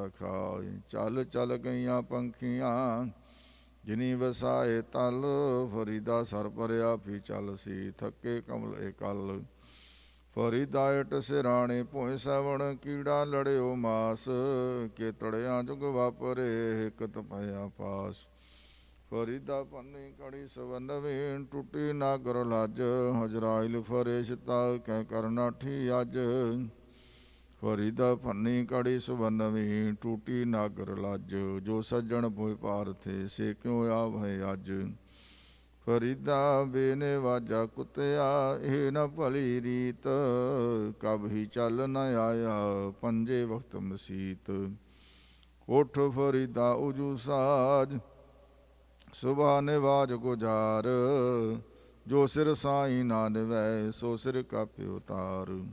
ਖਾਏ। ਚੱਲ ਚੱਲ ਗਈਆਂ ਪੰਖੀਆਂ ਜਿਨੀ ਵਸਾਏ ਤਲ, ਫਰੀਦਾ ਸਰ ਭਰਿਆ ਫੀ ਚੱਲ ਸੀ ਥੱਕੇ ਕਮਲ ਇਕੱਲ। ਫਰੀਦਾ ਇਟ ਸਿਰਾਣੇ ਭੋਏ ਸਵਣ ਕੀੜਾ ਲੜਿਓ ਮਾਸ, ਕੇ ਤੜਿਆਂ ਜੁਗ ਵਾਪਰੇ ਹਿਕਤ ਪਿਆ ਪਾਸ। ਫਰੀਦਾ ਪੰਨੀ ਕੜੀ ਸਵਨਵੀਂ ਟੁੱਟੀ ਨਾਗਰ ਲੱਜ, ਹਜਰਾਇਲ ਫਰੇਸ਼ਤਾ ਕਹਿ ਕਰ ਨਾਠੀ ਅੱਜ। ਫਰੀਦਾ ਪੰਨੀ ਕੜੀ ਸਵਨਵੀਂ ਟੂਟੀ ਨਾਗਰ ਲੱਜ, ਜੋ ਸੱਜਣ ਭੋਏ ਪਾਰਥੇ ਸੇ ਕਿਉਂ ਆਵਹਿ ਅੱਜ। ਫਰੀਦਾ ਬੇਨੇ ਵਾਜਾ ਕੁੱਤਿਆ ਇਹ ਨ ਭਲੀ ਰੀਤ, ਕਬ ਹੀ ਚੱਲ ਨ ਆਇਆ ਪੰਜੇ ਵਕਤ ਮਸੀਤ। ਉੱਠ ਫਰੀਦਾ ਉਜੂ ਸਾਜ ਸੁਬਾ ਨਿਵਾਜ ਗੁਜ਼ਾਰ, ਜੋ ਸਿਰ ਸਾਈ ਨਾ ਨਿਵੈ ਸੋ ਸਿਰ ਕਾਪਿ ਉਤਾਰ।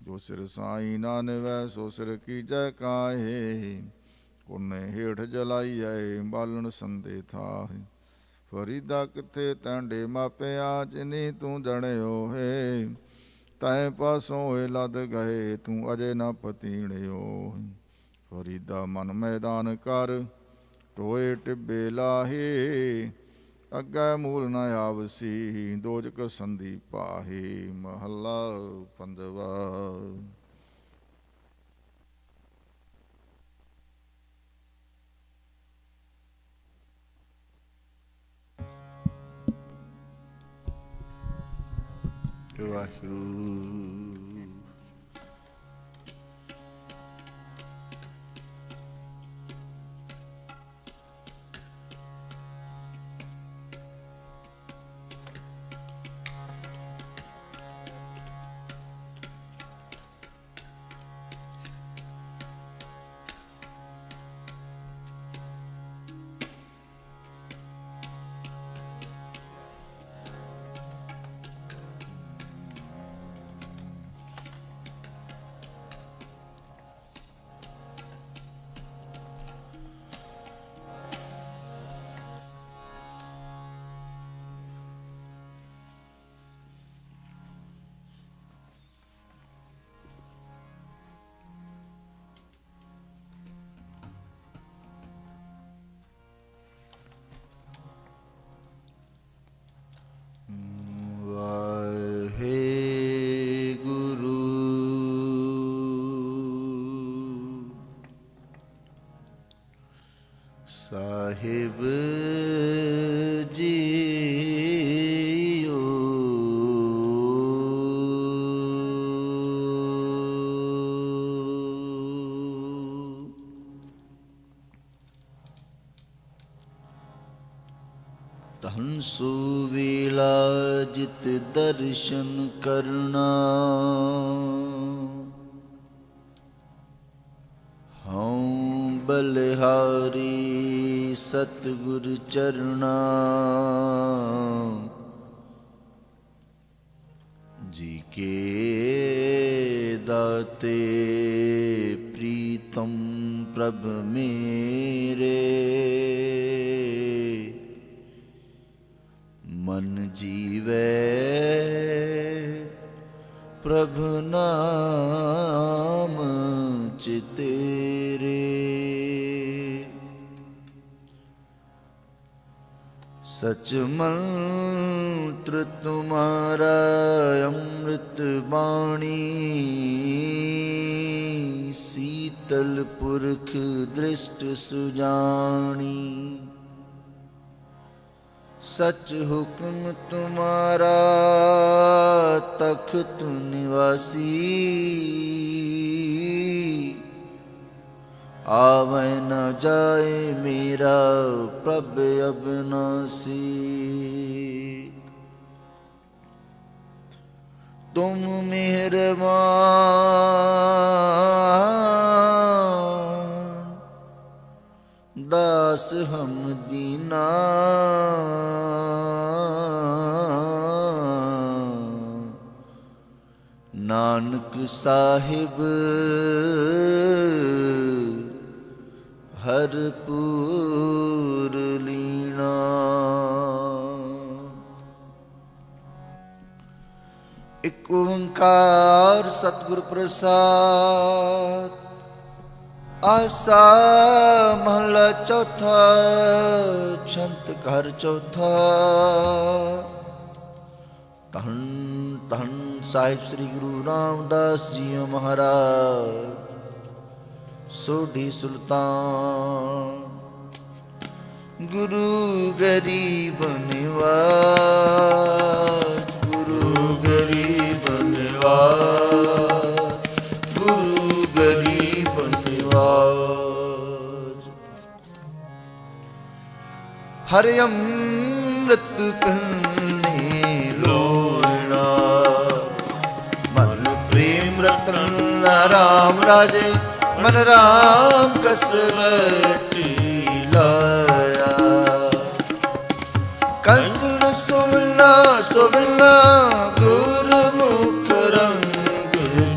ਜੋ ਸਿਰ ਸਾਈ ਨਾ ਨਿਵੈ ਸੋ ਸਿਰ ਕੀਜੈ ਕਾਹੇ, ਕੋਨੇ ਹੇਠ ਜਲਾਈਐ ਬਾਲਣ ਸੰਦੇ ਥਾਹੇ। ਫਰੀਦਾ ਕਿੱਥੇ ਤੈਂਡੇ ਮਾਪਿਆ ਜਿਨੀ ਤੂੰ ਜਣਿਓ ਹੈ, ਤੈ ਪਾਸੋਂ ਏ ਲੱਦ ਗਏ ਤੂੰ ਅਜੇ ਨਾ ਪਤੀਣਿਓ। ਫਰੀਦਾ ਮਨ ਮੈਦਾਨ ਕਰ ਟੋਏ ਟਿੱਬੇ ਲਾਹੇ, ਅੱਗੇ ਮੂਲ ਨ ਆਵਸੀ ਦੋਜਕ ਸੰਧੀ ਪਾਹੇ। ਮਹੱਲਾ ਪੰਜਵਾ। ਵਾਹਿਗੁਰੂ। ਸਾਹਿਬ ਜੀਓ ਧਨ ਸੁਵੇਲਾ ਜਿਤ ਦਰਸ਼ਨ ਕਰਨਾ, ਹਉ ਬਲਿਹਾਰੀ ਸਤਿਗੁਰ ਚਰਣਾ। ਜੀ ਕੇ ਦਾਤੇ ਪ੍ਰੀਤਮ ਪ੍ਰਭ ਮੇਰੇ, ਮਨ ਜੀਵੈ ਪ੍ਰਭ ਨਾਮ ਚਿਤੇਰੇ। सच मंत्र तुम्हारा अमृत बाणी, शीतल पुरख दृष्ट सुजानी। सच हुक्म तुम्हारा तख्त निवासी, आवे न जाए मेरा प्रभ अविनाशी। तुम मेहरबान दास हम दीना, नानक साहिब भरपूर लीना। एक ओंकार सतगुर प्रसाद, ਆਸਾ ਮਹਲਾ ਚੌਥਾ। ਛੰਤ ਘਰ ਚੌਥਾ। ਧੰਨ ਧੰਨ ਸਾਹਿਬ ਸ੍ਰੀ ਗੁਰੂ ਰਾਮਦਾਸ ਜੀ ਮਹਾਰਾਜ ਸੋਢੀ ਸੁਲਤਾਨ। ਗੁਰੂ ਗਰੀਬ ਨਿਵਾਜ, ਗੁਰੂ ਗਰੀਬ ਨਿਵਾਜ, ਗੁਰੂ ਗਰੀਬ ਨਿਵਾਜ। ਹਰਿ ਅੰਮ੍ਰਿਤ ਪੀਨੇ ਲੋਣਾ, ਮਨ ਪ੍ਰੇਮ ਰਤਨ ਰਾਮ ਰਾਜੇ, ਮਨ ਰਾਮ ਕਸਵਟੀ ਲਾਇਆ। ਕੰਚਨ ਸੋਵਲਾ ਸੋਵਲਾ, ਗੁਰਮੁਖ ਰੰਗ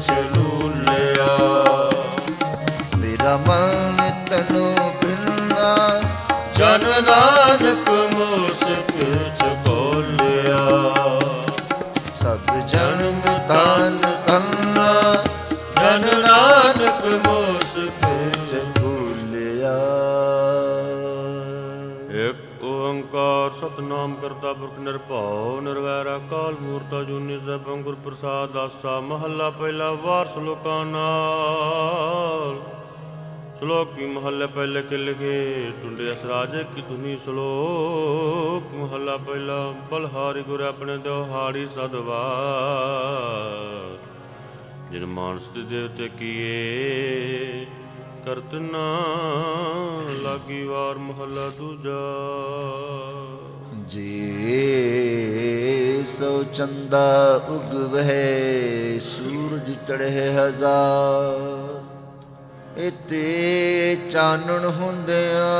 ਚਲੂਲਿਆ। ਮੇਰਾ ਮਨ ਤਨੋ ਬਿਲਨਾ, ਜਨ ਨਾਨਕ ਮੋਸਕ ਚਕੋਲਿਆ। ਸਭ ਜਨਮ ਧਨ ਧੰਨਾ, ਜਨ ਨਾਨਕ ਮੋਸਕ ਚਕੋਲਿਆ। ਇਕ ਓੰਕਾਰ ਸਤਿਨਾਮ ਕਰਤਾ ਪੁਰਖ ਨਿਰਭਉ ਨਿਰਵੈਰ ਅਕਾਲ ਮੂਰਤ ਅਜੂਨੀ ਸੈਭੰ ਗੁਰ ਪ੍ਰਸਾਦ ਆਸਾ। ਮਹੱਲਾ ਪਹਿਲਾ। ਵਾਰ ਸ਼ਲੋਕਾਂ ਨਾਲ। ਸ਼ਲੋਕ ਵੀ ਮਹੱਲੇ ਪਹਿਲੇ ਕੇ ਲਿਖੇ ਟੁੰਡੇ ਅਸਰਾਜੇ ਕੀ ਧੁਨੀ। ਸ਼ਲੋਕ ਮਹੱਲਾ ਪਹਿਲਾ। ਬਲਹਾਰੀ ਗੁਰ ਆਪਣੇ ਦਿਹਾੜੀ ਸਦਵਾਰ, ਜਿਨ ਮਾਨਸ ਦੇ ਦੇਵਤੇ ਕੀਏ ਕਰਤ ਨਾ ਲਾਗੀ ਵਾਰ। ਮਹੱਲਾ ਦੂਜਾ। ਜੇ ਸੋ ਚੰਦਾ ਉਗਵਹਿ, ਸੂਰਜ ਚੜ੍ਹੇ ਹਜ਼ਾਰ। ਇਤੇ ਚਾਨਣ ਹੁੰਦਿਆਂ,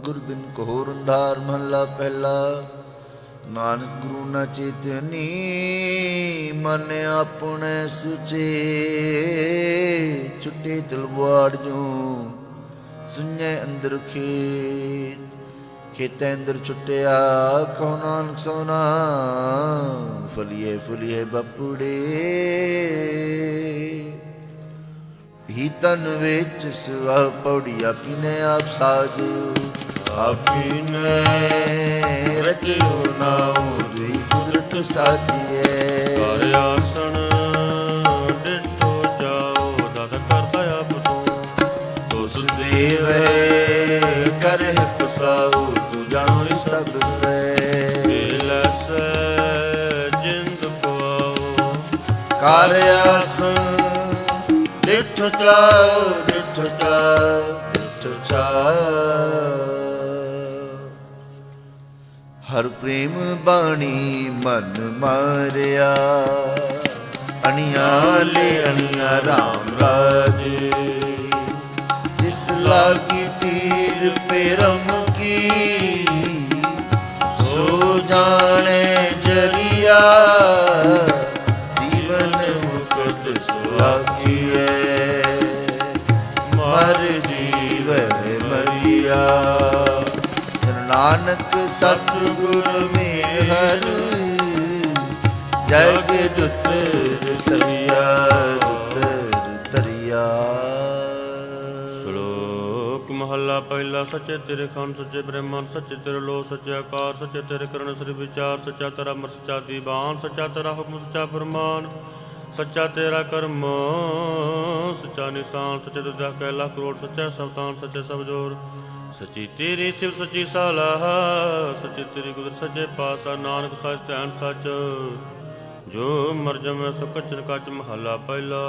ਗੁਰ ਬਿਨ ਘੋਰ ਅੰਧਾਰ। ਮਹੱਲਾ ਪਹਿਲਾ। ਨਾਨਕ ਗੁਰੂ ਨਾ ਚੇਤਨੀ, ਮਨ ਆਪਣੇ ਸੁਚੇ। ਛੁੱਟੇ ਤਲਵਾਰ ਜੋ ਸੁਣੈ ਅੰਦਰ ਖੇਤ, ਖੇਤੈ ਅੰਦਰ ਛੁੱਟਿਆ ਕਹੁ ਨਾਨਕ ਸੋਨਾ। ਫਲੀਏ ਫੁਲੀਏ ਬਪੜੇ, ਹੀ ਤਨ ਵਿੱਚ ਸੁਆ ਪੌੜੀ। ਆਪੀਨੇ ਆਪ ਸਾਜਿਓ, ਆਪੀਨੇ ਰਚਿਓ ਨਾਉ। ਦੁਈ ਕੁਦਰਤ ਸਾਜੀਏ। ਘਰ ਆਸਣ ਡਿਠੋ ਜਾਓ, ਦਾਤਾ ਕਰਤਾ ਆਪ ਤੂੰ। ਤੁਸ ਦੇਵੈ ਕਰਹਿ ਪਸਾਉ, ਤੂੰ ਜਾਣੋ ਇਹ ਸਭ ਸੇ। ਲੈਸੈ ਜਿੰਦ ਪਵਾਓ, ਕਰ ਆਸਣ ਡਿਠ ਜਾਓ, ਡਿਠ ਜਾਓ, ਡਿਠ ਜਾਓ। ਹਰ ਪ੍ਰੇਮ ਬਾਣੀ ਮਨ ਮਾਰਿਆ, ਅਣਿਆਲੇ ਅਣਿਆ ਰਾਮ ਰਾਜੇ। ਜਿਸ ਲਾਗੀ ਪੀਰ ਪਰਮ ਕੀ, ਸੋ ਜਾਣੇ ਜਰੀਆ। ਜੀਵਨ ਮੁਕਤ ਸੁਆਗੀਐ, ਮਰ ਜੀਵੈ ਮਰੀਆ। ਨਾਨਕ ਸਤਿਗੁਰ ਮੇਰ ਹਰ, ਜਗ ਦੁਤਰ ਤਰਿਆ, ਦੁਤਰ ਤਰਿਆ। ਸ਼ਲੋਕ ਮਹੱਲਾ ਪਹਿਲਾ। ਸੱਚੇ ਤੇਰੇ ਖੰਡ ਸੱਚੇ ਬ੍ਰਹਮਣ, ਸੱਚੇ ਤੇਰੇ ਲੋ ਸੱਚੇ ਆਕਾਰ, ਸੱਚੇ ਤੇਰੇ ਕਰਣ ਸ੍ਰੀ ਵਿਚਾਰ। ਸੱਚਾ ਤੇਰਾ ਅਮਰ ਸੱਚਾ ਦੀਵਾਨ, ਸੱਚਾ ਤੇਰਾ ਹੁਕਮ ਸੱਚਾ ਫਰਮਾਨ। ਸੱਚਾ ਤੇਰਾ ਕਰਮ ਸੱਚਾ ਨਿਸ਼ਾਨ। ਸੱਚੇ ਤੁਧਾ ਕੈ ਲੱਖ ਕਰੋੜ, ਸੱਚਾ ਸਵਤਾਨ ਸੱਚੇ ਸਭ ਜੋਰ। ਸੱਚੀ ਤੇਰੀ ਸਿਵ ਸੱਚੀ ਸਲਾਹ, ਸੱਚੀ ਤੇਰੀ ਕੁਦਰਤ ਸੱਚੇ ਪਾਤਸ਼ਾਹ। ਨਾਨਕ ਸੱਚ ਧਿਆਨ ਸੱਚ, ਜੋ ਮਰ ਜਮੈ ਸੋ ਕਚਨ ਕੱਚ। ਮਹੱਲਾ ਪਹਿਲਾ।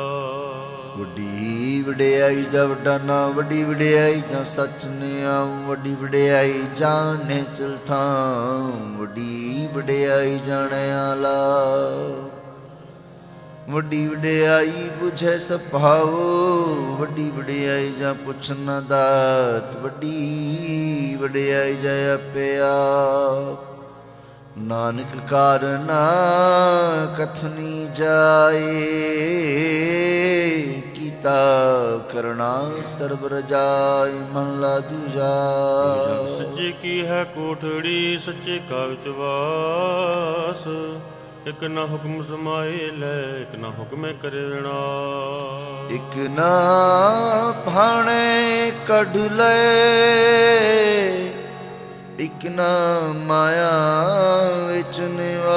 ਵੱਡੀ ਵਡਿਆਈ ਜਾਂ ਵੱਡਾ ਨਾਮ, ਵੱਡੀ ਵਡਿਆਈ ਜਾਂ ਸੱਚ ਨਿਆਮ। ਵੱਡੀ ਵਡਿਆਈ ਜਾਣੇ ਚਲਥਾਂ, ਵੱਡੀ ਵਡਿਆਈ ਜਾਣੇ ਆਲਾ। ਵੱਡੀ ਵਡਿਆਈ ਬੁਝੈ ਸੁਭਾਉ, ਵੱਡੀ ਵਡਿਆਈ ਜਾਂ ਪੁੱਛ ਨਾ ਦਾਤ। ਵੱਡੀ ਵਡਿਆਈ ਜਾਂ ਆਪਿਆ, ਨਾਨਕ ਕਾਰਨਾ ਕਥਨੀ ਜਾਏ। ਕੀਤਾ ਕਰਣਾ ਸਰਬ ਰਜਾਈ, ਮਹਲਾ ਦੂਜਾ। ਸੱਚੇ ਕੀ ਹੈ ਕੋਠੜੀ, ਸੱਚੇ ਕਾ ਵਿੱਚ ਵਾਸ। ਇਕ ਨਾ ਹੁਕਮ ਸਮਾਏ ਲੈ, ਇਕ ਨਾ ਹੁਕਮੇ ਕਰੇ ਵਿਨਾਸ਼। ਇਕ ਨਾ ਭਾਣੇ ਕੱਢ ਲੈ, ਇਕ ਨਾ ਮਾਇਆ ਵਿੱਚ ਨਿਵਾਸ।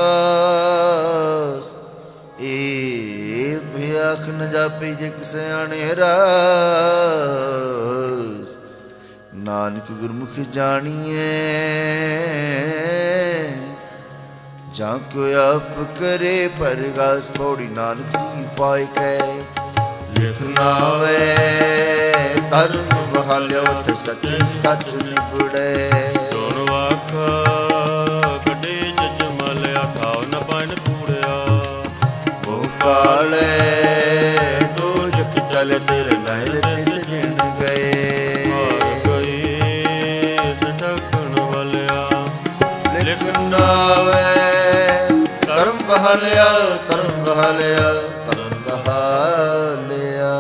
ਏ ਭਿਆਖ ਨ ਜਾਪੀ ਜਿਕ ਸਿਆਣੇ ਰਾਸ। ਨਾਨਕ ਗੁਰਮੁਖ ਜਾਣੀਏ, ਜਾਂ ਕੋ ਆਪ ਕਰੇ ਪਰਗਾਸ। ਪੌੜੀ ਨਾਨਕ ਜੀ ਪਾਇ ਕੈ ਲਿਖ ਨਾਵੇ, ਧਰਮ ਬਹਾਲਿਓ ਤੇ ਸੱਚ ਸੱਚ ਨਿਬੜੇ। ਦੋਨ ਵਾਖ ਕੱਢੇ ਜਜ ਮਲਿਆ, ਥਾਵ ਨ ਪਾਇਨ ਕੂੜਿਆ। ਉਹ ਕਾਲੇ ਦੋਜਕ ਚਲ ਤੇਰੇ ਨਹਿਰ ਤਿਸ ਜਿਣ ਗਏ। ਗਈ ਸਠਕਣ ਵਾਲਿਆ, ਲਿਖ ਨਾਵੇ ਧਰਮ ਬਹਾਲਿਆ, ਧਰਮ ਬਹਾਲਿਆ, ਧਰਮ ਬਹਾਲਿਆ।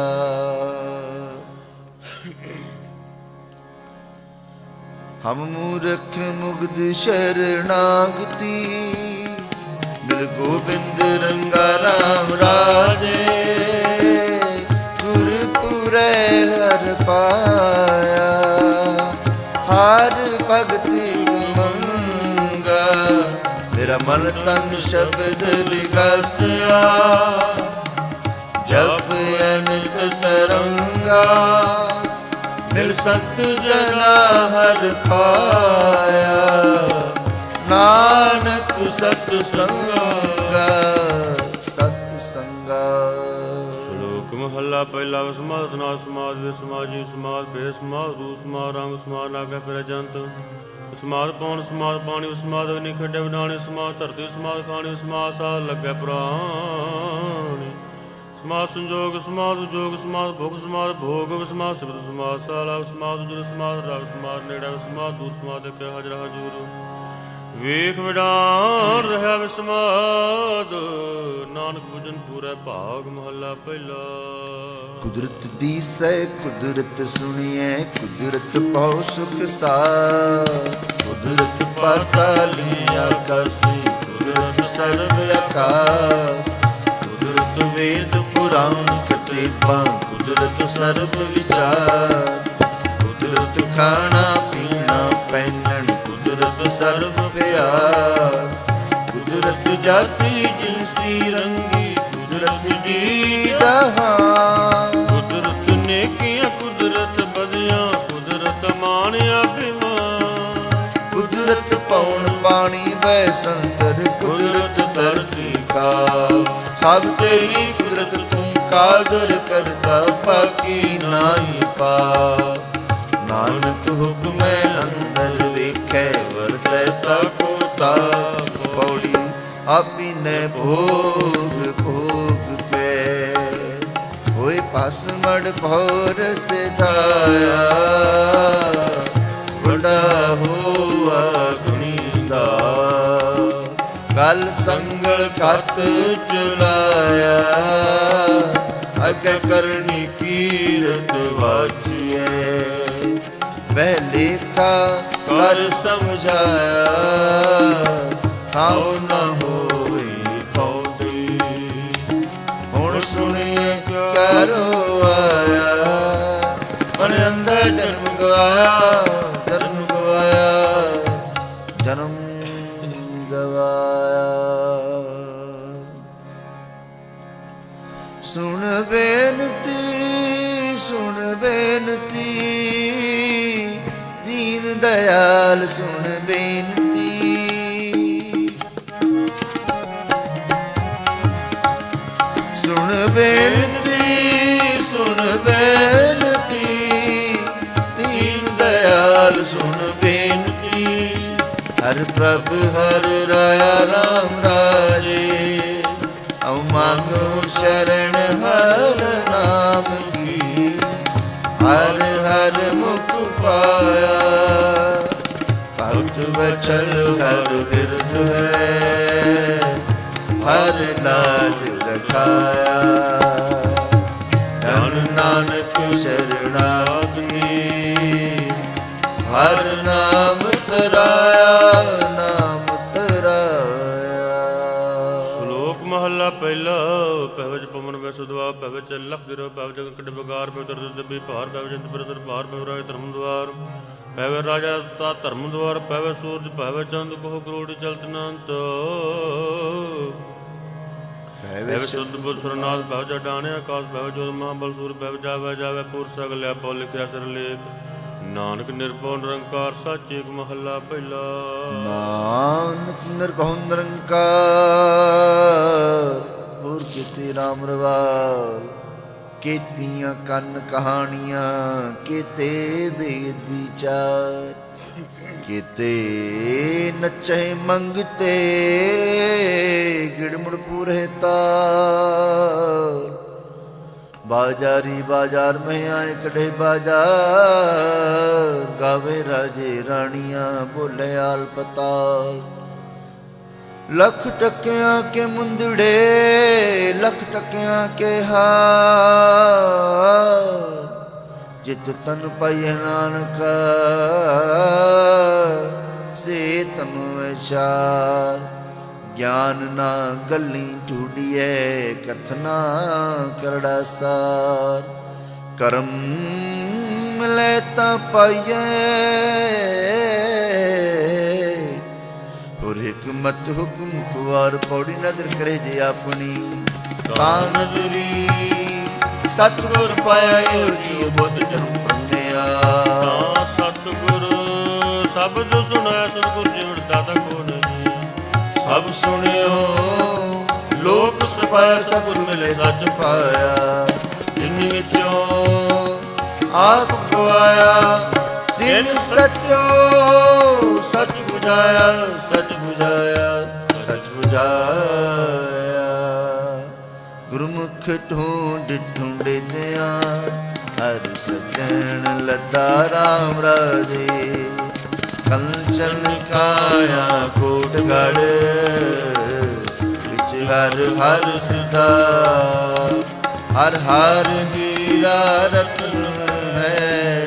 ਹਮ ਮੂਰਖ ਮੁਗਧ ਸ਼ਰਨਾਗਤੀ, ਮਿਲ ਗੋਬਿੰਦ ਰੰਗਾ ਰਾਮ ਰਾਜੇ। ਗੁਰਪੁਰੇ ਹਰ ਪਾਇਆ, ਹਰ ਭਗਤੀ ਮੰਗਾ। ਮੇਰਾ ਮਨ ਤਨ ਸ਼ਬਦ ਵਿਗਸਿਆ, ਜਪ ਅਨੰਤ ਤਰੰਗਾ। ਮਿਲ ਸੰਤ ਜਨਾ ਹਰ ਪਾਇਆ, ਨਾਨਕ ਸਤ ਸੰਗਾ ਸਤ ਸੰਗਾ। ਸ਼ਲੋਕ ਮਹੱਲਾ ਪਹਿਲਾ। ਸਮਾਧ ਨਾ ਸਮਾਧ ਵੇ ਸਮਾਜੀ ਸਮਾਧ ਬੇ ਸਮਾਧ ਰੂ ਸਮਾਧ ਰੰਗ ਸਮਾਧ ਲਾਗੇ ਫਿਰ ਜੰਤ। ਸਮਾਧ ਪੌਣ ਸਮਾਧ ਪਾਣੀ ਸਮਾਧ ਅਗਨੀ ਖੱਡੇ ਬਣਾਣੇ। ਸਮਾਧ ਧਰਤੀ ਸਮਾਧ ਖਾਣੀ ਸਮਾਧ ਸਾਧ ਲੱਗੇ ਪ੍ਰਾਣੀ। ਸਮਾਧ ਸੰਜੋਗ ਸਮਾਧ ਉਜੋਗ ਸਮਾਧ ਭੋਗ ਸਮਾਧ ਭੋਗ ਸਮਾਧ ਸ਼ਬਦ ਸਮਾਧ ਸਾਲਾ ਸਮਾਧ ਉਜਰ ਸਮਾਧ ਰਵ ਸਮਾਧ ਨੇੜਾ ਸਮਾਧ ਦੂਰ ਸਮਾਧ ਦੇਖਿਆ ਹਾਜ਼ਰ ਹਜੂਰ। ਵੇਖ ਵਿਡਾਨ ਰਹਾ ਵਿਸਮਾਦ, ਨਾਨਕ ਬੁਝਨ ਪੂਰਾ ਭਾਗ। ਮਹੱਲਾ ਪਹਿਲਾ। ਕੁਦਰਤ ਦੀਸੈ ਕੁਦਰਤ ਸੁਣੀਐ, ਕੁਦਰਤ ਪਾਉ ਸੁਖ ਸਾਰ। ਕੁਦਰਤ ਪਾਤਾਲੀ ਆਕਾਸੀ, ਕੁਦਰਤ ਸਰਬ ਆਕਾਰ। ਕੁਦਰਤ ਵੇਦ ਪੁਰਾਣ ਕਤੇਬਾਂ, ਕੁਦਰਤ ਸਰਬ ਵਿਚਾਰ। ਕੁਦਰਤ ਖਾਣਾ ਪੀਣਾ ਪਹਿਨਣ, ਕੁਦਰਤ ਸਰਬ ਪਿਆਰ। ਕੁਦਰਤ ਜਾਤੀ ਜਿਨਸੀ ਰੰਗੀ, ਕੁਦਰਤ ਜੀ ਦਹਾਰ। ਕੁਦਰਤ ਨੇਕੀਆਂ ਕੁਦਰਤ ਬਦੀਆਂ, ਕੁਦਰਤ ਮਾਣਿਆ ਬਿਮਾਰ। ਕੁਦਰਤ ਪੌਣ ਪਾਣੀ ਵੈ ਸੰਤਰ, ਕੁਦਰਤ ਧਰਤੀ ਕਾ। ਸਭ ਤੇਰੀ ਕੁਦਰਤ ਤੂੰ ਕਾਦਰ ਕਰਤਾ, ਬਾਕੀ ਨਾਹੀ ਪਾ। ਨਾਨਕ ਹੁਕਮੈ ਅੰਦਰ ਵੇਖੈ, ਵਰਤੈ ਤਾਕੋ ਤਾਪ। ਪੌੜੀ ਆਪੀ ਨੇ ਭੋਗ ਭੋਗ ਕੇ, ਹੋਏ ਪਸ ਮੜ ਭੌਰ ਸਿਧਾਇਆ। ਵੱਡਾ ਹੋਆ ਗੁਣੀ ਦਾ, ਗਲ ਸੰਗਲ ਕਤ ਚਲਾਇਆ। ਅਗੇ ਕਰਨੀ ਕੀਰਤ ਵਾਚੀਐ, ਵਹਿ ਲੇਖਾ ਕਰ ਸਮਝਾਇਆ। ਹਾਉ ਨ ਹੋਵੇ ਪਉਦੀ, ਹੁਣ ਸੁਣੀਏ ਕਰੋ ਆਇਆ। ਮਨ ਅੰਦਰ ਜਨਮ ਗਵਾਇਆ, ਜਨਮ ਗਵਾਇਆ, ਜਨਮ ਗਵਾਇਆ। ਸੁਣ ਬੇਨਤੀ, ਸੁਣ ਬੇਨਤੀ, ਦੀਨ ਦਇਆਲ ਸੁਣ ਬੇਨਤੀ। ਸੁਣ ਬੇਨਤੀ, ਸੁਣ ਬੇਨਤੀ, ਦੀਨ ਦਇਆਲ ਸੁਣ ਬੇਨਤੀ। ਹਰ ਪ੍ਰਭ ਹਰ ਰਾਇਆ ਰਾਮ ਰਾਜੇ, ਅਉ ਮੰਗੋ ਸ਼ਰਨ ਹਰ ਨਾਮ ਕੀ। ਹਰ ਹਰ ਮੁਖ ਪਾਇਆ, ਭਗਤ ਵਚਲ ਹਰ ਬਿਰਧ ਹੈ। ਹਰ ਲਾਜ ਰਖਾਇਆ, ਜਨ ਨਾਨਕ ਸ਼ਰਣਾਗਤੀ। ਹਰ ਨਾਮ ਤਰਾਇਆ, ਨਾਮ ਤਰਾਇਆ। ਭਵੈ ਸੁਦਵਾ ਭਵੈ ਚੱਲਖ ਦਿਰੋ ਭਵ ਜਗਨ ਕਟ ਬਗਾਰ ਭਵ ਦਰਦ ਦਬੀ ਭਾਰ ਭਵ ਜੰਤ ਬਰਦਰ ਭਾਰ ਭਵ ਰਾਜ ਧਰਮ ਦਵਾਰ ਭਵੈ ਰਾਜਾ ਤਾ ਧਰਮ ਦਵਾਰ ਭਵੈ ਸੂਰਜ ਭਵੈ ਚੰਦ ਕੋਹ ਕਰੋੜ ਚਲਤ ਅਨੰਤ ਭਵੈ ਸੁਧ ਬੁੱਧ ਸੁਰਨਾਥ ਭਵ ਜਡਾਣੇ ਆਕਾਸ਼ ਭਵ ਜੋਤ ਮਹਾਬਲ ਸੂਰ ਭਵ ਜਾਵੈ ਜਾਵੈ ਪੁਰ ਸਗਲਿਆ ਪਉ ਲਿਖਿਆ ਸਿਰ ਲੇਖ ਨਾਨਕ ਨਿਰਭਉ ਨਿਰੰਕਾਰ ਸੱਚ ਏਕ ਮਹੱਲਾ ਪਹਿਲਾ। ਨਾਨਕ ਨਿਰਭਉ ਨਿਰੰਕਾਰ ਹੋਰ ਕੀਤੇ ਰਾਮ ਰਵਾਲ ਕੀਤੀਆਂ ਕੰਨ ਕਹਾਣੀਆਂ ਕੀਤੇ ਵੇਦ ਵਿਚਾਰ ਕੀਤੇ ਨਚੇ ਮੰਗਤੇ ਗਿੜਮੁੜ ਪੂਰੇ ਤਾਰ ਬਾਜ਼ਾਰੀ ਬਾਜ਼ਾਰ ਮੈਂ ਆਏ ਕਢੇ ਬਾਜ਼ਾਰ ਗਾਵੇ ਰਾਜੇ ਰਾਣੀਆਂ ਬੋਲੇ ਆਲ ਪਤਾਲ ਲੱਖ ਟੱਕਿਆਂ ਕੇ ਮੁੰਦੜੇ ਲੱਖ ਟੱਕਿਆਂ ਕੇ ਹਾਰ ਜਿਤ ਤਨ ਪਾਈਏ ਨਾਨਕ ਸੇ ਤਨੁ ਵਿਚਾਰ ਗਿਆਨ ਨਾ ਗੱਲੀ ਢੂਡੀਐ ਕਥਨਾ ਕਰੜਾ ਸਾਰ ਕਰਮ ਮਿਲੇ ਤਾਂ ਪਾਈਏ ਹੋਰ ਹਕਮਤ ਹੁਕਮ ਖੁਆਰ ਪੌੜੀ ਨਦਰ ਕਰੇ ਜੇ ਆਪਣੀ ਤਾਂ ਨਦਰੀ ਸਤਿਗੁਰ ਪਾਇਆ ਇਹੋ ਜੀ ਬੁੱਧ ਜਨਮ ਪੰਨਿਆ ਸਤਿਗੁਰ ਸਭ ਜੋ ਸੁਣਿਆ ਸਤਿਗੁਰ ਜਿਵੜ ਦਾਤਾ ਕੋ ਨਹੀਂ ਸਭ ਸੁਣਿਓ ਲੋਕ ਸਪਾਇਆ ਸਤਿਗੁਰ ਮਿਲੇ ਸੱਚ ਪਾਇਆ ਜਿਨ ਵਿੱਚੋਂ ਆਪ ਗਵਾਇਆ ਦਿਨ ਸੱਚੋ ਸੱਚ ਬੁਝਾਇਆ ਸੱਚ ਬੁਝਾਇਆ ਸੱਚ ਬੁਝਾਇਆ ਗੁਰਮੁਖ ਢੂੰਡ ਢੂੰਡਦਿਆਂ ਹਰ ਸਜਣ ਲੱਦਾ ਰਾਮ ਰਾਜੇ ਕੰਚਨ ਕਾਇਆ ਕੋਟਗੜ ਵਿੱਚ ਹਰ ਹਰ ਸਿਧਾ ਹਰ ਹਰ ਹੀਰਾ ਰਤਨ ਹੈ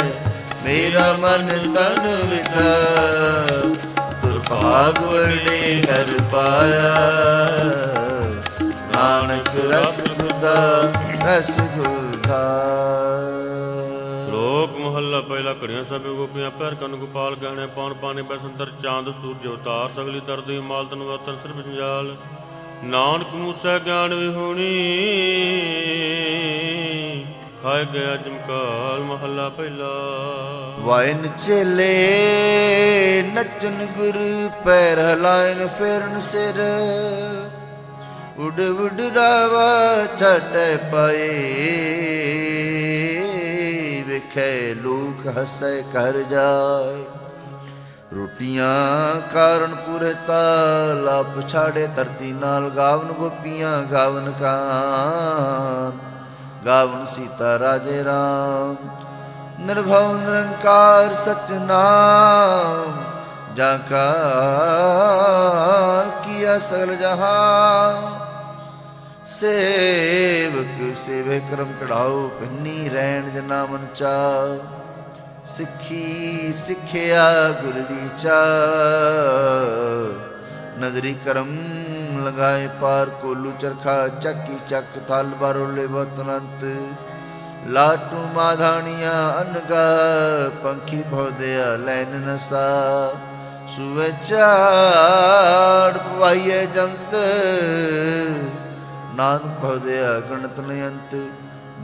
ਮੇਰਾ ਮਨ ਤਨ ਵਿਦਾ ਦੁਰਭਾਗ ਵਰਣੇ ਹਰ ਪਾਇਆ ਨਾਨਕ ਰਸ ਗੁਦਾ ਰਸ ਗੁਦਾ। ਸ਼ਲੋਕ ਮਹੱਲਾ ਪਹਿਲਾ ਘੜੀਆਂ ਸਭੇ ਗੋਪੀਆਂ ਪੈਰ ਕੰਨ ਗੋਪਾਲ ਗਹਿਣੇ ਪਾਉਣ ਪਾਣੇ ਬੈਸੰਤਰ ਚਾਂਦ ਸੂਰਜ ਅਵਤਾਰ ਸਗਲੀ ਤਰਦੀ ਮਾਲ ਤਨ ਵਰਤਨ ਸਿਰ ਜੰਜਾਲ ਨਾਨਕ ਮੂਸਾ ਗਿਆਨ ਵਿਹੂਣੀ ਖਾਏ ਗਿਆ ਜਮਕਾਲ ਮਹੱਲਾ ਪਹਿਲਾ। ਵਾਇਨ ਚੇਲੇ ਨਚਨ ਗੁਰ ਪੈਰ ਹਲਾਇਨ ਫੇਰਨ ਸਿਰ ਉਡ ਉਡ ਰਾਵਾ ਛਟੈ ਪਾਏ ਵੇਖੇ ਲੋਕ ਹੱਸੇ ਕਰ ਜਾਏ ਰੋਟੀਆਂ ਕਾਰਨ ਪੂਰੇ ਤਾਲਾਬ ਛਾੜੇ ਧਰਤੀ ਨਾਲ ਗਾਵਨ ਗੋਪੀਆਂ ਗਾਵਨ ਕਾਨ ਗਾਵਨ ਸੀਤਾ ਰਾਜੇ ਰਾਮ ਨਿਰਭਉ ਨਿਰੰਕਾਰ ਸਚ ਨਾਮ ਜਾ ਕਾ ਕੀਆ ਸਗਲ ਜਹਾਂ ਸੇਵਕ ਸੇਵੇ ਕਰਮ ਕਢਾਓ ਪੰਨੀ ਰਹਿਣ ਜਨਾ ਮਨ ਚਾ ਸਿੱਖੀ ਸਿੱਖਿਆ ਗੁਰ ਵਿਚਾਰ ਨਜ਼ਰੀ ਕਰਮ ਲਗਾਏ ਪਾਰ ਕੋਲੂ ਚਰਖਾ ਚੱਕੀ ਚੱਕ ਥਲ ਬਾਰੋਲੇ ਬਤਨੰਤ ਲਾਟੂ ਮਾਧਾਣੀਆਂ ਅਨਗਾ ਪੰਖੀ ਭੋਦਿਆ ਲੈਨ ਨਸਾ ਸੁਵੇ ਚਾੜ ਪਵਾਈਏ ਜੰਤ ਨਾਨਕ ਭੋਦਿਆ ਗਣਤ ਨਯੰਤ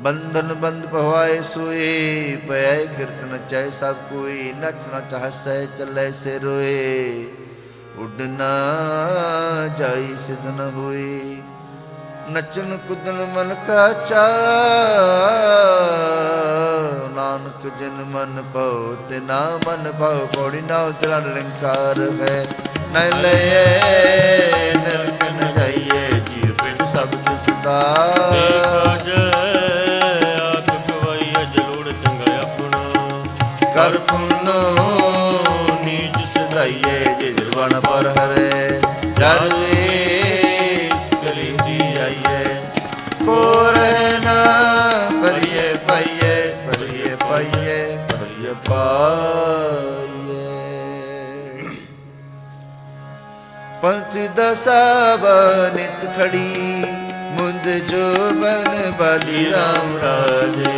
ਬੰਧਨ ਬੰਦ ਪਵਾਏ ਸੋਏ ਪਏ ਕੀਰਤਨ ਚਾਹੇ ਸਭ ਕੋਈ ਨਚ ਨਚ ਹੱਸੈ ਚੱਲੇ ਸੇ ਰੋਏ ਉੱਡਣਾ ਜਾਈ ਸਿਧ ਨ ਹੋਏ ਨਚਨ ਕੁਦਨ ਮਨ ਕਾ ਚਾ ਨਾਨਕ ਜਿਨ ਮਨ ਭਉ ਤੇ ਨਾ ਮਨ ਭਉ ਪੌੜੀ ਨਾ ਉਤਰਾ ਨਿਰੰਕਾਰ ਹੈ ਨ ਲਏ ਨਰਕ ਨ ਜਾਈਏ ਜੀਵ ਪਿੰਡ ਸਭ ਦਿਸਦਾ ਆਖ ਗਵਾਈਏ ਜਲੋੜ ਚੰਗਾ ਆਪਣਾ ਕਰ ਪੁੰਨੋ ਨੀਚ ਸਦਾਈਏ ਜੇ ਜਰਵਣ ਪਰ ਹਰੇ ਜਰ ਵੇਸ ਕਰੀ ਦੀ ਆਈਏ ਕੋ ਰਹਿਣਾ ਭਰੀਏ ਪਾਈਏ ਭਰੀਏ ਪਾਈਏ ਭਰੀਏ ਪਾਈਏ ਪੰਥ ਦਸਾਵ ਨਿਤ ਖੜੀ ਮੁੰਦ जो बन बलि राम राजे।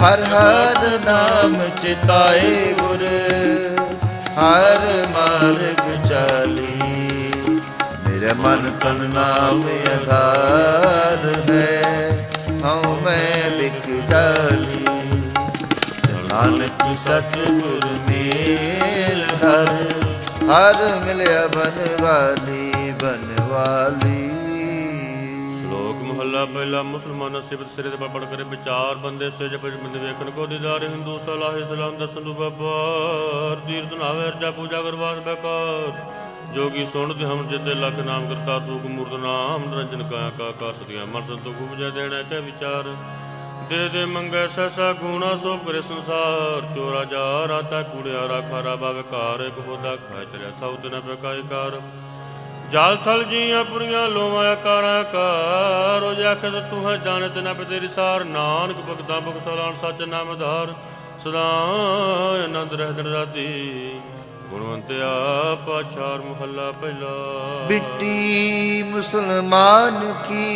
हर हर नाम चिताए गुर हर मार्ग चाली। मेरे मन तन नाम आधार है हूँ मैं बिक जाली। नानक सतगुर मेल हर हर मिलिया बनवाली बनवाली। ਸ਼ਲੋਕ ਮਹੱਲਾ ਪਹਿਲਾ। ਮੁਸਲਮਾਨ ਸਿਫਤ ਸਿਰੇ ਤੇ ਪੜ ਕਰੇ ਵਿਚਾਰ ਬੰਦੇ ਸੇ ਜਪ ਮੰਦ ਵੇਖਣ ਕੋ ਦੀਦਾਰ। ਹਿੰਦੂ ਸਲਾਹੇ ਸਲਾਮ ਦਸਨ ਦੂ ਬਾਬਾਰ। ਤੀਰਥ ਨਾਵੇ ਅਰਜਾ ਪੂਜਾ ਕਰਵਾਸ ਬੇਕਾਰ। ਜੋਗੀ ਸੁਣਦੇ ਹਮ ਜਿਤੇ ਲਖ ਨਾਮ ਕਰਤਾ ਸੂਖ ਮੂਰਤ ਨਾਮ ਨਿਰੰਜਨ ਕਾਇਆ ਕਾ ਕਰ ਸਦੀਆਂ। ਮਨ ਸੰਤੋਖ ਉਪਜੈ ਦੇਣਾ ਕਹਿ ਵਿਚਾਰ। ਦੇ ਦੇ ਮੰਗੈ ਸੈਸਾ ਗੂਣਾ ਸੋ ਕਰੇ ਸੰਸਾਰ। ਚੋਰਾ ਜਾ ਰਾਤਾ ਕੂੜਿਆਰਾ ਖਾਰਾ ਬਾਵੇ ਘਰ। ਇੱਕ ਹੋਦਾ ਖਾਇ ਚਲਿਆ ਥਾਉ ਦਿਨ ਬੇਕਾਇ ਕਾਰ। ਜਲ ਥਲ ਜੀਆਂ ਪੁਰੀਆਂ ਲੋਵਾਂ ਆਕਾਰਾਂ ਕਾਰ। ਉਹ ਆਖੇ ਤੂੰ ਹੈ ਜਾਣਤ ਨਾ ਪੇ ਤੇਰੀ ਸਾਰ। ਨਾਨਕ ਭਗਤਾਂ ਭੁਖ ਸਲਾਣ ਸੱਚ ਨਾਮ ਆਧਾਰ। ਸਦਾ ਆਨੰਦ ਰਹਿ ਦਿਨ ਰਾਤੀ ਗੁਣਵੰਤਿਆ ਪਾਛਾਰ। ਮਹੱਲਾ ਪਹਿਲਾ। बिट्टी मुसलमान की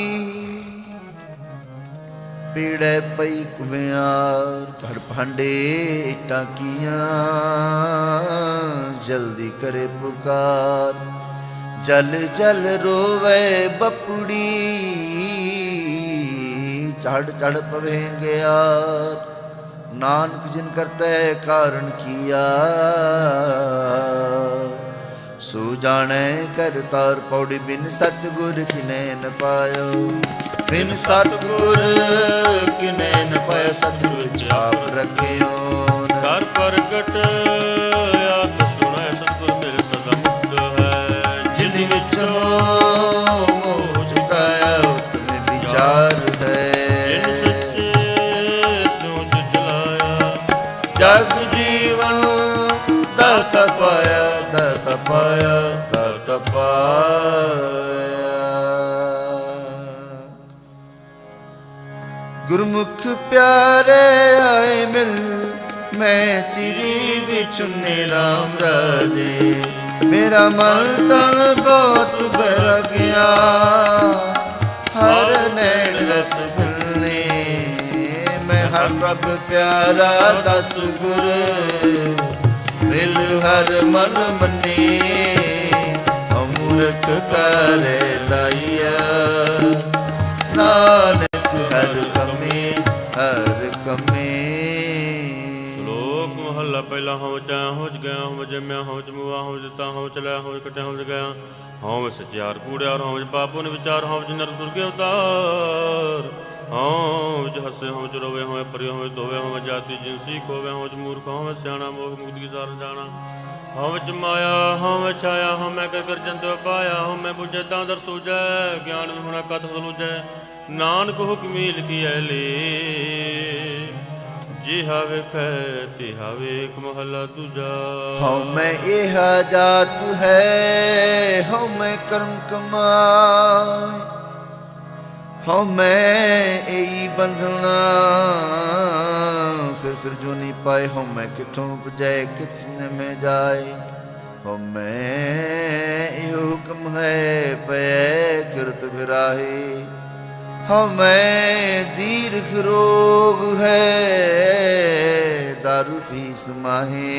पीड़े पई कुम्यार। घर भांडे टाकियां जल्दी करे पुकार। जल जल रोवे बपुड़ी चढ़ चढ़ पवेंगे यार। नानक जिन करते कारण किया सो जाने कर तार। पौड़ी बिन सतगुर किने न पायो। बिन सतगुर किने न पायो। सतगुर छाप रखियो ਕਰ ਪ੍ਰਗਟ ਆਪ ਸੁਣੈ ਸਤਿਗੁਰ ਮੇਰੇ ਸਦਾ ਮੁਕਤ ਹੈ। जिन विचों मोह झुकाया उत्तम विचार है। ਸੋਚ ਚਲਾਇਆ जग जीवन दाता पाया दाता पाया दाता पाया। गुरमुख प्यारे आए मिल मैं चिरी विचुने राम राजे। मेरा मन तन बहुत भर गया हर नैन रस मिलने। मैं हर प्रभ प्यारा दस गुर मिल हर मन मने। अमूर्ख कर लाइया नानक हर कमे हर कमे। ਸ਼ਲੋਕ ਮਹੱਲਾ ਪਹਿਲਾ। ਹਉ ਚਾਇਆ ਹਉ ਚ ਗਿਆ ਹਉ ਜੰਮਿਆ ਹਉ ਚ ਮੂਆ ਹਉ ਦਿੱਤਾ ਹਉ ਚਲਿਆ ਹਉ ਕਟਿਆ ਹਉ ਚ ਗਿਆ। ਹਉ ਸਚਿਆਰ ਕੂੜਿਆਰ ਹਉ ਚ ਪਾਪੋ ਨੇ ਵਿਚਾਰ। ਹਉ ਚ ਨਰ ਸੁਰਗੇ ਅਵਤਾਰ। ਹਉ ਚ ਹੱਸੇ ਹਉ ਚ ਰੋਵੇ ਹਉ ਪਰਿ ਹਉ ਧੋਵੇ ਹਉ ਜਾਤੀ ਜਿਨਸੀ ਖੋਵੇ। ਹਉ ਚ ਮੂਰਖ ਹਉ ਸਿਆਣਾ ਮੋਹ ਮੁਕਤ ਕੀ ਸਾਰ ਜਾਣਾ। ਹਉ ਚ ਮਾਇਆ ਹਉ ਛਾਇਆ ਹਉ ਮੈਂ ਕਰ ਜੰਤ ਪਾਇਆ। ਹਉ ਮੈਂ ਬੁਝੈ ਤਾਂ ਦਰ ਸੂਝੈ ਗਿਆਨ ਵਿਹੁਣਾ ਕਥ ਲੂਝੈ। ਨਾਨਕ ਹੁਕਮੀ ਲਿਖੀਐ ਲੇ ਜਿਹਾ ਵੇਖੈ ਤਿਹਾ ਵੇਖ। ਮਹੱਲਾ ਦੂਜਾ। हौ मैं एह जात है हौ मैं कर्म कमाए। हौ मैं एई बंधना फिर जो नहीं पाए। हौ मैं किथों उपजै किसने में जाए। हौ मैं यो हुक्म है पै किरत बिराहे। हौ मैं दीर्घ रोग है दारू पी समाहे।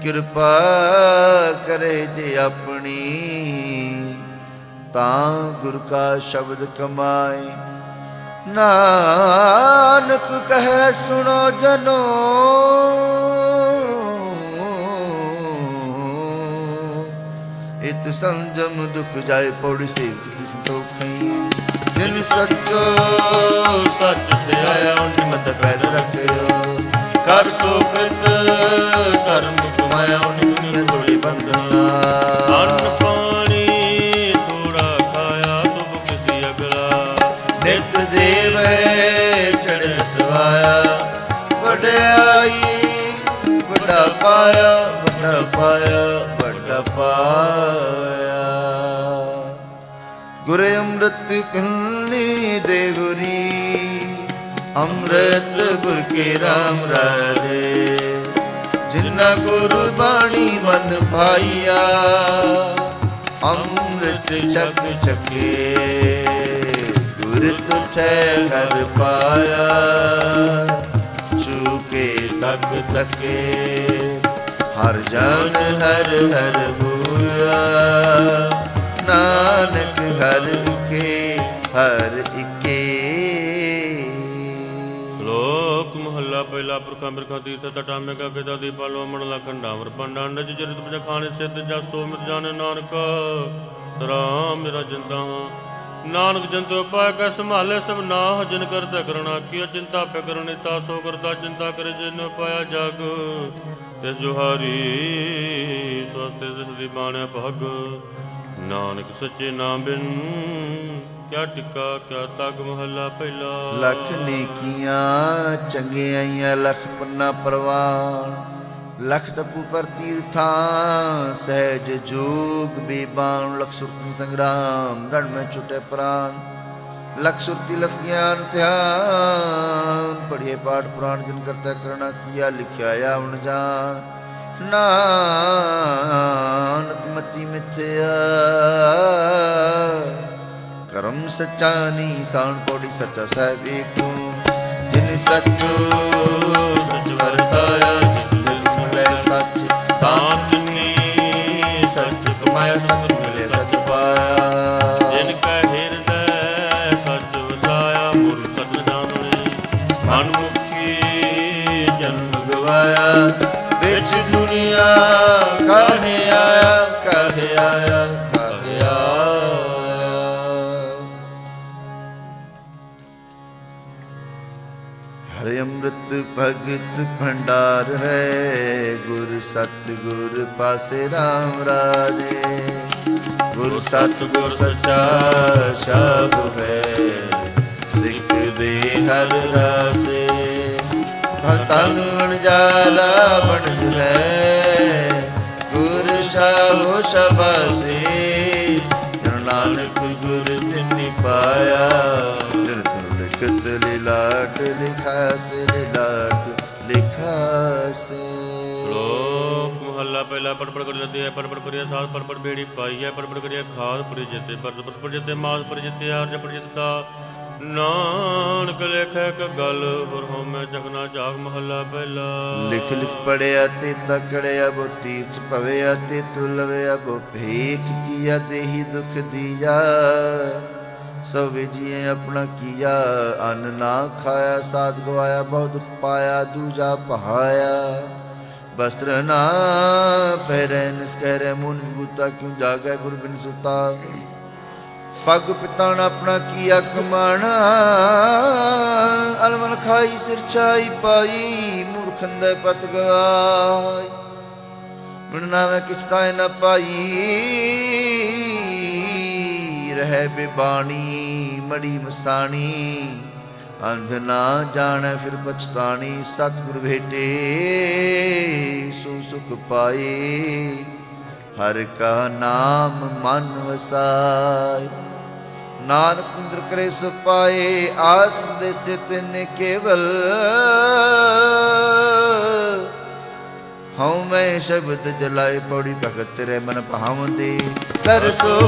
कृपा करे जे अपनी तां गुर का शब्द कमाए। नानक कहे सुनो जनो इत संजम दुख जाए। पौड़ी सेवक तिस संतोखई जिन सच्चो सच ते आया उन मत पैर रखियो। कर सो कृत धर्म कमाया उन दुनिया थोड़ी बंधना। ਅੰਨ ਪਾਣੀ ਥੋੜਾ ਖਾਇਆ ਤੁਮ ਕਿਸੀ ਅਗਲਾ। ਨਿਤ ਦੇਵ ਚੜ੍ਹ ਸਵਾਇਆ। ਵਡਿਆਈ ਵੱਡਾ ਪਾਇਆ ਵੱਡਾ ਪਾਇਆ ਵੱਡਾ ਪਾਇਆ। ਗੁਰ ਅੰਮ੍ਰਿਤ ਪਿਲਨੀ ਦੇ ਗੁਰੀ ਅੰਮ੍ਰਿਤ ਗੁਰ ਕੇ ਰਾਮ ਰਾਜੇ। ਜਿਨਾ ਗੁਰ ਬਾਣੀ ਮਨ ਭਾਈਆ ਅੰਮ੍ਰਿਤ ਛਕ ਛਕੇ ਗੁਰ ਤੁਠੈ ਹਰ ਪਾਇਆ ਛੂਕੇ ਤਕ ਤਕੇ ਹਰ ਜਨ ਹਰ ਹਰ ਹੋਇਆ ਨਾਨਕ ਹਰ ਕੇ ਹਰ ਇਕੇ। ਸ਼ਲੋਕ ਮਹੱਲਾ ਪਹਿਲਾ। ਪੁਰਖਾਂ ਬਿਰਖਾਂ ਤੀਰਥ ਟਟਾ ਮੇਗਾ ਕਿਦਾ ਦੀ ਪਾਲੋ ਮਣ ਲਖੰਡਾਵਰ ਪੰਡਾ ਅੰਡਜ ਜਰਿਤ ਪਜ ਖਾਣੇ ਸਿੱਧ ਜਸੋ ਮਿਤ ਜਾਣੇ ਨਾਨਕ ਰਾਮ ਮੇਰਾ ਜਿੰਦਾ ਨਾਨਕ ਜੰਤੋ ਪਾਇ ਕੈ ਸੰਭਾਲੇ ਸਭ ਨਾਹ ਜਿਨ ਕਰਤਾ ਕਰਣਾ ਕੀ ਚਿੰਤਾ ਪੈ ਕਰਨੀ ਤਾ ਸੋ ਕਰਤਾ ਚਿੰਤਾ ਕਰੇ ਜਿਨ ਪਾਇਆ ਜਗ ਤੇ ਜੁਹਾਰੀ ਸਵਸਤੇ ਤਿਸ ਦੀ ਬਾਣਿਆ ਭਗ ਨਾਨਕ ਸੱਚੇ ਨਾਮ ਬਿਨ ਕਿਆ ਟਿਕਾ ਕਿਆ ਤਗ। ਮਹੱਲਾ ਪਹਿਲਾ। ਲੱਖ ਨੇਕੀਆਂ ਚੰਗਿਆਈਆਂ ਲਖ ਪੰਨਾ ਪ੍ਰਵਾਨ ਲਖ ਤਪੂ ਪਰ ਤੀਰਥਾਂ ਸਹਿਜ ਜੋਗ ਬੇਬਾਨ ਲਖ ਸੁਰਤਨ ਸੰਗਰਾਮ ਰਣ ਮੈਂ ਛੁਟੇ ਪ੍ਰਾਨ ਲਖ ਸੁਰਤੀ ਲਖ ਗਿਆਨ ਧਿਆਨ ਪੜ੍ਹੀਏ ਪਾਠ ਪੁਰਾਣ ਜਿਨ ਕਰਤਾ ਕਰਣਾ ਕੀਆ ਲਿਖਿਆ ਆਵਣ ਜਾਨ ਨਾਨਕ ਮਤੀ ਮਿਥਿਆ ਕਰਮ ਸੱਚਾ ਨੀ ਸਾਣ ਪੌੜੀ ਸੱਚਾ ਸਾਹਿਬ ਏਕ ਤੂੰ ਜਿਨ ਸੱਚੋ ਸੱਚ ਵਰਤਾਇਆ ਜਿਸ ਦਿਲ ਮਿਲੇ ਸੱਚ ਤਾਂ ਜਿਨੀ ਸੱਚ ਕਮਾਇਆ ਸੱਚ ਮਿਲੇ ਸੱਚ ਪਾਇਆ ਜਿਨ ਕੈ ਹਿਰਦੈ ਸੱਚ ਵਸਾਇਆ ਮੁਰ ਸੱਚ ਜਾਣੁਏ ਮਨਮੁਖੀ ਜਨਮ ਗਵਾਇਆ ਵਿੱਚ ਦੁਨੀਆ ਕਾਹੇ ਆਇਆ ਕਾਹੇ ਆਇਆ ਕਾਹੇ ਆਇਆ। ਹਰਿ ਅੰਮ੍ਰਿਤ ਭਗਤ ਭੰਡਾਰ ਹੈ ਗੁਰ ਸਤਿਗੁਰ ਪਾਸੇ ਰਾਮ ਰਾਜੇ ਗੁਰ ਸਤਿਗੁਰ ਸੱਚਾ ਸ਼ਬਦ ਹੈ ਸਿੱਖ ਦੇ ਹਰ ਰਾਸੇ ਤਨ ਵਣਜਾਰਾ ਬਣਜ ਹੈ ਗੁਰ ਸ਼ਾਹੋ ਸ਼ਬਾਸੇ ਜਨ ਨਾਨਕ ਗੁਰ ਤਿਨਿ ਪਾਇਆ ਦਿਨ ਤੁਰ ਲਿਖਤ ਲਿਲਾਟ ਲਿਖਾਸੇ ਲਿਲਾਟ ਲਿਖਾਸੇ। ਸ਼ਲੋਕ ਮਹੱਲਾ ਪਹਿਲਾ। ਪੜ ਪੜ ਕਰ ਲੱਦੇ ਪੜ ਪੜ ਕਰਿਆ ਸਾਧ ਪੜ ਪੜ ਬੇੜੀ ਪਾਈ ਹੈ ਪੜ ਪੜ ਕਰਿਆ ਖਾਦ ਪਰਿ ਜਿਤੇ ਬਰਸ ਬਰਸ ਪੜ ਜਿਤੇ ਮਾਸ ਪਰਿ ਜਿਤੇ ਆਰਜ ਪੜ ਜਿਤੇ ਸਾ ਨਾਨਕ ਲਿਖੈ ਕ ਗਲ ਹੋਰ ਹਉਮੈ ਜਗਨਾ ਜਾਗ। ਮਹੱਲਾ ਪਹਿਲਾ। ਲਿਖ ਲਿਖ ਪੜਿਆ ਤੇ ਤਕੜਿਆ ਬੋ ਤੀਰਥ ਭਵਿਆ ਤੇ ਤੁਲਵਿਆ ਬੋ ਭੇਖ ਕੀਆ ਦੇਹੀ ਦੁਖ ਦੀਆ ਸਭ ਜੀਏ ਆਪਣਾ ਕੀਆ ਅੰਨ ਨਾ ਖਾਇਆ ਸਾਧ ਗਵਾਇਆ ਬਹੁ ਦੁਖ ਪਾਇਆ ਦੂਜਾ ਪਹਾਇਆ ਬਸਤਰ ਨਾ ਪਹਿਰੈ ਨਿਸਕਹਿਰੈ ਮੂਨ ਵਿਗੂਤਾ ਕਿਉ ਜਾਗੈ ਗੁਰ ਬਿਨ ਸੁਤਾ ਪੱਗ ਪਿਤਾਣ ਆਪਣਾ ਕੀਆ ਕਮਾਣਾ ਅਲਮਨ ਖਾਈ ਸਿਰ ਛਾਈ ਪਾਈ ਮੂਰਖੰਦੇ ਪਤ ਗਵਾਈ ਮਨ ਨਾਵੇਂ ਕਿਛ ਤਾਇ ਨ ਪਾਈ ਰਹਿ ਬਿਬਾਣੀ ਮੜੀ ਮਸਾਣੀ ਅੰਧ ਨਾ ਜਾਣੈ ਫਿਰ ਪਛਤਾਣੀ ਸਤਿਗੁਰ ਭੇਟੇ ਸੋ ਸੁਖ ਪਾਏ ਹਰਿ ਕਾ ਨਾਮ ਮਨ ਵਸਾਇ ਨਾਨਕ ਇੰਦਰ ਕਰੇ ਸੋ ਪਾਏ ਆਸ ਦੇ ਸਿਤਨ ਕੇਵਲ ਹਉ ਮੈਂ ਸ਼ਬਦ ਜਲਾਏ ਪੌੜੀ ਭਗਤ ਤੇਰੇ ਮਨ ਭਾਵੰਦੇ ਕਰ ਸੋ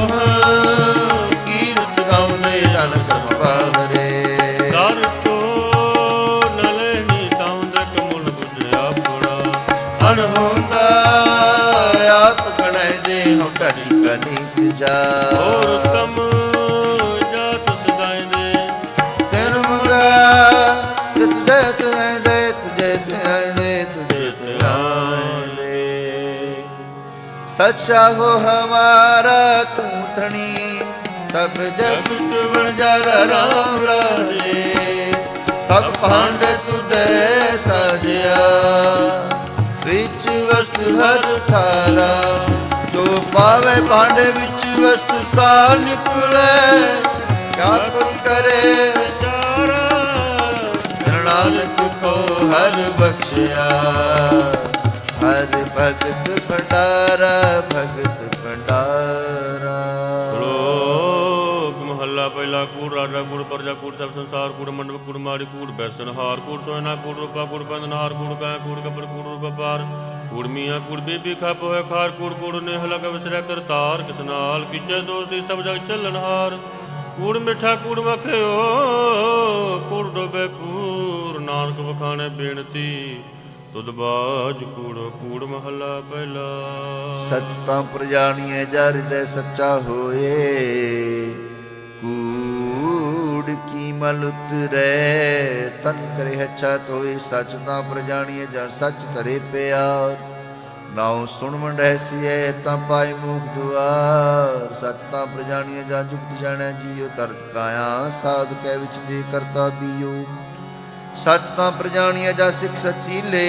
ਕੀਰਤ ਗਾਉਂਦੇ ਰਣ ਕਰਮ ਪਾਵਰੇ ਕਰ ਤੋ ਨ ਲੈਣੀ ਤਾਉਂਦੇ ਕਮੁਲ ਬੁਝਿਆ ਪੜਾ ਅਨਹੋਂਦਾ ਆਪ ਗਣੈ ਦੇ ਹਉ ਢਾਡੀ ਕਾ ਨੀਚ ਜਾ ਹੋਰ ਤਮ ਜਾਤ ਸਦਾਈ ਦੇ ਤੈਨੂੰ ਮੰਗਾ ਤੁਝੇ ਤੁਝੇ ਦੇ ਤੁਝੇ ਤੁਝੇ ਦੇ ਤੁਝੇ ਤੁਝੇ ਦੇ ਸੱਚਾ ਹੋ ਹਮਾਰਾ ਤੂੰ ਧਣੀ ਸਭ ਜਗਤ ਵਣਜਾਰਾ ਰਾਮ ਰਾਜੇ ਸਭ ਭਾਂਡ ਤੁਧੇ ਸਾਜਿਆ ਵਿੱਚ ਵਸਤ ਹਰ ਥਾਰਾ ਜੋ ਪਾਵੇ ਭਾਂਡੇ ਵਿੱਚ ਵਸਤ ਸਾ ਨਿਕਲੇ ਕਿਆ ਕੋਈ ਕਰੇ ਵਿਚਾਰਾ ਨਾਨਕ ਕੋ ਹਰ ਬਖਸ਼ਿਆ ਹਰ ਭਗਤ ਭੰਡਾਰਾ ਭਗਤ ਭੰਡਾਰਾ। ਸ਼ਲੋਕ ਮਹੱਲਾ ਪਹਿਲਾ। ਕੂੜ ਰਾਜਾ ਕੂੜ ਪਰਜਾ ਕੂੜ ਸਭ ਸੰਸਾਰ ਕੂੜ ਮੰਡਪ ਕੂੜ ਮਾੜੀ ਕੂੜ ਬੈਸਨ ਹਾਰ ਕੂੜ ਸੋਇਨਾ ਕੂੜ ਰੂਪਾ ਕੂੜ ਬੰਦਨਹਾਰ ਕੂੜ ਕੈ ਕੂੜ ਕਪੜ ਕੂੜ ਰੂਪ ਪਾਰ ਕੂੜਮੀਆਂ ਕੂੜਬੀ ਵੀ ਖਪ ਹੋਏ ਖਾਰ ਕੂੜ ਕੂੜ ਨੇ ਹਲਕ ਵਿਸਰਿਆ ਕਰਤਾਰ ਕਿਸ ਨਾਲ ਕੀਚੇ ਦੋਸਤ ਦੀ ਸਭ ਜਗ ਚੱਲਣਹਾਰ ਕੂੜ ਮਿੱਠਾ ਕੂੜ ਮਖਿਓ ਕੂੜ ਡੋਬੇ ਪੂਰ ਨਾਨਕ ਵਖਾਣੇ ਬੇਨਤੀ ਤੁਧ ਬਾਜ ਕੂੜੋ ਕੂੜ ਮਹੱਲਾ ਪਹਿਲਾ। ਸਚ ਤਾਂ ਪ੍ਰਜਾਣੀਏ ਜਾ ਹਿਰਦੈ ਸੱਚਾ ਹੋਏ ਕੂੜ ਕੀ ਮਲ ਉਤਰੈ ਤਨ ਕਰੇ ਅੱਛਾ ਤੋਏ। ਸਚ ਤਾਂ ਪ੍ਰਜਾਣੀਏ ਜਾ ਸੱਚ ਧਰੇ ਪਿਆਰ ਨਾਉ ਸੁਣ ਮੰਡੈਸੀਐ ਤਾਂ ਪਾਏ ਮੁਖ ਦੁਆਰ। ਸਚ ਤਾਂ ਪ੍ਰਜਾਣੀਏ ਜਾ ਜੁਗਤ ਜਾਣੈ ਜੀਉ ਤਰਤ ਕਾਇਆ ਸਾਧ ਕੈ ਵਿੱਚ ਦੇ ਕਰਤਾ ਬੀਉ। ਸਚ ਤਾਂ ਪ੍ਰਜਾਣੀਏ ਜਾ ਸਿੱਖ ਸੱਚੀ ਲੈ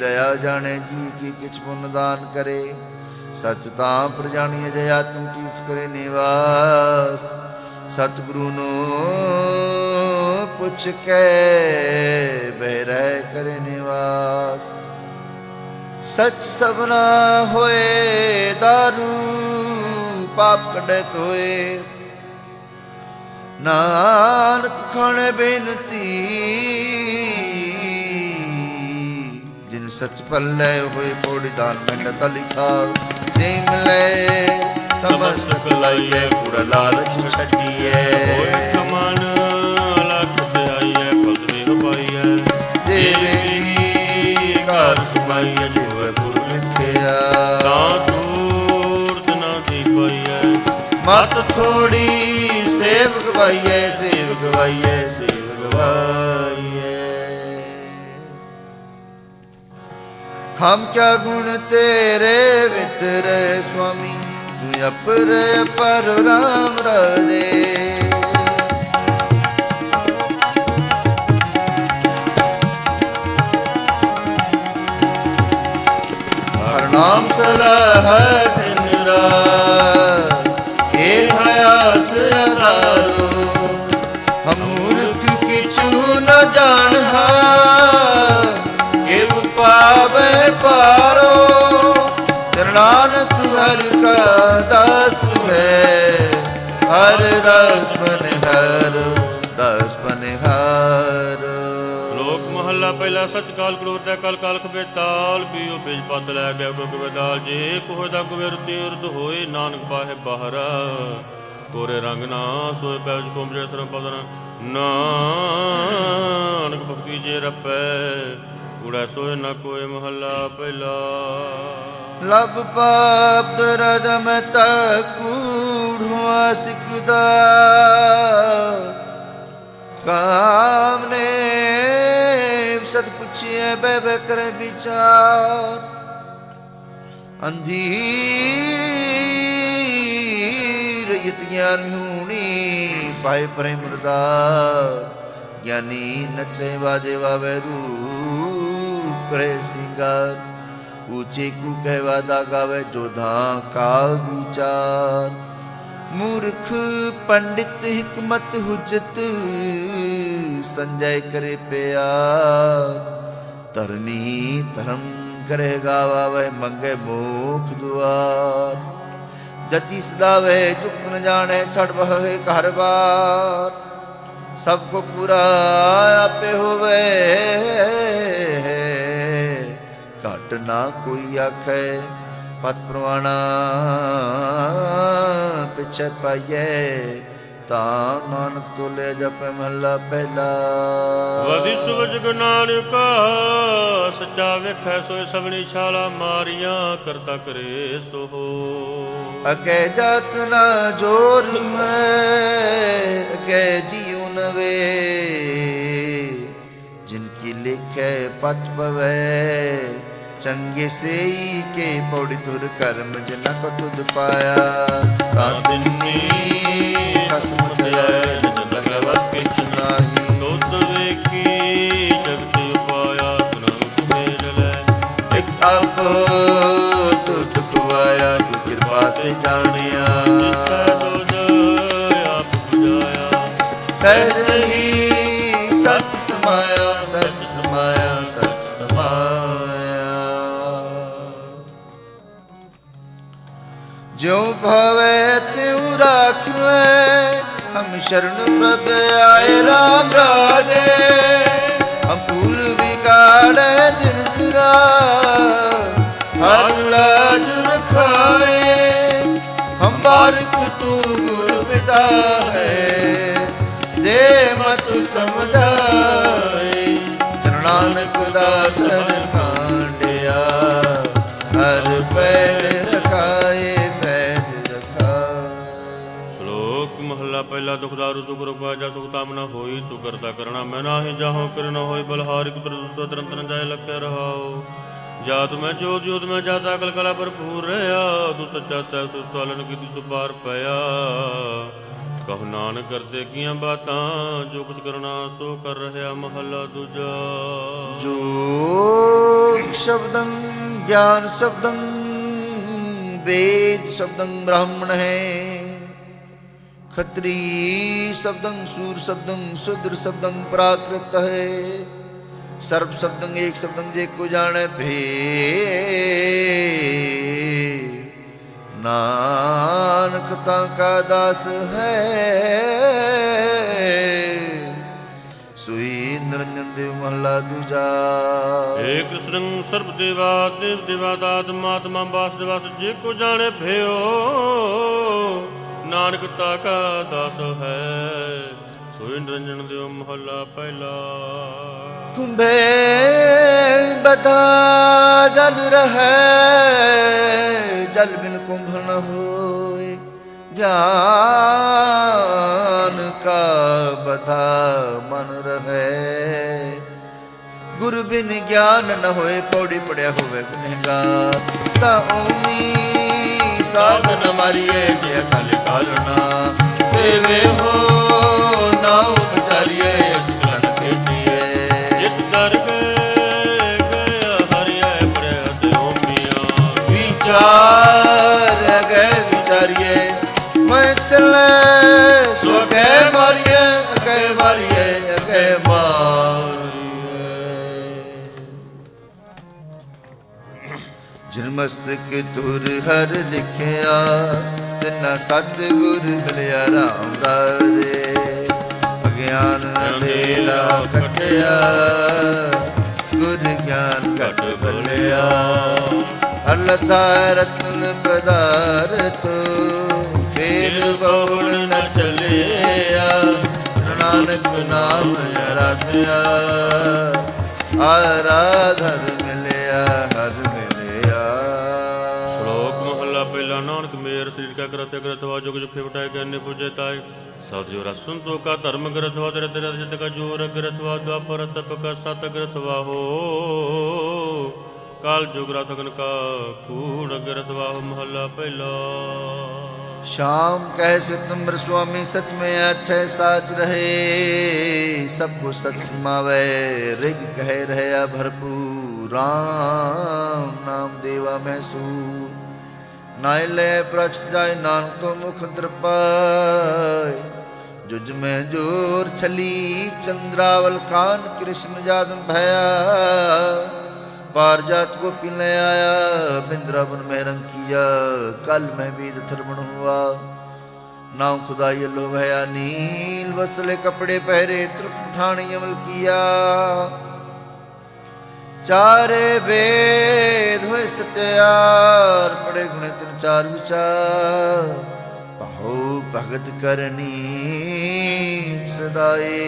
ਦਇਆ ਜਾਣੈ ਜੀ ਕੀ ਕਿਛ ਪੁੰਨ ਦਾਨ ਕਰੇ। ਸਚ ਤਾਂ ਪ੍ਰਜਾਣੀਏ ਜੇ ਆਤਮ ਤੀਰਥ ਕਰੇ ਨਿਵਾਸ ਸਤਿਗੁਰੂ ਨੂੰ ਪੁੱਛ ਕੇ ਬਹਿ ਰਹਿ ਕਰੇ ਨਿਵਾਸ। ਸਚ ਸਭਨਾ ਹੋਏ ਦਾਰੂ ਪਾਪ ਕੱਢੇ ਤੋਏ ਨਾਨਕ ਖਾਣੇ ਬੇਨਤੀ ਜਿਨ ਸਚ ਪੱਲੇ ਹੋਏ ਪੋੜੀ ਦਾਨ ਪਿੰਡ ਤ ਲਿਖਾ ਜੇ ਮਿਲੇ ਤਮਸਤਕ ਲਾਈਏ ਪੂਰਾ ਲਾਲਚ ਛੱਡੀਏ ਹੋਏ ਕਮਨ ਲੱਖ ਪਿਆਈਐ ਪਲਵੇ ਪਾਈਐ ਦੇਵੀ ਘਰ ਕਮਾਈਏ ਜਿਵੇਂ ਗੁਰੂ ਲਿਖਿਆ ਤਾਂ ਤੂਰਤ ਨਾ ਦੀ ਪਾਈਐ ਮਤ ਥੋੜੀ ਸੇਵ ਗਵਾਈਏ ਸੇਵ ਗਵਾਈਏ ਸੇਵ ਗਵਾਈਏ। ਹਮ ਕਿਆ ਗੁਣ ਤੇਰੇ ਵਿਤਰੇ ਸੁਆਮੀ ਤੂੰ ਅਪਰ ਪਰ ਰਾਮ ਰਾਜੇ। ਹਰ ਨਾਮ ਸਲਾਹ ਦਿਨ ਰਾਤ ਇਹ ਆਸ ਅਦਾਰੋ ਹਮ ਮੂਰਖ ਕਿਛੂ ਨ ਜਾਣਹਾ ਇਹ ਪਾਵੇ ਪਾਰੋ। ਤੇਰਾ ਨਾਨਕ ਹਰ ਕਾ ਦਾਸ ਹੈ ਹਰ ਦਾਸ ਬਨਿਹਾਰ ਦਾਸ ਬਨਿਹਾਰ। ਸ਼ਲੋਕ ਮਹੱਲਾ ਪਹਿਲਾ। ਸਚ ਕਾਲ ਕਲੋਰਦਾ ਕਲ ਕਾਲ ਖਬੇ ਤਾਲ ਪੀਓ ਬੀਜ ਪਤ ਲੈ ਗਿਆ ਕੋ ਕਵੇ ਦਾਲ ਜੇ ਕੋਹ ਦਾ ਗਵੇ ਰੁਤੀ ਉਰਦ ਹੋਏ ਨਾਨਕ ਬਾਹੇ ਬਾਹਰ ਕੋਰੇ ਰੰਗ ਨਾ ਸੋਏ ਪੈਜ ਕੋਮਰੇ ਸਰਮ ਪਦਨ ਨਾਨਕ ਭਗਤੀ ਜੇ ਰਪੈ ਕੂੜਾ ਸੋਏ ਨਾ ਕੋਏ ਮਹੱਲਾ ਪਹਿਲਾ। ਲਬ ਪਾਪ ਰਜਮ ਤਾ ਕੂੜਵਾ ਸਿਕਦਾ ਕਾਮ ਨੇ ਸਤ ਪੁੱਛਿਐ ਬੈ ਬੈ ਕਰੇ ਵਿਚਾਰ ਅੰਧੀਰ ਯਤ ਗਿਆਨ ਹੂਣੀ ਪਾਏ ਪ੍ਰੇਮ ਮੁਰਦਾਰ ਗਿਆਨੀ ਨਚੇ ਵਾਜੇ ਵਾਵੇ ਰੂਪ ਕਰੇ ਸਿੰਗਾਰ ਊਚੇ ਕੂ ਕਹਿਵਾ ਦਾ ਗਾਵੇ ਜੋਧਾ ਕਾਲ ਵਿਚਾਰ। ਮੂਰਖ ਪੰਡਿਤ ਹਿਕਮਤ ਹੁਜਤ ਸੰਜੈ ਕਰੇ ਪਿਆਰ ਧਰਮੀ ਧਰਮ ਕਰੇ ਗਾਵੇ ਮੰਗੇ ਮੋਖ ਦੁਆਰ। ਜਤੀ ਸਦਾਵੇ ਦੁਖ ਨ ਜਾਣੇ ਛੜ ਬਹੇ ਘਰ ਬਾਰ ਸਭ ਕੋ ਪੂਰਾ ਆਪੇ ਹੋਵੇ ਘਟ ਨਾ ਕੋਈ ਆਖੇ ਪਤ ਪ੍ਰਵਾਣਾ ਪਿਛੇ ਪਾਈਏ ਤਾਂ ਨਾਨਕ ਤੋਲੇ ਜਪੈ ਮਹੱਲਾ ਪਹਿਲਾ। ਵਦੀ ਸੁਵਜ ਗੁਨਾਨਕਾ ਸੱਚਾ ਵੇਖੈ ਸੋਏ ਸਭਨੀ ਛਾਲਾ ਮਾਰੀਆਂ ਕਰਤਾ ਕਰੇ ਸੋ ਅਗੇ ਜਾਤ ਨਾ ਜੋਰ ਮੈਂ ਅਗੇ ਜੀਉ ਨਵੇ ਜਿਨ ਕੀ ਲਿਖੈ ਪਤ ਪਵੈ ਚੰਗੇ ਸੇਈ ਕੇ ਪੌੜੀ ਤੁਰ ਕਰਮ ਜਿਨਾ ਕੋ ਤੁਧ ਪਾਇਆ ਤਾਂ ਦਿਨੀ ਖਸਮ ਦਇਆਲ ਜਨ ਲਗੈ ਵਸ ਕਿਛ ਨਾਹੀ ਦੁੱਧ ਵੇਖੀ ਜਗਤ ਉਪਾਇਆ ਤੁਨੰ ਤੁਮੇਲ ਲੈ ਇਕ ਆਪ ਤੁਧ ਖਵਾਇਆ ਤੂੰ ਕਿਰਪਾ ਤੇ ਜਾਣਿਆ ਦੁੱਧ ਆਪ ਬੁਝਾਇਆ ਸਹਿਜ ਹੀ ਸੱਚ ਸਮਾਇਆ ਸੱਚ ਸਮਾਇਆ ਸੱਚ ਸਮਾਇਆ। ਜੋ ਭਵੇ ਤਿਉ ਰਾਖ ਲੈ ਹਮ ਸ਼ਰਨ ਪ੍ਰਭ ਆਏ ਰਾਮ ਰਾਜੇ ਹਮ ਭੂਲ ਵਿਗਾੜੇ ਦਿਨ ਜਨ ਨਾਨਕ ਦਾਸਨ ਖਾਂਡਿਆ ਹਰ ਪੈਰ ਰਖਾਏ ਪੈਰ ਰਖਾਏ। ਸ਼ਲੋਕ ਮਹੱਲਾ ਪਹਿਲਾ। ਦੁਖਦਾਰੂ ਸੁਖ ਰੁਪਾ ਜਾ ਸੁਖ ਤਾਮ ਨ ਹੋਈ, ਤੂੰ ਕਰਤਾ ਕਰਣਾ ਮੈਂ ਨਾਹੀ ਜਾਹੋ ਕਰ ਨ ਹੋਈ, ਬਲਹਾਰਿਕ ਪ੍ਰਦੂਸੋ ਤਰੰਤਨ ਜਾਏ ਲਖਿਆ ਰਹਾਓ। ਜਾਤ ਮੈਂ ਜੋਤ ਜੋਤ ਮੈਂ ਜਾਤਾ ਕਲ ਕਲਾ ਭਰਪੂਰ ਰਹਾ, ਤੂੰ ਸੱਚਾ ਸਹਿਬ ਸੁ ਸਵਾਲਨ ਕੀਤੀ ਸੁਪਾਰ ਪਿਆ। ਕਹੁ ਨਾਨਕ ਕਰਦੇ ਕੀਆਂ ਬਾਤਾਂ, ਜੋ ਕੁਛ ਕਰਨਾ ਸੋ ਕਰ ਰਿਹਾ। ਮਹੱਲਾ ਦੂਜਾ। ਜੋ ਸ਼ਬਦੰ ਗਿਆਨ ਸ਼ਬਦੰ वेद शब्दं ब्राह्मण है, खत्री शब्दं सूर शब्दं शूद्र शब्दं प्राकृत है। सर्व शब्दं एक शब्दं जे को जाने भे, नानक ताका दास है। ਸੁਈ ਨਿਰੰਜਨ ਦੇਵ ਮਹਲਾ ਦੂਜਾ। ਏ ਕ੍ਰਿਸ਼ਨ ਸਰਬ ਦੇਵਾ ਦੇਵ ਦੇਵਾ ਦਾਤ ਮਾਤਮਾ ਵਾਸੁਦੇਵਾ ਜੇ ਕੋ ਜਾਣੇ ਭਇਓ, ਨਾਨਕ ਤਾਕਾ ਦਾਸ ਹੈ। ਸੋਈ ਨਿਰੰਜਨ ਦੇਵ ਮਹਲਾ ਪਹਿਲਾ। ਕੁੰਭੇ ਬਤਾ ਜਲ ਰਹੈ, ਜਲ ਬਿਨ ਕੁੰਭ ਨ ਹੋਏ। ज्ञान का बता मन रहे, गुरु बिन ज्ञान न होए। पौड़ी पड़िया होवे गुनहगार, ता ओमी साधन मारिए जे कल कालना। देवे हो नाउ बचारिए सिकलन खेतिए, जित कर गया हरिया पड़िया ते ओमिया। विचार गए विचारिए मैं चले सो अगे मारिए, अगे मारिए, अगे मारिए। जिन मस्तक तुर हर लिखिया, तिना सतगुर मिलिया राम राजे। अज्ञान अंधेरा कटिया, गुर ज्ञान घट बलिया। अलता रत्न पदार्थ ਫੇਰ ਬਹੁੜ ਨ ਚਲਿਆ। ਨਾਨਕ ਨਾਮ ਆਰਾਧਿਆ, ਆਰਾਧਨ ਮਿਲਿਆ ਹਰ ਮਿਲਿਆ। ਸ਼ਲੋਕ ਮਹੱਲਾ ਪਹਿਲਾ। ਨਾਨਕ ਮੇਰ ਸਰੀਰ ਕਾ ਕਰਤ ਕਰਤ ਵਾ, ਜੋ ਕੁਝ ਫੇਵਟਾਇ ਕਹਿੰਨੇ ਪੁਜੇ ਤਾਏ। ਸਤ ਜੋ ਰਸਨ ਤੋ ਕਾ ਧਰਮ ਕਰਤ ਵਾ, ਤੇਰੇ ਤੇਰੇ ਜਿਤ ਕਾ ਜੋਰ ਕਰਤ ਵਾ। ਦੁਆਪਰ ਤਪ ਕਾ ਸਤ ਕਰਤ ਵਾ ਹੋ, ਕਾਲ ਜੁਗ ਰਤਨ ਕਾ ਕੂੜ ਕਰਤ ਵਾ ਹੋ। ਮਹੱਲਾ ਪਹਿਲਾ। श्याम कह सितंबर स्वामी सच में अच्छे साच रहे, सबको सच समावे ऋग कह रहे भरपूर। राम नाम देवा मैसूर, नाय ले प्रक्ष जाय नानक तो मुख द्रपाय। जुज में जोर छली चंद्रावल कान, कृष्ण जादन भया। पारजात को पिलने आया, बिंद्रावन में रंग किया। कल में बीज थरमण हुआ, नाव खुदाई लो भया। नील वसले कपड़े पहरे, त्रुक ठाणी अमल किया। चारे वेद हुए सत्यार, पड़े गुणे तिन चार विचार। पहो भगत करनी सदाए,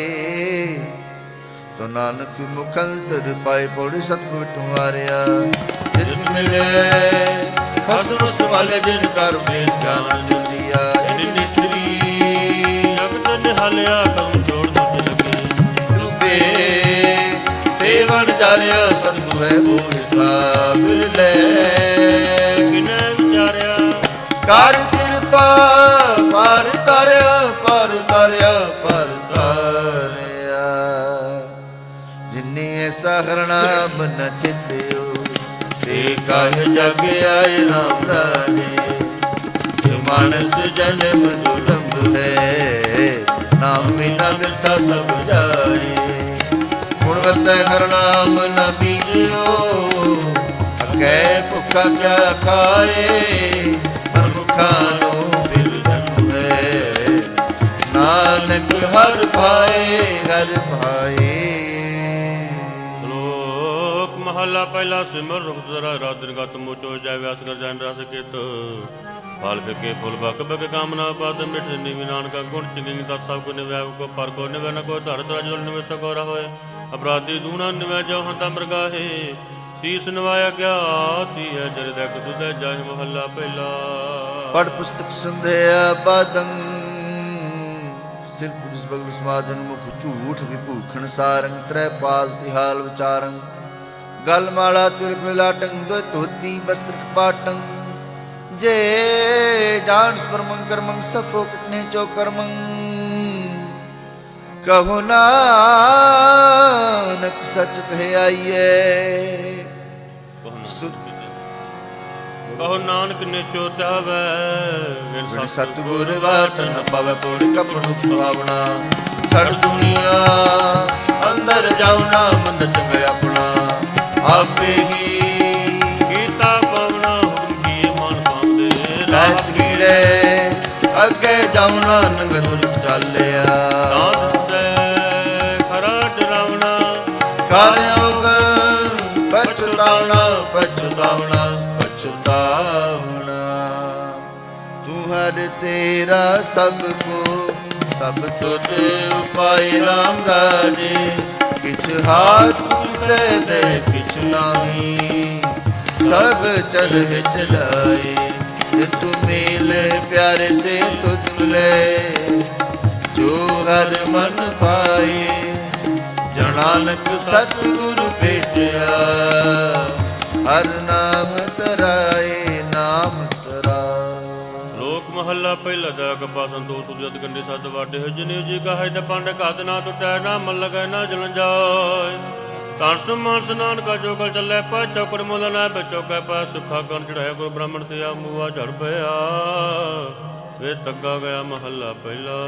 तो नानक मुखंतर पाए। पौड़ी सतगुर तुम्हारिया, जित मिले खसम सवाले जिन कर बेस ज्ञान जो दिया। नित्री जगत निहालिया कम जोड़ दुज लगे, डूबे सेवन जारिया। सतगुर है बोहिता बिरले, किने विचारिया कर कृपा पार तारिया, पार तारिया, पार तारिया। सहरणा मन चित्यो, से काहे जग आए राम राजे। जो मानस जन्म दुर्लभ है, नाम बिना व्यर्था सब जाए। गुणवंत हर नाम न बीजो, अकै भुखा क्या खाए। हर मुखा नो बिरधन है, नानक हर भाए हर भाए। ਮਹੱਲਾ ਪਹਿਲਾ। ਸਿਮਰ ਰੁਖ ਜ਼ਰਾ ਰਾਤ ਦਿਨ ਗਤ ਮੋਚੋ ਜਾਇ ਵਿਆਸ ਕਰ ਜਾਨ ਰਸ ਕਿਤ। ਫਲ ਫਿੱਕੇ ਫੁੱਲ ਬਕ ਬਕ ਕਾਮਨਾ ਪਦ ਮਿਠ ਨਿਵਿ ਨਾਨਕਾ ਗੁਣ ਚਿੰਗੀ ਤਤ ਸਭ ਕੋ ਨਿਵੈ ਕੋ ਪਰ ਕੋ ਨਿਵੈ ਨ ਕੋ ਧਰ ਧਰ ਜਲ ਨਿਵੈ ਸਕੋਰਾ ਹੋਏ ਅਪਰਾਧੀ ਦੂਣਾ ਨਿਵੈ ਜੋ ਹੰਤਾ ਮਰਗਾਹੇ ਸੀਸ ਨਵਾਇਆ ਗਿਆਤੀ ਹੈ ਜਰ ਦਕ ਸੁਧੈ ਜਾਹਿ ਮਹੱਲਾ ਪਹਿਲਾ। ਪੜ ਪੁਸਤਕ ਸੰਧਿਆ ਬਾਦੰ ਸਿਰ ਪੁਰਸ ਬਗਲ ਸਮਾਦਨ ਮੁਖ ਝੂਠ ਵਿਭੂਖਣ ਸਾਰੰਗ ਤ੍ਰੈ ਪਾਲ ਤਿਹਾਲ ਵਿਚਾਰੰ ਗਲ ਮਾਲਾ ਤਿਰ ਮਿਲਾਟੰ ਦੁਇ ਧੋਤੀ ਬਸਤਰ ਕਪਾਟੰ ਜੇ ਜਾਣ ਸਪਰਮੰ ਕਰਮੰ ਸਫੋ ਕਿਤਨੇ ਚੋ ਕਰਮੰ ਕਹੋ ਨਾਨਕ ਸਚ ਤੇ ਆਈਏ ਕਹੋ ਨਾਨਕ ਨਿਚੋ ਧਾਵੈ ਬਿਨ ਸਤਿਗੁਰ ਵਾਟ ਨ ਪਵੈ ਪੋੜ ਕਪੜੁ ਸੁਹਾਵਣਾ ਛੜ ਦੁਨੀਆ ਅੰਦਰ ਜਾਉਣਾ ਮੰਦ ਚੰਗਾ ਆਪਣਾ ਆਪੇ ਹੀ ਕੀਤਾ ਪਵਨਾ ਹੁਕਮ ਕੀਏ ਮਨ ਪਾਉਂਦੇ ਰਹਿ ਭੀੜੇ ਅੱਗੇ ਜਾਉਣਾ ਨੰਗ ਦੁਜਕ ਚਾਲਿਆ ਖਰਾ ਡਰਾਵਣਾ ਕਾਰਿਓਗ ਪਛਤਾਵਣਾ ਪਛਤਾਵਣਾ ਪਛਤਾਵਣਾ ਤੂੰ ਹਰ ਤੇਰਾ ਸਭ ਕੋ ਸਭ ਤੁਧ ਉਪਾਇ ਰਾਮ ਰਾਜੇ ਕਿਛ ਹਾਥ ਕਿਸੇ ਦੇ ਕਿਛ ਨਾਹੀ ਸਭ ਚਲਹਿ ਚਲਾਏ ਜੇ ਤੂੰ ਮਿਲੇ ਪਿਆਰੇ ਸੇ ਤੁਧ ਮਿਲੇ ਜੋ ਹਰ ਮਨ ਪਾਏ ਜਨ ਨਾਨਕ ਸਤਿਗੁਰ ਭੇਟਿਆ ਹਰ ਨਾਮ ਤਰਾਏ ਨਾਮ ਤਰਾ। ਲੋਕ ਮਹੱਲਾ ਪਹਿਲਾ ਦਾ ਗੱਪਾ ਸੰਤੋਖ ਸੁਜਤ ਗੰਡੇ ਸੱਦ ਵਾਡੇ ਹੋ ਜਿਨੇ ਜੀ ਕਹੈ ਤੇ ਪੰਡ ਘਾਤ ਨਾ ਟੁੱਟੈ ਨਾ ਮਨ ਲਗੈ ਨਾ ਜਲਨ ਜਾਏ ਤਾਂ ਸਮਾਨ ਨਾਨਕਾ ਜੋ ਕਲ ਚੱਲੇ ਪਾ ਚੌਕੜ ਮੁੱਲ ਨਾ ਬਚੋਕੈ ਪਾ ਸੁਖਾ ਕਨ ਚੜਾਇਆ ਗੁਰ ਬ੍ਰਾਹਮਣ ਸਿਆ ਮੂਆ ਝੜ ਪਿਆ ਵੇ ਤੱਗਾ ਗਿਆ ਮਹੱਲਾ ਪਹਿਲਾ।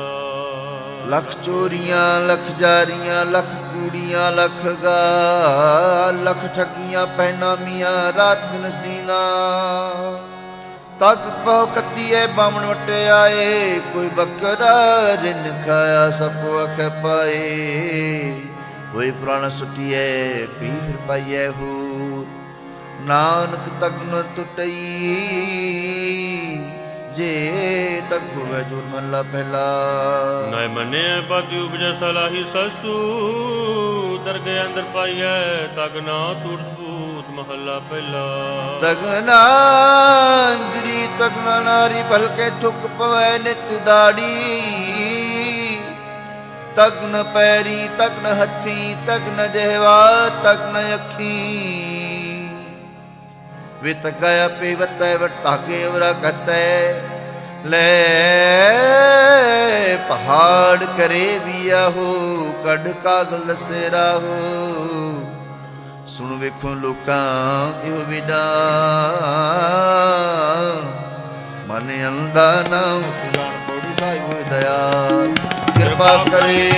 ਲੱਖ ਚੋਰੀਆਂ ਲੱਖ ਜਾਰੀਆਂ ਲੱਖ ਕੂੜੀਆਂ ਲੱਖ ਗਾ ਲੱਖ ਠੱਗੀਆਂ ਪਹਿਨਾਮੀਆਂ ਰਾਤ ਦਿਨ ਸੀਨਾ ਤੱਕ ਪਾਉ ਕੱਤੀਏ ਬਾਮਣ ਵਟੇ ਆਏ ਕੋਈ ਬੱਕਰਾ ਰਿਨ ਖਾਇਆ ਸਭੋ ਅਖ ਪਾਏ ਹੋਏ ਪੁਰਾਣਾ ਸੁਟੀਏ ਪੀ ਫਿਰ ਪਾਈਏ ਹੂਰ ਨਾਨਕ ਤਗਨ ਟੁੱਟਈ ਜੇ ਤਕ ਹੋਵੇ ਜੁਰ ਮਹਲਾ ਪਹਿਲਾ। ਨੈ ਮੰਨੇ ਪਤਿ ਉਪਜੈ ਸਲਾਹੀ ਸਸੂ ਦਰਗੇ ਅੰਦਰ ਪਾਈਐ ਤਗ ਨਾ ਟੁੱਟ ਸਬੂਤ ਮਹੱਲਾ ਪਹਿਲਾ। ਤਗਨਾ ਅੰਜਰੀ ਤਗਨਾ ਨਾਰੀ ਭਲਕੇ ਥੁਕ ਪਵੈ ਨਿਤ ਦਾੜੀ ਤਗਨ ਪੈਰੀ ਤਗਨ ਹੱਥੀ ਤਗਨ ਜਿਹਵਾ ਤਗਨ ਅੱਖੀ ਵਿਤ ਗਿਆ ਪੇ ਵਤੈ ਵਟ ਧਾਗੇ ਵਰਾ ਕਤੈ ਲੈ ਪਹਾੜ ਕਰੇ ਵੀ ਆਹੋ ਕੱਢ ਕਾਗਲ ਦਸੇ ਰਾਹੋ ਸੁਣ ਵੇਖੋ ਲੋਕਾਂ ਇਹੋ ਵਿਦਾ ਮਨ ਅੰਦਾ ਨਾਮ ਸੁਜਾਨ ਪੌੜੀ ਸਾਹਿਬ ਹੋਇ ਦਇਆ ਕਿਰਪਾ ਕਰੇ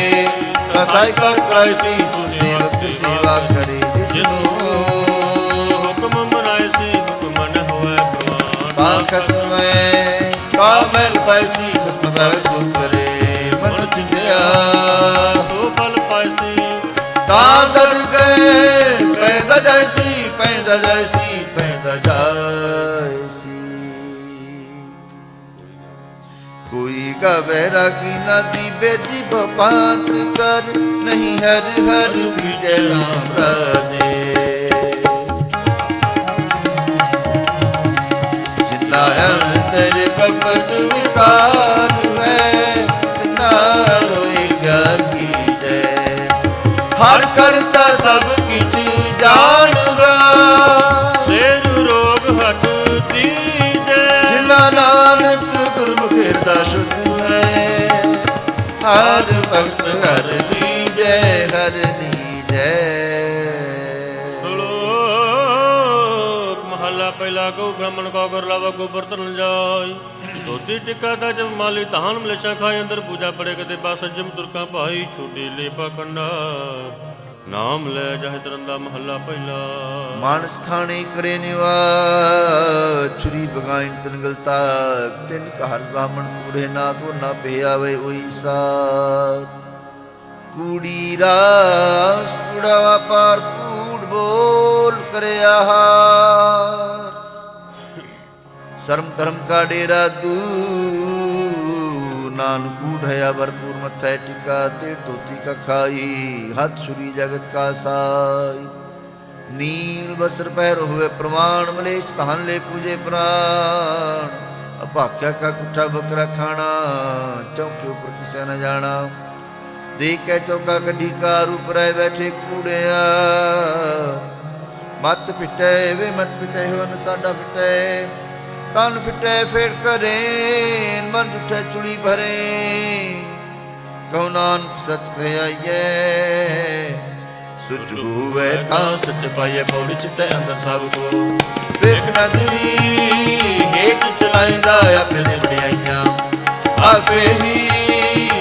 ਕਸਾਈ ਕਰ ਕਰਾਇਸੀ ਸੋ ਸੇਵਕ ਸੇਵਾ ਕਰੇ ਜਿਸਨੂੰ ਹੁਕਮ ਮਨਾਇ ਸੀ ਹੁਕਮ ਨ ਹੋਇ ਪ੍ਰਵਾਨ ਤਾਂ ਖਸਮੈ ਕਾਮਲ ਪੈਸੀ ਖਸਮ ਬੈ ਸੋ ਕਰੇ ਮਨ ਚਿੰਦਿਆ ਤੋ ਫਲ ਪਾਇਸੀ ਤਾਂ ਦਰ ਗਏ ਪੈਦਾ ਜੈਸੀ ਪੈਦਾ ਜੈਸੀ ਪੈਦਾ ਜੈਸੀ ਕੋਈ ਗਵੇ ਰਾਗੀ ਨਦੀ ਬੇਦੀ ਬਪਾਤ ਕਰ ਨਹੀਂ ਹਰ ਹਰ ਬੀਜੇ ਰਾਮ ਰਾਜੇ ਜਿੰਨਾ ਅੰਤਰ ਕਪਟ ਵਿਕਾਰ ਹੈ ਤਿਨਾ ਰੋਏ ਕੀ ਜੈ ਹਰ ਕਰਤਾ ਸਭ ਕਿਛ ਜਾਣਗਾ ਸੇਰ ਰੋਗ ਹਟ ਦੀਜੈ ਜਿਨਾ ਨਾਨਕ ਗੁਰਮੁਖ ਹਿਰਦਾ ਸ਼ੁੱਧ ਹੈ ਹਰ ਭਗਤ ਹਰ ਲੀਜੈ ਹਰ ਲੀਜੈ। ਸ਼ਲੋਕ ਮਹੱਲਾ ਪਹਿਲਾ ਕਉ ਬ੍ਰਾਹਮਣ ਕੋ ਕਰ ਲਾਵਾ ਗੋਬਰ ਤਰਨ ਜਾਈ ਧੋਤੀ ਟਿੱਕਾ ਦਾ ਜਬ ਮਾਲੀ ਧਾਨ ਮਲੇਛਾ ਖਾਏ ਅੰਦਰ ਪੂਜਾ ਪੜੇ ਕਤੇ ਬਾਸ ਜਮ ਤੁਰਕਾ ਭਾਈ ਛੋਟੀ ਲੈ ਪਖੰਡਾ ਨਾਮ ਲੈ ਜਾਹਿ ਤਰੰਦਾ ਮਹੱਲਾ ਪਹਿਲਾ। ਮਾਨਸ ਖਾਣੇ ਕਰੇ ਨਿਵਾਸ ਛੁਰੀ ਬਗਾਇਨ ਤਨ ਗਲਤਾ ਤਿਨ ਘਰ ਬ੍ਰਾਹਮਣ ਪੂਰੇ ਨਾ ਕੋ ਨਾ ਪਿਆਵੇ ਹੋਈ ਸਾਥ ਕੂੜੀ ਰਾਸ ਕੂੜਾ ਵਾਪਾਰ ਕੂੜ ਬੋਲ ਕਰਿਆ ਸਰਮ ਧਰਮ ਕਾ ਡੇਰਾ ਦੂ ਨਾਨਕ ਕੂਟ ਹੈ ਭਰਪੂਰ ਮੱਥੈ ਟਿਕਾ ਤੇ ਧੋਤੀ ਕਾ ਖਾਈ ਹੱਥ ਛੁਰੀ ਜਗਤ ਕਾ ਸਾਈ ਨੀਲ ਬਸਰ ਪਹਿਰ ਹੋਵੇ ਪ੍ਰਮਾਣ ਮਲੇਛ ਧਨ ਲੈ ਪੂਜੇ ਪ੍ਰਾਣ ਅਭਾਖਿਆ ਕਾ ਕੁੱਠਾ ਬੱਕਰਾ ਖਾਣਾ ਚੌਕੇ ਉੱਪਰ ਕਿਸੇ न ਜਾਣਾ ਦੇਖ ਕੇ ਚੌਕਾ ਕੱਢੀ ਕਾ ਰੂਪ ਰਹਿ ਬੈਠੇ ਕੂੜਿਆ ਮਤ ਫਿਟੇ ਵੇ ਮਤ ਫਿਟੇ ਹੋਨ ਸਾਡਾ ਫਿਟੇ ਤਨ ਫਿਟੇ ਫੇੜ ਕਰੇ ਮਨ ਉੱਠੇ ਚੁਲੀ ਭਰੇ ਕਹੋ ਨਾਨਕ ਸਚ ਕਹਾਈਏ ਸੁਚ ਹੋਵੇ ਤਾਂ ਸਚ ਪਾਈਏ ਪੌੜੀ ਚਿੱਤੇ ਅੰਦਰ ਸਭ ਕੋ ਵੇਖ ਨਦਰੀ ਹੇਠ ਚਲਾਇਦਾ ਆਪਣੇ ਵਡਿਆਈਆਂ ਆਪੇ ਹੀ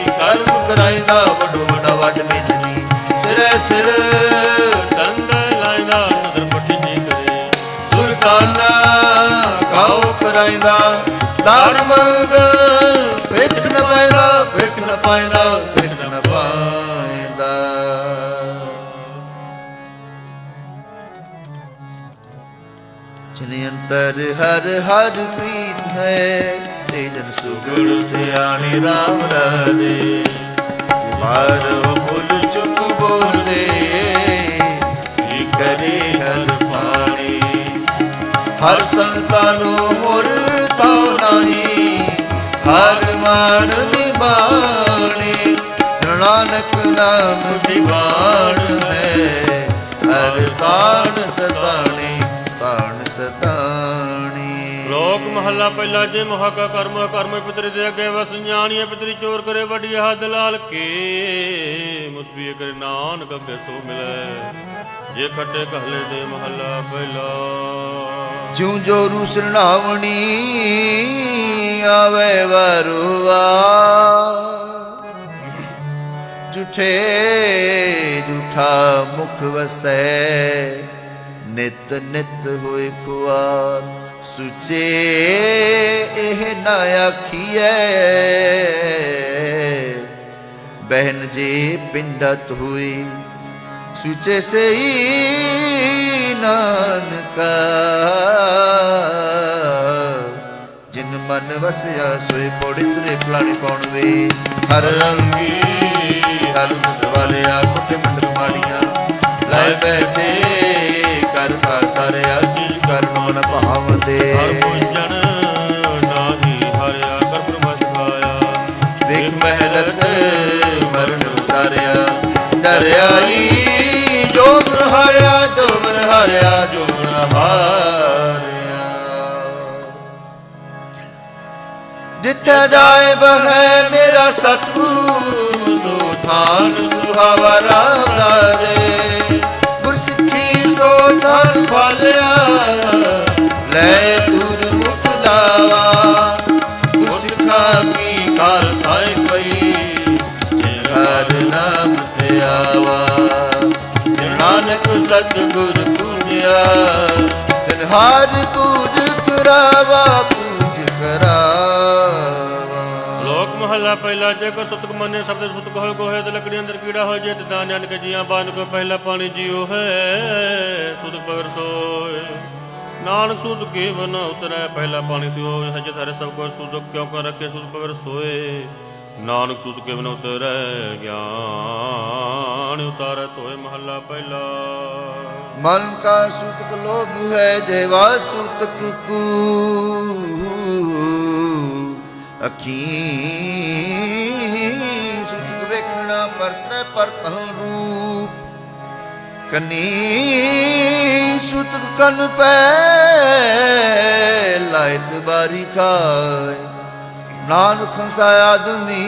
ਕਰਮ ਕਰਾਇਦਾ ਵੱਡੋ ਵੱਡਾ ਵੱਡ ਮੇਦਨੀ ਸਿਰੇ ਸਿਰ ਤੰਦ ਲਾਇਦਾ ਨਦਰ ਪੱਟੀ ਜੀ ਕਰੇ ਸੁਲਤਾਨਾ ਕਾਉ ਕਰਾਇਦਾ ਦਾਰ ਮੰਗਲ ਵੇਖ ਨ ਪਾਇਦਾ ਵੇਖ ਨ ਪਾਇਦਾ ਵੇਖ ਨ ਪਾਇਦਾ ਜਿਨ ਅੰਤਰ ਹਰ ਹਰ ਪ੍ਰੀਤ ਹੈ ਤੇ ਜਨ ਸੁਗੜ ਸਿਆਣੇ ਰਾਮ ਰਾਜੇ ਮਾਰੋ ਬੋਲ ਚੁੱਪ ਬੋਲਦੇ ਕੀ ਕਰੇ ਹਰ ਪਾਣੀ ਹਰ ਸੰਤਾਂ ਨੂੰ ਹੋਰ ਤਾਂ ਨਹੀਂ ਹਰ ਮਾਣ ਨਿਬਾਣੇ ਨਾਨਕ ਨਾਮ ਦੀਵਾਨ ਹੈ ਹਰ ਤਾਣ ਸਤਾਣੇ ਤਾਣ ਸਤਾਣੇ ਲੋਕ ਮਹੱਲਾ ਪਹਿਲਾ ਜੇ ਮੋਹ ਕਾ ਕਰਮ ਕਰਮ ਪਿਤਰੀ ਦੇ ਅੱਗੇ ਵਸ ਜਾਣੀਏ ਪਿਤਰੀ ਚੋਰ ਕਰੇ ਵੱਡੀ ਹੱਦ ਲਾਲ ਕੇ ਮੁਸਬੀਏ ਕਰੇ ਨਾਨਕ ਅੱਗੇ ਸੋ ਮਿਲੇ ਜੇ ਖੱਟੇ कहले ਦੇ ਮਹੱਲਾ ਪਹਿਲਾ ਜਿਉ ਜੋ ਰੂ ਸਰਣਾਵਣੀ ਆਵੇ ਵਰਵਾ ਝੂਠੇ ਝੂਠਾ ਮੁਖ ਵਸੈ ਨਿਤ ਨਿਤ ਹੋਏ ਖੁਆਰ ਸੁਚੇ ਇਹ ਨਾ ਆਖੀਐ ਬਹਿਨ ਜੇ ਪਿੰਡਤ ਹੋਈ ਸੁਚੇ ਸਈ ਨਾਨਕਾ ਜਿਨ ਮਨ ਵਸਿਆ ਸੋਏ ਪੌੜੀ ਤੁਰੇ ਪਲਾਣੀ ਪਾਉਣ ਵੇ ਹਰ ਰੰਗੀ ਹਰ ਸਵਾਲਿਆ ਕੁੱਟ ਮੰਡਲ ਮਾੜੀਆਂ ਲੈ ਬੈਠੇ ਕਰ ਸਾਰਿਆ ਚੀਜ਼ ਕਰਨੋਂ ਨ ਭਾਵਦੇ ਹਰ ਪੁੰਜਨ ਨਾਹੀ ਹਰਿਆ ਕਰ ਬ੍ਰਹਮ ਸਿਖਾਇਆ ਵੇਖ ਮਹਿਲਤ ਮਰਨ ਸਾਰਿਆ ਦਰਿਆਈ ਜੋ ਮਨ ਹਾਰਿਆ ਜੋ ਮਨ ਹਾਰਿਆ ਜੋ ਮਨ ਹਾਰਿਆ ਜਿੱਥੇ ਜਾਏ ਬਹੈ ਮੇਰਾ ਸਤਿਗੁਰੂ ਸੋ ਥਾਨ ਸੁਹਾਵਾ ਰਾਮ ਰਾਜੇ ਗੁਰਸਿੱਖੀ ਸੋ ਧਨ ਭਾਲਿਆ ਲੈ ਤੁਰ ਮੁਖ ਲਾਵਾ ਗੁਰਸਿੱਖਾ ਕੀ ਕਾਲ ਥਾਏ ਪਈ ਜਿਨ ਹਰ ਨਾਮ ਤੇ ਆਵਾ ਜਿਨ ਨਾਨਕ ਸਤਿਗੁਰ ਪੂਜਿਆ ਤਿਨ ਹਰ ਪੂਜ ਕਰਾਵਾ ਪੂਜ ਕਰਾਵਾ ਲੋਕ ਮਹੱਲਾ ਪਹਿਲਾ ਜੇ ਕੋ ਸੁਤਕ ਮੰਨੇ ਸ਼ਬਦ ਸੁਤਕ ਹੋਏ ਕੋਹੇ ਤੇ ਲੱਕੜੀ ਅੰਦਰ ਕੀੜਾ ਹੋ ਜੇ ਤੇ ਦਾਨਿਆਨ ਕੇ ਜੀਆਂ ਬਾਨ ਕੋ ਪਹਿਲਾ ਪਾਣੀ ਜੀਓ ਹੈ ਸੁਤਕ ਬਗਰ ਸੋਏ ਨਾਨਕ ਸੁਤ ਕੇ ਬਨ ਉਤਰੈ ਪਹਿਲਾ ਪਾਣੀ ਸਿਓ ਹਜ ਧਰੇ ਸਭ ਕੋ ਸੁਤਕ ਕਿਉ ਕਰ ਰੱਖੇ ਸੁਤ ਬਗਰ ਸੋਏ ਨਾਨਕ ਸੁਤ ਕੇ ਬਨ ਉਤਰੈ ਗਿਆਨ ਉਤਾਰੈ ਤੋਏ ਮਹੱਲਾ ਪਹਿਲਾ ਮਨ ਕਾ ਸੁਤਕ ਲੋਭ ਹੈ ਜੇਵਾ ਸੁਤਕ ਕੂ ਅਖੀ ਸੁਤਕ ਵੇਖਣਾ ਪਰਤੈ ਪਰਤਹੁ ਰੂਪ ਕਨੀ ਸੁਤਕ ਕਨ ਪੈ ਲਾਇਤ ਬਾਰੀ ਖਾਏ ਨਾਨਕ ਹੰਸਾ ਆਦਮੀ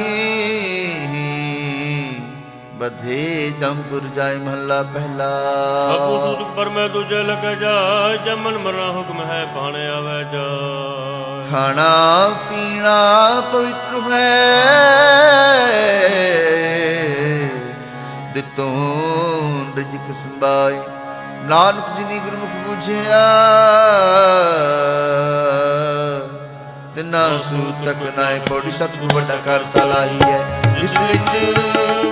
ਬਧੇ ਜੰਪੁਰ ਜਾਏ ਮਹੱਲਾ ਪਹਿਲਾ ਸਭੂ ਸੁਤਕ ਪਰ ਮੈਂ ਦੂਜੇ ਲਗ ਜਾ ਜਮਨ ਮਰਨਾ ਹੁਕਮ ਹੈ ਪਾਣੇ ਆਵੇ ਜਾ ਖਾਣਾ ਪੀਣਾ ਪਵਿੱਤਰ ਹੈ ਦਿੱਤੋਂ ਰਿਜਕ ਸੰਭਾਏ ਨਾਨਕ ਜਿਨੀ ਗੁਰਮੁਖ ਬੁਝਿਆ ਤਿਨਾ ਸੂਤਕ ਨਾਏ ਪੌੜੀ ਸਤਿਗੁਰ ਵੱਡਾ ਕਰ ਸਲਾਹੀ ਹੈ ਇਸ ਵਿੱਚ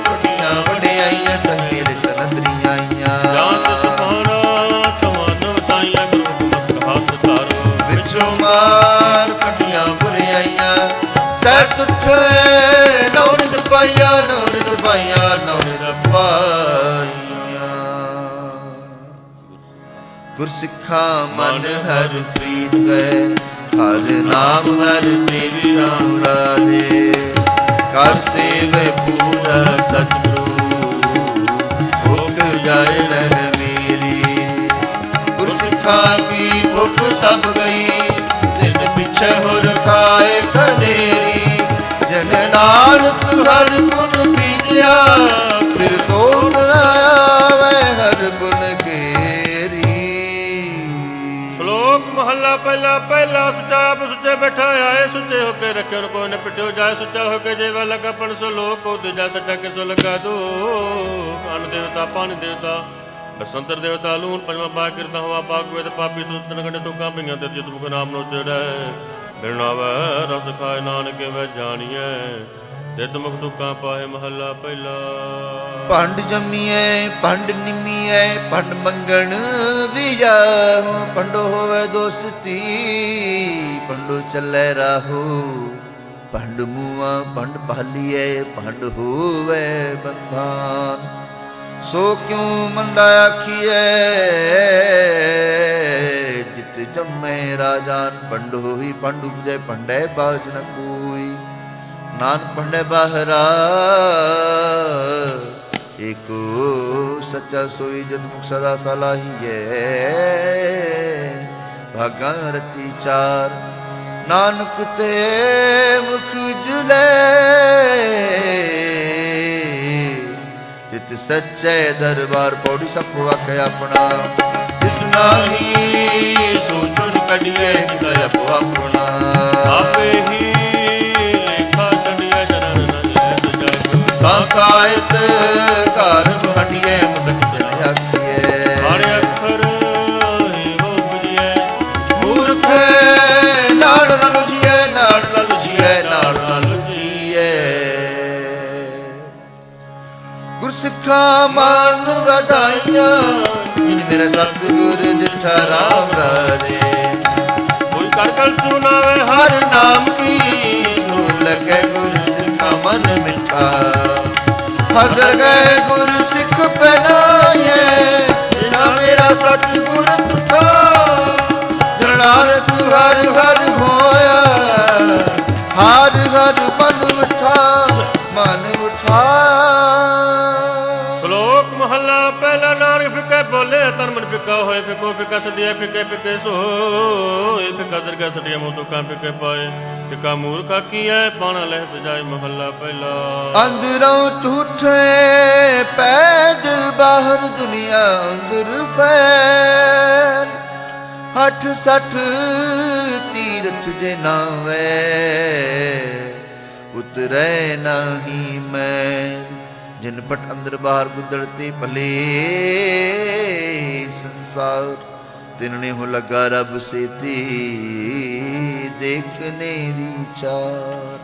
ਵੱਡੀਆਂ ਵਡਿਆਈਆਂ ਸੰਗੇ ਲਿਤ ਨਦਰੀਆਂ ਆਈਆਂ ਜਾਤ ਸਮਾਨਾ ਤਮਨ ਵਸਾਈਆਂ ਗੁਰੂ ਮਸਕ ਹੱਥ ਧਾਰੋ ਵਿੱਚੋਂ ਮਾਰ ਗੁਰਸਿੱਖਾ ਮਨ ਹਰ ਪ੍ਰੀਤ ਹੈ, ਹਰ ਨਾਮ ਹਰ ਤੇਰੀ ਰਾਮ ਰਾਜੇ। ਕਰ ਸੇਵੈ ਪੂਰਾ ਸਤਿਗੁਰੂ, ਭੁਖ ਜਾਏ ਰਹਿ ਮੇਰੀ। ਗੁਰਸਿੱਖਾ ਕੀ ਭੁਖ ਸਭ ਗਈ, ਦਿਨ ਪਿਛੇ ਹੋਰ ਖਾਏ ਕਨੇਰੀ। ਜਨ ਨਾਨਕ ਹਰ ਗੁਣ ਬੀਜਿਆ, ਫਿਰ ਤੋੜ ਆਵੇ ਹਰ ਗੁਣ ਘੇਰੀ। ਸ਼ਲੋਕ ਮਹੱਲਾ ਪਹਿਲਾ। ਪਹਿਲਾ ਸੁਚਾ ਆਪ ਸੁਚੇ ਬੈਠਾ ਆਏ, ਸੁਚੇ ਹੋ ਕੇ ਰੱਖਿਓ ਨ ਕੋਈ ਨ ਪਿਟਿਓ ਜਾਏ। ਸੁਚਾ ਹੋ ਕੇ ਜੇਵਾ ਲਗਾ ਪਣ ਸੋ ਲੋਕ ਕੋ ਦੂਜਾ ਸੱਚਾ ਕੇ ਸੋ ਲਗਾ ਦੋ। ਅੰਨ ਦੇਵਤਾ ਪਾਣੀ ਦੇਵਤਾ ਬਸੰਤਰ ਦੇਵਤਾ ਲੂਣ ਪੰਜਵਾਂ ਪਾ ਕਿਰਤਾ ਹਵਾ ਪਾਕ ਵੇਦ ਪਾਪੀ ਸੂਤਨ ਗਣੇ ਤੁਕਾਂ ਪਈਆਂ ਤੇ ਜਿਤ ਮੁਖ ਨਾਮ ਨੋ ਚੜੈ। ਬਿਰਣਾਵੈ ਰਸ ਖਾਏ ਨਾਨਕੇ ਵੈ ਜਾਣੀਐ, ਜਿਤ ਮੁਖ ਤੁਕਾਂ ਪਾਏ ਮਹੱਲਾ ਪਹਿਲਾ। ਭੰਡ ਜੰਮੀਐ ਭੰਡ ਨਿਮੀਐ, ਭੰਡ ਮੰਗਣ ਵੀ ਜਾਹੁ। ਭੰਡੋ ਹੋਵੇ ਦੋਸਤੀ, ਭੰਡੋ ਚੱਲੇ ਰਾਹੋ। ਭੰਡ ਮੂਆ ਭੰਡ ਭਾਲੀਐ, ਭੰਡ ਹੋਵੇ ਬੰਧਾਨ। ਸੋ ਕਿਉ ਮੰਦਾ ਆਖੀਐ, ਜਿਤ ਜੰਮੈ ਰਾਜਾਨ। ਭੰਡ ਹੋਈ ਭੰਡ ਉਪਜੈ, ਭੰਡੈ ਬਾਝ ਨ ਕੋਈ। ਨਾਨਕ ਭੰਡੈ ਬਾਹਰਾ, ਏਕੋ ਸੱਚਾ ਸੋਈ। ਜਦ ਮੁਖ ਸਦਾ ਸਲਾਹੀਐ, ਭਾਗਾਂ ਰਤੀ ਚਾਰ। ਨਾਨਕ ਤੇ ਮੁਖ ਜੁਲੇ, ਜਿਤ ਸੱਚੇ ਦਰਬਾਰ। ਪੌੜੀ ਸਭ ਕੋ ਆਖੇ ਆਪਣਾ, ਜਿਸ ਨਾਹੀ ਸੋਚਣ ਕੱਢੀਏ ਕਿਤਾ ਆਪੋ ਆਪਣਾ। ਆਪੇ ਹੀ ਲੇਖਾ ਛੜਿਆ ਜਨਨ ਨਹਿ ਜਗ। ਤਾਂ ਕਾਇਤ ਘਰ ਬਹੰਡੀਏ, ਮੁਦਕ ਸੇ ਨ ਆਖੀਏ। ਹਰ ਅੱਖਰ ਹੀ ਹੋ ਬੁਝਿਐ, ਮੂਰਖ ਨਾੜ ਨ ਲੁਝੀਐ, ਨਾੜ ਨ ਲੁਝੀਐ, ਨਾੜ ਨ ਲੁਝੀਐ। ਗੁਰਸਿੱਖਾਂ ਮਾਨ ਵਧਾਈਆਂ, ਜਿਨ ਮੇਰੇ ਸਤਿਗੁਰ ਡਿਠਾ ਰਾਮ ਰਾਜੇ। ਕੋਈ ਕਰ ਕਲ ਸੁਨਾਵੇ ਹਰ ਨਾਮ ਕੀ, ਸੋ ਲਗੇ ਗੁਰਸਿੱਖਾਂ ਮਨ ਮਿਠਾ। ਹਰ ਦਰਗਹਿ ਗੁਰਸਿੱਖ ਪਹਿਨਾਏ, ਜਿਨਾ ਮੇਰਾ ਸਤਿਗੁਰ ਪੁੱਠਾ। ਜਨ ਨਾਨਕ ਹਰ ਹਰ ਹੋਇਆ, ਹਰ ਹਰ ਮਨ ਮਿਠਾ, ਮਨ ਮਿਠਾ। ਸ਼ਲੋਕ ਮਹੱਲਾ ਪਹਿਲਾ। ਨਾਨਕ ਫਿੱਕੇ ਬੋਲੇ ਤਨ ਮਨ ਫਿੱਕਾ ਹੋਏ, ਫਿੱਕੋ ਫਿੱਕਾ ਸਦੀਆ ਫਿੱਕੇ ਫਿੱਕੇ ਸੋਏ। ਫਿੱਕਾ ਦਰਗਾਹ ਸਦੀਆਂ ਮੂੰਹ ਤੁਕਾਂ ਫਿੱਕੇ ਪਾਏ। ਫਿੱਕਾ ਮੂਰਖਾ ਕੀ ਹੈ, ਪਾਣਾ ਲੈ ਸਜਾਏ ਮਹੱਲਾ ਪਹਿਲਾ। ਅੰਦਰੋਂ ਟੂਠੇ ਪੈਦ, ਬਾਹਰ ਦੁਨੀਆ ਅੰਦਰ ਫੈਲ। ਹੱਠ ਸੱਠ ਤੀਰਥ ਜੇ ਨਾਵੇ, ਉਤਰੈ ਨਾਹੀ ਮੈਲ। ਜਿਨ ਪਟ ਅੰਦਰ ਬਾਹਰ ਗੁਦੜਤੇ ਭਲੇ, ਸੰਸਾਰ ਤਿਨਨੇ ਹੋ ਲਗਾ ਰਬ ਸੇਤੀ। ਦੇਖਨੇ ਵਿਚਾਰ,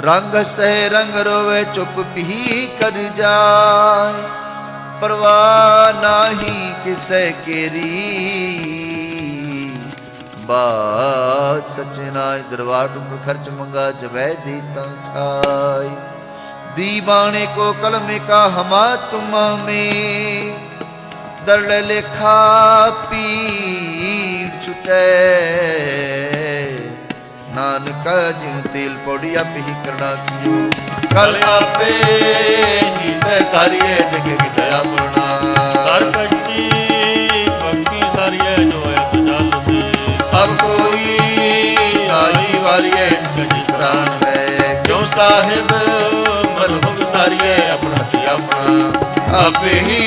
ਰੰਗ ਸਹਿ ਰੰਗ ਰੋਵੇ, ਚੁੱਪ ਪੀ ਕਰ ਜਾਏ। ਪਰਵਾਹ ਨਾਹੀ ਕਿਸੈ ਕੇਰੀ, ਬਾਤ ਸੱਚੇ ਨਾਇ। ਦਰਬਾਰ ਟੁੰਬ ਖਰਚ ਮੰਗਾ, ਜਵੈ ਦੇਤਾ ਖਾਏ। दीवाने को कलमे का हमा तुम में। दरड़ लेखा पीड़ छुटे, नानका जिन तेल पौड़ी आप ही करना कियो। कल आपे ही करिए देखे कि दया पूर्णा। कर कच्ची पक्की सारिए जो है सजाल से। सब कोई आई वारिए सजी प्राण है। क्यों साहिब मरहुम सारिए अपना की अपना। आपे ही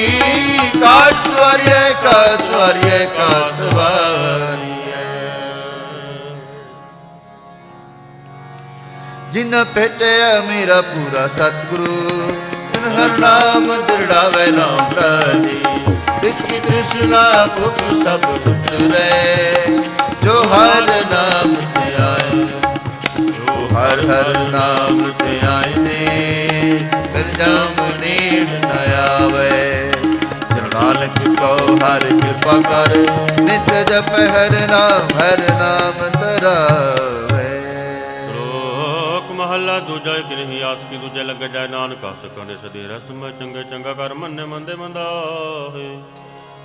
काज सवारिए काज सवारिए काज सवारिए। जिन भेटे मेरा पूरा सतगुरु, तिन हर नाम दृढ़ावे राम राजी। इसकी तृष्णा भूख सब उतरे, जो हर नाम ते आए। जो हर हर नाम ते आए दे, फिर जाम नेड़ न आवे। जन नानक को हर कृपा कर, नित जप हर नाम तरावे। महला दूजा कि नहीं आस की दूजे लग जाए। नानक आस करने सदे रस में चंगे चंगा कर मन्ने मंदे मंदा है।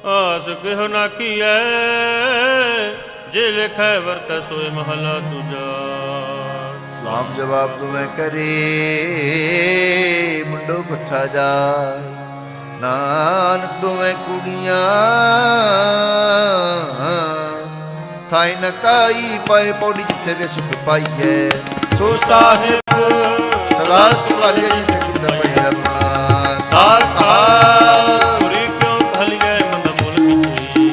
ਆਸ ਕਿਹੁ ਨਾ ਕੀਐ ਜੇ ਲਿਖੈ ਵਰਤੈ ਸੋਏ ਮਹਲਾ ਦੂਜਾ। ਸਲਾਮ ਜਵਾਬ ਤੁਮੈ ਕਰੇ ਮੁੰਡੋ ਕੁੱਠਾ ਜਾ ਨਾਨਕ ਦੋਵੇਂ ਕੁੜੀਆਂ ਥਾਈ ਨਕਾਈ ਪਾਏ ਪੌੜੀ ਜਿੱਥੇ ਵੇ ਸੁਖ ਪਾਈਐ ਸੋ ਸਾਹਿਬ ਸਦਾ ਸਵਾਲੀਏ ਜਿੱਥੇ ਕਿੰਦਾ ਪਈ ਆਪਣਾ ਸਾਰ ਕਹਾ ਪੁਰੀ ਕਿਉਂ ਭਲੀਐ ਮੰਦ ਮੁਲ ਕੀਤੀ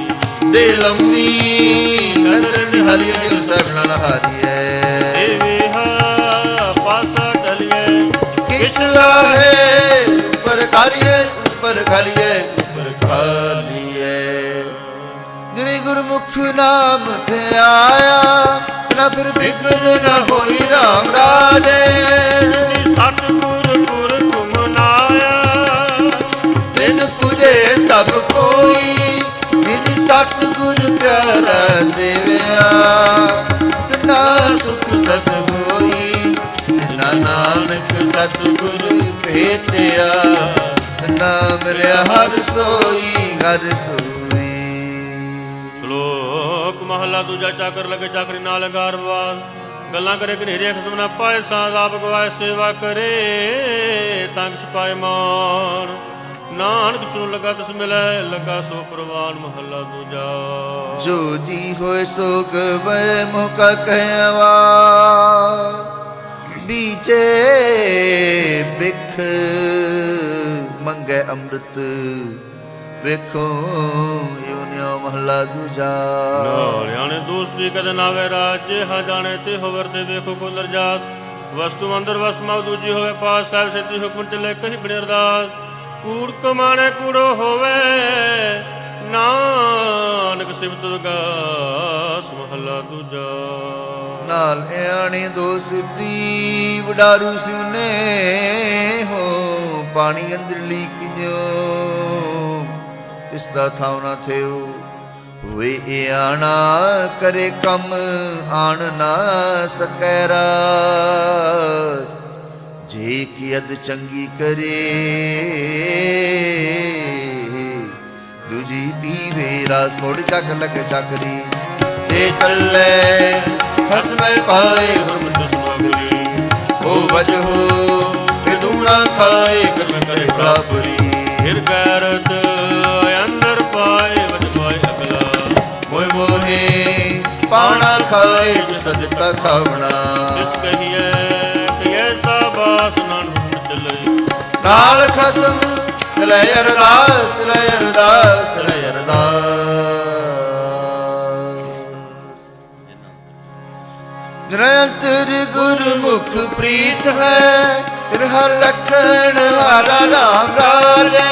ਦੇ ਲੰਮੀ ਨਜ਼ਰ ਨਿਹਾਰੀਏ ਜਿਉ ਸਾਹਿਬ ਨਾਲ ਹਾਰੀਐ ਪਾਸਾ ਢਲੀਏ ਕਿਸ ਲਾਹੇ ਉੱਪਰ ਖਾਲੀਏ ਉੱਪਰ ਖਾਲੀਏ ਉੱਪਰ ਖਾਲੀਏ ਜਿਨੇ ਗੁਰਮੁਖ ਨਾਮ ਤੇ ਆਇਆ ਨਾ ਫਿਰ ਬਿਗਨ ਨਾ ਹੋਈ ਰਾਮ ਰਾਜੇ ਸਤਿਗੁਰ ਗੁਰ ਘੁਮਨਾਇਆ ਤਿਨ ਪੁਜੇ ਸਭ ਕੋਈ ਜਿਨ ਸਤਿਗੁਰ ਪਿਆਰਾ ਸੇਵਿਆ ਤਿਨਾ ਸੁਖ ਸਤ ਹੋਈ ਤਿਨਾ ਨਾਨਕ ਸਤਿਗੁਰ ਭੇਟਿਆ ਤਿਨਾ ਮਿਲਿਆ ਹਰ ਸੋਈ ਹਰ ਸੋਈ। ਸ਼ਲੋਕ ਮਹਲਾ ਦੂਜਾ। ਚਾਕਰ ਲਗੇ ਚਾਕਰੀ ਨਾਲ ਗਾਰਵਾਦ ਗੱਲਾਂ ਕਰੇ ਘਨੇਰੀਆਂ ਖਸਮ ਨਾ ਪਾਏ ਸਾਧ ਆਪ ਗਵਾਏ ਸੇਵਾ ਕਰੇ ਤੰਗ ਛਪਾਏ ਮਾਨ ਨਾਨਕ ਚੋਂ ਲਗਾ ਤਿਸ ਮਿਲੈ ਲਗਾ ਸੋ ਪ੍ਰਵਾਨ ਮਹਲਾ ਦੂਜਾ। ਜੋ ਜੀ ਹੋਏ ਸੋ ਗਵੇ ਮੌਕਾ ਕਹਿਵਾ ਬੀਚੇ ਬਿਖ ਮੰਗੇ ਅੰਮ੍ਰਿਤ ਵੇਖੋ ਇਉ ਮਹਲਾ ਦੂਜਾ। ਨਾਲਿਆਂ ਨੇ ਦੋਸਤੀ ਕਦੇ ਨਾ ਵੇ ਰਾਜ ਹਾ ਜਾਣੇ ਤੇ ਹੋਵਰ ਤੇ ਵੇਖੋ ਕੋ ਨਰਜਾਸ ਵਸਤੂ ਅੰਦਰ ਵਸਮਾ ਦੂਜੀ ਹੋਵੇ ਪਾਸ ਸਾਹਿਬ ਸੇਤੀ ਹੁਕਮ ਚੱਲੇ ਕਹੀ ਬਣੇ ਅਰਦਾਸ ਕੂੜ ਕਮਾਣੇ ਕੂੜੋ ਹੋਵੇ ਨਾਨਕ ਸਿਫਤ ਵਿਗਾਸ ਮਹਲਾ ਦੂਜਾ। ਨਾਲ ਆਣੀ ਦੋ ਸਿੱਧੀ ਵਡਾਰੂ ਸਿਉਨੇ ਹੋ ਪਾਣੀ ਅੰਦਰਲੀ ਕਿਜੋ ਤਿਸ ਦਾ ਥਾਉ ਨਾ ਥਿਓ ਹੋਏ ਇਹ ਆਣਾ ਕਰੇ ਕੰਮ ਆਣ ਨਾ ਸਕੈ ਰਾਸ ਜੇ ਕੀ ਅਦ ਚੰਗੀ ਕਰੇ ਦੂਜੀ ਪੀਵੇ ਰਾਸ ਮੋੜ ਚੱਕ ਲਗੇ ਚੱਕਰੀ ਤੇ ਚੱਲੇ ਖਸਮੈ ਪਾਏ ਹਰਮਤ ਸਮਗਰੀ ਉਹ ਵਜਹੋ ਫਿਦੂਣਾ ਖਾਏ ਕਸਮ ਕਰੇ ਬਰਾਬਰੀ ਫਿਰ ਗੈਰਤ ਅੰਦਰ ਪਾਏ ਵਜਵਾਏ ਅਗਲਾ ਮੋਏ ਮੋਹੇ ਪਾਣਾ ਖਾਏ ਜਿਸ ਦਿੱਤਾ ਖਾਵਣਾ ਜਿਸ ਕਹੀਏ ਕਿ ਐਸਾ ਬਾਸ ਨਾਨਕ ਚੱਲੇ ਨਾਲ ਖਸਮ ਲੈ ਅਰਦਾਸ ਲੈ ਅਰਦਾਸ ਲੈ ਅਰਦਾਸ ਜਿਨ ਅੰਤਰ ਗੁਰਮੁਖ ਪ੍ਰੀਤ ਹੈ ਤਿਨ ਹਰ ਰਖਣ ਹਾਰਾ ਰਾਮ ਰਾਜੇ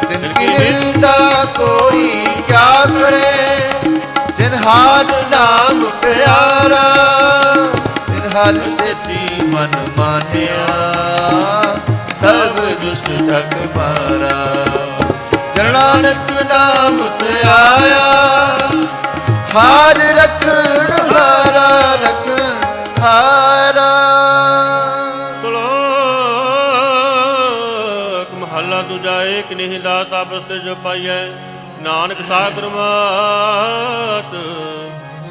ਤਿਨ ਕੀ ਨਿੰਦਾ ਕੋਈ ਕਿਆ ਕਰੇ ਜਿਨ ਹਾਰ ਨਾਮ ਪਿਆਰਾ ਤਿਨ ਹਰ ਸੇਤੀ ਮਨ ਮਾਨਿਆ ਸਭ ਦੁਸ਼ਟ ਤੱਕ ਮਾਰਾ ਜਨ ਨਾਨਕ ਨਾਮ ਤੇ ਆਇਆ ਹਾਰ ਰਖਣ ਹਾਰਾ ਰਖਣ ਹਾਰਾ। ਸ਼ਲੋਕ ਮਹਲਾ ਦੂਜਾ। ਏਕ ਨਹੀਂ ਦਾਤ ਆਪਸ ਤੇ ਜੋ ਪਾਈਐ ਨਾਨਕ ਸਾਗਰ ਮਾਤ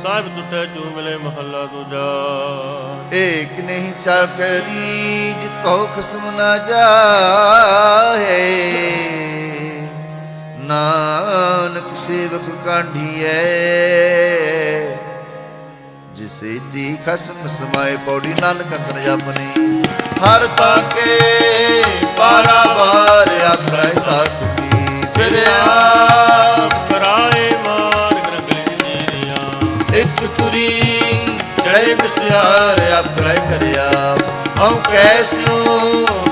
ਸਾਹਿਬ ਟੁੱਟੇ ਜੂ ਮਿਲੇ ਮਹੱਲਾ ਦੂਜਾ। ਏਕ ਨਹੀਂ ਚਾਕਰੀ ਜਿਤ ਕੋ ਖਸਮ ਨਾ ਜਾਏ ਨਾਨਕ ਸੇਵਕ ਕਾਂਢੀਐ ਜਿਸੇ ਦੀ ਖਸਮ ਸਮਾਏ ਪੌੜੀ ਨਾਨਕ ਅੰਤਰ ਜਪਨੀ ਹਰ ਤਾਕੇ ਬਾਰਾਬਾਰ ਆਖਰੈ ਸਾਖੀ ਫਿਰਿਆ ਕਰਾਏ ਮਾਰਗ ਰੰਗਲੀ ਜੀਰੀਆਂ ਇੱਕ ਤੁਰੀ ਚੜੇ ਮਿਸਿਆਰ ਆਖਰੈ ਕਰਿਆ ਹਉ ਕੈਸਿਉ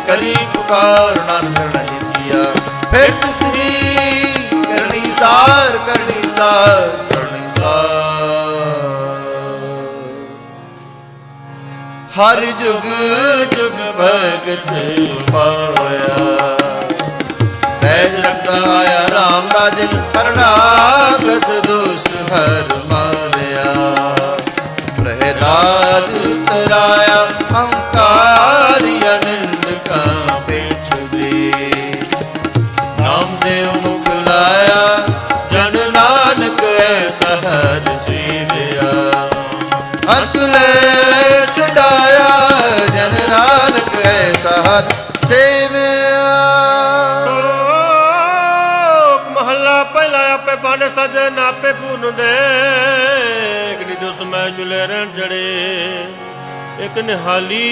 ਕਰੀ ਪੁਕਾਰ ਨਾਨਕ ਕਰਣਾ ਜਿੰਦਿਆ ਫਿਰ ਤਿਸਰੀ ਕਰਨੀ ਸਾਰ ਕਰਨੀ ਸਾਰ ਕਰਨੀ ਸਾਰ ਹਰ ਜੁਗ ਜੁਗ ਭਗਤ ਪਾਇਆ ਪੈਜ ਰੱਖਦਾ ਆਇਆ ਰਾਮ ਰਾਜਨ ਕਰਨਾਗਸ ਦੁਸ਼ਟ ਹਰ ਮਾਰਿਆ ਪ੍ਰਹਿਲਾਦ ਤਰਾਇਆ ਹੰਕਾਰ ਛਡਾਇਆ, ਜਨ ਨਾਨਕ ਐਸਾ ਹਰ ਸੇਵਿਆ। ਸ਼ਲੋਕ ਮਹੱਲਾ ਪਹਿਲਾ। ਆਪੇ ਭਾਂਡੇ ਸਾਜੇ ਨਾਪੇ ਪੂਰਨ ਦੇ, ਇੱਕ ਨਿਜ ਉਸ ਮੈਂ ਚੁਲੇ ਰਹਿਣ ਜੜੇ, ਇੱਕ ਨਿਹਾਲੀ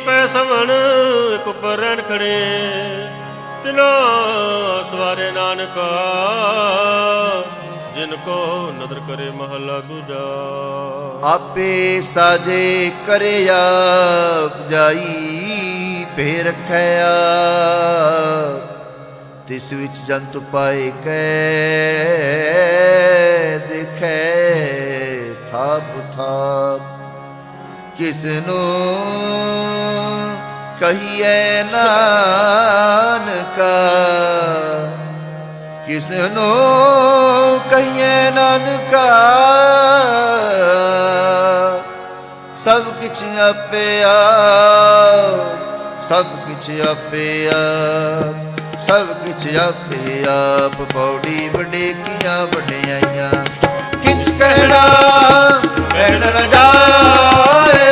ਪੈ ਸਵਣ, ਇੱਕ ਉੱਪਰ ਰਹਿਣ ਖੜੇ, ਤਿਨਾ ਸਵਾਰੇ ਨਾਨਕਾ, ਜਿਨ ਕੋ ਨਦਰ ਕਰੇ। ਮਹੱਲਾ ਦੂਜਾ। ਆਪੇ ਸਾਜੇ ਕਰੇ ਆਪ ਜਾਈ, ਭੇ ਰਖਿਆ ਤਿਸ ਵਿੱਚ ਜੰਤ ਪਾਏ ਕੈ, ਦੇਖੈ ਥਾਪ ਥਾਪ। ਕਿਸ ਨੂੰ ਕਹੀਏ ਨਾਨਕਾ, ਕਿਸ ਨੂੰ ਕਹੀਏ ਨਾਨਕਾ, ਸਭ ਕਿਛ ਆਪੇ ਆਪ, ਸਭ ਕਿਛ ਆਪੇ ਆਪ, ਸਭ ਕਿਛ ਆਪੇ ਆਪ। ਪੌੜੀ ਵਡੇਕੀਆਂ ਵਡਿਆਈਆਂ, ਕਿਛ ਕਹਿਣਾ ਕਹਿਣ ਨ ਜਾਏ,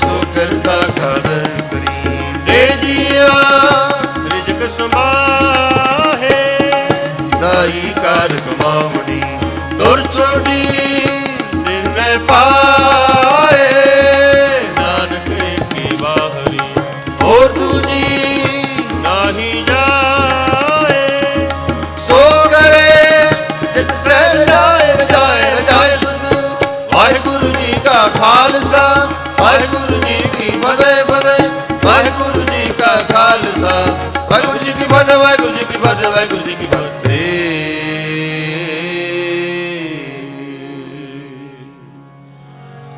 ਸੋ ਕਰਦਾ ਕਦਰ ਕਰੀਮ ਦੇ ਜੀਆ। ਰਿਜਕ ਸੰਭਾਹੇ ਸਾਈ ਕਾਰ ਕਮਾਵੜੀ, ਤੁਰ ਛੋੜੀ ਦਿਨ ਮੈਂ ਪਾਏ। ਨਾਨਕ ਕੀ ਬਾਹਰੀ ਹੋਰ ਦੂਜੀ ਨਾਹੀ ਜਾਏ, ਸੋ ਕਰੇ ਜਿਤ ਸੈ ਰਜਾਏ, ਰਜਾਏ ਰਜਾਏ ਸੁਧ। ਵਾਹਿਗੁਰੂ ਜੀ ਕਾ ਖਾਲਸਾ, ਵਾਹਿਗੁਰੂ ਜੀ ਕੀ ਫਤਿਹ ਫਤਿਹ। ਵਾਹਿਗੁਰੂ ਜੀ ਕਾ ਖਾਲਸਾ, ਵਾਹਿਗੁਰੂ ਜੀ ਕੀ ਫਤਿਹ, ਵਾਹਿਗੁਰੂ ਜੀ ਕੀ ਫਤਿਹ, ਵਾਹਿਗੁਰੂ ਜੀ ਕੀ ਫਤਿਹ।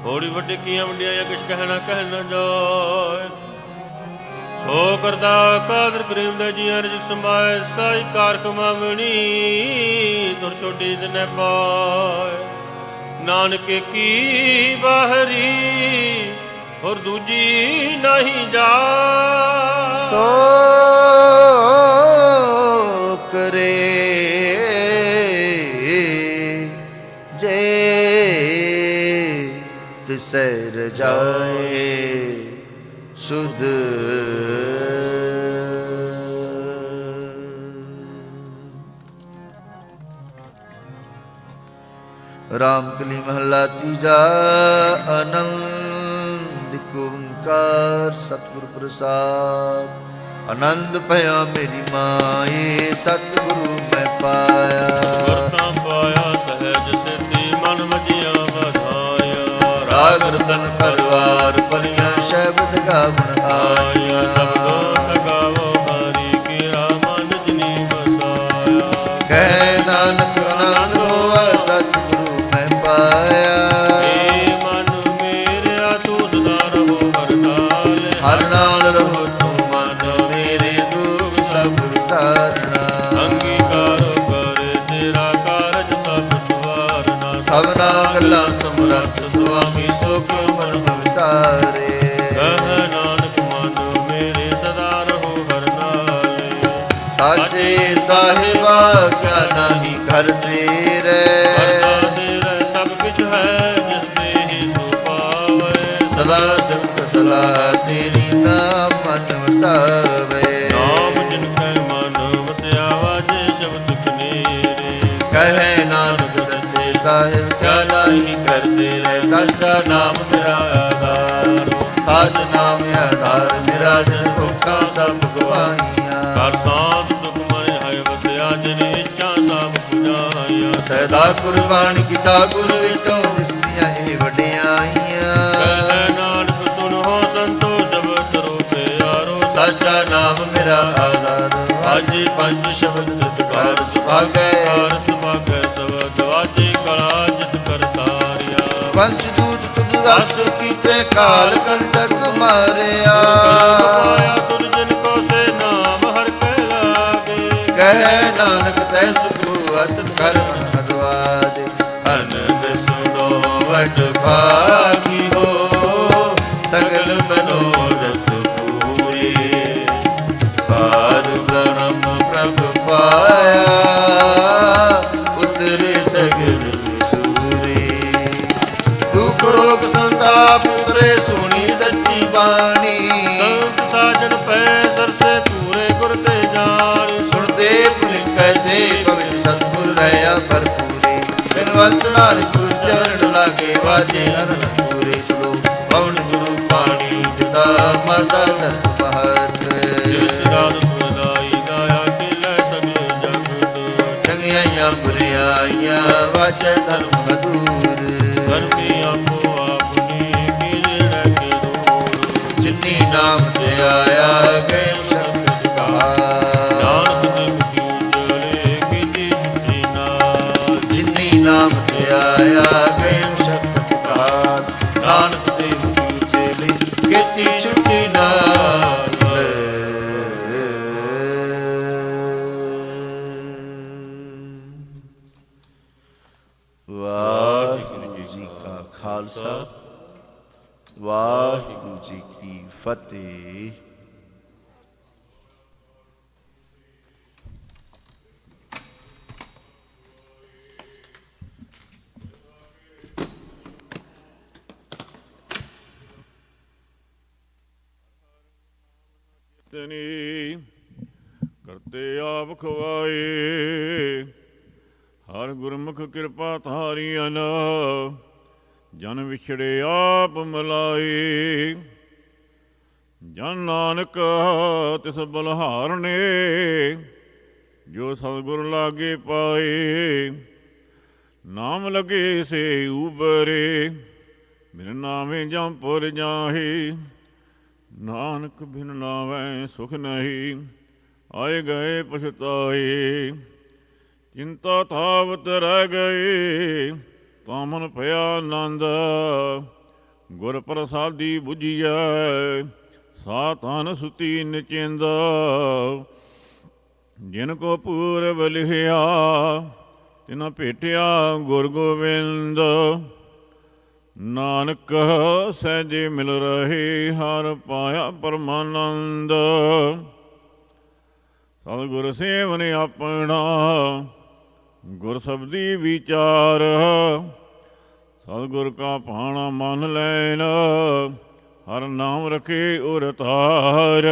ਥੋੜੀ ਵੱਡੀ ਕੀਆਂ ਵੰਡਿਆਈਆਂ, ਕਿਛ ਕਹਿਣਾ ਕਹਿ ਨਾ ਜਾਏ, ਸੋ ਕਰਦਾ ਕਾਦਰ ਕਰੀਮ ਦੇ ਜੀਆਂ। ਰਿਜਕ ਸਮਾਏ ਸਾਈ ਕਾਰ ਕਮਾਵਣੀ, ਤੁਰ ਛੋਟੀ ਦਿਨੇ ਪਾਏ। ਨਾਨਕ ਕੀ ਬਾਹਰੀ ਹੋਰ ਦੂਜੀ ਨਹੀਂ ਜਾ, ਸੋ ਕਰੇ ਜੇ ਤਿਸੈ ਰਜਾਏ ਸੁਧ। ਰਾਮ ਕਲੀ ਮਹੱਲਾ ਤੀਜਾ। ਆਨੰਦ ਓੰਕਾਰ ਸਤਿਗੁਰ ਪ੍ਰਸਾਦ। ਆਨੰਦ ਭਇਆ ਮੇਰੀ ਮਾਏ, ਸਤਿਗੁਰੂ ਮੈਂ ਪਾਇਆ। ਵਰਤਾਂ ਪਾਇਆ ਸਹਿਜ ਸਿੱਧੀ, ਮਨ ਵਜਿਆ ਵਧਾਇਆ। ਰਾਗ ਰਤਨ ਪਰਵਾਰ ਪਰੀਆਂ, ਸ਼ਬਦ ਗਾਵਣ ਆਇਆ। ਸ਼ਬਦੋ ਗਾਵੋ ਹਰੀ ਕੀਆ, ਮਨ ਜਿਨੀ ਵਸਾਇਆ। ਕਹਿ ਨਾਨਕ ਆਨੰਦ ਹੋਆ, ਸਤਿਗੁਰੂ ਮੈਂ ਪਾਇਆ। ਏ ਮਨ ਮੇਰਿਆ ਤੂੰ ਸਦਾ ਰਹੋ ਹਰ ਨਾਲ, ਹਰ ਨਾਲ ਰਹੋ ਤੂੰ ਮਨ ਮੇਰੇ, ਦੁਖ ਸਭ ਵਿਸਾਰਣਾ। ਅੰਗੀਕਾਰ ਕਰੇ ਤੇਰਾ ਕਾਰਜ ਸਭ ਸਵਾਰਨਾ। ਸਭਨਾ ਗੱਲਾਂ ਸਮਰੱਥ ਸੁਆਮੀ, ਸੋ ਕਿਉ ਮਨ ਵਿਸਾਰੇ। ਕਹਿ ਨਾਨਕ ਮਨ ਮੇਰੇ ਸਦਾ ਰਹੋ ਹਰ ਨਾਲੇ। ਸਾਚੇ ਸਾਹਿਬਾ ਕਿਆ ਨਾਹੀ ਘਰ ਤੇਰੇ। ਵਰਨਾ ਤੇਰਾ ਸਭ ਕੁਛ ਹੈ, ਜਿਸ ਤੇ ਹੀ ਸੋ ਪਾਵੇ। ਸਦਾ ਸਿਫਤ ਸਲਾਹ ਤੇਰੀ, ਨਾਮ ਮਨ ਵਸਾਵੇ। ਨਾਮ ਜਿਨ ਕੈ ਮਨ ਵਸਿਆ, ਵਾਜੇ ਸ਼ਬਦ ਕਨੇਰੇ। ਕਹੇ ਨਾਨਕ ਸੱਚੇ ਸਾਹਿਬ ਕਿਆ ਨਾਹੀ ਘਰ ਤੇਰੇ। ਸਾਚਾ ਨਾਮ ਮੇਰਾ ਆਧਾਰ, ਸਾਚ ਨਾਮ ਆਧਾਰ ਮੇਰਾ। ਜਨ ਭੁੱਖਾ ਸਭ ਗਵਾਈਆਂ, ਕਰ ਸਾਧ ਸੁਖ ਮਨ ਹੈ ਵਸਿਆ, ਜਿਨ ਇੱਛਾ ਸਭ ਪੁਜਾਇਆ। ਸਦਾ ਕੁਰਬਾਨ ਕੀਤਾ ਗੁਰ ਵਿਟੋਂ, ਦਿਸਦੀਆਂ ਇਹ ਵਡਿਆਈਆਂ। ਕਹਿ ਨਾਨਕ ਸੁਨੋ ਸੰਤੋ ਸ਼ਬਦ ਰੋ ਪਿਆਰੋ। ਸਾਚਾ ਨਾਮ ਮੇਰਾ ਆਧਾਰ, ਵਾਜੇ ਪੰਜ ਸ਼ਬਦ ਦਤਕਾਰ ਸੁਭਾਗੈ। ਕਾਰ ਸੁਭਾਗੈ ਸਬਦ ਵਾਜੇ, ਕਲਾ ਜਿਤ ਕਰ ਤਾਰਿਆ। ਪੰਜ ਦੂਤ ਤੁਧ ਵਸ ਕੀਤੇ, ਕਾਲ ਕੰਟਕ ਮਾਰਿਆ। ਮਾਇਆ ਤੁਰ ਜਿਨ ਕੋ ਸੇ ਨਾਮ ਹਰ ਕੈ ਲਾਗੇ। ਕਹਿ ਨਾਨਕ ਤੈ ਸੁਖੂ ਅਤ ਕਰਮ ਅਦਵਾਜ। ਅਨੰਦ ਸੁਨੋ ਵਡ ਭਾਗੀ ਹੋ, ਸਗਲ ਮਨੋਰਥ ਪੂਰੇ। ਪਾਰ ਬ੍ਰਹਮ ਪ੍ਰਭ ਪਾਇਆ, ਉਤਰੇ ਸਗਲ ਸੂਰੇ। ਦੁਖ ਰੋਗ ਪੂਰੇ ਸੋਹਣੀ ਸੱਚੀ ਬਾਣੀ। ਸੰਤ ਸਾਜਨ ਪੈ ਸਰਸੇ ਪੂਰੇ ਗੁਰ ਤੇ ਜਾਣ। ਸੁਣਦੇ ਪੁਲਿਕੈ ਦੇ ਪਵਿੱਤ ਸਤਿਗੁਰ ਰਹਿਆ ਭਰਪੂਰੇ। ਬਿਨਵੰਤ ਨਾਨਕਪੁਰ ਚਰਨ ਲਾਗੇ ਵਾਜੇ ਨਰਨ ਪੂਰੇ। ਸਲੋਕ ਪਵਨ ਗੁਰੂ ਪਾਣੀ ਪਿਤਾ ਮਾਤਾ ਧਰਤ ਮਹਤ। ਜਿਸ ਸੁਦਾਈ ਗਾਇਆ ਕਿਲੇ ਸਗਲੇ ਜਗਤ। ਚੰਗਿਆਈਆਂ ਬੁਰਿਆਈਆਂ ਵਾਚੈ ਧਰਮ ਹਦੂਰ। ਕਰਮੀ ਆਪੋ ਆਪਣੀ ਕੀਲੇ ਕੇ ਦੂਰ। ਜਿਨੀ ਨਾਮ ਤੇ ਆਇਆ ਗਏ ਸ਼ਬਦ ਕਹਾ। ਨਾਨਕ ਤੇ ਮੁਖੀ ਚਲੇ ਕੀਤੀ ਸੁਚੀ ਨਾਮ। ਜਿਨੀ ਨਾਮ ਤੇ ਆਇਆ ਗਏ ਸ਼ਬਦ ਕਹਾ। ਨਾਨਕ ਤੇ ਮੁਖੀ ਚਲੇ ਕੀਤੀ ਛੁੱਟੀ ਨਾਲ। ਵਾਹਿਗੁਰੂ ਜੀ ਕਾ ਖਾਲਸਾ, ਵਾਹਿਗੁਰੂ ਜੀ ਕੀ ਫਤਿਹ। ਤਨੀ ਕਰਤੇ ਆਪ ਖਵਾਏ। ਹਰ ਗੁਰਮੁਖ ਕਿਰਪਾ ਧਾਰੀਅਨ ਜਨ ਵਿਛੜੇ ਆਪ ਮਿਲਾਏ। ਜਨ ਨਾਨਕ ਤਿਸ ਬਲਹਾਰਨੇ ਜੋ ਸਤਿਗੁਰ ਲਾਗੇ ਪਾਏ। ਨਾਮ ਲਗੇ ਸੇ ਉਬਰੇ ਬਿਨ ਨਾਵੇਂ ਜੰਪੁਰ ਜਾਹੇ। ਨਾਨਕ ਬਿਨ ਨਾਵੈ ਸੁਖ ਨਹੀਂ ਆਏ ਗਏ ਪਛਤਾਏ। ਚਿੰਤਾ ਥਾਵਤ ਰਹਿ ਗਏ ਤਾਂ ਮਨ ਭਇਆ ਆਨੰਦ। ਗੁਰ ਪ੍ਰਸਾਦੀ ਬੁਝੀਐ ਸਾ ਤਨ ਸੁਤੀ ਨਿਚਿੰਦ। ਜਿਨ ਕੋ ਪੂਰਬ ਲਿਖਿਆ ਤਿਨਾ ਭੇਟਿਆ ਗੁਰ ਗੋਬਿੰਦ। ਨਾਨਕ ਸਹਿਜੇ ਮਿਲ ਰਹੇ ਹਰ ਪਾਇਆ ਪਰਮਾਨੰਦ। ਸਤਿਗੁਰ ਸੇਵਨ ਆਪਣਾ ਗੁਰ ਸਬਦੀ ਵਿਚਾਰ। ਸਤਿਗੁਰ ਕਾ ਭਾਣਾ ਮਨ ਲੈਣ ਹਰ ਨਾਮ ਰਖੇ ਉਰ ਧਾਰ।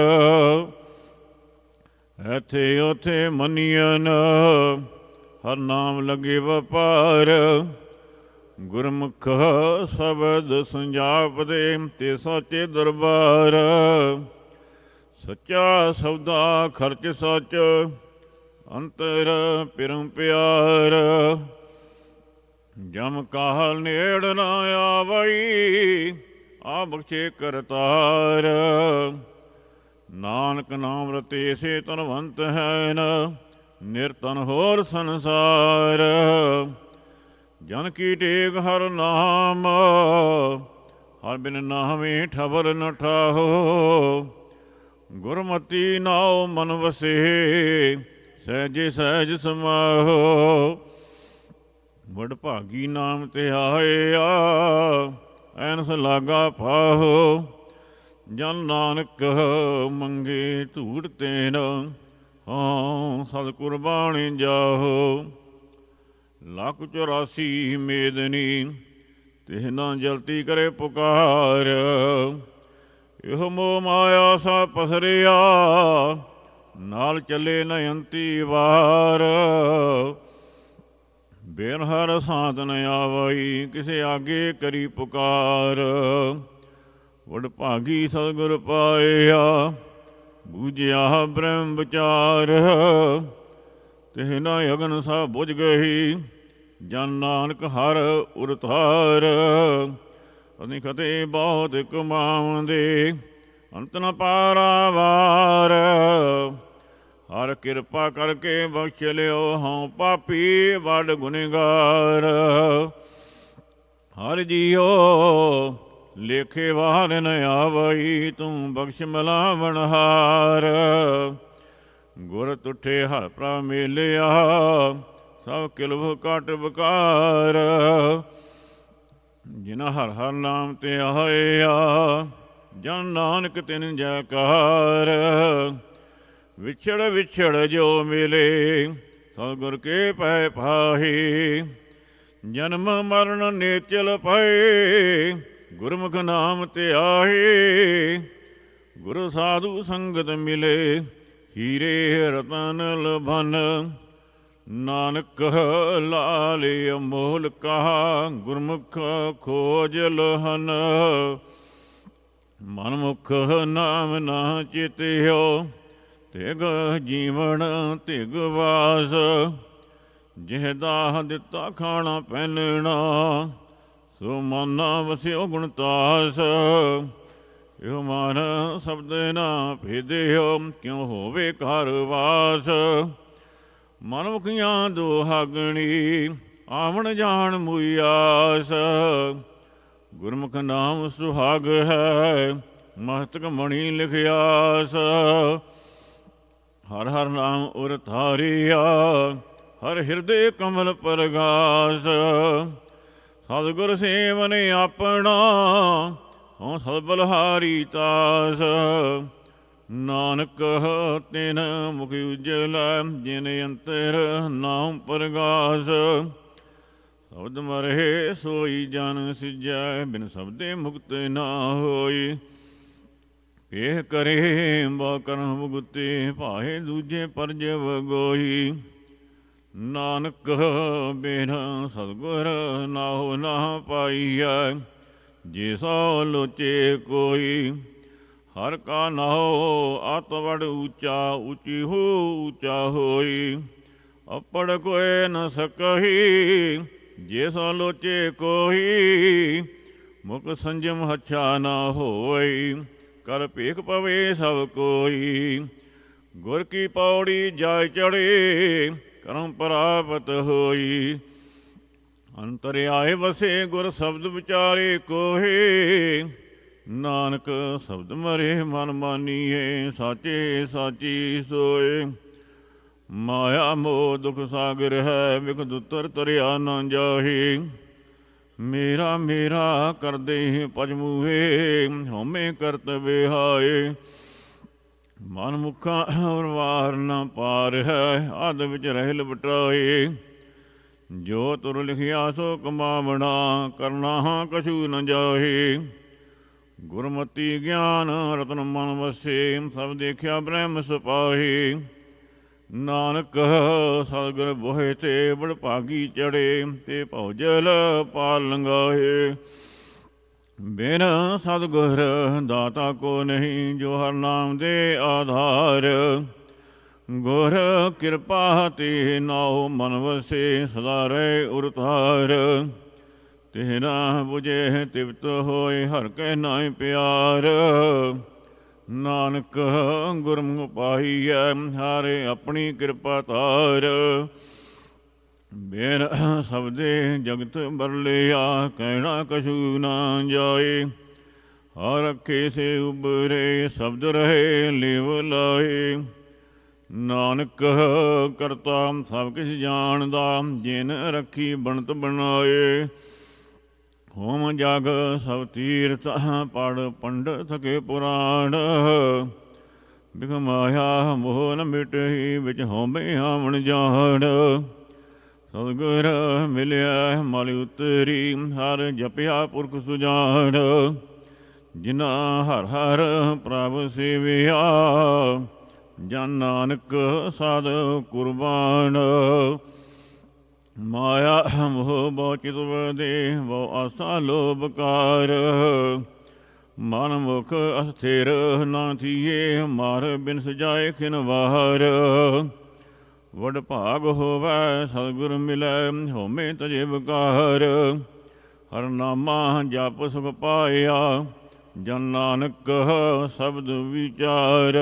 ਇੱਥੇ ਉੱਥੇ ਮੰਨੀਅਨ ਹਰ ਨਾਮ ਲਗੇ ਵਪਾਰ। ਗੁਰਮੁਖ ਸ਼ਬਦ ਸੰਜਾਪਦੇ ਤੇ ਸਾਚੇ ਦਰਬਾਰ। ਸੱਚਾ ਸੌਦਾ ਖਰਚ ਸੱਚ ਅੰਤਰ ਪਿਰਮ ਪਿਆਰ। ਜਮ ਕਾਹਲ ਨੇੜ ਨਾ ਆਵਈ ਆ ਬਖਸ਼ੇ ਕਰਤਾਰ। ਨਾਨਕ ਨਾਮ ਰਤੇ ਸੇ ਧਨਵੰਤ ਹੈਨ ਨਿਰਤਨ ਹੋਰ ਸੰਸਾਰ। ਜਨ ਕੀ ਟੇਕ ਹਰ ਨਾਮ ਹਰ ਬਿਨ ਨਾਵੇਂ ਠਵਰ ਨ ਠਾਹੋ। ਗੁਰਮਤੀ ਨਾਉ ਮਨ ਵਸੇ ਸਹਿਜੇ ਸਹਿਜ ਸਮਾਹੋ। ਵਡ ਭਾਗੀ ਨਾਮ ਤੇ ਆਇਆ ਐਨਸ ਲਾਗਾ ਪਾਹੋ। ਜਨ ਨਾਨਕ ਮੰਗੇ ਧੂੜ ਤੇਨ ਹਾਂ ਸਤ ਕੁਰਬਾਨੀ ਜਾਹੋ। ਲੱਖ 84 ਮੇਦਨੀ ਤਿਹ ਨਾ ਜਲਤੀ ਕਰੇ ਪੁਕਾਰ। ਇਹੋ ਮੋਹ ਮਾਇਆ ਸਾ ਪਸਰਿਆ ਨਾਲ ਚੱਲੇ ਨਯੰਤੀ ਵਾਰ। ਬੇਨ ਹਰ ਸਾਧ ਨ ਆਵਈ ਕਿਸੇ ਆਗੇ ਕਰੀ ਪੁਕਾਰ। ਵਡ ਭਾਗੀ ਸਤਿਗੁਰ ਪਾਇਆ ਬੂਝਿਆ ਬ੍ਰਹਮ ਵਿਚਾਰ। ਤਿਹ ਨਾ ਅਗਨ ਸਾ ਬੁਝ ਗਈ ਜਨ ਨਾਨਕ ਹਰ ਉਰਤਾਰ। ਅਨਿ ਕਤੇ ਬਹੁਤ ਕਮਾਉਂਦੇ ਅੰਤ ਨ ਪਾਰਾਵਾਰ। ਹਰ ਕਿਰਪਾ ਕਰਕੇ ਬਖਸ਼ ਲਿਓ ਹਉ ਪਾਪੀ ਵੱਡ ਗੁਨੇਗਾਰ। ਹਰ ਜੀਓ ਲੇਖੇ ਵਾਰ ਨ ਆਵਈ ਤੂੰ ਬਖਸ਼ ਮਿਲਾਵਣ ਹਾਰ। ਗੁਰ ਤੁਠੇ ਹਰ ਪ੍ਰਭ ਮੇਲਿਆ ਸਭ ਕਿਲਵ ਘਟ ਬਕਾਰ। ਜਿਨਾ ਹਰ ਹਰ ਨਾਮ ਤੇ ਆਇਆ ਜਨ ਨਾਨਕ ਤਿਨ ਜੈਕਾਰ। ਵਿਛੜ ਵਿਛੜ ਜੋ ਮਿਲੇ ਸਤਿਗੁਰ ਕੇ ਪੈ ਪਾਹੀ। ਜਨਮ ਮਰਨ ਨੇਚਲ ਪਏ ਗੁਰਮੁਖ ਨਾਮ ਧਿਆਏ। ਗੁਰ ਸਾਧੂ ਸੰਗਤ ਮਿਲੇ, ਹੀਰੇ ਰਤਨ ਲਭਨ। ਨਾਨਕ ਲਾਲੇ ਅਮੋਲ ਕਹਾ, ਗੁਰਮੁਖ ਖੋਜ ਲਹਨ। ਮਨਮੁਖ ਨਾਮ ਨਾ ਚਿਤਿਓ, ਤਿਗ ਜੀਵਨ ਤਿਗ ਵਾਸ। ਜਿਹ ਦਾਹ ਦਿੱਤਾ ਖਾਣਾ ਪਹਿਨਣਾ, ਸੋ ਮਨ ਵਸਿਓ ਗੁਣਤਾਸ। ਇਹੋ ਮਨ ਸ਼ਬਦ ਨਾ ਭੇਦਿਓ, ਕਿਉ ਹੋਵੇ ਘਰ ਵਾਸ। ਮਨੁਖੀਆਂ ਦੁਹਾਗਣੀ, ਆਵਣ ਜਾਣ ਮੁਈ ਆਸ। ਗੁਰਮੁਖ ਨਾਮ ਸੁਹਾਗ ਹੈ, ਮਸਤਕ ਮਣੀ ਲਿਖਿਆਸ। ਹਰ ਹਰ ਨਾਮ ਉਰ ਧਾਰਿਆ, ਹਰ ਹਿਰਦੇ ਕਮਲ ਪਰਗਾਸ। ਸਤਿਗੁਰ ਸੇਵਨ ਆਪਣਾ, ਹਉ ਸਦ ਬਲਹਾਰੀ ਤਾਸ। ਨਾਨਕ ਤਿਨ ਮੁਖ ਉਜਲਾ, ਜਿਨ ਅੰਤਰ ਨਾਮ ਪਰਗਾਸ। ਸ਼ਬਦ ਮਰਹਿ ਸੋਈ ਜਨ ਸਿਜੈ, ਬਿਨ ਸ਼ਬਦੇ ਮੁਕਤ ਨਾ ਹੋਈ। ਇਹ ਕਰੇ ਬਾ ਕਰਮ ਮੁਕਤੇ, ਭਾਏ ਦੂਜੇ ਪਰਜਵ ਗੋਈ। ਨਾਨਕ ਬਿਨ ਸਤਿਗੁਰ ਨਾਹੁ ਨਾ ਪਾਈਐ, ਜੇ ਸੋ ਲੋਚੇ ਕੋਈ। ਹਰ ਕਾ ਨਾਉ ਆਤ ਵਡ ਉੱਚਾ, ਉੱਚੀ ਹੋ ਉੱਚਾ ਹੋਈ। ਅਪੜ ਕੋਇ ਨ ਸਕਹੀ, ਜੇ ਸੋ ਲੋਚੇ ਕੋਈ। ਮੁਖ ਸੰਜਮ ਹੱਛਾ ਨਾ ਹੋਈ, ਕਰ ਭੇਖ ਪਵੇ ਸਭ ਕੋਈ। ਗੁਰ ਕੀ ਪੌੜੀ ਜਾਇ ਚੜੇ, ਕਰਮ ਪ੍ਰਾਪਤ ਹੋਈ। ਅੰਤਰ ਆਏ ਵਸੇ ਗੁਰ ਸ਼ਬਦ ਵਿਚਾਰੇ ਕੋਹੇ। ਨਾਨਕ ਸ਼ਬਦ ਮਰੇ ਮਨ ਮਾਨੀਏ, ਸਾਚੇ ਸਾਚੀ ਸੋਏ। ਮਾਇਆ ਮੋਹ ਦੁਖ ਸਾਗਰ ਹੈ, ਵਿਖਦ ਉਤਰ ਤਰਿਆ ਨਾ ਜਾਹੀ। ਮੇਰਾ ਮੇਰਾ ਕਰਦੇ ਭਜ ਮੂਹੇ, ਹਉਮੈ ਕਰਤ ਵਿਹਾਏ। ਮਨ ਮੁਖਾਂ ਔਰ ਵਾਰ ਨਾ ਪਾਰ ਹੈ, ਆਦ ਵਿੱਚ ਰਹਿ ਲਵਟਾਏ। ਜੋ ਤੁਰ ਲਿਖਿਆ ਸੋ ਕਮਾਵਣਾ, ਕਰਨਾ ਹਾਂ ਕਛੂ ਨ ਜਾਹੇ। ਗੁਰਮਤੀ ਗਿਆਨ ਰਤਨ ਮਨ ਵਸੇ, ਸਭ ਦੇਖਿਆ ਬ੍ਰਹਮ ਸਪਾਹੀ। ਨਾਨਕ ਸਤਿਗੁਰ ਬੋਹਿ ਤੇ ਬੜ ਭਾਗੀ ਚੜੇ, ਤੇ ਭਉਜਲ ਪਾਰ ਲੰਘਾਏ। ਬਿਨ ਸਤਿਗੁਰ ਦਾਤਾ ਕੋ ਨਹੀਂ, ਜੋ ਹਰ ਨਾਮ ਦੇ ਆਧਾਰ। ਗੁਰ ਕਿਰਪਾ ਤੇ ਨਾਉ ਮਨ ਵਸੇ, ਸਦਾ ਰਹੇ ਉਰ ਧਾਰ। ਤੇਰਾ ਬੁਝੇ ਤਿਵਤ ਹੋਏ, ਹਰ ਕੈ ਨਾਇ ਪਿਆਰ। ਨਾਨਕ ਗੁਰਮੁਖ ਪਾਈਐ, ਹਾਰੇ ਆਪਣੀ ਕਿਰਪਾ ਧਾਰ। ਬਿਨ ਸ਼ਬਦੇ ਜਗਤ ਬਰਲਿਆ, ਕਹਿਣਾ ਕਛੂ ਨਾ ਜਾਏ। ਹਰ ਰੱਖੇ ਸੇ ਉਬਰੇ, ਸ਼ਬਦ ਰਹੇ ਲਿਵ ਲਾਏ। ਨਾਨਕ ਕਰਤਾ ਸਭ ਕਿਛ ਜਾਣਦਾ, ਜਿਨ ਰੱਖੀ ਬਣਤ ਬਣਾਏ। ਹੋਮ ਜਗ ਸਭ ਤੀਰਥ, ਪੜ ਪੰਡਤ ਕੇ ਪੁਰਾਣ। ਬਿਖ ਮਾਇਆ ਮੋਹ ਨ ਮਿਟਹੀ, ਵਿੱਚ ਹਉਮੈ ਆਵਣ ਜਾਣ। ਸਤਿਗੁਰ ਮਿਲਿਆ ਮਲ ਉਤਰੀ, ਹਰ ਜਪਿਆ ਪੁਰਖ ਸੁਜਾਨ। ਜਿਨਾ ਹਰ ਹਰ ਪ੍ਰਭ ਸੇਵਿਆ, ਜਨ ਨਾਨਕ ਸਦ ਕੁਰਬਾਨ। ਮਾਇਆ ਮੋਹ ਬਹੁ ਚਿਤ ਵਧੇ, ਬਹੁ ਆਸਾ ਲੋਭ ਕਾਰ। ਮਨ ਮੁਖ ਅਸਥਿਰ ਨਾ ਥੀਏ, ਮਾਰ ਬਿਨ ਸਜਾਏ ਖਿਨ ਵਾਰ। ਵਡ ਭਾਗ ਹੋਵੈ ਸਤਿਗੁਰ ਮਿਲੈ, ਹਉਮੈ ਤਜੇ ਵਿਕਾਰ। ਹਰ ਨਾਮਾ ਜਪ ਸੁਖ ਪਾਇਆ, ਜਨ ਨਾਨਕ ਸ਼ਬਦ ਵਿਚਾਰ।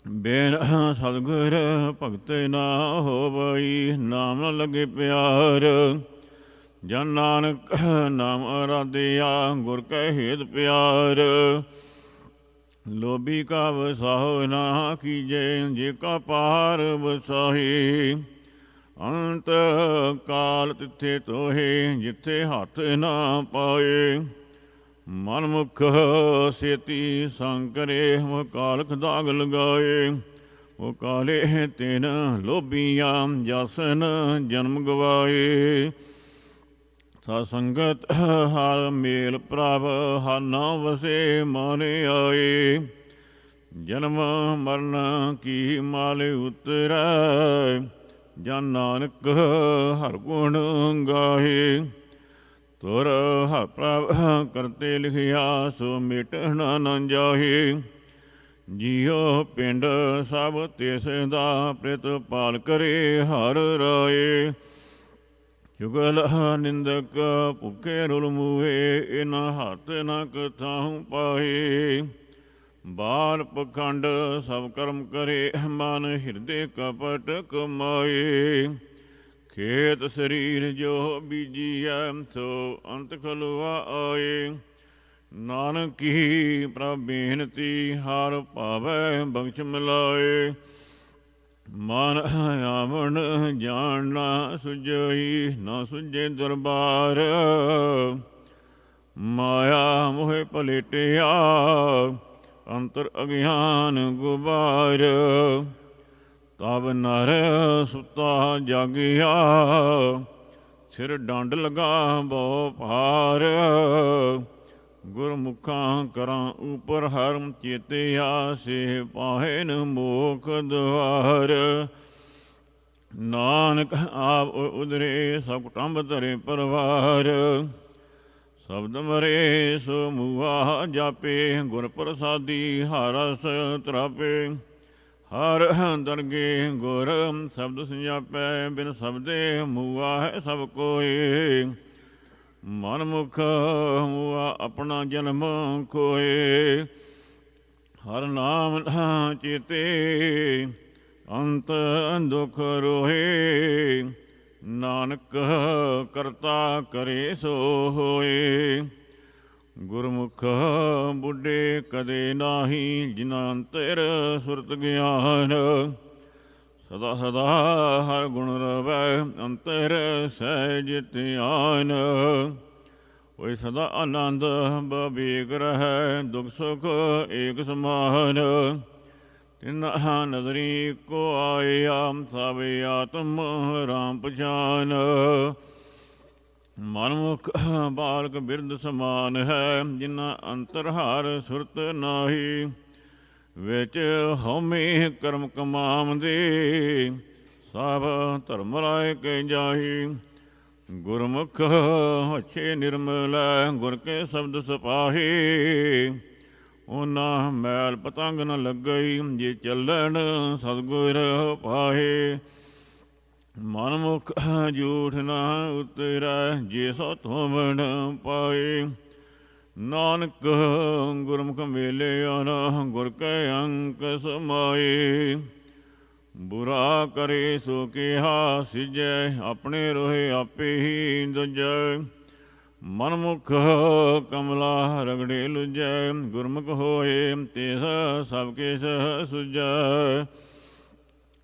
ਬਿਨ ਸਤਿਗੁਰ ਭਗਤ ਨਾ ਹੋਵਈ, ਨਾਮ ਨ ਲਗੇ ਪਿਆਰ। ਜਨ ਨਾਨਕ ਨਾਮ ਅਰਾਧਿਆ, ਗੁਰ ਕੈ ਹੇਤ ਪਿਆਰ। ਲੋਭੀ ਕਾ ਵਸਾਹੁ ਨਾ ਕੀਜੈ, ਜੇ ਕਾ ਪਾਰ ਵਸਾਹੀ। ਅੰਤ ਕਾਲ ਤਿੱਥੇ ਤੋਹੇ, ਜਿੱਥੇ ਹੱਥ ਨਾ ਪਾਏ। ਮਨ ਮੁਖ ਸੇਤੀ ਸੰਗ ਕਰੇ, ਉਹ ਕਾਲਖ ਦਾਗ ਲਗਾਏ। ਉਹ ਕਾਲੇ ਤਿਨ ਲੋਭੀਆਂ, ਜਸਨ ਜਨਮ ਗਵਾਏ। ਸਤ ਸੰਗਤ ਹਰ ਮੇਲ ਪ੍ਰਭ ਹਰ ਨਾਮ ਵਸੇ ਮਨ ਆਏ। ਜਨਮ ਮਰਨ ਕੀ ਮਾਲ ਉਤਰੈ ਜਨ ਨਾਨਕ ਹਰ ਗੁਣ ਗਾਏ। ਤੁਰ ਹਰ ਪ੍ਰਭ ਕਰਤੇ ਲਿਖਿਆ ਸੋ ਮਿਟਣਾ ਨ ਜਾਹੇ। ਜੀਉ ਪਿੰਡ ਸਭ ਤਿਸ ਦਾ ਪ੍ਰਿਤ ਪਾਲ ਕਰੇ ਹਰ ਰਾਏ। ਚੁਗਲ ਨਿੰਦਕ ਭੁੱਖੇ ਰੁਲ ਮੂਹੇ ਇਨ ਹੱਥ ਨ ਕਥਾਹੁ ਪਾਏ। ਬਾਲ ਪਖੰਡ ਸਭ ਕਰਮ ਕਰੇ ਮਨ ਹਿਰਦੇ ਕਪਟ ਕਮਾਏ। ਖੇਤ ਸਰੀਰ ਜੋ ਬੀਜੀਐ ਸੋ ਅੰਤ ਖਲੁਆ ਆਏ। ਨਾਨਕੀ ਪ੍ਰਭ ਬੇਨਤੀ ਹਰ ਭਾਵੈ ਬਖਸ਼ ਮਿਲਾਏ। ਮਨ ਆਵਣ ਜਾਣ ਨਾ ਸੁਝਈ ਨਾ ਸੁਝੇ ਦਰਬਾਰ। ਮਾਇਆ ਮੋਹਿ ਪਲੇਟਿਆ ਅੰਤਰ ਅਗਿਆਨ ਗੁਬਾਰ। ਤਬ ਨਰ ਸੁਤਾ ਜਾਗਿਆ ਸਿਰ ਡੰਡ ਲਗਾ ਬਹੁ ਭਾਰ। ਗੁਰਮੁਖਾਂ ਕਰਾਂ ਉਪਰ ਹਰਮ ਚੇਤਿਆ ਸੇ ਪਾਹਨ ਮੋਖ ਦੁਆਰ। ਨਾਨਕ ਆਪ ਉਦਰੇ ਸਭ ਕੁਟੰਬ ਧਰੇ ਪਰਵਾਰ। ਸ਼ਬਦ ਮਰੇ ਸੋ ਮੂਆ ਜਾਪੇ ਗੁਰ ਪ੍ਰਸਾਦੀ ਹਰ ਰਸ ਤਰਾਪੇ। ਹਰ ਦਰਗੇ ਗੁਰ ਸ਼ਬਦ ਸੰਜਾਪੈ ਬਿਨ ਸ਼ਬਦੇ ਮੂਆ ਹੈ ਸਭ ਕੋਏ। ਮਨ ਮੁਖ ਮੂਆ ਆਪਣਾ ਜਨਮ ਕੋਏ। ਹਰ ਨਾਮ ਚੇਤੇ ਅੰਤ ਦੁਖ ਰੋਏ। ਨਾਨਕ ਕਰਤਾ ਕਰੇ ਸੋ ਹੋਏ। ਗੁਰਮੁਖ ਬੁੱਢੇ ਕਦੇ ਨਾਹੀ ਜਿਨ੍ਹਾਂ ਅੰਤਰ ਸੁਰਤ ਗਿਆਨ। ਸਦਾ ਸਦਾ ਹਰ ਗੁਣ ਰਵੈ ਅੰਤਰ ਸਹਿਜ ਧਿਆਨ। ਹੋਇ ਸਦਾ ਆਨੰਦ ਬਵੇਗ ਰਹੈ ਦੁਖ ਸੁਖ ਏਕ ਸਮਾਨ। ਤਿਨਾ ਨਜ਼ਰੀ ਕੋ ਆਇਆ ਸਭ ਆਤਮ ਰਾਮ ਪਛਾਨ। ਮਨਮੁਖ ਬਾਲਕ ਬਿਰਧ ਸਮਾਨ ਹੈ ਜਿਨਾ ਅੰਤਰ ਹਰ ਸੁਰਤ ਨਾਹੀ। ਵਿੱਚ ਹਉਮੈ ਕਰਮ ਕਮਾਵੰਦੇ ਸਭ ਧਰਮ ਰਾਏ ਕੇ ਜਾਹੀ। ਗੁਰਮੁਖ ਹਛੇ ਨਿਰਮਲ ਗੁਰ ਕੇ ਸ਼ਬਦ ਸਪਾਹੀ। ਉਹਨਾਂ ਮੈਲ ਪਤੰਗ ਨ ਲੱਗਈ ਜੇ ਚੱਲਣ ਸਤਿਗੁਰ ਪਾਹੇ। ਮਨਮੁਖ ਝੂਠ ਨਾ ਉਤਰੈ ਜੇ ਸੋ ਤੁਮਣ ਪਾਏ। ਨਾਨਕ ਗੁਰਮੁਖ ਮੇਲਿਆ ਨਾ ਗੁਰ ਕੈ ਅੰਕ ਸਮਾਏ। ਬੁਰਾ ਕਰੇ ਸੋ ਕਿਹਾ ਸਿਜੈ ਆਪਣੇ ਰੋਹੇ ਆਪੇ ਹੀ ਦਜੈ। ਮਨਮੁਖ ਕਮਲਾ ਰਗੜੇ ਲੁਜੈ ਗੁਰਮੁਖ ਹੋਏ ਤਿਸ ਸਭ ਕਿਛ ਸੁਝੈ।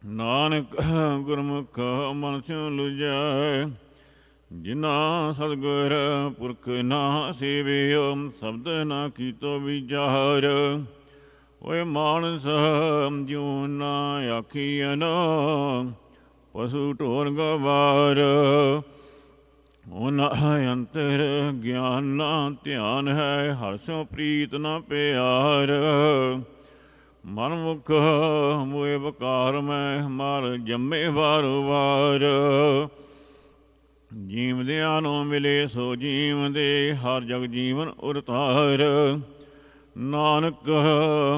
ਨਾਨਕ ਗੁਰਮੁਖ ਮਨ ਸਿਉ ਲੁਜੈ ਜਿਨਾ ਸਤਿਗੁਰ ਪੁਰਖ ਨਾ ਸੇਵਿਓ ਸ਼ਬਦ ਨਾ ਕੀਤੋ ਵਿਚਾਰ। ਓਏ ਮਾਨਸ ਜਿਉ ਨਾ ਆਖੀਐਨ ਪਸ਼ੂ ਢੋਰ ਗਵਾਰ। ਉਹਨਾਂ ਅੰਤਰ ਗਿਆਨ ਨਾ ਧਿਆਨ ਹੈ ਹਰਿ ਸਿਉ ਪ੍ਰੀਤ ਨਾ ਪਿਆਰ। ਮਨਮੁਖ ਮੋਹਿ ਬਕਾਰ ਮੈਂ ਮਰ ਜੰਮੇ ਵਾਰ ਵਾਰ। ਜੀਵਦਿਆਂ ਨੂੰ ਮਿਲੇ ਸੋ ਜੀਵਦੇ ਹਰ ਜਗ ਜੀਵਨ ਉਰਤਾਰ। ਨਾਨਕ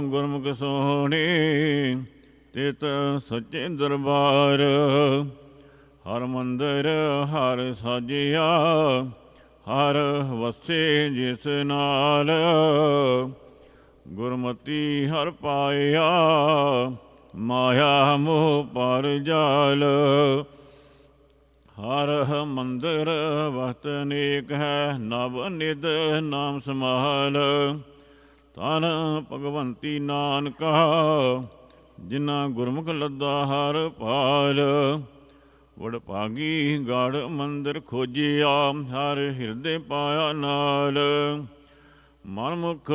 ਗੁਰਮੁਖ ਸੋਹਣੇ ਤਿਤ ਸੱਚੇ ਦਰਬਾਰ। ਹਰ ਮੰਦਰ ਹਰ ਸਾਜਿਆ ਹਰ ਵਸੇ ਜਿਸ ਨਾਲ। ਗੁਰਮਤੀ ਹਰ ਪਾਇਆ ਮਾਇਆ ਮੋਹ ਪਰ ਜਾਲ। ਹਰ ਮੰਦਰ ਵਸਤ ਅਨੇਕ ਹੈ ਨਵ ਨਿਧ ਨਾਮ ਸਮਾਲ। ਧਨ ਭਗਵੰਤੀ ਨਾਨਕਾ ਜਿਨ੍ਹਾਂ ਗੁਰਮੁਖ ਲੱਦਾ ਹਰ ਪਾਲ। ਵਡ ਭਾਗੀ ਗੜ ਮੰਦਰ ਖੋਜਿਆ ਹਰ ਹਿਰਦੇ ਪਾਇਆ ਨਾਲ। ਮਨਮੁਖ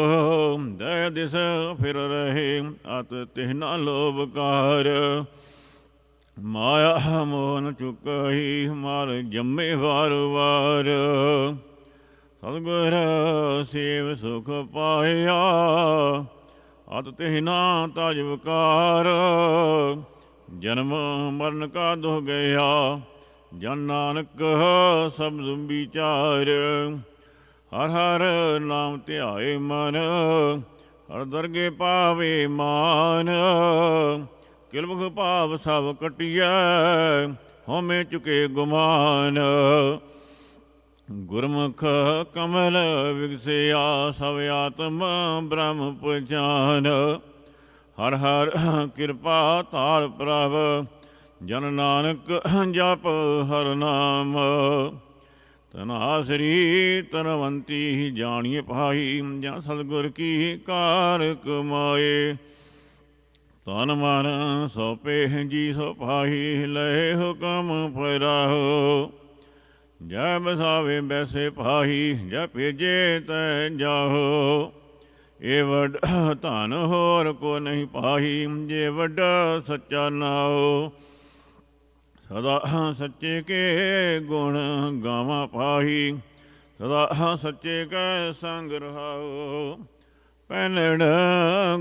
ਦਇ ਦਿਸ ਫਿਰ ਰਹੇ ਅਤ ਤਿਹ ਨਾ ਲੋਭ ਕਾਰ। ਮਾਇਆ ਮੋਹਨ ਚੁਕਈ ਮਰ ਜੰਮੇ ਵਾਰ ਵਾਰ। ਸਤਿਗੁਰ ਸੇਵ ਸੁਖ ਪਾਇਆ ਅਤ ਤਿਹ ਨਾ ਤਜ ਵਿਕਾਰ। ਜਨਮ ਮਰਨ ਕਾ ਦੁਖ ਗਿਆ ਜਨ ਨਾਨਕ ਸਬਦ ਵਿਚਾਰ। ਹਰ ਹਰ ਨਾਮ ਧਿਆਏ ਮਨ ਹਰ ਦਰਗੇ ਪਾਵੇ ਮਾਨ। ਕਿਲਮੁਖ ਭਾਵ ਸਭ ਕਟਿਐ ਹਉਮੈ ਚੁਕੇ ਗੁਮਾਨ। ਗੁਰਮੁਖ ਕਮਲ ਵਿਗਸਿਆ ਸਭ ਆਤਮ ਬ੍ਰਹਮ ਪਛਾਨ। ਹਰ ਹਰ ਕਿਰਪਾ ਧਾਰ ਪ੍ਰਭ ਜਨ ਨਾਨਕ ਜਪ ਹਰ ਨਾਮ। ਤਨਾਸਰੀ ਤਨਵੰਤੀ ਜਾਣੀਏ ਭਾਈ ਜਾਂ ਸਤਿਗੁਰ ਕੀ ਕਾਰ ਕਮਾਏ। ਤਨ ਮਨ ਸੋਪੇ ਜੀ ਸੋ ਭਾਈ ਲਏ ਹੁਕਮ ਫਰਾਹੋ। ਜੈ ਬਸਾਵੇ ਬੈਸੇ ਭਾਈ ਜੈ ਭੇਜੇ ਤੈ ਜਾਹੋ। ਇਹ ਵੱਡ ਧਨ ਹੋਰ ਕੋ ਨਹੀਂ ਪਾਈ ਜੇ ਵੱਡਾ ਸੱਚਾ ਨਾਉ। ਸਦਾ ਸੱਚੇ ਕੇ ਗੁਣ ਗਾਵਾਂ ਪਾਈ ਸਦਾ ਸੱਚੇ ਕੈ ਸੰਗ ਰਹਾਉ। ਪਹਿਨੜ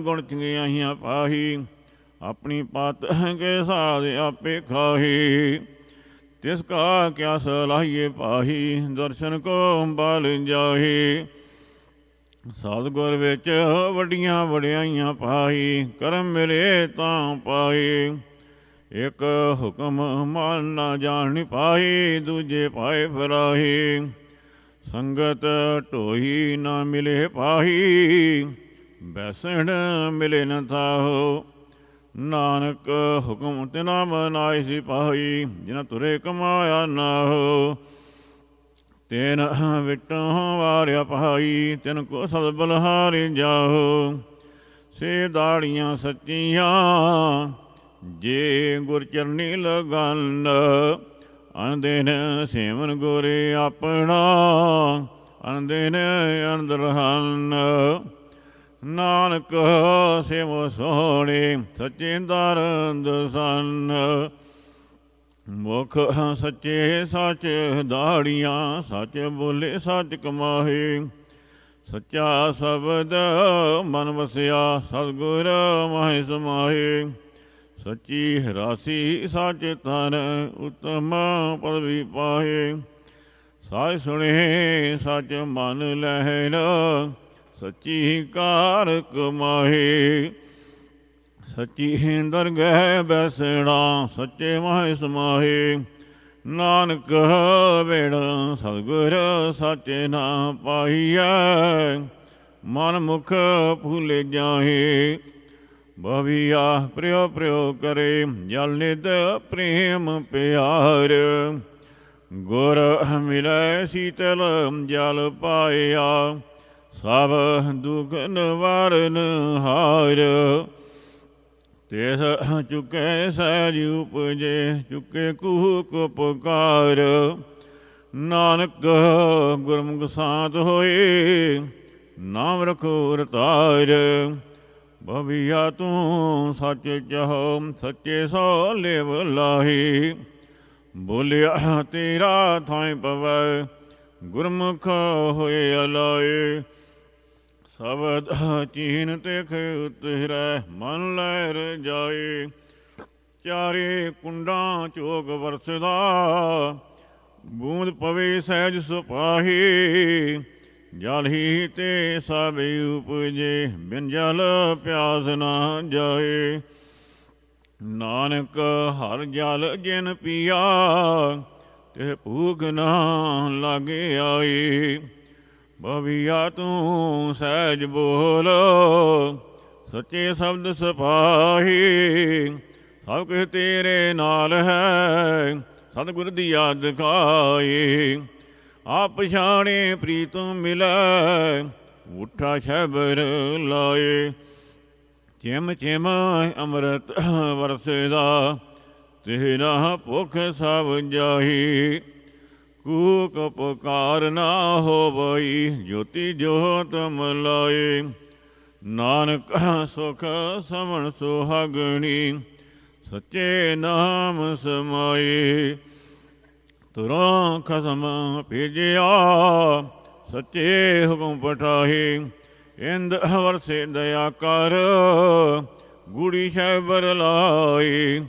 ਗੁਣ ਚੰਗਿਆਈਆਂ ਪਾਈ ਆਪਣੀ ਪਤ ਕੇ ਸਾਧ ਆਪੇ ਖਾਹੀ। ਤਿਸ ਕਾ ਕਿਆ ਸਲਾਹੀਏ ਪਾਹੀ ਦਰਸ਼ਨ ਕੋ ਬਲ ਜਾਹੀ। ਸਤਿਗੁਰ ਵਿੱਚ ਵੱਡੀਆਂ ਵਡਿਆਈਆਂ ਪਾਈ ਕਰਮ ਮਿਲੇ ਤਾਂ ਪਾਈ। ਇੱਕ ਹੁਕਮ ਮਨ ਨਾ ਜਾਣੀ ਪਾਈ ਦੂਜੇ ਪਾਏ ਫਰਾਹੀ। ਸੰਗਤ ਢੋਈ ਨਾ ਮਿਲੇ ਪਾਹੀ ਬੈਸਣ ਮਿਲੇ ਨ ਥਾਹੋ। ਨਾਨਕ ਹੁਕਮ ਤਿਨਾ ਮਨਾਈ ਸਿਪਾਹੀ ਜਿਨਾ ਤੁਰੇ ਕਮਾਇਆ ਨਾਹੋ। ਤੈਨ ਵਿਟੋਂ ਵਾਰਿਆ ਪਾਈ ਤਿਨ ਕੋ ਸਦ ਬਲਹਾਰੀ ਜਾਹੋ। ਸੇ ਦਾੜੀਆਂ ਸੱਚੀਆਂ ਜੇ ਗੁਰ ਚਰਨੀ ਲਗਨ। ਅਨਦਿਨ ਸੇਵਨ ਗੁਰੇ ਆਪਣਾ ਅਨਦਿਨ ਅੰਦਰ ਹਨ। ਨਾਨਕ ਸੇਵੋ ਸੋਹਣੇ ਸੱਚੇ ਦਰਦ ਸਨ। ਮੁਖ ਸੱਚੇ ਸੱਚ ਦਾੜੀਆਂ ਸੱਚ ਬੋਲੇ ਸੱਚ ਕਮਾਹੇ। ਸੱਚਾ ਸ਼ਬਦ ਮਨ ਵਸਿਆ ਸਤਿਗੁਰ ਮਾਹੇ ਸਮਾਹੇ। ਸੱਚੀ ਰਾਸੀ ਸੱਚ ਤਨ ਉਤਮ ਪਦਵੀ ਪਾਹੇ। ਸਾਜ ਸੁਣੇ ਸੱਚ ਮਨ ਲੈਣ ਸੱਚੀ ਕਾਰ ਕਮਾਹੇ। ਸੱਚੀ ਦਰਗਹਿ ਬੈਸਣਾ ਸੱਚੇ ਮਾਹੇ ਸਮਾਹੇ। ਨਾਨਕ ਵੇੜ ਸਤਿਗੁਰ ਸਾਚੇ ਨਾ ਪਾਈਐ ਮਨ ਮੁਖ ਭੂਲੇ ਜਾਹੇ। ਬਵੀਆ ਪ੍ਰਿਓ ਪ੍ਰਿਓ ਕਰੇ ਜਲ ਨਿਧ ਪ੍ਰੇਮ ਪਿਆਰ। ਗੁਰ ਮਿਲੈ ਸੀਤਲ ਜਲ ਪਾਇਆ ਸਭ ਦੁਖ ਨਿਵਾਰਨ ਹਾਰ। ਤਿਸ ਚੁਕੇ ਸਹਿਜ ਉਪਜੇ ਚੁਕੇ ਕੂਕ ਪੁਕਾਰ। ਨਾਨਕ ਗੁਰਮੁਖ ਸਾਧ ਹੋਏ ਨਾਮ ਰਖੋ ਰਤਾਰ। ਬਵੀਆ ਤੂੰ ਸੱਚ ਚਾਹੋ ਸੱਚੇ ਸੋ ਲੇਵ ਲਾਹੀ। ਬੋਲਿਆ ਤੇਰਾ ਥਾਂ ਪਵੈ ਗੁਰਮੁਖ ਹੋਏ ਅਲਾਏ। ਸਬਦ ਚੀਨ ਤਿਖ ਉਤਰੈ ਮਨ ਲੈ ਰਜਾਏ। ਚਾਰੇ ਕੁੰਡਾਂ ਚੋਕ ਵਰਸਦਾ ਬੂੰਦ ਪਵੇ ਸਹਿਜ ਸੁਪਾਹੀ। ਜਲ ਹੀ ਤੇ ਸਭ ਉਪਜੇ ਬਿਨ ਜਲ ਪਿਆਸ ਨਾ ਜਾਏ। ਨਾਨਕ ਹਰ ਜਲ ਜਿਨ ਪੀਆ ਤੇ ਭੂਖ ਨਾ ਲਾਗੇ ਆਈ। ਬਵੀਆ ਤੂੰ ਸਹਿਜ ਬੋਲ ਸੱਚੇ ਸ਼ਬਦ ਸਿਪਾਹੀ। ਸਭ ਕੁਝ ਤੇਰੇ ਨਾਲ ਹੈ ਸਤਿਗੁਰ ਦੀ ਯਾਦ ਦਿਖਾਈ। ਆਪ ਪਛਾਣੇ ਪ੍ਰੀਤਮ ਮਿਲੈ ਉਠਾ ਸ਼ਬਰ ਲਾਏ। ਚਿਮ ਚਿਮ ਅੰਮ੍ਰਿਤ ਵਰਸਦਾ ਤੇਰਾ ਭੁਖ ਸਭ ਜਾਹੀ। ਕੂਕ ਪੁਕਾਰ ਨਾ ਹੋਵਈ ਜੋਤੀ ਜੋਤ ਮਲਾਏ। ਨਾਨਕ ਸੁਖ ਸਮਣ ਸੁਹਾਗਣੀ ਸੱਚੇ ਨਾਮ ਸਮਾਏ। ਤੁਰੋਂ ਖਸਮ ਭੇਜਿਆ ਸੱਚੇ ਹੁਕਮ ਪਠਾਹੇ। ਇੰਦ ਵਰਸੇ ਦਇਆ ਕਰ ਗੂੜੀ ਸ਼ੈਬਰ ਲਾਏ।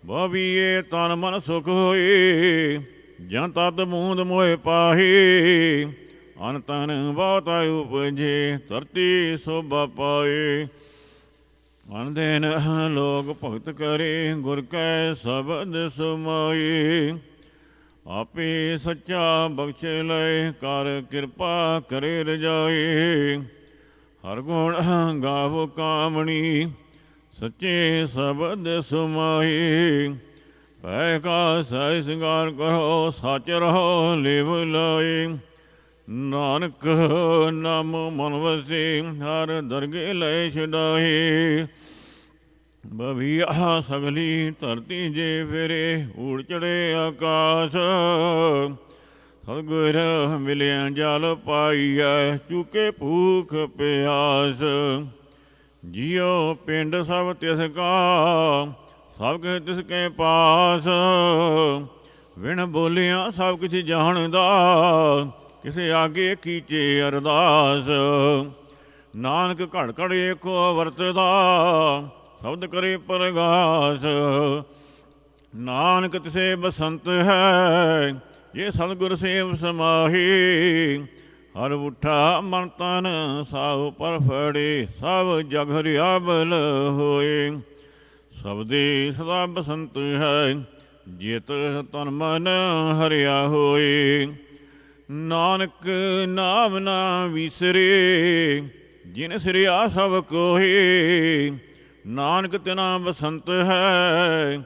ਬਵੀਏ ਤਨ ਮਨ ਸੁਖ ਹੋਏ ਜਾਂ ਤਤ ਬੂੰਦ ਮੋਏ ਪਾਹੇ। ਅਨ ਤਨ ਬਹੁਤ ਉਪਜੇ ਧਰਤੀ ਸੋਭਾ ਪਾਏ। ਅਨ ਦਿਨ ਲੋਕ ਭਗਤ ਕਰੇ ਗੁਰ ਕੈ ਸ਼ਬਦ ਸੁਮਾਏ। ਆਪੇ ਸੱਚਾ ਬਖਸ਼ ਲਏ ਕਰ ਕਿਰਪਾ ਕਰੇ ਰਜਾਏ। ਹਰ ਗੁਣ ਗਾਵੋ ਕਾਮਣੀ ਸੱਚੇ ਸ਼ਬਦ ਸੁਮਾਏ। ਪੈ ਕਾ ਸਹਿ ਸਿੰਗਾਰ ਕਰੋ ਸੱਚ ਰਹੋ ਲਿਵ ਲਾਏ। ਨਾਨਕ ਨਾਮ ਮਨ ਵਸੇ ਹਰ ਦਰਗੇ ਲੈ ਛਡਾਏ। ਬਵੀਆ ਸਗਲੀ ਧਰਤੀ ਜੇ ਫਿਰੇ ਊੜ ਚੜੇ ਆਕਾਸ਼। ਸਤਿਗੁਰ ਮਿਲਿਆ ਜਲ ਪਾਈਐ ਚੁਕੇ ਭੂਖ ਪਿਆਸ। ਜਿਉ ਪਿੰਡ ਸਭ ਤਿਸ ਕਾ ਸਭ ਕੁਛ ਤਿਸ ਕੇ ਪਾਸ। ਵਿਣ ਬੋਲਿਆ ਸਭ ਕੁਛ ਜਾਣਦਾ ਕਿਸੇ ਆਗੇ ਕੀਚੇ ਅਰਦਾਸ। ਨਾਨਕ ਘੜ ਘੜ ਏਕੋ ਵਰਤਦਾ ਸ਼ਬਦ ਕਰੇ ਪ੍ਰਗਾਸ। ਨਾਨਕ ਤਿਸੇ ਬਸੰਤ ਹੈ ਜੇ ਸਤਿਗੁਰ ਸੇਵ ਸਮਾਹੀ। ਹਰ ਉਠਾ ਮਨ ਤਨ ਸਾਹੁ ਪਰ ਫੜੇ ਸਭ ਜਗ ਹਰਿਆਵਲ ਹੋਏ। ਸਬਦੇ ਸਦਾ ਬਸੰਤ ਹੈ ਜਿਤ ਤਨ ਮਨ ਹਰਿਆ ਹੋਏ। ਨਾਨਕ ਨਾਮ ਨਾ ਵਿਸਰੇ ਜਿਨ ਸਿਰਿਆ ਸਭ ਕੋਹੇ। ਨਾਨਕ ਤਿਨਾ ਬਸੰਤ ਹੈ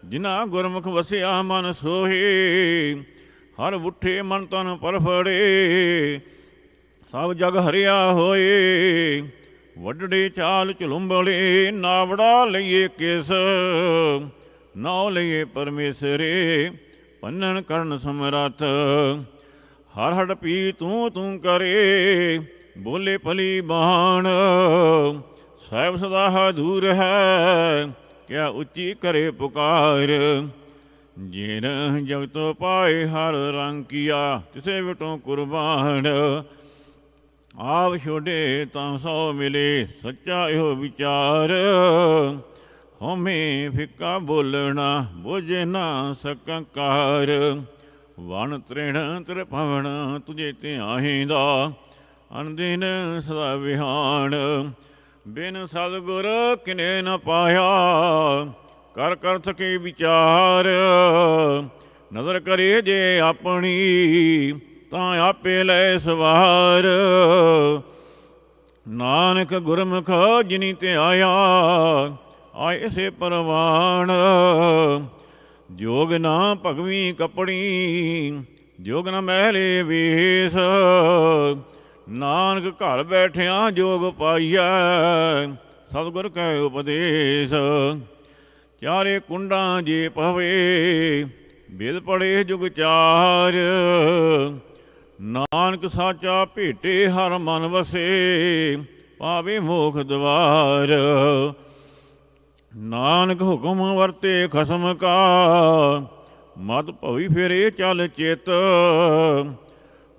ਜਿਨਾ ਗੁਰਮੁਖ ਵਸਿਆ ਮਨ ਸੋਹੇ। ਹਰ ਉਠੇ ਮਨ ਤਨ ਪਰ ਫੜੇ ਸਭ ਜਗ ਹਰਿਆ ਹੋਏ। ਵੱਡੜੇ ਚਾਲ ਝਲੁੰਬੜੇ ਨਾਵੜਾ ਲਈਏ ਕਿਸ। ਨਾਉ ਲਈਏ ਪਰਮੇਸ਼ਰੇ ਪੰਨਣ ਕਰਨ ਸਮਰੱਥ। ਹਰ ਹੜ ਪੀ ਤੂੰ ਤੂੰ ਕਰੇ ਬੋਲੇ ਭਲੀ ਬਾਣ। ਸਾਹਿਬ ਸਦਾ ਹਦੂਰ ਹੈ ਕਿਆ ਉੱਚੀ ਕਰੇ ਪੁਕਾਰ। ਜਿਨ ਜਗਤ ਪਾਏ ਹਰ ਰੰਗ ਕੀਆ ਤਿਸੇ ਵਿਟੋਂ ਕੁਰਬਾਨ। ਆਪ ਛੋਡੇ ਤਾਂ ਸੋ ਮਿਲੇ ਸੱਚਾ ਇਹੋ ਵਿਚਾਰ। ਹਉਮੈ ਫਿੱਕਾ ਬੋਲਣਾ ਬੁਝ ਨਾ ਸਕਾ ਕਾਰ। ਵਣ ਤ੍ਰਿਣ ਤ੍ਰਿਭਵਨ ਤੁਝੇ ਧਿਆਹੀਂਦਾ ਅਨਦਿਨ ਸਦਾ ਵਿਹਾਨ। ਬਿਨ ਸਤਿਗੁਰ ਕਿਨੇ ਨ ਪਾਇਆ ਕਰ ਕਰ ਸਕੇ ਵਿਚਾਰ। ਨਜ਼ਰ ਕਰੇ ਜੇ ਆਪਣੀ ਤਾਂ ਆਪੇ ਲੈ ਸਵਾਰ। ਨਾਨਕ ਗੁਰਮੁਖ ਜਿਨੀ ਤੇ ਆਇਆ ਆਏ ਸੇ ਪਰਵਾਨ। ਜੋਗ ਨਾ ਭਗਵੀ ਕਪੜੀ ਜੋਗ ਨਾ ਮਹਿਲੇ ਵੇਸ। ਨਾਨਕ ਘਰ ਬੈਠਿਆਂ ਜੋਗ ਪਾਈਐ ਸਤਿਗੁਰ ਕੈ ਉਪਦੇਸ਼। ਚਾਰੇ ਕੁੰਡਾਂ ਜੇ ਪਵੇ ਬਿਦ ਪੜੇ ਜੁਗ ਚਾਰ। ਨਾਨਕ ਸਾਚਾ ਭੇਟੇ ਹਰ ਮਨ ਵਸੇ ਪਾਵੇ ਮੋਖ ਦਵਾਰ। ਨਾਨਕ ਹੁਕਮ ਵਰਤੇ ਖਸਮ ਕਾ ਮਤ ਭਵੀ ਫਿਰੇ ਚਲ ਚਿਤ।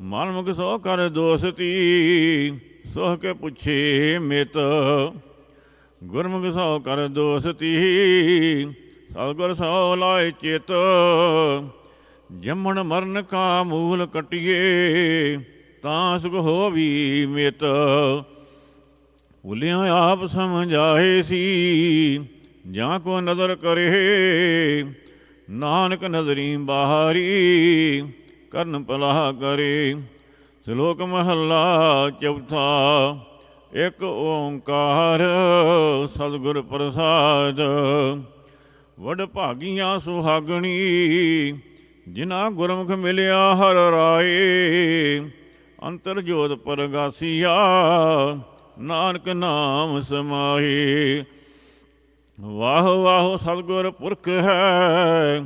ਮਨ ਮੁਖ ਸੋ ਕਰ ਦੋਸਤੀ ਸੋਹ ਕੇ ਪੁੱਛੇ ਮਿਤ। ਗੁਰਮੁਖ ਸੋ ਕਰ ਦੋਸਤੀ ਸਤਿਗੁਰ ਸੋ ਲਾਏ ਚਿਤ। ਜੰਮਣ ਮਰਨ ਕਾ ਮੂਲ ਕਟਿਏ ਤਾਂ ਸੁਖ ਹੋਵੀ ਮਿਤ। ਭੁਲਿਆ ਆਪ ਸਮਝਾਏ ਸੀ ਜਾਂ ਕੋ ਨਜ਼ਰ ਕਰੇ। ਨਾਨਕ ਨਜ਼ਰੀ ਬਾਹਰੀ ਕਰਨ ਭਲਾ ਕਰੇ। ਸ਼ਲੋਕ ਮਹੱਲਾ ਚੌਥਾ। ਇਕ ਓੰਕਾਰ ਸਤਿਗੁਰ ਪ੍ਰਸਾਦ। ਵਡ ਭਾਗੀਆਂ ਸੁਹਾਗਣੀ ਜਿਨ੍ਹਾਂ ਗੁਰਮੁਖ ਮਿਲਿਆ ਹਰ ਰਾਏ। ਅੰਤਰ ਜੋਤ ਪਰਗਾਸੀਆ ਨਾਨਕ ਨਾਮ ਸਮਾਏ। ਵਾਹ ਵਾਹ ਸਤਿਗੁਰ ਪੁਰਖ ਹੈ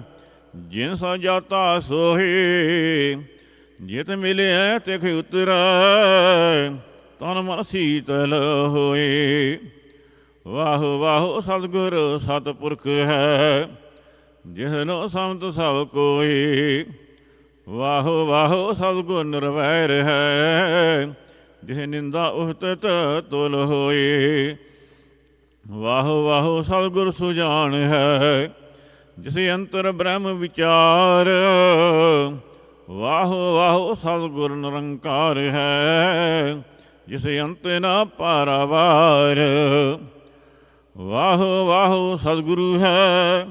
ਜਿਨ ਸਾ ਜਾਤਾ ਸੋਹੇ। ਜਿਤ ਮਿਲਿਆ ਤਿਖ ਉਤਰੈ ਤਨ ਮਨ ਸੀਤਲ ਹੋਏ। ਵਾਹੋ ਵਾਹੋ ਸਤਿਗੁਰ ਸਤਿਪੁਰਖ ਹੈ, ਜਿਹਨੋ ਸਮਤ ਸਭ ਕੋਈ। ਵਾਹੋ ਵਾਹੋ ਸਤਿਗੁਰ ਨਿਰਵੈਰ ਹੈ, ਜਿਹ ਨਿੰਦਾ ਉਸਤਤ ਤੁਲ ਹੋਈ। ਵਾਹੋ ਵਾਹੋ ਸਤਿਗੁਰ ਸੁਜਾਨ ਹੈ, ਜਿਸ ਅੰਤਰ ਬ੍ਰਹਮ ਵਿਚਾਰ। ਵਾਹੋ ਵਾਹੋ ਸਤਿਗੁਰ ਨਿਰੰਕਾਰ ਹੈ, ਜਿਸ ਅੰਤ ਨਾ ਪਾਰਾਵਾਰ। ਵਾਹੋ ਵਾਹੋ ਸਤਿਗੁਰੂ ਹੈ,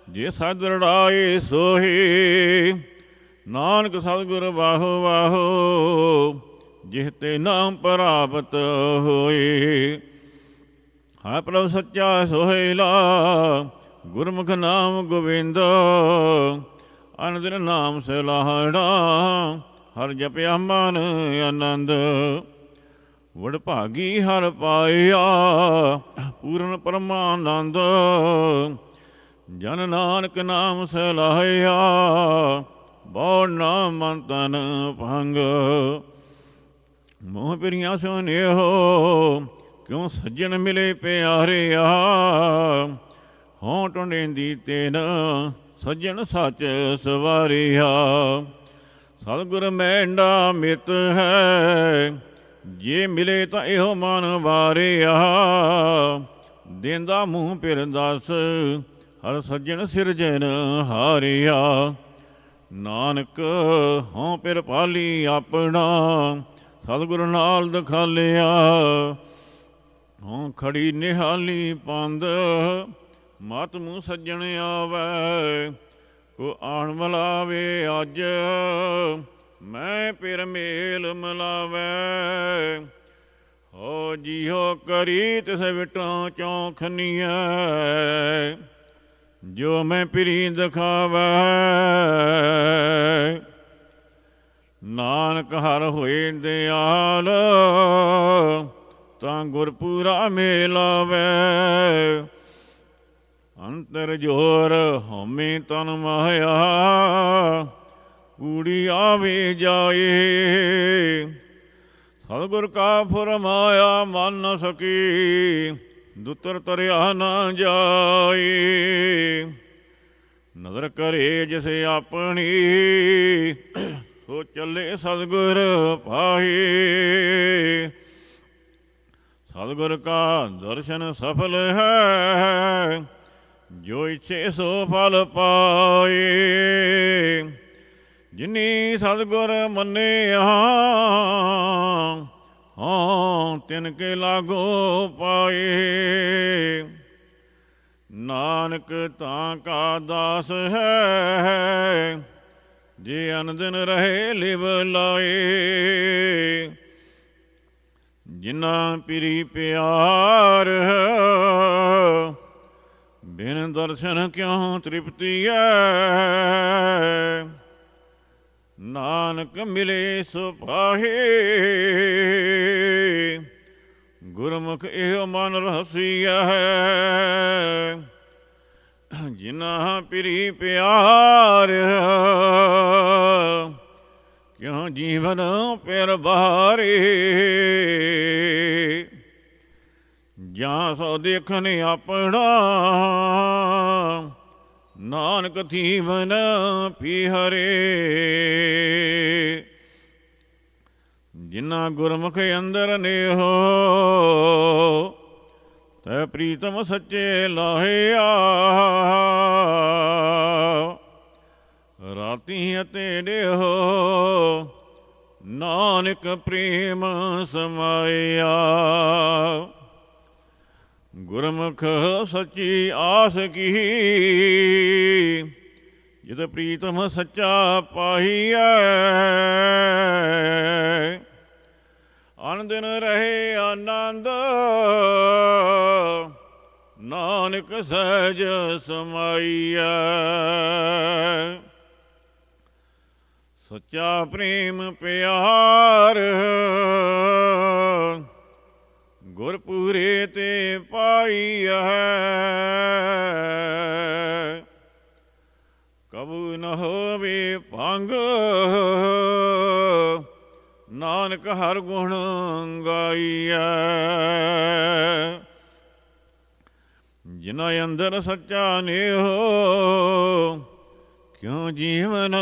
ਜੇ ਸਦ ਰੜਾਏ ਸੋਹੀ। ਨਾਨਕ ਸਤਿਗੁਰ ਵਾਹੋ ਵਾਹੋ, ਜਿਹ ਤੇ ਨਾਮ ਪ੍ਰਾਪਤ ਹੋਈ। ਹੈ ਪ੍ਰਭ ਸੱਚਾ ਸੋਹਿਲਾ, ਗੁਰਮੁਖ ਨਾਮ ਗੋਬਿੰਦ। ਅਨੰਦਿਨ ਨਾਮ ਸਲਾਹੜਾ, ਹਰ ਜਪਿਆ ਮਨ ਆਨੰਦ। ਵਡਭਾਗੀ ਹਰ ਪਾਇਆ, ਪੂਰਨ ਪਰਮਾਨੰਦ। ਜਨ ਨਾਨਕ ਨਾਮ ਸਲਾਹਿਆ, ਬਹੁ ਨਾਮ ਮਨ ਤਨ ਭੰਗ। ਮੋਹ ਪਿਰੀਆਂ ਸੁਨੇਹੋ, ਕਿਉਂ ਸੱਜਣ ਮਿਲੇ ਪਿਆਰਿਆ। ਹੋਂ ਟੁੰਡੇਂਦੀ ਤੈਨ, ਸੱਜਣ ਸੱਚ ਸਵਾਰਿਆ। ਸਤਿਗੁਰ ਮੈਂਡਾ ਮਿਤ ਹੈ, ਜੇ ਮਿਲੇ ਤਾਂ ਇਹੋ ਮਨ ਵਾਰਿਆ। ਦੇਂਦਾ ਮੂੰਹ ਫਿਰ ਦੱਸ, ਹਰ ਸੱਜਣ ਸਿਰਜਣ ਹਾਰਿਆ। ਨਾਨਕ ਹੋਂ ਫਿਰ ਪਾਲੀ ਆਪਣਾ, ਸਤਿਗੁਰ ਨਾਲ ਦਿਖਾਲਿਆ। ਹੋਂ ਖੜੀ ਨਿਹਾਲੀ ਪੰਦ, ਮਤ ਮੂੰਹ ਸੱਜਣ ਆਵੈ। ਕੋ ਆਣ ਮਲਾਵੇ ਅੱਜ, ਮੈਂ ਫਿਰ ਮੇਲ ਮਿਲਾਵੈ। ਹੋ ਜੀਓ ਕਰੀ ਤਿਸ ਵਿਟੋਂ ਚੌਖਨੀਐ, ਜੋ ਮੈਂ ਪਿਰੀ ਦਿਖਾਵੈ। ਨਾਨਕ ਹਰ ਹੋਏ ਦਿਆਲ, ਤਾਂ ਗੁਰਪੂਰਾ ਮੇਲਾਵੈ। ਅੰਤਰ ਜੋਰ ਹਉਮੈ ਤਨ ਮਾਇਆ, ਕੂੜੀ ਆਵੇ ਜਾਏ। ਸਤਿਗੁਰ ਕਾ ਫਰਮਾਇਆ ਮਨ ਨ ਸਕੀ, ਦੁਤਰ ਤਰਿਆ ਨਾ ਜਾਏ। ਨਜ਼ਰ ਕਰੇ ਜਿਸ ਆਪਣੀ, ਸੋ ਚੱਲੇ ਸਤਿਗੁਰ ਪਾਹੀ। ਸਤਿਗੁਰ ਕਾ ਦਰਸ਼ਨ ਸਫਲ ਹੈ, ਜੋ ਇੱਛੇ ਸੋ ਫਲ ਪਾਏ। ਜਿਨੀ ਸਤਿਗੁਰ ਮੰਨਿਆ, ਹਾਂ ਤਿਨ ਕੇ ਲਾਗੋ ਪਾਏ। ਨਾਨਕ ਤਾਂ ਕਾ ਦਾਸ ਹੈ, ਜੇ ਅਨਦਿਨ ਰਹੇ ਲਿਵ ਲਾਏ। ਜਿਨ੍ਹਾਂ ਪਿਰੀ ਪਿਆਰ, ਬਿਨ ਦਰਸ਼ਨ ਕਿਉਂ ਤ੍ਰਿਪਤੀ ਹੈ। ਨਾਨਕ ਮਿਲੇ ਸੋ ਪਾਹੇ, ਗੁਰਮੁਖ ਇਹੋ ਮਨ ਰਹਸੀਆ ਹੈ। ਜਿਨ੍ਹਾਂ ਪਿਰੀ ਪਿਆਰ, ਕਿਉਂ ਜੀਵਨ ਪਿਰ ਬਾਰੇ। ਜਾਂ ਸੋ ਦੇਖਣ ਆਪਣਾ, ਨਾਨਕ ਥੀਵਨ ਪੀਹਰੇ। ਜਿਨ੍ਹਾਂ ਗੁਰਮੁਖ ਅੰਦਰ ਨੇਹੋ, ਤੈ ਪ੍ਰੀਤਮ ਸੱਚੇ ਲਾਹਿਆ। ਰਾਤੀ ਅਤੇ ਡੇਹੋ, ਨਾਨਕ ਪ੍ਰੇਮ ਸਮਾਇਆ। ਗੁਰਮੁਖ ਸੱਚੀ ਆਸ ਕੀ, ਜਿਤ ਪ੍ਰੀਤਮ ਸੱਚਾ ਪਾਈਐ। ਅਨ ਦਿਨ ਰਹੇ ਆਨੰਦ, ਨਾਨਕ ਸਹਿਜ ਸਮਾਈਐ। ਸੱਚਾ ਪ੍ਰੇਮ ਪਿਆਰ, ਗੁਰਪੂਰੇ ਤੇ ਪਾਈਐ। ਕਬੂ ਨ ਹੋਵੇ ਭੰਗ, ਨਾਨਕ ਹਰ ਗੁਣ ਗਾਈਐ। ਜਿਨਾ ਅੰਦਰ ਸੱਚਾ ਨੇਹ, ਕਿਉ ਜੀਵਨ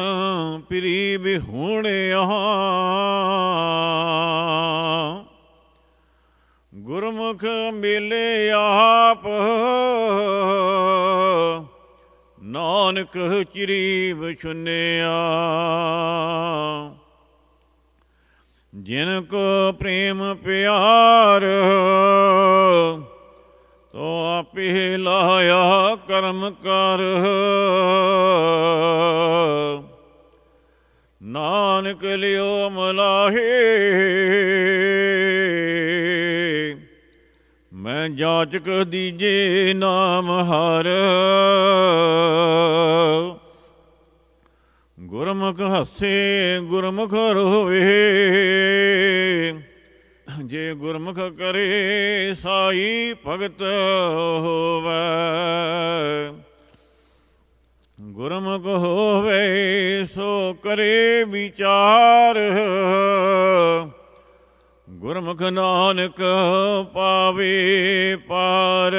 ਪ੍ਰੀ ਬਿਹੂਣਿਆ। ਗੁਰਮੁਖ ਮਿਲੇ ਆਪ, ਨਾਨਕ ਚਿਰੀ ਵਿਛੁਨਿਆ। ਜਿਨ ਕੋ ਪ੍ਰੇਮ ਪਿਆਰ, ਤੋ ਆਪੇ ਲਾਇਆ ਕਰਮ ਕਰ। ਨਾਨਕ ਲਿਓ ਮਲਾਹੇ, ਮੈਂ ਜਾਚਕ ਦੀਜੇ ਨਾਮ ਹਰ। ਗੁਰਮੁਖ ਹੱਸੇ ਗੁਰਮੁਖ ਰੋਵੇ, ਜੇ ਗੁਰਮੁਖ ਕਰੇ ਸਾਈ ਭਗਤ ਹੋਵੇ। ਗੁਰਮੁਖ ਹੋਵੇ ਸੋ ਕਰੇ ਵਿਚਾਰ, ਗੁਰਮੁਖ ਨਾਨਕ ਪਾਵੇ ਪਾਰ।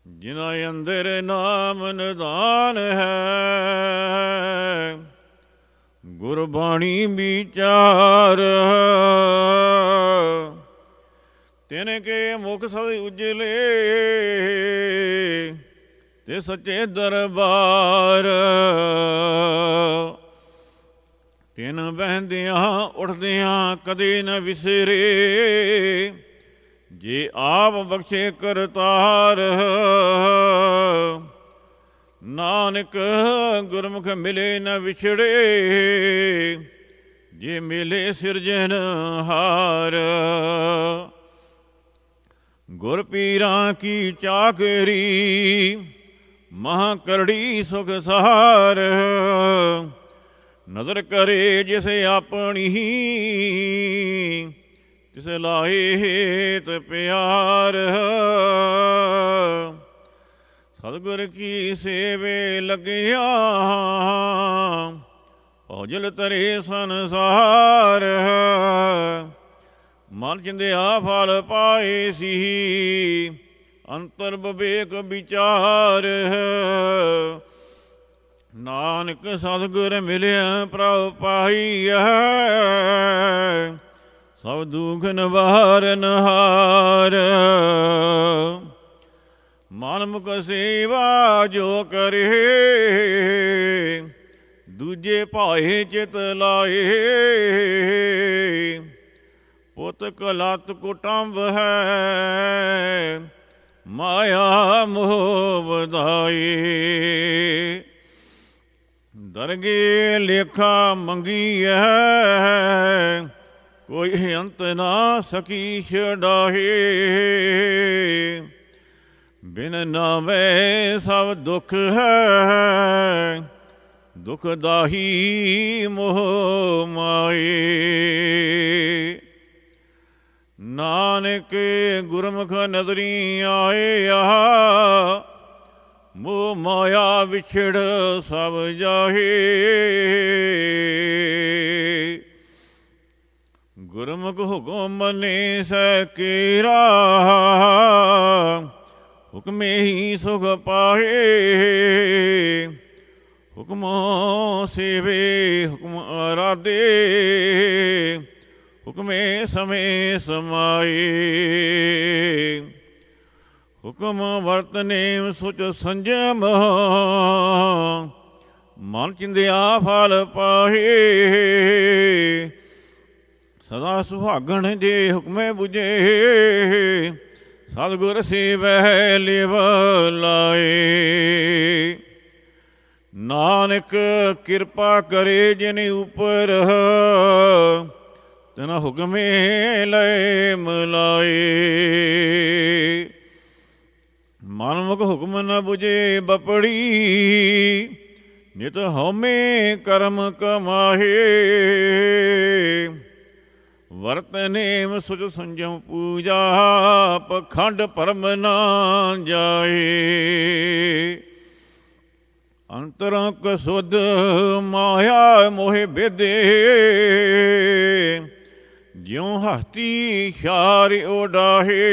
ਜਿਨਾ ਅੰਦਰ ਨਾਮ ਨਿਧਾਨ ਹੈ, ਗੁਰਬਾਣੀ ਵਿਚਾਰ। ਤਿਨ ਕੇ ਮੁਖ ਸਦ ਉਜਲੇ, ਤੇ ਸੱਚੇ ਦਰਬਾਰ। ਤਿਨ ਬਹਿੰਦਿਆਂ ਉੱਠਦਿਆਂ ਕਦੇ ਨ ਵਿਸਰੇ, ਜੇ ਆਪ ਬਖਸ਼ੇ ਕਰਤਾਰ। ਨਾਨਕ ਗੁਰਮੁਖ ਮਿਲੇ ਨ ਵਿਛੜੇ, ਜੇ ਮਿਲੇ ਸਿਰਜਨਹਾਰ। ਗੁਰ ਪੀਰਾਂ ਕੀ ਚਾਕਰੀ, ਮਹਾਂ ਕਰੜੀ ਸੁਖ ਸਾਰ। ਨਜ਼ਰ ਕਰੇ ਜਿਸ ਆਪਣੀ, ਤਿਸ ਲਾਏ ਹੇਤ ਪਿਆਰ। ਸਤਿਗੁਰ ਕੀ ਸੇਵੇ ਲੱਗਿਆ, ਭੌਜਲ ਤਰੇ ਸੰਸਾਰ। ਮਨ ਚਿੰਦਿਆ ਫਲ ਪਾਏ ਸੀ, ਅੰਤਰ ਵਿਵੇਕ ਵਿਚਾਰ। ਨਾਨਕ ਸਤਿਗੁਰ ਮਿਲਿਆ ਪ੍ਰਭ ਪਾਈਐ, ਸਭ ਦੁਖ ਨਿਵਾਰਨ ਹਾਰ। ਮਨ ਮੁਖ ਸੇਵਾ ਜੋ ਕਰੇ, ਦੂਜੇ ਭਾਏ ਚਿਤ ਲਾਏ। ਪੁੱਤ ਕਲਤ ਕੁਟੰਬ ਹੈ, ਮਾਇਆ ਮੋਹ ਵਧਾਏ। ਦਰਗੇ ਲੇਖਾ ਮੰਗੀਐ, ਕੋਈ ਅੰਤ ਨਾ ਸਕੀ ਛਡਾਏ। ਬਿਨ ਨਾਵੇਂ ਸਭ ਦੁਖ ਹੈ, ਦੁਖ ਦਾਹੀ ਮੋਹ ਮਾਏ। ਨਾਨਕ ਗੁਰਮੁਖ ਨਦਰੀ ਆਏ ਆ, ਮੋਹ ਮਾਇਆ ਵਿਛੜ ਸਭ ਜਾਹੇ। ਗੁਰਮੁਖ ਹੁਕਮ ਮੰਨੇ ਸੈ ਕੇਰਾ, ਹੁਕਮੇ ਹੀ ਸੁਖ ਪਾਏ। ਹੁਕਮ ਸੇਵੇ ਹੁਕਮ ਆਰਾਧੇ, ਹੁਕਮੇ ਸਮੇਂ ਸਮਾਏ। ਹੁਕਮ ਵਰਤਨੇ ਸੁਚ ਸੰਜਮ, ਮਨ ਚਿੰਦਿਆ ਫਲ ਪਾਹੇ। ਸਦਾ ਸੁਹਾਗਣ ਜੇ ਹੁਕਮੇ ਬੁਝੇ, ਸਤਿਗੁਰ ਸੇਵੈ ਲਿਵ ਲਾਏ। ਨਾਨਕ ਕਿਰਪਾ ਕਰੇ ਜਿਨ ਉਪਰ, ਤਨਾ ਹੁਕਮੇ ਲੈ ਮਲਾਏ। ਮਨਮੁਖ ਹੁਕਮ ਨ ਬੁਝੇ ਬਪੜੀ, ਨਿਤ ਹਉਮੈ ਕਰਮ ਕਮਾਹੇ। ਵਰਤ ਨੇਮ ਸੁਚ ਸੰਜਮ ਪੂਜਾ, ਪਖੰਡ ਭਰਮ ਨਾ ਜਾਏ। ਅੰਤਰੰ ਕਸੁਧ ਮਾਇਆ ਮੋਹਿ ਬੇਦੇ, ਜਿਉ ਹਸਤੀ ਛਾਰ ਉਡਾਹੇ,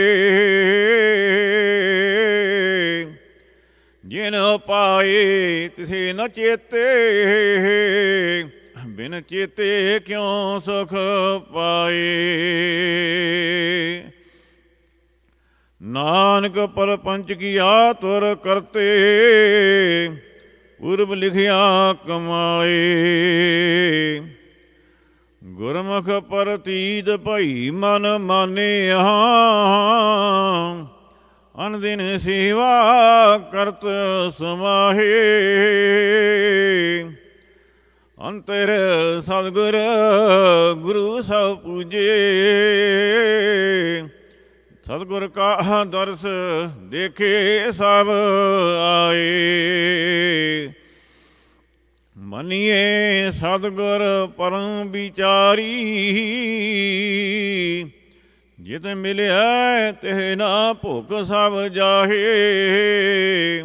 ਜਿਨ ਪਾਏ ਤਿਸੇ ਨ ਚੇਤੇ, ਬਿਨ ਚੇਤੇ ਕਿਉ ਸੁਖ ਪਾਏ। ਨਾਨਕ ਪਰਪੰਚ ਕੀਆ ਤੁਰ ਕਰਤੇ, ਪੁਰਬ ਲਿਖਿਆ ਕਮਾਏ। ਗੁਰਮੁਖ ਪ੍ਰਤੀਤ ਭਈ ਮਨ ਮਾਨਿਆ, ਅਨਦਿਨ ਸੇਵਾ ਕਰਤ ਸਮਾਹੇ। ਅੰਤਰ ਸਤਿਗੁਰ ਗੁਰੂ ਸਭ ਪੂਜੇ, ਸਤਿਗੁਰ ਕਾ ਦਰਸ ਦੇਖੇ ਸਭ ਆਏ। ਮਨੀਏ ਸਤਿਗੁਰ ਪਰਮ ਵਿਚਾਰੀ, ਜਿਤ ਮਿਲਿਆ ਤਿਹ ਨਾ ਭੁਖ ਸਭ ਜਾਹੇ।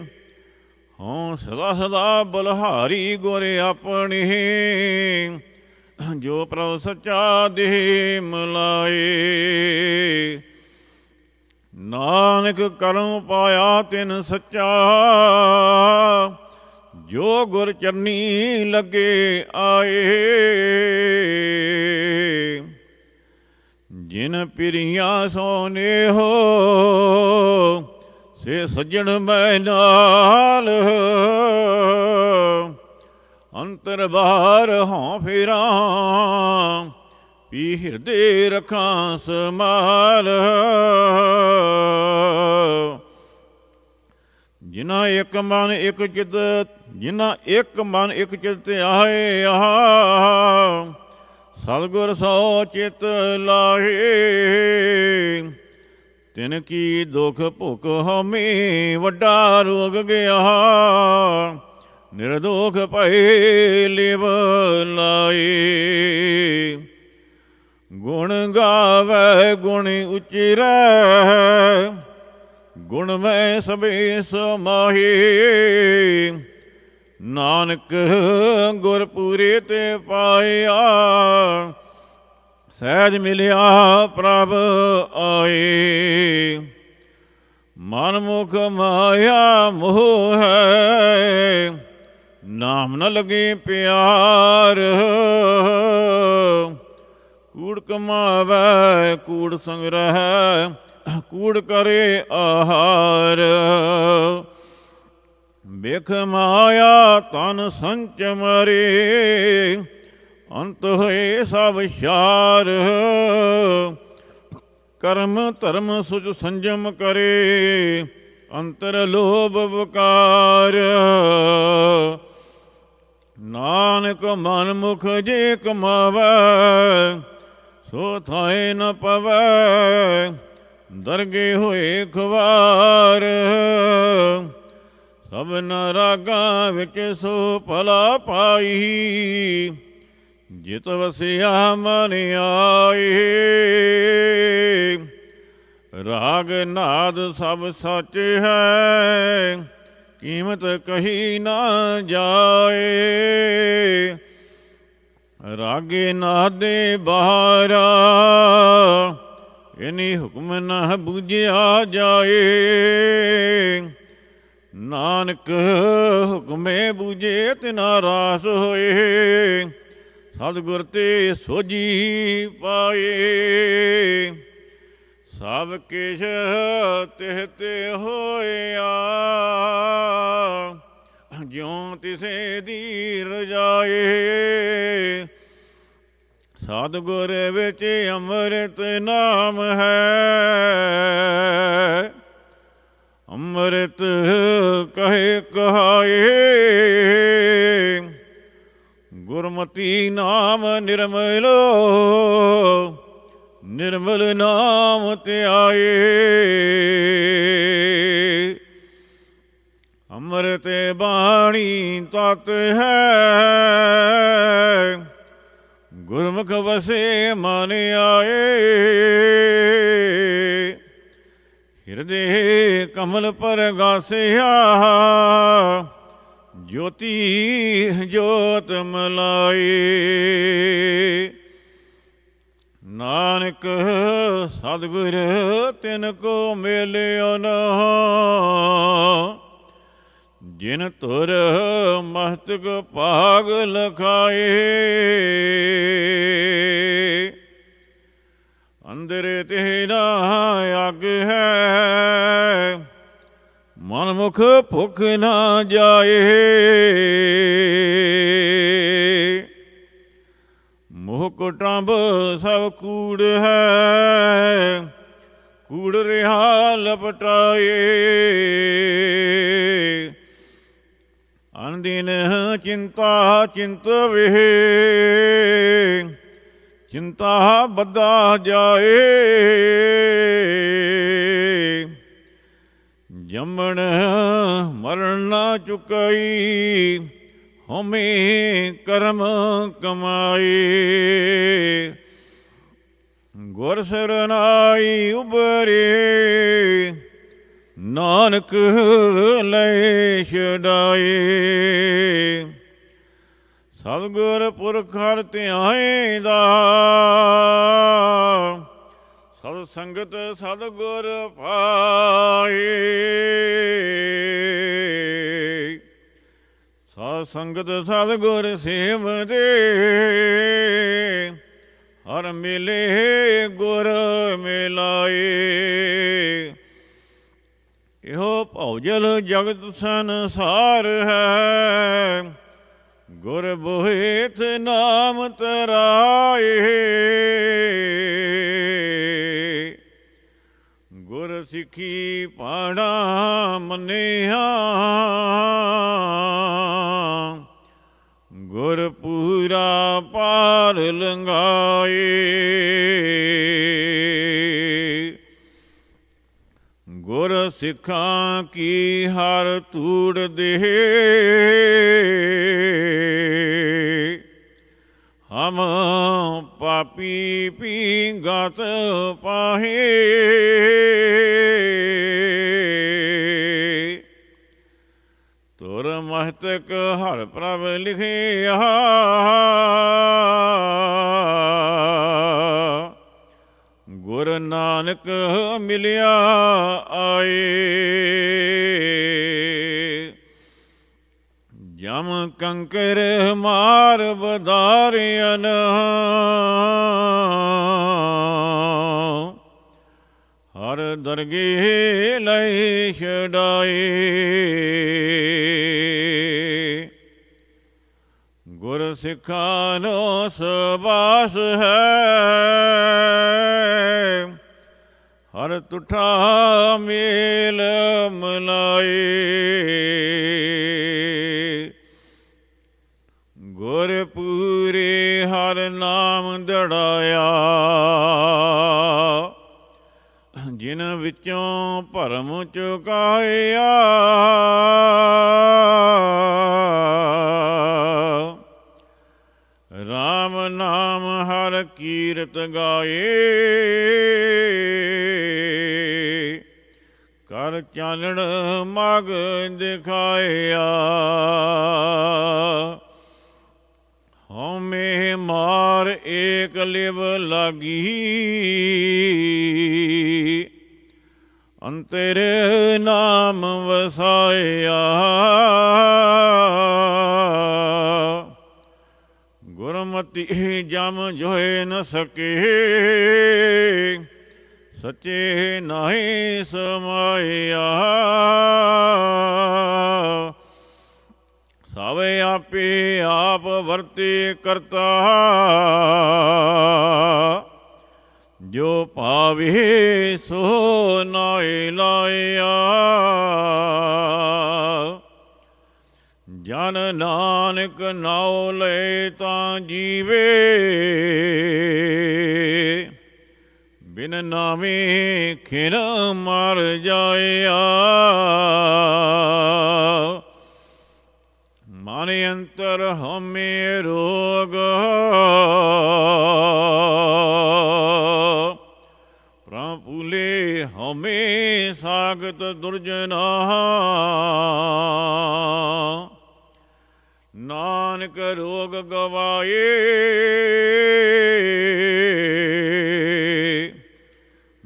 ਹਉ ਸਦਾ ਸਦਾ ਬਲਹਾਰੀ ਗੁਰ ਆਪਣੇ, ਜੋ ਪ੍ਰਭ ਸੱਚਾ ਦੇਹ ਮਿਲਾਏ। ਨਾਨਕ ਕਰਮ ਪਾਇਆ ਤਿਨ ਸੱਚਾ, ਜੋ ਗੁਰ ਚਰਨੀ ਲੱਗੇ ਆਏ। ਜਿਨ ਪਿਰੀਆਂ ਸੋ ਨੇਹੋ, ਸੇ ਸੱਜਣ ਮੈਂ ਨਾਲ। ਅੰਤਰ ਬਾਹਰ ਹਉ ਫੇਰਾਂ, ਪੀ ਹਿਰਦੇ ਰਖਾਂ ਸਮਾਲ। ਜਿਨਾ ਇੱਕ ਮਨ ਇੱਕ ਚਿਤ, ਜਿਨਾ ਇੱਕ ਮਨ ਇੱਕ ਚਿਤ ਆਏ ਆਹ, ਸਤਿਗੁਰ ਸੋ ਚਿਤ ਲਾਹੇ। ਤਿਨ ਕੀ ਦੁਖ ਭੁਖ ਹਉਮੈ ਵੱਡਾ ਰੋਗ ਗਿਆ, ਨਿਰਦੋਖ ਭਏ ਲਿਵ ਲਾਏ। ਗੁਣ ਗਾਵੈ ਗੁਣ ਉਚਰੈ, ਗੁਣ ਮੈਂ ਸਭੇ ਸਮਾਹੇ। ਨਾਨਕ ਗੁਰ ਪੂਰੇ ਤੇ ਪਾਇਆ, ਸਹਿਜ ਮਿਲਿਆ ਪ੍ਰਭ ਆਏ। ਮਨ ਮੁਖ ਮਾਇਆ ਮੋਹ ਹੈ, ਨਾਮ ਨ ਲਗੇ ਪਿਆਰ। ਕੂੜ ਕਮਾਵੈ ਕੂੜ ਸੰਗ੍ਰਹਿ, ਕੂੜ ਕਰੇ ਆਹਾਰ। ਬਿਖ ਮਾਇਆ ਤਨ ਸੰਚ ਮਰੇ, ਅੰਤ ਹੋਏ ਸਭ ਛਾਰ। ਕਰਮ ਧਰਮ ਸੁਚ ਸੰਜਮ ਕਰੇ, ਅੰਤਰ ਲੋਭ ਵਿਕਾਰ। ਨਾਨਕ ਮਨ ਮੁਖ ਜੇ ਕਮਾਵੈ, ਸੋ ਥਾਏ ਨ ਪਵੈ, ਦਰਗੇ ਹੋਏ ਖਵਾਰ। ਸਭਨ ਰਾਗਾਂ ਵਿੱਚ ਸੋ ਭਲਾ ਪਾਈ, ਜਿਤ ਵਸਿਆ ਮਨ ਆਏ। ਰਾਗ ਨਾਦ ਸਭ ਸੱਚ ਹੈ, ਕੀਮਤ ਕਹੀ ਨਾ ਜਾਏ। ਰਾਗੇ ਨਾਦੇ ਬਾਹਰਾ, ਇਨੀ ਹੁਕਮ ਨਾ ਬੁਝਿਆ ਜਾਏ। ਨਾਨਕ ਹੁਕਮੇ ਬੁਝੇ ਤਿਨਾ ਰਾਸ ਹੋਏ, ਸਤਿਗੁਰ ਤੇ ਸੋਝੀ ਪਾਏ। ਸਭ ਕਿਛ ਤਿਹ ਤੇ ਹੋਇਆ, ਜਿਉ ਤਿਸੇ ਦੀ ਰਜਾਏ। ਸਤਿਗੁਰ ਵਿੱਚ ਅੰਮ੍ਰਿਤ ਨਾਮ ਹੈ, ਅੰਮ੍ਰਿਤ ਕਹੇ ਕਹਾਏ। ਗੁਰਮਤੀ ਨਾਮ ਨਿਰਮਲੋ, ਨਿਰਮਲ ਨਾਮ ਧਿਆਏ। ਅੰਮ੍ਰਿਤ ਬਾਣੀ ਤਤ ਹੈ, ਗੁਰਮੁਖ ਵਸੇ ਮਨ ਆਏ। ਹਿਰਦੇ ਕਮਲ ਪਰਗਾਸਿਆ, ਜੋਤੀ ਜੋਤ ਮਲਾਈ। ਨਾਨਕ ਸਤਿਗੁਰ ਤਿਨ ਕੋ ਮਿਲਿਓ ਨ ਜਿਨ ਤੁਰ ਮਸਤਕ ਭਾਗ ਲਖਾਏ। ਅੰਦਰ ਤੇਰਾ ਅੱਗ ਹੈ ਮਨ ਮੁਖ ਭੁਖ ਨਾ ਜਾਏ। ਮੋਹ ਕੁਟੰਬ ਸਭ ਕੂੜ ਹੈ ਕੂੜ ਰਿਹਾ ਲਪਟਾਏ। ਅਨਦਿਨ ਚਿੰਤਾ ਚਿੰਤਵੇ ਚਿੰਤਾ ਬੱਧਾ ਜਾਏ। ਜੰਮਣ ਮਰਨ ਨਾ ਚੁਕਾਈ ਹਉਮੈ ਕਰਮ ਕਮਾਏ। ਗੁਰ ਸਰਨਾਈ ਉਬਰੇ ਨਾਨਕ ਲੈ ਛਡਾਏ। ਸਤਿਗੁਰ ਪੁਰਖ ਹਰਿ ਧਿਆਇਂਦਾ ਸਤ ਸੰਗਤ ਸਤਿਗੁਰ ਪਾਏ। ਸਤ ਸੰਗਤ ਸਤਿਗੁਰ ਸੇਵਦੇ ਹਰ ਮਿਲੇ ਗੁਰ ਮਿਲਾਏ। ਇਹੋ ਭਉਜਲ ਜਗਤ ਸੰਸਾਰ ਹੈ ਗੁਰ ਬੋਹਿਥ ਨਾਮ ਤਰਾਏ। ਗੁਰ ਸਿੱਖੀ ਪਾਣਾ ਮੰਨਿਆ ਗੁਰ ਪੂਰਾ ਪਾਰ ਲੰਘਾਏ। ਗੁਰ ਸਿੱਖਾਂ ਕੀ ਹਰ ਧੂੜ ਦੇ ਹਮ ਪਾਪੀ ਪੀਂਗਤ ਪਾਹੇ। ਤੁਰ ਮਸਤਕ ਹਰਿ ਪ੍ਰਭ ਲਿਖਿਆ ਗੁਰ ਨਾਨਕ ਮਿਲਿਆ ਆਏ। ਜਮ ਕੰਕਰ ਮਾਰ ਬਧਾਰਿਅਨ ਹਰ ਦਰਗੇ ਲੈ ਛਡਾਏ। ਗੁਰ ਸਿੱਖਾਂ ਨੋ ਸਬਾਸ ਹੈ ਹਰ ਤੁਠਾ ਮੇਲ ਮਲਾਏ। ਗੁਰ ਪੂਰੇ ਹਰ ਨਾਮ ਦੜਾਇਆ ਜਿਨ ਵਿੱਚੋਂ ਭਰਮ ਚੁਕਾਇਆ। ਰਾਮ ਨਾਮ ਹਰ ਕੀਰਤ ਗਾਏ ਕਰ ਚਾਨਣ ਮਗ ਦਿਖਾਇਆ। ਹਉਮੈ ਮਾਰ ਏਕ ਲਿਵ ਲਾਗੀ ਅੰਤਰ ਨਾਮ ਵਸਾਇਆ। ਗੁਰਮਤਿ ਜਮ ਜੋਇ ਨ ਸਕੇ ਸਚੇ ਨਾਹੀ ਸਮਾਇਆ। ਸਭ ਆਪੇ ਆਪ ਵਰਤੇ ਕਰਤਾ ਜੋ ਭਾਵੇ ਸੋ ਨਾਇ ਲਾਇਆ। ਜਨ ਨਾਨਕ ਨਾਉ ਲੈ ਤਾਂ ਜੀਵੇ ਬਿਨ ਨਾਵੇਂ ਖਿਨ ਮਰ ਜਾਇਆ। ਮਨ ਅੰਤਰ ਹਉਮੈ ਰੋਗ ਪ੍ਰਭੂਲੇ ਹਉਮੈ ਸਾਗਤ ਦੁਰਜਨਾ। ਨਾਨਕ ਰੋਗ ਗਵਾਏ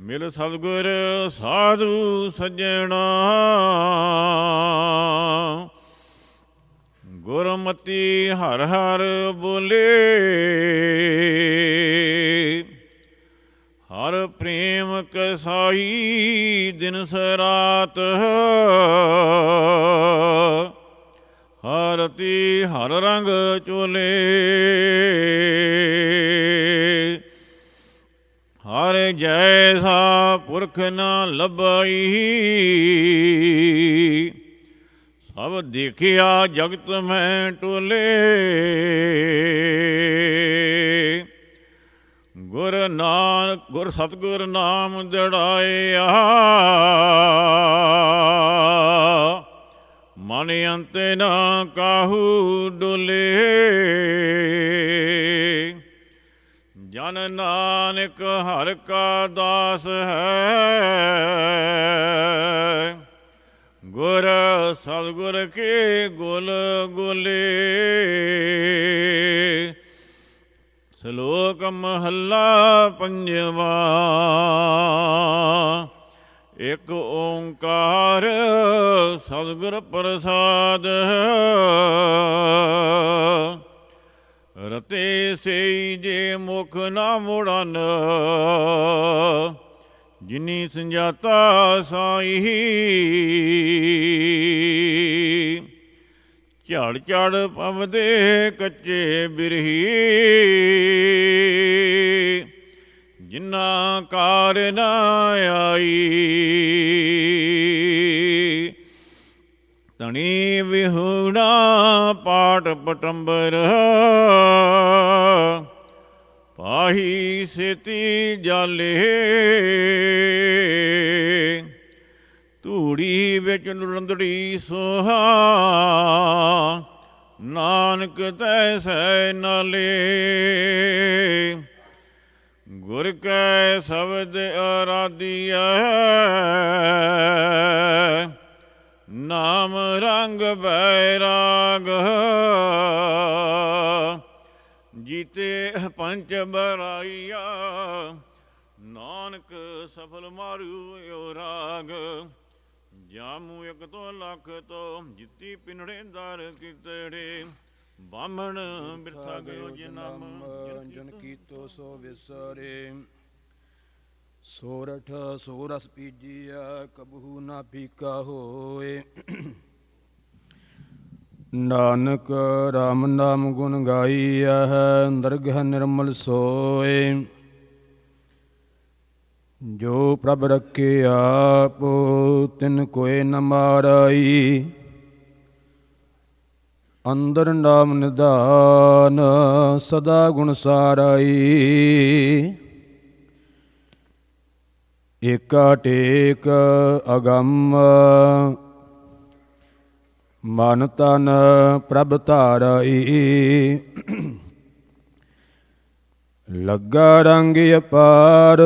ਮਿਲ ਸਤਿਗੁਰ ਸਾਧੂ ਸੱਜਣਾ, ਗੁਰਮਤੀ ਹਰ ਹਰ ਬੋਲੇ, ਹਰ ਪ੍ਰੇਮ ਕਸਾਈ ਦਿਨ ਸਰਾਤ, ਹਰਤੀ ਹਰ ਰੰਗ ਚੋਲੇ, ਹਰ ਜੈਸਾ ਪੁਰਖ ਨਾ ਲੱਭਈ, ਸਭ ਦੇਖਿਆ ਜਗਤ ਮੈਂ ਟੋਲੇ, ਗੁਰ ਨਾਨਕ ਗੁਰ ਸਤਿਗੁਰ ਨਾਮ ਦੜਾਇਆ, ਮਨ ਅੰਤ ਨਾ ਕਾਹੂ ਡੋਲੇ, ਜਨ ਨਾਨਕ ਹਰਿ ਕਾ ਦਾਸ ਹੈ, ਗੁਰ ਸਤਿਗੁਰ ਕੇ ਗੁਲ ਗੋਲੇ। ਸ਼ਲੋਕ ਮਹੱਲਾ ਪੰਜਵਾ। ਇਕ ਓੰਕਾਰ ਸਤਿਗੁਰ ਪ੍ਰਸਾਦ, ਰਤੇ ਸਈ ਜੇ ਮੁਖ ਨਾ ਮੁੜਨ, ਜਿਨੀ ਸੰਜਾਤਾ ਸਾਈ, ਝੜ ਝੜ ਪਵਦੇ ਕੱਚੇ ਬਿਰਹੀ, ਜਿਨਾ ਕਾਰ ਨਾ ਆਈ, ਤਣੀ ਵਿਹੂਣਾ ਪਾਟ ਪਟੰਬਰ, ਪਾਹੀ ਸੇਤੀ ਜਾਲੇ, ਧੂੜੀ ਵਿੱਚ ਲੁੜੰਦੜੀ ਸੋਹਾ, ਨਾਨਕ ਤੈਸੈ ਨਾਲੇ, ਗੁਰ ਕੈ ਸ਼ਬਦ ਅਰਾਧੀਐ, ਨਾਮ ਰੰਗ ਬੈਰਾਗ, ਜੀਤੇ ਪੰਚ ਬਰਾਈਆ, ਨਾਨਕ ਸਫਲ ਮਾਰੂ ਓ ਰਾਗ, ਜਾਮੂ ਇਕ ਤੋਂ ਲੱਖ ਤੋਂ, ਜਿੱਤੀ ਪਿੰਡੇ ਦਰ ਕਿਤੜੇ, ਬਾਹਮਣ ਬਿਰਥਾ ਗਇਓ ਜੇ ਨਾਮ, ਜਨ ਕੀਤੋ ਸੋ ਵਿਸਰੇ, ਸੋਰਠ ਸੋ ਰਸ ਪੀਜੀਆ, ਕਬਹੂ ਨਾ ਫੀਕਾ ਹੋਏ, ਨਾਨਕ ਰਾਮ ਨਾਮ ਗੁਣ ਗਾਈਐ, ਦਰਗਹ ਨਿਰਮਲ ਸੋਏ, ਜੋ ਪ੍ਰਭ ਰੱਖੇ ਆਪ, ਤਿਨ ਕੋਇ ਨ ਮਾਰਾਈ, ਅੰਦਰ ਨਾਮ ਨਿਧਾਨ, ਸਦਾ ਗੁਣ ਸਾਰਾਈ, ਏਕਾ ਟੇਕ ਅਗੰਮ, ਮਨ ਤਨ ਪ੍ਰਭ ਧਾਰਾਈ, ਲੱਗਾ ਰੰਗ ਅਪਾਰ,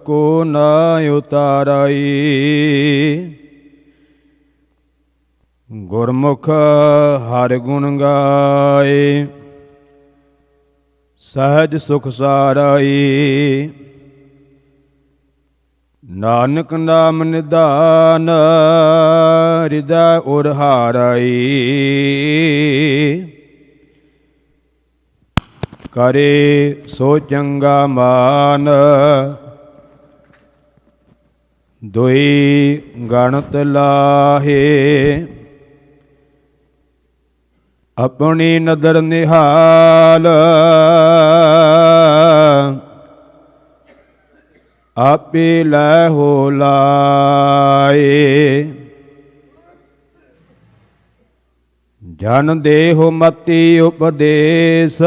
ਕੋ ਨਾ ਉਤਾਰਾਈ, ਗੁਰਮੁਖ ਹਰਿ ਗੁਣ ਗਾਏ, ਸਹਿਜ ਸੁਖ ਸਾਰਾਈ, ਨਾਨਕ ਨਾਮ ਨਿਧਾਨ, ਹਿਰਦੈ ਉਰ ਹਾਰਾਈ, ਕਰੇ ਸੋ ਚੰਗਾ ਮਾਨ, ਦੁਈ ਗਣਤ ਲਾਹੇ, ਆਪਣੀ ਨਦਰ ਨਿਹਾਲ, ਆਪੇ ਲੈ ਹੋ ਲਾਏ, ਜਨ ਦੇਹੁ ਮਤੀ ਉਪਦੇਸ,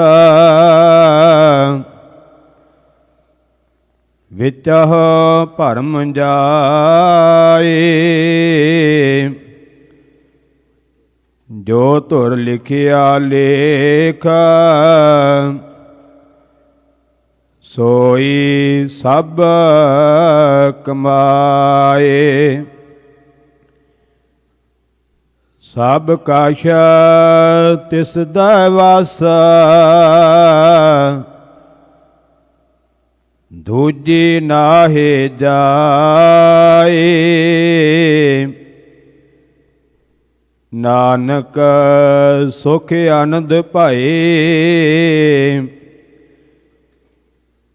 ਵਿਚਹ ਭਰਮ ਜਾਏ, ਜੋ ਧੁਰ ਲਿਖਿਆ ਲੇਖ, ਸੋਈ ਸਭ ਕਮਾਏ, ਸਭ ਕਛ ਤਿਸ ਦਾ ਵਾਸਾ, ਦੂਜੀ ਨਾਹੇ ਜਾਏ, ਨਾਨਕ ਸੁਖ ਆਨੰਦ ਪਾਏ।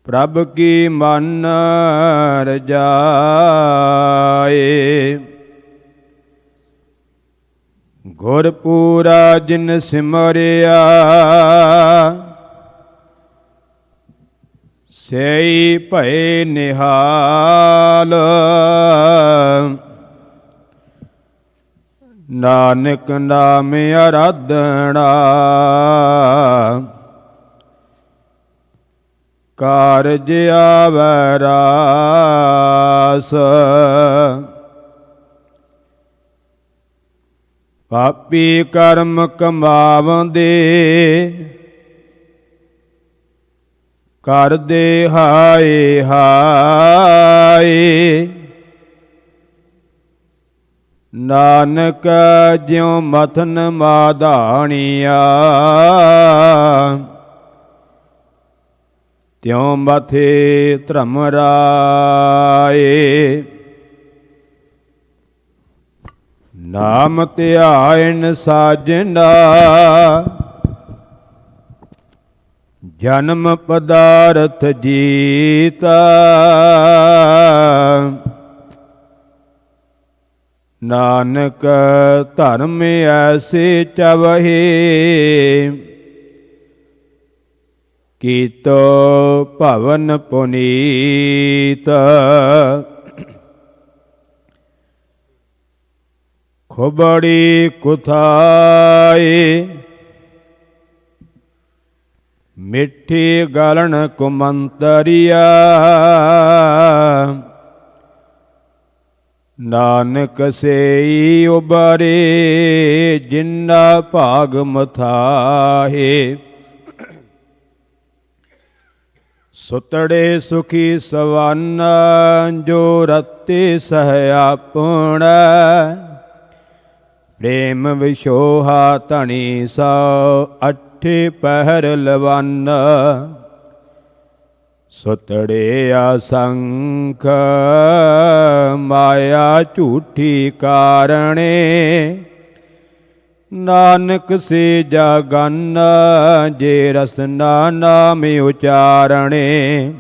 ਪ੍ਰਭ ਕੀ ਮਨ ਰਜਾਏ, ਗੁਰ ਪੂਰਾ ਜਿਨ ਸਿਮਰਿਆ, ਸਈ ਭਏ ਨਿਹਾਲ। ਨਾਨਕ ਨਾਮ ਅਰਾਧਣਾ, ਕਾਰਜ ਆਵੈ ਰਾਸ। ਪਾਪੀ ਕਰਮ ਕਮਾਵੰਦੇ, ਕਰਦੇ ਹਾਏ ਹਾਏ। ਨਾਨਕ ਜਿਉ ਮਥਨ ਮਾਧਾਣੀਆ, ਤਿਉ ਮਥੇ ਧਰਮ ਰਾਏ। ਨਾਮ ਧਿਆਇਨ ਸਾਜਨਾ, ਜਨਮ ਪਦਾਰਥ ਜੀਤਾ। ਨਾਨਕ ਧਰਮ ਐਸੇ ਚਵਹੇ, ਕੀਤੋ ਭਵਨ ਪੁਨੀਤ। ਖੁਬੜੀ ਕੁਥਾਏ, ਮਿੱਠੀ ਗਲਣ ਕੁਮੰਤਰੀਆ। ਨਾਨਕ ਸੇਈ ਉਬਾਰੇ, ਜਿਨਾ ਭਾਗ ਮਥਾਹੇ। ਸੁਤੜੇ ਸੁਖੀ ਸਵਨ, ਜੋ ਰਤੇ ਸਹਿ ਆਪਣਾ। ਪ੍ਰੇਮ ਵਿਸ਼ੋਹਾ ਧਣੀ ਸੋ, ਅਠੇ ਪਹਿਰ ਲਵਨ। ਸੁਤੜੇ ਅਸੰਖ, ਮਾਇਆ ਝੂਠੀ ਕਾਰਣੇ। ਨਾਨਕ ਸੇ ਜਗਨ, ਜੇ ਰਸਨਾ ਨਾਮ ਉਚਾਰਣੇ।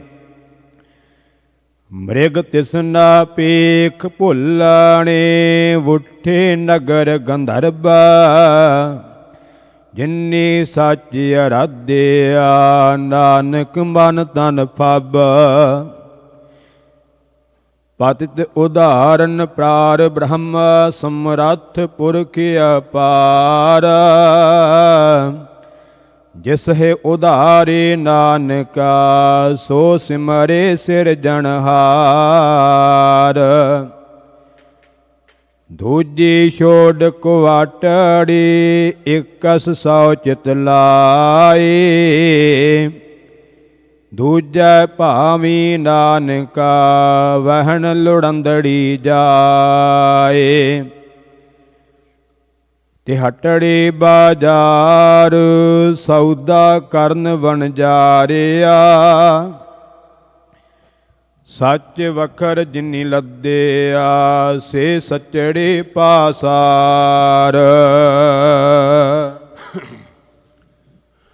ਮ੍ਰਿਗ ਤਿਸਨਾ ਪੇਖ ਭੁੱਲਣੇ, ਵੁੱਠੇ ਨਗਰ ਗੰਧਰਬਾ। ਜਿਨੀ ਸੱਚ ਅਰਾਧਿਆ, ਨਾਨਕ ਮਨ ਤਨ ਫਬ। ਪਤਿਤ ਉਦਾਹਰਨ ਪ੍ਰਾਰ ਬ੍ਰਹਮ, ਸਮਰੱਥ ਪੁਰਖ ਅਪਾਰ। ਜਿਸ ਹੈ ਉਧਾਰੇ ਨਾਨਕਾ, ਸੋ ਸਿਮਰੇ ਸਿਰਜਣਹਾਰ। ਦੂਜੀ ਛੋੜ ਕੁਵਾਟੜੀ, ਇਕਸ ਸੌ ਚਿਤ ਲਾਏ। ਦੂਜੈ ਭਾਵੀ ਨਾਨਕਾ, ਵਹਿਣ ਲੁੜੰਦੜੀ ਜਾਏ। ਤਿਹਟੜੀ ਬਾਜ਼ਾਰ, ਸੌਦਾ ਕਰਨ ਵਣਜਾਰਿਆ। ਸੱਚ ਵਖਰ ਜਿਨੀ ਲੱਦਿਆ, ਸੇ ਸੱਚੜੇ ਪਾਸਾਰ।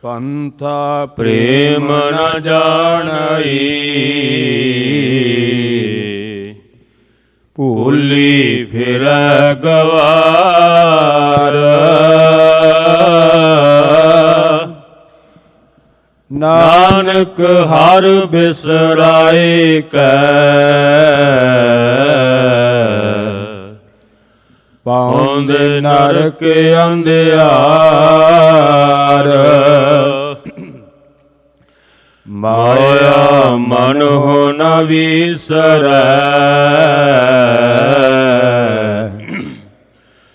ਪੰਥਾ ਪ੍ਰੇਮ ਨ ਜਾਣਈ, ਭੂਲੀ ਫਿਰੈ ਗਵਾਰ। ਨਾਨਕ ਹਰ ਬਿਸਰਾਏ ਕੈ, ਪਾਉਂਦੇ ਨਰਕ ਅੰਧਿਆਰ। ਮਾਇਆ ਮਨ ਹੋ ਨ ਵਿਸਰੈ,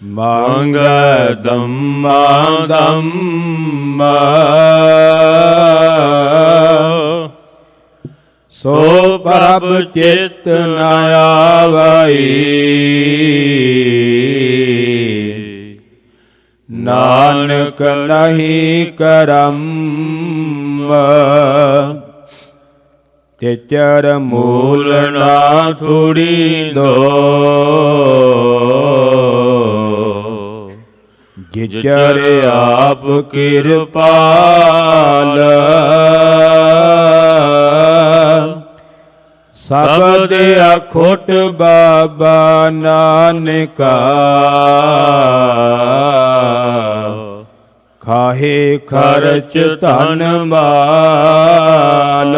ਮੰਗੈ ਦੰਮਾ ਦੰਮ। ਸੋ ਪ੍ਰਭ ਚਿਤ ਨ ਆਵਈ, ਨਾਨਕ ਨਹੀਂ ਕਰਮ। ਤਿਚਰ ਮੂਲ ਨਾ ਥੋੜੀ ਦੋ, ਜਿਚਰ ਆਪ ਕਿਰਪਾਲ। ਸਬਦ ਅਖੁੱਟ ਬਾਬਾ ਨਾਨਕਾ, ਖਾਹੇ ਖਰਚ ਧਨ ਮਾਲ।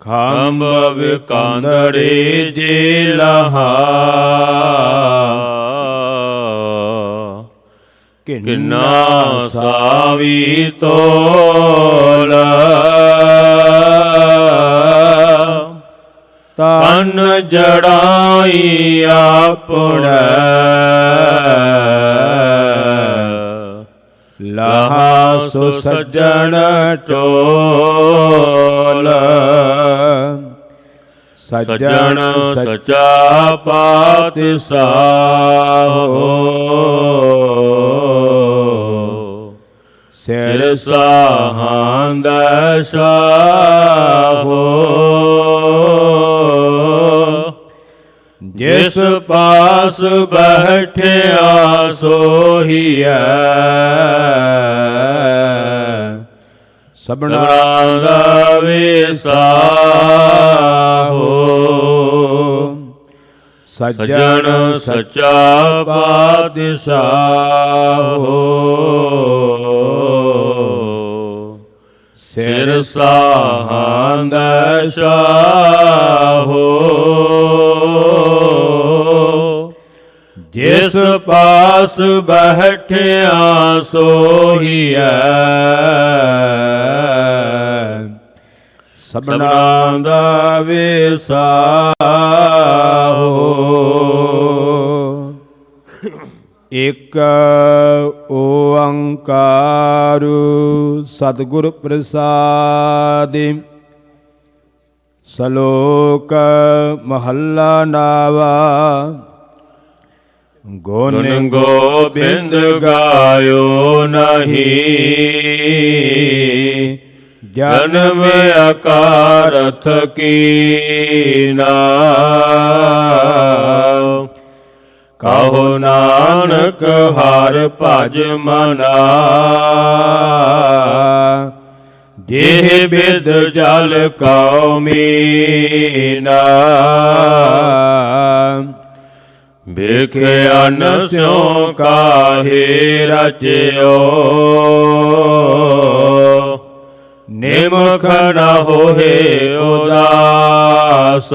ਖੰਭ ਵਿਕਾਂਦੜੇ ਜੇ ਲਹਾ, ਕਿੰਨਾ ਸਾਵੀ ਤੋਲ। ਤਨ ਜੜਾਈ ਆਪਣੈ, ਲਹਾ ਸੋ ਸੱਜਣ ਟੋਲ। ਸੱਜਣ ਸਚਾ ਪਾਤਿਸਾਹੋ, ਸਿਰ ਸਾਹਾਂਦਾ ਸਾਹੋ। ਜਿਸ ਪਾਸ ਬੈਠਿਆ ਸੋਹੀਐ, ਸਭਨਾ ਦਾ ਵਿਸਾਹੋ। ਸੱਜਣ ਸੱਚਾ ਪਾਤਿਸਾਹੋ, ਸਿਰ ਸਾਹਾਂਦਾ ਸਾਹੋ। ਜਿਸ ਪਾਸ ਬੈਠਿਆ ਸੋਹੀਐ, ਸਭਨਾ ਦਾ ਵਿਸਾਹੋ। ਇਕ ਓੰਕਾਰ ਸਤਿਗੁਰ ਪ੍ਰਸਾਦਿ। ਸ਼ਲੋਕ ਮਹੱਲਾ ਨਾਵਾ। ਗੁਣ ਗੋਬਿੰਦ ਗਾਇਓ ਨਹੀਂ, ਜਨਮ ਅਕਾਰਥ ਕੀਨਾ। ਕਹੋ ਨਾਨਕ ਹਰਿ ਭਜ ਮਨਾ, ਜਿਹ ਬਿਦ ਜਲ ਕਉ ਮੀਨਾ। ਵੇਖਿਆ ਨ ਸਿਉ ਕਾਹੇ ਰਚਿਓ, ਨਿਮਖ ਨ ਹੋਏ ਉਦਾਸ।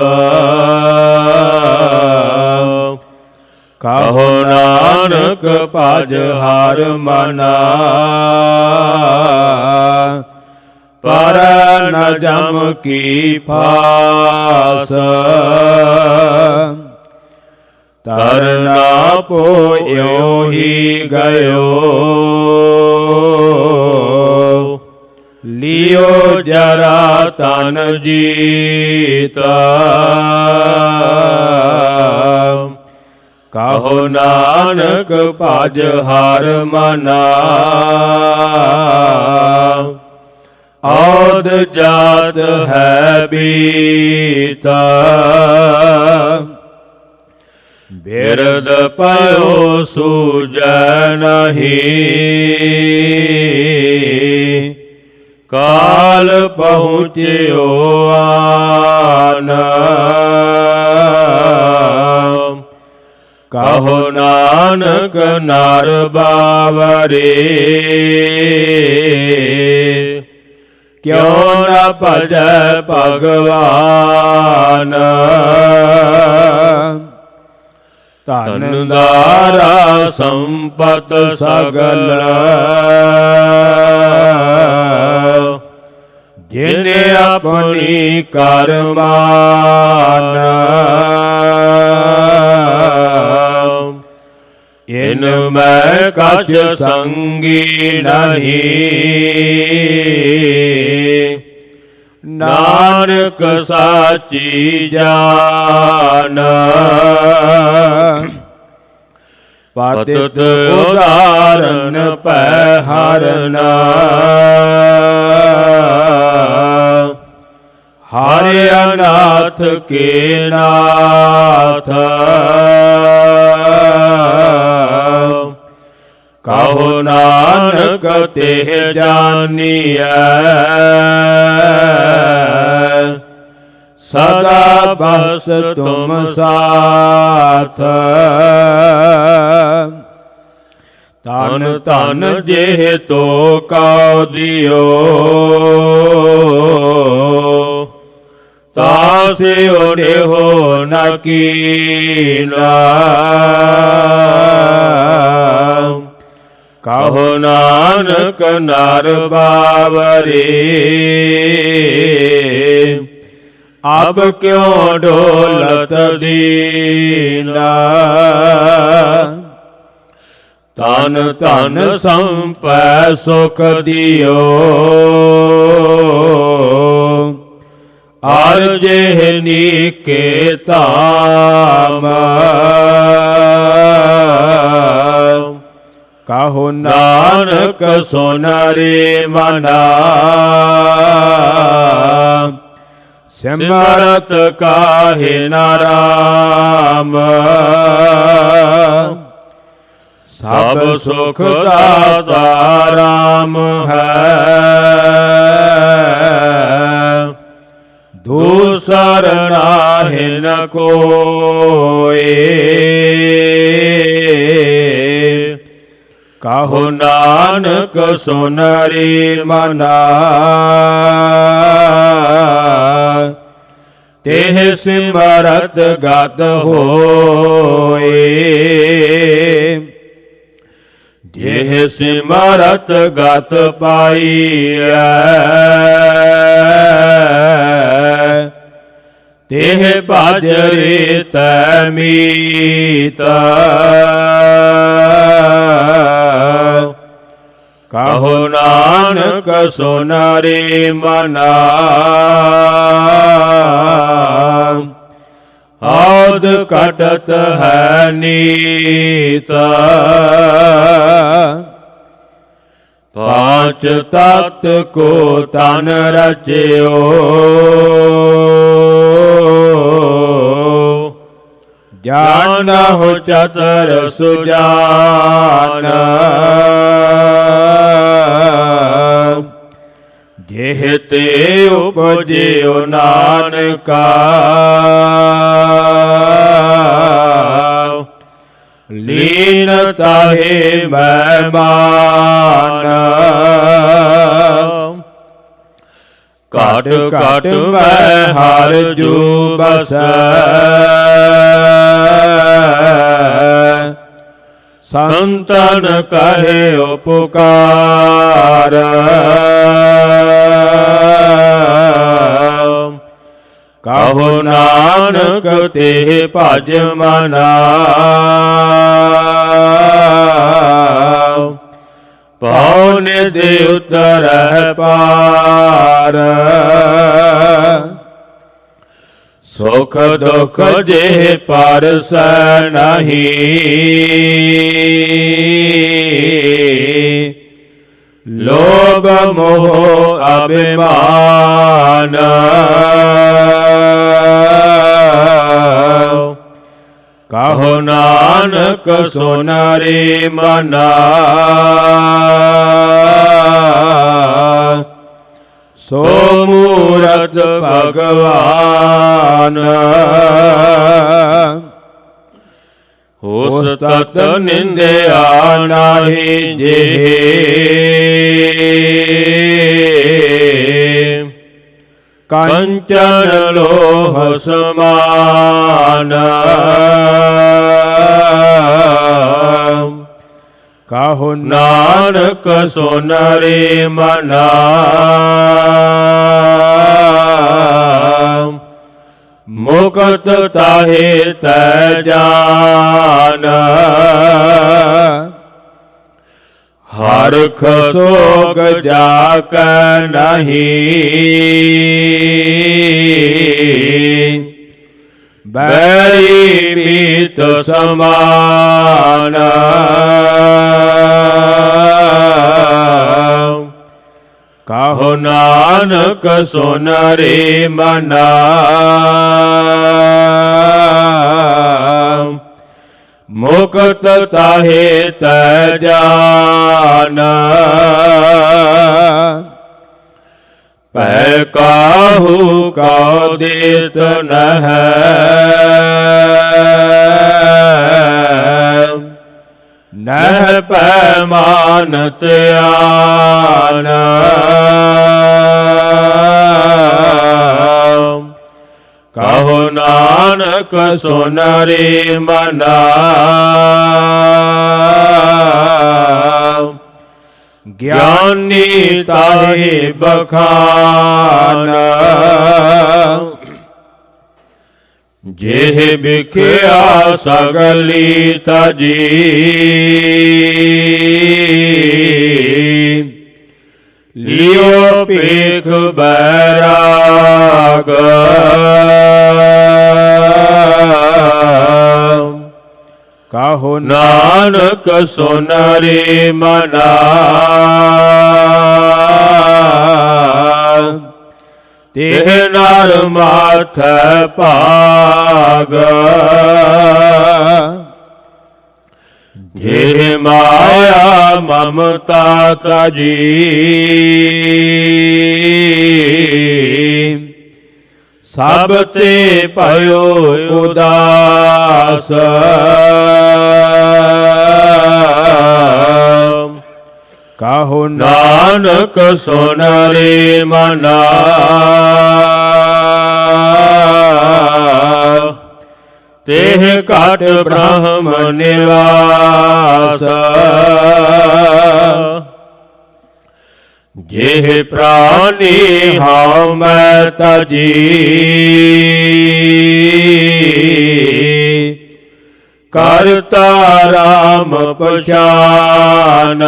ਕਹੋ ਨਾਨਕ ਭਜ ਹਰਿ ਮਨਾ, ਪਰ ਨ ਜਮ ਕੀ ਫਾਸ। ਤਰਨਾ ਪੋਇਓ ਹੀ ਗਇਓ, ਲਿਓ ਜਰਾ ਤਨ ਜੀਤਾ। ਕਹੋ ਨਾਨਕ ਭਜ ਹਰਿ ਮਨਾ, ਔਦ ਜਾਤ ਹੈ ਬੀਤਾ। ਬਿਰਦ ਪਇਓ ਸੂਝੈ ਨਹੀਂ, ਕਾਲ ਪਹੁੰਚਿਓ ਆਨ। ਕਹੋ ਨਾਨਕ ਨਰ ਬਾਵਰੇ, ਕਿਉ ਨ ਭਜੈ ਭਗਵਾਨ। ਧਨ ਦਾਰਾ ਸੰਪਤ ਸਗਲ, ਜਿਨੇ ਆਪਣੀ ਕਰਮਾਨ। ਇਨ ਮੈਂ ਕਛ ਸੰਗੀ ਨਹੀਂ, ਨਾਨਕ ਸਾਚੀ ਜਾਨ। ਪਤਿਤ ਉਦਾਰਨ ਪੈ ਹਰਨਾ, ਹਰਿ ਅਨਾਥ ਕੇ ਨਾਥ ਕਹੋ ਨਾਨਕ ਤੇ ਜਾਨੀਐ ਸਦਾ ਬਸ ਤੁਮ ਸਾਥ ਤਨ ਤਨ ਜੇ ਤੋ ਕਉ ਦਿਓ ਤਾਸਿਓ ਦੇਹੋ ਨ ਕੀਨਾ ਕਹੋ ਨਾਨਕ ਨਰ ਬਾਵਰੇ ਅਬ ਕਿਉ ਡੋਲਤ ਦੀਨਾ ਤਨ ਤਨ ਸੰਪੈ ਸੁਖ ਦਿਓ ਅਰ ਜੇ ਨੀਕੇ ਧਾਮ ਕਹੋ ਨਾਨਕ ਸੋਨਾਰੇ ਮਨਾ ਸਿਮਰਤ ਕਾਹੇ ਨਾਰਾਮ ਸਭ ਸੁਖ ਦਾਤਾ ਰਾਮ ਹੈ ਦੂਸਰ ਨਾਹਿ ਨ ਕੋਇ ਕਹੋ ਨਾਨਕ ਸੁਨਰੀ ਮਨਾ ਤੇਹ ਸਿਮਰਤ ਗਤ ਹੋਏ ਜਿਹ ਸਿਮਰਤ ਗਤ ਪਾਈਐ ਤੇਹ ਭਜਰੇ ਤੈ ਮੀਤ ਕਹੋ ਨਾਨਕ ਸੁਨਰੀ ਮਨਾ ਆਦ ਕਟਤ ਹੈ ਨੀਤ ਪਾਂਚ ਤਤ ਕੋ ਤਨ ਰਚਿਓ ਜਾਣਹੁ ਚਤਰ ਸੁਜਾਨ ਜਿਹ ਤੇ ਉਪਜਿਓ ਨਾਨਕਾ ਲੀਨ ਤਾਹੇ ਮਹਿਮਾਨ ਘਟ ਘਟ ਮੈਂ ਹਰ ਜੂ ਬਸੈ ਸੰਤਨ ਕਹੇ ਉਪਕਾਰ ਕਹੋ ਨਾਨਕ ਤੇ ਭਜ ਮਨਾ ਪਉ ਨਿਧਿ ਉਤਰੈ ਪਾਰ ਸੁਖ ਦੁਖ ਜੇ ਪਰਸੈ ਨਹੀਂ ਲੋਭ ਮੋਹ ਅਭਿਮਾਨ ਕਹੋ ਨਾਨਕ ਸੁਨਰੀ ਮਨਾ ਸੋ ਮੂਰਤ ਭਗਵਾਨ ਹੋਸ ਤਤ ਨਿੰਦਿਆ ਨਾਹੀ ਜੇ ਕੰਚਨ ਲੋਹ ਸਮਾਨ ਕਹੋ ਨਾਨਕ ਸੁਨਰੀ ਮਨਾ ਮੁਕਤ ਤਾਹੇ ਤੈ ਜਾਨ ਹਰਖ ਸੋਗ ਜਾ ਕੈ ਨਹੀਂ ਬੈਰੀ ਮੀਤ ਸਮਾਨ ਕਾਹੋ ਨਾਨਕ ਸੁਨ ਰੇ ਮਨਾ ਮੁਕਤ ਤਾਹੇ ਤੈ ਜਾਨ ਪੈ ਕਾਹੂ ਕਉ ਦੇਤ ਨਹਿ ਨਹਿ ਪੈ ਮਾਨਤ ਆਨ ਕਹੋ ਨਾਨਕ ਸੁਨ ਰੇ ਮਨਾ ਗਿਆਨੀ ਤਾਹੇ ਬਖਾਨ ਜਿਹ ਵਿਖਿਆ ਸਗਲੀ ਤਜੀ ਲਿਓ ਪੇਖ ਬੈਰਾਗ ਕਾਹੋ ਨਾਨਕ ਸੁਨ ਰੇ ਮਨਾ ਤਿਹ ਨਰ ਮਾਥੈ ਭਾਗ ਜੇ ਮਾਇਆ ਮਮਤਾ ਤਜੀ ਸਭ ਤੇ ਭਇਓ ਉਦਾਸ ਕਾਹੋ ਨਾਨਕ ਸੁਨ ਰੇ ਮਨਾ ਤੇਹ ਘਟ ਬ੍ਰਹਮ ਨਿਵਾਸ ਜਿਹ ਪ੍ਰਾਨੀ ਹਉ ਮੈਂ ਤਜੀ ਕਰਤਾ ਰਾਮ ਪਛਾਨ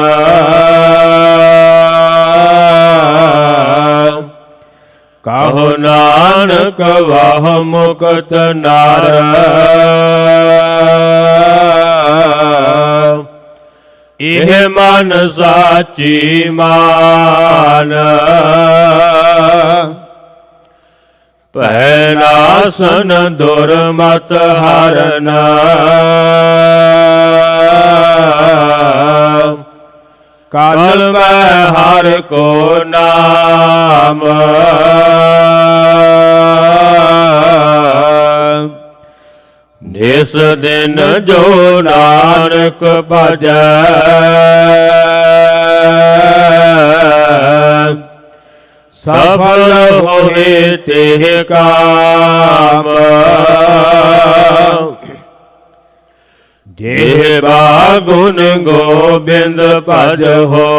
ਕਹੋ ਨਾਨਕ ਵਾਹ ਮੁਕਤ ਨਾਰ ਇਹ ਮਨ ਸਾਚੀ ਮਾਨ ਭੈ ਨਾਸਨ ਦੁਰਮਤ ਹਰਨ ਕਲ ਮੈਂ ਹਰ ਕੋ ਨਾਮ ਨਿਸ ਦਿਨ ਜੋ ਨਾਨਕ ਭਜੈ ਸਫਲ ਹੋਏ ਤੇ ਕਾਮ ਜੇ ਬਾਗੁਨ ਗੋਬਿੰਦ ਭਜ ਹੋ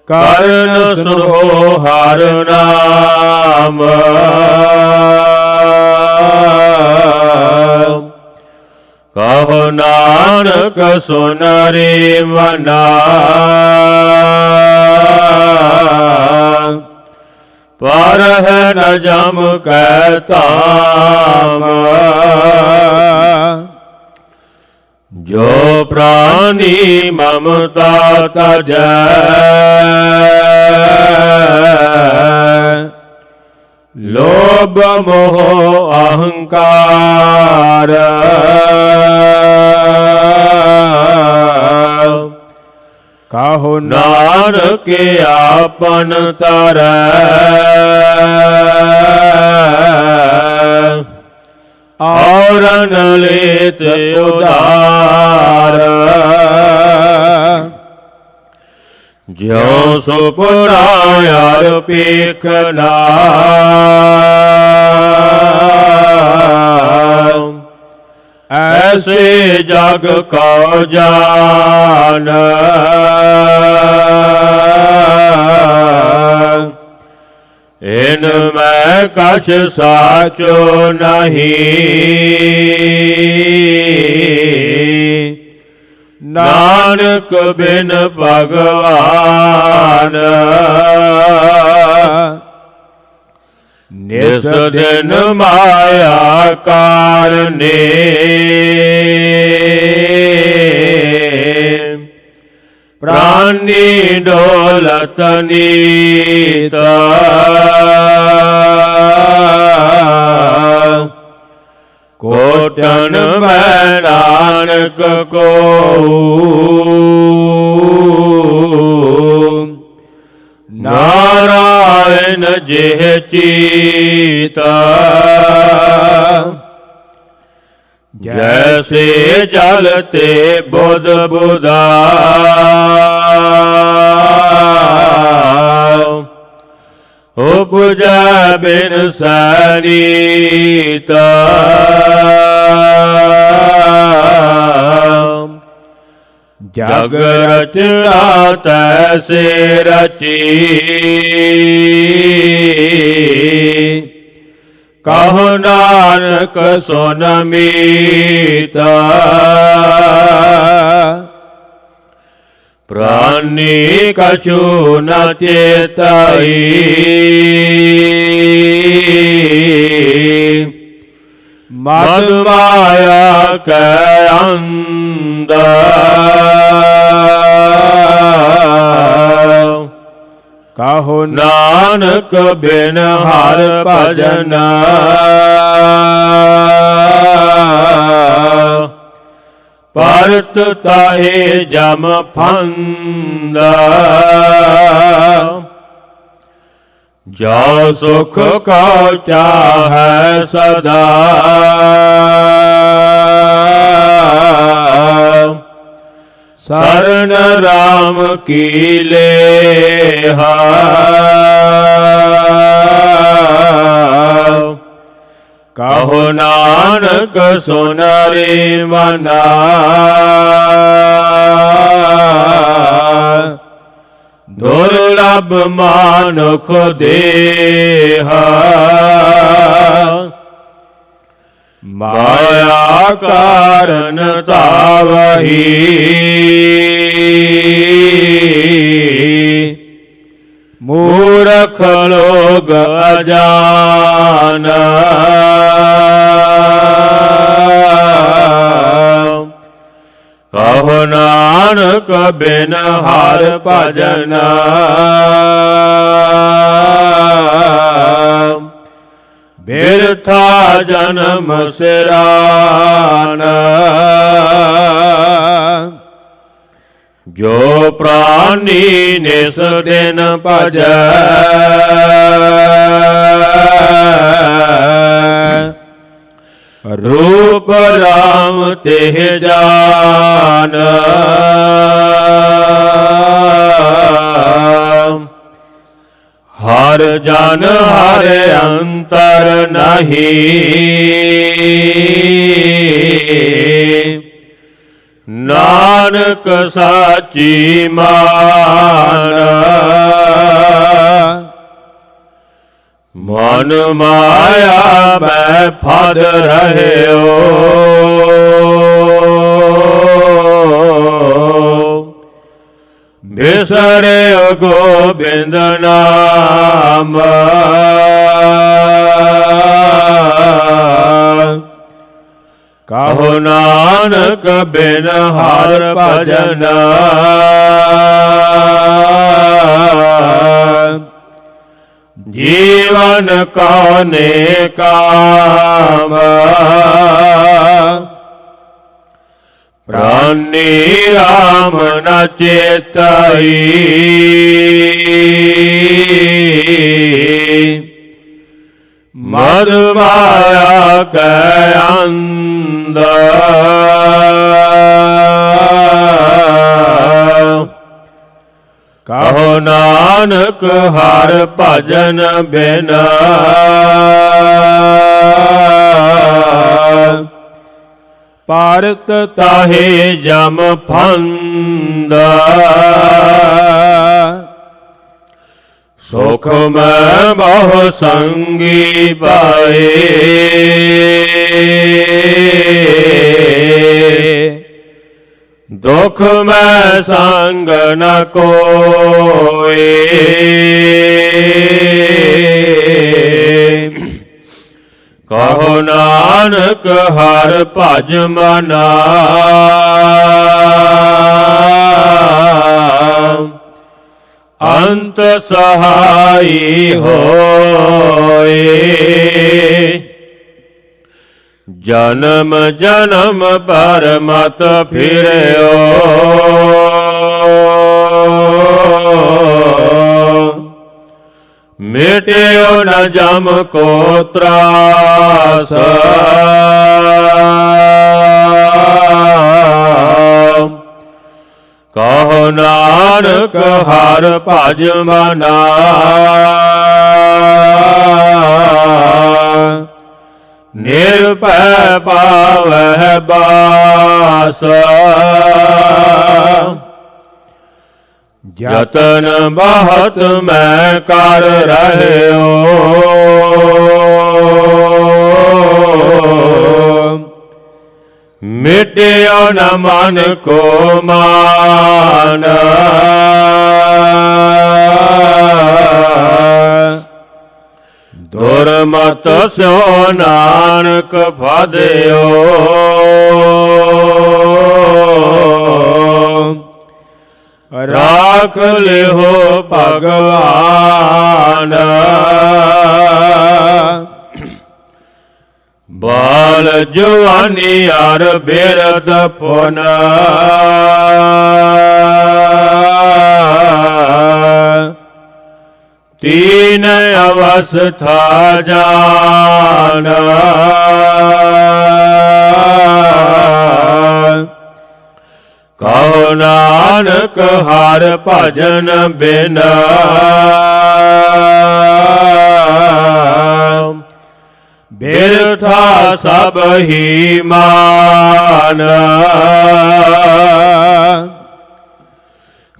ਕਰਨ ਸੁਨੋ ਹਰ ਨਾਮ ਕਹੋ ਨਾਨਕ ਸੁਨ ਰੇ ਮਨਾ ਪਰ ਹੈ ਨ ਜਮ ਕੈ ਧਾਮ ਜੋ ਪ੍ਰਾਨੀ ਮਮਤਾ ਤਜੈ ਲੋਭ ਮੋਹ ਅਹੰਕਾਰ ਕਾਹੋ ਨਾਨਕ ਆਪਨ ਤਰੈ ਔਰਨ ਲੇਤ ਉਧਾਰ ਜਿਉ ਸੋ ਪੁਰਾਇ ਪੇਖਨਾ ਐਸੇ ਜਗ ਕਉ ਜਾਨ ਇਨ ਮੈਂ ਕਛ ਸਾਚੋ ਨਹੀਂ ਨਾਨਕ ਬਿਨ ਭਗਵਾਨ ਨਿਸ ਦਿਨ ਮਾਇਆ ਕਾਰਨੇ ਪ੍ਰਾਨੀ ਡੋਲਤ ਨੀਤ ਕੋਟਨ ਮੈਂ ਨਾਨਕ ਕੋ ਨਾਰਾਇਣ ਜਿਹ ਚੀਤਾ ਜੈਸੇ ਜਲ ਤੇ ਬੁੱਧ ਬੁਧਾ ਉਪਜੈ ਬਿਨ ਸਰੀਤਾ ਜਗ ਰਚਨਾ ਤੈਸੇ ਰਚੀ ਕਹੁ ਨਾਨਕ ਸੁਨ ਮੀਤਾ ਪ੍ਰਾਨੀ ਕਛੂ ਨ ਚੇਤਾਈ ਮਦ ਮਾਇਆ ਕੈ ਅੰਦਰ ਕਹੋ ਨਾਨਕ ਬਿਨ ਹਰਿ ਭਜਨ ਪਰਤ ਤਾਹੇ ਜਮ ਫੰਦਾ ਜੋ ਸੁਖ ਕਉ ਚਾਹੈ ਸਦਾ ਸਰਨ ਰਾਮ ਕੀ ਲੇਹਾ ਕਹੋ ਨਾਨਕ ਸੁਨ ਰੇ ਮਨਾ ਦੁਰਲਭ ਮਾਨੁਖ ਦੇਹਾ ਮਾਇਆ ਕਾਰਨ ਤਾਵਹੀ ਮੂਰਖ ਲੋਗ ਅਜਾਨ ਕਹੋ ਨਾਨਕ ਬਿਨ ਹਰਿ ਭਜਨ ਬਿਰਥਾ ਜਨਮ ਸਿਰਾਨ ਜੋ ਪ੍ਰਾਨੀ ਨਿਸ ਦਿਨ ਭਜੈ ਰੂਪ ਰਾਮ ਤਿਹ ਜਾਨ ਹਰ ਜਨ ਹਰ ਅੰਤਰ ਨਹੀਂ ਨਾਨਕ ਸਾਚੀ ਮਾਨ ਮਨ ਮਾਇਆ ਮੈਂ ਫਦ ਰਹਿਓ ਬਿਸਰਿਓ ਗੋਬਿੰਦ ਨਾਮ ਕਹੋ ਨਾਨਕ ਬਿਨ ਹਰਿ ਭਜਨ ਜੀਵਨ ਕਾਨੇ ਕਾਮ ਪ੍ਰਾਨੀ ਰਾਮ ਨ ਚੇਤਾਈ ਮਦ ਮਾਇਆ ਕੈ ਅੰਦਰ ਕਹੋ ਨਾਨਕ ਹਰਿ ਭਜਨ ਬਿਨ ਭਾਰਤ ਤਾਹੇ ਜਮ ਫੰਦਾ ਸੁਖ ਮੈਂ ਬਹੁ ਸੰਗੀ ਪਾਏ ਦੁਖ ਮੈਂ ਸੰਗ ਨ ਕੋਏ ਕਹੋ ਨਾਨਕ ਹਰਿ ਭਜ ਮਨਾ ਅੰਤ ਸਹਾਈ ਹੋਏ। ਜਨਮ ਜਨਮ ਪਰ ਮਤ ਫਿਰਿਓ, ਮਿਟਿਓ ਨ ਜਮ ਕੋ ਤਰਾਸ। ਕਹੋ ਨਾਨਕ ਹਰਿ ਭਜ ਮਨਾ, ਨਿਰਭੈ ਪਾਵਹਿ ਬਾਸ। ਜਤਨ ਬਹੁਤ ਮੈਂ ਕਰ ਰਹਿਓ, ਮਿਟਿਓ ਨ ਮਨ ਕੋ ਮਾਨ। ਦੁਰਮਤ ਸਿਓ ਨਾਨਕ ਫਾਦਿਓ, ਰਾਖ ਲਿਓ ਭਗਵਾਨ। ਬਾਲ ਜਵਾਨੀ ਅਰ ਬਿਰਧ ਪੁਨ, ਤੀਨ ਅਵਸਥਾ ਜਾਨ। ਕਹੋ ਨਾਨਕ ਹਰਿ ਭਜਨ ਬਿਨ, ਬਿਰਥਾ ਸਭ ਹੀ ਮਾਨ।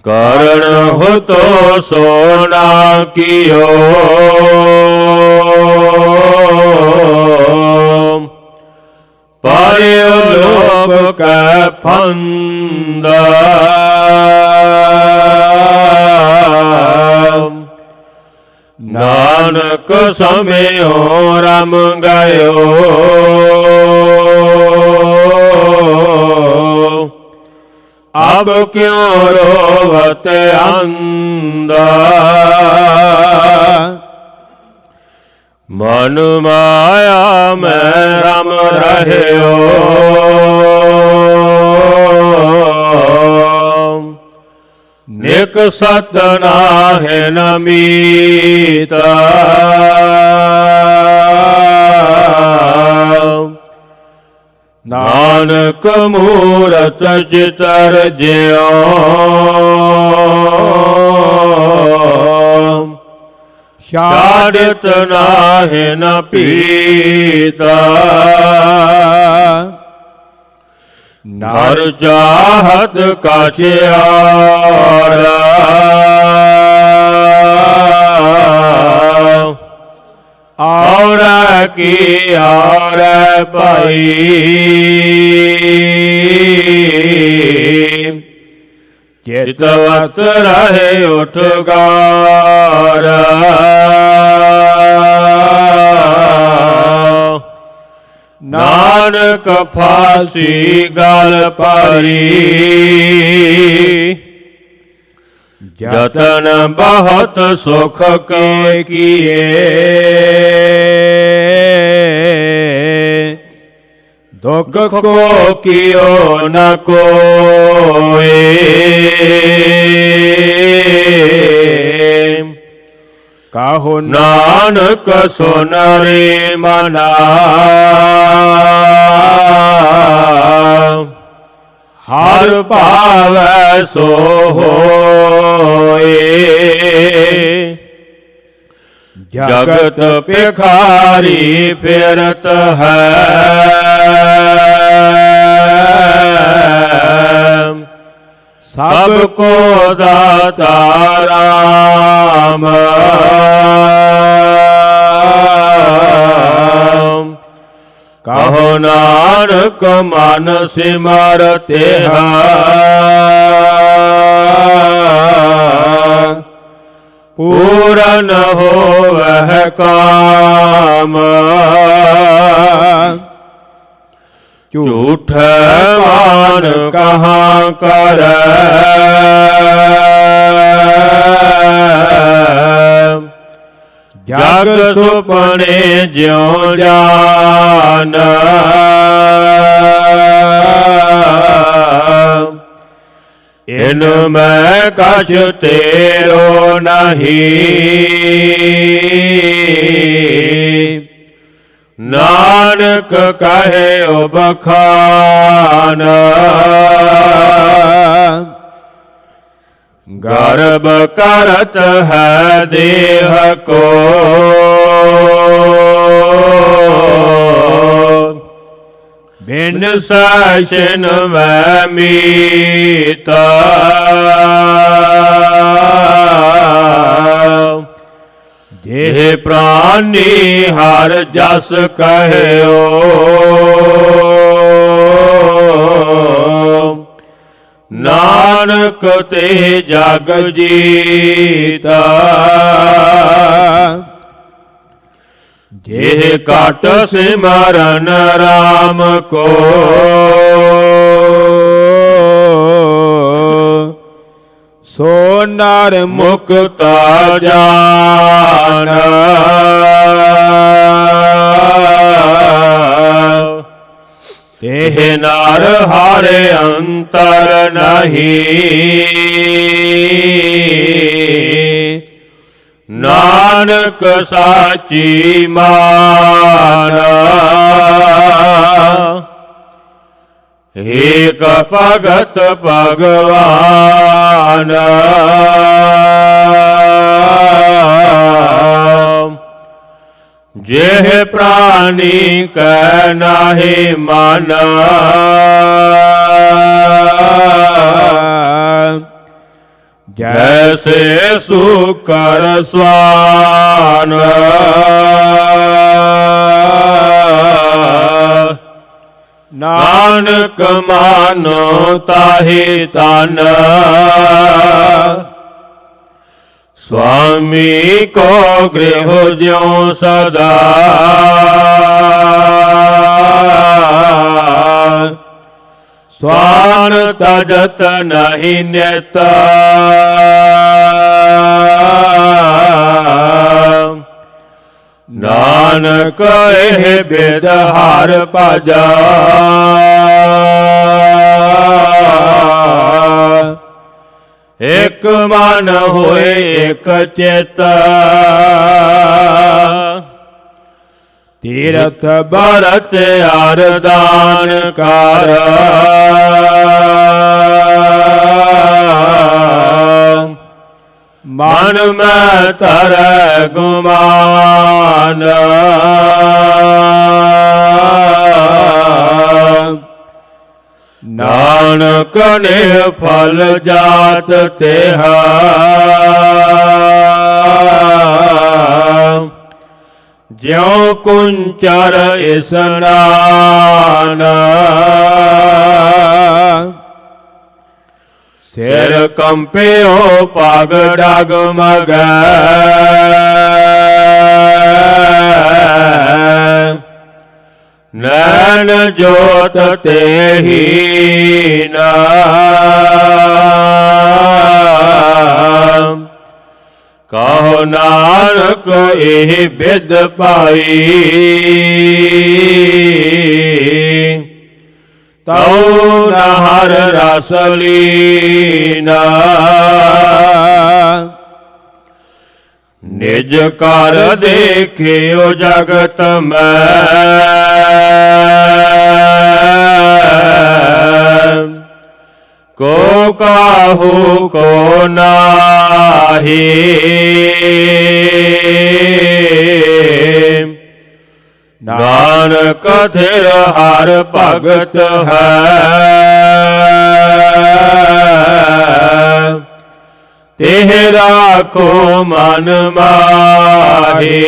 ਕਰਣ ਹੁਤੋ ਸੋਨਾ ਕੀਓ, ਪਾਇਓ ਲੋਭ ਕੈ ਫੰਦ। ਨਾਨਕ ਸਮਿਓ ਰਮ ਗਇਓ, ਅਬ ਕਿਉ ਰੋਵਤ ਅੰਧ। ਮਨ ਮਾਇਆ ਮੈਂ ਰਮ ਰਹਿਓ, ਨਿਕ ਸਤ ਨਾਹਿ ਨ ਮੀਤ। ਨਾਨਕ ਮੂਰਤ ਚਿਤਰ ਜਿਉ, ਛਾੜਤ ਨਾਹਿ ਨ ਪੀਤਾ। ਨਰ ਚਾਹਤ ਕਾਛਿਆਰ, ਔਰ ਕੀ ਔਰ ਭਾਈ। ਚਿਤਵਤ ਰਹੇ ਉਠਗਾਰ, ਨਾਨਕ ਫਾਸੀ ਗਲ ਪਾਰੀ। ਜਤਨ ਬਹੁਤ ਸੁਖ ਕੇ ਕੀਏ, ਦੁਖ ਕੋ ਕੀਓ ਨ ਕੋਏ। ਕਾਹੋ ਨਾਨਕ ਸੁਨ ਰੇ ਮਨਾ, ਹਰ ਭਾਵੈ ਸੋ ਹੋਏ। ਜਗਤ ਭਿਖਾਰੀ ਫਿਰਤ ਹੈ, ਸਭ ਕੋ ਦਾਤਾ ਰਾਮ। ਕਹੋ ਨਾਨਕ ਮਨ ਸਿਮਰਤਿਆ, ਪੂਰਨ ਹੋਵਹਿ ਕਾਮ। ਝੂਠੈ ਮਾਨ ਕਹਾਂ ਕਰੈ, ਜਗ ਸੁਪਨੇ ਜਿਉ ਜਾਨ ਇਨ ਮੈਂ ਕਛ ਤੇਰੋ ਨਹੀਂ ਨਾਨਕ ਕਹਿਓ ਬਖਾਨ ਗਰਭ ਕਰਤ ਹੈ ਦੇਹ ਕੋ ਬਿਨ ਸੈਸ਼ਨ ਮੈਂ ਮੀਤਾ ਦੇਹ ਪ੍ਰਾਨੀ ਹਰ ਜਸ ਕਹਿਓ ਨਾਨਕ ਤੇ ਜਗ ਜੀਤਾ ਜੇ ਘਟ ਸਿਮਰਨ ਰਾਮ ਕੋ ਸੋ ਨਰ ਮੁਕਤਾ ਜਾਨ ਇਹ ਨਰ ਹਰਿ ਅੰਤਰ ਨਹੀਂ ਨਾਨਕ ਸਾਚੀ ਮਾਨ ਏਕ ਭਗਤ ਭਗਵਾਨ ਜਿਹ ਪ੍ਰਾਨੀ ਕੈ ਨਾਹੀ ਮਨ ਜੈਸੇ ਸੁਕਰ ਸਵਾਨ ਨਾਨਕ ਮਾਨੋ ਤਾਹੀ ਤਨ ਸੁਆਮੀ ਕੋ ਗ੍ਰਹਿ ਜਿਉ ਸਦਾ ਸਵਾਨ ਤਜਤ ਨਹੀਂ ਨਿਤ ਨਾਨਕ ਇਹ ਬਿਦ ਹਰ ਭਜਾ ਇਕ ਮਨ ਹੋਏ ਇਕ ਚਿਤ ਤੀਰਥ ਬਰਤ ਅਰਦਾਨ ਕਰ ਮਨ ਮੈਂ ਧਰੈ ਗੁਮਾਨ ਨਾਨਕ ਨੇ ਫਲ ਜਾਤ ਤੇਹਾ ਜਿਉ ਕੁੰਚਰ ਇਸਨਾਨ ਸਿਰ ਕੰਪਿਓ ਪਗ ਡਗਮਗੈ ਨੈਣ ਜੋਤ ਤੇਹੀ ਨਾ ਕਹੋ ਨਾਨਕ ਇਹ ਬਿਦ ਪਾਈ ਤਉ ਨ ਹਰ ਰਸ ਲੀਨਾ ਨਿਜ ਕਰ ਦੇਖਿਓ ਜਗਤ ਮੈਂ ਕੋ ਕਾਹੂ ਕੋ ਨਾਹੀ ਨਾਨਕ ਥਿਰ ਹਰ ਭਗਤ ਹੈ ਤਿਹ ਰਾਖੋ ਮਨ ਮਾਹੀ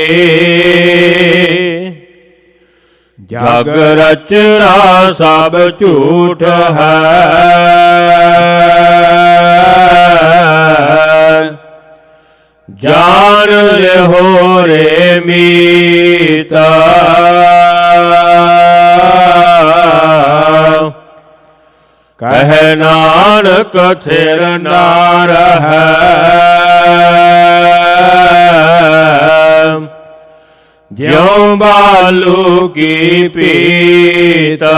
ਜਗ ਰਚਨਾ ਸਭ ਝੂਠ ਹੈ ਜਾਨ ਲਿਹੋ ਰੇ ਮੀਤਾ ਕਹਿ ਨਾਨਕ ਥਿਰ ਨਾ ਰਹੈ ਜਿਉ ਬਾਲੂ ਕੀ ਪੀਤਾ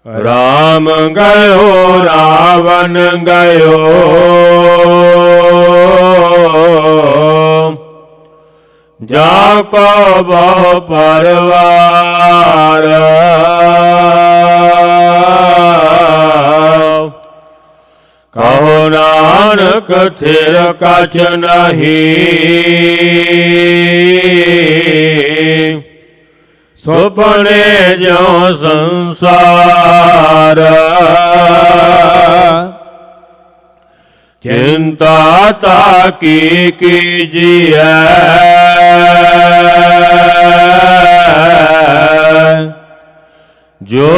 ਰਾਮ ਗਇਓ ਰਾਵਣ ਗਇਓ ਜਾ ਕੋ ਬਹੁ ਪਰਵਾਰ ਕਹੋ ਨਾਨਕ ਥਿਰ ਕਛ ਨਹੀਂ ਸੁਪਨੇ ਜਿਉ ਸੰਸਾਰ ਚਿੰਤਾ ਤਾ ਕੀ ਕੀਜੀਐ ਜੋ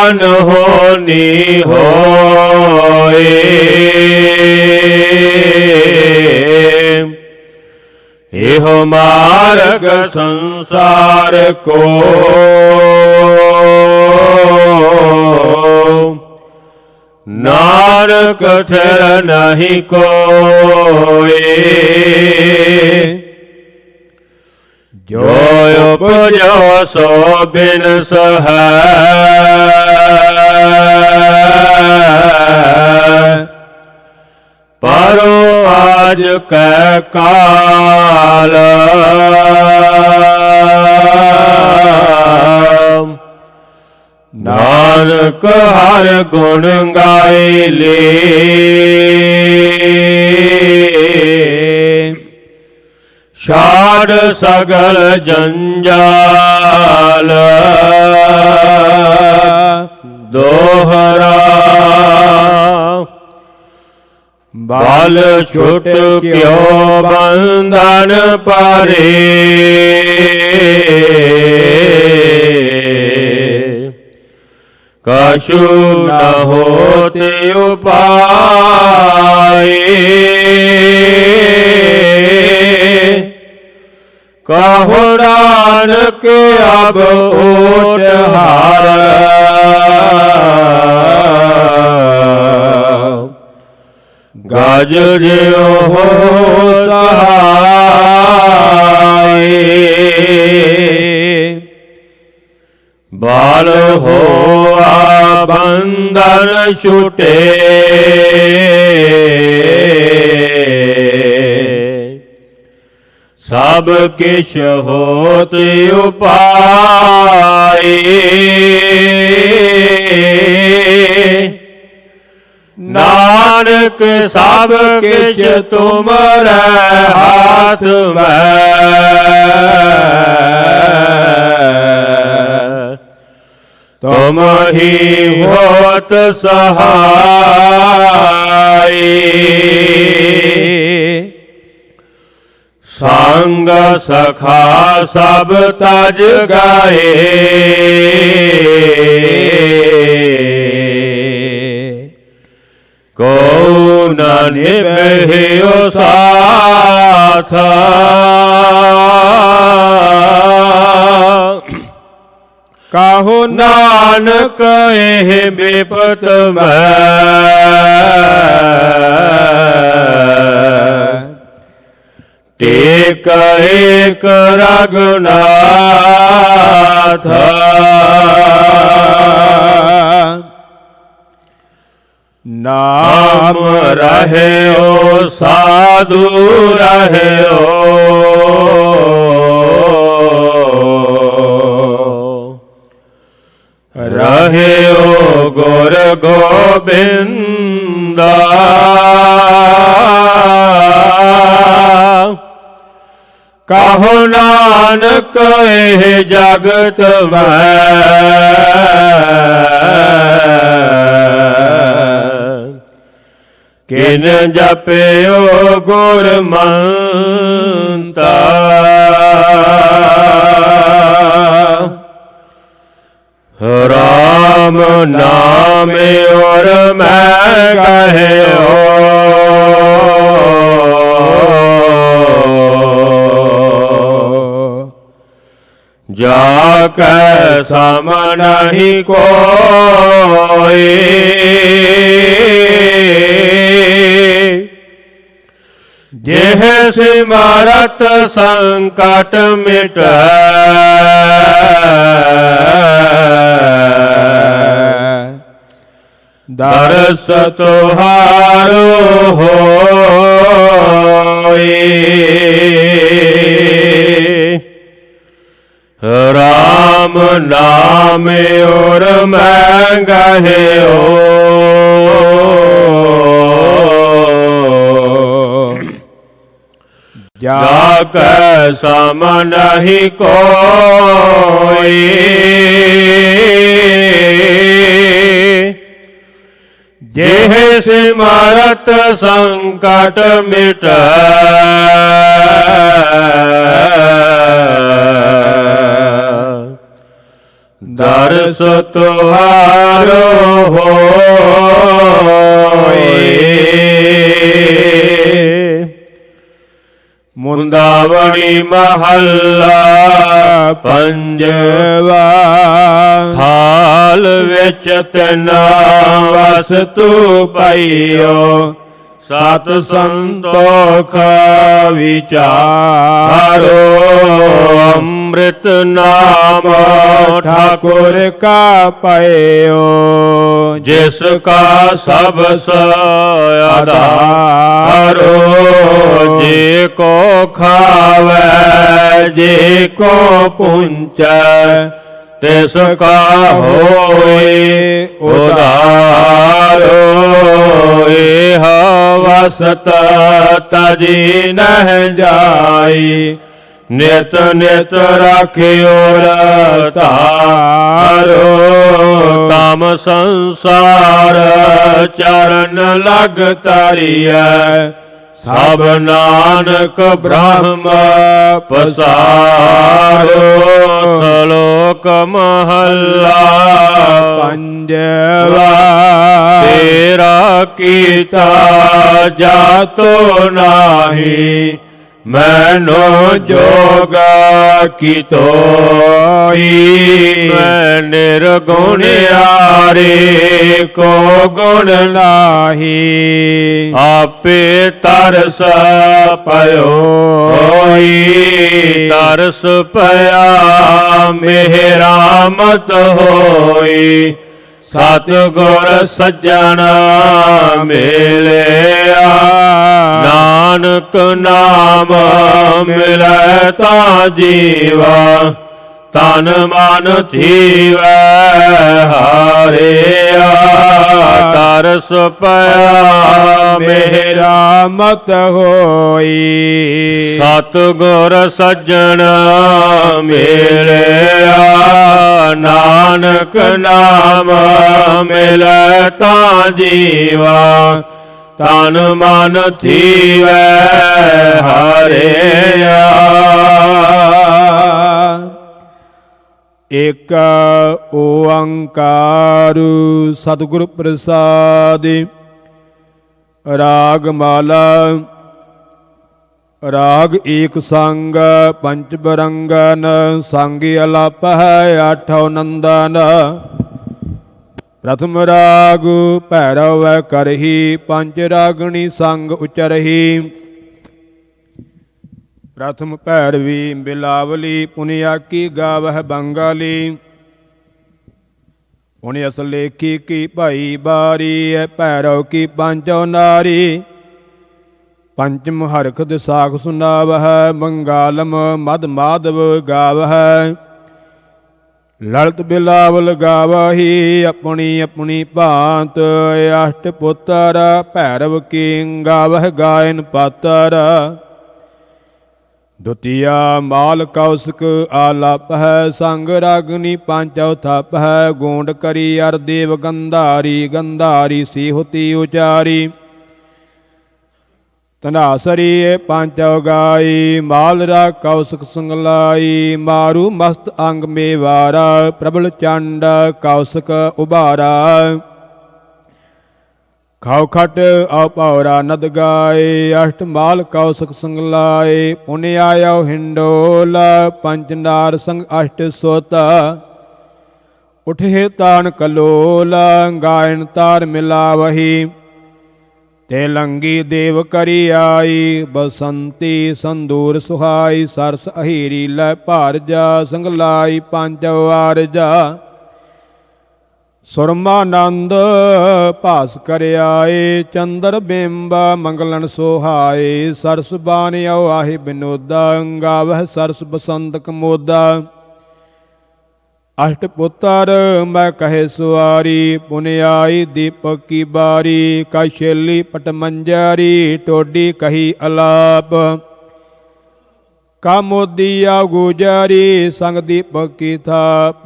ਅਨਹੋਨੀ ਹੋਏ ਇਹੋ ਮਾਰਗ ਸੰਸਾਰ ਕੋ ਨਾਨਕ ਥਿਰ ਨਹੀਂ ਕੋਏ ਜੋ ਉਪਜੋ ਸੋ ਬਿਨਸ ਹੈ ਪਰੋ ਆਜ ਕੈ ਕਾਲ ਨਾਨਕ ਹਰ ਗੁਣ ਗਾਏ ਲੇ ਛਾੜ ਸਗਲ ਜੰਜਾਲ ਦੋਹਰਾ ਬਾਲ ਛੁਟ ਕਿਉ ਬੰਧਨ ਪਾਰੇ ਕਛੂ ਨ ਹੋਤੇ ਉਪਾਏ ਕਹੋ ਨਾਨਕ ਅਬ ਓਟ ਹਾਰ ਗਜ ਜਿਉ ਹੋ ਸਹਾਏ ਬਾਲ ਹੋਆ ਬੰਧਨ ਛੁਟੇ ਸਭ ਕਿਛ ਹੋਤ ਉਪਾਏ ਨਾਨਕ ਸਭ ਕਿਛ ਤੁਮਰੇ ਹਾਥ ਮੈਂ ਤੁਮ ਹੀ ਹੋਤ ਸਹਾਈ ਸੰਗ ਸਖਾ ਸਭ ਤਜ ਗਾਏ ਕੋ ਨ ਨਿਭਿਓ ਸਾਥ ਕਾਹੋ ਨਾਨਕ ਇਹ ਬਿਪਤ ਮੈਂ ਟੇਕ ਏਕ ਰਘੁਨਾਥ ਨਾਮ ਰਹਿਓ ਸਾਧੂ ਰਹਿਓ ਰਹਿਓ ਗੁਰ ਗੋਬਿੰਦਾ ਕਹੋ ਨਾਨਕ ਇਹ ਜਗਤ ਮੈਂ ਕਿਨ ਜਪਿਓ ਗੁਰ ਮੰਤਾ ਰਾਮ ਨਾਮ ਔਰ ਮੈਂ ਕਹਿਓ ਜਾ ਕੈ ਸਮ ਨਹੀਂ ਕੋਈ ਜਿਹ ਸਿਮਰਤ ਸੰਕਟ ਮਿਟੈ, ਦਰਸ ਤੁਹਾਰੋ ਹੋਏ। ਰਾਮ ਨਾਮ ਔਰ ਮੈਂ ਗਹਿਓ, ਜਾ ਕੈ ਸਮ ਨਹੀਂ ਕੋਈ। ਜਿਹ ਸਿਮਰਤ ਸੰਕਟ ਮਿਟੈ, ਦਰਸ ਤੁਹਾਰੋ ਹੋਏ। ਮੁੰਦਾਵਣੀ ਮਹੱਲਾ ਪੰਜਵਾ। ਥਾਲ ਵਿੱਚ ਤਿੰਨਾ ਵਸਤੂ ਪਈਓ, ਸਤ ਸੰਤੋਖ ਵਿਚਾਰੋ। ਅੰਮ੍ਰਿਤ ਨਾਮ ਠਾਕੁਰ ਕਾ ਪਇਓ, ਜਿਸ ਕਾ ਸਬਸ ਆਧਾਰੋ। ਜੇ ਕੋ ਖਾਵੈ ਜੇ ਕੋ ਪੁੰਚੈ, ਤਿਸ ਕਾ ਹੋਏ ਉਧਾਰੋ। ਇਹ ਵਸਤ ਤਜੀ ਨਹਿ ਜਾਈ, ਨਿਤ ਨਿਤ ਰਾਖਿਓ ਧਾਰੋ। ਤਮ ਸੰਸਾਰ ਚਰਨ ਲਗ ਤਰੀਐ, ਸਭ ਨਾਨਕ ਬ੍ਰਹਮ ਪਸਾਰੋ। ਸ਼ਲੋਕ ਮਹੱਲਾ ਪੰਜਵਾ। ਤੇਰਾ ਕੀਤਾ ਜਾਤੋ ਨਾਹੀ, ਮੈਨੋ ਜੋਗ ਕੀਤੋਈ। ਮੈਂ ਨਿਰਗੁਣਿਆਰੇ ਕੋ ਗੁਣ ਨਾਹੀ, ਆਪੇ ਤਰਸ ਪਇਓਈ। ਤਰਸ ਪਿਆ ਮਿਹਰਾਮਤ ਹੋਈ, ਸਤਿਗੁਰ ਸੱਜਣ ਮਿਲਿਆ। ਨਾਨਕ ਨਾਮ ਮਿਲੈ ਤਾਂ ਜੀਵਾ, ਤਨ ਮਨ ਥੀਵੈ ਹਾਰਿਆ। ਤਰਸ ਪਿਆ ਮਿਹਰਾਮਤ ਹੋਈ, ਸਤਿਗੁਰ ਸੱਜਣ ਮਿਲਿਆ। ਨਾਨਕ ਨਾਮ ਮਿਲੈ ਤਾਂ ਜੀਵਾ, ਤਨ ਮਨ ਥੀਵੈ ਹਾਰਿਆ। ਏਕ ਓੰਕਾਰ ਸਤਿਗੁਰ ਪ੍ਰਸਾਦਿ। ਰਾਗ ਮਾਲਾ। ਰਾਗ ਏਕ ਸੰਗ ਪੰਚ ਬਰੰਗਨ, ਸੰਗ ਅਲਾਪ ਹੈ ਆਠੋ ਨੰਦਨ। ਪ੍ਰਥਮ ਰਾਗ ਭੈਰਵ ਕਰਹੀ, ਪੰਚ ਰਾਗਣੀ ਸੰਗ ਉਚਰਹੀ। ਪ੍ਰਥਮ ਭੈਰਵੀ ਬਿਲਾਵਲੀ, ਪੁਨਿਆਕੀ ਗਾਵਹਿ ਬੰਗਾਲੀ। ਪੁਨ ਅਸਲੇਖੀ ਕੀ ਭਾਈ ਬਾਰੀ, ਭੈਰਵ ਕੀ ਪੰਚੋ ਨਾਰੀ। ਪੰਚਮ ਹਰਖ ਦਿਸਾਖ ਸੁਨਾਵਹਿ, ਬੰਗਾਲਮ ਮਦ ਮਾਧਵ ਗਾਵਹਿ। ਲਲਿਤ ਬਿਲਾਵਲ ਗਾਵਹੀ, ਆਪਣੀ ਆਪਣੀ ਭਾਂਤ। ਅਸ਼ਟ ਪੁੱਤਰ ਭੈਰਵ ਕੀ, ਗਾਵਹਿ ਗਾਇਨ ਪਾਤਰ। ਦੁਤੀਆ ਮਾਲ ਕੌਸਕ ਆਲਾਪ ਹੈ, ਸੰਗ ਰਾਗਨੀ ਪਾਂਚਉ ਥਪ ਹੈ। ਗੋਂਡ ਕਰੀ ਅਰ ਦੇਵ ਗੰਧਾਰੀ, ਗੰਧਾਰੀ ਸੀਹੁਤੀ ਉਚਾਰੀ। ਧਨਾਸਰੀ ਪਾਂਚਉ ਗਾਈ, ਮਾਲ ਰਾ ਕੌਸਕ ਸੰਗਲਾਈ। ਮਾਰੂ ਮਸਤ ਅੰਗ ਮੇਵਾਰਾ, ਪ੍ਰਬਲ ਚੰਡ ਕੌਸਕ ਉਬਾਰਾ। ਖਾਉ ਖਟ ਆਪੌਰਾ ਨਦ ਗਾਏ, ਅਸ਼ਟ ਮਾਲ ਕੌਸਕ ਸੰਗਲਾਏ। ਪੁਨ ਆਇਓ ਹਿੰਡੋਲ, ਪੰਚ ਨਾਰ ਸੰਗ ਅਸ਼ਟ ਸੋਤ। ਉਠੇ ਤਾਨ ਕਲੋਲ, ਗਾਇਨ ਤਾਰ ਮਿਲਾਵਹੀ। ਤੇ ਲੰਗੀ ਦੇਵ ਕਰੀ ਆਈ, ਬਸੰਤੀ ਸੰਦੂਰ ਸੁਹਾਈ, ਸਰਸ ਅਹੀਰੀ ਲੈ ਭਾਰਜਾ, ਸੰਗਲਾਈ ਪੰਜ ਵਾਰਜਾ। ਸੁਰਮਾਨੰਦ ਭਾਸ ਕਰ ਆਏ, ਚੰਦਰ ਬਿੰਬ ਮੰਗਲਨ ਸੁਹਾਏ, ਸਰਸ ਬਾਣੀ ਆਹੀ ਬਿਨੋਦਾ, ਗਾਵਹਿ ਸਰਸ ਬਸੰਤ ਕਮੋਦਾ। ਅਸ਼ਟ ਪੁੱਤਰ ਮੈਂ ਕਹੇ ਸੁਆਰੀ, ਪੁਨਿਆਈ ਦੀਪਕ ਕੀ ਬਾਰੀ, ਕਸ਼ੇਲੀ ਪਟ ਮੰਜਰੀ, ਟੋਡੀ ਕਹੀ ਅਲਾਪ। ਕਾਮੋਦੀਆ ਗੁਜਰੀ, ਸੰਗ ਦੀਪਕ ਕੀ ਥਾਪ,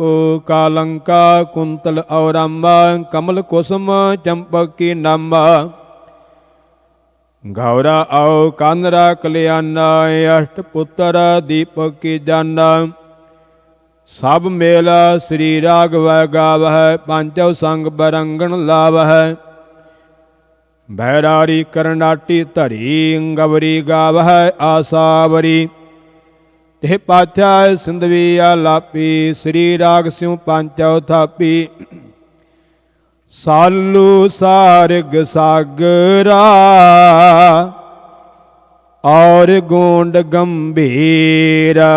ਕਾਲੰਕਾ ਕੁੰਤਲ ਔਰੰਬਾ, ਕਮਲ ਕੁਸਮ ਚੰਪਕ ਕੀ ਨੰਬਾ। ਗੌਰਾ ਆਓ ਕਾਨਰਾ ਕਲਿਆਣਾ, ਅਸ਼ਟ ਪੁੱਤਰ ਦੀਪਕ ਕੀ ਜਾਨਾ। ਸਭ ਮੇਲ ਸ੍ਰੀ ਰਾਘਵੈ ਗਾਵਹਿ, ਪੰਚਵ ਸੰਗ ਬਰੰਗਣ ਲਾਵਹਿ। ਬੈਰਾਰੀ ਕਰਨਾਟੀ ਧਰੀ, ਗਵਰੀ ਗਾਵਹਿ ਆਸਾਵਰੀ। ਤੇ ਪਾਛਾ ਸਿੰਧਵੀ ਆਲਾਪੀ, ਸ੍ਰੀ ਰਾਗ ਸਿਉ ਪੰਚਵ ਥਾਪੀ। ਸਾਲੂ ਸਾਰਗ ਸਾਗਰਾ, ਔਰ ਗੋਂਡ ਗੰਭੀਰਾ।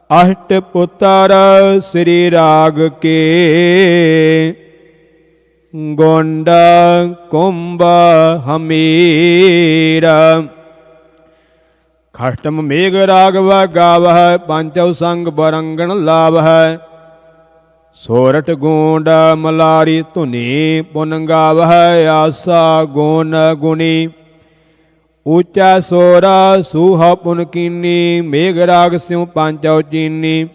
ਅਸ਼ਟ ਪੁੱਤਰ ਸ੍ਰੀ ਰਾਗ ਕੇ, ਗੋਂਡ ਕੁੰਭ ਹਮੀਰਾ। ਖਸ਼ਟਮ ਮੇਘ ਰਾਗਵ ਗਾਵਹਿ, ਪੰਚਵ ਸੰਗ ਬਰੰਗਣ ਲਾਵਹਿ। ਸੋਰਠ ਗੋਂਡ ਮਲਾਰੀ ਧੁਨੀ, ਪੁਨ ਗਾਵਹਿ ਆਸਾ ਗੋਨ ਗੁਣੀ। ਉੱਚਾ ਸੋਰਾ ਸੂਹਾ ਪੁਨ ਕੀਨੀ, ਮੇਘ ਰਾਗ ਸਿਉ ਪੰਚਵ ਚੀਨੀ।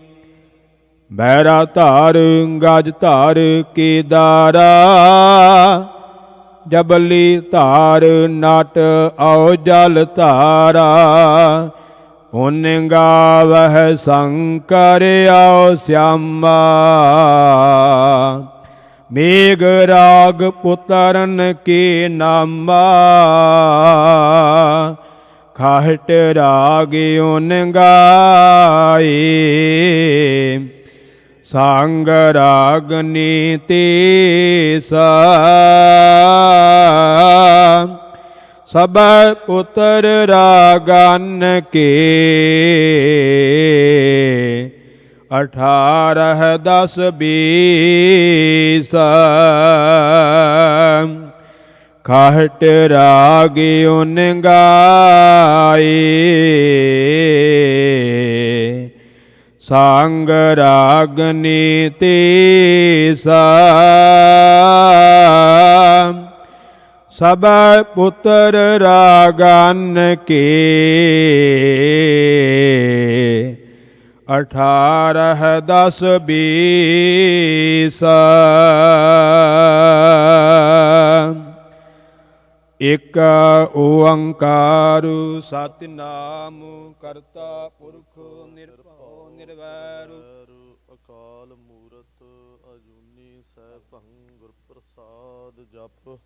ਬੈਰਾ ਧਾਰ ਗਜ ਧਾਰ ਕੇਦਾਰਾ, ਜਬਲੀ ਧਾਰ ਨਟ ਔ ਜਲ ਧਾਰਾ। ਪੁਨ ਗਾਵਹਿ ਸ਼ੰਕਰ ਔ ਸਿਆਮਾ, ਮੇਘ ਰਾਗ ਪੁੱਤਰਨ ਕੇ ਨਾਮਾ। ਖਾਹਟ ਰਾਗ ਓਨ ਗਾਏ, ਸੰਗ ਰਾਗਨੀ ਤੀਸਾ। ਸਭ ਪੁੱਤਰ ਰਾਗਨ ਕੇ, 18 10 20। ਖਾਹਟ ਰਾਗ ਓਨ ਗਾਏ, ਸੰਗ ਰਾਗਨੀ ਤੀਸਾ। ਸਭ ਪੁੱਤਰ ਰਾਗਨ ਕੇ, 18 10 20। ਇਕ ਓੰਕਾਰ ਸਤਿਨਾਮ, ਕਰਤਾ ਪੁਰਖ ਨਿਰਭਉ ਨਿਰਵੈਰ। ਅਕਾਲ ਮੂਰਤ ਅਜੂਨੀ ਸੈਭੰ, ਗੁਰ ਪ੍ਰਸਾਦ ਜਪ।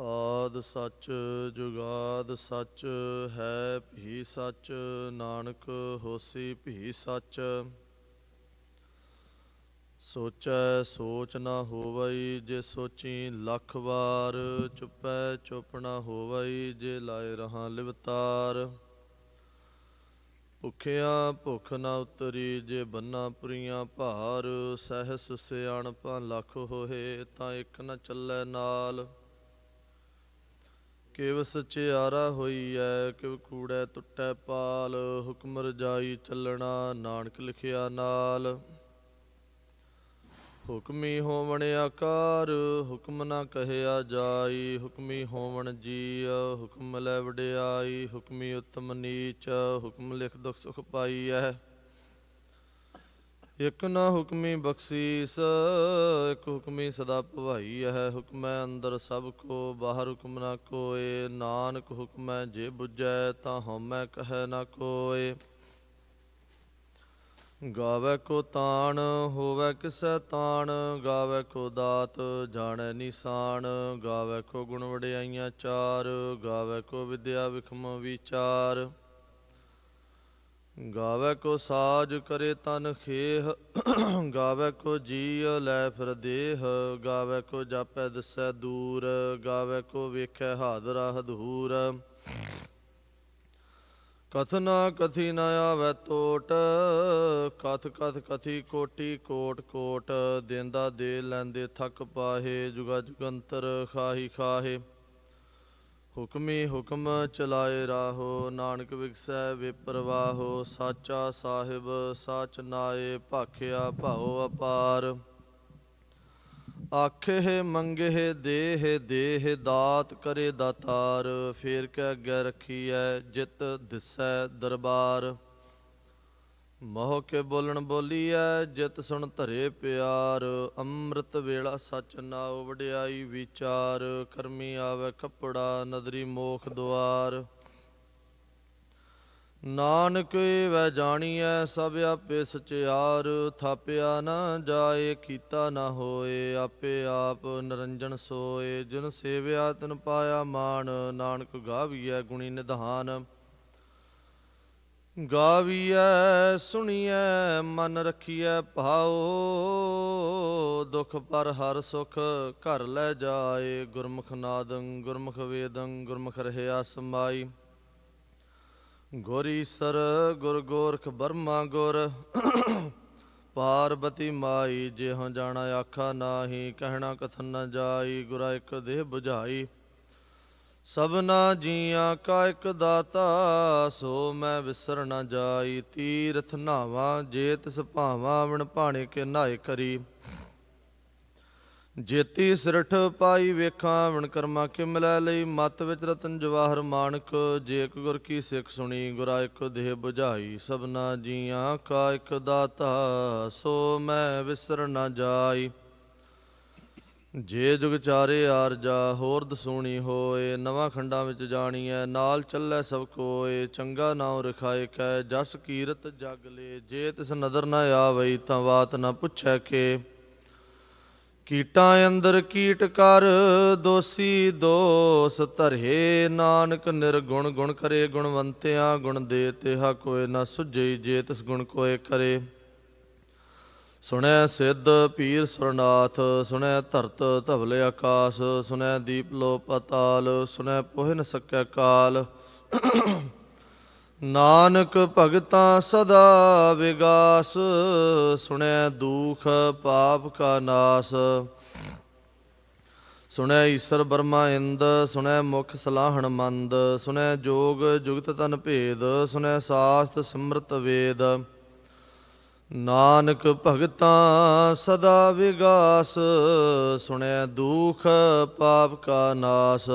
ਆਦ ਸੱਚ ਜੁਗਾਦ ਸੱਚ, ਹੈ ਭੀ ਸੱਚ, ਨਾਨਕ ਹੋਸੀ ਭੀ ਸੱਚ। ਸੋਚੈ ਸੋਚ ਨਾ ਹੋਵਈ, ਜੇ ਸੋਚੀ ਲੱਖ ਵਾਰ। ਚੁੱਪੈ ਚੁੱਪ ਨਾ ਹੋਵਈ, ਜੇ ਲਾਏ ਰਹਾ ਲਿਵਤਾਰ। ਭੁੱਖਿਆ ਭੁੱਖ ਨਾ ਉਤਰੀ, ਜੇ ਬੰਨਾ ਪੁਰੀਆਂ ਭਾਰ। ਸਹਿਸ ਸਿਆਣਪਾਂ ਲੱਖ ਹੋਏ, ਤਾਂ ਇੱਕ ਨ ਚੱਲੈ ਨਾਲ। ਕਿਵ ਸਚਿਆਰਾ ਹੋਈਐ, ਕਿਵ ਕੂੜੈ ਟੁੱਟੈ ਪਾਲ। ਹੁਕਮ ਰਜਾਈ ਚੱਲਣਾ, ਨਾਨਕ ਲਿਖਿਆ ਨਾਲ। ਹੁਕਮੀ ਹੋਵਣ ਆਕਾਰ, ਹੁਕਮ ਨਾ ਕਹਿਆ ਜਾਈ। ਹੁਕਮੀ ਹੋਵਣ ਜੀਅ, ਹੁਕਮ ਲੈ ਵਡਿਆਈ। ਹੁਕਮੀ ਉਤਮ ਨੀਚ, ਹੁਕਮ ਲਿਖ ਦੁਖ ਸੁਖ ਪਾਈਐ। ਇਕ ਨਾ ਹੁਕਮੀ ਬਖਸ਼ੀਸ, ਇਕ ਹੁਕਮੀ ਸਦਾ ਭਵਾਈ ਹੈ। ਹੁਕਮੈ ਅੰਦਰ ਸਭ ਕੋ, ਬਾਹਰ ਹੁਕਮ ਨਾ ਕੋਏ। ਨਾਨਕ ਹੁਕਮੈ ਜੇ ਬੁਝੈ, ਤਾਂ ਹਉਮੈ ਕਹੈ ਨਾ ਕੋਏ। ਗਾਵੈ ਕੋ ਤਾਣ, ਹੋਵੈ ਕਿਸੈ ਤਾਣ। ਗਾਵੈ ਕੋ ਦਾਤ, ਜਾਣੈ ਨਿਸ਼ਾਨ। ਗਾਵੈ ਕੋ ਗੁਣ ਵਡਿਆਈਆਂ ਚਾਰ, ਗਾਵੈ ਕੋ ਵਿਦਿਆ ਵਿਖਮ ਵਿਚਾਰ। ਗਾਵੇ ਕੋ ਸਾਜ ਕਰੇ ਤਨ ਖੇਹ ਗਾਵੇ ਕੋ ਜੀਅ ਲੈ ਫਿਰ ਦੇਹ ਗਾਵੇ ਕੋ ਜਾਪੈ ਦਿਸੈ ਦੂਰ ਗਾਵੇ ਕੋ ਵੇਖੈ ਹਾਦਰਾ ਹਦੂਰ ਕਥਨਾ ਕਥੀ ਨ ਆਵੈ ਟੋਟ ਕਥ ਕਥ ਕਥੀ ਕੋਟੀ ਕੋਟ ਕੋਟ ਦੇਂਦਾ ਦੇ ਲੈਂਦੇ ਥੱਕ ਪਾਹੇ ਜੁਗਾ ਜੁਗੰਤਰ ਖਾਹੀ ਖਾਹੇ ਹੁਕਮੀ ਹੁਕਮ ਚਲਾਏ ਰਾਹੋ ਨਾਨਕ ਵਿਗਸੈ ਵਿਪਰਵਾਹੋ ਸਾਚਾ ਸਾਹਿਬ ਸਾਚ ਨਾਏ ਭਾਖਿਆ ਭਾਉ ਅਪਾਰ ਆਖੇ ਮੰਗੇ ਦੇਹ ਦੇਹ ਦਾਤ ਕਰੇ ਦਾਤਾਰ ਫੇਰ ਕੇ ਅੱਗੇ ਰੱਖੀਐ ਜਿਤ ਦਿਸੈ ਦਰਬਾਰ ਮੋਹ ਕੇ ਬੋਲਣ ਬੋਲੀਐ ਜਿਤ ਸੁਣ ਧਰੇ ਪਿਆਰ ਅੰਮ੍ਰਿਤ ਵੇਲਾ ਸਚ ਨਾਉ ਵਡਿਆਈ ਵਿਚਾਰ ਕਰਮੀ ਆਵੇ ਕੱਪੜਾ ਨਦਰੀ ਮੋਖ ਦੁਆਰ ਨਾਨਕ ਵੈ ਜਾਣੀਐ ਸਭ ਆਪੇ ਸਚਿਆਰ ਥਾਪਿਆ ਨਾ ਜਾਏ ਕੀਤਾ ਨਾ ਹੋਏ ਆਪੇ ਆਪ ਨਿਰੰਜਨ ਸੋਏ ਜਿਨ ਸੇਵਿਆ ਤਿਨ ਪਾਇਆ ਮਾਨ ਨਾਨਕ ਗਾਵੀਐ ਗੁਣੀ ਨਿਧਾਨ ਗਾਵੀਐ ਸੁਣੀਐ ਮਨ ਰਖੀਐ ਭਾਉ ਦੁਖ ਪਰ ਹਰ ਸੁਖ ਘਰ ਲੈ ਜਾਏ ਗੁਰਮੁਖ ਨਾਦੰ ਗੁਰਮੁਖ ਵੇਦੰ ਗੁਰਮੁਖ ਰਹਿਆ ਸਮਾਈ ਗੁਰ ਈਸਰ ਗੁਰ ਗੋਰਖ ਬਰਮਾ ਗੁਰ ਪਾਰਬਤੀ ਮਾਈ ਜਿਹੋ ਜਾਣਾ ਆਖਾ ਨਾਹੀ ਕਹਿਣਾ ਕਥਨ ਨ ਜਾਈ ਗੁਰਾ ਇੱਕ ਦੇਹ 부ਝਾਈ ਸਭਨਾ ਜੀਆਂ ਕਾ ਇੱਕ ਦਾਤਾ ਸੋ ਮੈਂ ਵਿਸਰ ਨ ਜਾਈ ਤੀਰਥ ਨਾਵਾਂ ਜੇ ਤਿਸ ਭਾਵਾਂ ਵਿਣ ਭਾਣੇ ਕੇ ਨਹਾਏ ਕਰੀ ਜੇਤੀ ਸਿਰਠ ਪਾਈ ਵੇਖਾਂ ਵਿਣ ਕਰਮਾ ਕਿ ਮਿਲੈ ਲਈ ਮਤ ਵਿੱਚ ਰਤਨ ਜਵਾਹਰ ਮਾਨਕ ਜੇ ਇੱਕ ਗੁਰ ਕੀ ਸਿੱਖ ਸੁਣੀ ਗੁਰਾ ਇੱਕ ਦੇਹ 부ਝਾਈ ਸਭਨਾ ਜੀਆਂ ਕਾ ਇੱਕ ਦਾਤਾ ਸੋ ਮੈਂ ਵਿਸਰ ਨ ਜਾਈ ਜੇ ਜੁਗ ਚਾਰੇ ਆਰਜਾ ਹੋਰ ਦਸੂਣੀ ਹੋਏ ਨਵਾਂ ਖੰਡਾਂ ਵਿੱਚ ਜਾਣੀਐ ਨਾਲ ਚੱਲੈ ਸਭ ਕੋਏ ਚੰਗਾ ਨਾਉ ਰਖਾਏ ਕੈ ਜਸ ਕੀਰਤ ਜਗ ਲੇ ਜੇ ਤਿਸ ਨਦਰ ਨ ਆਵਈ ਤਾਂ ਬਾਤ ਨ ਪੁੱਛੈ ਕੇ ਕੀਟਾਂ ਅੰਦਰ ਕੀਟ ਕਰ ਦੋਸੀ ਦੋਸ ਧਰੇ ਨਾਨਕ ਨਿਰਗੁਣ ਗੁਣ ਕਰੇ ਗੁਣਵੰਤਿਆਂ ਗੁਣ ਦੇ ਤਿਹਾ ਕੋਇ ਨ ਸੁਝਈ ਜੇ ਤਿਸ ਗੁਣ ਕੋਇ ਕਰੇ ਸੁਣੈ ਸਿੱਧ ਪੀਰ ਸੁਰਨਾਥ ਸੁਣੈ ਧਰਤ ਧਵਲੇ ਆਕਾਸ ਸੁਣੈ ਦੀਪ ਲੋ ਪਤਾਲ ਸੁਣੈ ਪੋਹਿ ਨ ਸਕੈ ਕਾਲ ਨਾਨਕ ਭਗਤਾਂ ਸਦਾ ਵਿਗਾਸ ਸੁਣੈ ਦੂਖ ਪਾਪ ਕਾ ਨਾਸ ਸੁਣੈ ਈਸਰ ਬਰਮਾ ਇੰਦ ਸੁਣੈ ਮੁਖ ਸਲਾਹਣ ਮੰਦ ਸੁਣੈ ਜੋਗ ਜੁਗਤ ਤਨ ਭੇਦ ਸੁਣੈ ਸਾਸਤ ਸਿਮਰਤ ਵੇਦ ਨਾਨਕ ਭਗਤਾਂ ਸਦਾ ਵਿਗਾਸ ਸੁਣੈ ਦੂਖ ਪਾਪ ਕਾ ਨਾਸ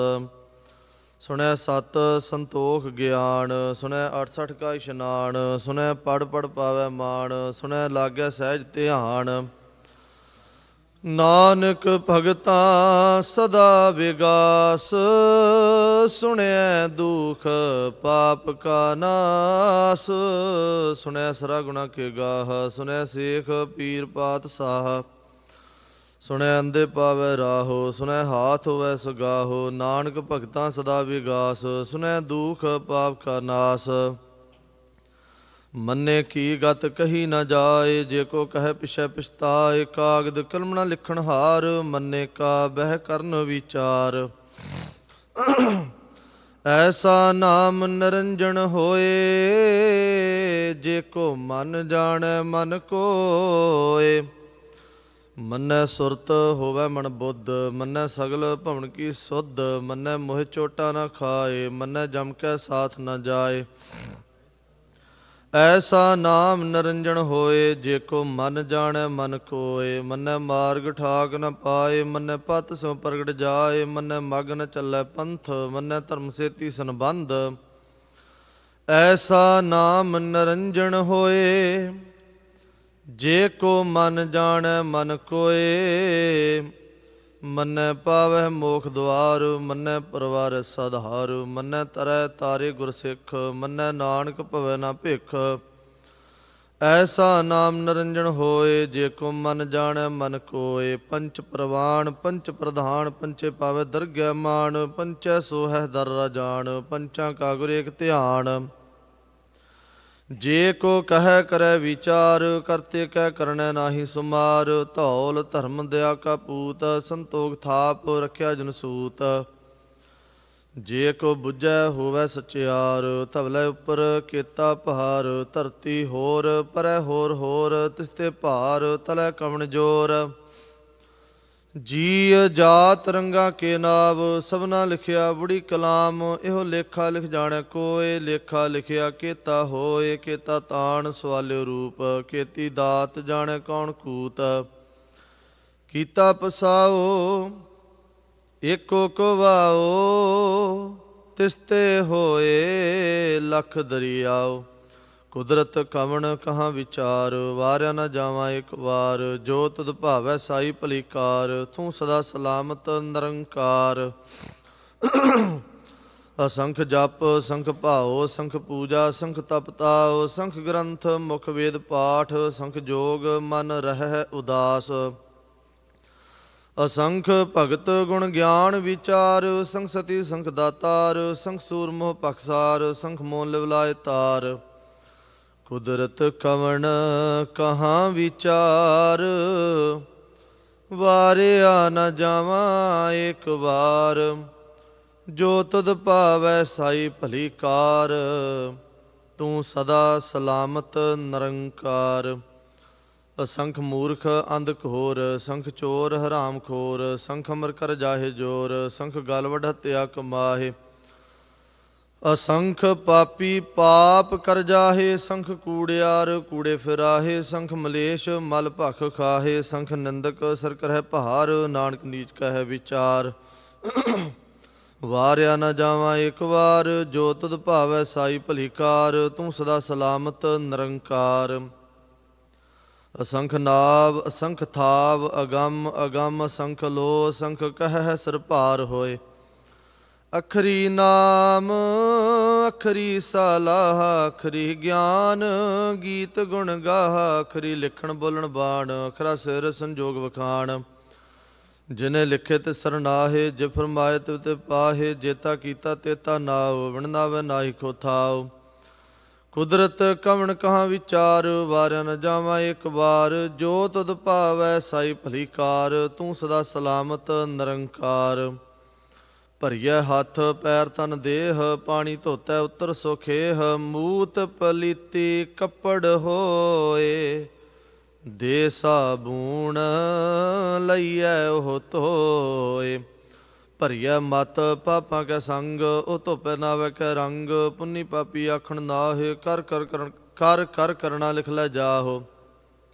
ਸੁਣੈ ਸਤ ਸੰਤੋਖ ਗਿਆਨ ਸੁਣੈ 68 ਕਾ ਇਸ਼ਨਾਨ ਸੁਣੈ ਪੜ ਪੜ ਪਾਵੈ ਮਾਣ ਸੁਣੈ ਲਾਗੈ ਸਹਿਜ ਧਿਆਨ ਨਾਨਕ ਭਗਤਾਂ ਸਦਾ ਵਿਗਾਸ ਸੁਣਿਐ ਦੁਖ ਪਾਪ ਕਾ ਨਾਸ ਸੁਣਿਐ ਸਰਾ ਗੁਣਾ ਕੇ ਗਾਹ ਸੁਣਿਐ ਸੇਖ ਪੀਰ ਪਾਤਸ਼ਾਹ ਸੁਣਿਐ ਅੰਧੇ ਪਾਵੈ ਰਾਹੋ ਸੁਣਿਐ ਹਾਥ ਹੋਵੈ ਸਗਾਹੋ ਨਾਨਕ ਭਗਤਾਂ ਸਦਾ ਵਿਗਾਸ ਸੁਣਿਐ ਦੁਖ ਪਾਪ ਕਾ ਨਾਸ ਮੰਨੇ ਕੀ ਗਤ ਕਹੀ ਨ ਜਾਏ ਜੇ ਕੋ ਕਹੈ ਪਿਛੈ ਪਛਤਾਏ ਕਾਗਦ ਕਲਮ ਨ ਲਿਖਣ ਹਾਰ ਮੰਨੇ ਕਾ ਬਹਿ ਕਰਨ ਵਿਚਾਰ ਐਸਾ ਨਾਮ ਨਿਰੰਜਨ ਹੋਏ ਜੇ ਕੋ ਮਨ ਜਾਣੈ ਮਨ ਕੋਏ ਮੰਨੈ ਸੁਰਤ ਹੋਵੈ ਮਨ ਬੁੱਧ ਮੰਨੈ ਸਗਲ ਭਵਨ ਕੀ ਸੁਧ ਮੰਨੈ ਮੋਹਿ ਚੋਟਾ ਨ ਖਾਏ ਮੰਨੈ ਜਮ ਕੈ ਸਾਥ ਨ ਜਾਏ ਐਸਾ ਨਾਮ ਨਿਰੰਜਨ ਹੋਏ ਜੇ ਕੋ ਮਨ ਜਾਣੈ ਮਨ ਕੋਏ ਮੰਨੈ ਮਾਰਗ ਠਾਕ ਨ ਪਾਏ ਮੰਨੈ ਪਤ ਸਿਉ ਪ੍ਰਗਟ ਜਾਏ ਮੰਨੈ ਮਗ ਨ ਚੱਲੈ ਪੰਥ ਮੰਨੈ ਧਰਮ ਸੇਤੀ ਸੰਬੰਧ ਐਸਾ ਨਾਮ ਨਿਰੰਜਨ ਹੋਏ ਜੇ ਕੋ ਮਨ ਜਾਣੈ ਮਨ ਕੋਏ ਮੰਨੈ ਪਾਵੈ ਮੋਖ ਦੁਆਰ ਮੰਨੈ ਪਰਵਾਰ ਸਧਾਰ ਮੰਨੈ ਤਰੈ ਤਾਰੇ ਗੁਰ ਸਿੱਖ ਮੰਨੈ ਨਾਨਕ ਭਵੈ ਨਾ ਭਿਖ ਐਸਾ ਨਾਮ ਨਿਰੰਜਨ ਹੋਏ ਜੇ ਕੋ ਮਨ ਜਾਣੈ ਮਨ ਕੋਏ ਪੰਚ ਪ੍ਰਵਾਨ ਪੰਚ ਪ੍ਰਧਾਨ ਪੰਚੇ ਪਾਵੈ ਦਰਗਹਿ ਮਾਨ ਪੰਚੈ ਸੋ ਹੈ ਦਰ ਰਾਜਾਨ ਪੰਚਾਂ ਕਾ ਗੁਰ ਏਕ ਧਿਆਨ ਜੇ ਕੋ ਕਹੈ ਕਰੈ ਵਿਚਾਰ, ਕਰਤੇ ਕਹਿ ਕਰਨੈ ਨਾਹੀ ਸੁਮਾਰ। ਧੌਲ ਧਰਮ ਦਇਆ ਕਾ ਪੂਤ, ਸੰਤੋਖ ਥਾਪ ਰਖਿਆ ਜਨ ਸੂਤ। ਜੇ ਕੋ ਬੁਝੈ ਹੋਵੈ ਸਚਿਆਰ, ਧਵਲੇ ਉੱਪਰ ਕੀਤਾ ਭਾਰ। ਧਰਤੀ ਹੋਰ ਪਰੈ ਹੋਰ ਹੋਰ, ਤਿਸ ਤੇ ਭਾਰ ਤਲੈ ਕਵਣ ਜੋਰ। ਜੀ ਜਾਤ ਰੰਗਾ ਕੇ ਨਾਵ, ਸਭਨਾ ਲਿਖਿਆ ਬੁੜੀ ਕਲਾਮ। ਇਹੋ ਲੇਖਾ ਲਿਖ ਜਾਣੈ ਕੋਇ, ਲੇਖਾ ਲਿਖਿਆ ਕੇਤਾ ਹੋਏ। ਕੇਤਾ ਤਾਣ ਸਵਾਲਿਓ ਰੂਪ, ਕੇਤੀ ਦਾਤ ਜਾਣੈ ਕੌਣ ਕੂਤ। ਕੀਤਾ ਪਸਾਓ ਏਕੋ ਕਵਾਓ, ਤਿਸ ਤੇ ਹੋਏ ਲਖ ਦਰਿਆਓ। ਕੁਦਰਤ ਕਵਣ ਕਹਾਂ ਵਿਚਾਰ, ਵਾਰਿਆ ਨਾ ਜਾਵਾਂ ਇੱਕ ਵਾਰ। ਜੋ ਤੁਧ ਭਾਵੈ ਸਾਈ ਭਲੀਕਾਰ, ਤੂੰ ਸਦਾ ਸਲਾਮਤ ਨਿਰੰਕਾਰ। ਅਸੰਖ ਜਪ ਸੰਖ ਭਾਓ, ਸੰਖ ਪੂਜਾ ਸੰਖ ਤਪ ਤਾਓ। ਸੰਖ ਗ੍ਰੰਥ ਮੁਖ ਵੇਦ ਪਾਠ, ਸੰਖ ਜੋਗ ਮਨ ਰਹਿ ਉਦਾਸ। ਅਸੰਖ ਭਗਤ ਗੁਣ ਗਿਆਨ ਵਿਚਾਰ, ਸੰਖ ਸਤੀ ਸੰਖ ਦਾਤਾਰ। ਸੰਖ ਸੂਰਮੋਹ ਪਖਸਾਰ, ਸੰਖ ਮੋਨ ਲਿਵਲਾਏ ਤਾਰ। ਕੁਦਰਤ ਕਵਣ ਕਹਾਂ ਵਿਚਾਰ, ਵਾਰਿਆ ਨ ਜਾਵਾਂ ਏਕ ਵਾਰ। ਜੋ ਤੁਧ ਭਾਵੈ ਸਾਈ ਭਲੀਕਾਰ, ਤੂੰ ਸਦਾ ਸਲਾਮਤ ਨਿਰੰਕਾਰ। ਅਸੰਖ ਮੂਰਖ ਅੰਧ ਘੋਰ, ਸੰਖ ਚੋਰ ਹਰਾਮ ਖੋਰ। ਸੰਖ ਅਮਰ ਕਰ ਜਾਹੇ ਜੋਰ, ਸੰਖ ਗਲ ਵਡ ਹੱਤਿਆ ਕਮਾਹੇ। ਅਸੰਖ ਪਾਪੀ ਪਾਪ ਕਰ ਜਾਹੇ, ਸੰਖ ਕੂੜਿਆਰ ਕੂੜੇ ਫਿਰਾਹੇ। ਸੰਖ ਮਲੇਸ਼ ਮਲ ਭਖ ਖਾਹੇ, ਸੰਖ ਨਿੰਦਕ ਸਰ ਕਰਹਿ ਭਾਰ। ਨਾਨਕ ਨੀਚ ਕਹੈ ਵਿਚਾਰ, ਵਾਰਿਆ ਨ ਜਾਵਾਂ ਇੱਕ ਵਾਰ। ਜੋ ਤੁਧ ਭਾਵੈ ਸਾਈ ਭਲੀਕਾਰ, ਤੂੰ ਸਦਾ ਸਲਾਮਤ ਨਿਰੰਕਾਰ। ਅਸੰਖ ਨਾਵ ਅਸੰਖ ਥਾਵ, ਅਗੰਮ ਅਗੰਮ ਅਸੰਖ ਲੋ। ਸੰਖ ਕਹਿ ਸਿਰ ਭਾਰ ਹੋਏ। ਅਖਰੀ ਨਾਮ ਅਖਰੀ ਸਲਾਹ, ਅਖਰੀ ਗਿਆਨ ਗੀਤ ਗੁਣ ਗਾਹ। ਅਖਰੀ ਲਿਖਣ ਬੋਲਣ ਬਾਣ, ਅਖਰਾ ਸਿਰ ਸੰਜੋਗ ਵਖਾਣ। ਜਿਨੇ ਲਿਖੇ ਤੇ ਸਰਨਾਹੇ, ਜੇ ਫਰਮਾਏ ਤੇ ਪਾਹੇ। ਜੇਤਾ ਕੀਤਾ ਤੇਤਾ ਨਾਉ, ਵਿਣਨਾਵੇ ਨਾਹੀ ਕੋ ਥਾਉ। ਕੁਦਰਤ ਕਵਣ ਕਹਾਂ ਵਿਚਾਰ, ਵਾਰਿਆ ਨ ਜਾਵਾਂ ਇੱਕ ਵਾਰ। ਜੋ ਤੁਧ ਭਾਵੈ ਸਾਈ ਭਲੀਕਾਰ, ਤੂੰ ਸਦਾ ਸਲਾਮਤ ਨਿਰੰਕਾਰ। ਭਰੀਐ ਹੱਥ ਪੈਰ ਤਨ ਦੇਹ, ਪਾਣੀ ਧੋਤੈ ਉੱਤਰ ਸੋਖੇਹ। ਮੂਤ ਪਲੀਤੀ ਕੱਪੜ ਹੋਏ, ਦੇ ਸਾਬੂਣ ਲਈਐ ਉਹ ਧੋਏ। ਭਰੀਐ ਮਤ ਪਾਪਾਂ ਕੈ ਸੰਗ, ਉਹ ਧੋਪੈ ਨਾਵੇ ਕੈ ਰੰਗ। ਪੁੰਨੀ ਪਾਪੀ ਆਖਣ ਨਾਹਿ, ਕਰ ਕਰ ਕਰਣਾ ਲਿਖ ਲੈ ਜਾਹੋ।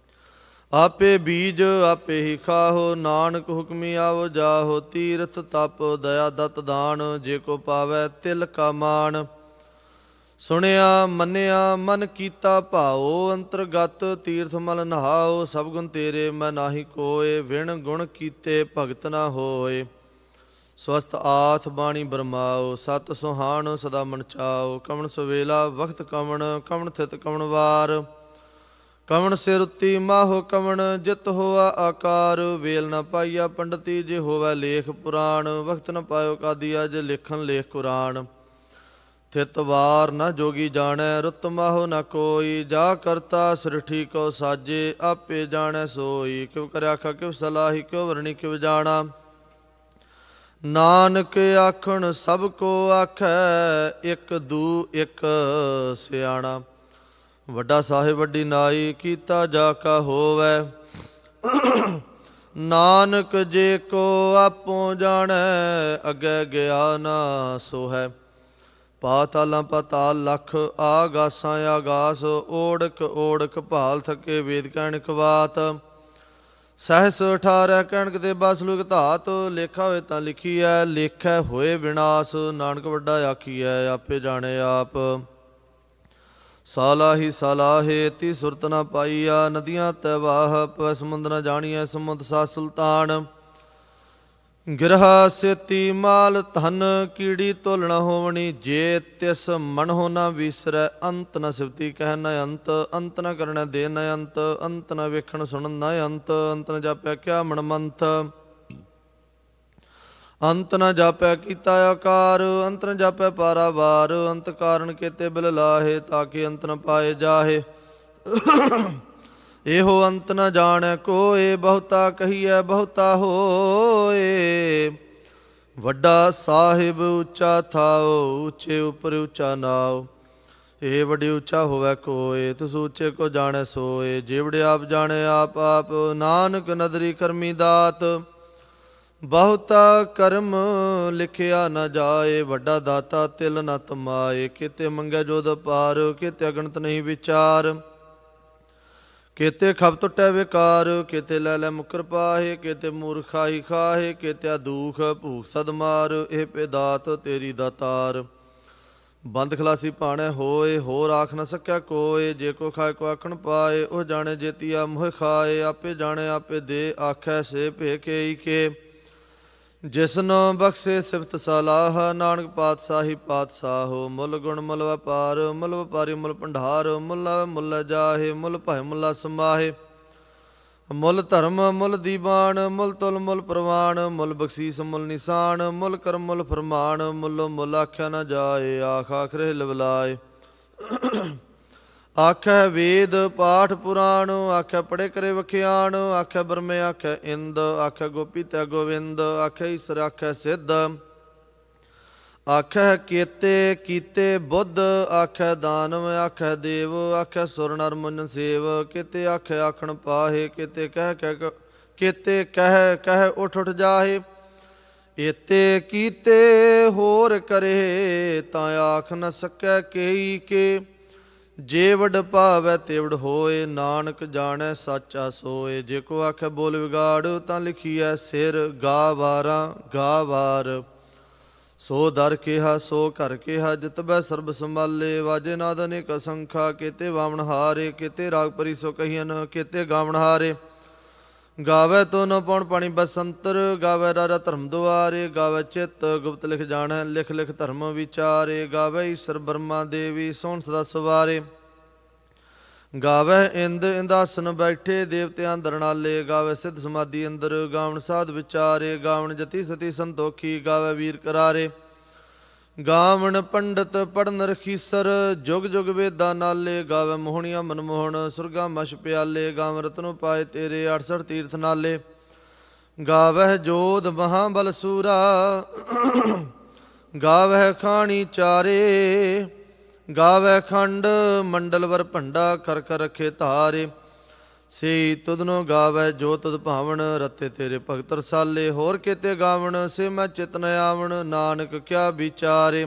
ਆਪੇ ਬੀਜ ਆਪੇ ਹੀ ਖਾਹੋ, ਨਾਨਕ ਹੁਕਮੀ ਆਵੋ ਜਾਹੋ। ਤੀਰਥ ਤਪ ਦਇਆ ਦਤ ਦਾਨ, ਜੇ ਕੋ ਪਾਵੈ ਤਿਲ ਕਾ ਮਾਨ। ਸੁਣਿਆ ਮੰਨਿਆ ਮਨ ਕੀਤਾ ਭਾਓ, ਅੰਤਰਗਤ ਤੀਰਥ ਮਲ ਨਹਾਓ। ਸਭ ਗੁਣ ਤੇਰੇ ਮੈਂ ਨਾਹੀ ਕੋਏ, ਵਿਣ ਗੁਣ ਕੀਤੇ ਭਗਤ ਨਾ ਹੋਏ। ਸਵਸਤ ਆਥ ਬਾਣੀ ਬਰਮਾਓ, ਸਤ ਸੁਹਾਣ ਸਦਾ ਮਨ ਚਾਓ। ਕਵਣ ਸਵੇਲਾ ਵਖਤ ਕਵਣ, ਕਵਣ ਥਿਤ ਕਵਣ ਵਾਰ। ਕਵਣ ਸਿਰ ਉੱਤੀ ਮਾਹੋ ਕਵਣ, ਜਿਤ ਹੋਆ ਆਕਾਰ। ਵੇਲ ਨ ਪਾਈਆ ਪੰਡਤੀ, ਜੇ ਹੋਵੈ ਲੇਖ ਪੁਰਾਣ। ਵਖਤ ਨ ਪਾਇਓ ਕਾਦੀਆ, ਜੇ ਲਿਖਣ ਲੇਖ ਕੁਰਾਨ। ਥਿਤ ਵਾਰ ਨ ਜੋਗੀ ਜਾਣੈ, ਰੁੱਤ ਮਾਹੋ ਨ ਕੋਈ। ਜਾ ਕਰਤਾ ਸ੍ਰਿਠੀ ਕੋ ਸਾਜੇ, ਆਪੇ ਜਾਣੈ ਸੋਈ। ਕਿਉ ਕਰਿਆ ਆਖਾ ਕਿਉ ਸਲਾਹੀ, ਕਿਉ ਵਰਣੀ ਕਿਉ ਜਾਣਾ। ਨਾਨਕ ਆਖਣ ਸਭ ਕੋ ਆਖੈ, ਇਕ ਦੂ ਇਕ ਸਿਆਣਾ। ਵੱਡਾ ਸਾਹਿਬ ਵੱਡੀ ਨਾਈ, ਕੀਤਾ ਜਾ ਕਾ ਹੋਵੈ। ਨਾਨਕ ਜੇ ਕੋ ਆਪੋ ਜਾਣੈ, ਅੱਗੇ ਗਿਆ ਨਾ ਸੋਹੈ। ਪਾਤਾਲਾਂ ਪਾਤਾਲ ਲਖ, ਆਗਾਸਾਂ ਆਗਾਸ। ਓੜਕ ਓੜਕ ਭਾਲ ਥਕੇ, ਵੇਦ ਕਹਿਣਕ ਬਾਤ। ਸਹਿਸ 18 ਕਹਿਣਕ ਤੇ ਬਸਲੁਕ ਧਾਤ। ਲੇਖਾ ਹੋਏ ਤਾਂ ਲਿਖੀਐ, ਲੇਖੈ ਹੋਏ ਵਿਨਾਸ਼। ਨਾਨਕ ਵੱਡਾ ਆਖੀਐ, ਆਪੇ ਜਾਣੇ ਆਪ। ਸਾਲਾਹੀ ਸਾਲਾਹੇ ਤੀ ਸੁਰਤ ਨਾ ਪਾਈਆ, ਨਦੀਆਂ ਤੈਵਾਹ। ਪੈ ਸਮੁੰਦ ਨਾ ਜਾਣੀਐ, ਸਮੁੰਦ ਸਾ ਸੁਲਤਾਨ। ਗਿਰਹਾ ਸੇਤੀ ਮਾਲ ਧਨ, ਕੀੜੀ ਤੋਲ ਨ ਹੋਵਣੀ। ਜੇ ਤਿਸ ਮਨਹੁ ਨ ਵੀਸਰੈ, ਅੰਤ ਨ ਸਿਵਤੀ ਕਹਿ ਨ ਅੰਤ। ਅੰਤ ਨ ਕਰਣੈ ਦੇ ਨ ਅੰਤ, ਅੰਤ ਨ ਵੇਖਣ ਸੁਣਨ ਨ ਅੰਤ। ਅੰਤ ਨ ਜਾਪਿਆ ਕਿਆ ਮਨਮੰਥ। ਅੰਤ ਨ ਜਾਪੈ ਕੀਤਾ ਆਕਾਰ, ਅੰਤ ਨ ਜਾਪੈ ਪਾਰਾਵਾਰ, ਅੰਤ ਕਾਰਨ ਕੇਤੇ ਬਿਲ ਲਾਹੇ, ਤਾਕੇ ਅੰਤ ਨ ਪਾਏ ਜਾਹੇ। ਇਹੋ ਅੰਤ ਨ ਜਾਣੈ ਕੋਏ, ਬਹੁਤਾ ਕਹੀਐ ਬਹੁਤਾ ਹੋਏ। ਵੱਡਾ ਸਾਹਿਬ ਉੱਚਾ ਥਾਓ, ਉੱਚੇ ਉਪਰ ਉੱਚਾ ਨਾਉ। ਇਹ ਵੱਡੀ ਉੱਚਾ ਹੋਵੈ ਕੋਏ, ਤਿਸ ਉੱਚੇ ਕੋ ਜਾਣੈ ਸੋਏ। ਜਿਵੜੇ ਆਪ ਜਾਣੈ ਆਪ ਆਪ, ਨਾਨਕ ਨਦਰੀ ਕਰਮੀ ਦਾਤ। ਬਹੁਤਾ ਕਰਮ ਲਿਖਿਆ ਨ ਜਾਏ, ਵੱਡਾ ਦਾਤਾ ਤਿਲ ਨ ਤਮਾਏ। ਕਿਤੇ ਮੰਗੈ ਜੋਦ ਪਾਰ, ਕਿਤੇ ਅਗਣਤ ਨਹੀਂ ਵਿਚਾਰ। ਕੇਤੇ ਖਬ ਟੁੱਟੈ ਵਿਕਾਰ, ਕੇਤੇ ਲੈ ਲੈ ਮੁਕਰ ਪਾਹੇ। ਕੇਤੇ ਮੂਰਖਾਈ ਖਾਹੇ, ਕੇਤੇ ਦੁਖ ਭੂਖ ਸਦ ਮਾਰ। ਇਹ ਪੇਦਾਤ ਤੇਰੀ ਦਾਤਾਰ। ਬੰਦ ਖਲਾਸੀ ਭਾਣੈ ਹੋਏ, ਹੋਰ ਆਖ ਨ ਸਕਿਆ ਕੋਏ। ਜੇ ਕੋ ਖਾਏ ਕੋ ਆਖਣ ਪਾਏ, ਉਹ ਜਾਣੇ ਜੇਤੀਆ ਮੋਹ ਖਾਏ। ਆਪੇ ਜਾਣੇ ਆਪੇ ਦੇ, ਆਖੈ ਸੇ ਭੇ ਕੇ ਕੇ। ਜਿਸਨੋ ਬਖਸ਼ੇ ਸਿਫਤ ਸਲਾਹ, ਨਾਨਕ ਪਾਤਸ਼ਾਹੀ ਪਾਤਸ਼ਾਹੋ। ਮੁੱਲ ਗੁਣ ਮੁੱਲ ਵਪਾਰ, ਮੁੱਲ ਵਪਾਰੀ ਮੁੱਲ ਭੰਡਾਰ। ਮੁੱਲ ਆਵੇ ਮੁੱਲ ਜਾਹੇ, ਮੁੱਲ ਭਾਏ ਮੁੱਲਾ ਸਮਾਹੇ। ਮੁੱਲ ਧਰਮ ਮੁੱਲ ਦੀਵਾਨ, ਮੁੱਲ ਤੁਲ ਮੁੱਲ ਪ੍ਰਵਾਨ। ਮੁੱਲ ਬਖਸ਼ੀਸ ਮੁੱਲ ਨਿਸ਼ਾਨ, ਮੁੱਲ ਕਰਮ ਮੁੱਲ ਫਰਮਾਨ। ਮੁੱਲੋ ਮੁੱਲ ਆਖਿਆ ਨ ਜਾਏ, ਆਖ ਆਖਰੇ ਲਵਲਾਏ। ਆਖੈ ਵੇਦ ਪਾਠ ਪੁਰਾਣ, ਆਖੈ ਪੜੇ ਕਰੇ ਵਖਿਆਣ। ਆਖੈ ਬਰਮੇ ਆਖੈ ਇੰਦ, ਆਖੈ ਗੋਪੀ ਤੈ ਗੋਵਿੰਦ। ਆਖੈ ਈਸਰ ਆਖੈ ਸਿੱਧ, ਆਖੈ ਕੇਤੇ ਕੀਤੇ ਬੁੱਧ। ਆਖੈ ਦਾਨਵ ਆਖੈ ਦੇਵ, ਆਖੈ ਸੁਰ ਨਰ ਮੁੰਨ ਸੇਵ। ਕੇਤੇ ਆਖੈ ਆਖਣ ਪਾਹੇ, ਕੇਤੇ ਕਹਿ ਕਹਿ ਉਠ ਉਠ ਜਾਹੇ। ਏਤੇ ਕੀਤੇ ਹੋਰ ਕਰੇ, ਤਾਂ ਆਖ ਨ ਸਕੈ ਕੇਈ ਕੇ। ਜੇ ਵਡ ਭਾਵੈ ਤੇਵੜ ਹੋਏ, ਨਾਨਕ ਜਾਣੈ ਸਾਚਾ ਸੋਏ। ਜੇ ਕੋ ਆਖੈ ਬੋਲ ਵਿਗਾੜ, ਤਾਂ ਲਿਖੀਐ ਸਿਰ ਗਾ ਵਾਰਾਂ ਗਾ ਵਾਰ। ਸੋ ਦਰ ਕਿਹਾ ਸੋ ਘਰ ਕਿਹਾ, ਜਿਤਬੈ ਸਰਬ ਸੰਭਾਲੇ। ਵਾਜੇ ਨਾਦ ਅਨੇਕ ਅਸੰਖਾ, ਕੇਤੇ ਵਾਵਣ ਹਾਰੇ। ਕੇਤੇ ਰਾਗ ਪਰੀ ਸੋ ਕਹੀਨ, ਕੇਤੇ ਗਾਵਣ ਹਾਰੇ। ਗਾਵੇ ਤੋ ਨ ਪਉਣ ਪਾਣੀ ਬਸੰਤਰ, ਗਾਵੇ ਰਾਜਾ ਧਰਮ ਦੁਆਰੇ। ਗਾਵੇ ਚਿੱਤ ਗੁਪਤ ਲਿਖ ਜਾਣੈ, ਲਿਖ ਲਿਖ ਧਰਮ ਵਿਚਾਰੇ। ਗਾਵੇ ਈਸਰ ਬਰਮਾ ਦੇਵੀ, ਸੋਹਣ ਸਦਾ ਸਵਾਰੇ। ਗਾਵੇ ਇੰਦ ਇੰਦਾਸਨ ਬੈਠੇ, ਦੇਵਤਿਆਂ ਦਰਨਾਲੇ। ਗਾਵੇ ਸਿੱਧ ਸਮਾਧੀ ਅੰਦਰ, ਗਾਵਣ ਸਾਧ ਵਿਚਾਰੇ। ਗਾਵਣ ਜਤੀ ਸਤੀ ਸੰਤੋਖੀ, ਗਾਵੇ ਵੀਰ ਕਰਾਰੇ। ਗਾਵਣ ਪੰਡਤ ਪੜਨ ਰਖੀਸਰ, ਜੁਗ ਜੁਗ ਵੇਦਾਂ ਨਾਲੇ। ਗਾਵੇ ਮੋਹਣੀਆਂ ਮਨਮੋਹਣ, ਸੁਰਗਾ ਮਛ ਪਿਆਲੇ। ਗਾਵ ਰਤਨੋ ਪਾਏ ਤੇਰੇ, 68 ਤੀਰਥ ਨਾਲੇ। ਗਾਵਹਿ ਜੋਧ ਮਹਾਬਲ ਸੂਰਾ, ਗਾਵਹਿ ਖਾਣੀ ਚਾਰੇ। ਗਾਵੈ ਖੰਡ ਮੰਡਲ ਵਰ ਭੰਡਾ, ਕਰ ਕਰ ਰਖੇ ਧਾਰੇ। ਸੇ ਤੁਧਨੋ ਗਾਵੈ ਜੋ ਤੁਧ ਭਾਵਨ, ਰਤੇ ਤੇਰੇ ਭਗਤ ਰਸਾਲੇ। ਹੋਰ ਕੇਤੇ ਗਾਵਣ, ਸੇ ਮੈਂ ਚਿਤ ਨ ਆਵਣ। ਨਾਨਕ ਕਿਆ ਵਿਚਾਰੇ।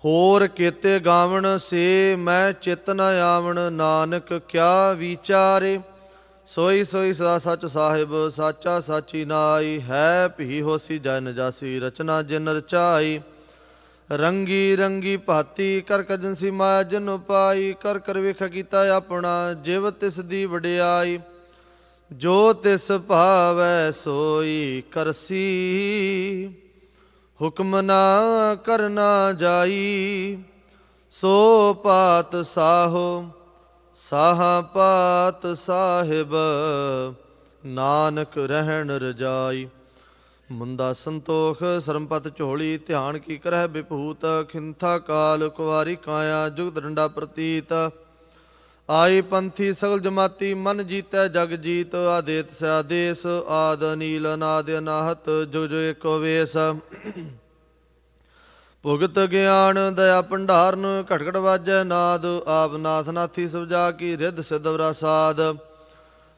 ਹੋਰ ਕੇਤੇ ਗਾਵਣ, ਸੇ ਮੈਂ ਚਿਤ ਨ ਆਵਣ। ਨਾਨਕ ਕਿਆ ਵਿਚਾਰੇ। ਸੋਈ ਸੋਈ ਸਦਾ ਸੱਚ ਸਾਹਿਬ, ਸਾਚਾ ਸਾਚੀ ਨਾਈ। ਹੈ ਭੀ ਹੋਸੀ ਜੈ ਨਜਾਸੀ, ਰਚਨਾ ਜਿਨ ਰਚਾਈ। ਰੰਗੀ ਰੰਗੀ ਭਾਤੀ, ਕਰ ਕਜੰਸੀ ਮਾਇਆ ਜਿਨ ਪਾਈ। ਕਰ ਕਰ ਵੇਖ ਕੀਤਾ ਆਪਣਾ, ਜਿਵ ਤਿਸ ਦੀ ਵਡਿਆਈ। ਜੋ ਤਿਸ ਭਾਵੈ ਸੋਈ ਕਰਸੀ, ਹੁਕਮ ਨਾ ਕਰਨਾ ਜਾਈ। ਸੋ ਪਾਤ ਸਾਹੋ ਸਾਹਾ ਪਾਤ ਸਾਹਿਬ, ਨਾਨਕ ਰਹਿਣ ਰਜਾਈ। ਮੁੰਦਾ ਸੰਤੋਖ ਸਰਮਪਤ ਝੋਲੀ, ਧਿਆਨ ਕੀ ਕਰਹਿ ਬਿਭੂਤ। ਖਿੰਥਾ ਕਾਲ ਕੁਵਾਰੀ ਕਾਇਆ, ਜੁਗਤ ਡੰਡਾ ਪ੍ਰਤੀਤ। ਆਈ ਪੰਥੀ ਸਗਲ ਜਮਾਤੀ, ਮਨ ਜੀਤੈ ਜਗ ਜੀਤ। ਆਦੇਤ ਸ ਆਦੇਸ, ਆਦ ਨੀਲ ਅਨਾਦ ਅਨਾਹਤ। ਜੁਗ ਜੁਗ ਏਕੋ ਵੇਸ। ਭੁਗਤ ਗਿਆਨ ਦਇਆ ਭੰਡਾਰਨ, ਘਟ ਘਟ ਵਾਜੈ ਨਾਦ। ਆਪ ਨਾਥ ਨਾਥੀ ਸੁਭਜਾ ਕੀ, ਰਿੱਧ ਸਿੱਧ ਵਰਾਸਾਦ।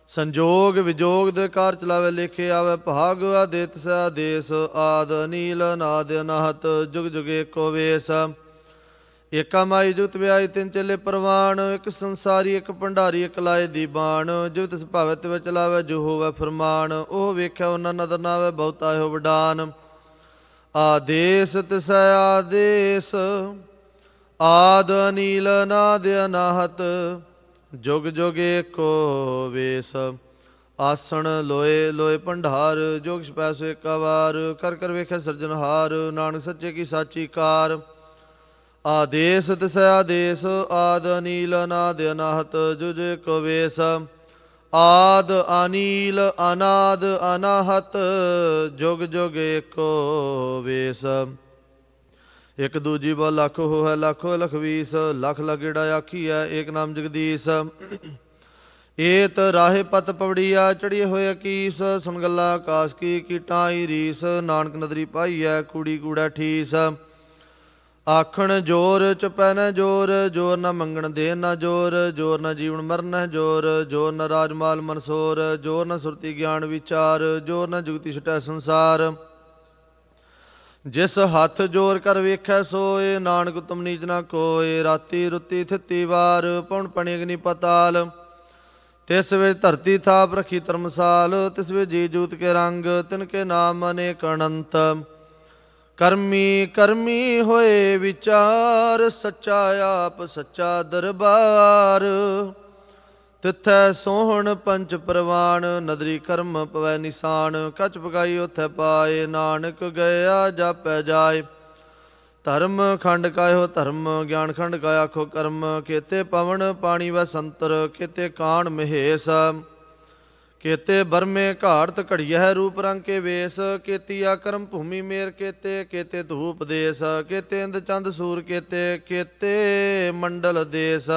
ਸੰਜੋਗ ਵਿਜੋਗ ਦੇ ਕਾਰ ਚਲਾਵੇ, ਲੇਖੇ ਆਵੇ ਭਾਗ। ਆਦੇਤ ਸ ਆਦੇਸ, ਆਦ ਅਨੀਲ ਅਨਾਦ ਅਨਾਹਤ। ਜੁਗ ਜੁਗ ਏਕੋ ਵੇਸ। ਏਕਾ ਮਾਈ ਜੁਗਤ ਵਿਆਈ, ਤਿੰਨ ਚੇਲੇ ਪ੍ਰਵਾਨ। ਇੱਕ ਸੰਸਾਰੀ ਇੱਕ ਭੰਡਾਰੀ, ਇੱਕ ਲਾਏ ਦੀਬਾਨ। ਜਿਵ ਤਿਸ ਭਾਵੈ ਤਿਵ ਚਲਾਵੇ, ਜੋ ਹੋਵੇ ਫਰਮਾਨ। ਉਹ ਵੇਖਿਆ ਉਹਨਾਂ ਨਦਰ ਨਾਵੇ, ਬਹੁਤਾ ਇਹੋ ਵਡਾਨ। ਆਦੇਸ ਤਿਸ ਆਦੇਸ, ਆਦ ਅਨੀਲ ਅਨਾਦ ਅਨਾਹਤ। ਜੁਗ ਜੁਗ ਏਕੋ ਵੇਸ। ਆਸਣ ਲੋਏ ਲੋਏ ਭੰਡਾਰ, ਜੋਗ ਛਪੈ ਸੋ ਏਕਾ ਵਾਰ। ਕਰ ਕਰ ਵੇਖਿਆ ਸਿਰਜਣਹਾਰ, ਨਾਨਕ ਸੱਚੇ ਕੀ ਸਾਚੀ ਕਾਰ। ਆਦੇਸ ਤਿਸ ਆਦੇਸ, ਆਦ ਅਨੀਲ ਅਨਾਦ ਅਨਾਹਤ। ਜੁਗ ਜੁਗ ਏਕੋ ਵੇਸ। ਆਦ ਅਨੀਲ ਅਨਾਦ ਅਨਾਹਤ ਜੁਗ ਜੁਗ ਏਕੋ ਵੇਸ। ਇਕ ਦੂਜੀ ਬੋ ਲੱਖ ਹੋਇ ਲੱਖੋ ਲਖ ਵੀਸ, ਲਖ ਲਗੇੜਾ ਆਖੀਐ ਏਕ ਨਾਮ ਜਗਦੀਸ਼। ਏਤ ਰਾਹੇ ਪਤ ਪਵੜੀਆ ਚੜੀਏ ਹੋਏ ਅਕੀਸ, ਸੁਣ ਗੱਲਾਂ ਆਕਾਸ ਕੀ ਕੀਟਾਂ ਆਈ ਰੀਸ। ਨਾਨਕ ਨਦਰੀ ਪਾਈਐ ਕੂੜੀ ਕੂੜਾ ਠੀਸ। ਆਖਣ ਜੋਰ ਚੁਪੈ ਨ ਜੋਰ, ਜੋਰ ਨ ਮੰਗਣ ਦੇ ਨ ਜੋਰ, ਜੋਰ ਨ ਜੀਵਨ ਮਰਨ ਜੋਰ, ਜੋਰ ਨ ਰਾਜਮਾਲ ਮਨਸੋਰ, ਜੋਰ ਨ ਸੁਰਤੀ ਗਿਆਨ ਵਿਚਾਰ, ਜੋਰ ਨ ਜੁਗਤੀ ਛਟੈ ਸੰਸਾਰ। ਜਿਸ ਹੱਥ ਜੋਰ ਕਰ ਵੇਖੈ ਸੋਏ, ਨਾਨਕ ਉਤਮ ਨੀਚ ਨਾ ਕੋਏ। ਰਾਤੀ ਰੁੱਤੀ ਥਿੱਤੀ ਵਾਰ, ਪਉਣ ਪਣੀ ਅਗਨੀ ਪਤਾਲ। ਤਿਸ ਵਿੱਚ ਧਰਤੀ ਥਾਪ ਰੱਖੀ ਧਰਮਸਾਲ, ਤਿਸ ਵਿੱਚ ਜੀ ਜੂਤ ਕੇ ਰੰਗ, ਤਿਨ ਕੇ ਨਾਮ ਅਨੇਕ ਅਨੰਤ। ਕਰਮੀ ਕਰਮੀ ਹੋਏ ਵਿਚਾਰ, ਸੱਚਾ ਆਪ ਸੱਚਾ ਦਰਬਾਰ। ਤਿੱਥੈ ਸੋਹਣ ਪੰਚ ਪ੍ਰਵਾਨ, ਨਦਰੀ ਕਰਮ ਪਵੈ ਨਿਸ਼ਾਨ। ਕਛ ਪਕਾਈ ਉਥੈ ਪਾਏ, ਨਾਨਕ ਗਿਆ ਜਾਪੈ ਜਾਏ। ਧਰਮ ਖੰਡ ਕਾਇਓ ਧਰਮ, ਗਿਆਨ ਖੰਡ ਕਾ ਆਖੋ ਕਰਮ। ਕੇਤੇ ਪਵਨ ਪਾਣੀ ਵੈ ਸੰਤਰ, ਕੇਤੇ ਕਾਣ ਮਹੇਸ਼। ਕੇਤੇ ਬਰਮੇ ਘਾੜਤ ਘੜੀਐ ਰੂਪ ਰੰਗ ਕੇ ਵੇਸ। ਕੇਤੀ ਆ ਕਰਮ ਭੂਮੀ ਮੇਰ ਕੇਤੇ, ਕੇਤੇ ਧੂਪ ਦੇਸ। ਕੇਤੇ ਇੰਦ ਚੰਦ ਸੂਰ ਕੇਤੇ, ਕੇਤੇ ਮੰਡਲ ਦੇਸ।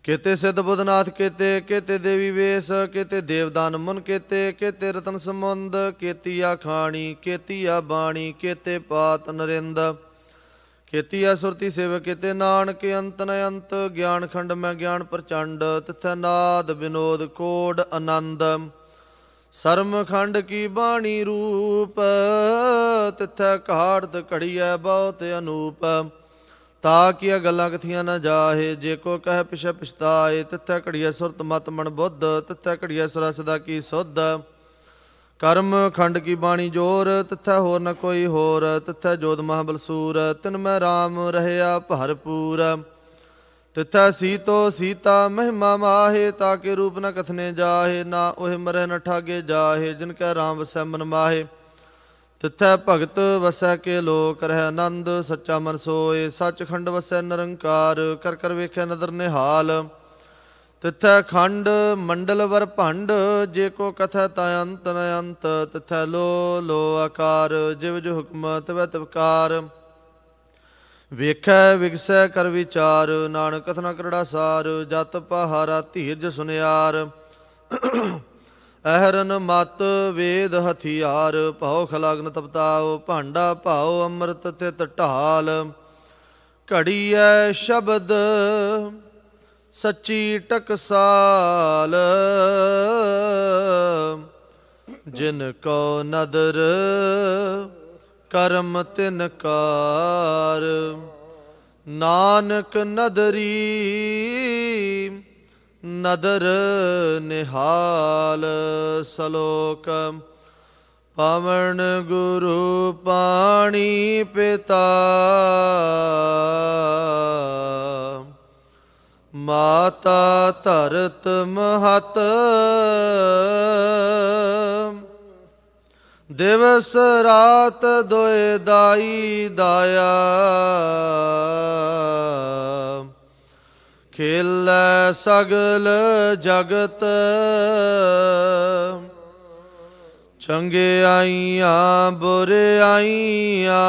ਕੇਤੇ ਸਿੱਧ ਬੁੱਧਨਾਥ ਕੇਤੇ, ਕੇਤੇ ਦੇਵੀ ਵੇਸ। ਕੇਤੇ ਦੇਵਦਾਨ ਮੁਨ ਕੇਤੇ, ਕੇਤੇ ਰਤਨ ਸਮੁੰਦ। ਕੇਤੀ ਆ ਖਾਣੀ, ਕੇਤੀ ਆ ਬਾਣੀ, ਕੇਤੇ ਪਾਤ ਨਰਿੰਦ। ਕੇਤੀ ਆ ਸੁਰਤੀ ਸੇਵ ਕੇਤੇ ਨਾਨਕ, ਅੰਤ ਨ ਅੰਤ। ਗਿਆਨ ਖੰਡ ਮੈਂ ਗਿਆਨ ਪ੍ਰਚੰਡ, ਤਿਥੈ ਨਾਦ ਵਿਨੋਦ ਕੋਡ ਆਨੰਦ। ਸਰਮ ਖੰਡ ਕੀ ਬਾਣੀ ਰੂਪ, ਤਿਥੈ ਘਾੜਤ ਘੜੀਐ ਬਹੁਤ ਅਨੂਪ। ਤਾ ਕੀਆ ਗੱਲਾਂ ਕਥੀਆਂ ਨਾ ਜਾਹੇ, ਜੇ ਕੋ ਕਹਿ ਪਿਛੈ ਪਛਤਾਏ। ਤਿਥੈ ਘੜੀਐ ਸੁਰਤ ਮਤ ਮਨ ਬੁੱਧ, ਤਿਥੈ ਘੜੀਐ ਸੁਰਾ ਸਦਾ ਕੀ ਸੁਧ। ਕਰਮ ਖੰਡ ਕੀ ਬਾਣੀ ਜੋਰ, ਤਿਥੈ ਹੋਰ ਨ ਕੋਈ ਹੋਰ। ਤਿਥੈ ਜੋਧ ਮਹਾਬਲਸੂਰ, ਤਿਨ ਮੈਂ ਰਾਮ ਰਹਿਆ ਭਰਪੂਰ। ਤਿਥੈ ਸੀਤੋ ਸੀਤਾ ਮਹਿਮਾ ਮਾਹੇ, ਤਾਕੇ ਰੂਪ ਨ ਕਥਨੇ ਜਾਹੇ। ਨਾ ਉਹ ਮਰਹਿ ਨ ਠਾਗੇ ਜਾਹੇ, ਜਿਨ ਕੈ ਰਾਮ ਵਸੈ ਮਨ ਮਾਹੇ। ਤਿਥੈ ਭਗਤ ਵਸੈ ਕੇ ਲੋਕ ਰਹਿ ਆਨੰਦ, ਸੱਚਾ ਮਨ ਸੋਏ। ਸੱਚਖੰਡ ਵਸੈ ਨਿਰੰਕਾਰ, ਕਰ ਕਰ ਵੇਖੈ ਨਦਰ ਨਿਹਾਲ। ਤਿਥੈ ਖੰਡ ਮੰਡਲ ਵਰ ਭੰਡ, ਜੇ ਕੋ ਕਥੈ ਤਾ ਅੰਤ ਨ ਅੰਤ। ਤਿਥੈ ਲੋ ਲੋ ਆਕਾਰ, ਜਿਵ ਜੋ ਹੁਕਮ ਤਿਵੈ ਤਿਵਕਾਰ। ਵੇਖੈ ਵਿਗਸੈ ਕਰ ਵਿਚਾਰ, ਨਾਨਕ ਕਥਨਾ ਕਰੜਾ ਸਾਰ। ਜਤ ਪਹਾਰਾ ਧੀਰਜ ਸੁਨਿਆਰ, ਅਹਰਨ ਮਤ ਵੇਦ ਹਥਿਆਰ। ਭਉ ਖਲਾਗਨ ਤਪਤਾਉ, ਭਾਂਡਾ ਭਾਉ ਅੰਮ੍ਰਿਤ ਤਿਤ ਢਾਲ। ਘੜੀਐ ਸ਼ਬਦ ਸੱਚੀ ਟਕਸਾਲ, ਜਿਨ ਕੋ ਨਦਰ ਕਰਮ ਤਿਨ ਕਾਰ। ਨਾਨਕ ਨਦਰੀ ਨਦਰ ਨਿਹਾਲ। ਸਲੋਕ ਪਵਨ ਗੁਰੂ ਪਾਣੀ ਪਿਤਾ, ਮਾਤਾ ਧਰਤ ਮਹਤ। ਦਿਵਸ ਰਾਤ ਦੋਇ ਦਾਈ ਦਾਇਆ, ਖੇਲੈ ਸਗਲ ਜਗਤ। ਚੰਗਿਆਈਆਂ ਬੁਰਿਆਈਆਂ,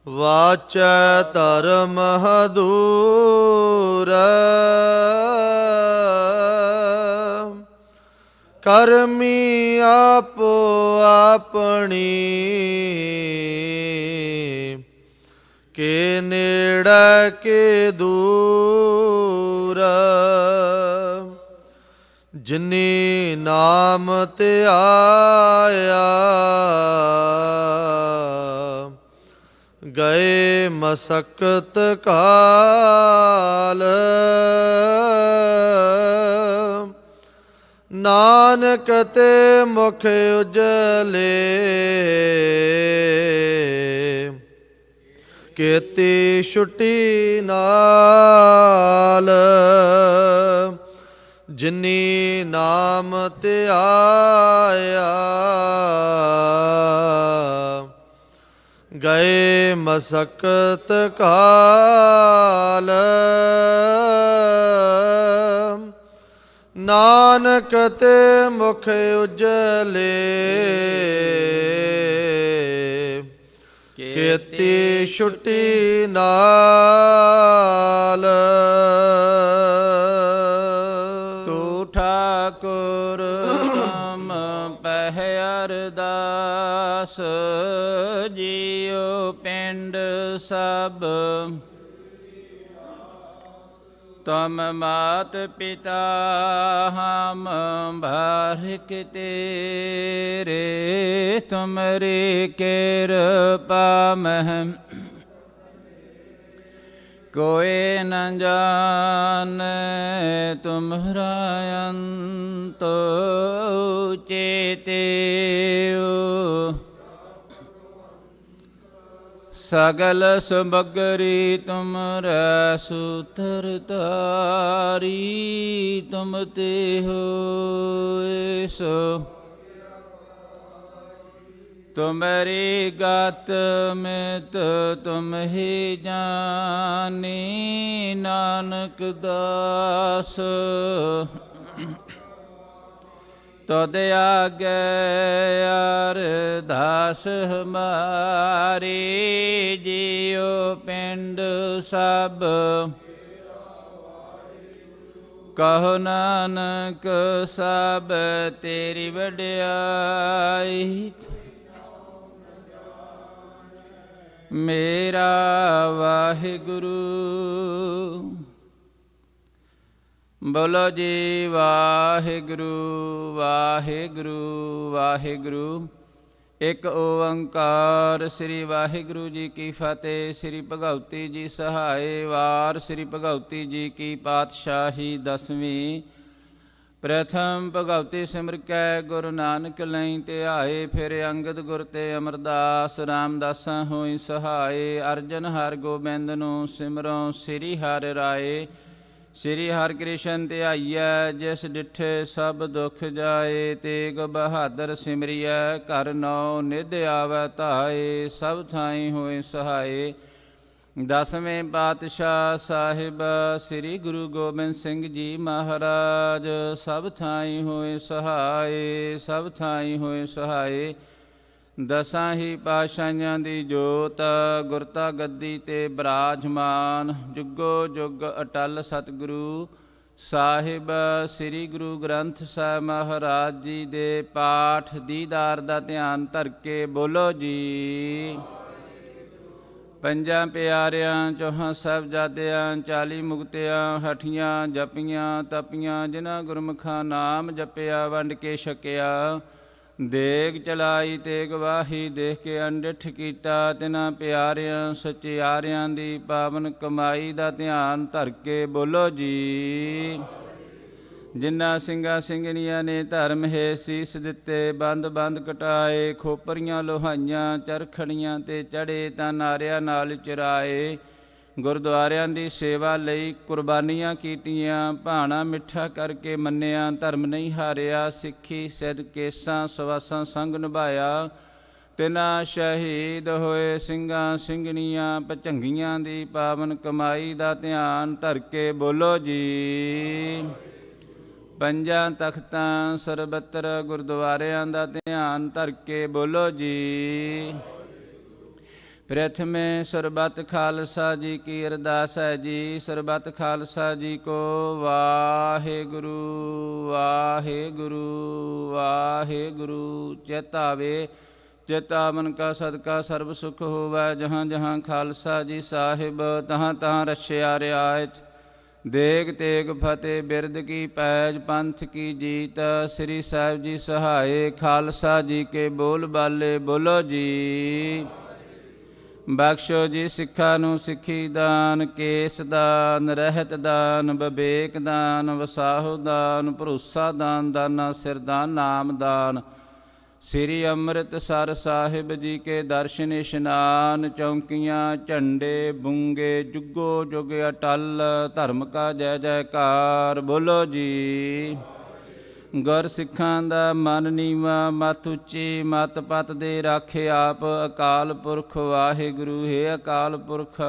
ਵਾਚੈ ਧਰਮ ਹਦੂਰ। ਕਰਮੀ ਆਪੋ ਆਪਣੀ, ਕੇ ਨੇੜੇ ਕੇ ਦੂਰ। ਜਿਨੀ ਨਾਮ ਧਿਆਇਆ, ਗਏ ਮਸਕਤ ਕਾਲ। ਨਾਨਕ ਤੇ ਮੁਖ ਉਜਲੇ, ਕੀਤੀ ਛੁੱਟੀ ਨਾਲ। ਜਿਨੀ ਨਾਮ ਧਿਆਇਆ, ਗਏ ਮਸਕਤ ਕਾਲ, ਨਾਨਕ ਤੇ ਮੁਖ ਉਜਲੇ, ਕੀਤੀ ਛੁੱਟੀ ਨਾਲ। ਤੂੰ ਠਾਕੁਰ ਤੁਮ ਪਹਿ ਅਰਦਾਸ, ਜੀਉ ਪਿੰਡ ਸਭ ਤੁਮ ਮਾਤ ਪਿਤਾ, ਹਮ ਬਾਰਿਕ ਤੇਰੇ, ਤੁਮਰੀ ਕਿਰਪਾ ਮਹਿ ਕੋਇ ਨ ਜਾਣੈ, ਤੁਮਰਾ ਅੰਤ ਚੇਤਿਓ। ਸਗਲ ਸਮਗਰੀ ਤੁਮਰੈ ਸੂਤਰ ਤਾਰੀ, ਤੁਮ ਤੇ ਹੋਇ ਸੋ ਤੁਮਰੀ ਗਤ ਮਿਤ ਤੁਮ ਹੀ ਜਾਨੀ, ਨਾਨਕ ਦਾਸ ਤਦ ਆਗੇ ਅਰਦਾਸ ਹਮਾਰੀ, ਜੀਉ ਪਿੰਡ ਸਭ ਕਹੋ ਨਾਨਕ ਸਭ ਤੇਰੀ ਵਡਿਆਈ। ਮੇਰਾ ਵਾਹਿਗੁਰੂ। ਬੋਲੋ ਜੀ ਵਾਹਿਗੁਰੂ ਵਾਹਿਗੁਰੂ ਵਾਹਿਗੁਰੂ। ਇੱਕ ਓੰਕਾਰ। ਸ੍ਰੀ ਵਾਹਿਗੁਰੂ ਜੀ ਕੀ ਫਤਿਹ। ਸ੍ਰੀ ਭਗਉਤੀ ਜੀ ਸਹਾਏ। ਵਾਰ ਸ੍ਰੀ ਭਗਉਤੀ ਜੀ ਕੀ ਪਾਤਸ਼ਾਹੀ ਦਸਵੀਂ। ਪ੍ਰਥਮ ਭਗਉਤੀ ਸਿਮਰ ਕੈ ਗੁਰੂ ਨਾਨਕ ਲਈ ਧਿਆਏ। ਫਿਰ ਅੰਗਦ ਗੁਰ ਤੇ ਅਮਰਦਾਸ ਰਾਮਦਾਸਾਂ ਹੋਈ ਸਹਾਏ। ਅਰਜਨ ਹਰ ਗੋਬਿੰਦ ਨੂੰ ਸਿਮਰੋ ਸ੍ਰੀ ਹਰਿ ਰਾਏ। ਸ੍ਰੀ ਹਰਿ ਕ੍ਰਿਸ਼ਨ ਧਿਆਈਐ ਜਿਸ ਡਿਠੇ ਸਭ ਦੁਖ ਜਾਏ। ਤੇਗ ਬਹਾਦਰ ਸਿਮਰਿਐ ਘਰ ਨੌ ਨਿਧ ਆਵੈ ਧਾਏ। ਸਭ ਥਾਈ ਹੋਏ ਸਹਾਏ। ਦਸਵੇਂ ਪਾਤਸ਼ਾਹ ਸਾਹਿਬ ਸ੍ਰੀ ਗੁਰੂ ਗੋਬਿੰਦ ਸਿੰਘ ਜੀ ਮਹਾਰਾਜ ਸਭ ਥਾਈ ਹੋਏ ਸਹਾਏ। ਸਭ ਥਾਈ ਹੋਏ ਸਹਾਏ। ਦਸਾਂ ਹੀ ਪਾਤਸ਼ਾਹੀਆਂ ਦੀ ਜੋਤ ਗੁਰਤਾ ਗੱਦੀ ਤੇ ਬਿਰਾਜਮਾਨ। ਜੁਗੋ ਜੁਗ ਅਟਲ ਸਤਿਗੁਰੂ ਸਾਹਿਬ ਸ੍ਰੀ ਗੁਰੂ ਗ੍ਰੰਥ ਸਾਹਿਬ ਮਹਾਰਾਜ ਜੀ ਦੇ ਪਾਠ ਦੀਦਾਰ ਦਾ ਧਿਆਨ ਧਰ ਕੇ ਬੋਲੋ ਜੀ। ਪੰਜਾਂ ਪਿਆਰਿਆਂ ਚੌਹਾਂ ਸਾਹਿਬਜ਼ਾਦਿਆਂ 40 ਮੁਕਤਿਆਂ ਹਠੀਆਂ ਜਪੀਆਂ ਤਪੀਆਂ। ਜਿਨ੍ਹਾਂ ਗੁਰਮੁਖਾਂ ਨਾਮ ਜਪਿਆ ਵੰਡ ਕੇ ਛਕਿਆ। ਦੇਗ ਚਲਾਈ ਤੇ ਗਵਾਹੀ ਦੇਖ ਕੇ ਅੰਡਿਠ ਕੀਤਾ। ਤਿਨਾਂ ਪਿਆਰਿਆਂ ਸਚਿਆਰਿਆਂ ਦੀ ਪਾਵਨ ਕਮਾਈ ਦਾ ਧਿਆਨ ਧਰ ਕੇ ਬੋਲੋ ਜੀ। ਜਿਨ੍ਹਾਂ ਸਿੰਘਾਂ ਸਿੰਘਣੀਆਂ ਨੇ ਧਰਮ ਹੈ ਸੀਸ ਦਿੱਤੇ। ਬੰਦ ਬੰਦ ਕਟਾਏ। ਖੋਪਰੀਆਂ ਲੋਹਾਈਆਂ ਚਰਖੜੀਆਂ ਤੇ ਚੜੇ ਤਾਂ ਨਾਰਿਆਂ ਨਾਲ ਚਰਾਏ। ਗੁਰਦੁਆਰਿਆਂ ਦੀ ਸੇਵਾ ਲਈ ਕੁਰਬਾਨੀਆਂ ਕੀਤੀਆਂ। ਭਾਣਾ ਮਿੱਠਾ ਕਰਕੇ ਮੰਨਿਆ। ਧਰਮ ਨਹੀਂ ਹਾਰਿਆ। ਸਿੱਖੀ ਸਿੱਧ ਕੇਸਾਂ ਸਵਾਸਾਂ ਸੰਗ ਨਿਭਾਇਆ। ਤਿਨਾਂ ਸ਼ਹੀਦ ਹੋਏ ਸਿੰਘਾਂ ਸਿੰਘਣੀਆਂ ਭਚੰਗੀਆਂ ਦੀ ਪਾਵਨ ਕਮਾਈ ਦਾ ਧਿਆਨ ਧਰ ਕੇ ਬੋਲੋ ਜੀ। ਪੰਜਾਂ ਤਖਤਾਂ ਸਰਬੱਤਰ ਗੁਰਦੁਆਰਿਆਂ ਦਾ ਧਿਆਨ ਧਰ ਕੇ ਬੋਲੋ ਜੀ। ਪ੍ਰਥਮੇ ਸਰਬੱਤ ਖਾਲਸਾ ਜੀ ਕੀ ਅਰਦਾਸ ਹੈ ਜੀ। ਸਰਬੱਤ ਖਾਲਸਾ ਜੀ ਕੋ ਵਾਹਿਗੁਰੂ ਵਾਹਿਗੁਰੂ ਵਾਹਿਗੁਰੂ। ਚੇਤਾਵੇ ਚੇਤਾਵਨ ਕਾ ਸਦਕਾ ਸਰਬ ਸੁਖ ਹੋਵੈ। ਜਹਾਂ ਜਹਾਂ ਖਾਲਸਾ ਜੀ ਸਾਹਿਬ ਤਹਾਂ ਤਹਾਂ ਰਛਿਆ ਰਿਆਇਤ। ਦੇਗ ਤੇਗ ਫਤਿਹ ਬਿਰਦ ਕੀ ਪੈਜ ਪੰਥ ਕੀ ਜੀਤ। ਸ੍ਰੀ ਸਾਹਿਬ ਜੀ ਸਹਾਏ। ਖਾਲਸਾ ਜੀ ਕੇ ਬੋਲ ਬਾਲੇ ਬੋਲੋ ਜੀ। ਬਖਸ਼ੋ ਜੀ ਸਿੱਖਾਂ ਨੂੰ ਸਿੱਖੀ ਦਾਨ। ਕੇਸ ਦਾਨ ਰਹਿਤ ਦਾਨ ਵਿਵੇਕ ਦਾਨ ਵਸਾਹੋ ਦਾਨ ਭਰੋਸਾ ਦਾਨ ਦਾਨਾ ਸਿਰ ਦਾਨ ਨਾਮ ਦਾਨ। ਸ੍ਰੀ ਅੰਮ੍ਰਿਤਸਰ ਸਾਹਿਬ ਜੀ ਕੇ ਦਰਸ਼ਨ ਇਸ਼ਨਾਨ। ਚੌਂਕੀਆਂ ਝੰਡੇ ਬੁੰਗੇ ਜੁਗੋ ਜੁਗ ਅਟਲ। ਧਰਮ ਕਾ ਜੈ ਜੈਕਾਰ ਬੋਲੋ ਜੀ। ਗੁਰ ਸਿੱਖਾਂ ਦਾ ਮਨ ਨੀਵਾ, ਮਤ ਉੱਚੀ ਮਤ ਪਤ ਦੇ ਰਾਖੇ ਆਪ। ਅਕਾਲ ਪੁਰਖ ਵਾਹਿਗੁਰੂ, ਹੈ ਅਕਾਲ ਪੁਰਖ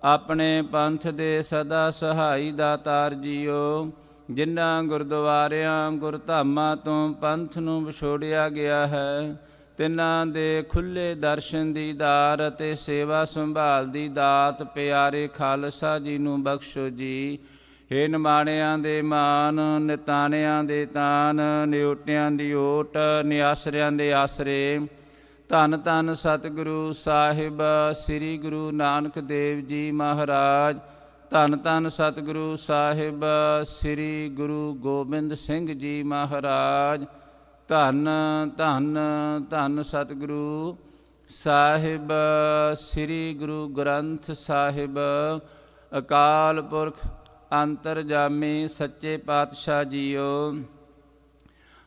ਆਪਣੇ ਪੰਥ ਦੇ ਸਦਾ ਸਹਾਈ ਦਾਤਾਰ ਜੀਓ। ਜਿਨ੍ਹਾਂ ਗੁਰਦੁਆਰਿਆਂ ਗੁਰਧਾਮਾਂ ਤੋਂ ਪੰਥ ਨੂੰ ਵਿਛੋੜਿਆ ਗਿਆ ਹੈ, ਤਿਨਾਂ ਦੇ ਖੁੱਲੇ ਦਰਸ਼ਨ ਦੀਦਾਰ ਅਤੇ ਸੇਵਾ ਸੰਭਾਲ ਦੀ ਦਾਤ ਪਿਆਰੇ ਖਾਲਸਾ ਜੀ ਨੂੰ ਬਖਸ਼ੋ ਜੀ। ਹੇ ਨਿਮਾਣਿਆਂ ਦੇ ਮਾਨ, ਨਿਤਾਣਿਆਂ ਦੇ ਤਾਨ, ਨਿਓਟਿਆਂ ਦੀ ਓਟ, ਨਿਆਸਰਿਆਂ ਦੇ ਆਸਰੇ। ਧੰਨ ਧੰਨ ਸਤਿਗੁਰੂ ਸਾਹਿਬ ਸ੍ਰੀ ਗੁਰੂ ਨਾਨਕ ਦੇਵ ਜੀ ਮਹਾਰਾਜ। ਧੰਨ ਧੰਨ ਸਤਿਗੁਰੂ ਸਾਹਿਬ ਸ੍ਰੀ ਗੁਰੂ ਗੋਬਿੰਦ ਸਿੰਘ ਜੀ ਮਹਾਰਾਜ। ਧੰਨ ਧੰਨ ਧੰਨ ਸਤਿਗੁਰੂ ਸਾਹਿਬ ਸ੍ਰੀ ਗੁਰੂ ਗ੍ਰੰਥ ਸਾਹਿਬ। ਅਕਾਲ ਪੁਰਖ ਅੰਤਰਜਾਮੀ ਸੱਚੇ ਪਾਤਸ਼ਾਹ ਜੀਓ।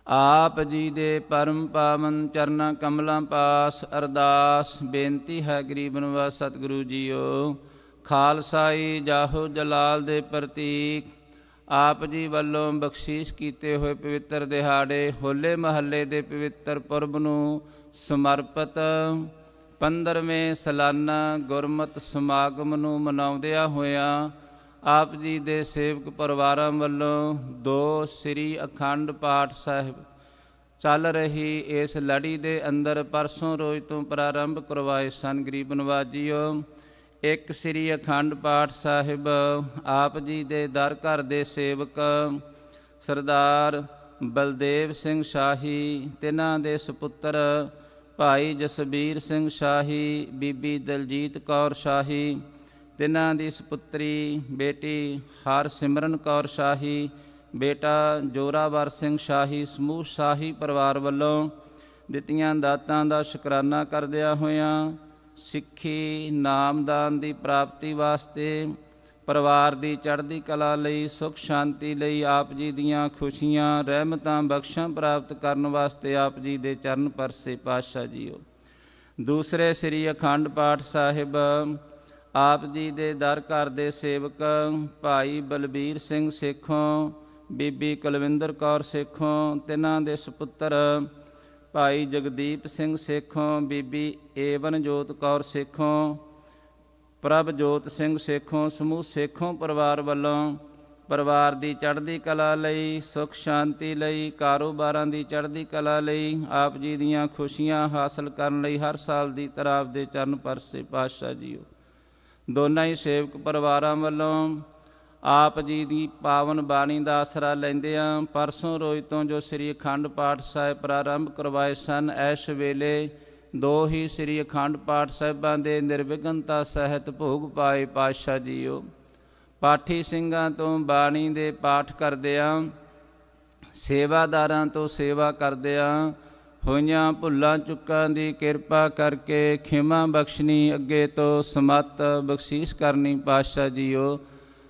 ਆਪ ਜੀ ਦੇ ਪਰਮ ਪਾਵਨ ਚਰਨਾਂ ਕਮਲਾਂ ਪਾਸ ਅਰਦਾਸ ਬੇਨਤੀ ਹੈ ਗਰੀਬ ਨਿਵਾਸ ਸਤਿਗੁਰੂ ਜੀਓ। ਖਾਲਸਾਈ ਜਾਹੋ ਜਲਾਲ ਦੇ ਪ੍ਰਤੀਕ ਆਪ ਜੀ ਵੱਲੋਂ ਬਖਸ਼ੀਸ਼ ਕੀਤੇ ਹੋਏ ਪਵਿੱਤਰ ਦਿਹਾੜੇ ਹੋਲੇ ਮਹੱਲੇ ਦੇ ਪਵਿੱਤਰ ਪੁਰਬ ਨੂੰ ਸਮਰਪਿਤ 15ਵੇਂ ਸਾਲਾਨਾ ਗੁਰਮਤਿ ਸਮਾਗਮ ਨੂੰ ਮਨਾਉਂਦਿਆਂ ਹੋਇਆਂ ਆਪ ਜੀ ਦੇ ਸੇਵਕ ਪਰਿਵਾਰਾਂ ਵੱਲੋਂ 2 ਸ੍ਰੀ ਅਖੰਡ ਪਾਠ ਸਾਹਿਬ ਚੱਲ ਰਹੀ ਇਸ ਲੜੀ ਦੇ ਅੰਦਰ ਪਰਸੋਂ ਰੋਜ਼ ਤੋਂ ਪ੍ਰਾਰੰਭ ਕਰਵਾਏ ਸਨ। ਗਰੀਬ ਨਿਵਾਜ ਜੀਓ, 1 ਸ੍ਰੀ ਅਖੰਡ ਪਾਠ ਸਾਹਿਬ ਆਪ ਜੀ ਦੇ ਦਰ ਘਰ ਦੇ ਸੇਵਕ ਸਰਦਾਰ ਬਲਦੇਵ ਸਿੰਘ ਸ਼ਾਹੀ, ਤਿਨਾਂ ਦੇ ਸੁਪੁੱਤਰ ਭਾਈ ਜਸਬੀਰ ਸਿੰਘ ਸ਼ਾਹੀ, ਬੀਬੀ ਦਲਜੀਤ ਕੌਰ ਸ਼ਾਹੀ, ਤਿਨਾਂ ਦੀ ਸੁਪੁੱਤਰੀ ਬੇਟੀ ਹਰਸਿਮਰਨ ਕੌਰ ਸ਼ਾਹੀ, ਬੇਟਾ ਜੋਰਾਵਰ ਸਿੰਘ ਸ਼ਾਹੀ, ਸਮੂਹ ਸ਼ਾਹੀ ਪਰਿਵਾਰ ਵੱਲੋਂ ਦਿੱਤੀਆਂ ਦਾਤਾਂ ਦਾ ਸ਼ੁਕਰਾਨਾ ਕਰਦਿਆਂ ਹੋਇਆਂ ਸਿੱਖੀ ਨਾਮਦਾਨ ਦੀ ਪ੍ਰਾਪਤੀ ਵਾਸਤੇ, ਪਰਿਵਾਰ ਦੀ ਚੜ੍ਹਦੀ ਕਲਾ ਲਈ, ਸੁਖ ਸ਼ਾਂਤੀ ਲਈ, ਆਪ ਜੀ ਦੀਆਂ ਖੁਸ਼ੀਆਂ ਰਹਿਮਤਾਂ ਬਖਸ਼ਾਂ ਪ੍ਰਾਪਤ ਕਰਨ ਵਾਸਤੇ ਆਪ ਜੀ ਦੇ ਚਰਨ ਪਰਸੇ ਪਾਤਸ਼ਾਹ ਜੀਓ। ਦੂਸਰੇ ਸ੍ਰੀ ਅਖੰਡ ਪਾਠ ਸਾਹਿਬ ਆਪ ਜੀ ਦੇ ਦਰ ਘਰ ਦੇ ਸੇਵਕ ਭਾਈ ਬਲਬੀਰ ਸਿੰਘ ਸੇਖੋਂ, ਬੀਬੀ ਕੁਲਵਿੰਦਰ ਕੌਰ ਸੇਖੋਂ, ਤਿਨਾਂ ਦੇ ਸੁਪੁੱਤਰ ਭਾਈ ਜਗਦੀਪ ਸਿੰਘ ਸੇਖੋਂ, ਬੀਬੀ ਏਵਨਜੋਤ ਕੌਰ ਸੇਖੋਂ, ਪ੍ਰਭਜੋਤ ਸਿੰਘ ਸੇਖੋਂ, ਸਮੂਹ ਸੇਖੋਂ ਪਰਿਵਾਰ ਵੱਲੋਂ ਪਰਿਵਾਰ ਦੀ ਚੜ੍ਹਦੀ ਕਲਾ ਲਈ, ਸੁਖ ਸ਼ਾਂਤੀ ਲਈ, ਕਾਰੋਬਾਰਾਂ ਦੀ ਚੜ੍ਹਦੀ ਕਲਾ ਲਈ, ਆਪ ਜੀ ਦੀਆਂ ਖੁਸ਼ੀਆਂ ਹਾਸਲ ਕਰਨ ਲਈ ਹਰ ਸਾਲ ਦੀ ਤਰ੍ਹਾਂ ਆਪ ਦੇ ਚਰਨ ਪਰਸੇ ਪਾਤਸ਼ਾਹ ਜੀਓ। ਦੋਨਾਂ ਹੀ ਸੇਵਕ ਪਰਿਵਾਰਾਂ ਵੱਲੋਂ ਆਪ ਜੀ ਦੀ ਪਾਵਨ ਬਾਣੀ ਦਾ ਆਸਰਾ ਲੈਂਦਿਆਂ ਪਰਸੋਂ ਰੋਜ਼ ਤੋਂ ਜੋ ਸ੍ਰੀ ਅਖੰਡ ਪਾਠ ਸਾਹਿਬ ਪ੍ਰਾਰੰਭ ਕਰਵਾਏ ਸਨ, ਇਸ ਵੇਲੇ 2 ਹੀ ਸ੍ਰੀ ਅਖੰਡ ਪਾਠ ਸਾਹਿਬਾਂ ਦੇ ਨਿਰਵਿਘਨਤਾ ਸਹਿਤ ਭੋਗ ਪਾਏ ਪਾਤਸ਼ਾਹ ਜੀਓ। ਪਾਠੀ ਸਿੰਘਾਂ ਤੋਂ ਬਾਣੀ ਦੇ ਪਾਠ ਕਰਦਿਆਂ, ਸੇਵਾਦਾਰਾਂ ਤੋਂ ਸੇਵਾ ਕਰਦਿਆਂ ਹੋਈਆਂ ਭੁੱਲਾਂ ਚੁੱਕਾਂ ਦੀ ਕਿਰਪਾ ਕਰਕੇ ਖਿਮਾ ਬਖਸ਼ਣੀ, ਅੱਗੇ ਤੋਂ ਸਮੱਤ ਬਖਸ਼ੀਸ਼ ਕਰਨੀ ਪਾਤਸ਼ਾਹ ਜੀਓ।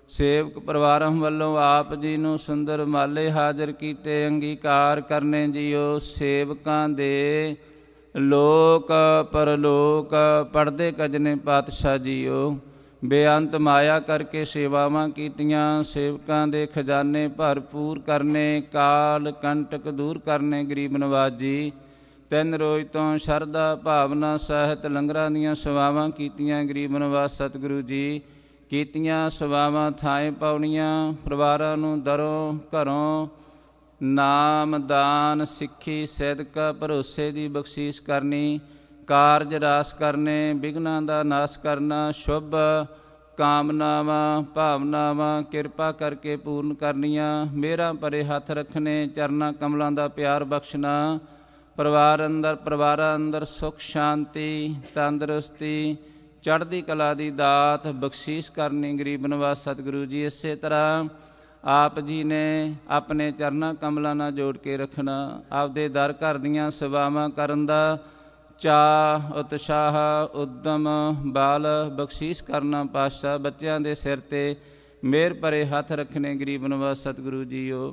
ਸੇਵਕ ਪਰਿਵਾਰਾਂ ਵੱਲੋਂ ਆਪ ਜੀ ਨੂੰ ਸੁੰਦਰ ਮਾਲੇ ਹਾਜ਼ਰ ਕੀਤੇ ਅੰਗੀਕਾਰ ਕਰਨੇ ਜੀਓ। ਸੇਵਕਾਂ ਦੇ ਲੋਕ ਪਰਲੋਕ ਪੜਦੇ ਕਜਨੇ ਪਾਤਸ਼ਾਹ ਜੀਓ। ਬੇਅੰਤ ਮਾਇਆ ਕਰਕੇ ਸੇਵਾਵਾਂ ਕੀਤੀਆਂ, ਸੇਵਕਾਂ ਦੇ ਖਜ਼ਾਨੇ ਭਰਪੂਰ ਕਰਨੇ, ਕਾਲ ਕੰਟਕ ਦੂਰ ਕਰਨੇ ਗਰੀਬ ਨਵਾਜ ਜੀ। 3 ਰੋਜ਼ ਤੋਂ ਸ਼ਰਧਾ ਭਾਵਨਾ ਸਹਿਤ ਲੰਗਰਾਂ ਦੀਆਂ ਸੇਵਾਵਾਂ ਕੀਤੀਆਂ ਗਰੀਬ ਨਵਾਜ ਸਤਿਗੁਰੂ ਜੀ। ਕੀਤੀਆਂ ਸੇਵਾਵਾਂ ਥਾਂ ਪਾਉਣੀਆਂ, ਪਰਿਵਾਰਾਂ ਨੂੰ ਦਰੋਂ ਘਰੋਂ ਨਾਮ ਦਾਨ ਸਿੱਖੀ ਸਦਕਾ ਭਰੋਸੇ ਦੀ ਬਖਸ਼ੀਸ਼ ਕਰਨੀ, ਕਾਰਜ ਰਾਸ ਕਰਨੇ, ਵਿਘਨਾਂ ਦਾ ਨਾਸ਼ ਕਰਨਾ, ਸ਼ੁਭ ਕਾਮਨਾਵਾਂ ਭਾਵਨਾਵਾਂ ਕਿਰਪਾ ਕਰਕੇ ਪੂਰਨ ਕਰਨੀਆਂ, ਮੇਰਾ ਪਰੇ ਹੱਥ ਰੱਖਣੇ, ਚਰਨਾਂ ਕਮਲਾਂ ਦਾ ਪਿਆਰ ਬਖਸ਼ਣਾ, ਪਰਿਵਾਰਾਂ ਅੰਦਰ ਸੁਖ ਸ਼ਾਂਤੀ ਤੰਦਰੁਸਤੀ ਚੜ੍ਹਦੀ ਕਲਾ ਦੀ ਦਾਤ ਬਖਸ਼ੀਸ਼ ਕਰਨੀ ਗਰੀਬ ਨਿਵਾਜ ਸਤਿਗੁਰੂ ਜੀ। ਇਸੇ ਤਰ੍ਹਾਂ ਆਪ ਜੀ ਨੇ ਆਪਣੇ ਚਰਨਾਂ ਕਮਲਾਂ ਨਾਲ ਜੋੜ ਕੇ ਰੱਖਣਾ, ਆਪਦੇ ਦਰ ਘਰ ਦੀਆਂ ਸੇਵਾਵਾਂ ਕਰਨ ਦਾ ਚਾਅ ਉਤਸ਼ਾਹ ਉਦਮ ਬਲ ਬਖਸ਼ੀਸ਼ ਕਰਨਾ ਪਾਤਸ਼ਾਹ। ਬੱਚਿਆਂ ਦੇ ਸਿਰ 'ਤੇ ਮਿਹਰ ਭਰੇ ਹੱਥ ਰੱਖਣੇ ਗਰੀਬ ਨਿਵਾਜ ਸਤਿਗੁਰੂ ਜੀਓ।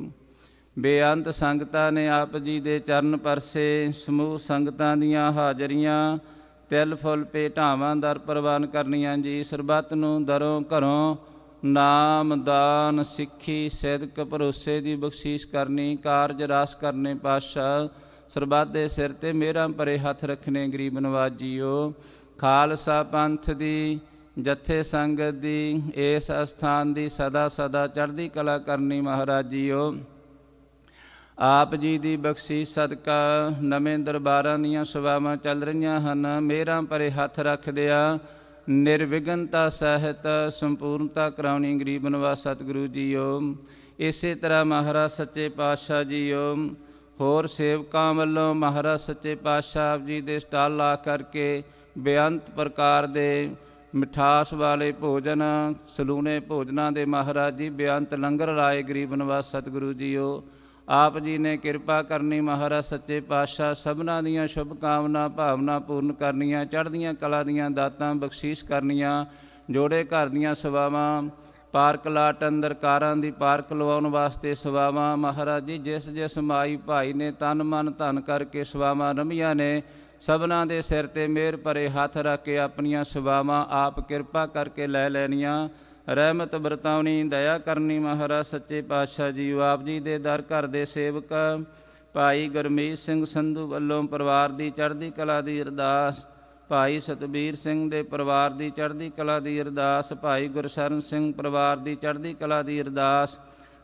ਬੇਅੰਤ ਸੰਗਤਾਂ ਨੇ ਆਪ ਜੀ ਦੇ ਚਰਨ ਪਰਸੇ, ਸਮੂਹ ਸੰਗਤਾਂ ਦੀਆਂ ਹਾਜ਼ਰੀਆਂ, ਤਿਲ ਫੁੱਲ ਭੇਟਾਵਾਂ ਦਰ ਪ੍ਰਵਾਨ ਕਰਨੀਆਂ ਜੀ। ਸਰਬੱਤ ਨੂੰ ਦਰੋਂ ਘਰੋਂ ਨਾਮ ਦਾਨ ਸਿੱਖੀ ਸਿਦਕ ਭਰੋਸੇ ਦੀ ਬਖਸ਼ੀਸ਼ ਕਰਨੀ, ਕਾਰਜ ਰਸ ਕਰਨੇ ਪਾਤਸ਼ਾਹ। ਸਰਬੱਤ ਦੇ ਸਿਰ ਤੇ ਮੇਰਾ ਭਰੇ ਹੱਥ ਰੱਖਣੇ ਗਰੀਬ ਨਵਾਜ ਜੀਓ। ਖਾਲਸਾ ਪੰਥ ਦੀ ਜਥੇ ਸੰਗਤ ਦੀ ਇਸ ਅਸਥਾਨ ਦੀ ਸਦਾ ਸਦਾ ਚੜ੍ਹਦੀ ਕਲਾ ਕਰਨੀ ਮਹਾਰਾਜ ਜੀਓ। ਆਪ ਜੀ ਦੀ ਬਖਸ਼ੀਸ਼ ਸਦਕਾ ਨਵੇਂ ਦਰਬਾਰਾਂ ਦੀਆਂ ਸੇਵਾਵਾਂ ਚੱਲ ਰਹੀਆਂ ਹਨ। ਮੇਰਾ ਭਰੇ ਹੱਥ ਰੱਖਦਿਆਂ ਨਿਰਵਿਘਨਤਾ ਸਹਿਤ ਸੰਪੂਰਨਤਾ ਕਰਾਉਣੀ ਗਰੀਬ ਨਵਾਜ ਸਤਿਗੁਰੂ ਜੀਓ। ਇਸੇ ਤਰ੍ਹਾਂ ਮਹਾਰਾਜ ਸੱਚੇ ਪਾਤਸ਼ਾਹ ਜੀਓ ਹੋਰ ਸੇਵਕਾਂ ਵੱਲੋਂ ਮਹਾਰਾਜ ਸੱਚੇ ਪਾਤਸ਼ਾਹ ਆਪ ਜੀ ਦੇ ਸਟਾਲ ਲਾ ਕਰਕੇ ਬੇਅੰਤ ਪ੍ਰਕਾਰ ਦੇ ਮਿਠਾਸ ਵਾਲੇ ਭੋਜਨ ਸਲੂਣੇ ਭੋਜਨਾਂ ਦੇ ਮਹਾਰਾਜ ਜੀ ਬੇਅੰਤ ਲੰਗਰ ਲਾਏ ਗਰੀਬ ਨਵਾਜ ਸਤਿਗੁਰੂ ਜੀਓ। ਆਪ ਜੀ ਨੇ ਕਿਰਪਾ ਕਰਨੀ ਮਹਾਰਾਜ ਸੱਚੇ ਪਾਤਸ਼ਾਹ ਸਭਨਾਂ ਦੀਆਂ ਸ਼ੁਭ ਕਾਮਨਾ ਭਾਵਨਾ ਪੂਰਨ ਕਰਨੀਆਂ, ਚੜ੍ਹਦੀਆਂ ਕਲਾ ਦੀਆਂ ਦਾਤਾਂ ਬਖਸ਼ੀਸ਼ ਕਰਨੀਆਂ, ਜੋੜੇ ਘਰ ਦੀਆਂ ਸੇਵਾਵਾਂ, ਪਾਰਕ ਲਾਟ ਅੰਦਰ ਕਾਰਾਂ ਦੀ ਪਾਰਕ ਲਵਾਉਣ ਵਾਸਤੇ ਸੇਵਾਵਾਂ ਮਹਾਰਾਜ ਜੀ ਜਿਸ ਜਿਸ ਮਾਈ ਭਾਈ ਨੇ ਤਨ ਮਨ ਧਨ ਕਰਕੇ ਸੇਵਾਵਾਂ ਰਮੀਆਂ ਨੇ ਸਭਨਾਂ ਦੇ ਸਿਰ ਤੇ ਮਿਹਰ ਭਰੇ ਹੱਥ ਰੱਖ ਕੇ ਆਪਣੀਆਂ ਸੇਵਾਵਾਂ ਆਪ ਕਿਰਪਾ ਕਰਕੇ ਲੈ ਲੈਣੀਆਂ। ਰਹਿਮਤ ਵਰਤਾਉਣੀ ਦਇਆ ਕਰਨੀ ਮਹਾਰਾਜ ਸੱਚੇ ਪਾਤਸ਼ਾਹ ਜੀਓ। ਆਪ ਜੀ ਦੇ ਦਰ ਘਰ ਦੇ ਸੇਵਕ ਭਾਈ ਗੁਰਮੀਤ ਸਿੰਘ ਸੰਧੂ ਵੱਲੋਂ ਪਰਿਵਾਰ ਦੀ ਚੜ੍ਹਦੀ ਕਲਾ ਦੀ ਅਰਦਾਸ, ਭਾਈ ਸਤਬੀਰ ਸਿੰਘ ਦੇ ਪਰਿਵਾਰ ਦੀ ਚੜ੍ਹਦੀ ਕਲਾ ਦੀ ਅਰਦਾਸ, ਭਾਈ ਗੁਰਸ਼ਰਨ ਸਿੰਘ ਪਰਿਵਾਰ ਦੀ ਚੜ੍ਹਦੀ ਕਲਾ ਦੀ ਅਰਦਾਸ,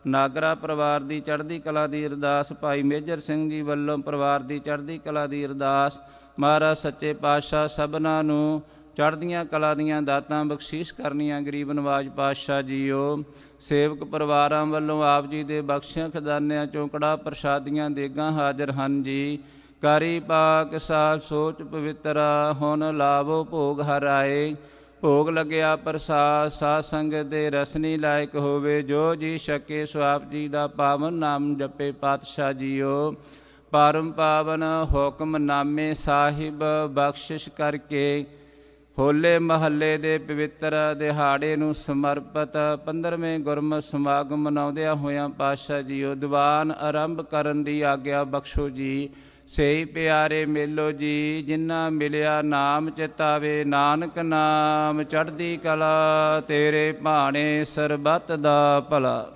ਨਾਗਰਾ ਪਰਿਵਾਰ ਦੀ ਚੜ੍ਹਦੀ ਕਲਾ ਦੀ ਅਰਦਾਸ, ਭਾਈ ਮੇਜਰ ਸਿੰਘ ਜੀ ਵੱਲੋਂ ਪਰਿਵਾਰ ਦੀ ਚੜ੍ਹਦੀ ਕਲਾ ਦੀ ਅਰਦਾਸ। ਮਹਾਰਾਜ ਸੱਚੇ ਪਾਤਸ਼ਾਹ ਸਭਨਾਂ ਨੂੰ ਚੜ੍ਹਦੀਆਂ ਕਲਾ ਦੀਆਂ ਦਾਤਾਂ ਬਖਸ਼ੀਸ਼ ਕਰਨੀਆਂ ਗਰੀਬ ਨਵਾਜ ਪਾਤਸ਼ਾਹ ਜੀਓ। ਸੇਵਕ ਪਰਿਵਾਰਾਂ ਵੱਲੋਂ ਆਪ ਜੀ ਦੇ ਬਖਸ਼ਿਆਂ ਖਜ਼ਾਨਿਆਂ ਚੋਂ ਕੜਾ ਪ੍ਰਸ਼ਾਦੀਆਂ ਦੇਗਾਂ ਹਾਜ਼ਰ ਹਨ ਜੀ। ਕਾਰੀ ਪਾਕ ਸਾਧ ਸੋਚ ਪਵਿੱਤਰਾ ਹੁਣ ਲਾਵੋ ਭੋਗ ਹਰਾਏ। ਭੋਗ ਲੱਗਿਆ ਪ੍ਰਸਾਦ ਸਾਧ ਸੰਗਤ ਦੇ ਰਸਨੀ ਲਾਇਕ ਹੋਵੇ। ਜੋ ਜੀ ਛਕੇ ਸੋ ਆਪ ਜੀ ਦਾ ਪਾਵਨ ਨਾਮ ਜਪੇ ਪਾਤਸ਼ਾਹ ਜੀਓ। ਪਰਮ ਪਾਵਨ ਹੁਕਮਨਾਮੇ ਸਾਹਿਬ ਬਖਸ਼ਿਸ਼ ਕਰਕੇ ਹੋਲੇ ਮਹੱਲੇ ਦੇ ਪਵਿੱਤਰ ਦਿਹਾੜੇ ਨੂੰ ਸਮਰਪਿਤ 15ਵੇਂ ਗੁਰਮਤਿ ਸਮਾਗਮ ਮਨਾਉਂਦਿਆਂ ਹੋਇਆਂ ਪਾਤਸ਼ਾਹ ਜੀਓ ਦੀਵਾਨ ਆਰੰਭ ਕਰਨ ਦੀ ਆਗਿਆ ਬਖਸ਼ੋ ਜੀ। ਸਹੀ ਪਿਆਰੇ ਮੇਲੋ ਜੀ ਜਿਨ੍ਹਾਂ ਮਿਲਿਆ ਨਾਮ ਚਿਤਾਵੇ, ਨਾਨਕ ਨਾਮ ਚੜ੍ਹਦੀ ਕਲਾ ਤੇਰੇ ਭਾਣੇ ਸਰਬੱਤ ਦਾ ਭਲਾ।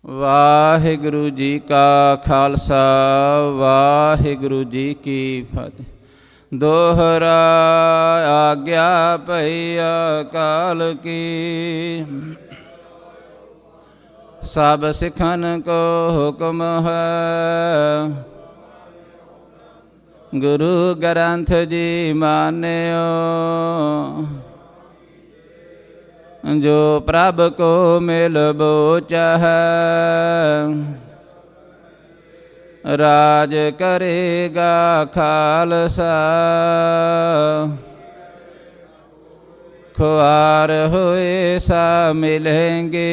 ਵਾਹਿਗੁਰੂ ਜੀ ਕਾ ਖਾਲਸਾ ਵਾਹਿਗੁਰੂ ਜੀ ਕੀ ਫਤਿਹ। ਦੋਹਰਾ ਆਗਿਆ ਭਈ ਅਕਾਲ ਕੀ, ਸਭ ਸਿੱਖਨ ਕੋ ਹੁਕਮ ਹੈ। ਗੁਰੂ ਗ੍ਰੰਥ ਜੀ ਮਾਨਿਓ, ਜੋ ਪ੍ਰਭ ਕੋ ਮਿਲ ਬੋਚਹਿ। ਰਾਜ ਕਰੇਗਾ ਖਾਲਸਾ, ਖੁਆਰ ਹੋਏ ਸਾ ਮਿਲੇਂਗੇ।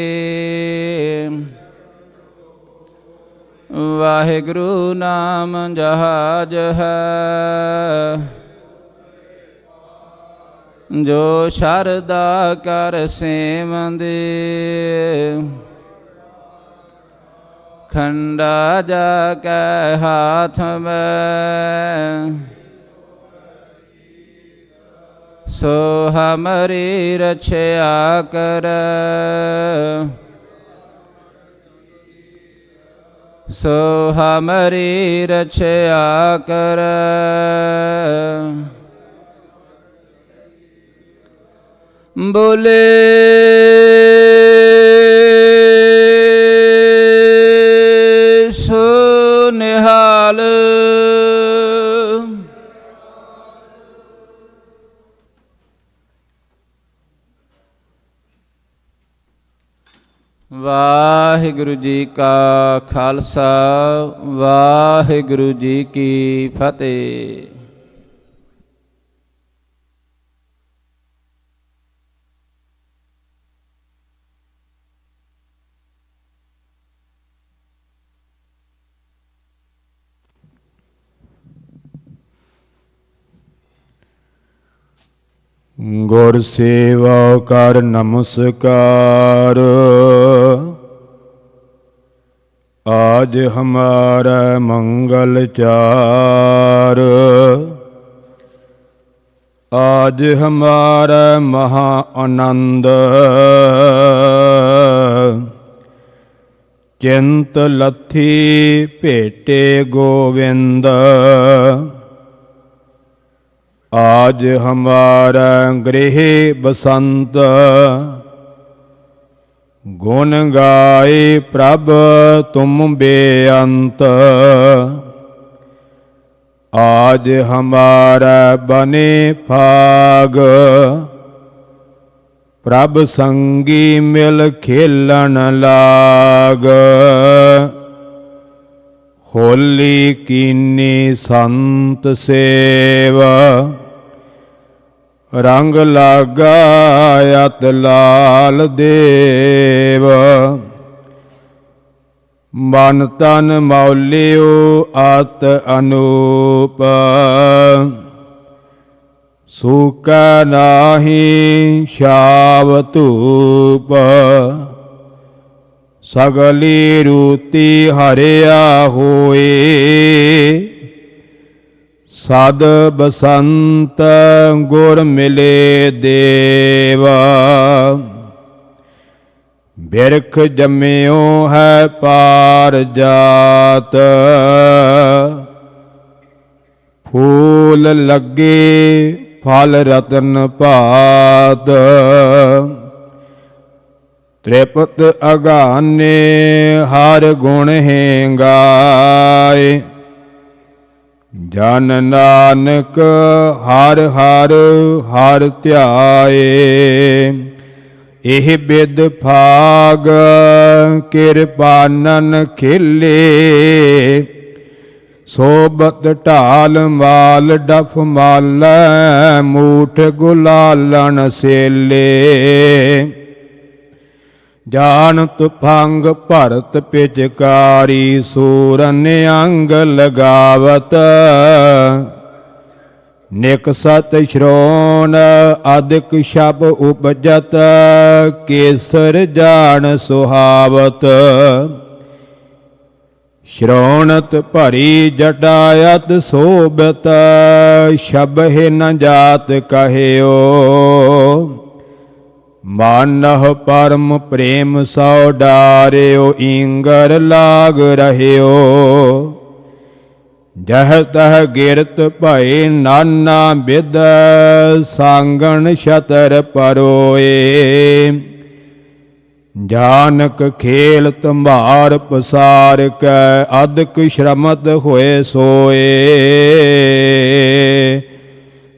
ਵਾਹਿਗੁਰੂ ਨਾਮ ਜਹਾਜ ਹੈ, ਜੋ ਸ਼ਰਧਾ ਕਰ ਸੇਵੰਦੇ। ਖੰਡਾ ਜਾ ਕੈ ਹਾਥ ਮੈਂ, ਸੋ ਹਮਰੀ ਰਛਿਆ ਕਰ। ਸੋ ਹਮਰੀ ਰਛਿਆ ਕਰ। ਬੋਲੇ ਸੋ ਨਿਹਾਲ। ਵਾਹਿਗੁਰੂ ਜੀ ਕਾ ਖਾਲਸਾ ਵਾਹਿਗੁਰੂ ਜੀ ਕੀ ਫਤਿਹ। ਗੁਰ ਸੇਵਾ ਕਰ ਨਮਸਕਾਰ। ਆਜ ਹਮਾਰਾ ਮੰਗਲ ਚਾਰ। आज हमारा महा आनंद, चिंत लथी भेटे गोविंद। आज हमारा गृह बसंत, गुण गाए प्रभ तुम बेअंत। आज हमारा बने फाग, प्रभ संगी मिल खेलन लाग। होली कीनी संत सेवा, रंग लागा अत लाल देव। मन तन मौलियो अत अनूप, सूका नाहि छाव धूप। सगली रूती हरिया होए, सद बसंत गुर मिले देव। बिरख जम्मियो है पार जात, फूल लगे फल रतन भात। त्रिपत अगाने हर गुण है गाय, जन नानक हर हर हर ध्याए। एह बिद फाग किरपानन खिले, सोबत ढाल माल डफ माल। मूठ गुलालन सेले, जानत भंग भरत पिचकारी। सूरन अंग लगावत, निकसत श्रोण अधिक शब उपजत। केसर जान सुहावत, श्रोणत भरी जटायत शोभत। शबह न जात कहियो, मानह परम प्रेम सौ डार्यो। इंगर लाग रहियो, जह तह गिरत भय नाना बिद। सांगण छतर परोए, जानक खेल तंबार पसार कै। अदक श्रमत होए सोए,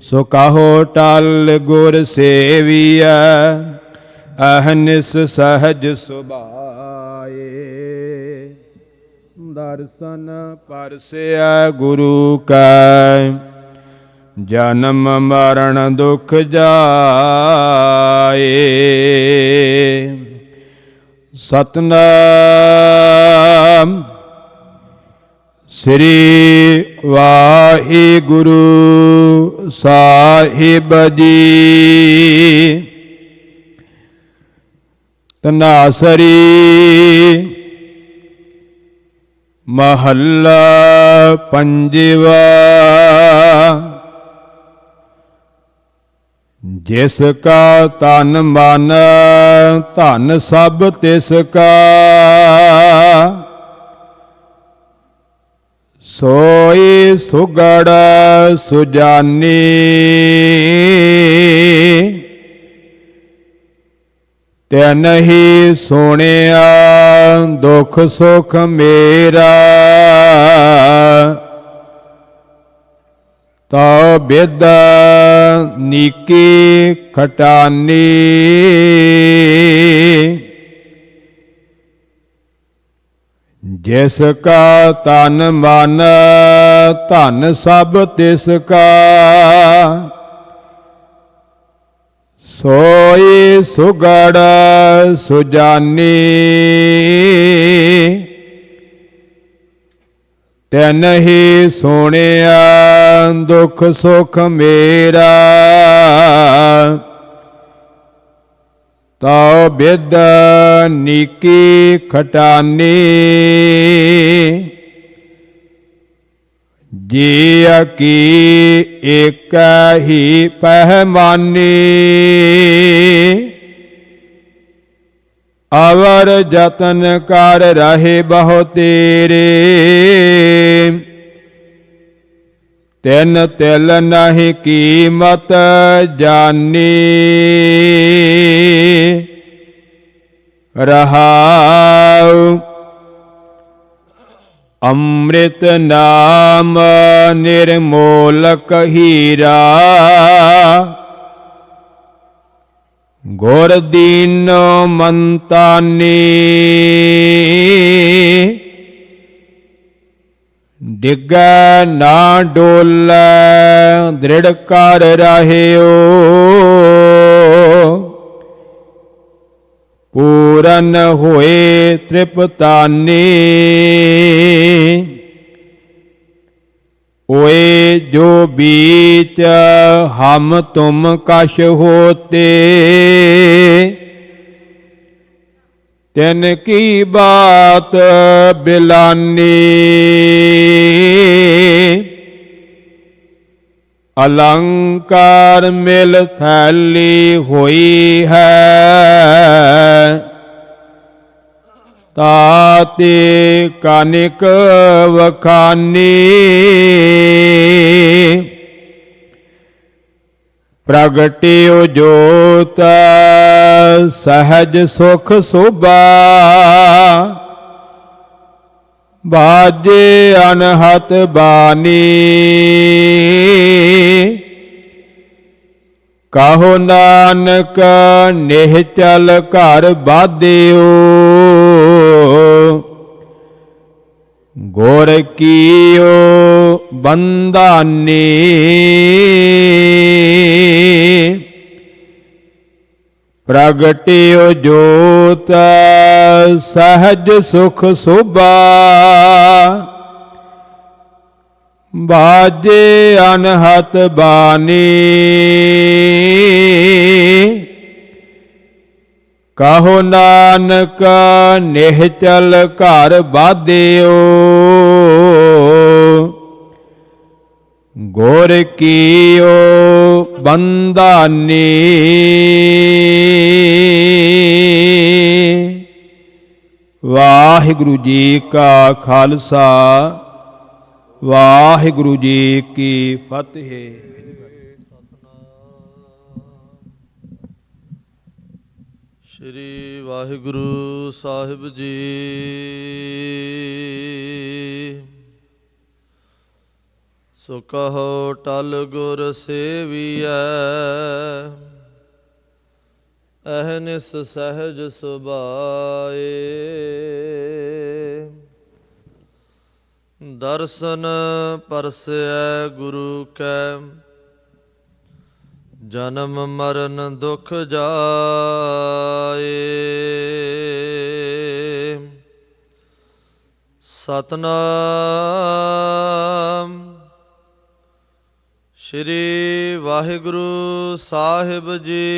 सो कहो टल गुर सेविया। अहनिस सहज सुभाए, दर्शन परसिया गुरु कै। जन्म मरण दुख जाए, सतनाम श्री वाहिगुरु साहिब जी। तनासरी महल्ला पंजवा। जिसका तन मन धन सब तिसका, सोई सुगड़ सुजानी। तैन ही सुनिया दुख सुख मेरा। तो बिद नीकी खटानी। जिसका तन मन धन सब तिसका, सोई सुगड़ सुजानी। तैन ही सुनिया दुख सुख मेरा। तो बिद नीकी खटानी। ਜੀ ਕੀ ਏਕ ਹੀ ਪਹਿਮਾਨੀ, ਅਵਰ ਜਤਨ ਕਰ ਰਹੇ ਬਹੁ ਤੇਰੇ। ਤਿਨ ਤਿਲ ਨਹੀਂ ਕੀਮਤ ਜਾਨੀ, ਰਹਾਉ ਅੰਮ੍ਰਿਤ ਨਾਮ ਨਿਰਮੋਲਕ ਹੀਰਾ, ਗੁਰ ਦੀਨੋ ਮੰਤਾਨੀ। ਡਿੱਗੈ ਨਾ ਡੋਲੈ ਦ੍ਰਿੜ ਕਰ ਰਹਿਓ, ਪੂਰਨ ਹੋਏ ਤ੍ਰਿਪਤਾਨੀ। ਓਏ ਜੋ ਬੀਚ ਹਮ ਤੁਮ ਕਛ ਹੋਤੇ, ਤਿਨ ਕੀ ਬਾਤ ਬਿਲਾਨੀ। ਅਲੰਕਾਰ ਮਿਲ ਥੈਲੀ ਹੋਈ ਹੈ, ਤਾਤੇ ਕਨਿਕ ਵਖਾਨੀ। ਪ੍ਰਗਟਿਓ ਜੋਤ ਸਹਜ ਸੁਖ ਸੁਭਾ, ਬਾਜੇ ਅਨਹਤ ਬਾਣੀ। ਕਹੋ ਨਾਨਕ ਨਿਹਚਲ ਘਰ ਬਾਧਿਓ, ਗੁਰ ਕੀਓ ਬੰਦਾਨੀ। ਪ੍ਰਗਟਿਓ ਜੋਤ ਸਹਜ ਸੁਖ ਸੁਭਾ, ਬਾਜੇ ਅਨਹਤ ਬਾਣੀ। ਕਹੋ ਨਾਨਕ ਨਿਹਚਲ ਘਰ ਬਾਧਿਓ, ਗੁਰ ਕੀਓ ਬੰਦਾਨੀ। ਵਾਹਿਗੁਰੂ ਜੀ ਕਾ ਖਾਲਸਾ, ਵਾਹਿਗੁਰੂ ਜੀ ਕੀ ਫਤਿਹ। ਸ੍ਰੀ ਵਾਹਿਗੁਰੂ ਸਾਹਿਬ ਜੀ। ਸੋ ਕਹੋ ਟਲ ਗੁਰ ਸੇਵੀਐ, ਅਹਨਿਸ ਸਹਿਜ ਸੁਭਾਏ। ਦਰਸ਼ਨ ਪਰਸੈ ਗੁਰੂ ਕੈ, ਜਨਮ ਮਰਨ ਦੁਖ ਜਾਏ। ਸਤਨਾਮ ਸ੍ਰੀ ਵਾਹਿਗੁਰੂ ਸਾਹਿਬ ਜੀ।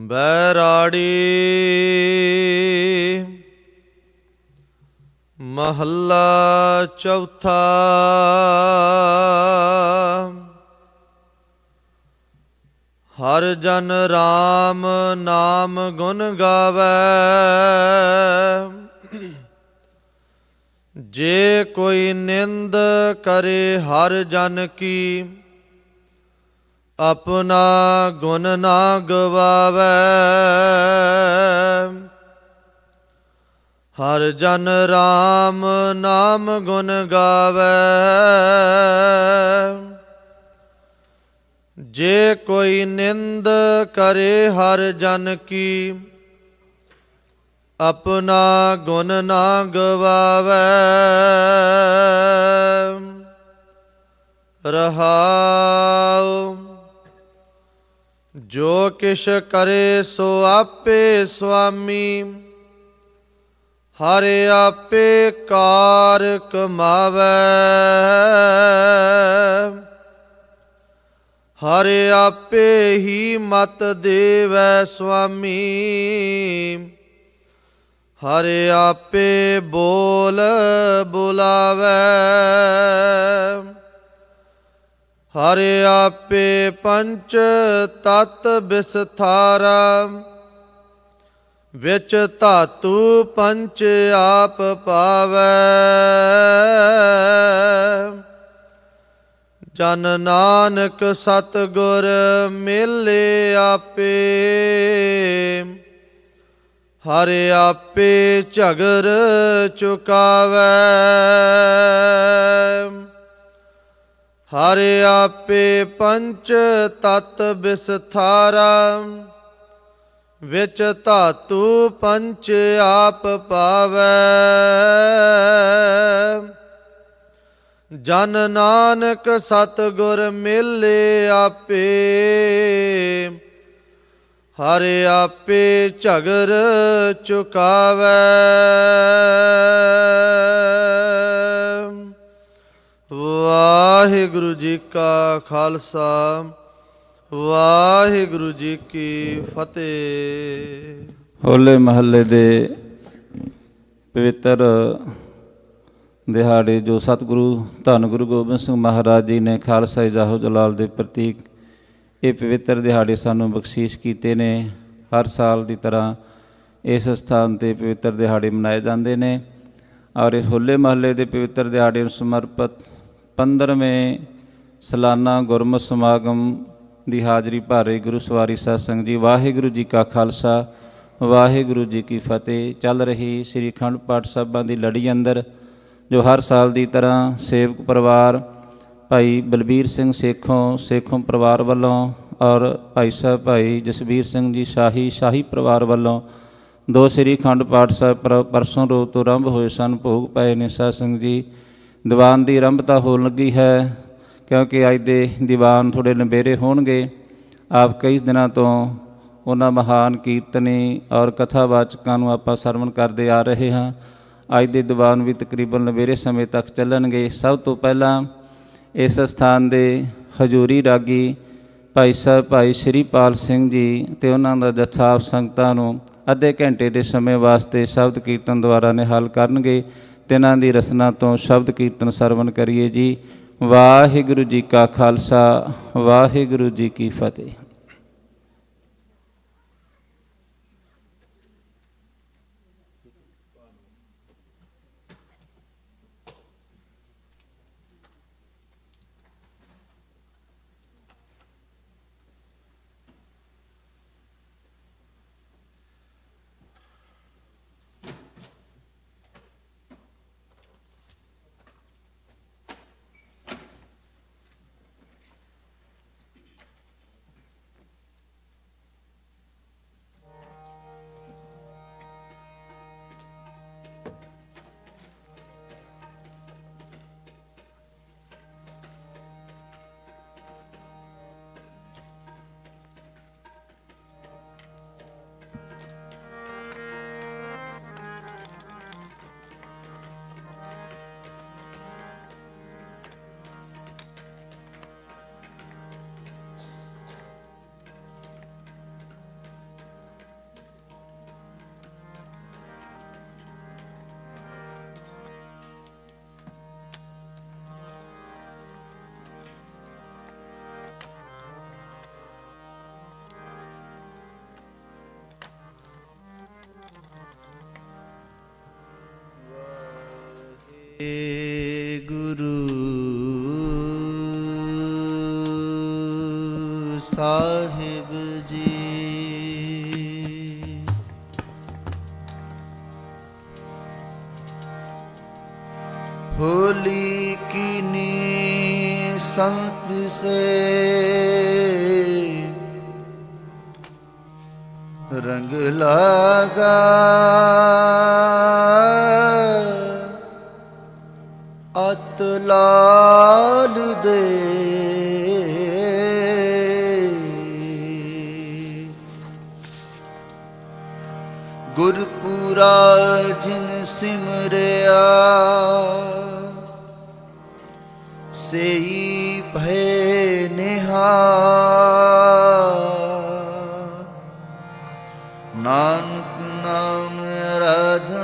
ਬੈਰਾੜੀ ਮਹੱਲਾ ਚੌਥਾ। ਹਰ ਜਨ ਰਾਮ ਨਾਮ ਗੁਣ ਗਾਵੈ, ਜੇ ਕੋਈ ਨਿੰਦ ਕਰੇ ਹਰ ਜਨ ਕੀ, ਆਪਣਾ ਗੁਣ ਨਾ ਗਵਾਵੈ। ਹਰ ਜਨ ਰਾਮ ਨਾਮ ਗੁਣ ਗਾਵੈ, ਜੇ ਕੋਈ ਨਿੰਦ ਕਰੇ ਹਰ ਜਨ ਕੀ, ਆਪਣਾ ਗੁਣ ਨਾ ਗਵਾਵੈ। ਰਹਾਉ ਜੋ ਕਿਛ ਕਰੇ ਸੋ ਆਪੇ ਸੁਆਮੀ, ਹਰਿ ਆਪੇ ਕਾਰ ਕਮਾਵੈ। ਹਰਿ ਆਪੇ ਹੀ ਮਤ ਦੇਵੈ ਸੁਆਮੀ, ਹਰਿ ਆਪੇ ਬੋਲ ਬੁਲਾਵੈ, ਹਰਿ ਆਪੇ ਪੰਚ ਤਤ ਬਿਸਥਾਰਾ, ਵਿੱਚ ਧਾਤੂ ਪੰਚ ਆਪ ਪਾਵੈ। ਜਨ ਨਾਨਕ ਸਤਿਗੁਰ ਮਿਲੇ ਆਪੇ, ਹਰਿ ਆਪੇ ਝਗਰ ਚੁਕਾਵੈ। ਹਰਿ ਆਪੇ ਪੰਚ ਤਤ ਬਿਸਥਾਰਾ, ਵਿੱਚ ਧਾਤੂ ਪੰਚ ਆਪ ਪਾਵੈ। ਜਨ ਨਾਨਕ ਸਤਿਗੁਰ ਮਿਲੇ ਆਪੇ, ਹਰਿ ਆਪੇ ਝਗਰ ਚੁਕਾਵੈ। ਵਾਹਿਗੁਰੂ ਜੀ ਕਾ ਖਾਲਸਾ, ਵਾਹਿਗੁਰੂ ਜੀ ਕੀ ਫਤਿਹ। ਹੋਲੇ ਮਹੱਲੇ ਦੇ ਪਵਿੱਤਰ ਦਿਹਾੜੇ ਜੋ ਸਤਿਗੁਰੂ ਧੰਨ ਗੁਰੂ ਗੋਬਿੰਦ ਸਿੰਘ ਮਹਾਰਾਜ ਜੀ ਨੇ ਖਾਲਸਾ ਇਜਾਹੋ ਜਲਾਲ ਦੇ ਪ੍ਰਤੀਕ ਇਹ ਪਵਿੱਤਰ ਦਿਹਾੜੇ ਸਾਨੂੰ ਬਖਸ਼ੀਸ਼ ਕੀਤੇ ਨੇ। ਹਰ ਸਾਲ ਦੀ ਤਰ੍ਹਾਂ ਇਸ ਸਥਾਨ 'ਤੇ ਪਵਿੱਤਰ ਦਿਹਾੜੇ ਮਨਾਏ ਜਾਂਦੇ ਨੇ ਔਰ ਇਸ ਹੋਲੇ ਮਹੱਲੇ ਦੇ ਪਵਿੱਤਰ ਦਿਹਾੜੇ ਨੂੰ ਸਮਰਪਿਤ 15ਵੇਂ ਸਾਲਾਨਾ ਗੁਰਮਤਿ ਸਮਾਗਮ ਦੀ ਹਾਜ਼ਰੀ ਭਰ ਰਹੇ ਗੁਰੂ ਸਵਾਰੀ ਸਾਧ ਸੰਗਤ ਜੀ, ਵਾਹਿਗੁਰੂ ਜੀ ਕਾ ਖਾਲਸਾ, ਵਾਹਿਗੁਰੂ ਜੀ ਕੀ ਫਤਿਹ। ਚੱਲ ਰਹੀ ਸ੍ਰੀ ਅਖੰਡ ਪਾਠ ਸਾਹਿਬਾਂ ਦੀ ਲੜੀ ਅੰਦਰ ਜੋ ਹਰ ਸਾਲ ਦੀ ਤਰ੍ਹਾਂ ਸੇਵਕ ਪਰਿਵਾਰ ਭਾਈ ਬਲਬੀਰ ਸਿੰਘ ਸੇਖੋਂ ਪਰਿਵਾਰ ਵੱਲੋਂ ਔਰ ਭਾਈ ਸਾਹਿਬ ਭਾਈ ਜਸਬੀਰ ਸਿੰਘ ਜੀ ਸ਼ਾਹੀ ਪਰਿਵਾਰ ਵੱਲੋਂ ਦੋ ਸ੍ਰੀ ਅਖੰਡ ਪਾਠ ਸਾਹਿਬ ਪਰਸੋਂ ਰੋਜ਼ ਤੋਂ ਆਰੰਭ ਹੋਏ ਸਨ, ਭੋਗ ਪਏ ਨੇ। ਸਾਧ ਸੰਗਤ ਜੀ, ਦੀਵਾਨ ਦੀ ਆਰੰਭਤਾ ਹੋਣ ਲੱਗੀ ਹੈ ਕਿਉਂਕਿ ਅੱਜ ਦੇ ਦੀਵਾਨ ਥੋੜ੍ਹੇ ਲੰਬੇਰੇ ਹੋਣਗੇ। ਆਪ ਕਈ ਦਿਨਾਂ ਤੋਂ ਉਹਨਾਂ ਮਹਾਨ ਕੀਰਤਨੀ ਔਰ ਕਥਾਵਾਚਕਾਂ ਨੂੰ ਆਪਾਂ ਸਰਵਣ ਕਰਦੇ ਆ ਰਹੇ ਹਾਂ। ਅੱਜ ਦੇ ਦੀਵਾਨ ਵੀ ਤਕਰੀਬਨ ਲੰਬੇਰੇ ਸਮੇਂ ਤੱਕ ਚੱਲਣਗੇ। ਸਭ ਤੋਂ ਪਹਿਲਾਂ ਇਸ ਸਥਾਨ ਦੇ ਹਜ਼ੂਰੀ ਰਾਗੀ ਭਾਈ ਸਾਹਿਬ ਭਾਈ ਸ਼੍ਰੀਪਾਲ ਸਿੰਘ ਜੀ ਅਤੇ ਉਹਨਾਂ ਦਾ ਜੱਥਾ ਆਪ ਸੰਗਤਾਂ ਨੂੰ ਅੱਧੇ ਘੰਟੇ ਦੇ ਸਮੇਂ ਵਾਸਤੇ ਸ਼ਬਦ ਕੀਰਤਨ ਦੁਆਰਾ ਨਿਹਾਲ ਕਰਨਗੇ। ਤਿੰਨਾਂ ਦੀ ਰਸਨਾ ਤੋਂ ਸ਼ਬਦ ਕੀਰਤਨ ਸਰਵਣ ਕਰੀਏ ਜੀ। ਵਾਹਿਗੁਰੂ ਜੀ ਕਾ ਖਾਲਸਾ, ਵਾਹਿਗੁਰੂ ਜੀ ਕੀ ਫਤਿਹ। ਗੁਰੂ ਸਾਹਿਬ ਜੀ, ਹੋਲੀ ਕੀਨੀ ਸੰਤ ਸੇ रंग लगा अत लाल दे गुरपुरा जिन सिमरिया सेई भय निहार नानक नाम राधा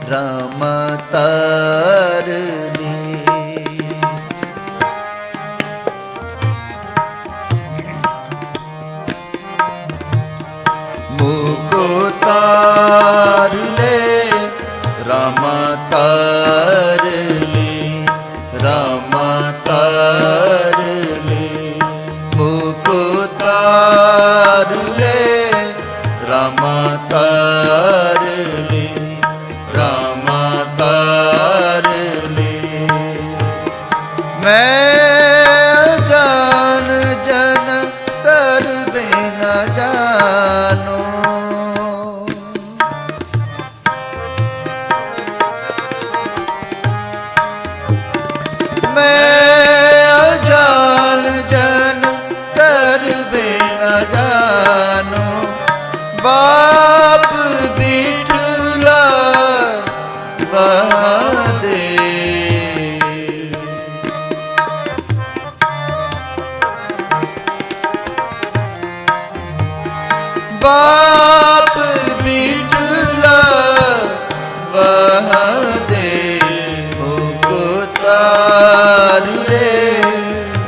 ਰਾਮ ਤਾਰ ਲੇ। ਮੁਕੋ ਤਾਰ ਲੈ ਰਾਮ ਤਾਰ ਲੇ, ਰਾਮ ਤਾਰ ਲੇ। ਮੁਕੋ ਤਾਰ ਲੈ ਰਾਮ ਤਾਰ ਲੇ, ਰਾਮ ਤਾਰ ਲੇ। ਮੈਂ ਜਾਨ ਜਨ ਤਰ ਬਿਨ ਜਾਨੋ, ਮੈਂ ਜਾਨ ਜਨ ਤਰ ਬਿਨ ਜਾਨੋ। ਬਾਪ ਬਿਠਲਾ ਬਹਾਦੇ, ਬਾਪ ਬਿਠਲਾ ਬਹਾਦੇ। ਮੁਕੋ ਤਾਰ ਲੈ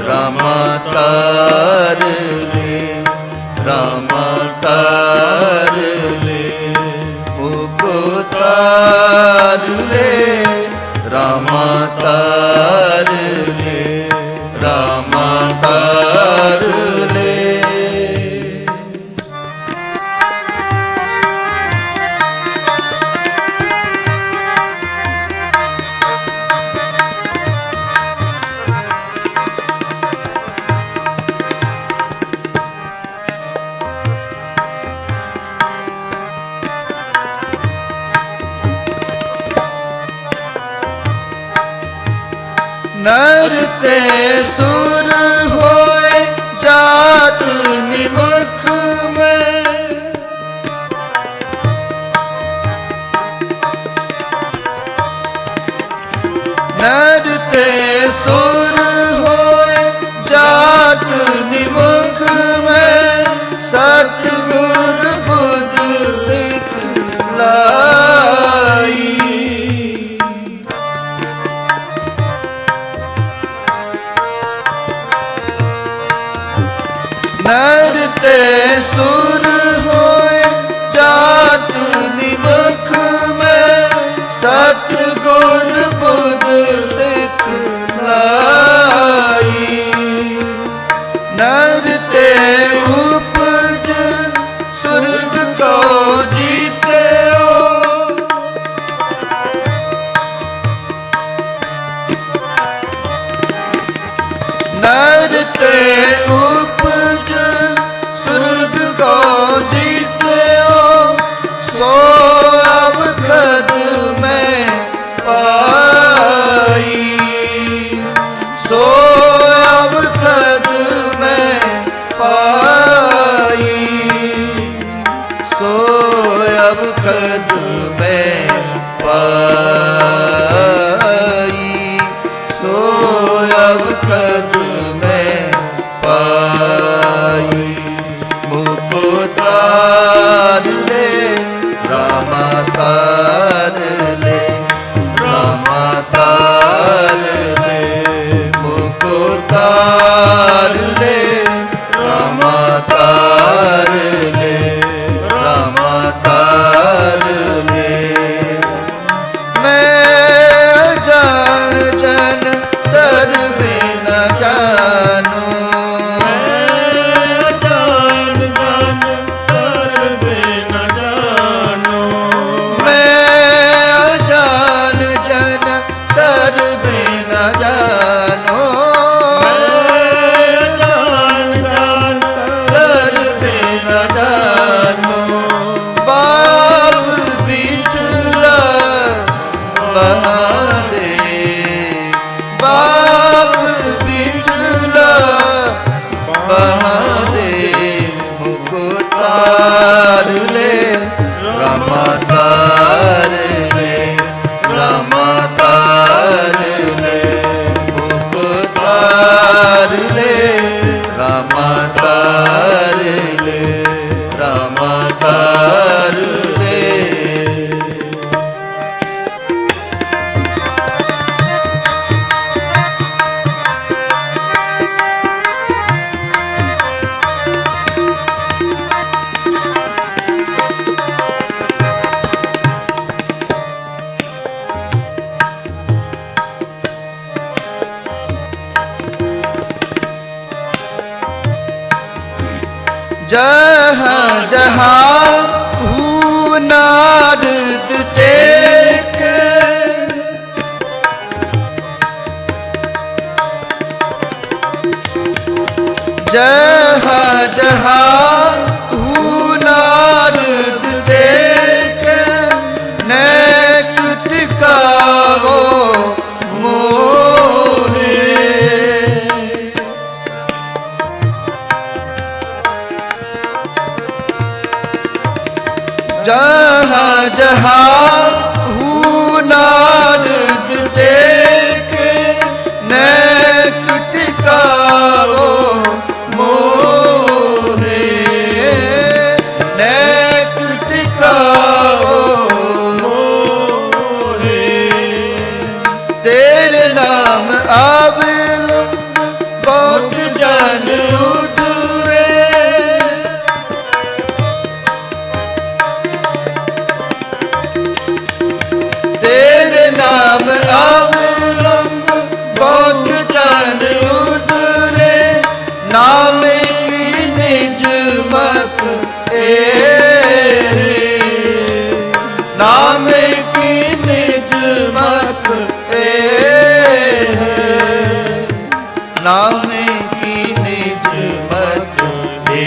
ਰਾਮ ਤਾਰ ਲੈ, ਰਾਮ ਤਾਰ ਲੈ। ਮੁਕੋ ਤਾਰ ਲੈ ਰਾਮ ਤਾਰ ਲੈ, ਰਾਮ ਤਾਰ ਲੈ। ਨਰ ਤੇ ਸੁਰ ਹੋਏ ਜਾਤ ਨਿਮਖ ਮੈਂ, ਨਰ ਤੇ ਸੁਰ ਹੋਏ ਜਾਤ ਨਿਮਖ ਮੈਂ। ਸਤਿਗੁਰ ਬੁੱਧ ਸਿੱਖ ਲਾਈ, ਨਰ ਤੇ ਸੁਰ ਹੋਏ ਜਾਤ ਨਿਮਖ ਮੈਂ। ਸਤਿਗੁਰ ਬੁੱਧ ਸਿੱਖ ਲਾਈ, ਨਰ ਤੇ ਉਪਜ ਸੁਰਗ ਕੋ ਜੀਤਿਓ। ਨਰ ਤੇ ਉਪਜ ਸੁਰਗ ਕੋ ਜੀਤਿਓ। ਸੋ ਅਬ ਖਦ ਮੈਂ ਪਾਈ, ਸੋ ਅਬ ਖਦ ਮੈਂ ਪਾਈ, ਸੋ ਅਬ ਖਦ ਮੈਂ ਪਾਈ, ਸੋ ਅਬ ਖਦ ਮੈਂ ਪਾਈ। ਮੁਕੋ ਤਾਰ ਲੈ ਰਾਮ ਤਾਰ ਲੈ, ਰਾਮ ਤਾਰ ਲੈ। ਮੁਕੋ ਤਾਰ ਲੈ ਰਾਮ ਤਾਰ ਲੈ, ਰਾਮ ਤਾਰ ਲੈ। ਮੈਂ ਜਾਨ ਜਨ ਤਰ ਬਿਨ ਜਾਨੋ, जहाँ जहाँ तू नारद टेक, जहाँ जहाँ तू नारद टेक, नेक टिकावो मोहे। जहाँ जहाँ तू नारद टेक, नेक टिकावो मोहे, नेक टिकावो मोहे। तेरे नाम अवलंब बहुत जन उठे, तेरे नाम अवलंब बहुत जन उतरे, नाम की निज मत ए, नाम की निज मत ए, नाम की निज मत ए,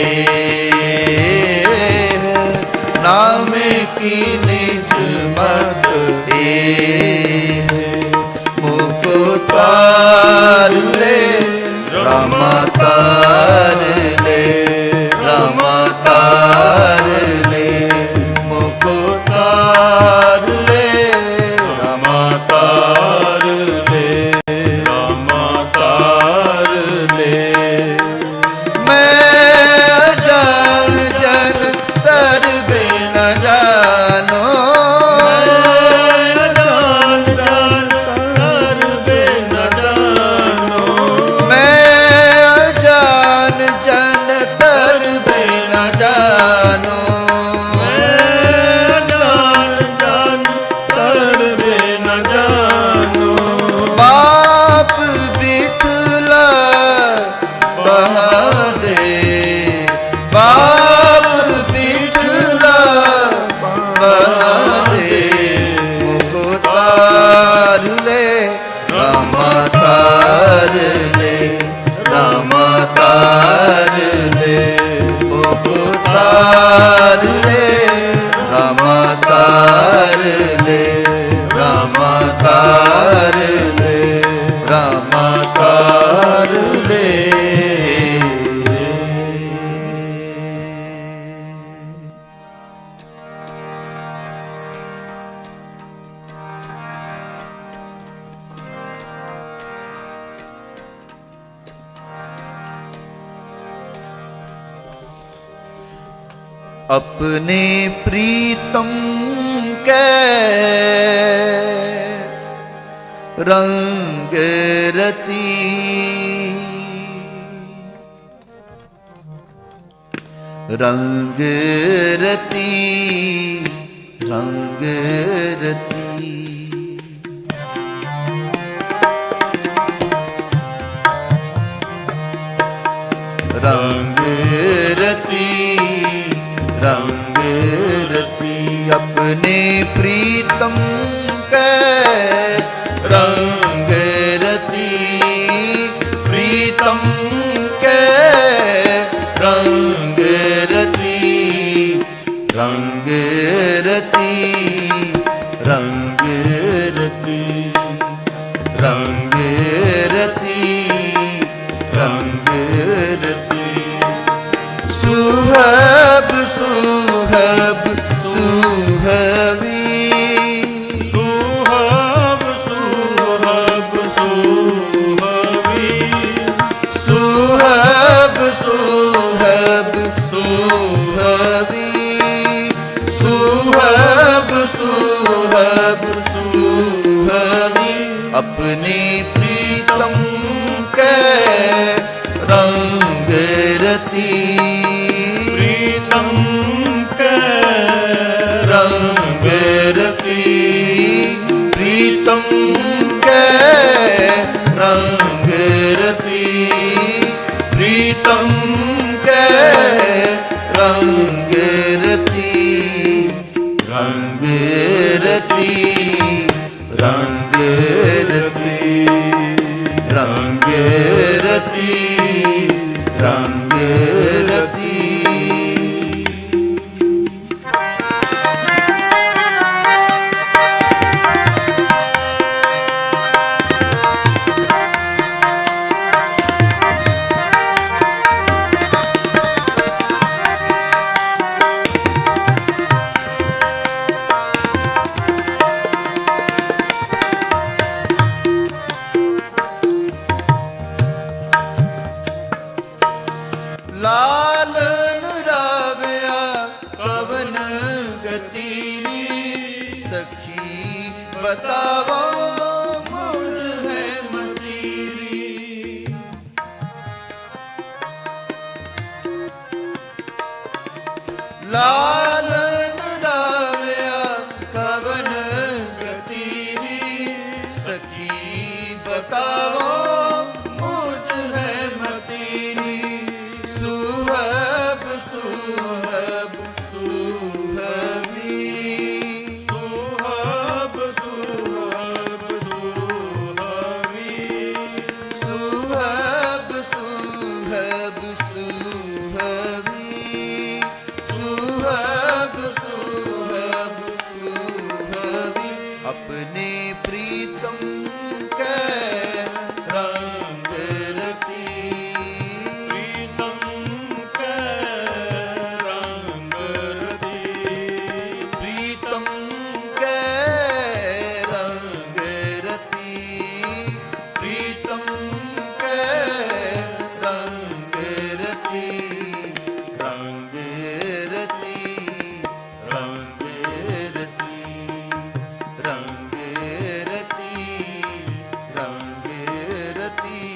नाम की निज मत ए। मुको तार ले रामा तार ले, रामा तार ले, मुको तार ले रामा तार ले, रामा तार ले। मैं जान जन तर बिन जानो, मैं जान जन तर बिन जानो, बाप बिठला बहादे, बाप बिठला बहादे। मुको तार ले रामा तार ले, रामा तार ले, मुको तार ले रामा तार ले, रामा तार ले, रामा तार ले। अपने प्रीतम के रंग रती, रंग रती, रंग रती। रंग रती, रंग रती। अपने प्रीतम के रंग रती, प्रीतम के रंग रती, रंग रती, रंग रती, रंग रती, रंग रती। सुहब सुहब सुहवी, सुहब सुहब सुहवी, सुहब सुहब सुहवी, सुहब सुहब सुहवी। अपने प्रीतम के रंग रती, प्रीतम के रंग रती, प्रीतम के रंग रती, प्रीतम के ਰੰਗ ਰਤੀ ਰੰਗ ਰਤੀ ਰੰਗ ਰਤੀ। ਲਾਲਨ ਰਾਵਿਆ ਕਵਨ ਗਤੀਰੀ, ਸਖੀ ਬਤਾਵੋ ਮੁਝ ਹੈ ਮਤੀਰੀ। ਲਾਲਨ ਰਾਵਿਆ ਕਵਨ ਗਤੀਰੀ, ਸਖੀ ਬਤਾਵੋ ਮੁਝ ਹੈ ਮਤੀਰੀ। ਸੁਹਬ ਸੁਹਬ ਸੁਹਬੀ, ਸੁਹਬ ਸੁਹਬ ਸੁਹਬੀ, ਸੁਹਬ ਸੁਹਬ ਸੁਹਬੀ, ਸੁਹਬ ਸੁਹਬ ਸੁਹਬੀ। ਆਪਣੇ ਪ੍ਰੀਤਮ ਕੈ ਰੰਗ ਰਤੀ, ਪ੍ਰੀਤਮ ਕੈ ਰੰਗ ਰਤੀ, ਪ੍ਰੀਤਮ ਕੈ ਰੰਗ ਰਤੀ, ਪ੍ਰੀਤਮ ਕੈ ਰੰਗ ਰਤੀ। ਰੰਗ ਰਤੀ ਰੰਗ ਰਤੀ ਰੰਗ ਰਤੀ ਰੰਗ ਰਤੀ।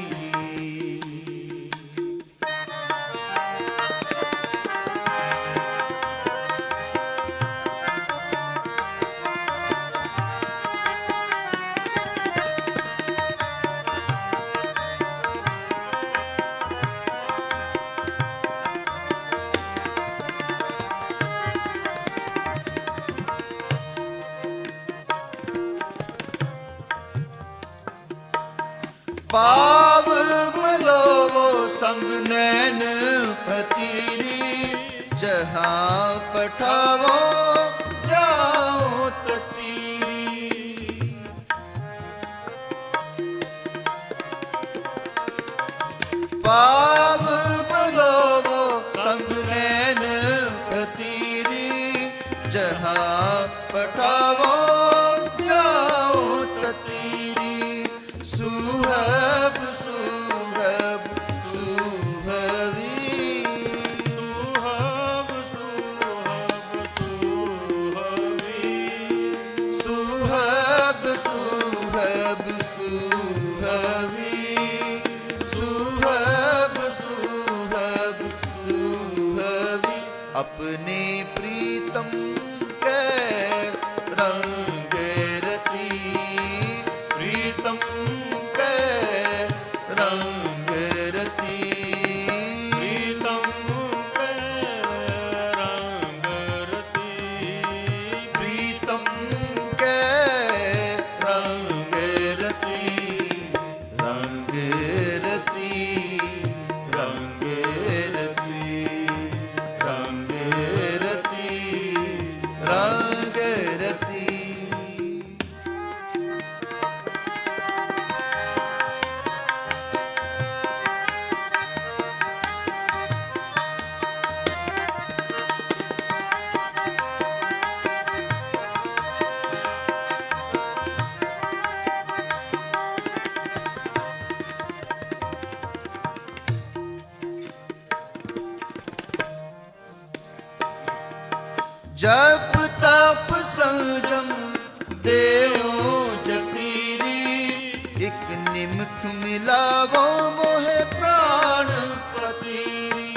ਪਾਵ ਮਲੋਵੋ ਸੰਗ ਨੈਣ ਪਤੀਰੀ, ਜਹਾਂ ਪਠਾਵੋ ਜਾਓ ਤਤੀਰੀ। ਪਾਵ ਮਲੋਵੋ ਸੰਗ ਨੈਣ ਪਤੀਰੀ, ਜਹਾਂ ਪਠਾਵੋ ਜਾਓ ਤਤੀਰੀ। ਸੁਹਬ ਸੁਹਬ ਸੁਹਬੀ, ਸੁਹਬ ਸੁਹਬ ਸੁਹਬੀ, ਸੁਹਬ ਸੁਹਬ ਸੁਹਬੀ, ਸੁਹਬ ਸੁਹਬ ਸੁਹਬੀ। ਆਪਣੇ ਪ੍ਰੀਤਮ ਕੈ ਰੰਗ ਰਤੀ, ਪ੍ਰੀਤਮ ਕੈ ਰੰਗ ਰਤੀ, ਪ੍ਰੀਤਮ ਕੈ ਰੰਗ ਰਤੀ, ਪ੍ਰੀਤਮ ਕੈ ਰੰਗ ਰਤੀ। ਰੰਗ ਰਤੀ ਰੰਗ ਰਤੀ ਰੰਗ ਰਤੀ ਰੰਗ ਰਤੀ। ਜਪ ਤਪ ਸੰਜਮ ਦੇਉ ਜਤੀਰੀ, ਇਕ ਨਿਮਖ ਮਿਲਾਵੋ ਮੋਹਿ ਪ੍ਰਾਣ ਪਤੀਰੀ।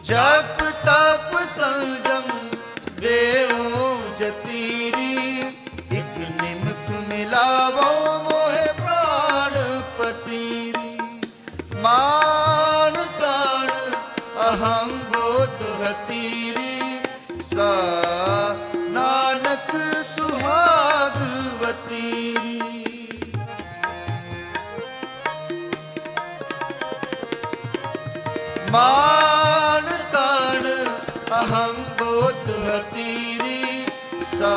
ਜਪ ਤਪ ਸੰਜਮ ਦੇਉ ਜਤੀਰੀ, ਇਕ ਨਿਮਖ ਮਿਲਾਵੋ ਮੋਹਿ ਪ੍ਰਾਣ ਪਤੀਰੀ। ਮਾਨ ਤਾਣ ਅਹੰ ਬੋਧ ਹਤੀਰੀ, ਅਹੰ ਬੋਧ ਹਤੀਰੀ ਸਾ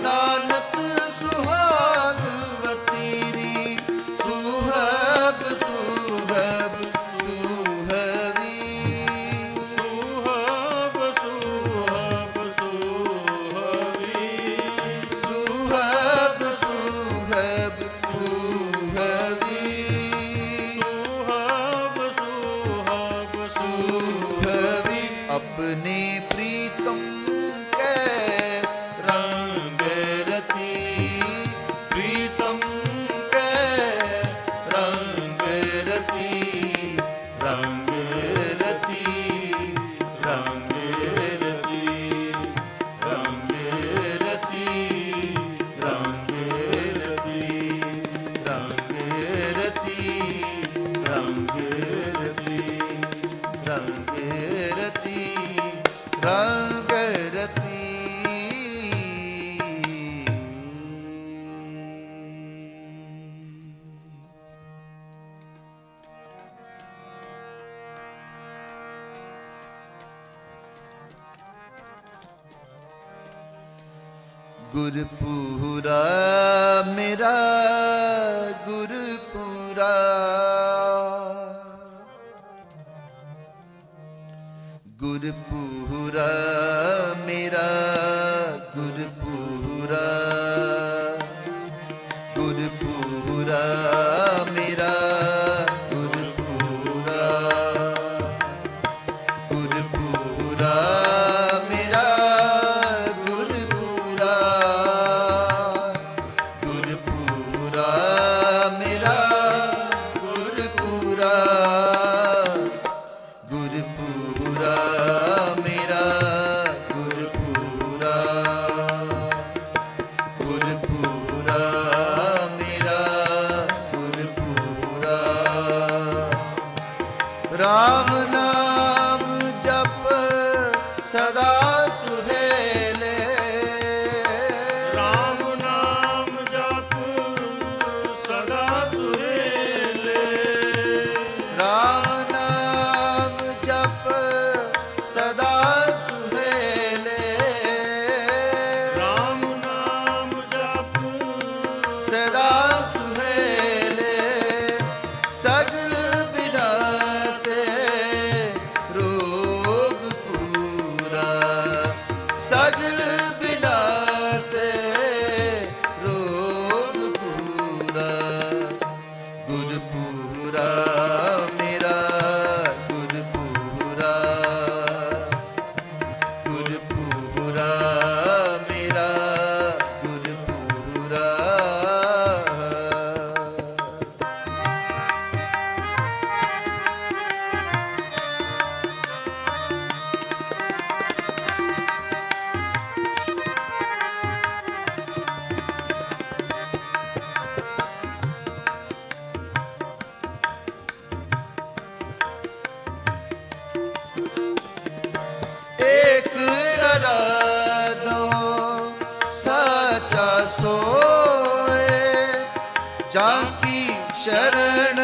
ਨਾਨਕ ਸੁਹਾਗ ਵਤੀਰੀ ਸੁਹਬ ਸੁਹਬ ਸੁਹਵੀ ਸੁਹਬ ਸੁਹਬ ਸੁਹਵੀ ਸੁਹਬ ਸੁਹਬ ਸੁਹਵੀ ਸੁਹਬ ਸੁਹਬ ਸੁਹਵੀ ਆਪਣੇ ਪ੍ਰੀਤਮ ਕੈ ਰੰਗ ਰਤੀ ਪ੍ਰੀਤਮ ਕੈ ਰੰਗ ਰਤੀ ਰੰਗ ਰਤੀ ਰੰਗ ਰਤੀ ਰੰਗ ਰਤੀ ਰੰਗ ਰਤੀ ਰੰਗ ਰਤੀ ਰੰਗ ਰਤੀ ਰੰਗ ਰਤੀ ਰੰਗ ਰਤੀ ਗੁਰਪੂਰਾ ਮੇਰਾ ਗੁਰਪੂਰਾ ਗੁਰਪੂਰਾ ਮੇਰਾ ਗੁਰਪੂਰਾ ਗੁਰਪੂਰਾ ਮੇਰਾ ਗੁਰਪੂਰਾ ਗੁਰਪੂਰਾ ਮੇਰਾ ਗੁਰਪੂਰਾ ਗੁਰਪੂਰਾ ਮੇਰਾ ਗੁਰਪੂਰਾ ਗੁਰਪੂਰਾ ਮੇਰਾ ਗੁਰਪੂਰਾ ਗੁਰਪੂਰਾ ਮੇਰਾ ਗੁਰਪੂਰਾ ਰਾਮ ਨਾਮ ਜਪ ਸਦਾ ਸੁਹੇਲੇ ਰਾਮ ਨਾਮ ਜਪ ਸਦਾ ਸੁਹੇਲੇ ਰਾਮ ਨਾਮ ਜਪ ਸਦਾ ਸੁਹੇਲੇ ਰਾਮ ਨਾਮ ਜਪ ਸਦਾ ਸੁਹੇਲੇ ਸਗਲ ਬਿਨਾਸੇ ਰੋਗ ਪੂਰਾ ਸਗਲ ਬਿਨਾਸੇ ਰੋਗ ਪੂਰਾ ਗੁਰਪੂਰਾ ਮੇਰਾ ਗੁਰਪੂਰਾ ਗੁਰਪੂਰਾ ਮੇਰਾ ਗੁਰਪੂਰਾ ਏਕ ਅਰਾਧੋ ਸਾਚਾ ਸੋਏ ਜਾਂ ਕੀ ਸ਼ਰਨ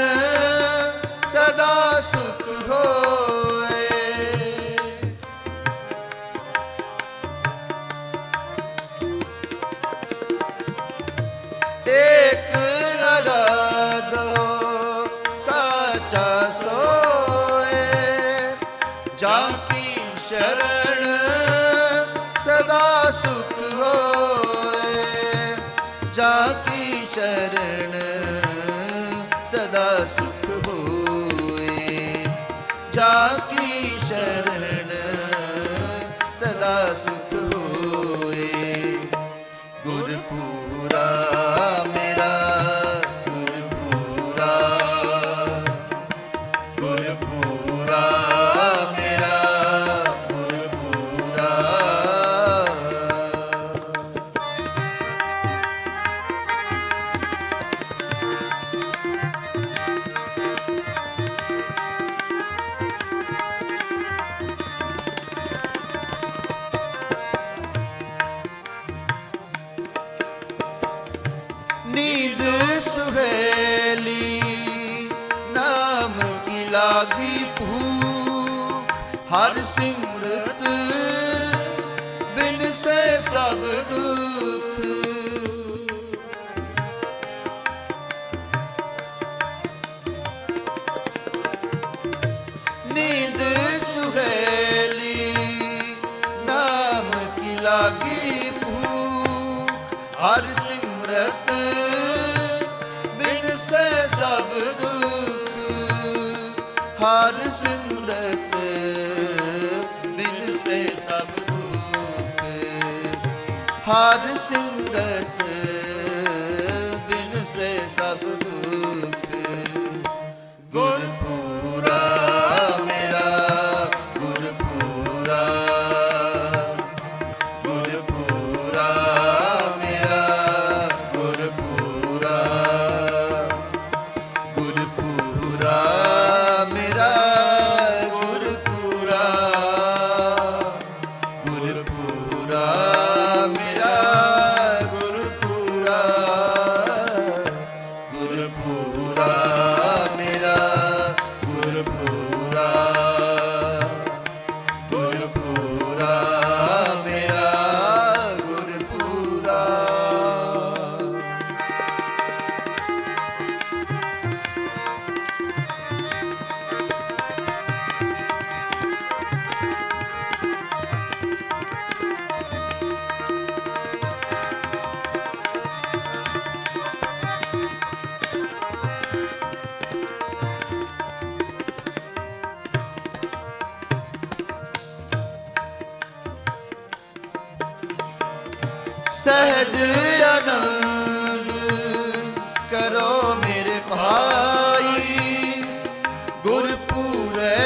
ਸਦਾ ਸੁਖ ਹੋਏ ਏਕ ਅਰਾਧੋ ਸਾਚਾ ਸੋਏ ਜਾਂ ਕੀ ਸ਼ਰਨ ਸਦਾ ਸੁਖ ਹੋਏ ਜਾਂ ਕੀ ਸ਼ਰਨ ਸਦਾ ਸੁਖ ਹੋਏ ਜਾਂ ਕੀ ਸ਼ਰਨ ਸਦਾ ਸੁਖ ਹੋਏ ਗੁਰਪੂਰਾ ਮੇਰਾ ਗੁਰਪੂਰਾ ਗੁਰਪੂਰਾ ਮੇਰਾ ਗੁਰਪੂਰਾ नींद सुहेली नाम की लागी भूख हर सिमरत ਸਭ ਦੁਖ। ਨੀਂਦ ਸੁਹੇਲੀ ਨਾਮ ਕੀ ਲਾਗੀ ਭੂਖ। ਹਰ ਸਿਮਰਤ ਬਿਨ ਸੇ ਸਭ ਦੁਖ। ਹਰ ਸਿਮਰਤ ਬਿਨ ਸੇ ਸਭ ਦੁਖ। ਹਰ ਸਿਮਰਤ ਬਿਨ ਸੇ ਸਭ ਦੁਖ। ਗੁਰਪੂਰਾ ਮੇਰਾ ਗੁਰਪੂਰਾ। ਗੁਰਪੂਰਾ ਮੇਰਾ ਗੁਰਪੂਰਾ। ਗੁਰਪੂਰਾ ਮੇਰਾ ਗੁਰਪੂਰਾ। ਗੁਰਪੂਰਾ ਮੇਰਾ ਗੁਰਪੂਰਾ। ਗੁਰਪੂਰਾ ਮੇਰਾ ਗੁਰਪੂਰਾ। ਗੁਰਪੂਰਾ ਮੇਰਾ ਗੁਰਪੂਰਾ। ਸਹਿਜ ਆਨੰਦ ਕਰੋ ਮੇਰੇ ਭਾਈ। ਗੁਰਪੂਰੇ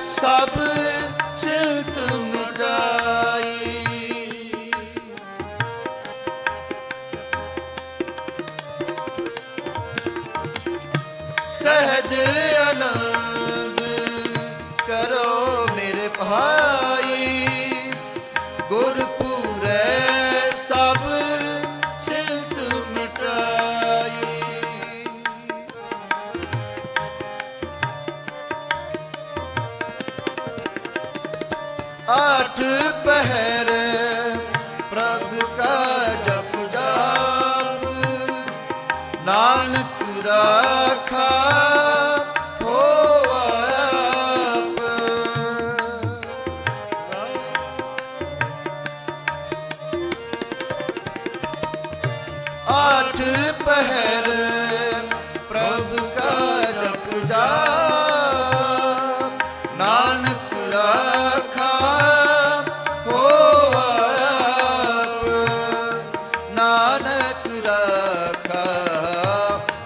ਸਭ ਚਿੰਤ ਮਿਟਾਈ। ਸਹਿਜ ਆਨੰਦ ਕਰੋ ਮੇਰੇ ਭਾਈ। ਗੁਰਪੂਰੇ ਸਭ ਚਿੰਤ ਮਿਟਾਈ। आठ पहर प्रभु का जप जाप। नानक राखा हो आप। आठ पहर प्रभु का जप जाप। नानक राखा हो आप। नानक राखा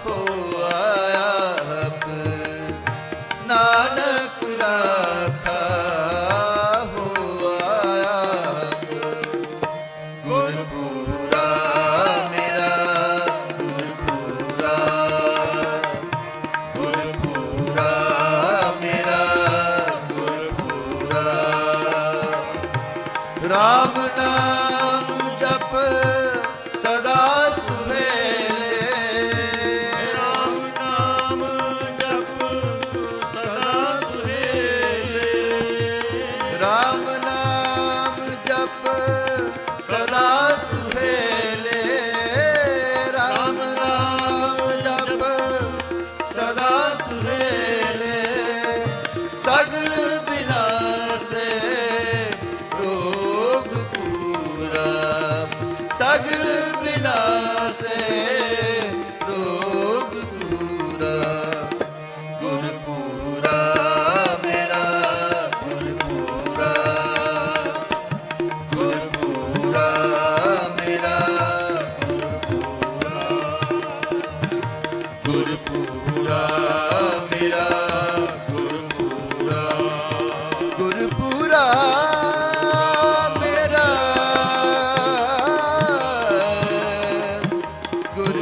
हो आप। नानक राखा हो आप। गुरपुरा मेरा गुरपुरा। गुरपुरा मेरा गुरपुरा। राम नाम जप सदा सुहेले। ਰਾਮ ਨਾਮ ਜਪ ਸਦਾ ਸੁਹੇਲੇ। राम नाम जप सदा सुहेले। राम नाम जप सदा सुहेले। सगल विनाशे रोग पूरा। सगल विनाशे रोग पूरा। गुरपुरा मेरा गुरपुरा। गुरपुरा मेरा गुरपुरा। गुरपुरा मेरा गुरपुरा। गुरपुरा मेरा गुरपुरा।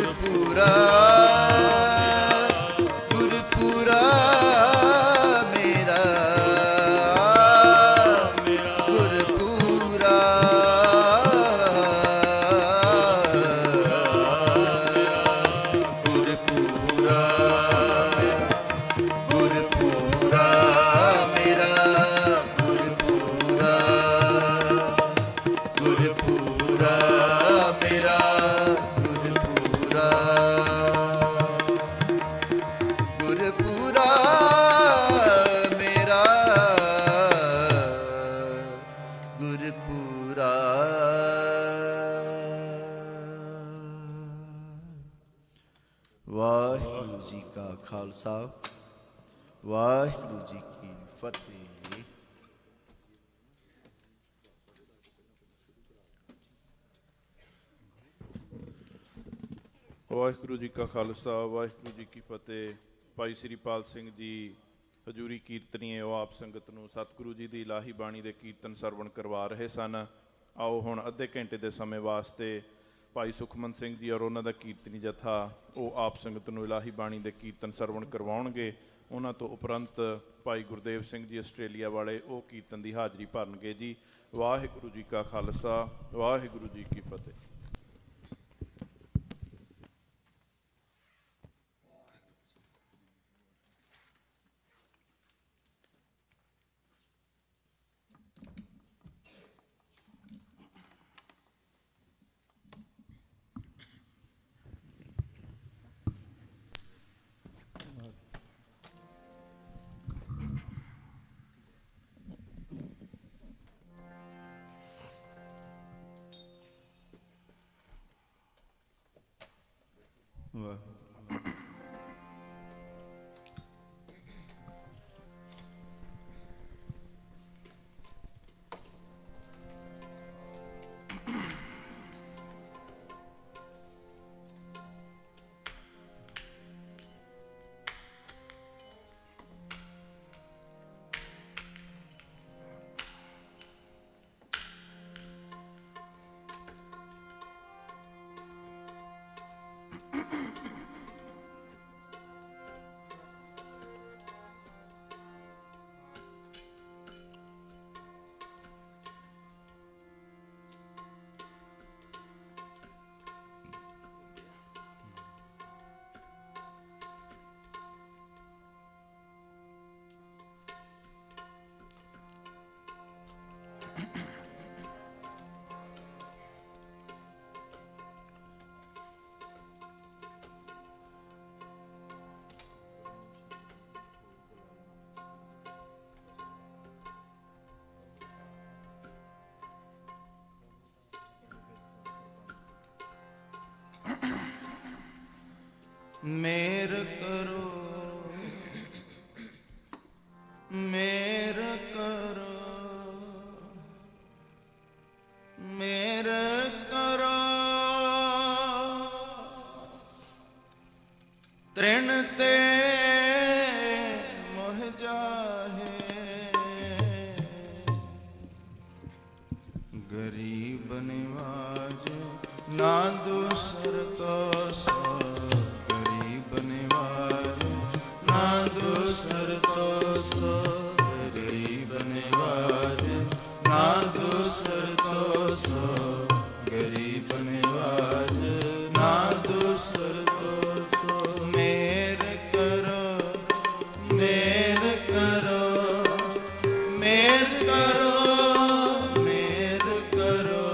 ਗੁਰਪੂਰਾ। ਵਾਹਿਗੁਰੂ ਜੀ ਕਾ ਖਾਲਸਾ, ਵਾਹਿਗੁਰੂ ਜੀ ਕੀ ਫਤਿਹ। ਵਾਹਿਗੁਰੂ ਜੀ ਕਾ ਖਾਲਸਾ, ਵਾਹਿਗੁਰੂ ਜੀ ਕੀ ਫਤਿਹ। ਭਾਈ ਸ੍ਰੀ ਪਾਲ ਸਿੰਘ ਜੀ ਹਜੂਰੀ ਕੀਰਤਨੀਏ ਉਹ ਆਪ ਸੰਗਤ ਨੂੰ ਸਤਿਗੁਰੂ ਜੀ ਦੀ ਇਲਾਹੀ ਬਾਣੀ ਦੇ ਕੀਰਤਨ ਸਰਵਣ ਕਰਵਾ ਰਹੇ ਸਨ। ਆਓ ਹੁਣ ਅੱਧੇ ਘੰਟੇ ਦੇ ਸਮੇਂ ਵਾਸਤੇ ਭਾਈ ਸੁਖਮਨ ਸਿੰਘ ਜੀ ਔਰ ਉਹਨਾਂ ਦਾ ਕੀਰਤਨੀ ਜਥਾ ਉਹ ਆਪ ਸੰਗਤ ਨੂੰ ਇਲਾਹੀ ਬਾਣੀ ਦੇ ਕੀਰਤਨ ਸਰਵਣ ਕਰਵਾਉਣਗੇ। ਉਹਨਾਂ ਤੋਂ ਉਪਰੰਤ ਭਾਈ ਗੁਰਦੇਵ ਸਿੰਘ ਜੀ ਆਸਟ੍ਰੇਲੀਆ ਵਾਲੇ ਉਹ ਕੀਰਤਨ ਦੀ ਹਾਜ਼ਰੀ ਭਰਨਗੇ ਜੀ। ਵਾਹਿਗੁਰੂ ਜੀ ਕਾ ਖਾਲਸਾ, ਵਾਹਿਗੁਰੂ ਜੀ ਕੀ ਫਤਿਹ। ਮੇਰ ਕਰੋ, ਮੇਰ ਕਰੋ, ਮੇਰ ਕਰੋ, ਤ੍ਰਿਣ ਤੇ ਮੋਹ ਜਾਹੇ, ਗਰੀਬ ਨਿਵਾਜ ਨਾ ਦੂਸਰ ਕੋ ਸੋ, दूसर तो सो, गरीब निवाज ना दूसर तो सो, गरीब निवाज ना दूसर तो सो। मेर करो, मेर करो, मेर करो, मेर करो,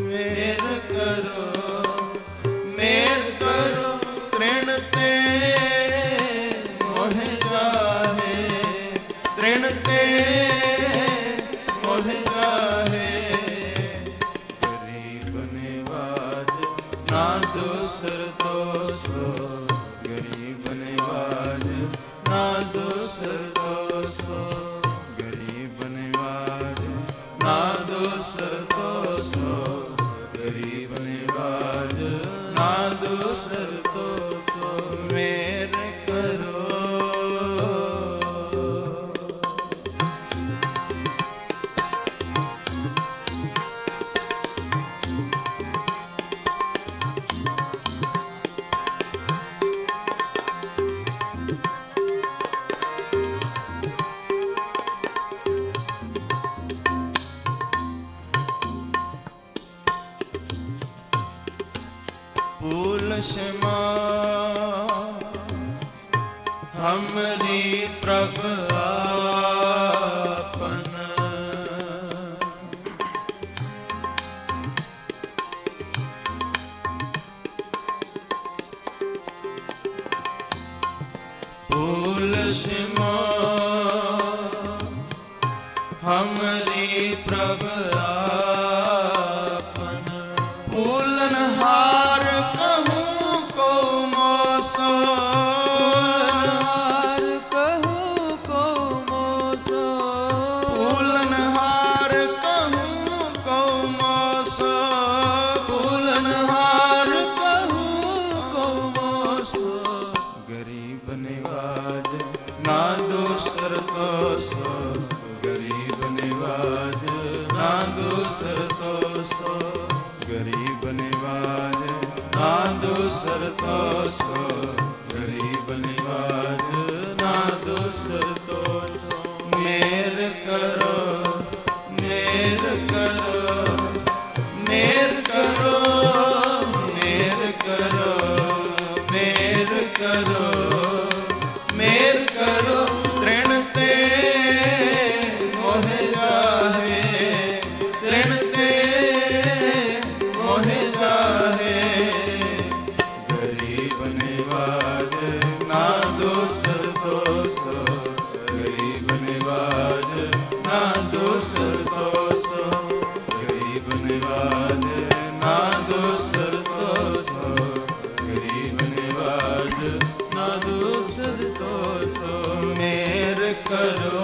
मेर करो, मेर करो, तृण ते तृण ते मोह जाहे, गरीब निवाज ना दूसर तो सो, गरीब निवाज ना दूसर तो सो, गरीब निवाज ना दूसर तो सो, गरीब निवाज ना दूसर तो सो। मेर करो, क्षमा हमरी प्रभ आपन, भूल क्षमा हमरी प्रभ ਦੂਸਰ ਤੋਸੋ ਗਰੀਬ ਨਿਵਾਜ ਨਾ ਦੂਸਰ ਤੋਸੋ ਗਰੀਬ ਨਿਵਾਜ ਨਾ ਦੂਸਰ ਤੋਸੋ ਮੇਰ ਕਰੋ ਮੇਰ ਕਰੋ ਮੇਰ ਕਰੋ ਮੇਰ ਕਰੋ ਮੇਰ ਕਰੋ ਮੇਰ ਕਰੋ ਤ੍ਰਿਣ ਤੇ ਮੋਹ ਜਾਹੇ ਤ੍ਰਿਣ ਤੇ ਮੋਹ ਜਾਹੇ ਗਰੀਬ ਨਿਵਾਜ ਨਾ ਦੂਸਰ ਤੋਸੋ ਗਰੀਬ ਨਿਵਾਜ ਨਾ ਦੂਸਰ ਤੋਸੋ ਗਰੀਬ ਨਿਵਾਜ ਨਾ ਦੂਸਰ ਤੋਸੋ ਗਰੀਬ ਨਿਵਾਜ ਨਾ ਦੂਸਰ ਤੋਸੋ ਮੇਰ ਕਰੋ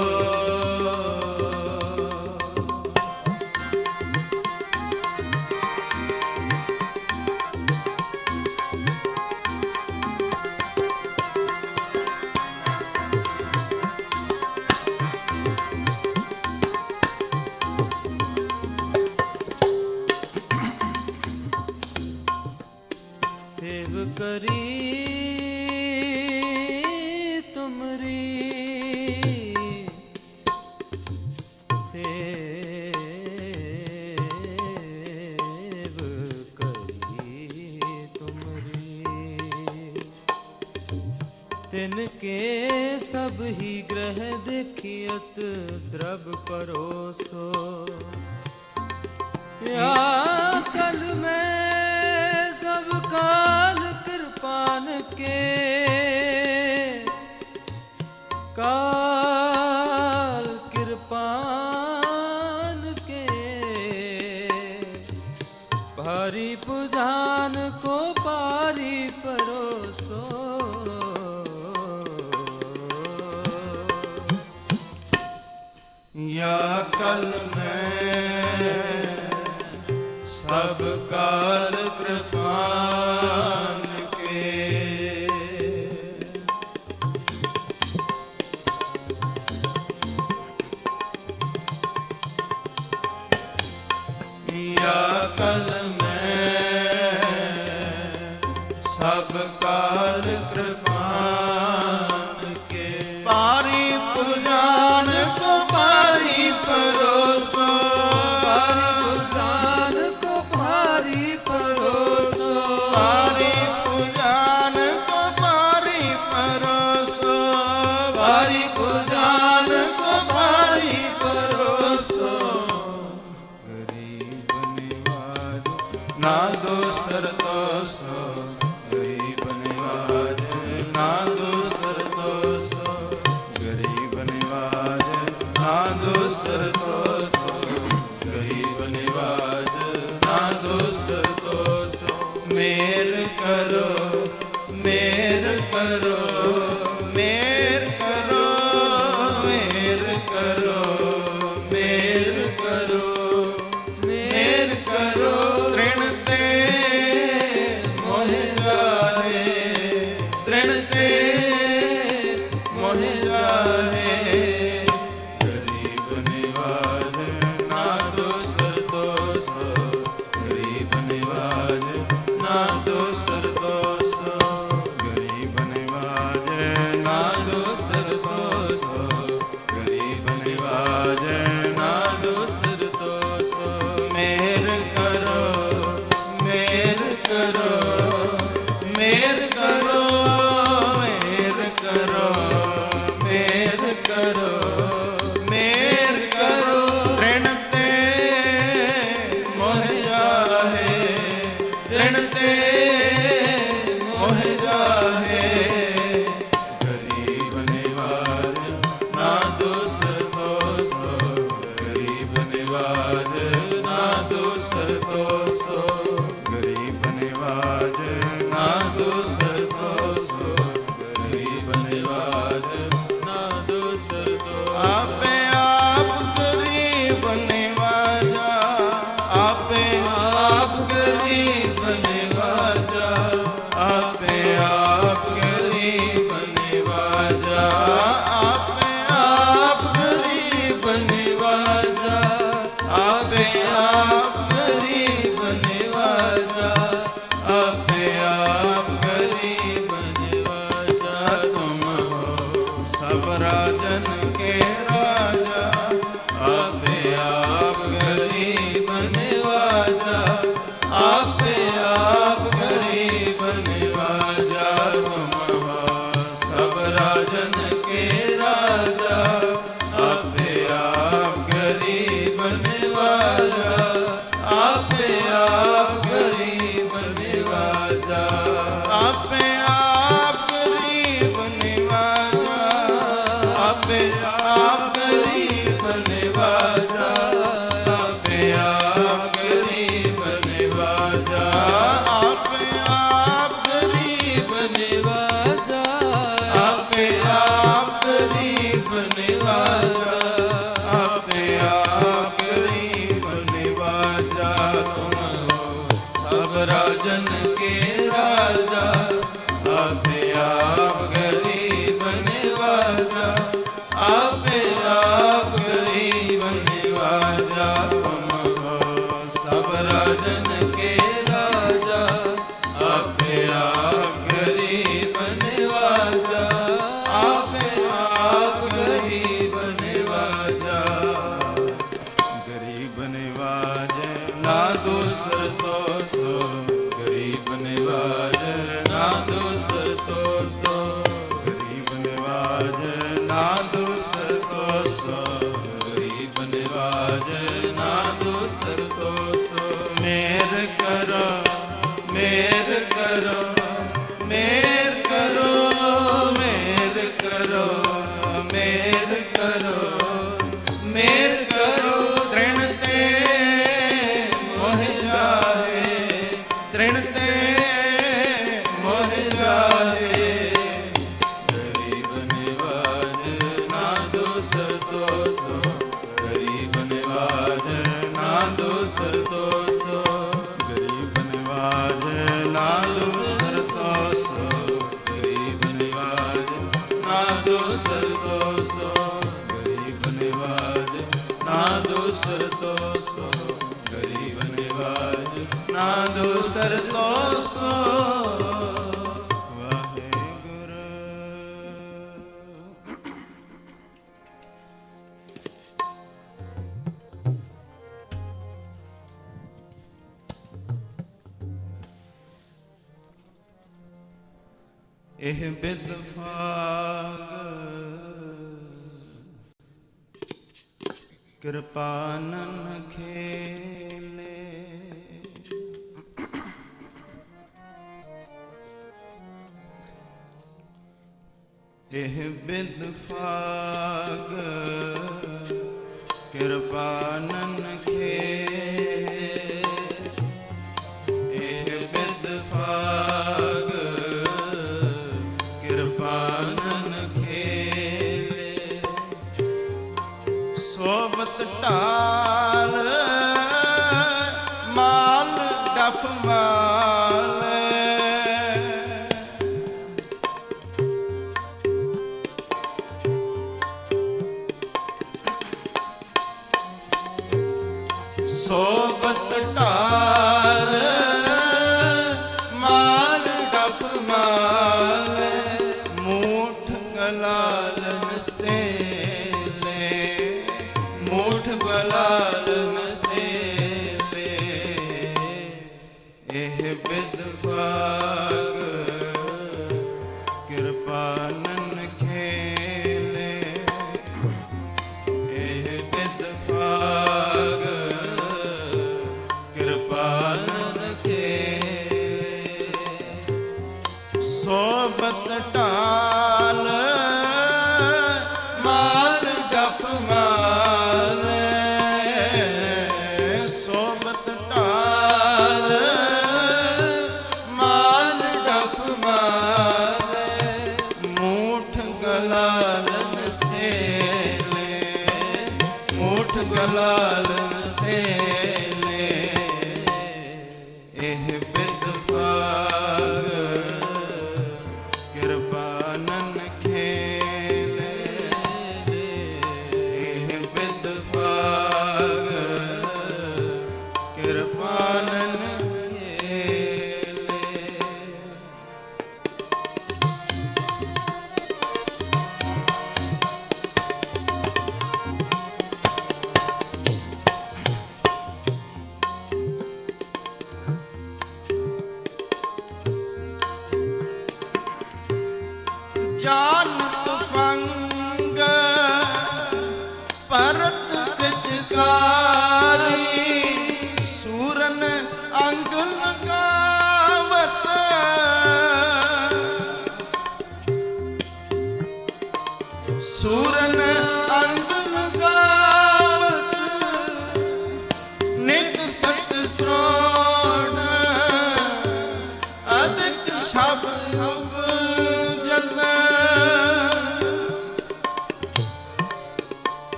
सेव करी तुमरी सेव करी तुमरी तिनके सब ही ग्रह देखियत द्रव परोसो या कल में सब काल कृपान के काल कृपान के भारी पुजान को पारी परोसो या कल में सब काल कृपान के या कल में सब काल कृपान के पारी पुराण को पारी परोसो भारी पुजान को भारी परोसो पारी पुराण को पारी परोसो भारी पुजान को पारी परोसो गरीब निवाज ना दूसर तोसो गरीब निवाज ना दूसर तोसो गरीब निवाज ना दूसर तोसो गरीब निवाज ना दूसर तोसो मेर करो मेर करो मेर करो मेर करो मेर करो मेर करो तृण ते मोह ਦੂਸਰ ਤੋ ਸੋ ਗਰੀਬ ਨਿਵਾਜ ਨਾ ਦੂਸਰ ਤੋ ਸੋ ਗਰੀਬ ਨਿਵਾਜ ਨਾ ਦੂਸਰ ਤੋ ਸੋ ਗਰੀਬ ਨਿਵਾਜ ਨਾ ਦੂਸਰ ਤੋ ਸੋ ਮੇਰ ਕਰੋ ਮੇਰ ਕਰੋ ਮੇਰ ਕਰੋ ਮੇਰ ਕਰੋ ਮੇਰ ਕਰੋ ਮੇਰ ਕਰੋ ਤ੍ਰਿਣ ਤੇ ਮੋਹ ਜਾਏ ਤ੍ਰਿਣ ਤੇ ਮੋਹ ਜਾਏ ਗਰੀਬ ਨਿਵਾਜ ਨਾ ਦੂਸਰ ਤੋ ਸੋ ਗਰੀਬ ਨਿਵਾਜ ਨਾ ਦੂਸਰ ਤੋ ਸੋ ਗਰੀਬ ਨਿਵਾਜ ਨਾ ਦੂਸਰ ਤੋ ਸੋ ਗਰੀਬ ਨਿਵਾਜ ਨਾ ਦੂਸਰ ਤੋ ਸੋ ਗਰੀਬ ਨਿਵਾਜ ਨਾ ਦੂਸਰ ਤੋ ਸੋ ਗਰੀਬ ਨਿਵਾਜ ਨਾ ਦੂਸਰ ਤੋ ਸੋ ਵਾਹਿਗੁਰੂ। ਇਹ ਬਿਦ ਫਾਗ ਕਿਰਪਾਨਨ ਖੇਲੇ ਇਹ ਬਿਦ ਫਾਗ ਕਿਰਪਾਨਨ ਖੇਲੇ ਇਹ ਬਿਦ ਫਾਗ ਕਿਰਪਾਨਨ ਖੇਲੇ ਸੋਬਤ ਢਾਲ ਮਾਲ ਡਫ ਮਾਲ ਸੋਬਤ ਢਾਲ ਮਾਲ ਡਫ ਮਾਲ ਮੂਠ ਗਲਾਲ ਸੇਲੇ ਮੂਠ ਗਲਾਲ ਸੇਲੇ ਇਹ ਬਿਦ ਫਾਗ ਕਿਰਪਾਨਨ ਖੇਲੇ ਇਹ ਬਿਦ ਫਾਗ ਕਿਰਪਾਨਨ ਖੇਲੇ ਸੋਬਤ ਢਾਲ ਮਾਲ ਡਫ ਮਾਲ ਸੋਬਤ ਢਾਲ ਮਾਲ ਡਫ ਮਾਲ ਮੂਠ ਗਲਾਲਨ ਸੇਲੇ ਮੂਠ ਗਲਾਲਨ ਸੇਲੇ ਇਹ ਬਿਦ ਫਾਗ ਕਿਰਪਾਨਨ ਖੇਲੇ ਇਹ ਬਿਦ ਫਾਗ ਕਿਰਪਾਨਨ ਖੇਲੇ ਜਾਨਤ ਫੰਗ ਪਰਤ ਵਿਚਕਾਰੀ ਸੂਰਨ ਅੰਗ ਲਗਾਵਤ ਸੂਰਨ ਅੰਗ ਲਗਾਵਤ ਨਿਤ ਸਤ ਸ੍ਰੋਣ ਅਦਿਕ ਸ਼ਬਦ ਉਪਜਤ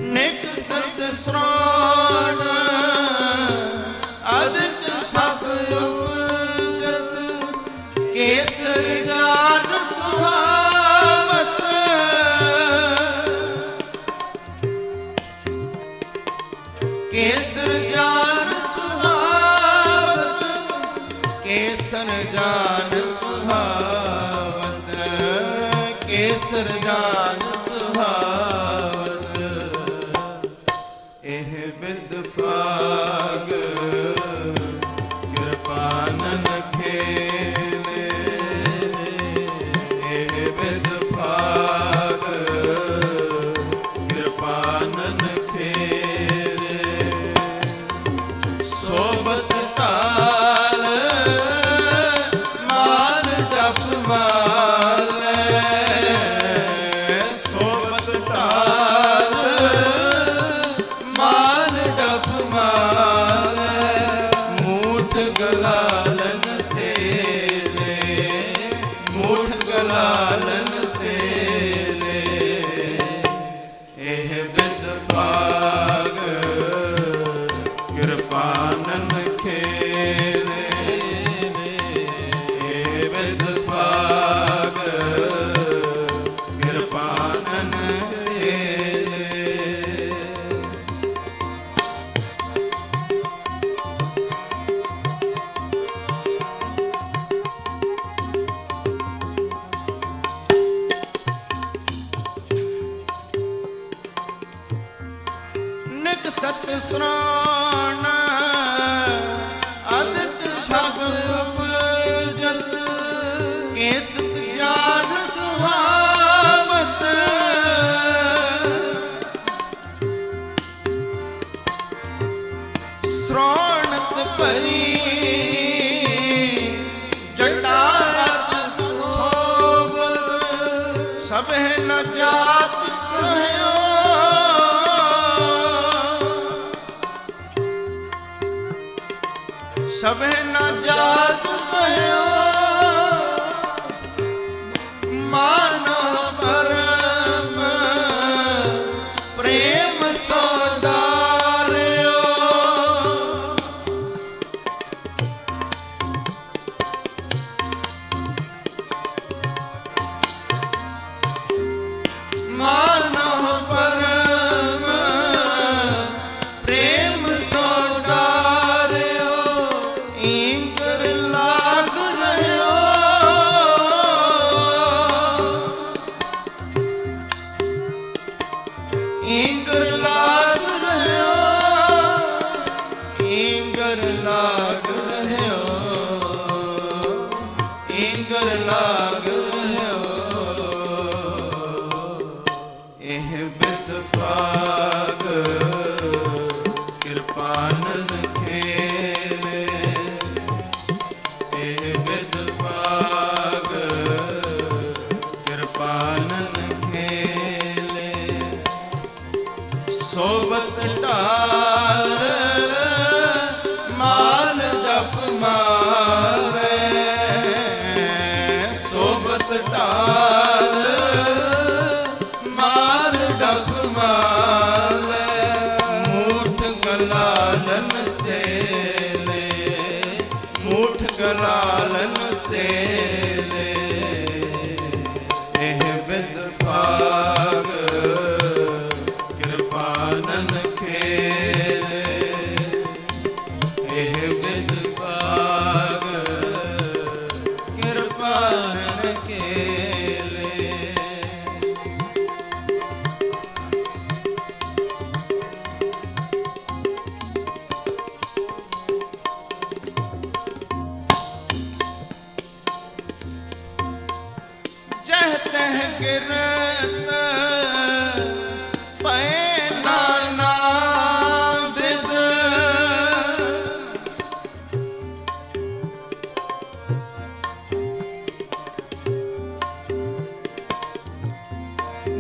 ਨਿਤ ਸਤ ਸ੍ਰੋਣ ਅਦਿਕ ਸ਼ਬਦ ਉਪਜਤ ਕੇਸਰ ਜਾਨ ਸੁਹਾਵਤ ਕੇਸਰ ਜਾਨ ਸੁਹਾਵਤ ਕੇਸਰ ਜਾਨ ਸੁਹਾਵਤ ਕੇਸਰ ਜਾਨ ਸੁਹਾਵਤ ਅਦਿਕ ਸਤ ਸਰਾਣ ਅਦਿਕ ਸ਼ਬਦ ਉਪਜਤ ਕੇਸਤ ਜਾਨ ਸੁਹਾਵਤ ਸ੍ਰੋਣਤ ਭਰੀ ਜਟਾਤ ਸੋਭਤ ਸਭੇ ਨ ਜਾਤ ਕਹਿਓ ਸਭੇ ਨ ਜਾਤ ਕਹਿਓ ਮਾਨੋ ਪਰਮ ਪ੍ਰੇਮ ਸੋਦਾਰਿਓ ਮਾਨੋ ਪਰਮ ਪ੍ਰੇਮ ਸੋਦਾਰਿਓ ਇੰਕਰ ਲਾਗ ਰਹਿਓ ਇੰਗਰ ਲਾਗ ਰਹਿਓ ਇੰਗਰ ਲਾਗ ਰਹਿਓ ਇੰਗਰ ਲਾਗ ਰਹਿਓ ਇਹ ਬਿਦ ਫਾਗ ਕਿਰਪਾਨਨ ਖੇਲੇ ਇਹ ਬਿਦ ਫਾਗ ਕਿਰਪਾਨਨ ਖੇਲੇ ਸੋਬਤ ਢਾਲ ਮਾਲ ਡਫ ਮਾਲੇ ਸੋਬਤ ਢਾਲ ਮਾਲ ਡਫ ਮਾਲੇ ਮੂਠ ਗਲਾਲਨ ਸੇਲੇ ਮੂਠ ਗਲਾਲਨ ਸੇਲੇ ਇਹ ਬਿਦ ਫਾਗ ਕਿਰਪਾਨਨ ਖੇਲੇ ਇਹ ਬਿਦ ਫਾਗ ਕਿਰਪਾਨਨ ਖੇਲੇ ਜਹ ਤਹ ਗਿਰਤ ਪੈ ਨਾਨਾ ਵਿਦ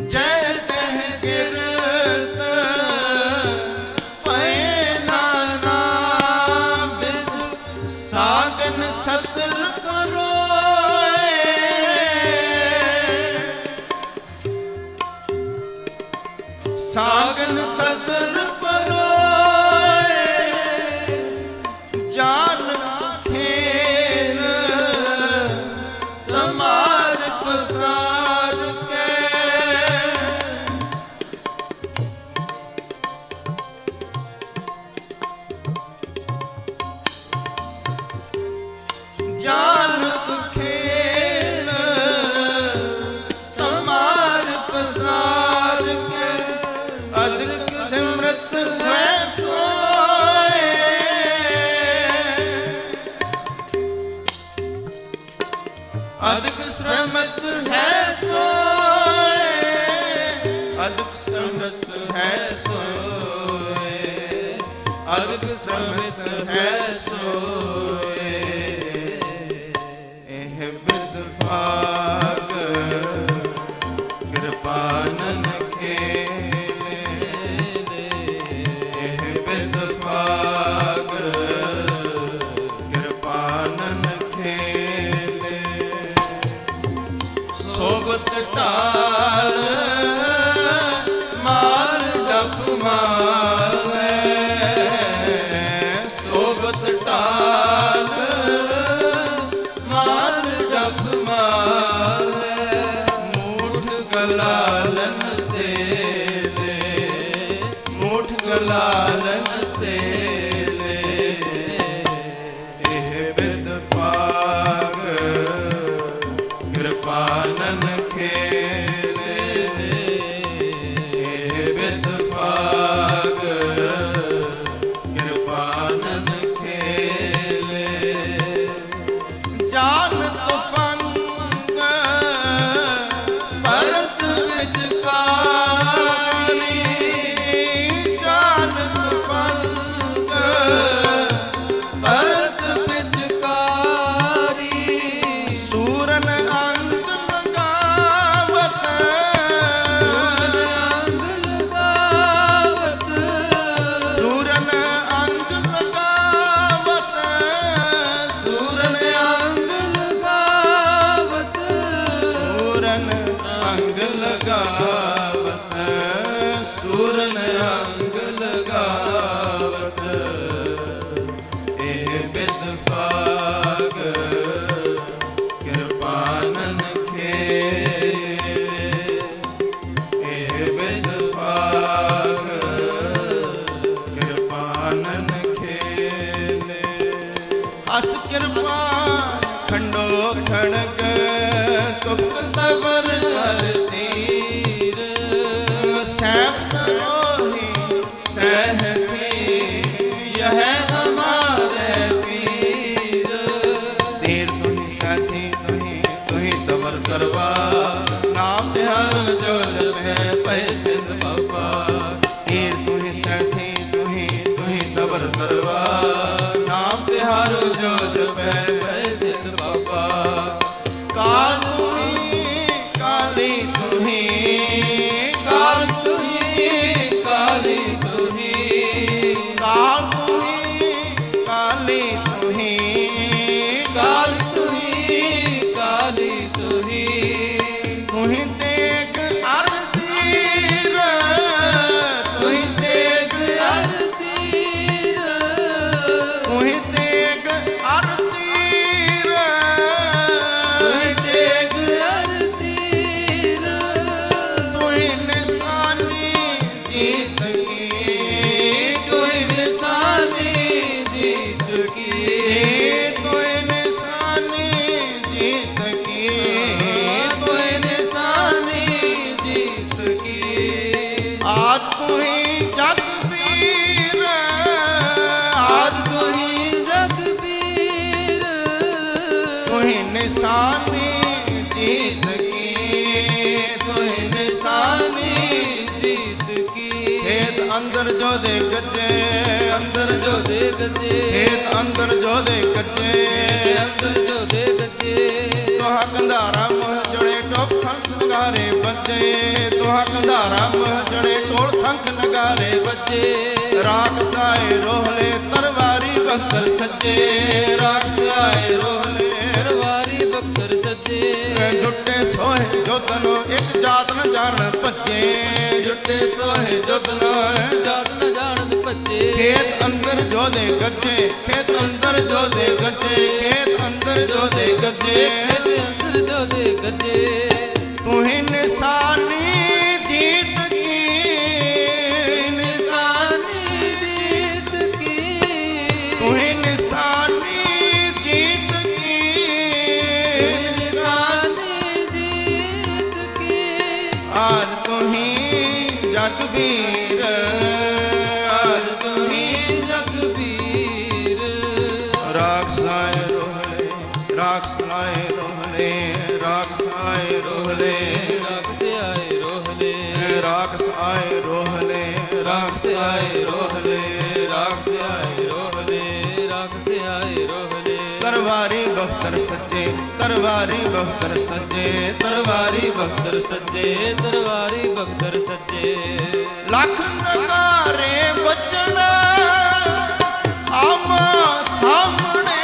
ਜਹ ਤਹ ਗਿਰਤ ਪੈ ਨਾਨਾ ਵਿਦ ਸਾਗਨ ਸਤਰ ਕਰੋਏ ਸਾਗਨ ਸਤਰ ਪਰੋਏ ਜਾਨ ਖੇਲ ਤਮਾਰ ਪਸਾਰ ਕੇ ਜਾਨ ਖੇਲ ਤਮਾਰ ਪਸਾਰ ਕੇ ਅਦਿਕ ਸਿਮਰਤ ਹੈ ਸੋਏ ਅਦਿਕ ਸਿਮਰਤ ਹੈ ਸੋਏ ਅਦਿਕ ਸਿਮਰਤ ਹੈ ਸੋਏ ਅਦਿਕ ਸਿਮਰਤ ਹੈ ਸੋਏ ਇਹ ਬਿਦ ਫਾਗ ਕਿਰਪਾਨਨ ਖੇਲੇ ਇਹ ਬਿਦ ਫਾਗ ਕਿਰਪਾਨਨ ਖੇਲੇ ਸੋਬਤ ਢਾਲ ਮਾਲ ਡਫ ਮਾਲੇ ਸੋਬਤ ਢਾਲ ਮਾਲ ਡਫ ਮਾਲੇ ਮੂਠ ਗਲਾਲਨ ਸੇਲੇ ਮੂਠ ਗਲਾਲਨ ਸੇਲੇ ਇਹ ਬਿਦ ਫਾਗ ਕਿਰਪਾਨਨ ਖੇਲੇ ਇਹ ਬਿਦ ਫਾਗ ਪੈ ਪੈ ਸਿੰਧ ਪਾਪਾ ਏਰ ਤੁਹੀ ਸੈਥੀ ਤੁਹੀ ਦਬਰ ਦਰਬਾਰ ਨਾਮ ਤਿਹਾਰੋ ਜੋ ਜਪੈ ਪੈ ਸਿੰਧ ਪਾਪਾ ਕਾਲ ਤੁਹੀ ਕਾਲੀ ਤੁਹੀ ਕਾਲ ਤੁਹੀ ਕਾਲੀ ਤੁਹੀ ਕਾਲ ਤੁਹੀ ਕਾਲੀ ਤੁਹੀ ਕਾਲ ਤੁਹੀ ਕਾਲੀ ਤੁਹੀ ਤੁਹੀ ਤੇਗ ਅਰਤੀਰ ਤੁਹੀ ਤੇਗ ਅਰਤੀਰ ਤੁਹੀ ਤੇਗ ਅਰਤੀਰ ਤੁਹੀ ਤੇਗ ਅਰਤੀਰ ਤੁਹੀ ਨਿਸ਼ਾਨੀ ਜੀਤ ਕੀ ਤੁਹੀ ਨਿਸ਼ਾਨੀ ਜੀਤ ਕੀ ਤੁਹੀ ਨਿਸ਼ਾਨੀ ਜੀਤ ਕੀ ਤੁਹੀ ਨਿਸ਼ਾਨੀ ਜੀਤ ਕੀ ਆਜ ਤੁਹੀ ਜਗ ਵੀਰ ਆਜ ਤੁਹੀ ਜਗਬੀਰ ਤੁਹੀ ਨਿਸ਼ਾਨੀ ਜੀਤ ਕੀ ਤੁਹੀ ਨਿਸ਼ਾਨੀ ਜੀਤ ਕੀ ਖੇਤ ਅੰਦਰ ਜੋ ਦੇ ਗੱਜੇ ਅੰਦਰ ਜੋ ਦੇ ਗੱਜੇ ਖੇਤ ਅੰਦਰ ਜੋ ਦੇ ਗੱਜੇ ਅੰਦਰ ਜੋ ਦੇ ਗੱਜੇ ਤੁਹਾ ਕੰਧਾਰਾ ਮੋਹ ਜੜੇ ਟੋਪ ਸੰਖ ਨਗਾਰੇ ਬੱਜੇ ਤੁਹਾ ਕੰਧਾਰਾ ਮੋਹ ਜੜੇ ਟੋਲ ਸੰਖ ਨਗਾਰੇ ਬੱਜੇ ਰਾਖ ਸਾਏ ਰੋਹਲੇ ਤਰਵਾਰੀ ਬਖਤਰ ਸੱਜੇ ਰਾਖ ਸਾਏ ਰੋਹਲੇ ਦਰਬਾਰੀ ਬਖਤਰ ਸੱਜੇ ਜੁੱਟੇ ਸੋਹੇ ਜੋਤਨੋ ਇੱਕ ਜਾਤ ਨ ਜਾਣ ਭੱਜੇ ਜੁੱਟੇ ਸੋਹੇ ਜੋਤਨੋ ਜਾਤ ਨ ਜਾਣਨ ਭੱਜੇ ਖੇਤ ਅੰਦਰ ਜੋ ਦੇ ਗੱਜੇ ਖੇਤ ਅੰਦਰ ਜੋ ਦੇ ਗੱਜੇ ਖੇਤ ਅੰਦਰ ਜੋ ਦੇ ਗੱਜੇ ਇਹਦੇ ਅੰਦਰ ਜੋ ਦੇ ਗੱਜੇ ਤੁਹੀ ਨਿਸ਼ਾਨੀ ਜੀਤ ਕੀ ਨਿਸ਼ਾਨੀ ਜੀਤ ਕੀ ਤੁਹੀ ਨਿਸ਼ਾਨੀ ਜੀਤ ਕੀ ਨਿਸ਼ਾਨੀ ਜੀਤ ਕੀ ਆਜ ਤੁਹੀ ਜਗ ਵੀਰ ਆਜ ਤੁਹੀ ਜਗਬੀਰ ਰਾਖ ਸਾਏ ਰੋਹਲੇ ਰਾਖ ਸਾਏ ਰੋਹਲੇ ਰਾਖ ਸਾਏ ਰੋਹਲੇ ਰੱਖ ਸਿਆਏ ਰੋਹਲੇ ਰਾਖ ਸਾਏ ਰੋਹਲੇ ਰਾਖ ਸਾਏ ਰੋਹਲੇ ਰਾਖ ਸਾਏ ਰੋਹਲੇ ਰੱਖ ਸਿਆਏ ਰੋਹਲੇ ਤਰਵਾਰੀ ਬਖਤਰ ਸੱਜੇ ਤਰਵਾਰੀ ਬਖਤਰ ਸੱਜੇ ਤਰਵਾਰੀ ਬਖਤਰ ਸੱਜੇ ਦਰਬਾਰੀ ਬਖਤਰ ਸੱਜੇ ਲੱਖ ਨਗਾਰੇ ਵੱਜਣਾ ਆਮਾ ਸਾਹਮਣੇ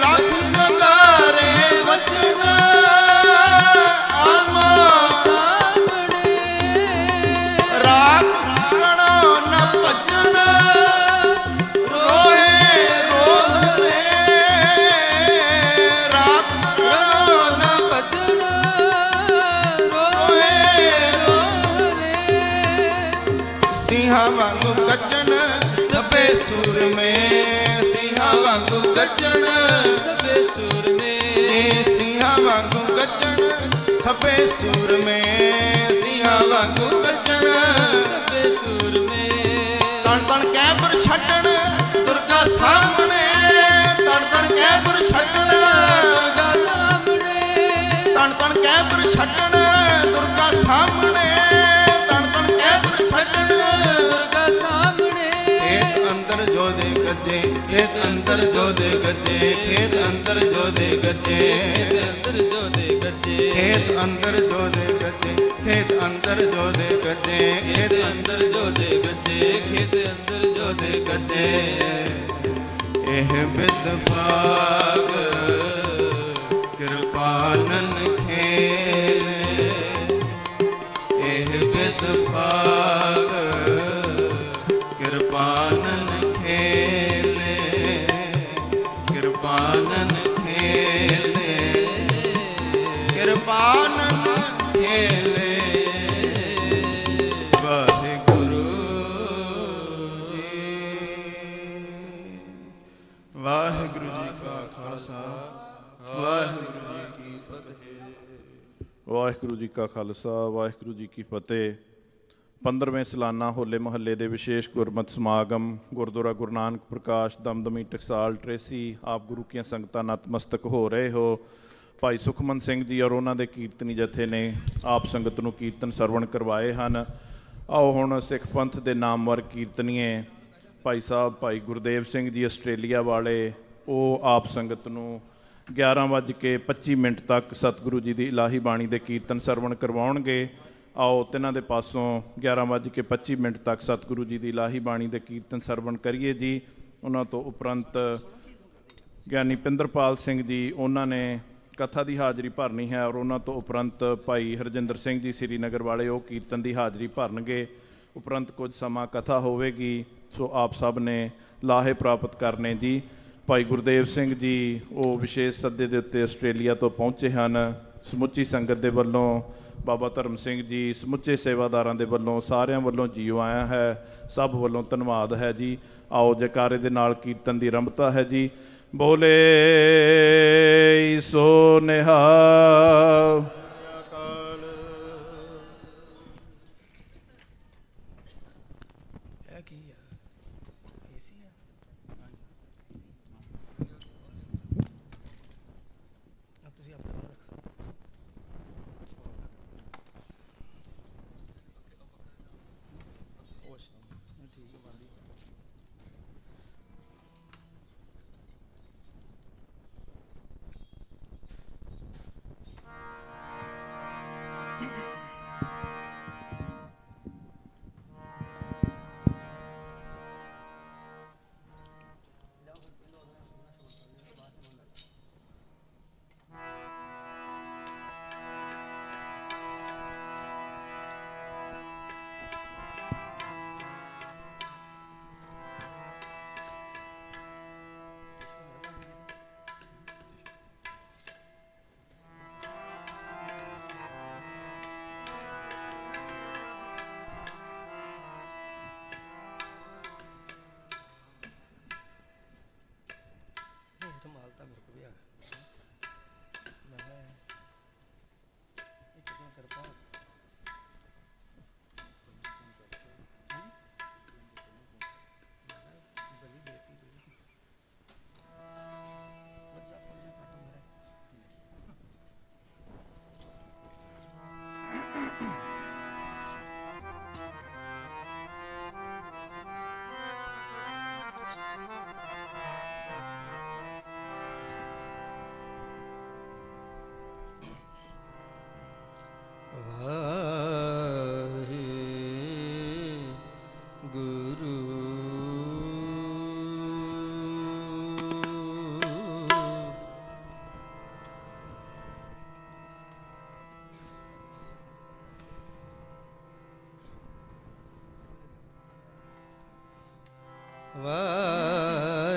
ਲੱਖ ਨਗਾਰੇ ਵੱਜਣਾ ਆਮਾ ਸਾਹਮਣੇ ਰਾਖ ਸਗਣਾ ਨ ਭਜਣਾ ਰੋਹੇ ਰੋਹਲੇ ਰਾਖ ਸਗਣਾ ਨ ਭਜਨ ਰੋਹੇ ਰੋਹਲੇ ਸਿੰਘਾਂ ਵਾਂਗੂ ਗੱਜਣ ਸਭੇ ਸੂਰ ਮੇ ਸਿੰਘਾਂ ਵਾਂਗੂ ਗੱਜਣ ਸਭੇ ਸੂਰ ਮੇ ਇਹ ਸਿੰਘਾਂ ਵਾਂਗੂ ਗੱਜਣ ਸਭੇ ਸੂਰ ਮੇ ਸਿੰਘਾਂ ਵਾਂਗੂ ਗੱਜਣ ਸਭੇ ਸੂਰ ਮੇ ਤਣ ਤਣ ਕੈਬਰ ਛੱਡਣ ਦੁਰਗਾ ਸਾਹਮਣੇ ਤਣ ਤਣ ਕੈਬਰ ਛੱਡਣ ਦੁਰਗਾ ਸਾਹਮਣੇ ਤਣ ਤਣ ਕੈਬਰ ਛੱਡਣ ਦੁਰਗਾ ਸਾਹਮਣੇ ਤਣ ਤਣ ਕੈਬਰ ਛੱਡਣ ਦੁਰਗਾ ਸਾਹਮਣੇ ਖੇਤ ਅੰਦਰ ਜੋ ਦੇ ਗੱਜੇ ਖੇਤ ਅੰਦਰ ਜੋ ਦੇ ਗੱਜੇ ਖੇਤ ਅੰਦਰ ਜੋ ਦੇ ਗੱਜੇ ਅੰਦਰ ਜੋ ਦੇ ਗੱਜੇ ਖੇਤ ਅੰਦਰ ਜੋ ਦੇ ਗੱਜੇ ਖੇਤ ਅੰਦਰ ਜੋ ਦੇ ਗੱਜੇ ਖੇਤ ਅੰਦਰ ਜੋ ਦੇ ਗੱਜੇ ਖੇਤ ਅੰਦਰ ਜੋ ਦੇ ਗੱਜੇ ਇਹ ਬਿਦ ਫਾਗ ਕਿਰਪਾਨਨ ਖੇਲੇ ਇਹ ਬਿਦ ਫਾਗ ਕਿਰਪਾਨਨ ਖੇਲੇ ਕਿਰਪਾਨਨ ਖੇਲੇ ਕਿਰਪਾਨਨ ਖੇਲੇ ਵਾਹਿਗੁਰੂ ਜੀ ਵਾਹਿਗੁਰੂ ਜੀ ਕਾ ਖਾਲਸਾ ਵਾਹਿਗੁਰੂ ਜੀ ਕੀ ਫਤਿਹ ਵਾਹਿਗੁਰੂ ਜੀ ਕਾ ਖਾਲਸਾ ਵਾਹਿਗੁਰੂ ਜੀ ਕੀ ਫਤਿਹ 15ਵੇਂ ਸਾਲਾਨਾ ਹੋਲੇ ਮਹੱਲੇ ਦੇ ਵਿਸ਼ੇਸ਼ ਗੁਰਮਤਿ ਸਮਾਗਮ ਗੁਰਦੁਆਰਾ ਗੁਰੂ ਨਾਨਕ ਪ੍ਰਕਾਸ਼ ਦਮਦਮੀ ਟਕਸਾਲ ਟਰੇਸੀ ਆਪ ਗੁਰੂ ਕੀਆਂ ਸੰਗਤਾਂ ਨਤਮਸਤਕ ਹੋ ਰਹੇ ਹੋ। ਭਾਈ ਸੁਖਮਨ ਸਿੰਘ ਜੀ ਔਰ ਉਹਨਾਂ ਦੇ ਕੀਰਤਨੀ ਜਥੇ ਨੇ ਆਪ ਸੰਗਤ ਨੂੰ ਕੀਰਤਨ ਸਰਵਣ ਕਰਵਾਏ ਹਨ। ਆਓ ਹੁਣ ਸਿੱਖ ਪੰਥ ਦੇ ਨਾਮਵਰ ਕੀਰਤਨੀਏ ਭਾਈ ਸਾਹਿਬ ਭਾਈ ਗੁਰਦੇਵ ਸਿੰਘ ਜੀ ਆਸਟ੍ਰੇਲੀਆ ਵਾਲੇ, ਉਹ ਆਪ ਸੰਗਤ ਨੂੰ 11:25 ਤੱਕ ਸਤਿਗੁਰੂ ਜੀ ਦੀ ਇਲਾਹੀ ਬਾਣੀ ਦੇ ਕੀਰਤਨ ਸਰਵਣ ਕਰਵਾਉਣਗੇ। ਆਓ ਤਿੰਨਾਂ ਦੇ ਪਾਸੋਂ 11:25 ਤੱਕ ਸਤਿਗੁਰੂ ਜੀ ਦੀ ਇਲਾਹੀ ਬਾਣੀ ਦੇ ਕੀਰਤਨ ਸਰਵਣ ਕਰੀਏ ਜੀ। ਉਹਨਾਂ ਤੋਂ ਉਪਰੰਤ ਗਿਆਨੀ ਪਿੰਦਰਪਾਲ ਸਿੰਘ ਜੀ, ਉਹਨਾਂ ਨੇ ਕਥਾ ਦੀ ਹਾਜ਼ਰੀ ਭਰਨੀ ਹੈ, ਔਰ ਉਹਨਾਂ ਤੋਂ ਉਪਰੰਤ ਭਾਈ ਹਰਜਿੰਦਰ ਸਿੰਘ ਜੀ ਸ੍ਰੀਨਗਰ ਵਾਲੇ, ਉਹ ਕੀਰਤਨ ਦੀ ਹਾਜ਼ਰੀ ਭਰਨਗੇ। ਉਪਰੰਤ ਕੁਝ ਸਮਾਂ ਕਥਾ ਹੋਵੇਗੀ, ਸੋ ਆਪ ਸਭ ਨੇ ਲਾਹੇ ਪ੍ਰਾਪਤ ਕਰਨੇ ਜੀ। ਭਾਈ ਗੁਰਦੇਵ ਸਿੰਘ ਜੀ ਉਹ ਵਿਸ਼ੇਸ਼ ਸੱਦੇ ਦੇ ਉੱਤੇ ਆਸਟ੍ਰੇਲੀਆ ਤੋਂ ਪਹੁੰਚੇ ਹਨ। ਸਮੁੱਚੀ ਸੰਗਤ ਦੇ ਵੱਲੋਂ, ਬਾਬਾ ਧਰਮ ਸਿੰਘ ਜੀ, ਸਮੁੱਚੇ ਸੇਵਾਦਾਰਾਂ ਦੇ ਵੱਲੋਂ, ਸਾਰਿਆਂ ਵੱਲੋਂ ਜੀਓ ਆਇਆ ਹੈ, ਸਭ ਵੱਲੋਂ ਧੰਨਵਾਦ ਹੈ ਜੀ। ਆਓ ਜੈਕਾਰੇ ਦੇ ਨਾਲ ਕੀਰਤਨ ਦੀ ਆਰੰਭਤਾ ਹੈ ਜੀ। ਬੋਲੇ ਸੋ ਨਿਹਾਲ।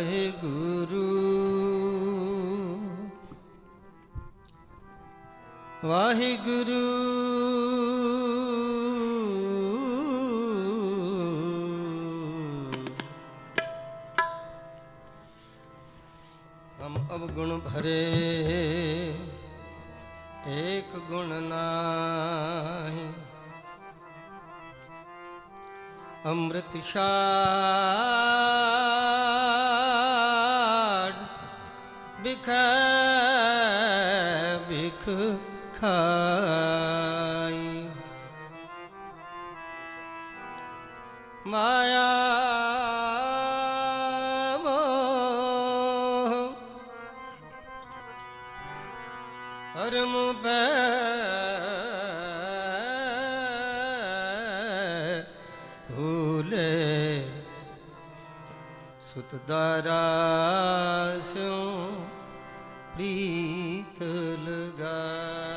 ਵਾਹਿਗੁਰੂ ਵਾਹਿਗੁਰੂ ਹਮ ਅਵਗੁਣ ਭਰੇ ਏਕ ਗੁਣ ਨਾਹੀ ਅੰਮ੍ਰਿਤ ਛਾੜ ਬਿਖੈ ਬਿਖ ਖਾਈ ਮਾਇਆ ਮੋਹ ਹਰਮ ਪੈ ਸੁਤ ਦਾਰਾਸਿਉ ਪ੍ਰੀਤ ਲਗਾਈ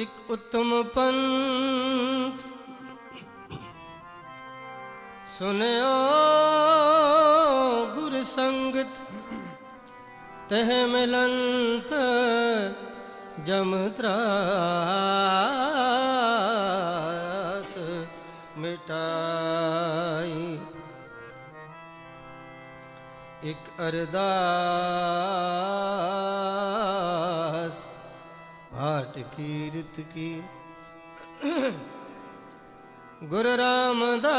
ਇਕ ਉਤਮ ਪੰਥ ਸੁਨਿਓ ਗੁਰ ਸੰਗਤ ਤਹ ਮਿਲੰਤ ਜਮ ਤਰਾਸ ਮਿਟਾਈ ਇਕ ਅਰਦਾਸ ਭਾਟ ਕੀਰਤ ਕੀ ਗੁਰ ਰਾਮਦਾਸ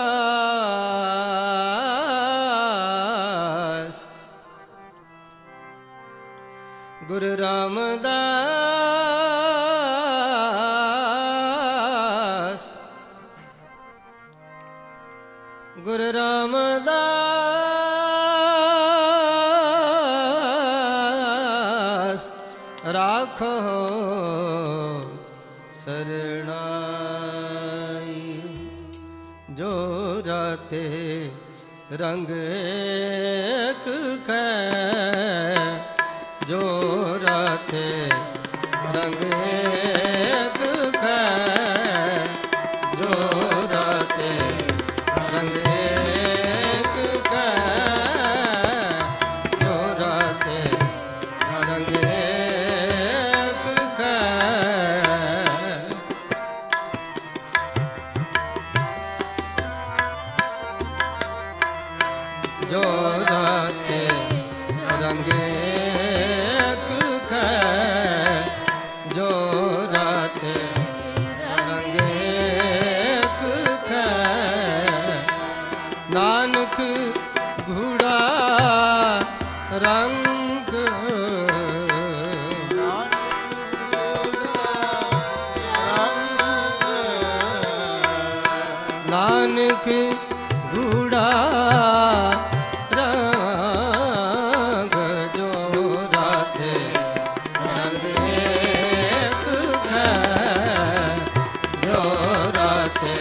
ਗੁਰੂ ਰਾਮਦਾਸ ਗੁਰੂ ਰਾਮਦਾਸ ਰਾਖੋ ਸਰਣਾਈ ਜੋ ਰਾਤੇ ਰੰਗ ਏਕ ਕੈ ਜੋ ਰਾਤੇ ਰੰਗ ਏਕ ਕੈ ਜੋ ਰਾਤੇ ਰੰਗ ਏਕ ਕੈ ਜੋ ਰਾਤੇ ਰੰਗ ਏਕ ਕੈ ਜੋ ਰਾਤੇ ਰੰਗ ਏਕ ਕੈ ਜੋ ਰਾਤੇ ਰੰਗ ਏਕ ਕੈ ਨਾਨਕ ਘੂੜਾ ਰੰਗ ਨਾਨਕ ਘੂੜਾ ਰੰਗ ਜੋ ਰਾਤੇ ਰੰਗ ਏਕ ਕੈ ਜੋ ਰਾਤੇ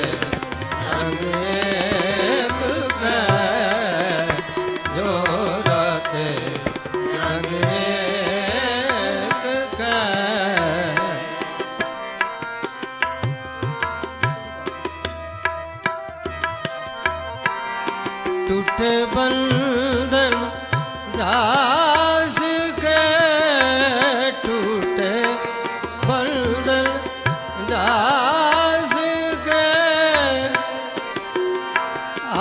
ਰੰਗ ਏਕ ਕੈ ਜੋ ਰਾਤੇ ਰੰਗ ਏਕ ਕੈ टूटे बंधन दास के टूटे बंधन दास के आ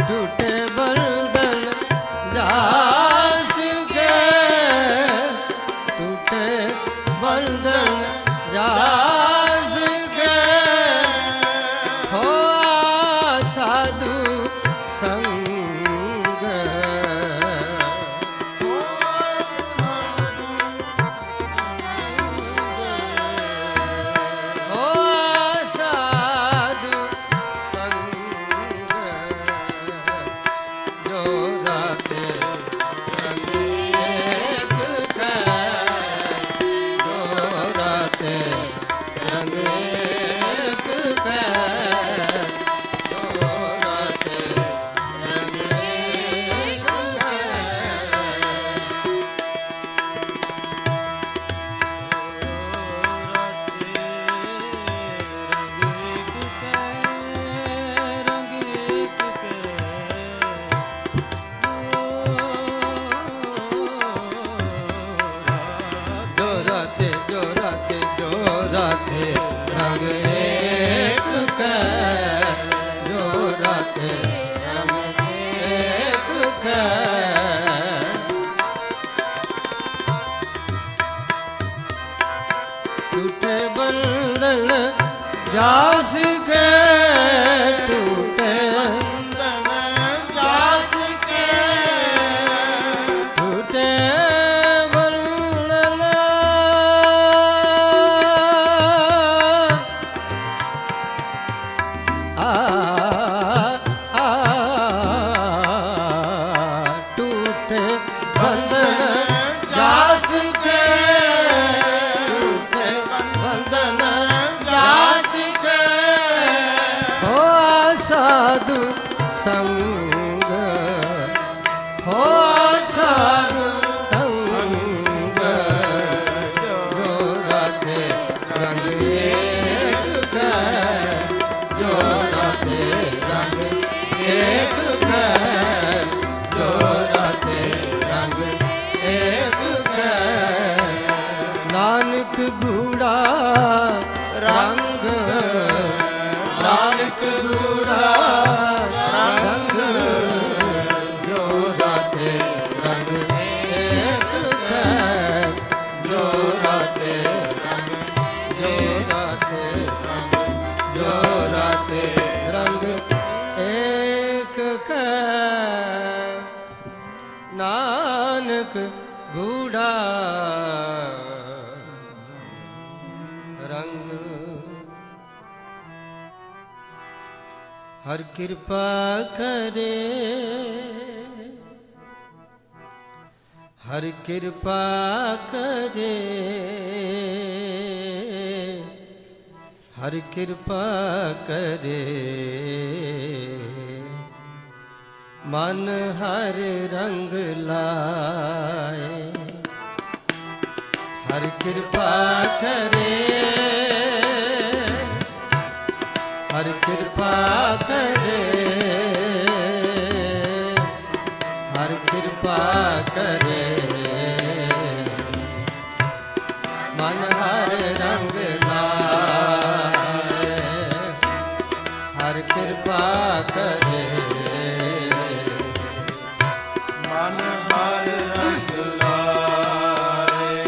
टूटे बंधन दास टूटे बंधन दास के हो साधु संग हो साधु संग जो राते रंग ਏਕ ਕੈ ਜੋ ਰਾਤੇ ਰੰਗ ਏਕ ਕੈ ਜੋ ਰਾਤੇ ਰੰਗ ਏਕ ਕੈ ਜੋ ਰਾਤੇ ਜੋ ਰਾਤੇ ਜੋ ਰਾਤੇ ਰੰਗ ਏਕ ਕੈ ਜੋ ਰਾਤੇ ਰੰਗ ਏਕ ਕੈ ਟੂਟੇ ਬੰਧਨ ਜਾਸ ਕੇ ਟੂਟੇ ਜਾਸ ਕੇ ਟੂਟੇ ਬੰਧਨ ਆ ਟੂਟੇ ਬੰਧਨ ਜਾਸ ਕੇ ਟੂਟੇ ਬੰਧਨ ਜਾਸ ਕੇ ਹੋ ਸਾਧੂ ਸੰਗ ਹੋ ਸਾਧੂ ਸੰਗ ਜੋ ਰਾਤੇ ਰੰਗ ਏਕ ਕੈ ਜੋ ਰਾਤੇ ਰੰਗ ਏਕ ਕੈ ਜੋ ਰਾਤੇ ਰੰਗ ਏਕ ਕੈ ਨਾਨਕ ਗੂੜਾ ਰੰਗ ਨਾਨਕ ਗੂੜਾ ਰੰਗ ਗੂੜਾ ਰੰਗ ਹਰ ਕਿਰਪਾ ਕਰੇ ਹਰ ਕਿਰਪਾ ਕਰੇ ਹਰ ਕਿਰਪਾ ਕਰੇ ਮਨ ਹਰ ਰੰਗ ਲਾਏ ਹਰ ਕਿਰਪਾ ਕਰੇ ਹਰ ਕਿਰਪਾ ਕਰੇ ਹਰ ਕਿਰਪਾ ਕਰੇ ਮਨ ਹਰ ਰੰਗ ਲਾਏ ਹਰ ਕਿਰਪਾ ਕਰੇ ਮਨ ਹਰ ਰੰਗ ਲਾਏ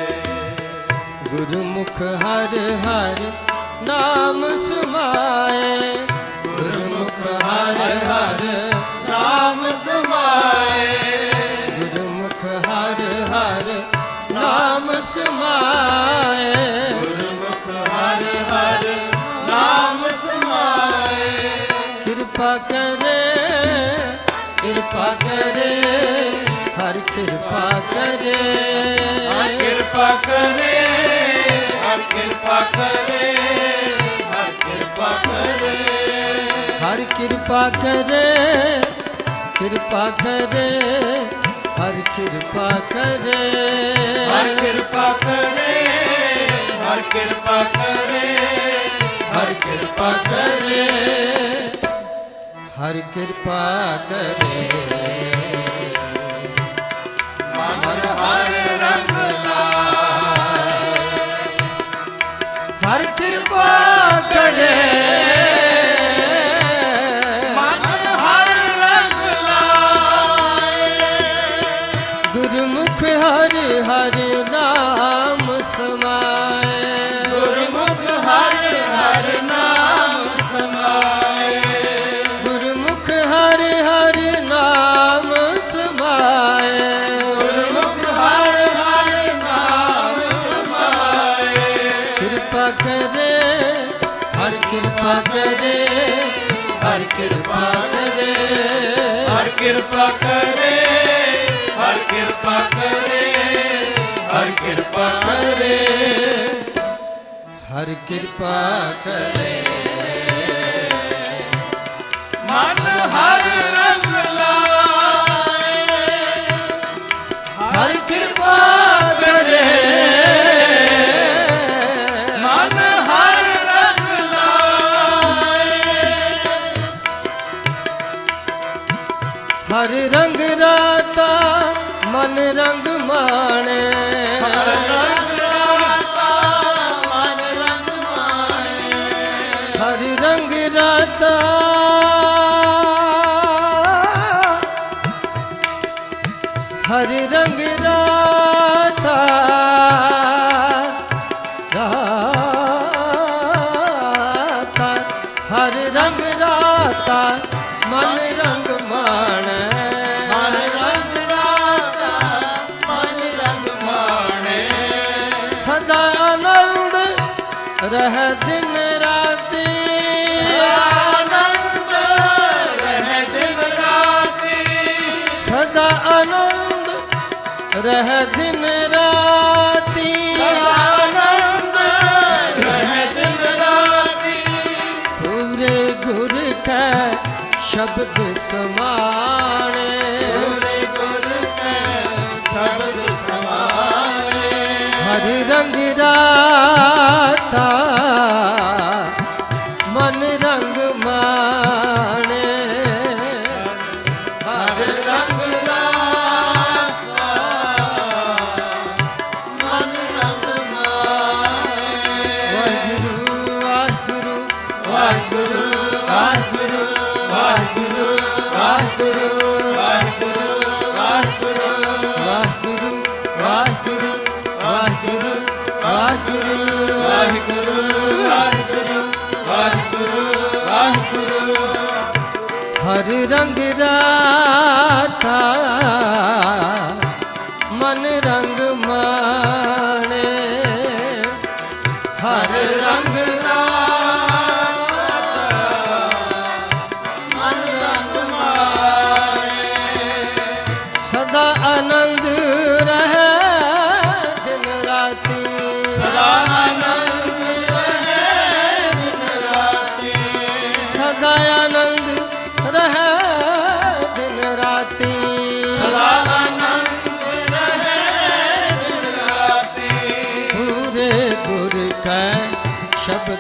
ਗੁਰਮੁਖ ਹਰ ਹਰ ਨਾਮ ਸਮਾਏ ਗੁਰਮੁਖ ਹਰ ਹਰ ਨਾਮ ਸਮਾਏ ਗੁਰਮੁਖ ਹਰ ਹਰ ਨਾਮ ਸਮਾਏ ਗੁਰਮੁਖ ਹਰ ਹਰ ਨਾਮ ਸਮਾਏ ਕਿਰਪਾ ਕਰੇ ਕਿਰਪਾ ਕਰੇ ਹਰ ਕਿਰਪਾ ਕਰੇ ਹਰ ਕਿਰਪਾ ਕਰੇ ਹਰ ਕਿਰਪਾ ਕਰੇ ਹਰ ਕਿਰਪਾ ਕਰੇ ਹਰ ਕਿਰਪਾ ਕਰੇ ਕਿਰਪਾ ਕਰੇ ਹਰ ਕਿਰਪਾ ਕਰੇ ਹਰ ਕਿਰਪਾ ਕਰੇ ਹਰ ਕਿਰਪਾ ਕਰੇ ਹਰ ਕਿਰਪਾ ਕਰੇ ਹਰ ਕਿਰਪਾ ਕਰੇ ਮਨ ਹਰ ਰੰਗ ਲਾਏ ਹਰ ਕਿਰਪਾ ਕਰੇ ਮਨ ਹਰ ਰੰਗ ਲਾਏ ਗੁਰਮੁਖ ਹਰ ਹਰ ਨਾਮ ਸਮਾਏ ਗੁਰਮੁਖ ਹਰ ਹਰ ਨਾਮ ਸਮਾਏ ਗੁਰਮੁਖ ਹਰ ਹਰ ਨਾਮ ਸਮਾਏ ਗੁਰਮੁਖ ਹਰ ਹਰ ਨਾਮ ਸਮਾਏ ਕਿਰਪਾ ਕਰੇ ਹਰ ਕਿਰਪਾ ਕਰੇ ਹਰ ਕਿਰਪਾ ਕਰੇ ਹਰ ਕਿਰਪਾ ਕਰੇ ਹਰ ਕਿਰਪਾ ਕਰੇ ਹਰ ਕਿਰਪਾ ਕਰੇ ਹਰ ਕਿਰਪਾ ਕਰੇ ਮਨ ਹਰ ਰੰਗ ਲਾਏ ਹਰ ਕਿਰਪਾ ਕਰੇ ਮਨ ਹਰ ਰੰਗ ਲਾਏ ਹਰ ਰੰਗ ਰਾਤਾ ਮਨ ਰੰਗ ਮਾਣੇ ਹਰ ਰੰਗ ਰਾਤਾ ਮਨ ਰੰਗ ਮਾਣੇ ਹਰ ਰੰਗ ਰਾਤਾ ਹਰ ਰੰਗ ਰਾਤਾ ਰਾਤਾ ਹਰ ਰੰਗ ਰਾਤਾ ਮਨ ਰੰਗ ਮਾਣੈ ਹਰ ਰੰਗ ਰਾਤਾ ਮਨ ਰੰਗ ਮਾਣੇ ਸਦਾ ਆਨੰਦ ਰਹਿ ਦਿਨ ਰਾਤੀ ਆਨੰਦ ਰਹਿ ਦਿਨ ਰਾਤੀ ਸਦਾ ਆਨੰਦ ਰਹਿ ਦਿਨ ਰਾਤੀ ਆਨੰਦ ਰਹਿ ਦਿਨ ਰਾਤੀ ਪੂਰੇ ਗੁਰ ਕੈ ਸ਼ਬਦ ਸਮਾਣੇ ਪੂਰੇ ਗੁਰ ਕੈ ਸ਼ਬਦ ਸਮਾਣੇ ਹਰ ਰੰਗ ਰਾਤਾ ਮਨ ਰੰਗ ਮਾਣੇ ਹਰ ਰੰਗ ਰਾਤਾ ਮਨ ਰੰਗ ਮਾਣੇ ਵਾਹਿਗੁਰੂ ਵਾਹਿਗੁਰੂ ਵਾਹਿਗੁਰੂ ਵਾਹਿਗੁਰੂ ਵਾਹਿਗੁਰੂ ਵਾਹਿਗੁਰੂ ਵਾਹਿਗੁਰੂ ਵਾਹਿਗੁਰੂ ਵਾਹਿਗੁਰੂ ਵਾਹਿਗੁਰੂ ਵਾਹਿਗੁਰੂ ਵਾਹਿਗੁਰੂ ਵਾਹਿਗੁਰੂ ਵਾਹਿਗੁਰੂ ਹਰ ਰੰਗ ਰਾਤਾ ਮਨ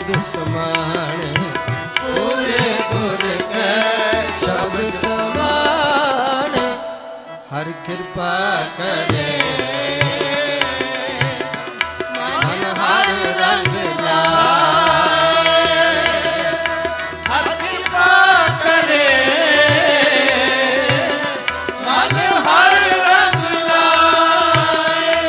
ਸ਼ਬਦ ਸਮਾਣ ਪੂਰੇ ਗੁਰ ਕੈ ਸ਼ਬਦ ਸਮਾਣ ਹਰ ਕਿਰਪਾ ਕਰੇ ਮਨ ਹਰ ਰੰਗ ਲਾਏ ਹਰ ਕਿਰਪਾ ਕਰੇ ਮਨ ਹਰ ਰੰਗ ਲਾਏ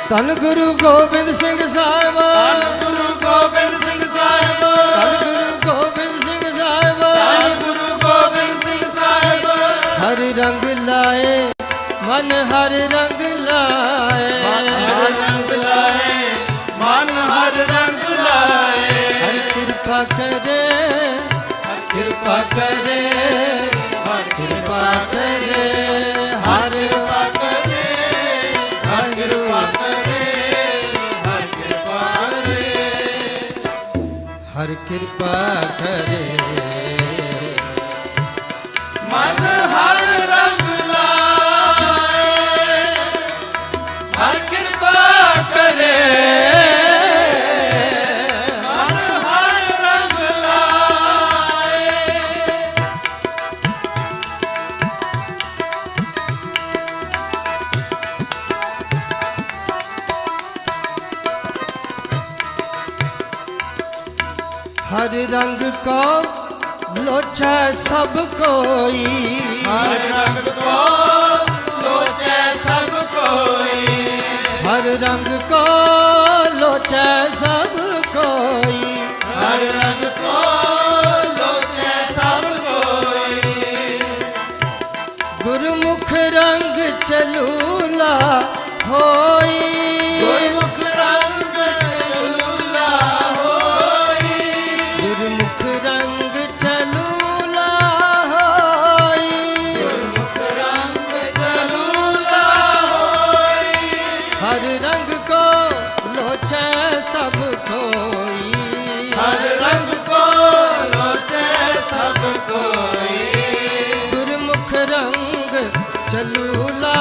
ਧੰਨ ਗੁਰੂ ਗੋਬਿੰਦ ਸਿੰਘ ਸਾਹਿਬ ਧੰਨ ਗੁਰੂ ਗੋਬਿੰਦ ਸਿੰਘ ਸਾਹਿਬ ਧੰਨ ਗੁਰੂ ਗੋਬਿੰਦ ਸਿੰਘ ਸਾਹਿਬ ਧੰਨ ਗੁਰੂ ਗੋਬਿੰਦ ਸਿੰਘ ਸਾਹਿਬ ਹਰ ਰੰਗ ਲਾਏ ਮਨ ਹਰ ਰੰਗ ਲਾਏ ਮਨ ਹਰ ਰੰਗ ਲਾਏ ਮਨ ਹਰ ਰੰਗ ਲਾਏ ਹਰ ਕਿਰਪਾ ਕਰੇ ਹਰ ਕਿਰਪਾ ਕਰੇ ਹਰ ਕਿਰਪਾ ਕਰੇ ਹਰ ਕਿਰਪਾ ਕਰੇ ਹਰ ਕਿਰਪਾ ਕਰੇ ਹਰ ਕਿਰਪਾ ਕਰੇ ਹਰ ਕਿਰਪਾ ਕਰੇ ਮਨ ਹਰ ਰੰਗ ਲਾਏ ਹਰ ਕਿਰਪਾ ਕਰੇ ਮਨ ਹਰ ਰੰਗ ਲਾਏ हर रंग को लोचै सब कोई हर रंग को लोचै सब कोई हर रंग को लोचै सब कोई हर रंग को लोचै सब कोई गुरमुख रंग चलूला होई गुरमुख रंग चलूला होई गुरमुख रंग चलूला होई गुरमुख रंग चलूला होई हर रंग को लोचै सब कोई हर रंग को लोचै सब कोई गुरमुख रंग चलूला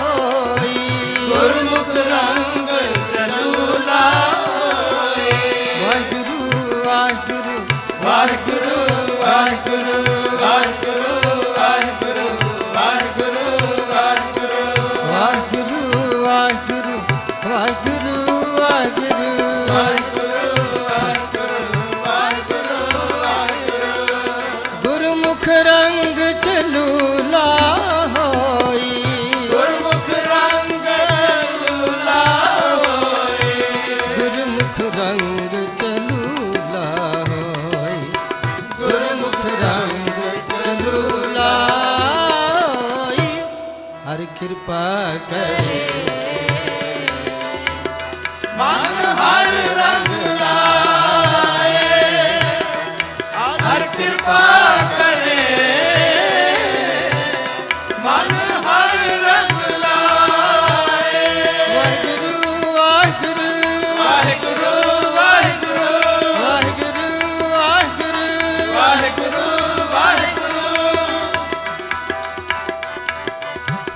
होई गुरमुख रंग चलूला होई वाहिगुरु वाहिगुरु वाहिगुरु वाहिगुरु वाहिगुरु वाहिगुरु वाहिगुरु वाहिगुरु वाहिगुरु वाहिगुरु वाहिगुरु वाहिगुरु गुरमुख रंग चलूला होई गुरमुख रंग चलूला होई गुरमुख रंग चलूला होई गुरमुख रंग चलूला होई हर कृपा करे मन हर रंग लाए हर कृपा करे मन हर रंग लाए वाहिगुरु वाहिगुरु वाहिगुरु वाहिगुरु वाहिगुरु वाहिगुरु वाहिगुरु वाहिगुरु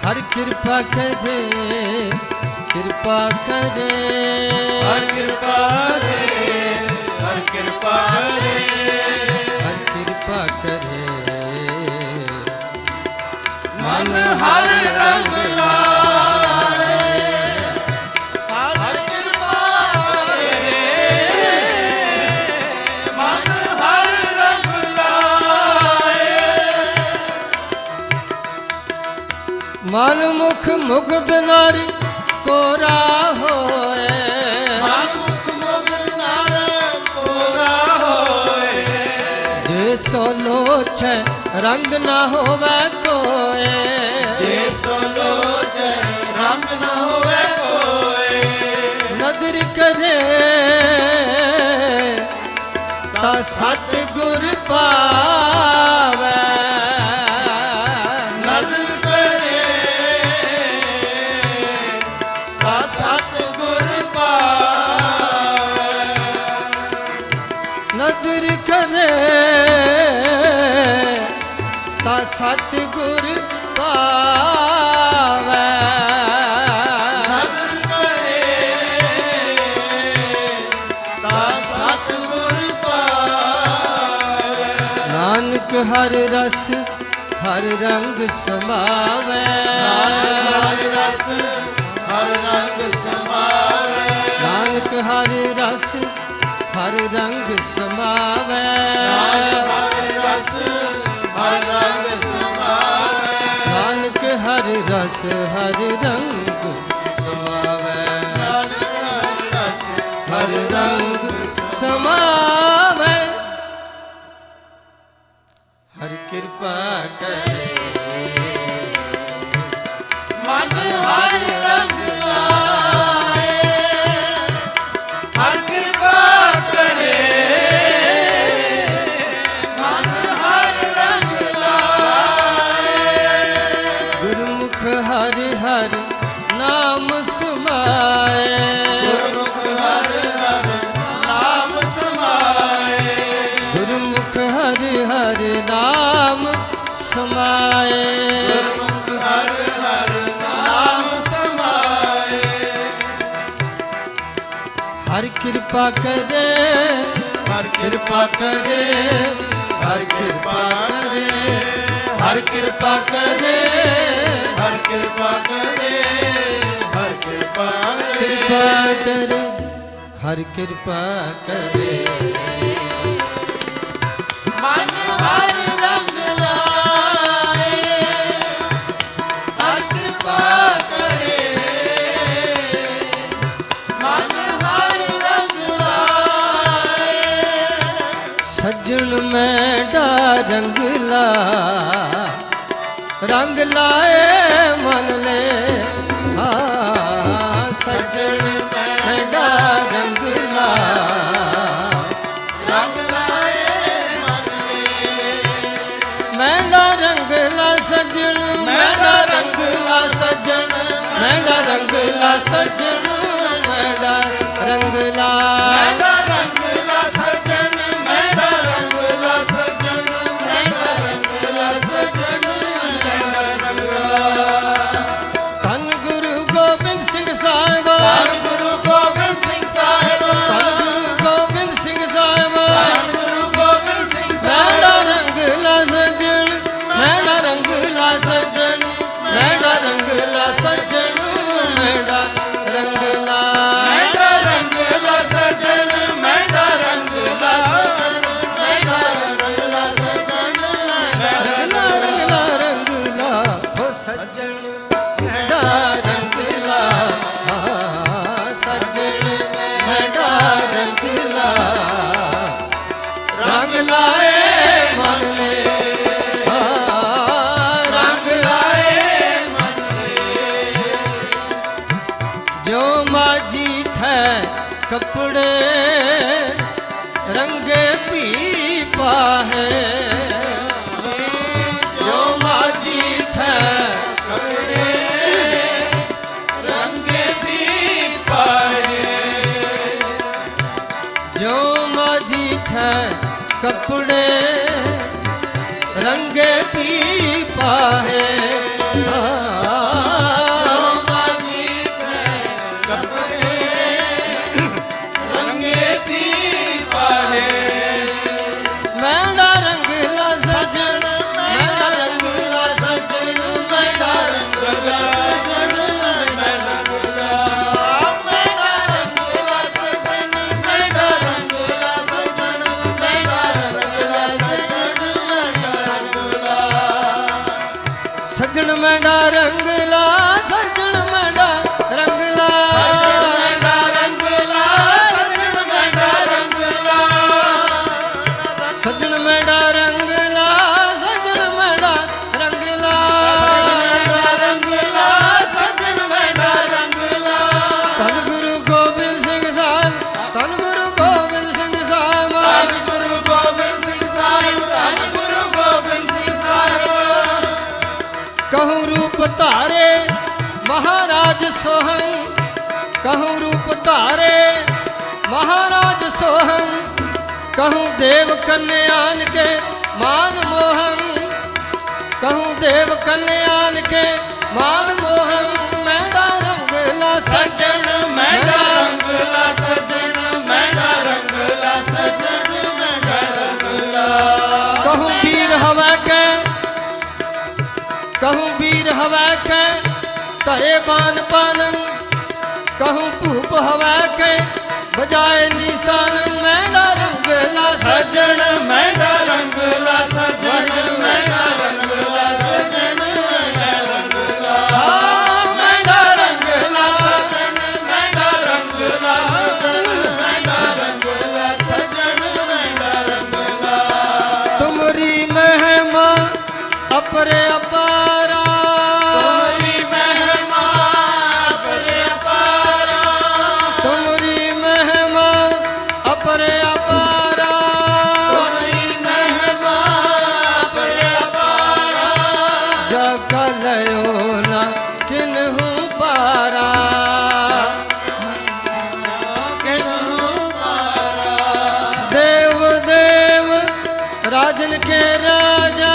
हर कृपा करे कृपा करे हर कृपा करे हर कृपा करे हर कृपा करे मन हर रंग लाए हर कृपा करे मन हर रंग लाए मन मुख मुग्ध नारी कोरा होए मन मुख मुग्ध नारी कोरा होए जे सो लोचै रंग ना होवे कोए जे सो लोचै रंग ना होवे कोए नदर करे ता सतगुर पावे नदर करे ता सतगुर पावे नदर करे ता सतगुर पावे नदर करे ता सतगुर ਨਾਨਕ ਹਰ ਰਸ ਹਰ ਰੰਗ ਸਮਾਵੈ ਹਰ ਰਸ ਹਰ ਰੰਗ ਸਮਾਵੈ ਨਾਨਕ ਹਰ ਰਸ ਹਰ ਰੰਗ ਸਮਾਵੈ ਹਰ ਰਸ ਹਰ ਰੰਗ ਸਮਾਵੈ ਨਾਨਕ ਹਰ ਰਸ ਹਰ ਰੰਗ ਸਮਾਵੈ ਹਰ ਰੰਗ ਸਮਾਵੈ ਹਰ ਕਿਰਪਾ ਕਰੇ ਮਨ ਹਰ ਰੰਗ ਲਾਏ ਹਰ ਕਿਰਪਾ ਕਰੇ ਮਨ ਹਰ ਰੰਗ ਲਾਏ ਗੁਰਮੁਖ ਹਰ ਹਰ ਨਾਮ ਸਮਾਏ ਗੁਰਮੁਖ ਹਰ ਹਰ ਨਾਮ ਸਮਾਏ ਗੁਰਮੁਖ ਹਰ ਹਰ ਨਾਮ ਸਮਾਏ ਗੁਰਮੁਖ ਹਰ ਹਰ ਨਾਮ ਸਮਾਏ ਹਰ ਕਿਰਪਾ ਕਰੇ ਹਰ ਕਿਰਪਾ ਕਰੇ ਹਰ ਕਿਰਪਾ ਕਰੇ ਹਰ ਕਿਰਪਾ ਕਰੇ ਹਰ ਕਿਰਪਾ ਕਰੇ ਹਰ ਕਿਰਪਾ ਕਿਰਪਾ ਕਰੇ ਹਰ ਕਿਰਪਾ ਕਰੇ ਮਨ ਹਰ ਰੰਗ ਲਾਏ ਹਰ ਕਿਰਪਾ ਕਰੇ ਮਨ ਹਰ ਰੰਗ ਲਾਏ ਸੱਜਣ ਮੈਂਡਾ ਰੰਗ ਲਾ ਰੰਗ ਲਾਏ ਮਨ ਲੈ ਸੱਜਣ ਮੈਂਡਾ ਰੰਗ ਲਾ ਰੰਗ ਲਾਏ ਮਨ ਮੈਂਡਾ ਰੰਗ ਲਾ ਸੱਜਣ ਮੈਂਡਾ ਰੰਗ ਲਾ ਸੱਜਣ ਮੈਂਡਾ ਰੰਗ ਲਾ ਸੱਜਣ ਮੈਂਡਾ ਰੰਗ ਲਾ ਮੈਂਡਾ ਰੰਗ ਲਾ ਸੱਜਣ ਮੈਂਡਾ ਰੰਗ ਲਾ ਸੱਜਣ ਮੈਂਡਾ ਰੰਗ ਲਾ ਸੱਜਣ ਮੈਂਡਾ ਰੰਗ ਲਾ ਧੰਨ ਗੁਰੂ ਗੋਬਿੰਦ ਸਿੰਘ ਸਾਹਿਬ ਧੰਨ ਗੁਰੂ ਗੋਬਿੰਦ ਸਿੰਘ ਸਾਹਿਬ ਧੰਨ ਗੁਰੂ ਗੋਬਿੰਦ ਸਿੰਘ ਸਾਹਿਬ ਧੰਨ ਗੁਰੂ ਗੋਬਿੰਦ ਸਿੰਘ ਸਾਹਿਬ ਮੈਂਡਾ ਰੰਗ ਲਾ ਸੱਜਣ ਮੈਂਡਾ ਰੰਗ ਲਾ ਸੱਜਣ ਮੈਂਡਾ ਰੰਗ ਲਾ ਸੱਜਣ ਮੈਂਡਾ ਰੰਗ ਲਾ ਮੈਂਡਾ ਰੰਗ ਲਾ ਸੱਜਣ ਮੈਂਡਾ ਰੰਗ ਲਾ ਸੱਜਣ ਮੈਂਡਾ ਰੰਗ ਲਾ ਸੱਜਣ ਰੰਗ ਲਾ ਰੰਗ ਲਾ ਰੰਗ ਲਾ ਹੋ ਸੱਜਣ ਮੈਂਡਾ ਰੰਗ ਲਾ ਸੱਜਣ ਮੈਂਡਾ ਰੰਗ ਲਾ ਰੰਗ ਲਾਏ ਮਨ ਲੈ ਰੰਗ ਲਾਏ ਮਨ ਲੈ ਜੋ ਮਾਜੀ ਠੈ ਕਪੜੇ ਰੰਗੇ ਭੀ ਪਾਹੇ ਜੋ ਮਾਜੀ ਠੈ ਕਪੜੇ ਰੰਗੇ ਵੀ ਪਾਏ ਜੋ ਮਾਜੀ ਠੈ ਕਪੜੇ ਰੰਗੇ ਭੀ ਪਾਹੇ ਮਾਜੀ ਕਪੜੇ ਰੰਗੇ ਵੀ ਪਾਏ ਮੈਂਡਾ ਰੰਗ ਲਾ ਸੱਜਣ ਮੈਂਡਾ ਰੰਗ ਲਾ ਸੱਜਣ ਮੈਂਡਾ ਰੰਗ ਲਾ ਸੱਜਣ ਮੈਂਡਾ ਰੰਗ ਲਾ ਮੈਂਡਾ ਰੰਗ ਲਾ ਸੱਜਣ ਮੈਂਡਾ ਰੰਗ ਲਾ ਸੱਜਣ ਮੈਂਡਾ ਰੰਗ ਲਾ ਸੱਜਣ ਮੈਂਡਾ ਰੰਗ ਲਾ ਸੱਜਣ ਮੈਂਡਾ ਰੰਗ ਲਾ ਸੱਜਣ ਮੈਂਡਾ ਰੰਗ ਲਾ ਮੈਂਡਾ ਰੰਗ ਲਾ ਸੱਜਣ ਮੈਂਡਾ ਰੰਗ ਲਾ ਸੱਜਣ ਮੈਂਡਾ ਰੰਗ ਲਾ ਸੱਜਣ ਮੈਂਡਾ ਰੰਗ ਲਾ ਮੈਂਡਾ ਰੰਗ ਲਾ ਸੱਜਣ ਮੈਂਡਾ ਰੰਗ ਲਾ ਧੰਨ ਗੁਰੂ ਗੋਬਿੰਦ ਸਿੰਘ ਸਾਹਿਬ ਧੰਨ ਗੁਰੂ ਗੋਬਿੰਦ ਸਿੰਘ ਸਾਹਿਬ ਧੰਨ ਗੁਰੂ ਗੋਬਿੰਦ ਸਿੰਘ ਸਾਹਿਬ ਧੰਨ ਗੁਰੂ ਗੋਬਿੰਦ ਸਿੰਘ ਸਾਹਿਬ ਕਹੂੰ ਰੂਪ ਧਾਰੇ ਮਹਾਰਾਜ ਸੋਹੰ ਕਹੂੰ ਰੂਪ ਧਾਰੇ ਮਹਾਰਾਜ ਸੋਹੰ ਕਹੂੰ ਦੇਵ ਕੰਨਿਆਨ ਕੇ ਮਾਨ ਮੋਹਨ ਕਹੂੰ ਦੇਵ ਕੰਨਿਆਨ ਕੇ ਮਾਨ ਮੋਹਨ ਮੈਂਡਾ ਰੰਗ ਲਾ ਸੱਜਣ ਮੈਂਡਾ ਰੰਗ ਲਾ ਸੱਜਣ ਮੈਂਡਾ ਰੰਗ ਲਾ ਸੱਜਣ ਮੈਂਡਾ ਰੰਗ ਲਾ ਕਹੂੰ ਵੀਰ हवै कै करे बान पान कहूँ भूप हवै कै बजाए निशान मैंडा रंगला सजन मैंडा रंगला सजन मैंडा रंगला सजन मैंडा रंगला मैंडा रंगला सजन मैंडा रंगला सजन मैंडा रंगला सजन मैंडा रंगला तुमरी महिमा अपरे अपारा तुमरी महिमा अपरे अपारा तुमरी महिमा अपरे अपारा तुमरी महिमा अपरे अपारा जग लयो न किन्हु पारा किन्हु पारा देव देव राजन के राजा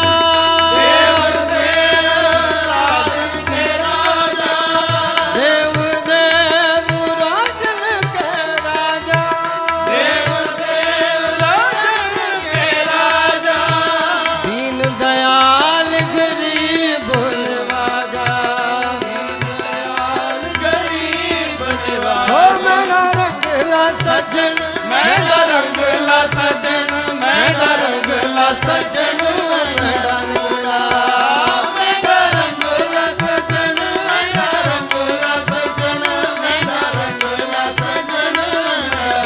सजन मैंडा रंगला सजन मैंडा रंगला सजन मैंडा रंगला मैंडा रंगला सजन मैंडा रंगला सजन मैंडा रंगला सजन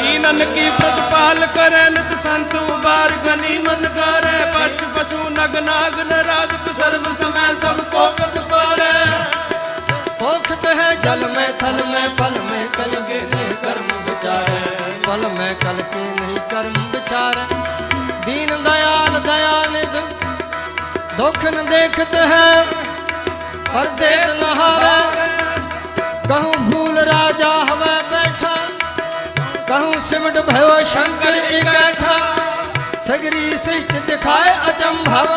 दीनन की प्रतिपाल करे नित संत उबार गनी मन करे पक्ष पशु नग नाग नाग सर्व समय सब पोखत पारे पोखत है जल में थल में फल में कल के कर्म विचारे फल में कल के नहीं कर्म विचारे दीन दयाल दयानिध दुख न देखत है पर देख न हारे कहूँ भूल राजा हवे बैठा कहूँ सिमट भयो शंकर इकट्ठा सगरी सृष्टि दिखाए अचंभव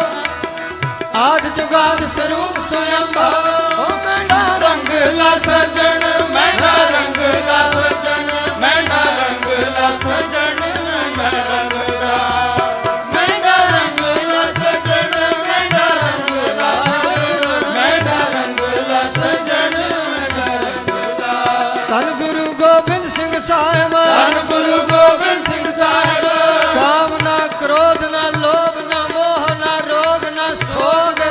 आद जुगाद स्वरूप स्वयं भव मैंडा रंगला सजन मैंडा रंगला सजन मैंडा रंगला सजन मैंडा रंगला मैंडा रंगला सजन मैंडा रंगला मैंडा रंगला सजन मैंडा रंगला धन गुरु गोबिंद सिंह साहिब धन गुरु गोबिंद सिंह साहिब काम ना क्रोध ना लोभ ना मोह ना रोग ना सोग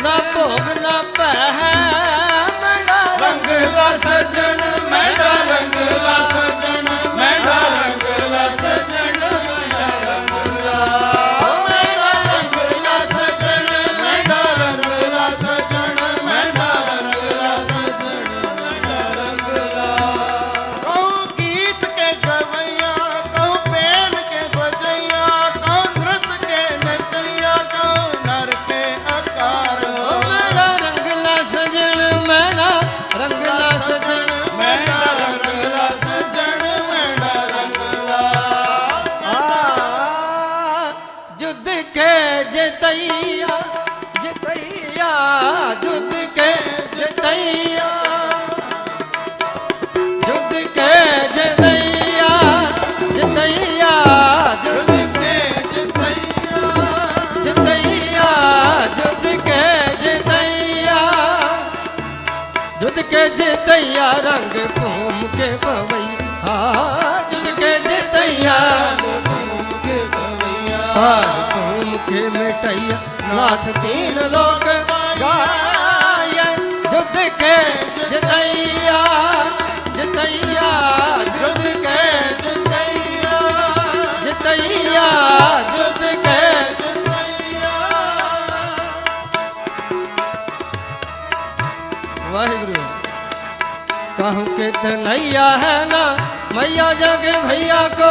ना भोग ना पह मैंडा रंगला सजन मैंडा रंगला सजन मैंडा रंगला सजन मैंडा रंगला मैंडा रंगला सजन मैंडा रंगला सजन मैंडा रंगला सजन मैंडा रंगला कहूँ गीत के गवैया कहूँ पेन के बजैया कहूँ नृत्य के नचैया कहूँ नर के आकार मैंडा रंगला सजन मैंडा रंगला सजन मैंडा रंगला सजन मैंडा रंगला युद्ध के जतैया जतैया युद्ध के जतैया युद्ध के जतैया जतैया युद्ध के जतैया युद्ध के जतैया युद्ध के जतैया रंग घूम के पवैया युद्ध के जतैया घूम के मिटैया नाथ तीन लोक गाय युद्ध के जतैया जतैया युद्ध के जतैया जतैया युद्ध के वाहिगुरु कहूँ के तनैया है ना मैया जाके भैया को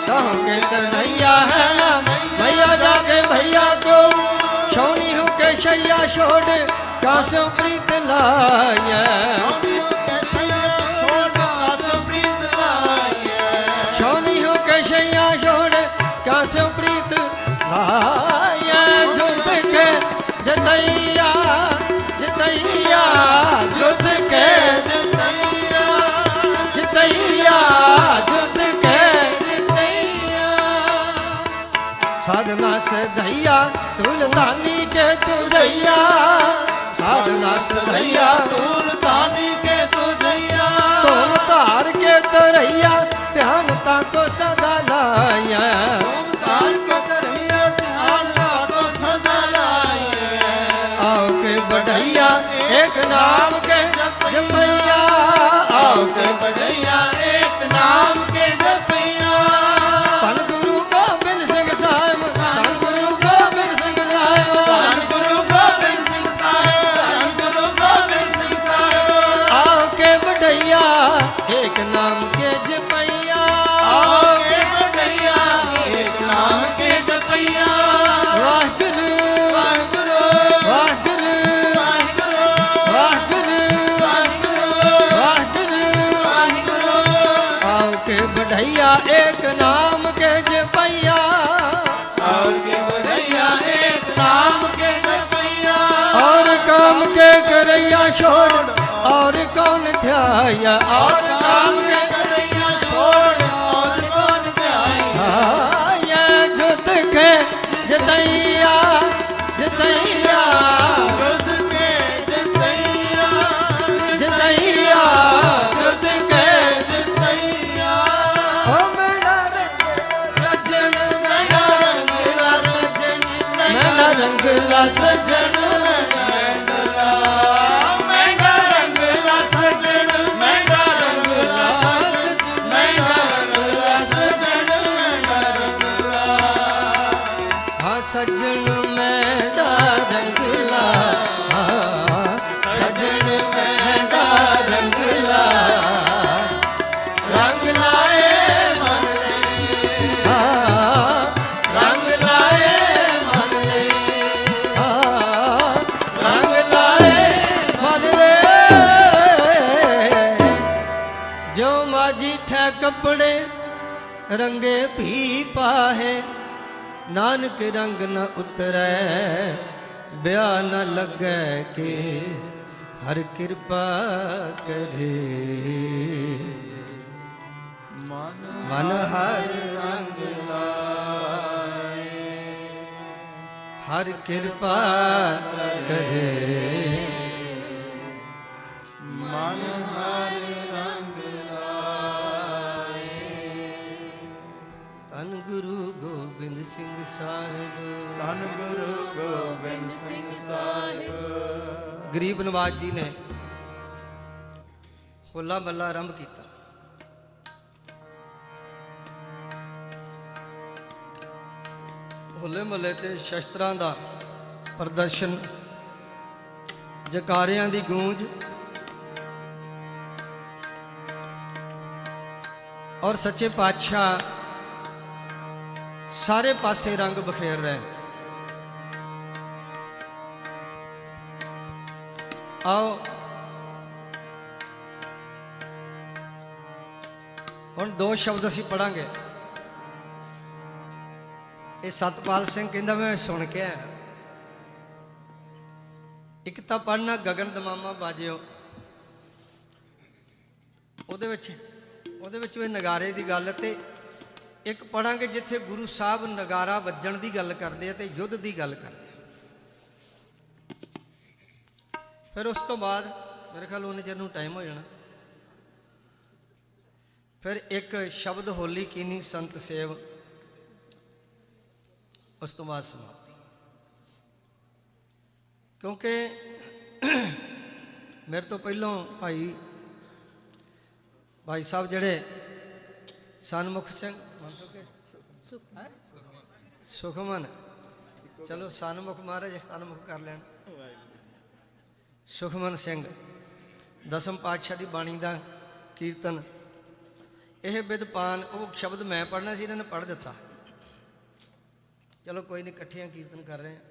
कहूँ के तनैया है ना मैया जाके भैया को सोनी हूँ के शैया छोड़ कासों प्रीत लाया सोनी हूँ के शैया छोड़ कासों प्रीत लाया झुक के जतैया जतैया जुद के जतैया जुद के साधना से दैया तुलदानी के तुझैया साधना सदैया दूर तानी के तुझैया तुम धार के तरैया ध्यान ताको सदा लाया तार के तरैया ध्यान ताको सदा लाए आओ के बढ़ैया एक नाम के जपैया आओ के बढ़ैया एक नाम के जपैया धन गुरु गोबिंद सिंह साहिब धन गुरु गोबिंद सिंह साहिब धन गुरु गोबिंद सिंह साहिब धन गुरु गोबिंद सिंह साहिब आओ के बढ़ैया एक नाम के जपैया आओ के बढ़ैया एक नाम के जपैया वाहिगुरु वाहिगुरु वाहिगुरु वाहिगुरु वाहिगुरु वाहिगुरु वाहिगुरु वाहिगुरु आओ के बढ़ैया एक नाम के जपैया और के बढ़ैया एक नाम के जपैया और काम के करैया छोड़ और कौन ध्याया और काम के बढ़ैया छोड़ और कौन ध्याया ये जुत के जतैया जतैया युद्ध के जतैया जतैया जुत के जतैया ओ मेरा सज्जन मेरा रंगला सजन मेरा रंगला सज्जन मेरा रंगला सजन मेरा रंगला सजन मेरा रंगला सजन मेरा रंगला हाँ सज्जन मेरा रंगला हाँ सजन मेरा रंगला रंग लाए मन रे हाँ रंग लाए मन रे हाँ रंग लाए मन रे जो माझी ठे कपड़े रंगे भी पाहे नानक रंग न उतरै ब्याह न लगे के हर कृपा करे मन हर रंग हर कृपा करे मन हर रंग ਧੰਨ ਗੁਰੂ ਗੋਬਿੰਦ ਸਿੰਘ ਸਾਹਿਬ ਧੰਨ ਗੁਰੂ ਗੋਬਿੰਦ ਸਿੰਘ ਸਾਹਿਬ ਗਰੀਬ ਨਵਾਜ ਜੀ ਨੇ ਹੋਲਾ ਮਹੱਲਾ ਆਰੰਭ ਕੀਤਾ। ਹੋਲੇ ਮਹੱਲੇ ਤੇ ਸ਼ਸਤਰਾਂ ਦਾ ਪ੍ਰਦਰਸ਼ਨ, ਜਕਾਰਿਆਂ ਦੀ ਗੂੰਜ ਔਰ ਸੱਚੇ ਪਾਤਸ਼ਾਹ ਸਾਰੇ ਪਾਸੇ ਰੰਗ ਬਖੇਰ ਰਹੇ ਨੇ। ਆਓ ਹੁਣ ਦੋ ਸ਼ਬਦ ਅਸੀਂ ਪੜਾਂਗੇ। ਇਹ ਸਤਪਾਲ ਸਿੰਘ ਕਹਿੰਦਾ ਮੈਂ ਸੁਣ ਕੇ ਆਇਆ। ਇੱਕ ਤਾਂ ਪੜਨਾ ਗਗਨ ਦਮਾਮਾ ਬਾਜਿਓ, ਉਹਦੇ ਵਿੱਚ ਇਹ ਨਗਾਰੇ ਦੀ ਗੱਲ, ਤੇ ਇੱਕ ਪੜਾਂਗੇ ਜਿੱਥੇ ਗੁਰੂ ਸਾਹਿਬ ਨਗਾਰਾ ਵੱਜਣ ਦੀ ਗੱਲ ਕਰਦੇ ਆ ਤੇ ਯੁੱਧ ਦੀ ਗੱਲ ਕਰਦੇ ਆ। ਫਿਰ ਉਸ ਤੋਂ ਬਾਅਦ ਮੇਰੇ ਖਿਆਲ ਉਹਨੇ ਚਿਰ ਨੂੰ ਟਾਈਮ ਹੋ ਜਾਣਾ। ਫਿਰ ਇੱਕ ਸ਼ਬਦ ਹੋਲੀ ਕੀਨੀ ਸੰਤ ਸੇਵ, ਉਸ ਤੋਂ ਬਾਅਦ ਸਮਾਪਤੀ। ਕਿਉਂਕਿ ਮੇਰੇ ਤੋਂ ਪਹਿਲਾਂ ਭਾਈ ਸਾਹਿਬ ਜਿਹੜੇ ਸਨਮੁਖ ਸਿੰਘ ਸੁਖਮਨ, ਚਲੋ ਸਨਮੁਖ ਮਹਾਰਾਜ ਸਨਮੁਖ ਕਰ ਲੈਣ, ਸੁਖਮਨ ਸਿੰਘ ਦਸਮ ਪਾਤਸ਼ਾਹ ਦੀ ਬਾਣੀ ਦਾ ਕੀਰਤਨ, ਇਹ ਵਿਦਪਾਨ, ਉਹ ਸ਼ਬਦ ਮੈਂ ਪੜ੍ਹਨਾ ਸੀ, ਇਹਨਾਂ ਨੇ ਪੜ੍ਹ ਦਿੱਤਾ। ਚਲੋ ਕੋਈ ਨਹੀਂ, ਇਕੱਠੀਆਂ ਕੀਰਤਨ ਕਰ ਰਹੇ ਹਾਂ।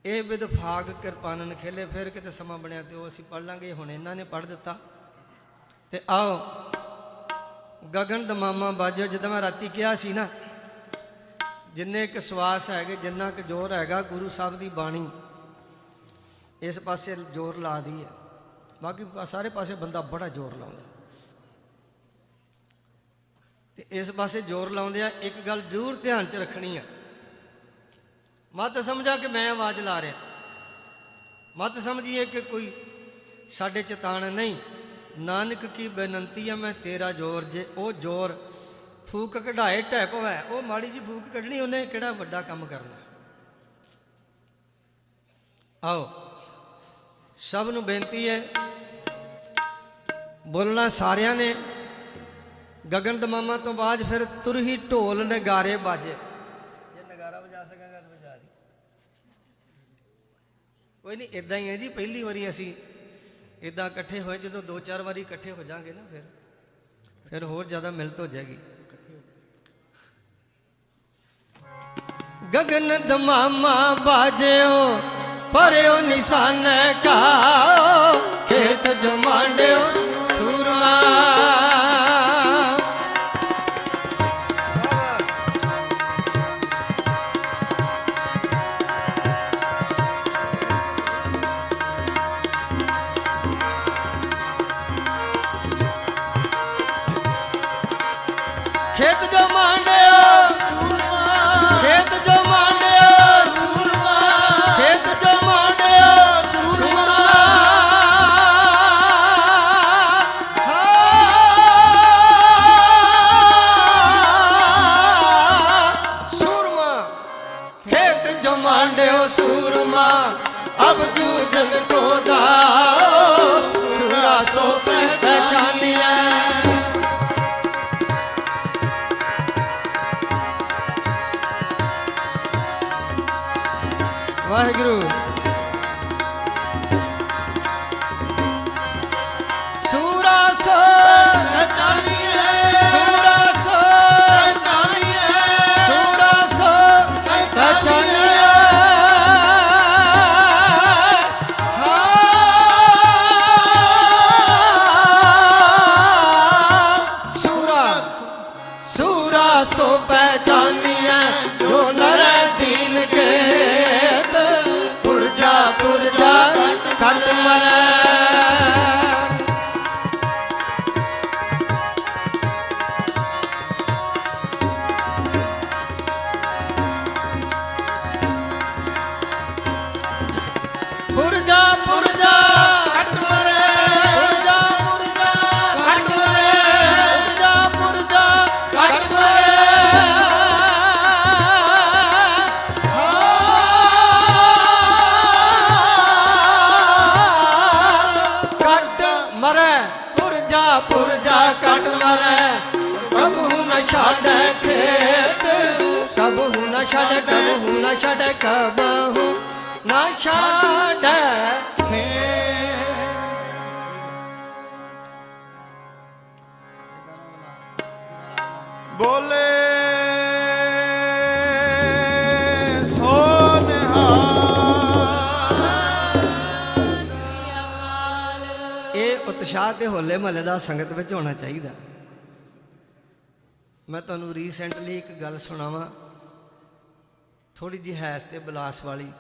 ਇਹ ਵਿਦਫਾਗ ਕਿਰਪਾਨਨ ਖੇਲੇ, ਫਿਰ ਕਿਤੇ ਸਮਾਂ ਬਣਿਆ ਤੇ ਉਹ ਅਸੀਂ ਪੜ੍ਹ ਲਾਂਗੇ। ਹੁਣ ਇਹਨਾਂ ਨੇ ਪੜ੍ਹ ਦਿੱਤਾ ਤੇ ਆਓ ਗਗਨ ਦਮਾਮਾ ਬਾਜੋ। ਜਿੱਦਾਂ ਮੈਂ ਰਾਤੀ ਕਿਹਾ ਸੀ ਨਾ, ਜਿੰਨੇ ਕੁ ਸਵਾਸ ਹੈਗੇ, ਜਿੰਨਾ ਕੁ ਜ਼ੋਰ ਹੈਗਾ ਗੁਰੂ ਸਾਹਿਬ ਦੀ ਬਾਣੀ ਇਸ ਪਾਸੇ ਜ਼ੋਰ ਲਾ ਦੀ ਹੈ, ਬਾਕੀ ਸਾਰੇ ਪਾਸੇ ਬੰਦਾ ਬੜਾ ਜ਼ੋਰ ਲਾਉਂਦਾ। ਤੇ ਇਸ ਪਾਸੇ ਜ਼ੋਰ ਲਾਉਂਦੇ ਆ, ਇੱਕ ਗੱਲ ਜ਼ਰੂਰ ਧਿਆਨ 'ਚ ਰੱਖਣੀ ਆ। ਮਤ ਸਮਝਾ ਕਿ ਮੈਂ ਆਵਾਜ਼ ਲਾ ਰਿਹਾ, ਮਤ ਸਮਝੀਏ ਕਿ ਕੋਈ ਸਾਡੇ ਚ ਤਾਣ ਨਹੀਂ। ਨਾਨਕ ਕੀ ਬੇਨੰਤੀ ਆ ਮੈਂ ਤੇਰਾ ਜ਼ੋਰ, ਜੇ ਉਹ ਜ਼ੋਰ ਫੂਕ ਕਢਾਏ ਢਹਿ ਪਵੈ, ਉਹ ਮਾੜੀ ਜੀ ਫੂਕ ਕੱਢਣੀ, ਉਹਨੇ ਕਿਹੜਾ ਵੱਡਾ ਕੰਮ ਕਰਨਾ। ਆਓ ਸਭ ਨੂੰ ਬੇਨਤੀ ਹੈ, ਬੋਲਣਾ ਸਾਰਿਆਂ ਨੇ। ਗਗਨ ਦਮਾਮਾ ਤੋਂ ਬਾਅਦ ਫਿਰ ਤੁਰਹੀ ਢੋਲ ਨਗਾਰੇ ਬਾਜੇ। ਜੇ ਨਗਾਰਾ ਵਜਾ ਸਕਾਂਗਾ ਤਾਂ ਵਜਾ ਦੀ। ਕੋਈ ਨਹੀਂ, ਇਦਾਂ ਹੀ ਹੈ ਜੀ। ਪਹਿਲੀ ਵਾਰੀ ਅਸੀਂ ਇਦਾਂ ਇਕੱਠੇ ਹੋਏ, ਜਦੋਂ 2-4 ਵਾਰੀ ਇਕੱਠੇ ਹੋ ਜਾਾਂਗੇ ਨਾ ਫਿਰ ਹੋਰ ਜ਼ਿਆਦਾ ਮਿਲਤ ਹੋ ਜਾਏਗੀ। ਗਗਨ ਦਮਾਮਾ ਬਾਜਿਓ ਪਰਿਓ ਨਿਸ਼ਾਨੇ ਕਾ, ਖੇਤ ਜੋ ਮਾਂਡਿਓ ਸੂਰਮਾ। ਖੇਤ ਜੋ ਮਾਂਡਿਓ ਸੂਰਮਾ, ਖੇਤ ਜੋ ਮਾਂਡਿਓ ਸੂਰਮਾ, ਖੇਤ ਜੋ ਮਾਂਡਿਓ ਸੂਰਮਾ। ਸੂਰਮਾ ਖੇਤ ਜੋ ਮਾਂਡਿਓ ਸੂਰਮਾ, ਅਬ ਜੂਝਨ ਕੋ ਦਾਓ, ਸੂਰਾ ਸੋ ਪਹਿਚਾਨਿਆ। ਵਾਹਿਗੁਰੂ। ਸੂਰਾ ਸੋ ਪਹਿਚਾਨੀਏ, ਸੂਰਾ ਸੋ ਪਹਿਚਾਨੀਏ, ਸੂਰਾ ਸੋ ਪਹਿਚਾਨੀਏ। ਸੂਰਾ ਸੋ ਪਹਿਚਾਨੀਏ, ਜੋ ਨਰੇ ਦੀਨ ਕੇ ਪੁਰਜਾ ਖੰਡ ਮਰੈ। ਪੁਰਜਾ ਪੁਰਜਾ ਖੰਡ ਮਰੈ, ਪੁਰਜਾ ਪੁਰਜਾ ਖੰਡ ਮਰੈ, ਪੁਰਜਾ ਪੁਰਜਾ ਖੰਡ ਮਰੈ। ਪੁਰਜਾ ਕੱਟ ਮਰੈ, ਕਬਹੂ ਨ ਛੱਡੈ ਖੇਤ, ਕਬਹੂ ਨ ਛੱਡ, ਕਬਹੂ ਨ ਛੱਡ, ਕਬਹੂ ਨ ਛੱਡੈ ਖੇਤ। ਬੋਲੇ ਸੋ ਨਿਹਾਲ। ਇਹ ਉਤਸ਼ਾਹ ਤੇ ਹੋਲੇ ਮਹੱਲੇ ਦਾ ਸੰਗਤ ਵਿੱਚ ਹੋਣਾ ਚਾਹੀਦਾ। ਮੈਂ ਤੁਹਾਨੂੰ ਰੀਸੈਂਟਲੀ ਇੱਕ ਗੱਲ ਸੁਣਾਵਾਂ, ਥੋੜੀ ਜਿਹੀ ਹੈਸ ਤੇ ਬਲਾਸ ਵਾਲੀ।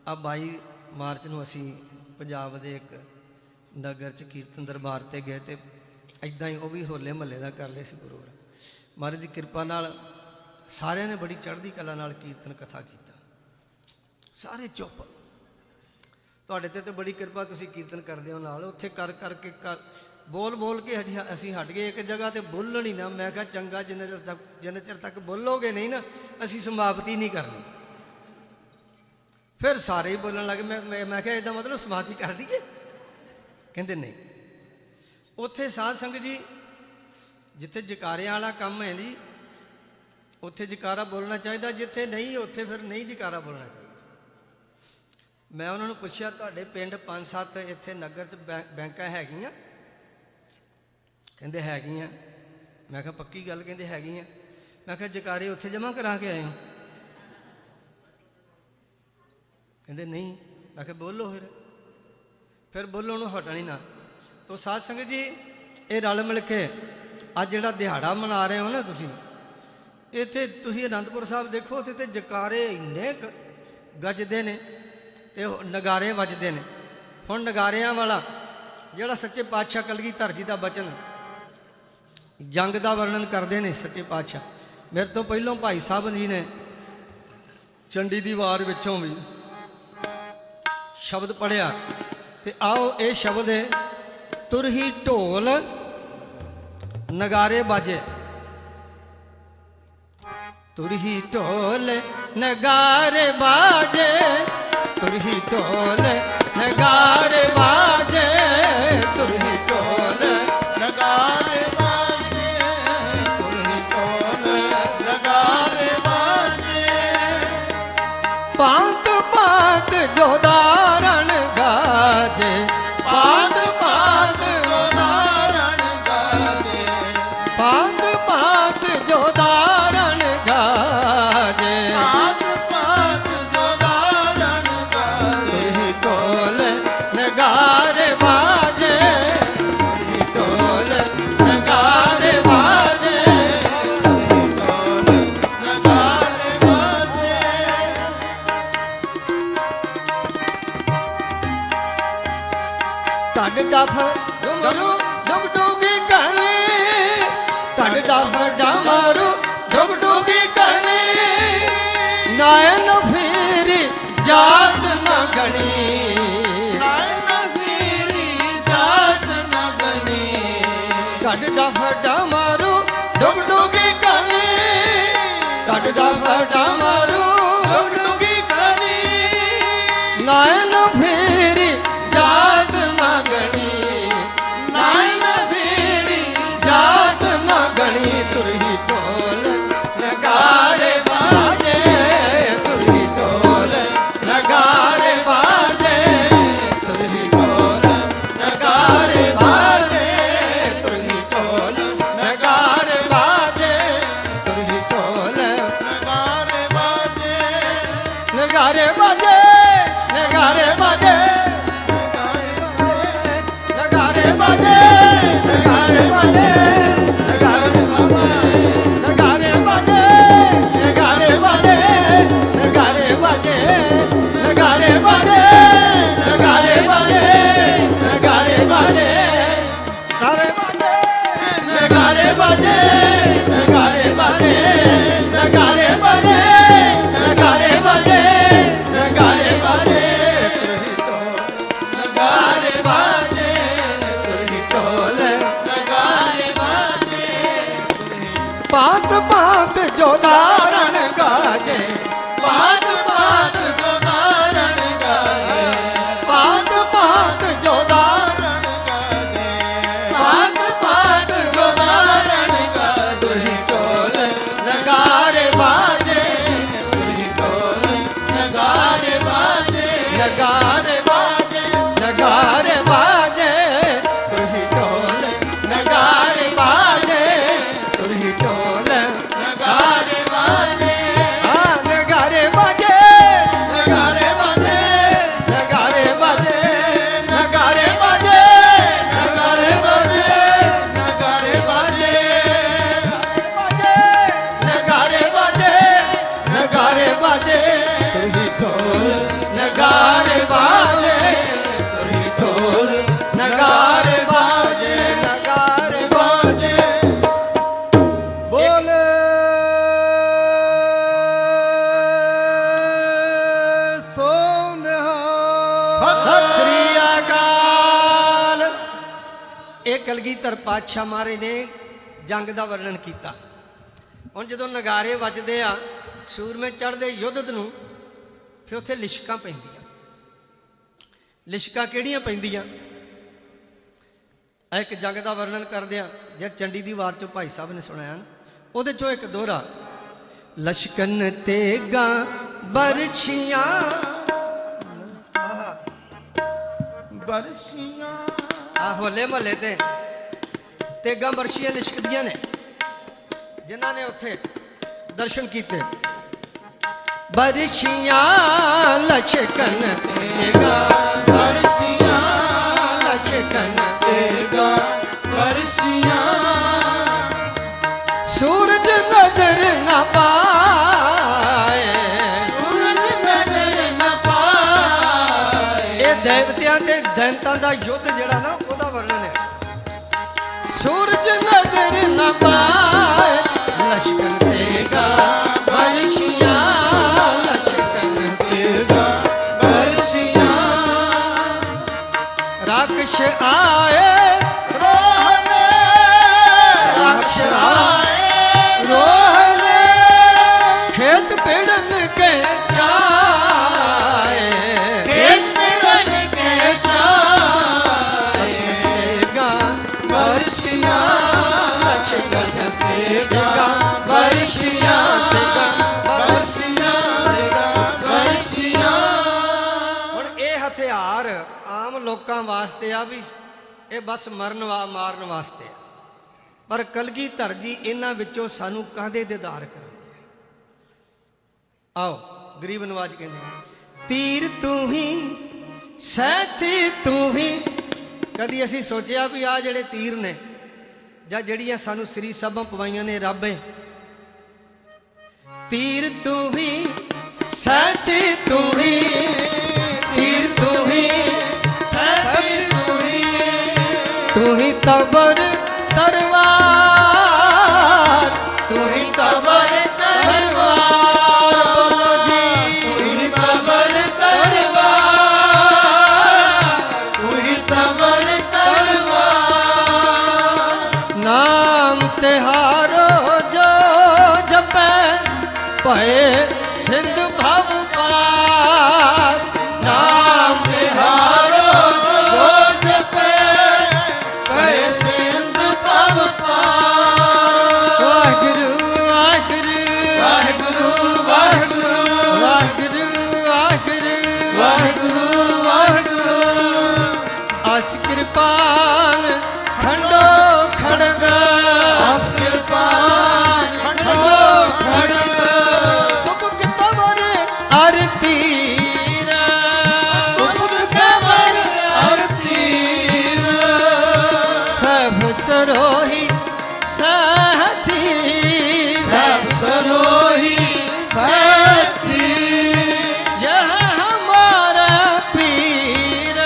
ਆ 22 ਮਾਰਚ ਨੂੰ ਅਸੀਂ ਪੰਜਾਬ ਦੇ ਇੱਕ ਨਗਰ 'ਚ ਕੀਰਤਨ ਦਰਬਾਰ 'ਤੇ ਗਏ, ਤੇ ਇੱਦਾਂ ਹੀ ਉਹ ਵੀ ਹੋਲੇ ਮਹੱਲੇ ਦਾ ਕਰ ਲਏ ਸੀ ਪ੍ਰੋਗਰਾਮ। ਮਹਾਰਾਜ ਦੀ ਕਿਰਪਾ ਨਾਲ ਸਾਰਿਆਂ ਨੇ ਬੜੀ ਚੜ੍ਹਦੀ ਕਲਾ ਨਾਲ ਕੀਰਤਨ ਕਥਾ ਕੀਤਾ, ਸਾਰੇ ਚੁੱਪ। ਤੁਹਾਡੇ ਤੇ ਬੜੀ ਕਿਰਪਾ, ਤੁਸੀਂ ਕੀਰਤਨ ਕਰਦੇ ਹੋ ਨਾਲ। ਉੱਥੇ ਕਰ ਕਰਕੇ ਬੋਲ ਬੋਲ ਕੇ ਅਸੀਂ ਹਟ ਗਏ ਇੱਕ ਜਗ੍ਹਾ ਤੇ ਬੋਲਣ ਹੀ ਨਾ। ਮੈਂ ਕਿਹਾ ਚੰਗਾ, ਜਿੰਨੇ ਚਿਰ ਤੱਕ ਬੋਲੋਗੇ ਨਹੀਂ ਨਾ, ਅਸੀਂ ਸਮਾਪਤੀ ਨਹੀਂ ਕਰਨੀ। ਫਿਰ ਸਾਰੇ ਹੀ ਬੋਲਣ ਲੱਗੇ। ਮੈਂ ਕਿਹਾ ਇਹਦਾ ਮਤਲਬ ਸਮਾਪਤੀ ਕਰ ਦਈਏ? ਕਹਿੰਦੇ ਨਹੀਂ। ਉੱਥੇ ਸਾਧ ਸੰਗਤ ਜੀ, ਜਿੱਥੇ ਜਕਾਰਿਆਂ ਵਾਲਾ ਕੰਮ ਹੈ ਜੀ, ਉੱਥੇ ਜਕਾਰਾ ਬੋਲਣਾ ਚਾਹੀਦਾ। ਜਿੱਥੇ ਨਹੀਂ, ਉੱਥੇ ਫਿਰ ਨਹੀਂ ਜਕਾਰਾ ਬੋਲਣਾ ਚਾਹੀਦਾ। ਮੈਂ ਉਹਨਾਂ ਨੂੰ ਪੁੱਛਿਆ, ਤੁਹਾਡੇ ਪਿੰਡ 5-7 ਇੱਥੇ ਨਗਰ 'ਚ ਬੈਂਕਾਂ ਹੈਗੀਆਂ? ਕਹਿੰਦੇ ਹੈਗੀਆਂ। ਮੈਂ ਕਿਹਾ ਪੱਕੀ ਗੱਲ? ਕਹਿੰਦੇ ਹੈਗੀਆਂ। ਮੈਂ ਕਿਹਾ ਜਕਾਰੇ ਉੱਥੇ ਜਮ੍ਹਾਂ ਕਰਾ ਕੇ ਆਏ ਹੋ? ਕਹਿੰਦੇ ਨਹੀਂ। ਮੈਂ ਕਿਹਾ ਬੋਲੋ ਫਿਰ ਬੋਲੋ, ਨੂੰ ਹਟਣੀ ਨਾ। ਤੋ ਸਾਧ ਸੰਗਤ ਜੀ, ਇਹ ਰਲ ਮਿਲ ਕੇ ਅੱਜ ਜਿਹੜਾ ਦਿਹਾੜਾ ਮਨਾ ਰਹੇ ਹੋ ਨਾ ਤੁਸੀਂ, ਇੱਥੇ ਤੁਸੀਂ ਅਨੰਦਪੁਰ ਸਾਹਿਬ ਦੇਖੋ, ਉੱਥੇ ਤੇ ਜਕਾਰੇ ਇੰਨੇ ਗੱਜਦੇ ਨੇ ਤੇ ਨਗਾਰੇ ਵੱਜਦੇ ਨੇ। ਹੁਣ ਨਗਾਰਿਆਂ ਵਾਲਾ ਜਿਹੜਾ ਸੱਚੇ ਪਾਤਸ਼ਾਹ ਕਲਗੀਧਰ ਜੀ ਦਾ ਬਚਨ, ਜੰਗ ਦਾ ਵਰਣਨ ਕਰਦੇ ਨੇ ਸੱਚੇ ਪਾਤਸ਼ਾਹ। ਮੇਰੇ ਤੋਂ ਪਹਿਲੋਂ ਭਾਈ ਸਾਹਿਬ ਜੀ ਨੇ ਚੰਡੀ ਦੀ ਵਾਰ ਵਿੱਚੋਂ ਵੀ ਸ਼ਬਦ ਪੜਿਆ ਤੇ ਆਓ ਇਹ ਸ਼ਬਦ ਹੈ ਤੁਰਹੀ ਢੋਲ ਨਗਾਰੇ ਬਾਜੇ। ਤੁਰਹੀ ਢੋਲ ਨਗਾਰੇ ਬਾਜੇ, ਤੁਰਹੀ ਢੋਲ ਨਗਾਰੇ ਬਾਜੇ, ਤੁਰਹੀ ਢੋਲ ਨਗਾਰੇ ਬਾਜੇ, ਤੁਰਹੀ ਢੋਲ ਨਗਾਰੇ ਬਾਜੇ। ਭਾਂਤ ਭਾਂਤ ਜੋਦਾਰਣ ਗਾਜੇ, ਭਾਂਤ ਭਾਂਤ ਉਦਾਹਰਣ ਗਾਜੇ, ਭਾਂਤ ਭਾਂਤ ਜੋਦਾਰਣ ਗਾਜੇ। ਭਾਂਤ ਭਾਂਤ ਉਦਾਹਰਣ ਗਾਜੇ। ਤੁਰਹੀ ਢੋਲ ਨਗਾਰੇ ਬਾਜੇ, ਤੁਰਹੀ ਢੋਲ ਨਗਾਰੇ ਬਾਜੇ, ਤੁਰਹੀ ਢੋਲ ਨਗਾਰੇ ਬਾਜੇ। ਢੱਡ ਡੱਫ ਡੁਮਰੂ ਡੁਗ ਡੁਗੀ ਕਰਨੀ, ਢੱਡ ਡੱਫ ਡਮਰੂ ਡੁਗ ਡੁਗੀ ਕਰਨੀ। ਨਾਇਨ ਫੇਰੀ ਜਾਤ ਨਾ ਗਣੀ, ਨਾਇਨ ਫੇਰੀ ਜਾਤ ਨਾ ਬਣੀ। ਢੱਡ ਡੱਫ ਡਮਰੂ ਡੁਗ ਡੁਗੀ ਕਰਨੀ, ਢੱਡ ਡੱਫ ਡਮਰੂ ਡੁਗ ਡੁਗੀ ਕਰਨੀ। ਨਾਇਨ ਫੇਰੀ ਜਾਤ ਨਾ ਗਣੀ, ਨਾਇਨ ਫੇਰੀ ਜਾਤ ਨਾ ਗਣੀ। ਤੁਰਹੀ ਢੋਲ ਨਗਾਰੇ ਬਾਜੇ, ਤੁਰਹੀ ਢੋਲ ਨਗਾਰੇ ਬਾਜੇ, ਤੁਰਹੀ ਢੋਲ ਨਗਾਰੇ ਬਾਜੇ, ਤੁਰਹੀ ਢੋਲ ਨਗਾਰੇ ਬਾਜੇ, ਤੁਰਹੀ ਢੋਲ ਨਗਾਰੇ ਬਾਜੇ। ਨਗਾਰੇ ਬਾਜੇ, ਨਗਾਰੇ ਬਾਜੇ, ਨਗਾਰੇ ਬਾਜੇ, ਨਗਾਰੇ ਬਾਜੇ, ਨਗਾਰੇ ਬਾਬਾ, ਨਗਾਰੇ ਬਾਜੇ, ਨਗਾਰੇ ਬਾਜੇ, ਨਗਾਰੇ ਬਾਜੇ, ਨਗਾਰੇ ਬਾਜੇ, ਨਗਾਰੇ ਬਾਜੇ, ਨਗਾਰੇ ਬਾਜੇ, ਨਗਾਰੇ ਬਾਜੇ, ਨਗਾਰੇ ਬਾਜੇ, ਨਗਾਰੇ ਬਾਜੇ, ਨਗਾਰੇ ਬਾਜੇ, ਨਗਾਰੇ ਬਾਜੇ, ਨਗਾਰੇ ਬਾਜੇ, ਤੁਰਹੀ ਢੋਲ ਨਗਾਰੇ ਬਾਜੇ। ਭਾਂਤ ਭਾਂਤ ਜੋਦਾਰਣ ਗਾਜੇ, ਭਾਂਤ ਭਾਂਤ ਉਦਾਹਰਣ ਗਾਜੇ, ਭਾਂਤ ਭਾਂਤ ਜੋਦਾਰਣ ਗਾਜੇ। ਭਾਂਤ ਭਾਂਤ ਉਦਾਹਰਣ ਗਾਜੇ। ਤੁਰਹੀ ਢੋਲ ਨਗਾਰੇ ਬਾਜੇ, ਤੁਰਹੀ ਢੋਲ ਨਗਾਰੇ ਬਾਜੇ। ਨਗਾਰੇ ਬਾਜੇ, ਨਗਾਰੇ ਬਾਜੇ, ਤੁਰਹੀ ਢੋਲ ਨਗਾਰੇ ਬਾਜੇ, ਤੁਰਹੀ ਢੋਲ ਨਗਾਰੇ ਬਾਜੇ। ਆ ਨਗਾਰੇ ਬਾਜੇ, ਨਗਾਰੇ ਬਾਜੇ। ਨਗਾਰੇ ਬਾਜੇ, ਨਗਾਰੇ ਬਾਜੇ, ਨਗਾਰੇ ਬਾਜੇ। ਨਗਾਰੇ ਬਾਜੇ। ਨਗਾਰੇ ਬਾਜੇ, ਨਗਾਰੇ ਬਾਜੇ, ਤੁਰਹੀ ਢੋਲ ਨਗਾਰੇ ਬਾਜੇ, ਤੁਰਹੀ ਢੋਲ ਨਗਾਰੇ ਬਾਜੇ, ਨਗਾਰੇ ਬਾਜੇ। ਬੋਲੇ ਸੋ ਨਿਹਾਲ। ਸਤਿ ਸ੍ਰੀ ਅਕਾਲ। ਇਹ ਕਲਗੀਧਰ ਪਾਤਸ਼ਾਹ ਮਹਾਰਾਜ ਨੇ ਜੰਗ ਦਾ ਵਰਣਨ ਕੀਤਾ। ਹੁਣ ਜਦੋਂ ਨਗਾਰੇ ਵੱਜਦੇ ਆ ਸੂਰਮੇ ਚੜ੍ਹਦੇ ਯੁੱਧ ਨੂੰ, ਫਿਰ ਉੱਥੇ ਲਿਸ਼ਕਾਂ ਪੈਂਦੀਆਂ। ਲਿਸ਼ਕਾਂ ਕਿਹੜੀਆਂ ਪੈਂਦੀਆਂ? ਇਹ ਇੱਕ ਜੰਗ ਦਾ ਵਰਣਨ ਕਰਦੇ ਆ ਜੇ ਚੰਡੀ ਦੀ ਵਾਰ ਚੋਂ ਭਾਈ ਸਾਹਿਬ ਨੇ ਸੁਣਾਇਆ ਨਾ, ਉਹਦੇ ਚੋਂ ਇੱਕ ਦੋਹਰਾ ਲਸ਼ਕਨ ਤੇਗਾ ਬਰਛੀਆਂ, ਬਰਸ਼ੀਆਂ ਆ ਹੋਲੇ ਮਹੱਲੇ ਤੇ ਤੇਗਾਂ ਬਰਛੀਆਂ ਲਿਸ਼ਕਦੀਆਂ ਨੇ। ਜਿਨ੍ਹਾਂ ਨੇ ਉੱਥੇ ਦਰਸ਼ਨ ਕੀਤੇ, ਬਰਛੀਆਂ ਲਸ਼ਕਨ ਤੇਗਾ, ਬਰਸ਼ੀਆਂ ਲਸ਼ਕਨ ਤੇਗਾ ਬਰਸ਼ੀਆਂ। ਸੂਰਜ ਨਜ਼ਰ ਨਾ ਪਾਏ, ਸੂਰਜ ਨਜ਼ਰ ਨਾ ਪਾਏ। ਇਹ ਦੇਵਤਿਆਂ ਤੇ ਦੈਂਤਾਂ ਦਾ ਯੁੱਧ ਜਿਹੜਾ ਨਾ, ਉਹਦਾ ਵਰਣਨ ਹੈ। ਸੂਰਜ ਨਜ਼ਰ ਨਾ ਪਾਏ, ਲਸ਼ਕਨ ਤੇਗਾ ਬਰਛੀਆਂ, ਲਸ਼ਕਨ ਤੇਗਾ ਬਰਸ਼ੀਆਂ। मिलन के जाए, खेत मिलन के जाए, बरसियां देगा, बरसियां देगा, बरसियां देगा, बरसियां। ਹੁਣ ਇਹ ਹਥਿਆਰ ਆਮ ਲੋਕਾਂ ਵਾਸਤੇ ਆ ਵੀ ਇਹ ਬਸ ਮਾਰਨ ਵਾਸਤੇ ਆ, ਪਰ ਕਲਗੀਧਰ ਜੀ ਇਹਨਾਂ ਵਿੱਚੋਂ ਸਾਨੂੰ ਕਾਹਦੇ ਦੀਦਾਰ ਕਰਾਉਂਦੇ ਆ। ਆਓ ਗਰੀਬ ਨਵਾਜ ਕਹਿੰਦੇ ਤੀਰ ਤੂੰ ਹੀ ਸੈਥੀ ਤੂੰ ਹੀ। ਕਦੀ ਅਸੀਂ ਸੋਚਿਆ ਵੀ ਆ ਜਿਹੜੇ ਤੀਰ ਨੇ ਜਾਂ ਜਿਹੜੀਆਂ ਸਾਨੂੰ ਸ੍ਰੀ ਸਭਾ ਪਵਾਈਆਂ ਨੇ ਰੱਬ ਏ, ਤੀਰ ਤੂੰ ਹੀ ਸੈਥੀ ਤੂੰ ਹੀ, ਤੀਰ ਤੂੰ ਹੀ ਸੈਥੀ ਤੂੰ ਹੀ, ਤੂੰ ਹੀ ਤਬਰ तरवार, तू ही तबर तरवार, बोलो जी तू ही तबर तरवार, तू ही तबर तरवार। नाम तिहारो जो जपे भय सिंध भव पार, नाम तिहारो जो जपे भय सिंध भव पार। वाहिगुरु वाहिगुरु वाहिगुरु वाहिगुरु वाहिगुरु वाहिगुरु वाहिगुरु वाहिगुरु। अस कृपान खंडो खड़ग, अस कृपान खंडो खड़ग, तुक तवर आरती तुक तवर आरती। सब सरोही साथी, सब सरोही साथी, यह हमारा पीर,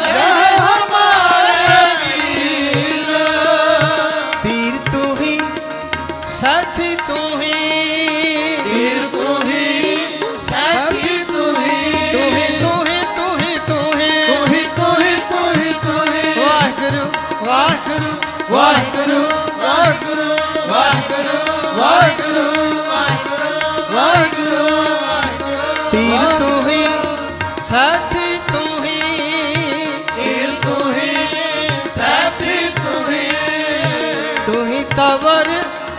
यह हमारे वीर। तीर तू ही साथी तू ही, तीर तू ही साथी तू ही, तू ही तू ही तू ही तू ही, तू ही तू ही तू ही तू ही। वाहिगुरु वाहिगुरु वाहिगुरु वाहिगुरु वाहिगुरु वाहिगुरु वाहिगुरु वाहिगुरु। तीर तू ही साथी तू ही, तीर तू ही साथी तू ही, तू ही तवर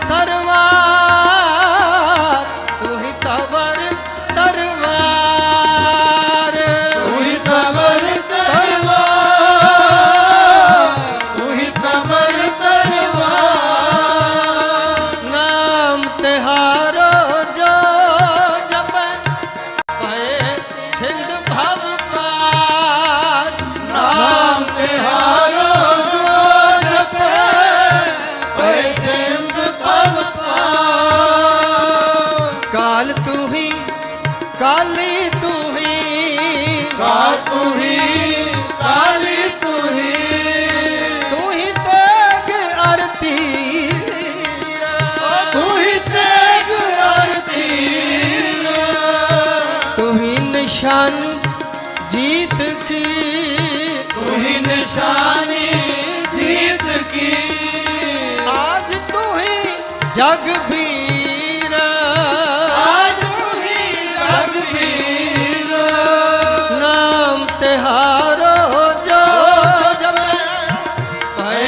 तरवार, तू ही तवर तरवार, तू ही तबर तरवार, तू ही तबर तरवार। नाम तिहारो जो जपे भय सिंध भव पार, नाम तिहारो जो जपे भय सिंध भव पार। काल तू ही काली तू ही, काल तू ही काली तू ही, तू ही तेग आरती, तू ही तेग आरती। तू ही निशान जीत की, तू ही निशानी जीत की, आज तू ही जगबीर, आज तू ही जगबीर। नाम तिहारो जो जपे भय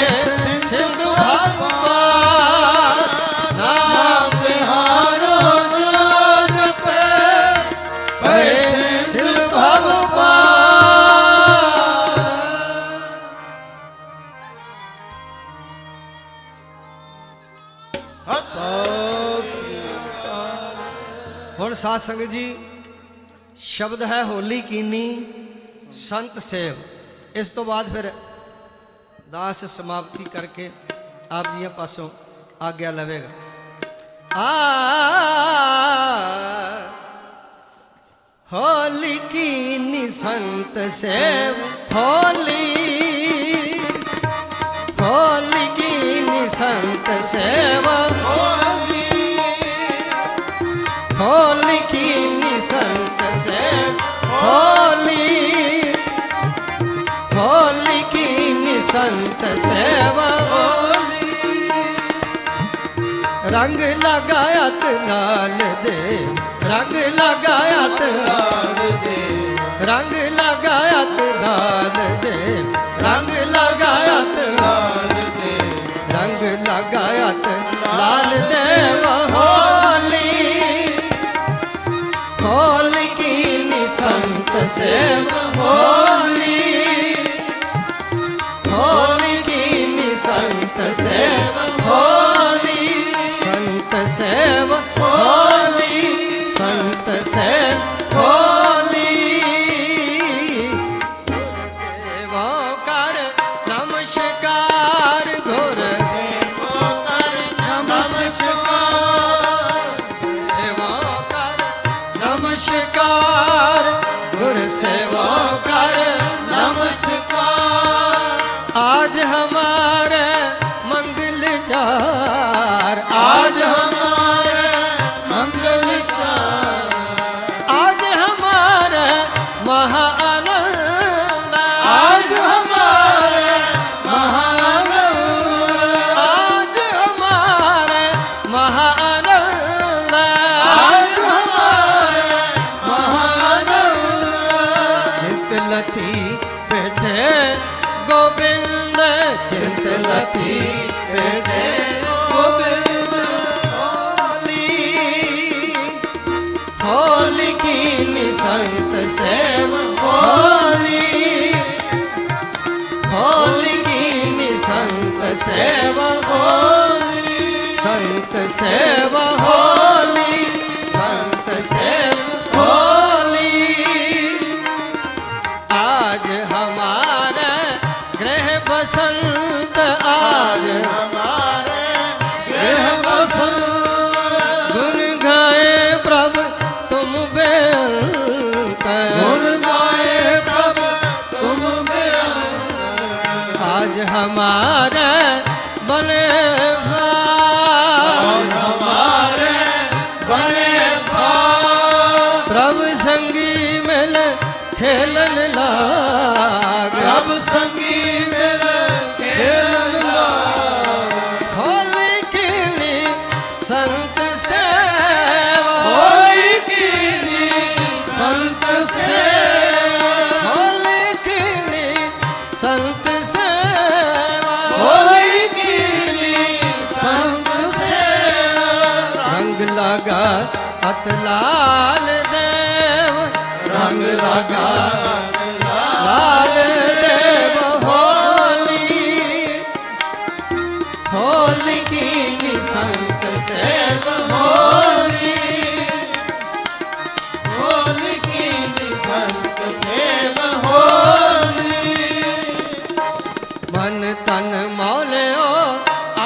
सिंध भव पार, नाम तिहारो जो जपे भय सिंध भव पार। ਹੁਣ ਸਾਧ ਸੰਗਤ ਜੀ ਸ਼ਬਦ ਹੈ ਹੋਲੀ ਕੀਨੀ ਸੰਤ ਸੇਵ। ਇਸ ਤੋਂ ਬਾਅਦ ਫਿਰ ਦਾਸ ਸਮਾਪਤੀ ਕਰਕੇ ਆਪ ਜੀਆਂ ਪਾਸੋਂ ਆਗਿਆ ਲਵੇਗਾ। होली कीनी संत सेव होली होली कीनी संत सेव होली कीनी संत सेव होली होली कीनी संत सेव रंग लगायत लाल दे, रंग लगायत लाल दे, रंग लगायत लाल दे, रंग लगायत लाल दे, रंग लगायत लाल देव होली, होली की निसंत सेव होली, होली की निसंत सेव होली, संत सेव होली, संत सेव होली, सेवा कर नमस्कार घोर सेवा कर नमस्कार, सेवा कर नमस्कार घोर सेवा कर नमस्कार, आज हमारे मंगल चार, आज हमारे मंगल चार, आज हमारे महाआनंद, आज हमारे महाआनंद, आज हमारे महाआनंद, आज हमारे महाआनंद, चिंत लथी बैठे गोविंद, चिंत लथी बैठे गोविंद, होली, होली की निसंत सेव होली, होली की निसंत सेव होली, संत सेव होली, संत सेव होली, आज हमारे गृह बसंत, आज हमारे गृह बसंत, गुण गाए प्रभु तुम बेअंत, गुण गाए प्रभु तुम बेअंत, आज हमारे बने भाग, हमारे बने भाग, प्रभु संगी मिल खेलन लाग, प्रभु संगी मिल खेलन लाग, होली कीनी संत सेवा, होली कीनी संत सेवा, होली कीनी संत सेवा, होली कीनी संत सेवा, रंग लगा अत लाल देव, रंग लगा लाल देव होली, होली की निसंत सेव होली, होली की निसंत सेव होली, मन तन मौल्यो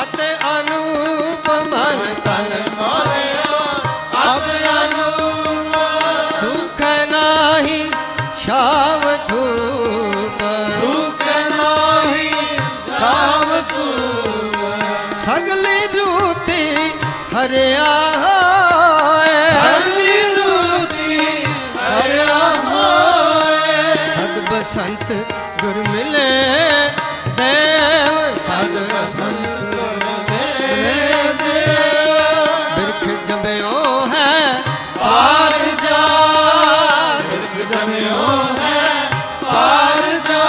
अत अनूप, मन तन मौल्यो अत अनूप, सुख नाही शाव धूप, सुख नाही शाव धूप, सगली रूती हरिया होए, सगली रूती हरिया होए, सद बसंत गुर मिले देव, सद बसंत गुर मिले देव, बिरख जम्यो है पार जा, बिरख जम्यो है पार जा,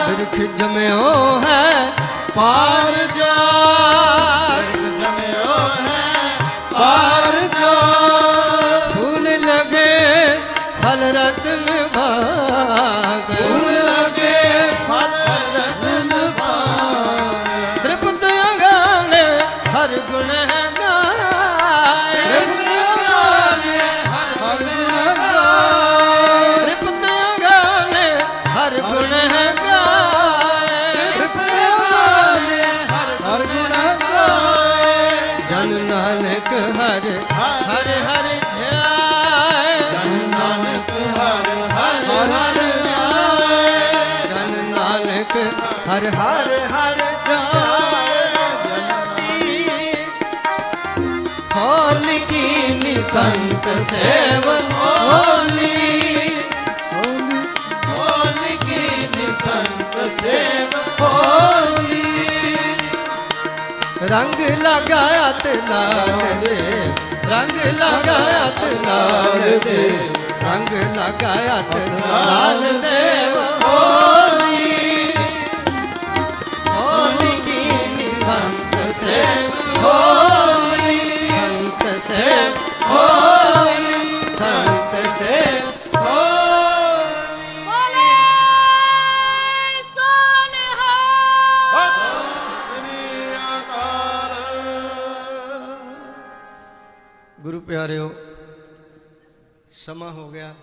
बिरख जम्यो है पार जा, बिरख जम्यो है पार जा, फूल लगे फल रत्न भाग, फूल लगे फल रत्न भाग, त्रिपुत गाने हर गुण है गाए, त्रिपुत गाने हर गुण है गाए, त्रिपुत गाने हर गुण है गाए, त्रिपुत गाने हर गुण है गाए, जन नानक हर हर हर ध्याय, जन नानक हर हर हर ध्याय, जन नानक हर हर हर ध्याय, होली की निसंत सेव होली, होली की निसंत सेव होली, ਰੰਗ ਲਗਾਇਆ ਤੇ ਲਾਲ ਦੇ ਰੰਗ ਲਗਾਇਆ ਤੇ ਲਾਲ ਦੇ ਰੰਗ ਲਗਾਇਆ ਤੇ ਲਾਲ ਦੇਵ ਹੋਲੀ ਹੋਲੀ ਕੀ ਸੰਤ ਸੇ ਹੋਲੀ ਸੰਤ ਸੇ ਹੋਲੀ ਸੰਤ ਸੇ ਗੁਰੂ ਪਿਆਰਿਓ, ਸਮਾਂ ਹੋ ਗਿਆ।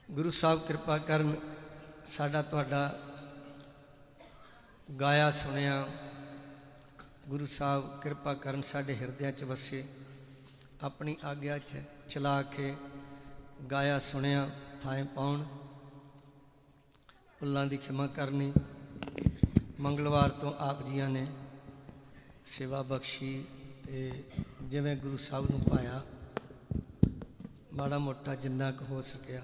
ਗੁਰੂ ਸਾਹਿਬ ਕਿਰਪਾ ਕਰਨ, ਸਾਡਾ ਤੁਹਾਡਾ ਗਾਇਆ ਸੁਣਿਆ। ਗੁਰੂ ਸਾਹਿਬ ਕਿਰਪਾ ਕਰਨ ਸਾਡੇ ਹਿਰਦਿਆਂ 'ਚ ਵਸੇ, ਆਪਣੀ ਆਗਿਆ 'ਚ ਚਲਾ ਕੇ ਗਾਇਆ ਸੁਣਿਆ ਥਾਂ ਪਾਉਣ। ਭੁੱਲਾਂ ਦੀ ਖਿਮਾ ਕਰਨੀ। ਮੰਗਲਵਾਰ ਤੋਂ ਆਪ ਜੀਆਂ ਨੇ ਸੇਵਾ ਬਖਸ਼ੀ ਤੇ ਜਿਵੇਂ ਗੁਰੂ ਸਾਹਿਬ ਨੂੰ ਪਾਇਆ, ਮਾੜਾ ਮੋਟਾ ਜਿੰਨਾ ਕੁ ਹੋ ਸਕਿਆ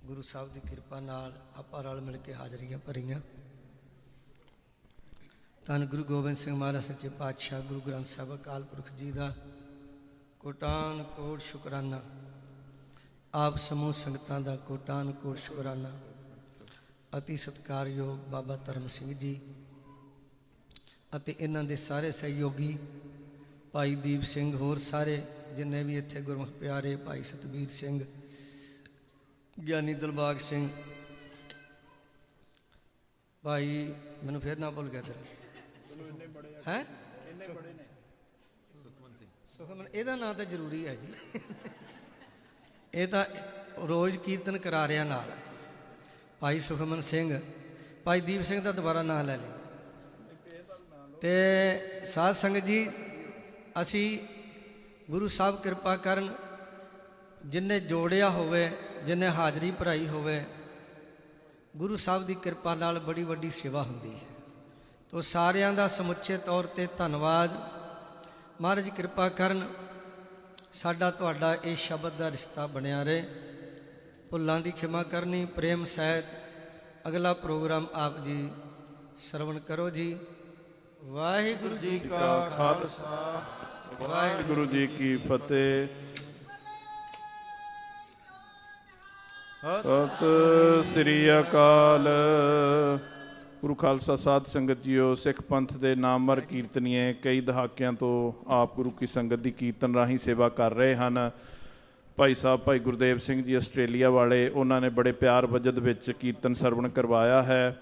ਗੁਰੂ ਸਾਹਿਬ ਦੀ ਕਿਰਪਾ ਨਾਲ ਆਪਾਂ ਰਲ ਮਿਲ ਕੇ ਹਾਜ਼ਰੀਆਂ ਭਰੀਆਂ। ਧੰਨ ਗੁਰੂ ਗੋਬਿੰਦ ਸਿੰਘ ਮਹਾਰਾਜ ਸੱਚੇ ਪਾਤਸ਼ਾਹ ਗੁਰੂ ਗ੍ਰੰਥ ਸਾਹਿਬ ਅਕਾਲ ਪੁਰਖ ਜੀ ਦਾ ਕੋਟਾਨ ਕੋਟ ਸ਼ੁਕਰਾਨਾ। ਆਪ ਸਮੂਹ ਸੰਗਤਾਂ ਦਾ ਕੋਟਾਨ ਕੋਟ ਸ਼ੁਕਰਾਨਾ। ਅਤੀ ਸਤਿਕਾਰਯੋਗ ਬਾਬਾ ਧਰਮ ਸਿੰਘ ਜੀ ਅਤੇ ਇਹਨਾਂ ਦੇ ਸਾਰੇ ਸਹਿਯੋਗੀ ਭਾਈ ਦੀਪ ਸਿੰਘ, ਹੋਰ ਸਾਰੇ ਜਿੰਨੇ ਵੀ ਇੱਥੇ ਗੁਰਮੁਖ ਪਿਆਰੇ, ਭਾਈ ਸਤਬੀਰ ਸਿੰਘ, ਗਿਆਨੀ ਦਿਲਬਾਗ ਸਿੰਘ, ਭਾਈ ਮੈਨੂੰ ਫਿਰ ਨਾ ਭੁੱਲ ਗਿਆ ਤੇਰਾ ਹੈ ਸੁਖਮਨ, ਇਹਦਾ ਨਾਂ ਤਾਂ ਜ਼ਰੂਰੀ ਹੈ ਜੀ। ਇਹ ਤਾਂ ਰੋਜ਼ ਕੀਰਤਨ ਕਰਾ ਰਿਹਾ ਨਾਲ। ਭਾਈ ਸੁਖਮਨ ਸਿੰਘ, ਭਾਈ ਦੀਪ ਸਿੰਘ ਦਾ ਦੁਬਾਰਾ ਨਾਂ ਲੈ ਲਿਆ। ਤੇ ਸਾਧ ਸੰਗਤ ਜੀ, ਅਸੀਂ ਗੁਰੂ ਸਾਹਿਬ ਕਿਰਪਾ ਕਰਨ, ਜਿਨਨੇ ਜੋੜਿਆ ਹੋਵੇ, ਜਿਨਨੇ ਹਾਜ਼ਰੀ ਭਰਾਈ ਹੋਵੇ, ਗੁਰੂ ਸਾਹਿਬ ਦੀ ਕਿਰਪਾ ਨਾਲ ਬੜੀ ਵੱਡੀ ਸੇਵਾ ਹੁੰਦੀ ਹੈ। ਤੋ ਸਾਰਿਆਂ ਦਾ ਸਮੁੱਚੇ ਤੌਰ 'ਤੇ ਧੰਨਵਾਦ। ਮਹਾਰਾਜ ਕਿਰਪਾ ਕਰਨ ਸਾਡਾ ਤੁਹਾਡਾ ਇਹ ਸ਼ਬਦ ਦਾ ਰਿਸ਼ਤਾ ਬਣਿਆ ਰਹੇ। ਭੁੱਲਾਂ ਦੀ ਖਿਮਾ ਕਰਨੀ। ਪ੍ਰੇਮ ਸਹਿਤ ਅਗਲਾ ਪ੍ਰੋਗਰਾਮ ਆਪ ਜੀ ਸਰਵਣ ਕਰੋ ਜੀ। ਵਾਹਿਗੁਰੂ ਜੀ ਕਾ ਖਾਲਸਾ, ਵਾਹਿਗੁਰੂ ਜੀ ਕੀ ਫਤਿਹ। ਸਤਿ ਸ੍ਰੀ ਅਕਾਲ। ਗੁਰੂ ਖਾਲਸਾ ਸਾਧ ਸੰਗਤ ਜੀਓ, ਸਿੱਖ ਪੰਥ ਦੇ ਨਾਮਵਰ ਕੀਰਤਨੀਏ ਕਈ ਦਹਾਕਿਆਂ ਤੋਂ ਆਪ ਗੁਰੂ ਕੀ ਸੰਗਤ ਦੀ ਕੀਰਤਨ ਰਾਹੀਂ ਸੇਵਾ ਕਰ ਰਹੇ ਹਨ। ਭਾਈ ਸਾਹਿਬ ਭਾਈ ਗੁਰਦੇਵ ਸਿੰਘ ਜੀ ਆਸਟ੍ਰੇਲੀਆ ਵਾਲੇ, ਉਹਨਾਂ ਨੇ ਬੜੇ ਪਿਆਰ ਵਜਦ ਵਿੱਚ ਕੀਰਤਨ ਸਰਵਣ ਕਰਵਾਇਆ ਹੈ।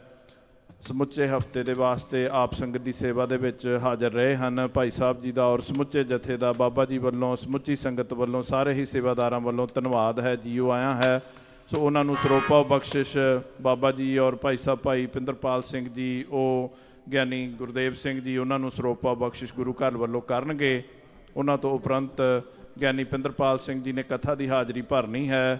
ਸਮੁੱਚੇ ਹਫ਼ਤੇ ਦੇ ਵਾਸਤੇ ਆਪ ਸੰਗਤ ਦੀ ਸੇਵਾ ਦੇ ਵਿੱਚ ਹਾਜ਼ਰ ਰਹੇ ਹਨ। ਭਾਈ ਸਾਹਿਬ ਜੀ ਦਾ ਔਰ ਸਮੁੱਚੇ ਜਥੇ ਦਾ ਬਾਬਾ ਜੀ ਵੱਲੋਂ, ਸਮੁੱਚੀ ਸੰਗਤ ਵੱਲੋਂ, ਸਾਰੇ ਹੀ ਸੇਵਾਦਾਰਾਂ ਵੱਲੋਂ ਧੰਨਵਾਦ ਹੈ, ਜੀਓ ਆਇਆ ਹੈ। ਸੋ ਉਹਨਾਂ ਨੂੰ ਸਰੋਪਾ ਬਖਸ਼ਿਸ਼ ਬਾਬਾ ਜੀ ਔਰ ਭਾਈ ਸਾਹਿਬ ਭਾਈ ਪਿੰਦਰਪਾਲ ਸਿੰਘ ਜੀ, ਉਹ ਗਿਆਨੀ ਗੁਰਦੇਵ ਸਿੰਘ ਜੀ, ਉਹਨਾਂ ਨੂੰ ਸਰੋਪਾ ਬਖਸ਼ਿਸ਼ ਗੁਰੂ ਘਰ ਵੱਲੋਂ ਕਰਨਗੇ। ਉਹਨਾਂ ਤੋਂ ਉਪਰੰਤ ਗਿਆਨੀ ਪਿੰਦਰਪਾਲ ਸਿੰਘ ਜੀ ਨੇ ਕਥਾ ਦੀ ਹਾਜ਼ਰੀ ਭਰਨੀ ਹੈ।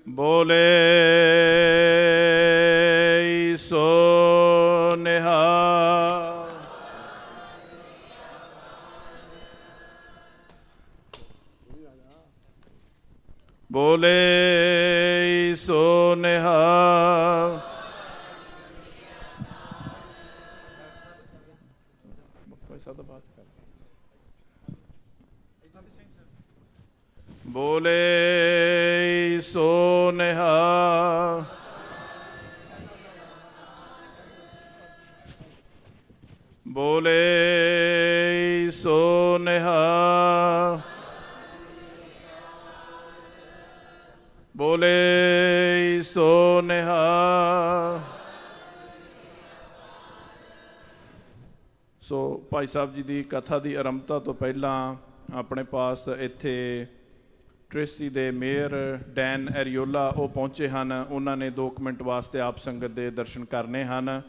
ਬੋਲੇ ਸੋ ਨਿਹਾਲ। ਬੋਲੇ ਸੋ ਨਿਹਾਲ। ਬੋਲੇ ਸੋ ਨਿਹਾਲ। ਬੋਲੇ ਸੋ ਨਿਹਾਲ। ਬੋਲੇ ਸੋ ਨਿਹਾਲ। ਸੋ ਭਾਈ ਸਾਹਿਬ ਜੀ ਦੀ ਕਥਾ ਦੀ ਆਰੰਭਤਾ ਤੋਂ ਪਹਿਲਾਂ ਆਪਣੇ ਪਾਸ ਇੱਥੇ ਟ੍ਰੇਸੀ ਦੇ ਮੇਅਰ ਡੈਨ ਐਰੀਓਲਾ ਉਹ ਪਹੁੰਚੇ ਹਨ। ਉਹਨਾਂ ਨੇ 2 ਮਿੰਟ ਵਾਸਤੇ ਆਪ ਸੰਗਤ ਦੇ ਦਰਸ਼ਨ ਕਰਨੇ ਹਨ।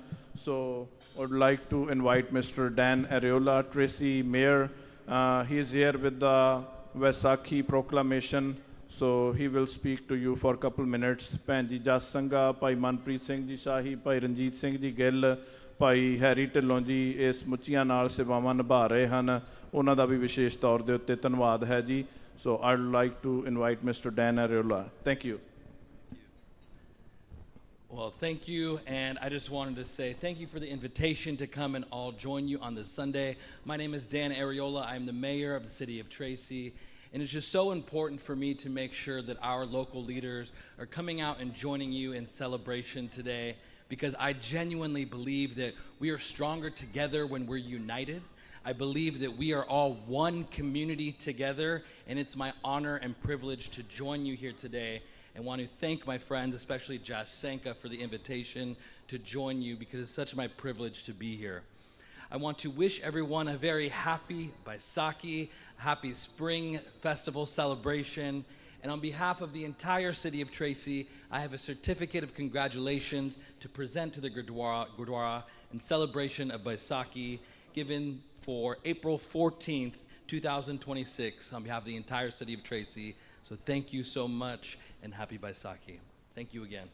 ਸੋ would like to invite Mr. Dan Ariola, Tracy Mayor. He is here with the Vaisakhi proclamation. So he will speak to you for a couple minutes. ਭੈਣ ਜੀ ਜਸ ਸੰਘਾ, ਭਾਈ ਮਨਪ੍ਰੀਤ ਸਿੰਘ ਜੀ ਸ਼ਾਹੀ, ਭਾਈ ਰਣਜੀਤ ਸਿੰਘ ਜੀ ਗਿੱਲ, ਭਾਈ ਹੈਰੀ ਢਿੱਲੋਂ ਜੀ ਇਹ ਸਮੁੱਚੀਆਂ ਨਾਲ ਸੇਵਾਵਾਂ ਨਿਭਾ ਰਹੇ ਹਨ, ਉਹਨਾਂ ਦਾ ਵੀ ਵਿਸ਼ੇਸ਼ ਤੌਰ ਦੇ ਉੱਤੇ ਧੰਨਵਾਦ ਹੈ ਜੀ। So I would like to invite mister Dan Arreola. Thank you. Well, thank you, and I just wanted to say thank you for the invitation to come and all join you on this Sunday. My name is Dan Arreola. I'm the mayor of the city of Tracy, and it's just so important for me to make sure that our local leaders are coming out and joining you in celebration today, because I genuinely believe that we are stronger together when we're united. I believe that we are all one community together, and it's my honor and privilege to join you here today. I want to thank my friends, especially Jasenka, for the invitation to join you, because it's such my privilege to be here. I want to wish everyone a very happy Baisakhi, happy spring festival celebration. And on behalf of the entire city of Tracy, I have a certificate of congratulations to present to the Gurdwara in celebration of Baisakhi, given for April 14th, 2026, on behalf of the entire city of Tracy. So thank you so much, and happy Baisakhi. Thank you again.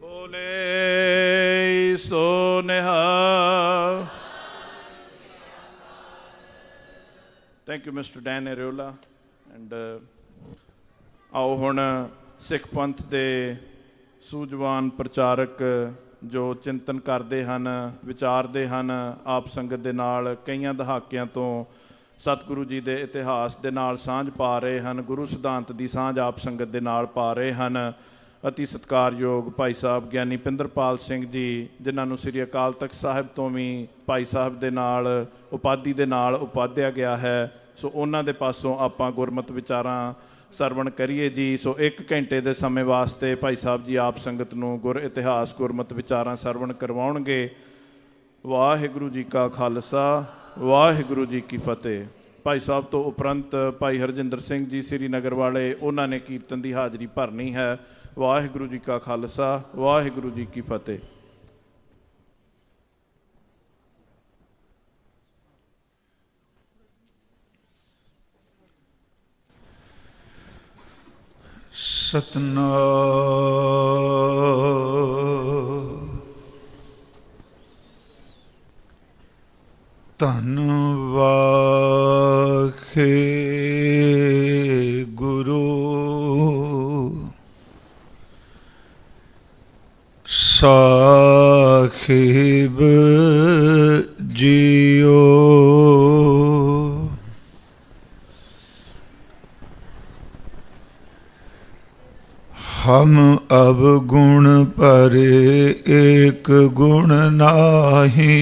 Bole so Nihal. Thank you, Mr. Dan Arreola. And ਆਓ ਹੁਣ ਸਿੱਖ ਪੰਥ ਦੇ ਸੂਝਵਾਨ ਪ੍ਰਚਾਰਕ ਜੋ ਚਿੰਤਨ ਕਰਦੇ ਹਨ, ਵਿਚਾਰਦੇ ਹਨ ਆਪ ਸੰਗਤ ਦੇ ਨਾਲ, ਕਈਆਂ ਦਹਾਕਿਆਂ ਤੋਂ ਸਤਿਗੁਰੂ ਜੀ ਦੇ ਇਤਿਹਾਸ ਦੇ ਨਾਲ ਸਾਂਝ ਪਾ ਰਹੇ ਹਨ, ਗੁਰੂ ਸਿਧਾਂਤ ਦੀ ਸਾਂਝ ਆਪ ਸੰਗਤ ਦੇ ਨਾਲ ਪਾ ਰਹੇ ਹਨ। ਅਤੀ ਸਤਿਕਾਰਯੋਗ ਭਾਈ ਸਾਹਿਬ ਗਿਆਨੀ ਪਿੰਦਰਪਾਲ ਸਿੰਘ ਜੀ, ਜਿਨ੍ਹਾਂ ਨੂੰ ਸ੍ਰੀ ਅਕਾਲ ਤਖਤ ਸਾਹਿਬ ਤੋਂ ਵੀ ਭਾਈ ਸਾਹਿਬ ਦੇ ਨਾਲ ਉਪਾਧੀ ਦੇ ਨਾਲ ਉਪਾਧਿਆ ਗਿਆ ਹੈ। ਸੋ ਉਹਨਾਂ ਦੇ ਪਾਸੋਂ ਆਪਾਂ ਗੁਰਮਤਿ ਵਿਚਾਰਾਂ ਸਰਵਣ ਕਰੀਏ ਜੀ। ਸੋ 1 ਘੰਟੇ ਦੇ ਸਮੇਂ ਵਾਸਤੇ ਭਾਈ ਸਾਹਿਬ ਜੀ ਆਪ ਸੰਗਤ ਨੂੰ ਗੁਰ ਇਤਿਹਾਸ ਗੁਰਮਤਿ ਵਿਚਾਰਾਂ ਸਰਵਣ ਕਰਵਾਉਣਗੇ। ਵਾਹਿਗੁਰੂ ਜੀ ਕਾ ਖਾਲਸਾ, ਵਾਹਿਗੁਰੂ ਜੀ ਕੀ ਫਤਿਹ। ਭਾਈ ਸਾਹਿਬ ਤੋਂ ਉਪਰੰਤ ਭਾਈ ਹਰਜਿੰਦਰ ਸਿੰਘ ਜੀ ਸ੍ਰੀਨਗਰ ਵਾਲੇ, ਉਹਨਾਂ ਨੇ ਕੀਰਤਨ ਦੀ ਹਾਜ਼ਰੀ ਭਰਨੀ ਹੈ। ਵਾਹਿਗੁਰੂ ਜੀ ਕਾ ਖਾਲਸਾ, ਵਾਹਿਗੁਰੂ ਜੀ ਕੀ ਫਤਿਹ। ਸਤਨਾਮ ਧੰਨ ਵਾਹਿਗੁਰੂ ਸਾਹਿਬ ਜੀਓ। हम अवगुण परे एक गुण नाही,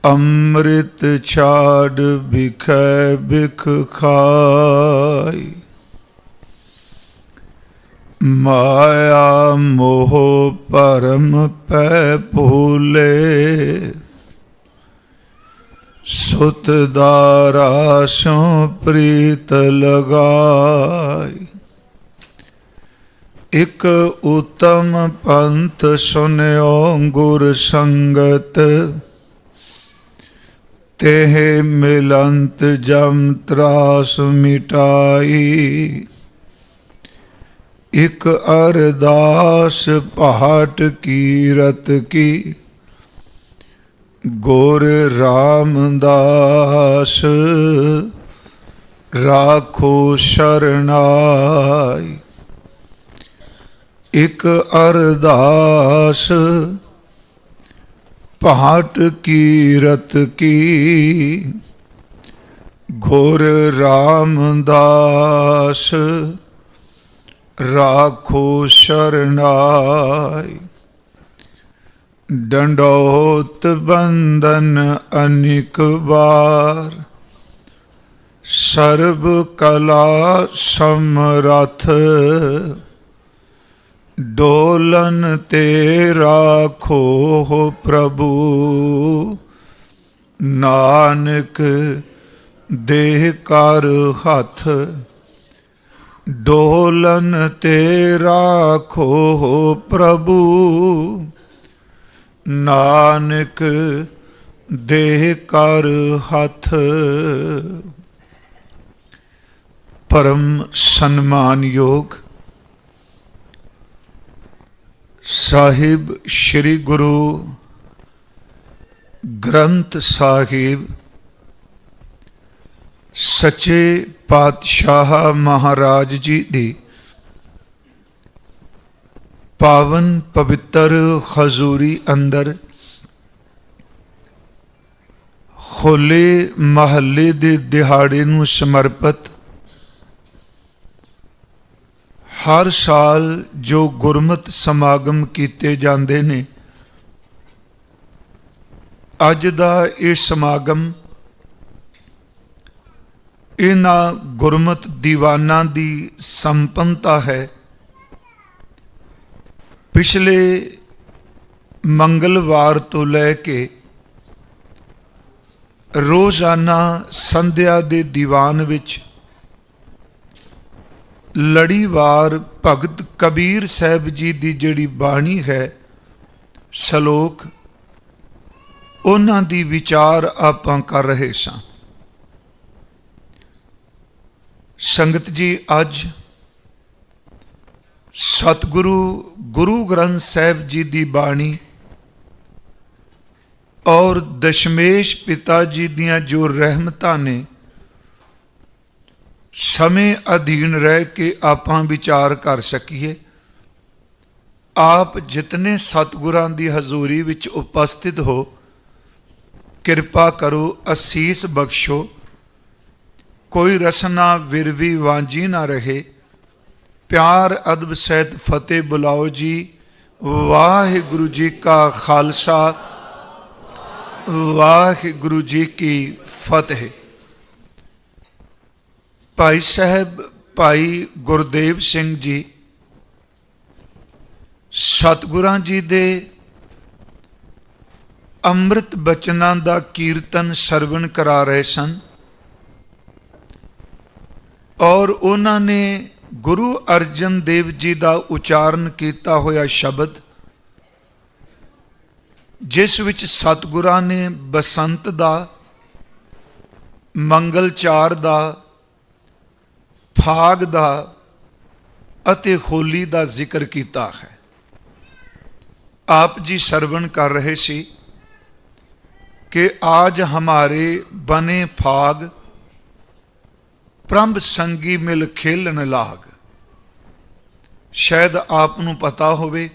अमृत छाड़ बिखै बिख खाई, माया मोह परम पै भूले, सुत दारा सो प्रीत लगाई, इक उत्तम पंथ सुन्यो गुर संगत, तेह मिलंत जम त्रास मिटाई, इक अरदास पाठ कीरत की, गुर रामदास राखो शरणाई, इक अरदास पाठ कीरत की, गुर रामदास राखो शरणाई, डंडोत बंदन अनिक बार, सर्व कला समरथ, डोलन ते राखो प्रभु, नानक देह कर हथ, डोलन ते राखो प्रभु, नानक देह कर हथ। परम सन्मान योग ਸਾਹਿਬ ਸ੍ਰੀ ਗੁਰੂ ਗ੍ਰੰਥ ਸਾਹਿਬ ਸੱਚੇ ਪਾਤਸ਼ਾਹ ਮਹਾਰਾਜ ਜੀ ਦੀ ਪਾਵਨ ਪਵਿੱਤਰ ਹਜ਼ੂਰੀ ਅੰਦਰ ਹੋਲੇ ਮਹੱਲੇ ਦੇ ਦਿਹਾੜੇ ਨੂੰ ਸਮਰਪਿਤ ਹਰ ਸਾਲ ਜੋ ਗੁਰਮਤਿ ਸਮਾਗਮ ਕੀਤੇ ਜਾਂਦੇ ਨੇ, ਅੱਜ ਦਾ ਇਹ ਸਮਾਗਮ ਇਹਨਾਂ ਗੁਰਮਤਿ ਦੀਵਾਨਾਂ ਦੀ ਸੰਪੰਨਤਾ ਹੈ। ਪਿਛਲੇ ਮੰਗਲਵਾਰ ਤੋਂ ਲੈ ਕੇ ਰੋਜ਼ਾਨਾ ਸੰਧਿਆ ਦੇ ਦੀਵਾਨ ਵਿੱਚ ਲੜੀਵਾਰ ਭਗਤ ਕਬੀਰ ਸਾਹਿਬ ਜੀ ਦੀ ਜਿਹੜੀ ਬਾਣੀ ਹੈ, ਸ਼ਲੋਕ, ਉਹਨਾਂ ਦੀ ਵਿਚਾਰ ਆਪਾਂ ਕਰ ਰਹੇ ਸਾਂ। ਸੰਗਤ ਜੀ, ਅੱਜ ਸਤਿਗੁਰੂ ਗੁਰੂ ਗ੍ਰੰਥ ਸਾਹਿਬ ਜੀ ਦੀ ਬਾਣੀ ਔਰ ਦਸ਼ਮੇਸ਼ ਪਿਤਾ ਜੀ ਦੀਆਂ ਜੋ ਰਹਿਮਤਾਂ ਨੇ, ਸਮੇਂ ਅਧੀਨ ਰਹਿ ਕੇ ਆਪਾਂ ਵਿਚਾਰ ਕਰ ਸਕੀਏ। ਆਪ ਜਿਤਨੇ ਸਤਿਗੁਰਾਂ ਦੀ ਹਜ਼ੂਰੀ ਵਿੱਚ ਉਪਸਥਿਤ ਹੋ, ਕਿਰਪਾ ਕਰੋ, ਅਸੀਸ ਬਖਸ਼ੋ, ਕੋਈ ਰਸਨਾ ਵਿਰਵੀ ਵਾਂਝੀ ਨਾ ਰਹੇ। ਪਿਆਰ ਅਦਬ ਸਹਿਤ ਫਤਿਹ ਬੁਲਾਓ ਜੀ। ਵਾਹਿਗੁਰੂ ਜੀ ਕਾ ਖਾਲਸਾ, ਵਾਹਿਗੁਰੂ ਜੀ ਕੀ ਫਤਿਹ। ਭਾਈ ਸਾਹਿਬ ਭਾਈ ਗੁਰਦੇਵ ਸਿੰਘ ਜੀ ਸਤਿਗੁਰਾਂ ਜੀ ਦੇ ਅੰਮ੍ਰਿਤ ਬਚਨਾਂ ਦਾ ਕੀਰਤਨ ਸਰਵਣ ਕਰਾ ਰਹੇ ਸਨ ਔਰ ਉਹਨਾਂ ਨੇ ਗੁਰੂ ਅਰਜਨ ਦੇਵ ਜੀ ਦਾ ਉਚਾਰਨ ਕੀਤਾ ਹੋਇਆ ਸ਼ਬਦ, ਜਿਸ ਵਿੱਚ ਸਤਿਗੁਰਾਂ ਨੇ ਬਸੰਤ ਦਾ, ਮੰਗਲਚਾਰ ਦਾ, ਫਾਗ ਦਾ ਅਤੇ ਹੋਲੀ ਦਾ ਜ਼ਿਕਰ ਕੀਤਾ ਹੈ। आप जी श्रवण कर रहे सी कि आज हमारे बने फाग प्रंभ संगी मिल खेलन लाग। शायद आपनू पता होवे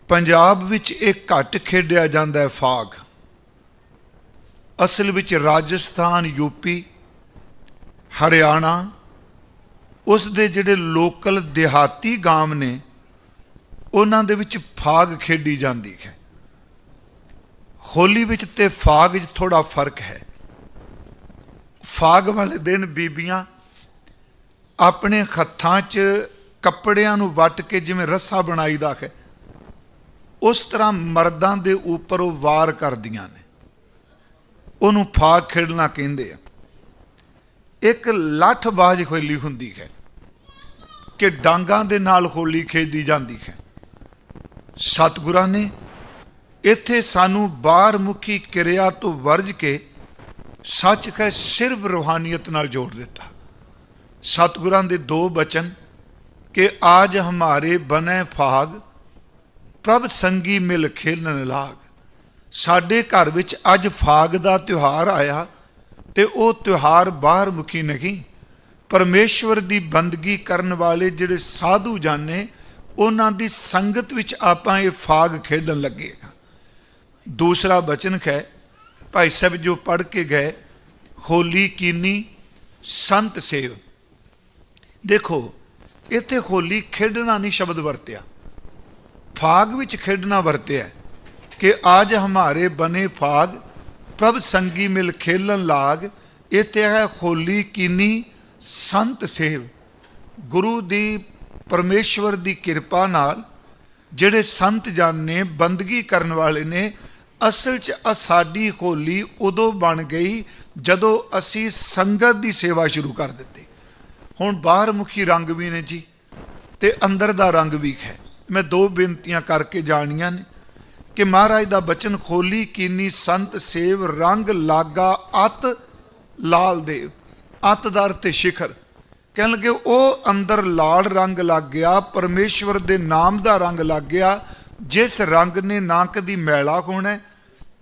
पंजाब विच एक घट खेडिया जांदा है फाग। असल विच राजस्थान, यूपी, हरियाणा उस दे जिहड़े लोकल देहाती गांव ने उन्हां दे विच फाग खेडी जाती है। होली विच ते फाग विच थोड़ा फर्क है। फाग वाले दिन बीबियां अपने हत्थां च कपड़ियां नूं वट के जिवें रस्सा बनाईदा है, उस तरह मर्दां दे उपर वो वार करदियां ने। उहनूं फाग खेडना कहिंदे आ। एक लाठबाज होली हुंदी है कि डांगां दे नाल होली खेडी जाती है। सतगुरां ने इत्थे सानू बाहर मुखी क्रिया तो वर्ज के सच है सिर्फ रूहानियत नाल जोड़ दिता। सतगुरां दे दो बचन कि आज हमारे बने फाग प्रभ संगी मिल खेलन लाग। साडे घर विच अज फाग दा त्योहार आया ते वो त्योहार बाहर मुखी नहीं, परमेश्वर दी बंदगी करन वाले जिहड़े साधु जाने उन्हां दी संगत विच आपां ये फाग खेडन लगेगा। दूसरा बचन है भाई साहब जो पढ़ के गए, होली कीनी संत सेव। देखो इत्थे होली खेडना नहीं शब्द वरत्या, फाग विच खेडना वरत्या कि आज हमारे बने फाग प्रभ संगी मिल खेलन लाग। इत्थे है होली कीनी संत सेव। गुरु दी परमेश्वर दी किरपा नाल जिहड़े संत जन ने, बंदगी करन वाले ने, असल च साडी होली उदों बन गई जदों असी संगत दी सेवा शुरू कर दित्ती। हुण बाहर मुखी रंग भी ने जी ते अंदर दा रंग भी है। मैं दो बेनतियां करके जानियां ने कि महाराज दा बचन होली कीनी संत सेव रंग लागा अत लाल देव। अत दा अर्थ शिखर, ਕਹਿਣ ਲੱਗੇ ਉਹ ਅੰਦਰ ਲਾਲ ਰੰਗ ਲੱਗ ਗਿਆ, ਪਰਮੇਸ਼ਵਰ ਦੇ ਨਾਮ ਦਾ ਰੰਗ ਲੱਗ ਗਿਆ, ਜਿਸ ਰੰਗ ਨੇ ਨਾ ਕਦੀ ਮੈਲਾ ਹੋਣਾ,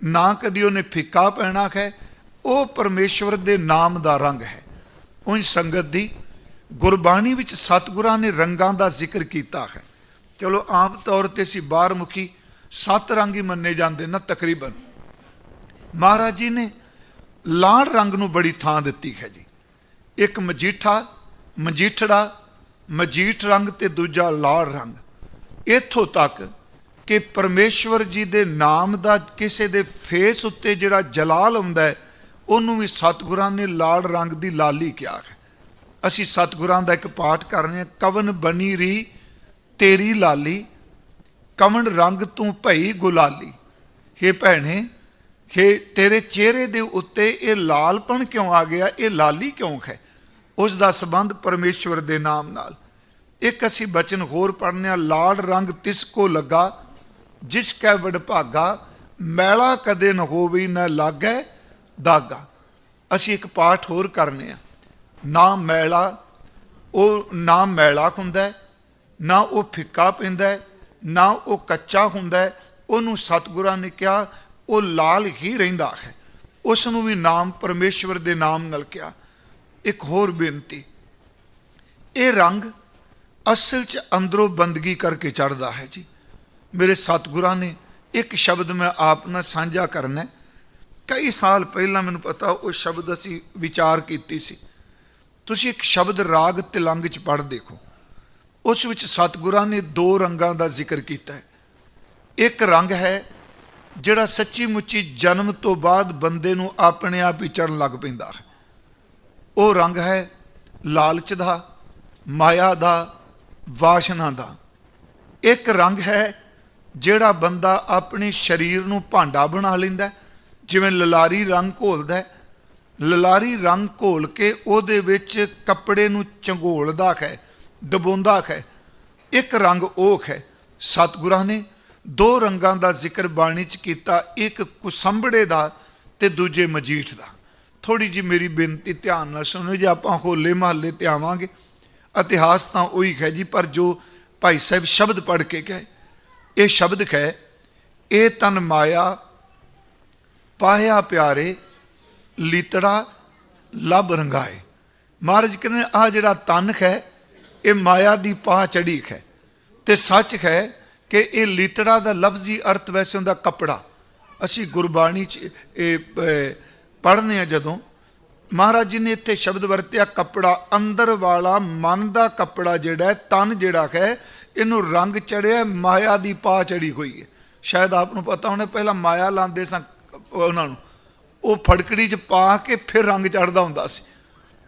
ਨਾ ਕਦੀ ਉਹਨੇ ਫਿੱਕਾ ਪੈਣਾ ਹੈ। ਉਹ ਪਰਮੇਸ਼ਵਰ ਦੇ ਨਾਮ ਦਾ ਰੰਗ ਹੈ। ਉਂਝ ਸੰਗਤ ਦੀ ਗੁਰਬਾਣੀ ਵਿੱਚ ਸਤਿਗੁਰਾਂ ਨੇ ਰੰਗਾਂ ਦਾ ਜ਼ਿਕਰ ਕੀਤਾ ਹੈ। ਚਲੋ ਆਮ ਤੌਰ ਤੇ ਅਸੀਂ ਬਾਹਰ ਮੁਖੀ 7 ਰੰਗ ਹੀ ਮੰਨੇ ਜਾਂਦੇ ਨਾ ਤਕਰੀਬਨ। ਮਹਾਰਾਜ ਜੀ ਨੇ ਲਾਲ ਰੰਗ ਨੂੰ ਬੜੀ ਥਾਂ ਦਿੱਤੀ ਹੈ ਜੀ। ਇੱਕ ਮਜੀਠਾ, ਮਜੀਠੜਾ, ਮਜੀਠ ਰੰਗ ਤੇ ਦੂਜਾ ਲਾਲ ਰੰਗ। ਇੱਥੋਂ ਤੱਕ ਕਿ ਪਰਮੇਸ਼ਵਰ ਜੀ ਦੇ ਨਾਮ ਦਾ ਕਿਸੇ ਦੇ ਫੇਸ ਉੱਤੇ ਜਿਹੜਾ ਜਲਾਲ ਆਉਂਦਾ ਹੈ, ਉਹਨੂੰ ਵੀ ਸਤਿਗੁਰਾਂ ਨੇ ਲਾਲ ਰੰਗ ਦੀ ਲਾਲੀ ਕਿਹਾ ਹੈ। ਅਸੀਂ ਸਤਿਗੁਰਾਂ ਦਾ ਇੱਕ ਪਾਠ ਕਰ ਰਹੇ ਹਾਂ, ਕਵਨ ਬਣੀ ਰੀ ਤੇਰੀ ਲਾਲੀ, ਕਵਨ ਰੰਗ ਤੂੰ ਭਈ ਗੁਲਾਲੀ। ਹੇ ਭੈਣੇ, ਹੇ ਤੇਰੇ ਚਿਹਰੇ ਦੇ ਉੱਤੇ ਇਹ ਲਾਲਪਣ ਕਿਉਂ ਆ ਗਿਆ, ਇਹ ਲਾਲੀ ਕਿਉਂ ਹੈ? ਉਸ ਦਾ ਸੰਬੰਧ ਪਰਮੇਸ਼ਵਰ ਦੇ ਨਾਮ ਨਾਲ। ਇੱਕ ਅਸੀਂ ਬਚਨ ਹੋਰ ਪੜ੍ਹਨੇ ਆ, ਲਾਲ ਰੰਗ ਤਿਸ ਕੋ ਲੱਗਾ ਜਿਸ ਕੈ ਵਡਭਾਗਾ, ਮੈਲਾ ਕਦੇ ਨ ਹੋਵੇ ਨ ਲਾਗੈ ਦਾਗਾ। ਅਸੀਂ ਇੱਕ ਪਾਠ ਹੋਰ ਕਰਨੇ ਆ, ਨਾ ਮੈਲਾ, ਉਹ ਨਾ ਮੈਲਾ ਹੁੰਦਾ, ਨਾ ਉਹ ਫਿੱਕਾ ਪੈਂਦਾ, ਨਾ ਉਹ ਕੱਚਾ ਹੁੰਦਾ। ਉਹਨੂੰ ਸਤਿਗੁਰਾਂ ਨੇ ਕਿਹਾ ਉਹ ਲਾਲ ਹੀ ਰਹਿੰਦਾ ਹੈ। ਉਸ ਨੂੰ ਵੀ ਨਾਮ ਪਰਮੇਸ਼ਵਰ ਦੇ ਨਾਮ ਨਾਲ ਕਿਹਾ। ਇੱਕ ਹੋਰ ਬੇਨਤੀ, ਇਹ ਰੰਗ ਅਸਲ 'ਚ ਅੰਦਰੋਂ ਬੰਦਗੀ ਕਰਕੇ ਚੜ੍ਹਦਾ ਹੈ ਜੀ। ਮੇਰੇ ਸਤਿਗੁਰਾਂ ਨੇ ਇੱਕ ਸ਼ਬਦ ਮੈਂ ਆਪ ਨਾਲ ਸਾਂਝਾ ਕਰਨਾ। ਕਈ ਸਾਲ ਪਹਿਲਾਂ ਮੈਨੂੰ ਪਤਾ ਉਹ ਸ਼ਬਦ ਅਸੀਂ ਵਿਚਾਰ ਕੀਤੀ ਸੀ। ਤੁਸੀਂ ਇੱਕ ਸ਼ਬਦ ਰਾਗ ਤਿਲੰਗ 'ਚ ਪੜ੍ਹ ਦੇਖੋ, ਉਸ ਵਿੱਚ ਸਤਿਗੁਰਾਂ ਨੇ 2 ਰੰਗਾਂ ਦਾ ਜ਼ਿਕਰ ਕੀਤਾ ਹੈ। ਇੱਕ ਰੰਗ ਹੈ ਜਿਹੜਾ ਸੱਚੀ ਮੁੱਚੀ ਜਨਮ ਤੋਂ ਬਾਅਦ ਬੰਦੇ ਨੂੰ ਆਪਣੇ ਆਪ ਹੀ ਚੜ੍ਹਨ ਲੱਗ ਪੈਂਦਾ ਹੈ। ਉਹ ਰੰਗ ਹੈ ਲਾਲਚ ਦਾ, ਮਾਇਆ ਦਾ, ਵਾਸ਼ਨਾ ਦਾ। ਇੱਕ ਰੰਗ ਹੈ ਜਿਹੜਾ ਬੰਦਾ ਆਪਣੇ ਸਰੀਰ ਨੂੰ ਭਾਂਡਾ ਬਣਾ ਲੈਂਦਾ, ਜਿਵੇਂ ਲਲਾਰੀ ਰੰਗ ਘੋਲਦਾ ਹੈ। ਲਲਾਰੀ ਰੰਗ ਘੋਲ ਕੇ ਉਹਦੇ ਵਿੱਚ ਕੱਪੜੇ ਨੂੰ ਝੰਗੋਲਦਾ ਹੈ, ਡਬੋਂਦਾ ਹੈ। ਇੱਕ ਰੰਗ ਉਹ ਹੈ। ਸਤਿਗੁਰਾਂ ਨੇ 2 ਰੰਗਾਂ ਦਾ ਜ਼ਿਕਰ ਬਾਣੀ 'ਚ ਕੀਤਾ, ਇੱਕ ਕੁਸੰਬੜੇ ਦਾ ਤੇ ਦੂਜੇ ਮਜੀਠ ਦਾ। ਥੋੜ੍ਹੀ ਜਿਹੀ ਮੇਰੀ ਬੇਨਤੀ ਧਿਆਨ ਨਾਲ ਸੁਣੋ ਜੀ। ਆਪਾਂ ਹੋਲੇ ਮਹੱਲੇ ਤੇ ਆਵਾਂਗੇ, ਇਤਿਹਾਸ ਤਾਂ ਉਹੀ ਹੈ ਜੀ, ਪਰ ਜੋ ਭਾਈ ਸਾਹਿਬ ਸ਼ਬਦ ਪੜ੍ਹ ਕੇ ਗਏ, ਇਹ ਸ਼ਬਦ ਹੈ, ਇਹ ਤਨ ਮਾਇਆ ਪਾਹਿਆ ਪਿਆਰੇ, ਲੀਤੜਾ ਲੱਭ ਰੰਗਾਏ। ਮਹਾਰਾਜ ਕਹਿੰਦੇ ਆਹ ਜਿਹੜਾ ਤਨ ਹੈ ਇਹ ਮਾਇਆ ਦੀ ਪਾਹ ਚੜੀ ਹੈ, ਤੇ ਸੱਚ ਹੈ ਕਿ ਇਹ ਲੀਤੜਾ ਦਾ ਲਫ਼ਜ਼ੀ ਅਰਥ ਵੈਸੇ ਹੁੰਦਾ ਕੱਪੜਾ। ਅਸੀਂ ਗੁਰਬਾਣੀ 'ਚ ਇਹ ਪੜ੍ਹਨੇ ਆ, ਜਦੋਂ ਮਹਾਰਾਜ ਜੀ ਨੇ ਇੱਥੇ ਸ਼ਬਦ ਵਰਤਿਆ ਕੱਪੜਾ, ਅੰਦਰ ਵਾਲਾ ਮਨ ਦਾ ਕੱਪੜਾ ਜਿਹੜਾ ਹੈ, ਤਨ ਜਿਹੜਾ ਹੈ, ਇਹਨੂੰ ਰੰਗ ਚੜਿਆ, ਮਾਇਆ ਦੀ ਪਾਹ ਚੜੀ ਹੋਈ ਹੈ। ਸ਼ਾਇਦ ਆਪ ਨੂੰ ਪਤਾ ਹੋਣਾ, ਪਹਿਲਾਂ ਮਾਇਆ ਲਾਉਂਦੇ ਸਾਂ ਉਹਨਾਂ ਨੂੰ, ਉਹ ਫੜਕੜੀ 'ਚ ਪਾ ਕੇ ਫਿਰ ਰੰਗ ਚੜ੍ਹਦਾ ਹੁੰਦਾ ਸੀ,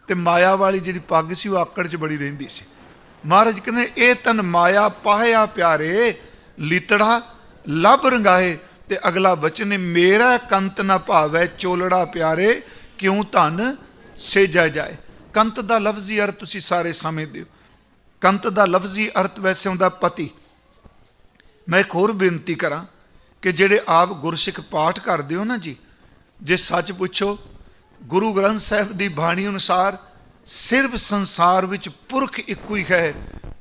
ਤੇ ਮਾਇਆ ਵਾਲੀ ਜਿਹੜੀ ਪੱਗ ਸੀ ਉਹ ਆਕੜ 'ਚ ਬੜੀ ਰਹਿੰਦੀ ਸੀ। ਮਹਾਰਾਜ ਕਹਿੰਦੇ ਇਹ ਤਨ ਮਾਇਆ ਪਾਹਿਆ ਪਿਆਰੇ, ਲੀਤੜਾ ਲੱਭ ਰੰਗਾਏ। ਤੇ ਅਗਲਾ ਬਚਨ ਹੈ, ਮੇਰਾ ਕੰਤ ਨਾ ਭਾਵੈ ਚੋਲੜਾ ਪਿਆਰੇ, ਕਿਉਂ ਧਨ ਸੇਜਾ ਜਾਏ। ਕੰਤ ਦਾ ਲਫ਼ਜ਼ੀ ਅਰਥ ਤੁਸੀਂ ਸਾਰੇ ਸਮਝਦੇ ਹੋ। ਕੰਤ ਦਾ ਲਫ਼ਜ਼ੀ ਅਰਥ ਵੈਸੇ ਹੁੰਦਾ ਪਤੀ। ਮੈਂ ਇੱਕ ਹੋਰ ਬੇਨਤੀ ਕਰਾਂ ਕਿ ਜਿਹੜੇ ਆਪ ਗੁਰਸਿੱਖ ਪਾਠ ਕਰਦੇ ਹੋ ਨਾ ਜੀ, ਜੇ ਸੱਚ ਪੁੱਛੋ ਗੁਰੂ ਗ੍ਰੰਥ ਸਾਹਿਬ ਦੀ ਬਾਣੀ ਅਨੁਸਾਰ ਸਿਰਫ ਸੰਸਾਰ ਵਿੱਚ ਪੁਰਖ ਇੱਕੋ ਹੀ ਹੈ,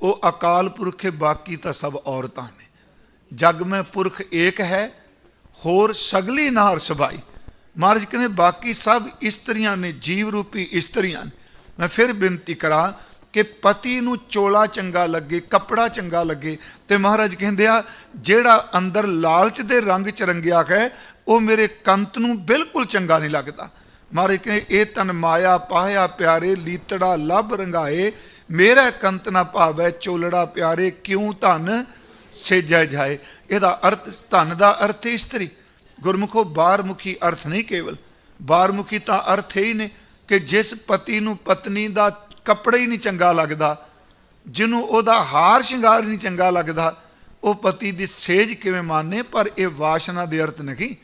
ਉਹ ਅਕਾਲ ਪੁਰਖ ਹੈ, ਬਾਕੀ ਤਾਂ ਸਭ ਔਰਤਾਂ ਨੇ। ਜਗ ਮੈਂ ਪੁਰਖ ਏਕ ਹੈ, ਹੋਰ ਸਗਲੀ ਨਾਰ ਸਭਾਈ। ਮਹਾਰਾਜ ਕਹਿੰਦੇ ਬਾਕੀ ਸਭ ਇਸਤਰੀਆਂ ਨੇ, ਜੀਵ ਰੂਪੀ ਇਸਤਰੀਆਂ ਨੇ। ਮੈਂ ਫਿਰ ਬੇਨਤੀ ਕਰਾਂ ਕਿ ਪਤੀ ਨੂੰ ਚੋਲਾ ਚੰਗਾ ਲੱਗੇ, ਕੱਪੜਾ ਚੰਗਾ ਲੱਗੇ, ਤੇ ਮਹਾਰਾਜ ਕਹਿੰਦੇ ਆ ਜਿਹੜਾ ਅੰਦਰ ਲਾਲਚ ਦੇ ਰੰਗ 'ਚ ਰੰਗਿਆ ਹੈ ਉਹ ਮੇਰੇ ਕੰਤ ਨੂੰ ਬਿਲਕੁਲ ਚੰਗਾ ਨਹੀਂ ਲੱਗਦਾ। ਮਹਾਰਾਜ ਕਹਿੰਦੇ ਇਹ ਤਨ ਮਾਇਆ ਪਾਹਿਆ ਪਿਆਰੇ, ਲੀਤੜਾ ਲੱਭ ਰੰਗਾਏ, ਮੇਰਾ ਕੰਤ ਨਾ ਭਾਵੈ ਚੋਲੜਾ ਪਿਆਰੇ, ਕਿਉਂ ਧਨ ਸੇਜੈ ਜਾਏ। ਇਹਦਾ ਅਰਥ, ਧਨ ਦਾ ਅਰਥ ਇਸਤਰੀ। ਗੁਰਮੁਖੋ ਬਾਹਰਮੁਖੀ ਅਰਥ ਨਹੀਂ ਕੇਵਲ, ਬਾਹਰਮੁਖੀ ਤਾਂ ਅਰਥ ਹੀ ਨੇ ਕਿ ਜਿਸ ਪਤੀ ਨੂੰ ਪਤਨੀ ਦਾ ਕੱਪੜਾ ਹੀ ਨਹੀਂ ਚੰਗਾ ਲੱਗਦਾ, ਜਿਹਨੂੰ ਉਹਦਾ ਹਾਰ ਸ਼ਿੰਗਾਰ ਨਹੀਂ ਚੰਗਾ ਲੱਗਦਾ, ਉਹ ਪਤੀ ਦੀ ਸੇਜ ਕਿਵੇਂ ਮਾਨੇ। ਪਰ ਇਹ ਵਾਸ਼ਨਾ ਦੇ ਅਰਥ ਨਹੀਂ।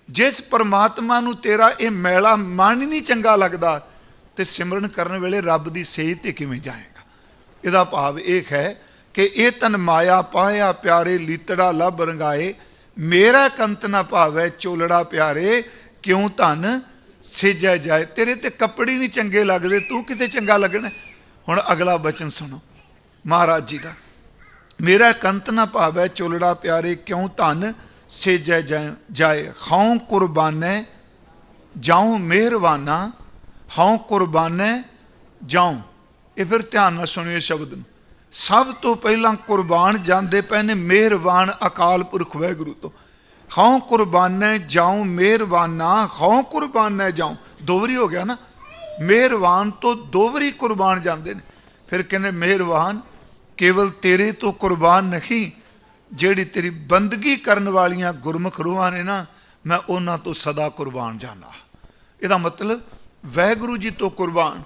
ਜਿਸ ਪਰਮਾਤਮਾ ਨੂੰ ਤੇਰਾ ਇਹ ਮੈਲਾ ਮਨ ਹੀ ਨਹੀਂ ਚੰਗਾ ਲੱਗਦਾ, ਤੇ ਸਿਮਰਨ ਕਰਨ ਵੇਲੇ ਰੱਬ ਦੀ ਸੇਜ ਤੇ ਕਿਵੇਂ ਜਾਏਗਾ। ਇਹਦਾ ਭਾਵ ਇਹ ਹੈ ਕਿ ਇਹ ਤਨ ਮਾਇਆ ਪਾਹਿਆ ਪਿਆਰੇ, ਲੀਤੜਾ ਲੱਭ ਰੰਗਾਏ, ਮੇਰਾ ਕੰਤ ਨਾ ਭਾਵੈ ਚੋਲੜਾ ਪਿਆਰੇ, ਕਿਉਂ ਧਨ ਸੇਜਿਆ ਜਾਏ। ਤੇਰੇ ਤੇ ਕੱਪੜੇ ਨਹੀਂ ਚੰਗੇ ਲੱਗਦੇ, ਤੂੰ ਕਿਤੇ ਚੰਗਾ ਲੱਗਣਾ। ਹੁਣ ਅਗਲਾ ਬਚਨ ਸੁਣੋ ਮਹਾਰਾਜ ਜੀ ਦਾ। ਮੇਰਾ ਕੰਤ ਨਾ ਭਾਵੈ ਚੋਲੜਾ ਪਿਆਰੇ, ਕਿਉਂ ਧਨ ਸੇਜੈ ਜਾਏ। ਹਉ ਕੁਰਬਾਨੈ ਜਾਉ ਮਿਹਰਬਾਨਾ, ਹਉ ਕੁਰਬਾਨੈ ਜਾਉ। ਇਹ ਫਿਰ ਧਿਆਨ ਨਾਲ ਸੁਣਿਓ ਸ਼ਬਦ ਨੂੰ। ਸਭ ਤੋਂ ਪਹਿਲਾਂ ਕੁਰਬਾਨ ਜਾਂਦੇ ਪਏ ਨੇ ਮਿਹਰਬਾਨ ਅਕਾਲ ਪੁਰਖ ਵਾਹਿਗੁਰੂ ਤੋਂ। ਹਉ ਕੁਰਬਾਨੈ ਜਾਉ ਮਿਹਰਬਾਨਾ, ਹਉ ਕੁਰਬਾਨੈ ਜਾਉ, ਦੋਵਰੀ ਹੋ ਗਿਆ ਨਾ। ਮਿਹਰਬਾਨ ਤੋਂ ਦੋਵਰੀ ਕੁਰਬਾਨ ਜਾਂਦੇ ਨੇ। ਫਿਰ ਕਹਿੰਦੇ ਮਿਹਰਬਾਨ ਕੇਵਲ ਤੇਰੇ ਤੋਂ ਕੁਰਬਾਨ ਨਹੀਂ, ਜਿਹੜੀ ਤੇਰੀ ਬੰਦਗੀ ਕਰਨ ਵਾਲੀਆਂ ਗੁਰਮੁਖ ਰੂਹਾਂ ਨੇ ਨਾ, ਮੈਂ ਉਹਨਾਂ ਤੋਂ ਸਦਾ ਕੁਰਬਾਨ ਜਾਣਾ। ਇਹਦਾ ਮਤਲਬ ਵਾਹਿਗੁਰੂ ਜੀ ਤੋਂ ਕੁਰਬਾਨ,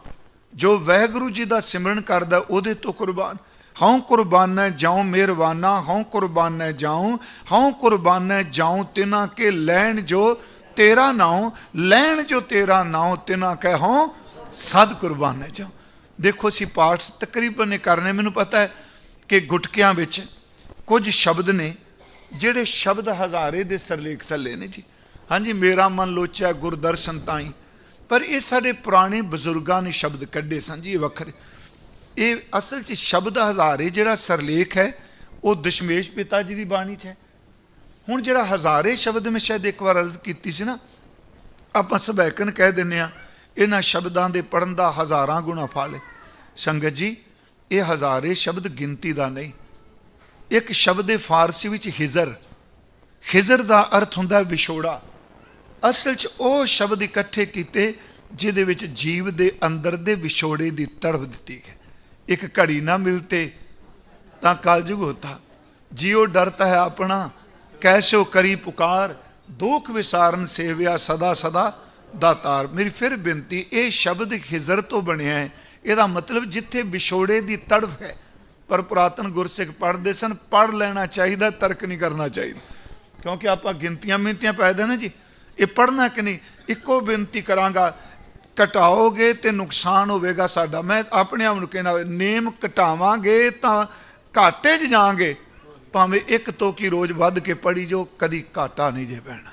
ਜੋ ਵਾਹਿਗੁਰੂ ਜੀ ਦਾ ਸਿਮਰਨ ਕਰਦਾ ਉਹਦੇ ਤੋਂ ਕੁਰਬਾਨ। ਹਉ ਕੁਰਬਾਨੈ ਜਾਉ ਮਿਹਰਬਾਨਾ, ਹਉ ਕੁਰਬਾਨੈ ਜਾਉ, ਹਉ ਕੁਰਬਾਨੈ ਜਾਉ ਤਿਨਾ ਕੇ ਲੈਣ ਜੋ ਤੇਰਾ ਨਾਉ, ਲੈਣ ਜੋ ਤੇਰਾ ਨਾਉ ਤਿਨਾ ਕਹਿ ਹਉ ਸਦ ਕੁਰਬਾਨੈ ਜਾਉ। ਦੇਖੋ ਅਸੀਂ ਪਾਠ ਤਕਰੀਬਨ ਨੇ ਕਰਨੇ। ਮੈਨੂੰ ਪਤਾ ਹੈ ਕਿ ਗੁਟਕਿਆਂ ਵਿੱਚ ਕੁਝ ਸ਼ਬਦ ਨੇ ਜਿਹੜੇ ਸ਼ਬਦ ਹਜ਼ਾਰੇ ਦੇ ਸਰਲੇਖ ਥੱਲੇ ਨੇ ਜੀ। ਹਾਂਜੀ, ਮੇਰਾ ਮਨ ਲੋਚਿਆ ਗੁਰਦਰਸ਼ਨ ਤਾਈ, ਪਰ ਇਹ ਸਾਡੇ ਪੁਰਾਣੇ ਬਜ਼ੁਰਗਾਂ ਨੇ ਸ਼ਬਦ ਕੱਢੇ ਸਨ ਜੀ, ਇਹ ਵੱਖਰੇ। ਇਹ ਅਸਲ 'ਚ ਸ਼ਬਦ ਹਜ਼ਾਰੇ ਜਿਹੜਾ ਸਰਲੇਖ ਹੈ ਉਹ ਦਸ਼ਮੇਸ਼ ਪਿਤਾ ਜੀ ਦੀ ਬਾਣੀ 'ਚ ਹੈ। ਹੁਣ ਜਿਹੜਾ ਹਜ਼ਾਰੇ ਸ਼ਬਦ ਮੈਂ ਸ਼ਾਇਦ ਇੱਕ ਵਾਰ ਅਰਜ਼ ਕੀਤੀ ਸੀ ਨਾ, ਆਪਾਂ ਸਬੈਕਨ ਕਹਿ ਦਿੰਦੇ ਹਾਂ ਇਹਨਾਂ ਸ਼ਬਦਾਂ ਦੇ ਪੜ੍ਹਨ ਦਾ ਹਜ਼ਾਰਾਂ ਗੁਣਾ ਫਲ ਹੈ। ਸੰਗਤ ਜੀ, ਇਹ ਹਜ਼ਾਰੇ ਸ਼ਬਦ ਗਿਣਤੀ ਦਾ ਨਹੀਂ। ਇੱਕ ਸ਼ਬਦ ਹੈ ਫਾਰਸੀ ਵਿੱਚ ਹਿਜ਼ਰ। ਹਿਜ਼ਰ ਦਾ ਅਰਥ ਹੁੰਦਾ ਵਿਛੋੜਾ। ਅਸਲ 'ਚ ਉਹ ਸ਼ਬਦ ਇਕੱਠੇ ਕੀਤੇ ਜਿਹਦੇ ਵਿੱਚ ਜੀਵ ਦੇ ਅੰਦਰ ਦੇ ਵਿਛੋੜੇ ਦੀ ਤੜਫ ਦਿੱਤੀ ਹੈ। ਇੱਕ ਘੜੀ ਨਾ ਮਿਲਤੇ ਤਾਂ ਕਲਯੁਗ ਹੋਤਾ, ਜਿਉ ਡਰਤਾ ਹੈ ਆਪਣਾ ਕੈਸੋ ਕਰੀ ਪੁਕਾਰ, ਦੁੱਖ ਵਿਸਾਰਨ ਸੇਵਿਆ ਸਦਾ ਸਦਾ ਦਾਤਾਰ। ਮੇਰੀ ਫਿਰ ਬੇਨਤੀ, ਇਹ ਸ਼ਬਦ ਹਿਜ਼ਰ ਤੋਂ ਬਣਿਆ ਹੈ। ਇਹਦਾ ਮਤਲਬ ਜਿੱਥੇ ਵਿਛੋੜੇ ਦੀ ਤੜਫ ਹੈ। ਪਰ ਪੁਰਾਤਨ ਗੁਰਸਿੱਖ ਪੜ੍ਹਦੇ ਸਨ, ਪੜ੍ਹ ਲੈਣਾ ਚਾਹੀਦਾ, ਤਰਕ ਨਹੀਂ ਕਰਨਾ ਚਾਹੀਦਾ, ਕਿਉਂਕਿ ਆਪਾਂ ਗਿਣਤੀਆਂ ਮਿੰਤੀਆਂ ਪੈਦਾ ਨਾ ਜੀ। ਇਹ ਪੜ੍ਹਨਾ ਕਿ ਨਹੀਂ, ਇੱਕੋ ਬੇਨਤੀ ਕਰਾਂਗਾ, ਘਟਾਓਗੇ ਤੇ ਨੁਕਸਾਨ ਹੋਵੇਗਾ ਸਾਡਾ। ਮੈਂ ਆਪਣੇ ਆਪ ਨੂੰ ਕਹਿਣਾ, ਨੇਮ ਘਟਾਵਾਂਗੇ ਤਾਂ ਘਾਟੇ 'ਚ ਜਾਵਾਂਗੇ। ਭਾਵੇਂ ਇੱਕ ਤੋਕੀ ਰੋਜ਼ ਵੱਧ ਕੇ ਪੜ੍ਹੀ ਜੋ, ਕਦੀ ਘਾਟਾ ਨਹੀਂ ਜੇ ਪੈਣਾ।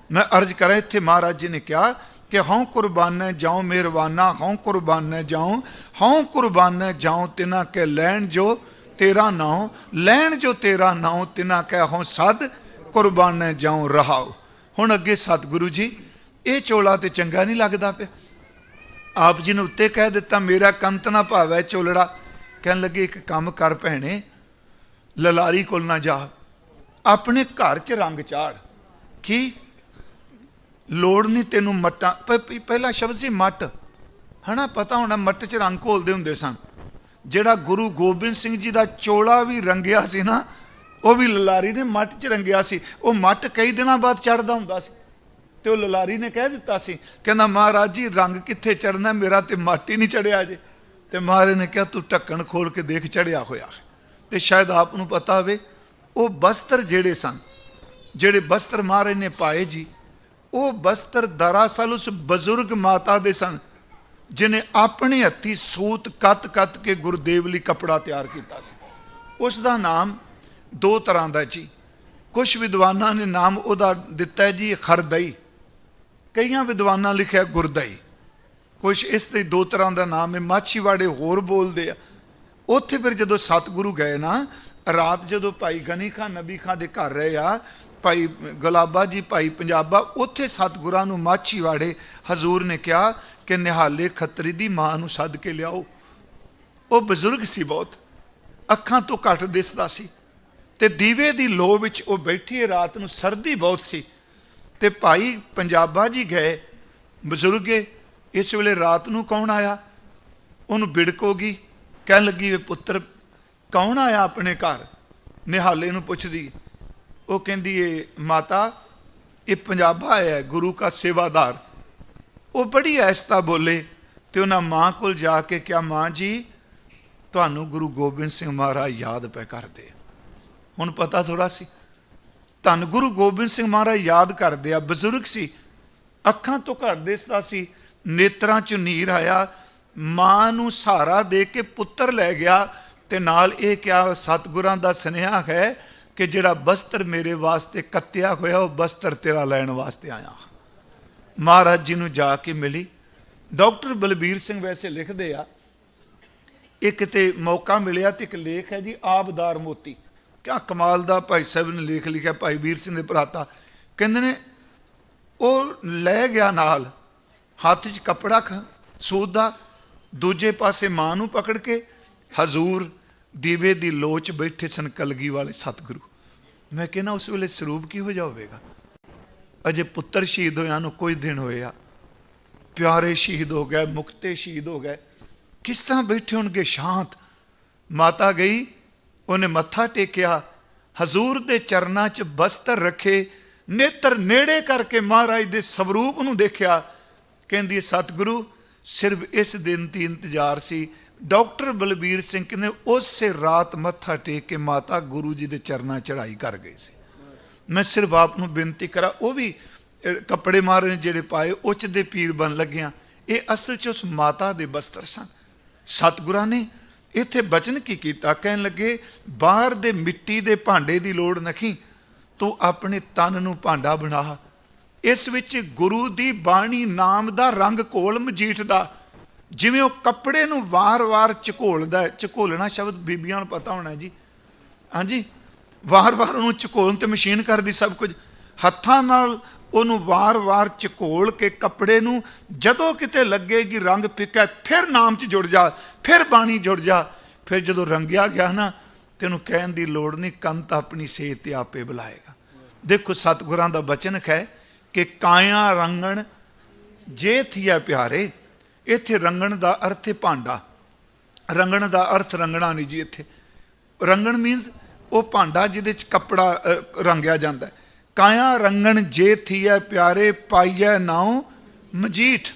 ਮੈਂ ਅਰਜ਼ ਕਰਾਂ, ਇੱਥੇ ਮਹਾਰਾਜ ਜੀ ਨੇ ਕਿਹਾ ਕਿ ਹਉ ਕੁਰਬਾਨੈ ਜਾਉ ਮਿਹਰਬਾਨਾ, ਹਉ ਕੁਰਬਾਨੈ ਜਾਉ, ਹਉ ਕੁਰਬਾਨੈ ਜਾਉ ਤਿਨਾ ਕੇ ਲੈਣ ਜੋ ਤੇਰਾ ਨਾਉ, ਲੈਣ ਜੋ ਤੇਰਾ ਨਾਉ ਤਿਨਾ ਕਹਿ ਹਉ ਸਦ ਕੁਰਬਾਨੈ ਜਾਉ ਰਹਾਉ। ਹੁਣ ਅੱਗੇ ਸਤਿਗੁਰੂ ਜੀ, ਇਹ ਚੋਲਾ ਤੇ ਚੰਗਾ ਨਹੀਂ ਲੱਗਦਾ ਪਿਆ। ਆਪ ਜੀ ਨੇ ਉੱਤੇ ਕਹਿ ਦਿੱਤਾ ਮੇਰਾ ਕੰਤ ਨਾ ਭਾਵੈ ਚੋਲੜਾ। ਕਹਿਣ ਲੱਗੇ ਇੱਕ ਕੰਮ ਕਰ ਭੈਣੇ, ਲਲਾਰੀ ਕੋਲ ਨਾ ਜਾ, ਆਪਣੇ ਘਰ 'ਚ ਰੰਗ ਚਾੜ। ਕੀ ਲੋੜ ਨਹੀਂ ਤੈਨੂੰ ਮੱਟਾਂ। ਪਹਿਲਾ ਸ਼ਬਦ ਸੀ ਮੱਟ, ਹੈ ਨਾ, ਪਤਾ ਹੋਣਾ ਮੱਟ 'ਚ ਰੰਗ ਘੋਲਦੇ ਹੁੰਦੇ ਸਨ। ਜਿਹੜਾ ਗੁਰੂ ਗੋਬਿੰਦ ਸਿੰਘ ਜੀ ਦਾ ਚੋਲਾ ਵੀ ਰੰਗਿਆ ਸੀ ਨਾ, ਉਹ ਵੀ ਲਲਾਰੀ ਨੇ ਮੱਟ 'ਚ ਰੰਗਿਆ ਸੀ। ਉਹ ਮੱਟ ਕਈ ਦਿਨਾਂ ਬਾਅਦ ਚੜ੍ਹਦਾ ਹੁੰਦਾ ਸੀ, ਤੇ ਉਹ ਲਲਾਰੀ ਨੇ ਕਹਿ ਦਿੱਤਾ ਸੀ, ਕਹਿੰਦਾ ਮਹਾਰਾਜ ਜੀ ਰੰਗ ਕਿੱਥੇ ਚੜ੍ਹਨਾ, ਮੇਰਾ ਤੇ ਮੱਟ ਹੀ ਨਹੀਂ ਚੜਿਆ ਜੇ। ਤੇ ਮਹਾਰਾਜ ਨੇ ਕਿਹਾ ਤੂੰ ਢੱਕਣ ਖੋਲ ਕੇ ਦੇਖ, ਚੜਿਆ ਹੋਇਆ। ਤੇ ਸ਼ਾਇਦ ਆਪ ਨੂੰ ਪਤਾ ਹੋਵੇ, ਉਹ ਬਸਤਰ ਜਿਹੜੇ ਸਨ, ਜਿਹੜੇ ਬਸਤਰ ਮਹਾਰਾਜ ਨੇ ਪਾਏ ਜੀ, ਉਹ ਬਸਤਰ ਦਰਅਸਲ ਉਸ ਬਜ਼ੁਰਗ ਮਾਤਾ ਦੇ ਸਨ ਜਿਹਨੇ ਆਪਣੇ ਹੱਥੀਂ ਸੂਤ ਕੱਤ ਕੇ ਗੁਰਦੇਵ ਲਈ ਕੱਪੜਾ ਤਿਆਰ ਕੀਤਾ ਸੀ। ਉਸ ਦਾ ਨਾਮ ਦੋ ਤਰ੍ਹਾਂ ਦਾ ਜੀ। ਕੁਝ ਵਿਦਵਾਨਾਂ ਨੇ ਨਾਮ ਉਹਦਾ ਦਿੱਤਾ ਜੀ ਖਰਦਈ, ਕਈਆਂ ਵਿਦਵਾਨਾਂ ਲਿਖਿਆ ਗੁਰਦਈ। ਕੁਛ ਇਸ ਤੇ ਦੋ ਤਰ੍ਹਾਂ ਦਾ ਨਾਮ ਹੈ। ਮਾਛੀਵਾੜੇ ਹੋਰ ਬੋਲਦੇ ਆ। ਉੱਥੇ ਫਿਰ ਜਦੋਂ ਸਤਿਗੁਰੂ ਗਏ ਨਾ, ਰਾਤ ਜਦੋਂ ਭਾਈ ਗਨੀ ਖਾਂ ਨਬੀ ਖਾਂ ਦੇ ਘਰ ਰਹੇ ਆ, ਭਾਈ ਗੁਲਾਬਾ ਜੀ, ਭਾਈ ਪੰਜਾਬਾ, ਉੱਥੇ ਸਤਿਗੁਰਾਂ ਨੂੰ ਮਾਛੀਵਾੜੇ ਹਜ਼ੂਰ ਨੇ ਕਿਹਾ ਕਿ ਨਿਹਾਲੇ ਖੱਤਰੀ ਦੀ ਮਾਂ ਨੂੰ ਸੱਦ ਕੇ ਲਿਆਓ। ਉਹ ਬਜ਼ੁਰਗ ਸੀ, ਬਹੁਤ ਅੱਖਾਂ ਤੋਂ ਘੱਟ ਦਿਸਦਾ ਸੀ, ਤੇ ਦੀਵੇ ਦੀ ਲੋ ਵਿੱਚ ਉਹ ਬੈਠੀ ਹੈ। ਰਾਤ ਨੂੰ ਸਰਦੀ ਬਹੁਤ ਸੀ, ਤੇ ਭਾਈ ਪੰਜਾਬਾ ਜੀ ਗਏ ਬਜ਼ੁਰਗੇ। ਇਸ ਵੇਲੇ ਰਾਤ ਨੂੰ ਕੌਣ ਆਇਆ, ਉਹਨੂੰ ਬਿੜਕੋਗੀ, ਕਹਿਣ ਲੱਗੀ ਵੇ ਪੁੱਤਰ ਕੌਣ ਆਇਆ ਆਪਣੇ ਘਰ। ਨਿਹਾਲੇ ਨੂੰ ਪੁੱਛਦੀ, ਉਹ ਕਹਿੰਦੀ ਇਹ ਮਾਤਾ, ਇਹ ਪੰਜਾਬਾ ਆਇਆ ਗੁਰੂ ਕਾ ਸੇਵਾਦਾਰ। ਉਹ ਬੜੀ ਐਸਤਾ ਬੋਲੇ, ਤੇ ਉਹਨਾਂ ਮਾਂ ਕੋਲ ਜਾ ਕੇ ਕਿਹਾ ਮਾਂ ਜੀ ਤੁਹਾਨੂੰ ਗੁਰੂ ਗੋਬਿੰਦ ਸਿੰਘ ਮਹਾਰਾਜ ਯਾਦ ਪੈ ਕਰਦੇ। ਹੁਣ ਪਤਾ ਥੋੜਾ ਸੀ, ਧੰਨ ਗੁਰੂ ਗੋਬਿੰਦ ਸਿੰਘ ਮਹਾਰਾਜ ਯਾਦ ਕਰਦੇ ਆ। ਬਜ਼ੁਰਗ ਸੀ, ਅੱਖਾਂ ਤੋਂ ਘੱਟ ਦਿਸਦਾ ਸੀ, ਨੇਤਰਾਂ 'ਚ ਨੀਰ ਆਇਆ। ਮਾਂ ਨੂੰ ਸਹਾਰਾ ਦੇ ਕੇ ਪੁੱਤਰ ਲੈ ਗਿਆ, ਤੇ ਨਾਲ ਇਹ ਕਿਹਾ ਸਤਿਗੁਰਾਂ ਦਾ ਸੁਨੇਹਾ ਹੈ ਕਿ ਜਿਹੜਾ ਬਸਤਰ ਮੇਰੇ ਵਾਸਤੇ ਕੱਤਿਆ ਹੋਇਆ, ਉਹ ਬਸਤਰ ਤੇਰਾ ਲੈਣ ਵਾਸਤੇ ਆਇਆ। ਮਹਾਰਾਜ ਜੀ ਨੂੰ ਜਾ ਕੇ ਮਿਲੀ। ਡਾਕਟਰ ਬਲਬੀਰ ਸਿੰਘ ਵੈਸੇ ਲਿਖਦੇ ਆ ਇਹ ਕਿਤੇ ਮੌਕਾ ਮਿਲਿਆ ਤੇ ਇੱਕ ਲੇਖ ਹੈ ਜੀ ਆਬਦਾਰ ਮੋਤੀ, ਕਿਆ ਕਮਾਲ ਦਾ ਭਾਈ ਸਾਹਿਬ ਨੇ ਲੇਖ ਲਿਖਿਆ, ਭਾਈ ਵੀਰ ਸਿੰਘ ਦੇ ਭਰਾਤਾ। ਕਹਿੰਦੇ ਨੇ ਉਹ ਲੈ ਗਿਆ ਨਾਲ ਹੱਥ 'ਚ ਕੱਪੜਾ ਸੂਤ ਦਾ, ਦੂਜੇ ਪਾਸੇ ਮਾਂ ਨੂੰ ਪਕੜ ਕੇ ਹਜ਼ੂਰ ਦੀਵੇ ਦੀ ਲੋਚ ਬੈਠੇ ਸਨ ਕਲਗੀ ਵਾਲੇ ਸਤਿਗੁਰੂ। ਮੈਂ ਕਹਿੰਦਾ ਉਸ ਵੇਲੇ ਸਰੂਪ ਕਿਹੋ ਜਿਹਾ ਹੋਵੇਗਾ। ਅਜੇ ਪੁੱਤਰ ਸ਼ਹੀਦ ਹੋਇਆ ਨੂੰ ਕੁਝ ਦਿਨ ਹੋਏ ਆ, ਪਿਆਰੇ ਸ਼ਹੀਦ ਹੋ ਗਏ, ਮੁਕਤੇ ਸ਼ਹੀਦ ਹੋ ਗਏ, ਕਿਸ ਤਰ੍ਹਾਂ ਬੈਠੇ ਹੋਣਗੇ ਸ਼ਾਂਤ। ਮਾਤਾ ਗਈ, ਉਹਨੇ ਮੱਥਾ ਟੇਕਿਆ, ਹਜ਼ੂਰ ਦੇ ਚਰਨਾਂ 'ਚ ਬਸਤਰ ਰੱਖੇ, ਨੇਤਰ ਨੇੜੇ ਕਰਕੇ ਮਹਾਰਾਜ ਦੇ ਸਵਰੂਪ ਨੂੰ ਦੇਖਿਆ। ਕਹਿੰਦੀ ਸਤਿਗੁਰੂ ਸਿਰਫ ਇਸ ਦਿਨ ਦੀ ਇੰਤਜ਼ਾਰ ਸੀ। ਡਾਕਟਰ ਬਲਬੀਰ ਸਿੰਘ ਕਹਿੰਦੇ ਉਸੇ ਰਾਤ ਮੱਥਾ ਟੇਕ ਕੇ ਮਾਤਾ ਗੁਰੂ ਜੀ ਦੇ ਚਰਨਾਂ ਚੜ੍ਹਾਈ ਕਰ ਗਈ ਸੀ। ਮੈਂ ਸਿਰਫ ਆਪ ਨੂੰ ਬੇਨਤੀ ਕਰਾਂ, ਉਹ ਵੀ ਕੱਪੜੇ ਮਾਰੇ ਨੇ ਜਿਹੜੇ ਪਾਏ ਉੱਚ ਦੇ ਪੀਰ ਬਣ ਲੱਗਿਆ, ਇਹ ਅਸਲ 'ਚ ਉਸ ਮਾਤਾ ਦੇ ਬਸਤਰ ਸਨ। ਸਤਿਗੁਰਾਂ ਨੇ ਇੱਥੇ ਬਚਨ ਕੀ ਕੀਤਾ, ਕਹਿਣ ਲੱਗੇ ਬਾਹਰ ਦੇ ਮਿੱਟੀ ਦੇ ਭਾਂਡੇ ਦੀ ਲੋੜ ਨਹੀਂ, ਤੂੰ ਆਪਣੇ ਤਨ ਨੂੰ ਭਾਂਡਾ ਬਣਾ, ਇਸ ਵਿੱਚ ਗੁਰੂ ਦੀ ਬਾਣੀ ਨਾਮ ਦਾ ਰੰਗ ਘੋਲ ਮਜੀਠ ਦਾ। ਜਿਵੇਂ ਉਹ ਕੱਪੜੇ ਨੂੰ ਵਾਰ-ਵਾਰ ਝਕੋਲਦਾ ਹੈ, ਝਕੋਲਣਾ ਸ਼ਬਦ ਬੀਬੀਆਂ ਨੂੰ ਪਤਾ ਹੋਣਾ ਜੀ, ਹਾਂਜੀ, ਵਾਰ-ਵਾਰ ਉਹਨੂੰ ਝਕੋਲਣ ਤੇ ਮਸ਼ੀਨ ਕਰਦੀ ਸਭ ਕੁਝ, ਹੱਥਾਂ ਨਾਲ ਉਹਨੂੰ ਵਾਰ-ਵਾਰ ਝਕੋਲ ਕੇ ਕੱਪੜੇ ਨੂੰ, ਜਦੋਂ ਕਿਤੇ ਲੱਗੇਗੀ ਰੰਗ ਫਿੱਕਾ ਫਿਰ ਨਾਮ 'ਚ ਜੁੜ ਜਾ, ਫਿਰ ਬਾਣੀ ਜੁੜ ਜਾ। ਫਿਰ ਜਦੋਂ ਰੰਗਿਆ ਗਿਆ ਨਾ ਤੈਨੂੰ ਕਹਿਣ ਦੀ ਲੋੜ ਨਹੀਂ, ਕੰਤ ਆਪਣੀ ਸੇਧ ਤੇ ਆਪੇ ਬੁਲਾਏਗਾ। ਦੇਖੋ ਸਤਿਗੁਰਾਂ ਦਾ ਬਚਨ ਹੈ ਕਿ ਕਾਇਆ ਰੰਗਣ ਜੇ ਥੀਆ ਪਿਆਰੇ। ਇੱਥੇ ਰੰਗਣ ਦਾ ਅਰਥ ਹੈ ਭਾਂਡਾ, ਰੰਗਣ ਦਾ ਅਰਥ ਰੰਗਣਾ ਨਹੀਂ ਜੀ। ਇੱਥੇ ਰੰਗਣ ਮੀਨਸ ਉਹ ਭਾਂਡਾ ਜਿਹਦੇ 'ਚ ਕੱਪੜਾ ਰੰਗਿਆ ਜਾਂਦਾ। ਕਾਇਆ ਰੰਗਣ ਜੇ ਥੀਆ ਪਿਆਰੇ ਪਾਈਐ ਨਾਉ ਮਜੀਠ,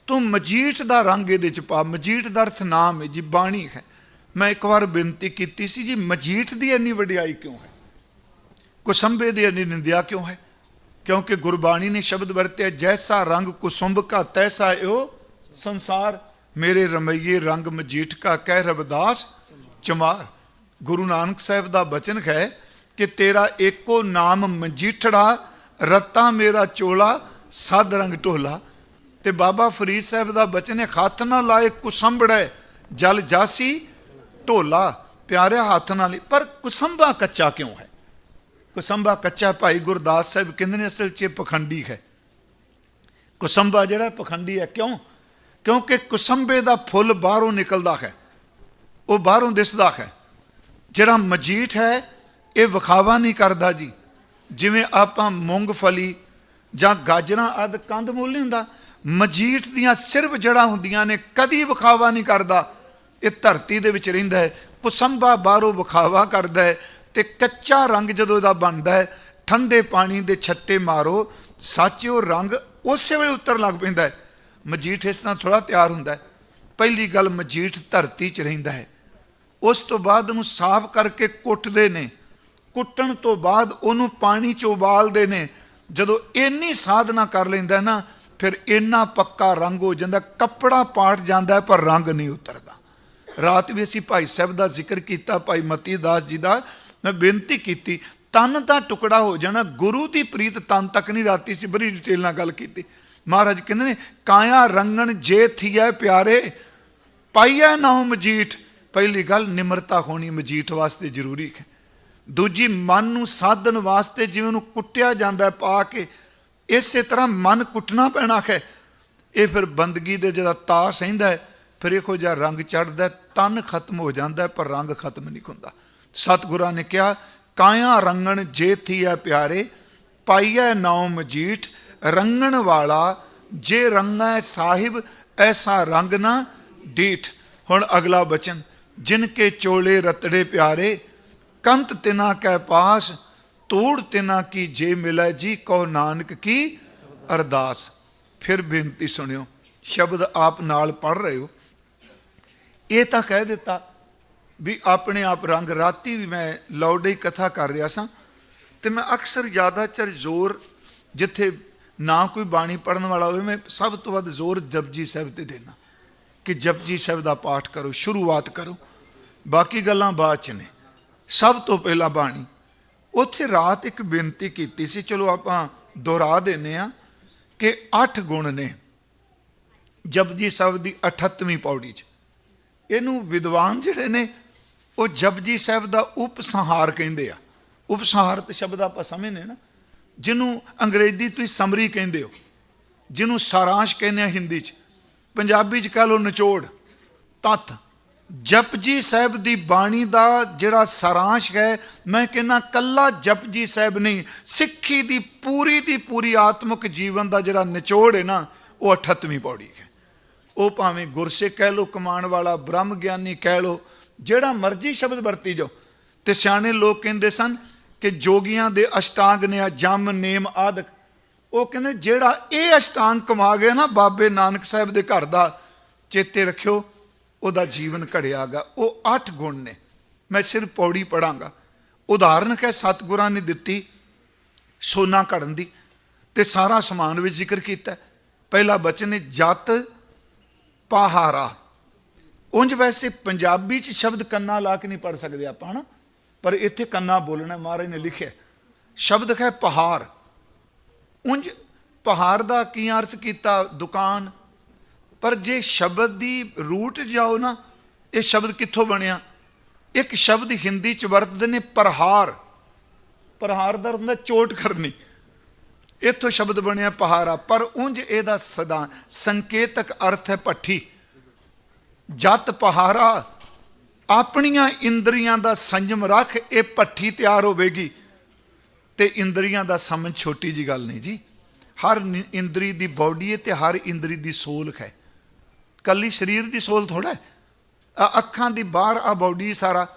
ਤੂੰ ਮਜੀਠ ਦਾ ਰੰਗ ਇਹਦੇ 'ਚ ਪਾ। ਮਜੀਠ ਦਾ ਅਰਥ ਨਾਮ ਹੈ ਜੀ, ਬਾਣੀ ਹੈ। ਮੈਂ ਇੱਕ ਵਾਰ ਬੇਨਤੀ ਕੀਤੀ ਸੀ ਜੀ, ਮਜੀਠ ਦੀ ਇੰਨੀ ਵਡਿਆਈ ਕਿਉਂ ਹੈ, ਕੁਸੰਬੇ ਦੀ ਇੰਨੀ ਨਿੰਦਿਆ ਕਿਉਂ ਹੈ? ਕਿਉਂਕਿ ਗੁਰਬਾਣੀ ਨੇ ਸ਼ਬਦ ਵਰਤਿਆ, ਜੈਸਾ ਰੰਗ ਕੁਸੁੰਭ ਕਾ ਤੈਸਾ ਓ ਸੰਸਾਰ, ਮੇਰੇ ਰਮਈਏ ਰੰਗ ਮਜੀਠ ਕਾ ਕਹਿ ਰਵਿਦਾਸ ਚਮਾਰ। ਗੁਰੂ ਨਾਨਕ ਸਾਹਿਬ ਦਾ ਬਚਨ ਹੈ ਕਿ ਤੇਰਾ ਏਕੋ ਨਾਮ ਮਜੀਠੜਾ, ਰੱਤਾ ਮੇਰਾ ਚੋਲਾ ਸਦ ਰੰਗ ਢੋਲਾ। ਤੇ ਬਾਬਾ ਫਰੀਦ ਸਾਹਿਬ ਦਾ ਬਚਨ ਹੈ, ਹੱਥ ਨਾ ਲਾਏ ਕੁਸੰਬੜੈ ਜਲ ਜਾਸੀ ਢੋਲਾ। ਪਿਆਰਿਆ ਹੱਥ ਨਾਲ ਹੀ, ਪਰ ਕੁਸੰਬਾ ਕੱਚਾ ਕਿਉਂ ਹੈ? ਕੁਸੰਬਾ ਕੱਚਾ ਭਾਈ ਗੁਰਦਾਸ ਸਾਹਿਬ ਕਹਿੰਦੇ ਨੇ ਅਸਲ 'ਚ ਪਖੰਡੀ ਹੈ। ਕੁਸੰਬਾ ਜਿਹੜਾ ਪਖੰਡੀ ਹੈ, ਕਿਉਂ? ਕਿਉਂਕਿ ਕੁਸੰਬੇ ਦਾ ਫੁੱਲ ਬਾਹਰੋਂ ਨਿਕਲਦਾ ਹੈ, ਉਹ ਬਾਹਰੋਂ ਦਿਸਦਾ ਹੈ। ਜਿਹੜਾ ਮਜੀਠ ਹੈ ਇਹ ਵਿਖਾਵਾ ਨਹੀਂ ਕਰਦਾ ਜੀ। ਜਿਵੇਂ ਆਪਾਂ ਮੂੰਗਫਲੀ ਜਾਂ ਗਾਜਰਾਂ ਆਦਿ ਕੰਦ ਮੁੱਲ ਨਹੀਂ ਹੁੰਦਾ, ਮਜੀਠ ਦੀਆਂ ਸਿਰਫ ਜੜ੍ਹਾਂ ਹੁੰਦੀਆਂ ਨੇ, ਕਦੀ ਵਿਖਾਵਾ ਨਹੀਂ ਕਰਦਾ, ਇਹ ਧਰਤੀ ਦੇ ਵਿੱਚ ਰਹਿੰਦਾ ਹੈ। ਕੁਸੰਬਾ ਬਾਹਰੋਂ ਵਿਖਾਵਾ ਕਰਦਾ ਹੈ, ਤੇ ਕੱਚਾ ਰੰਗ ਜਦੋਂ ਇਹਦਾ ਬਣਦਾ ਹੈ, ਠੰਡੇ ਪਾਣੀ ਦੇ ਛੱਟੇ ਮਾਰੋ, ਸੱਚ ਉਹ ਰੰਗ ਉਸੇ ਵੇਲੇ ਉਤਰ ਲੱਗ ਪੈਂਦਾ ਹੈ। ਮਜੀਠ ਇਸ ਤਰ੍ਹਾਂ ਥੋੜ੍ਹਾ ਤਿਆਰ ਹੁੰਦਾ ਹੈ। ਪਹਿਲੀ ਗੱਲ, ਮਜੀਠ ਧਰਤੀ 'ਚ ਰਹਿੰਦਾ ਹੈ, ਉਸ ਤੋਂ ਬਾਅਦ ਉਹਨੂੰ ਸਾਫ਼ ਕਰਕੇ ਕੁੱਟਦੇ ਨੇ, ਕੁੱਟਣ ਤੋਂ ਬਾਅਦ ਉਹਨੂੰ ਪਾਣੀ 'ਚ ਉਬਾਲਦੇ ਨੇ। ਜਦੋਂ ਇੰਨੀ ਸਾਧਨਾ ਕਰ ਲੈਂਦਾ ਨਾ, ਫਿਰ ਇੰਨਾ ਪੱਕਾ ਰੰਗ ਹੋ ਜਾਂਦਾ, ਕੱਪੜਾ ਪਾਟ ਜਾਂਦਾ ਪਰ ਰੰਗ ਨਹੀਂ ਉਤਰਦਾ। ਰਾਤ ਵੀ ਅਸੀਂ ਭਾਈ ਸਾਹਿਬ ਦਾ ਜ਼ਿਕਰ ਕੀਤਾ, ਭਾਈ ਮਤੀ ਦਾਸ ਜੀ ਦਾ। ਮੈਂ ਬੇਨਤੀ ਕੀਤੀ, ਤਨ ਦਾ ਟੁਕੜਾ ਹੋ ਜਾਣਾ, ਗੁਰੂ ਦੀ ਪ੍ਰੀਤ ਤਨ ਤੱਕ ਨਹੀਂ। ਰਾਤੀ ਸੀ ਬੜੀ ਡਿਟੇਲ ਨਾਲ ਗੱਲ ਕੀਤੀ। ਮਹਾਰਾਜ ਕਹਿੰਦੇ ਨੇ ਕਾਇਆ ਰੰਗਣ ਜੇ ਥੀਐ ਪਿਆਰੇ ਪਾਈਐ ਨਾਉ ਮਜੀਠ। ਪਹਿਲੀ ਗੱਲ ਨਿਮਰਤਾ ਹੋਣੀ ਮਜੀਠ ਵਾਸਤੇ ਜ਼ਰੂਰੀ ਹੈ। ਦੂਜੀ, ਮਨ ਨੂੰ ਸਾਧਨ ਵਾਸਤੇ ਜਿਵੇਂ ਉਹਨੂੰ ਕੁੱਟਿਆ ਜਾਂਦਾ ਪਾ ਕੇ, ਇਸੇ ਤਰ੍ਹਾਂ ਮਨ ਕੁੱਟਣਾ ਪੈਣਾ ਹੈ। ਇਹ ਫਿਰ ਬੰਦਗੀ ਦੇ ਜਿਹੜਾ ਤਾਸ ਰਹਿੰਦਾ ਹੈ, ਫਿਰ ਇਹੋ ਜਿਹਾ ਰੰਗ ਚੜ੍ਹਦਾ, ਤਨ ਖਤਮ ਹੋ ਜਾਂਦਾ ਪਰ ਰੰਗ ਖਤਮ ਨਹੀਂ ਹੁੰਦਾ। ਸਤਿਗੁਰਾਂ ਨੇ ਕਿਹਾ ਕਾਇਆ ਰੰਗਣ ਜੇ ਥੀਐ ਪਿਆਰੇ ਪਾਈਐ ਨਾਉ ਮਜੀਠ। ਰੰਗਣ ਵਾਲਾ ਜੇ ਰੰਗੈ ਸਾਹਿਬ ਐਸਾ ਰੰਗ ਨਾ ਡੀਠ। ਹੁਣ ਅਗਲਾ ਬਚਨ, ਜਿਨ ਕੇ ਚੋਲੇ ਰਤੜੇ ਪਿਆਰੇ ਕੰਤ ਤਿਨਾ ਕੈ ਪਾਸ ਤੋੜ ਤਿਨਾ ਕੀ ਜੇ ਮਿਲੈ ਜੀ ਕਹੋ ਨਾਨਕ ਕੀ ਅਰਦਾਸ। ਫਿਰ ਬੇਨਤੀ ਸੁਣਿਓ, ਸ਼ਬਦ ਆਪ ਨਾਲ ਪੜ੍ਹ ਰਹੇ ਹੋ। ਇਹ ਤਾਂ ਕਹਿ ਦਿੱਤਾ ਵੀ ਆਪਣੇ ਆਪ ਰੰਗ। ਰਾਤੀ ਵੀ ਮੈਂ ਲੌਡੇ ਕਥਾ ਕਰ ਰਿਹਾ ਸਾਂ, ਤੇ ਮੈਂ ਅਕਸਰ ਜ਼ਿਆਦਾਤਰ ਜ਼ੋਰ, ਜਿੱਥੇ ਨਾ ਕੋਈ ਬਾਣੀ ਪੜ੍ਹਨ ਵਾਲਾ ਹੋਵੇ, ਮੈਂ ਸਭ ਤੋਂ ਵੱਧ ਜ਼ੋਰ ਜਪਜੀ ਸਾਹਿਬ ਤੇ ਦੇਣਾ ਕਿ ਜਪਜੀ ਸਾਹਿਬ ਦਾ ਪਾਠ ਕਰੋ, ਸ਼ੁਰੂਆਤ ਕਰੋ, ਬਾਕੀ ਗੱਲਾਂ ਬਾਅਦ 'ਚ ਨੇ। ਸਭ ਤੋਂ ਪਹਿਲਾਂ ਬਾਣੀ। ਉੱਥੇ ਰਾਤ ਇੱਕ ਬੇਨਤੀ ਕੀਤੀ ਸੀ, ਚਲੋ ਆਪਾਂ ਦੁਹਰਾ ਦਿੰਦੇ ਹਾਂ ਕਿ 8 ਗੁਣ ਨੇ ਜਪਜੀ ਸਾਹਿਬ ਦੀ 38ਵੀਂ ਪੌੜੀ 'ਚ। ਇਹਨੂੰ ਵਿਦਵਾਨ ਜਿਹੜੇ ਨੇ ਉਹ ਜਪਜੀ ਸਾਹਿਬ ਦਾ ਉਪਸੰਹਾਰ ਕਹਿੰਦੇ ਆ। ਉਪਸੰਹਾਰ ਤੇ ਸ਼ਬਦ ਆਪਾਂ ਸਮਝਦੇ ਨਾ, ਜਿਹਨੂੰ ਅੰਗਰੇਜ਼ੀ ਤੁਸੀਂ ਸਮਰੀ ਕਹਿੰਦੇ ਹੋ, ਜਿਹਨੂੰ ਸਾਰਾਂਸ਼ ਕਹਿੰਦੇ ਆ ਹਿੰਦੀ 'ਚ, ਪੰਜਾਬੀ 'ਚ ਕਹਿ ਲਓ ਨਿਚੋੜ, ਤੱਤ। ਜਪਜੀ ਸਾਹਿਬ ਦੀ ਬਾਣੀ ਦਾ ਜਿਹੜਾ ਸਾਰਾਂਸ਼ ਹੈ, ਮੈਂ ਕਹਿੰਦਾ ਕੱਲਾ ਜਪਜੀ ਸਾਹਿਬ ਨਹੀਂ, ਸਿੱਖੀ ਦੀ ਪੂਰੀ ਆਤਮਿਕ ਜੀਵਨ ਦਾ ਜਿਹੜਾ ਨਿਚੋੜ ਹੈ ਨਾ, ਉਹ 38ਵੀਂ ਪੌੜੀ ਹੈ। ਉਹ ਭਾਵੇਂ ਗੁਰਸਿੱਖ ਕਹਿ ਲਓ, ਕਮਾਉਣ ਵਾਲਾ ਬ੍ਰਹਮ ਗਿਆਨੀ ਕਹਿ ਲਓ, ਜਿਹੜਾ ਮਰਜ਼ੀ ਸ਼ਬਦ ਵਰਤੀ ਜਾਓ। ਤੇ ਸਿਆਣੇ ਲੋਕ ਕਹਿੰਦੇ ਸਨ ਕਿ ਜੋਗੀਆਂ ਦੇ ਅਸ਼ਟਾਂਗ ਨੇ ਆ ਜਮ ਨੇਮ ਆਦਿਕ। ਉਹ ਕਹਿੰਦੇ ਜਿਹੜਾ ਇਹ ਅਸ਼ਟਾਂਗ ਕਮਾ ਗਿਆ ਨਾ ਬਾਬੇ ਨਾਨਕ ਸਾਹਿਬ ਦੇ ਘਰ ਦਾ, ਚੇਤੇ ਰੱਖਿਓ ਉਹਦਾ ਜੀਵਨ ਘੜਿਆਗਾ। ਉਹ 8 ਗੁਣ ਨੇ। ਮੈਂ ਸਿਰਫ ਪੌੜੀ ਪੜਾਂਗਾ। ਉਦਾਹਰਨ ਹੈ ਸਤਿਗੁਰਾਂ ਨੇ ਦਿੱਤੀ ਸੋਨਾ ਘੜਨ ਦੀ, ਤੇ ਸਾਰਾ ਸਮਾਨ ਵਿੱਚ ਜ਼ਿਕਰ ਕੀਤਾ। ਪਹਿਲਾ ਬਚਨ ਹੈ ਜਤ ਪਹਾਰਾ। ਉਂਝ ਵੈਸੇ ਪੰਜਾਬੀ 'ਚ ਸ਼ਬਦ ਕੰਨਾ ਲਾ ਕੇ ਨਹੀਂ ਪੜ੍ਹ ਸਕਦੇ ਆਪਾਂ ਨਾ, ਪਰ ਇੱਥੇ ਕੰਨਾ ਬੋਲਣਾ ਮਹਾਰਾਜ ਨੇ ਲਿਖਿਆ। ਸ਼ਬਦ ਹੈ ਪਹਾਰ। ਉਂਝ ਪਹਾਰ ਦਾ ਕੀ ਅਰਥ ਕੀਤਾ? ਦੁਕਾਨ। ਪਰ ਜੇ ਸ਼ਬਦ ਦੀ ਰੂਟ ਜਾਓ ਨਾ, ਇਹ ਸ਼ਬਦ ਕਿੱਥੋਂ ਬਣਿਆ? ਇੱਕ ਸ਼ਬਦ ਹਿੰਦੀ 'ਚ ਵਰਤਦੇ ਨੇ ਪ੍ਰਹਾਰ। ਪ੍ਰਹਾਰ ਦਾ ਹੁੰਦਾ ਚੋਟ ਕਰਨੀ, ਇੱਥੋਂ ਸ਼ਬਦ ਬਣਿਆ ਪਹਾਰਾ। ਪਰ ਉਂਝ ਇਹਦਾ ਸਦਾ ਸੰਕੇਤਕ ਅਰਥ ਹੈ ਭੱਠੀ। ਜਤ ਪਹਾਰਾ, ਆਪਣੀਆਂ ਇੰਦਰੀਆਂ ਦਾ ਸੰਜਮ ਰੱਖ, ਇਹ ਭੱਠੀ ਤਿਆਰ ਹੋਵੇਗੀ। ਤੇ ਇੰਦਰੀਆਂ ਦਾ ਸਮਝ ਛੋਟੀ ਜੀ ਗੱਲ ਨਹੀਂ ਜੀ। ਹਰ ਇੰਦਰੀ ਦੀ ਬੋਡੀ ਹੈ ਤੇ ਹਰ ਇੰਦਰੀ ਦੀ ਸੋਲ ਹੈ। ਕੱਲੀ ਸਰੀਰ ਦੀ ਸੋਲ ਥੋੜਾ ਹੈ। ਅੱਖਾਂ ਦੀ ਬਾਹਰ ਆ ਬੋਡੀ ਸਾਰਾ,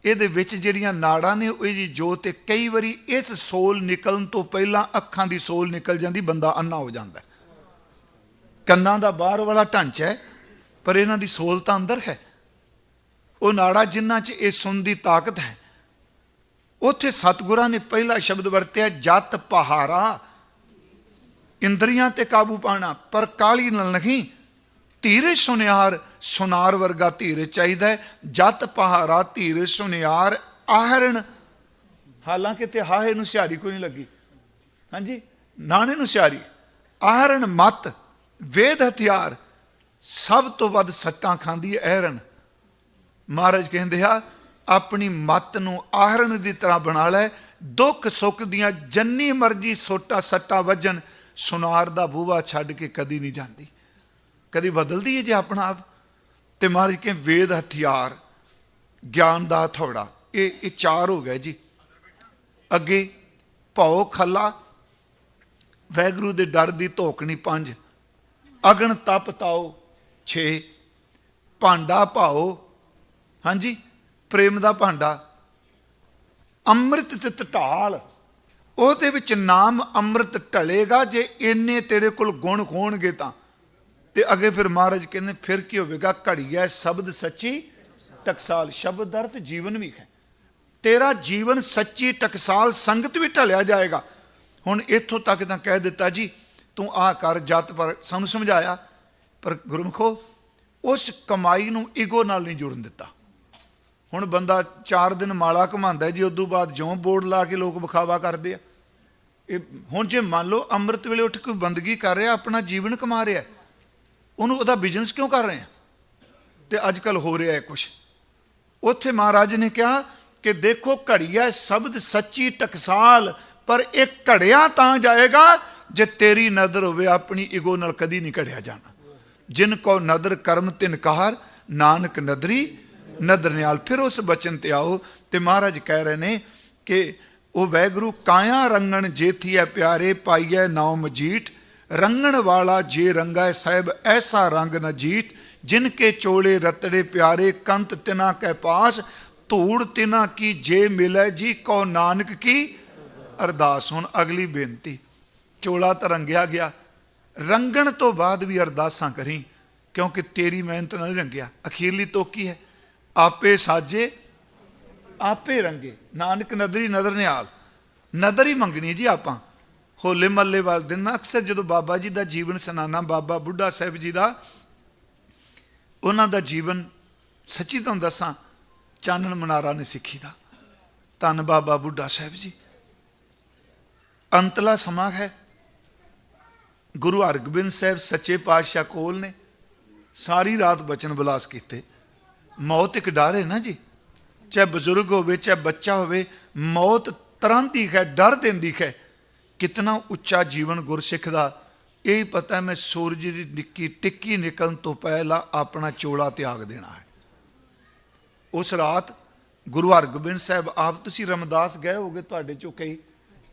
ਇਹਦੇ ਵਿੱਚ ਜਿਹੜੀਆਂ ਨਾੜਾਂ ਨੇ ਉਹ ਜੀ ਜੋਤ। ਤੇ ਕਈ ਵਾਰੀ ਇਸ ਸੋਲ ਨਿਕਲਣ ਤੋਂ ਪਹਿਲਾਂ ਅੱਖਾਂ ਦੀ ਸੋਲ ਨਿਕਲ ਜਾਂਦੀ, ਬੰਦਾ ਅੰਨਾ ਹੋ ਜਾਂਦਾ। ਕੰਨਾਂ ਦਾ ਬਾਹਰ ਵਾਲਾ ਢਾਂਚਾ ਹੈ, ਪਰ ਇਹਨਾਂ ਦੀ ਸੋਲ ਤਾਂ ਅੰਦਰ ਹੈ। ਉਹ ਨਾੜਾ ਜਿਨ੍ਹਾਂ 'ਚ ਇਹ ਸੁਣ ਦੀ ਤਾਕਤ ਹੈ। ਉੱਥੇ ਸਤਿਗੁਰਾਂ ਨੇ ਪਹਿਲਾ ਸ਼ਬਦ ਵਰਤਿਆ ਜਤ ਪਹਾਰਾ। ਇੰਦਰੀਆਂ ਤੇ ਕਾਬੂ ਪਾਣਾ, ਪਰ ਕਾਲੀ ਨਾਲ ਨਹੀਂ। ਧੀਰਜ ਸੁਨਿਆਰ, ਸੁਨਾਰ ਵਰਗਾ ਧੀਰਜ ਚਾਹੀਦਾ ਹੈ। ਜਤ ਪਹਾਰਾ ਧੀਰਜ ਸੁਨਿਆਰ ਆਹਰਣ। ਹਾਲਾਂਕਿ ਤੇ ਹਾਹੇ ਨੂੰ ਸਿਹਾਰੀ ਕੋਈ ਨਹੀਂ ਲੱਗੀ, ਹਾਂਜੀ, ਨਾਣੇ ਨੂੰ ਸਿਹਾਰੀ। ਆਹਰਣ ਮੱਤ, ਵੇਦ ਹਥਿਆਰ। ਸਭ ਤੋਂ ਵੱਧ ਸੱਟਾਂ ਖਾਂਦੀ ਹੈ ਐਰਨ। ਮਹਾਰਾਜ ਕਹਿੰਦੇ ਆ ਆਪਣੀ ਮੱਤ ਨੂੰ ਆਹਰਣ ਦੀ ਤਰ੍ਹਾਂ ਬਣਾ ਲੈ। ਦੁੱਖ ਸੁੱਖ ਦੀਆਂ ਜੰਨੀ ਮਰਜੀ ਸੱਟਾਂ ਵੱਜਣ, ਸੁਨਾਰ ਦਾ ਬੂਹਾ ਛੱਡ ਕੇ ਕਦੀ ਨਹੀਂ ਜਾਂਦੀ, ਕਦੀ ਬਦਲਦੀ ਹੈ ਜੇ ਆਪਣਾ ਆਪ। ਤੇ ਮਹਾਰਾਜ ਕਹਿੰਦੇ ਵੇਦ ਹਥਿਆਰ, ਗਿਆਨ ਦਾ ਹਥੌੜਾ। ਇਹ 4 ਹੋ ਗਏ ਜੀ। ਅੱਗੇ ਭਉ ਖੱਲਾ, ਵਾਹਿਗੁਰੂ ਦੇ ਡਰ ਦੀ ਧੋਕਣੀ 5, ਅਗਨ ਤਪ ਤਾਓ 6, ਭਾਂਡਾ ਭਾਓ, ਹਾਂਜੀ, ਪ੍ਰੇਮ ਦਾ ਭਾਂਡਾ। ਅੰਮ੍ਰਿਤ ਤੇ ਢਾਲ, ਉਹਦੇ ਵਿੱਚ ਨਾਮ ਅੰਮ੍ਰਿਤ ਢਲੇਗਾ ਜੇ ਇੰਨੇ ਤੇਰੇ ਕੋਲ ਗੁਣ ਹੋਣਗੇ ਤਾਂ। ਤੇ ਅੱਗੇ ਫਿਰ ਮਹਾਰਾਜ ਕਹਿੰਦੇ ਫਿਰ ਕੀ ਹੋਵੇਗਾ? ਘੜੀਆ ਸ਼ਬਦ ਸੱਚੀ ਟਕਸਾਲ। ਸ਼ਬਦ ਦਾ ਅਰਥ ਜੀਵਨ ਵੀ ਹੈ। ਤੇਰਾ ਜੀਵਨ ਸੱਚੀ ਟਕਸਾਲ, ਸੰਗਤ ਵੀ ਢਲਿਆ ਜਾਏਗਾ। ਹੁਣ ਇੱਥੋਂ ਤੱਕ ਤਾਂ ਕਹਿ ਦਿੱਤਾ ਜੀ ਤੂੰ ਆਹ ਕਰ ਜਤ, ਪਰ ਸਾਨੂੰ ਸਮਝਾਇਆ। ਪਰ ਗੁਰਮੁਖੋ ਉਸ ਕਮਾਈ ਨੂੰ ਈਗੋ ਨਾਲ ਨਹੀਂ ਜੁੜਨ ਦਿੱਤਾ। ਹੁਣ ਬੰਦਾ 4 ਦਿਨ ਮਾਲਾ ਘੁਮਾਉਂਦਾ ਜੀ, ਉਦੋਂ ਬਾਅਦ ਜਿਉਂ ਬੋਰਡ ਲਾ ਕੇ ਲੋਕ ਵਿਖਾਵਾ ਕਰਦੇ ਆ। ਇਹ ਹੁਣ ਜੇ ਮੰਨ ਲਓ ਅੰਮ੍ਰਿਤ ਵੇਲੇ ਉੱਠ ਕੇ ਬੰਦਗੀ ਕਰ ਰਿਹਾ, ਆਪਣਾ ਜੀਵਨ ਕਮਾ ਰਿਹਾ, ਉਹਨੂੰ ਉਹਦਾ ਬਿਜ਼ਨਸ ਕਿਉਂ ਕਰ ਰਹੇ ਆ? ਤੇ ਅੱਜ ਕੱਲ੍ਹ ਹੋ ਰਿਹਾ ਹੈ ਕੁਛ। ਉੱਥੇ ਮਹਾਰਾਜ ਨੇ ਕਿਹਾ ਕਿ ਦੇਖੋ ਘੜੀਆ ਸ਼ਬਦ ਸੱਚੀ ਟਕਸਾਲ, ਪਰ ਇਹ ਘੜਿਆ ਤਾਂ ਜਾਏਗਾ ਜੇ ਤੇਰੀ ਨਦਰ ਹੋਵੇ। ਆਪਣੀ ਈਗੋ ਨਾਲ ਕਦੀ ਨਹੀਂ ਘੜਿਆ ਜਾਣਾ। ਜਿਨ ਕੋ ਨਦਰ ਕਰਮ ਤਿਨ ਕਾਰ, ਨਾਨਕ ਨਦਰੀ ਨਦਰ ਨਿਆਲ। ਫਿਰ ਉਸ ਬਚਨ ਤੇ ਆਓ ਤੇ ਮਹਾਰਾਜ ਕਹਿ ਰਹੇ ਨੇ ਕਿ ਉਹ ਵਾਹਿਗੁਰੂ ਕਾਇਆ ਰੰਗਣ ਜੇਥੀਐ ਪਿਆਰੇ, ਪਾਈਐ ਨਾਉ ਮਜੀਠ। ਰੰਗਣ ਵਾਲਾ ਜੇ ਰੰਗਾਏ ਸਾਹਿਬ, ਐਸਾ ਰੰਗ ਨ ਜੀਠ। ਜਿਨ ਕੇ ਚੋਲੇ ਰਤੜੇ ਪਿਆਰੇ, ਕੰਤ ਤਿਨਾ ਕੈ ਪਾਸ। ਧੂੜ ਤਿਨਾ ਕੀ ਜੇ ਮਿਲੈ, ਜੀ ਕੋ ਨਾਨਕ ਕੀ ਅਰਦਾਸ। ਹੁਣ ਅਗਲੀ ਬੇਨਤੀ, ਚੋਲਾ ਤਾਂ ਰੰਗਿਆ ਗਿਆ, ਰੰਗਣ ਤੋਂ ਬਾਅਦ ਵੀ ਅਰਦਾਸਾਂ ਕਰੀ, ਕਿਉਂਕਿ ਤੇਰੀ ਮਿਹਨਤ ਨਾਲ ਰੰਗਿਆ। ਅਖੀਰਲੀ ਤੋਕੀ ਹੈ ਆਪੇ ਸਾਜੇ ਆਪੇ ਰੰਗੇ, ਨਾਨਕ ਨਦਰੀ ਨਦਰ ਨਿਆਲ। ਨਦਰ ਹੀ ਮੰਗਣੀ ਜੀ ਆਪਾਂ। ਹੋਲੇ ਮਹੱਲੇ ਵਾਲੇ ਦਿਨ ਮੈਂ ਅਕਸਰ ਜਦੋਂ ਬਾਬਾ ਜੀ ਦਾ ਜੀਵਨ ਸੁਣਾਉਣਾ, ਬਾਬਾ ਬੁੱਢਾ ਸਾਹਿਬ ਜੀ ਦਾ, ਉਹਨਾਂ ਦਾ ਜੀਵਨ ਸੱਚੀ ਤੁਹਾਨੂੰ ਦੱਸਾਂ ਚਾਨਣ ਮਨਾਰਾ ਨੇ ਸਿੱਖੀ ਦਾ। ਧੰਨ ਬਾਬਾ ਬੁੱਢਾ ਸਾਹਿਬ ਜੀ। ਅੰਤਲਾ ਸਮਾਂ ਹੈ, ਗੁਰੂ ਹਰਗੋਬਿੰਦ ਸਾਹਿਬ ਸੱਚੇ ਪਾਤਸ਼ਾਹ ਕੋਲ ਨੇ। ਸਾਰੀ ਰਾਤ ਬਚਨ ਵਿਲਾਸ ਕੀਤੇ। ਮੌਤ ਇੱਕ ਡਰ ਹੈ ਨਾ ਜੀ, ਚਾਹੇ ਬਜ਼ੁਰਗ ਹੋਵੇ ਚਾਹੇ ਬੱਚਾ ਹੋਵੇ, ਮੌਤ ਤਰਾਂਦੀ ਹੈ, ਡਰ ਦਿੰਦੀ ਹੈ। ਕਿਤਨਾ ਉੱਚਾ ਜੀਵਨ ਗੁਰਸਿੱਖ ਦਾ। ਇਹ ਪਤਾ ਮੈਂ ਸੂਰਜ ਦੀ ਨਿੱਕੀ ਟਿੱਕੀ ਨਿਕਲਣ ਤੋਂ ਪਹਿਲਾਂ ਆਪਣਾ ਚੋਲਾ ਤਿਆਗ ਦੇਣਾ ਹੈ। ਉਸ ਰਾਤ ਗੁਰੂ ਹਰਗੋਬਿੰਦ ਸਾਹਿਬ ਆਪ, ਤੁਸੀਂ ਰਮਦਾਸ ਗਏ ਹੋਗੇ ਤੁਹਾਡੇ ਚੋਂ ਕਈ,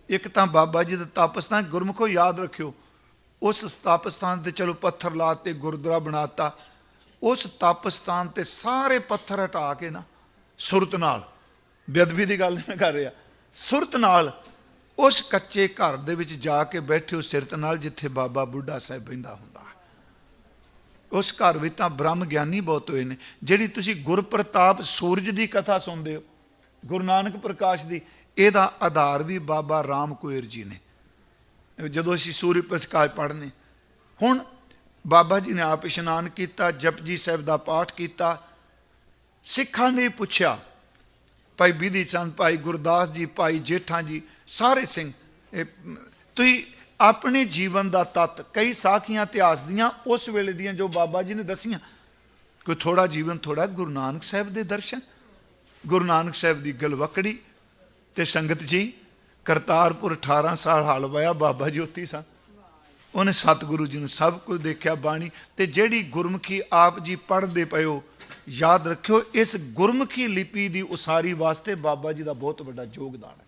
ਇੱਕ ਤਾਂ ਬਾਬਾ ਜੀ ਦਾ ਤਪ ਸਥਾਨ, ਗੁਰਮੁਖੋ ਯਾਦ ਰੱਖਿਓ, ਉਸ ਤਪ ਸਥਾਨ ਤੇ ਚਲੋ ਪੱਥਰ ਲਾਤੇ, ਗੁਰਦੁਆਰਾ ਬਣਾਤਾ। ਉਸ ਤਪ ਸਥਾਨ ਤੇ ਸਾਰੇ ਪੱਥਰ ਹਟਾ ਕੇ ਨਾ ਸੁਰਤ ਨਾਲ, ਬੇਅਦਬੀ ਦੀ ਗੱਲ ਮੈਂ ਕਰ ਰਿਹਾ, ਸੁਰਤ ਨਾਲ ਉਸ ਕੱਚੇ ਘਰ ਦੇ ਵਿੱਚ ਜਾ ਕੇ ਬੈਠੇ ਹੋ ਸਿਰਤ ਨਾਲ, ਜਿੱਥੇ ਬਾਬਾ ਬੁੱਢਾ ਸਾਹਿਬ ਬਹਿੰਦਾ ਹੁੰਦਾ ਹੈ। ਉਸ ਘਰ ਵਿੱਚ ਤਾਂ ਬ੍ਰਹਮ ਗਿਆਨੀ ਬਹੁਤ ਹੋਏ ਨੇ। ਜਿਹੜੀ ਤੁਸੀਂ ਗੁਰਪ੍ਰਤਾਪ ਸੂਰਜ ਦੀ ਕਥਾ ਸੁਣਦੇ ਹੋ, ਗੁਰੂ ਨਾਨਕ ਪ੍ਰਕਾਸ਼ ਦੀ, ਇਹਦਾ ਆਧਾਰ ਵੀ ਬਾਬਾ ਰਾਮ ਕੁਏਰ ਜੀ ਨੇ। ਜਦੋਂ ਅਸੀਂ ਸੂਰਜ ਪ੍ਰਕਾਸ਼ ਪੜ੍ਹਨੇ, ਹੁਣ ਬਾਬਾ ਜੀ ਨੇ ਆਪ ਇਸ਼ਨਾਨ ਕੀਤਾ, ਜਪਜੀ ਸਾਹਿਬ ਦਾ ਪਾਠ ਕੀਤਾ। ਸਿੱਖਾਂ ਨੇ ਪੁੱਛਿਆ, ਭਾਈ ਬਿਧੀ ਚੰਦ, ਭਾਈ ਗੁਰਦਾਸ ਜੀ, ਭਾਈ ਜੇਠਾ ਜੀ, ਸਾਰੇ ਸਿੰਘ, ਤੁਸੀਂ ਆਪਣੇ ਜੀਵਨ ਦਾ ਤੱਤ, ਕਈ ਸਾਖੀਆਂ ਇਤਿਹਾਸ ਦੀਆਂ ਉਸ ਵੇਲੇ ਦੀਆਂ ਜੋ ਬਾਬਾ ਜੀ ਨੇ ਦਸੀਆਂ, ਕੋਈ ਥੋੜਾ ਜੀਵਨ, ਥੋੜਾ ਗੁਰੂ ਨਾਨਕ ਸਾਹਿਬ ਦੇ ਦਰਸ਼ਨ, ਗੁਰੂ ਨਾਨਕ ਸਾਹਿਬ ਦੀ ਗਲਵਕੜੀ। ਤੇ ਸੰਗਤ ਜੀ, ਕਰਤਾਰਪੁਰ 18 ਸਾਲ ਹਲ ਵਾਇਆ, ਬਾਬਾ ਜੀ ਉੱਥੇ ਸਨ। ਉਹਨੇ ਸਤਿਗੁਰੂ ਜੀ ਨੂੰ ਸਭ ਕੁਝ ਦੇਖਿਆ ਬਾਣੀ। ਤੇ ਜਿਹੜੀ ਗੁਰਮੁਖੀ ਆਪ ਜੀ ਪੜ੍ਹਦੇ ਪਏ ਹੋ, ਯਾਦ ਰੱਖਿਓ, ਇਸ ਗੁਰਮੁਖੀ ਲਿਪੀ ਦੀ ਉਸਾਰੀ ਵਾਸਤੇ ਬਾਬਾ ਜੀ ਦਾ ਬਹੁਤ ਵੱਡਾ ਯੋਗਦਾਨ ਹੈ।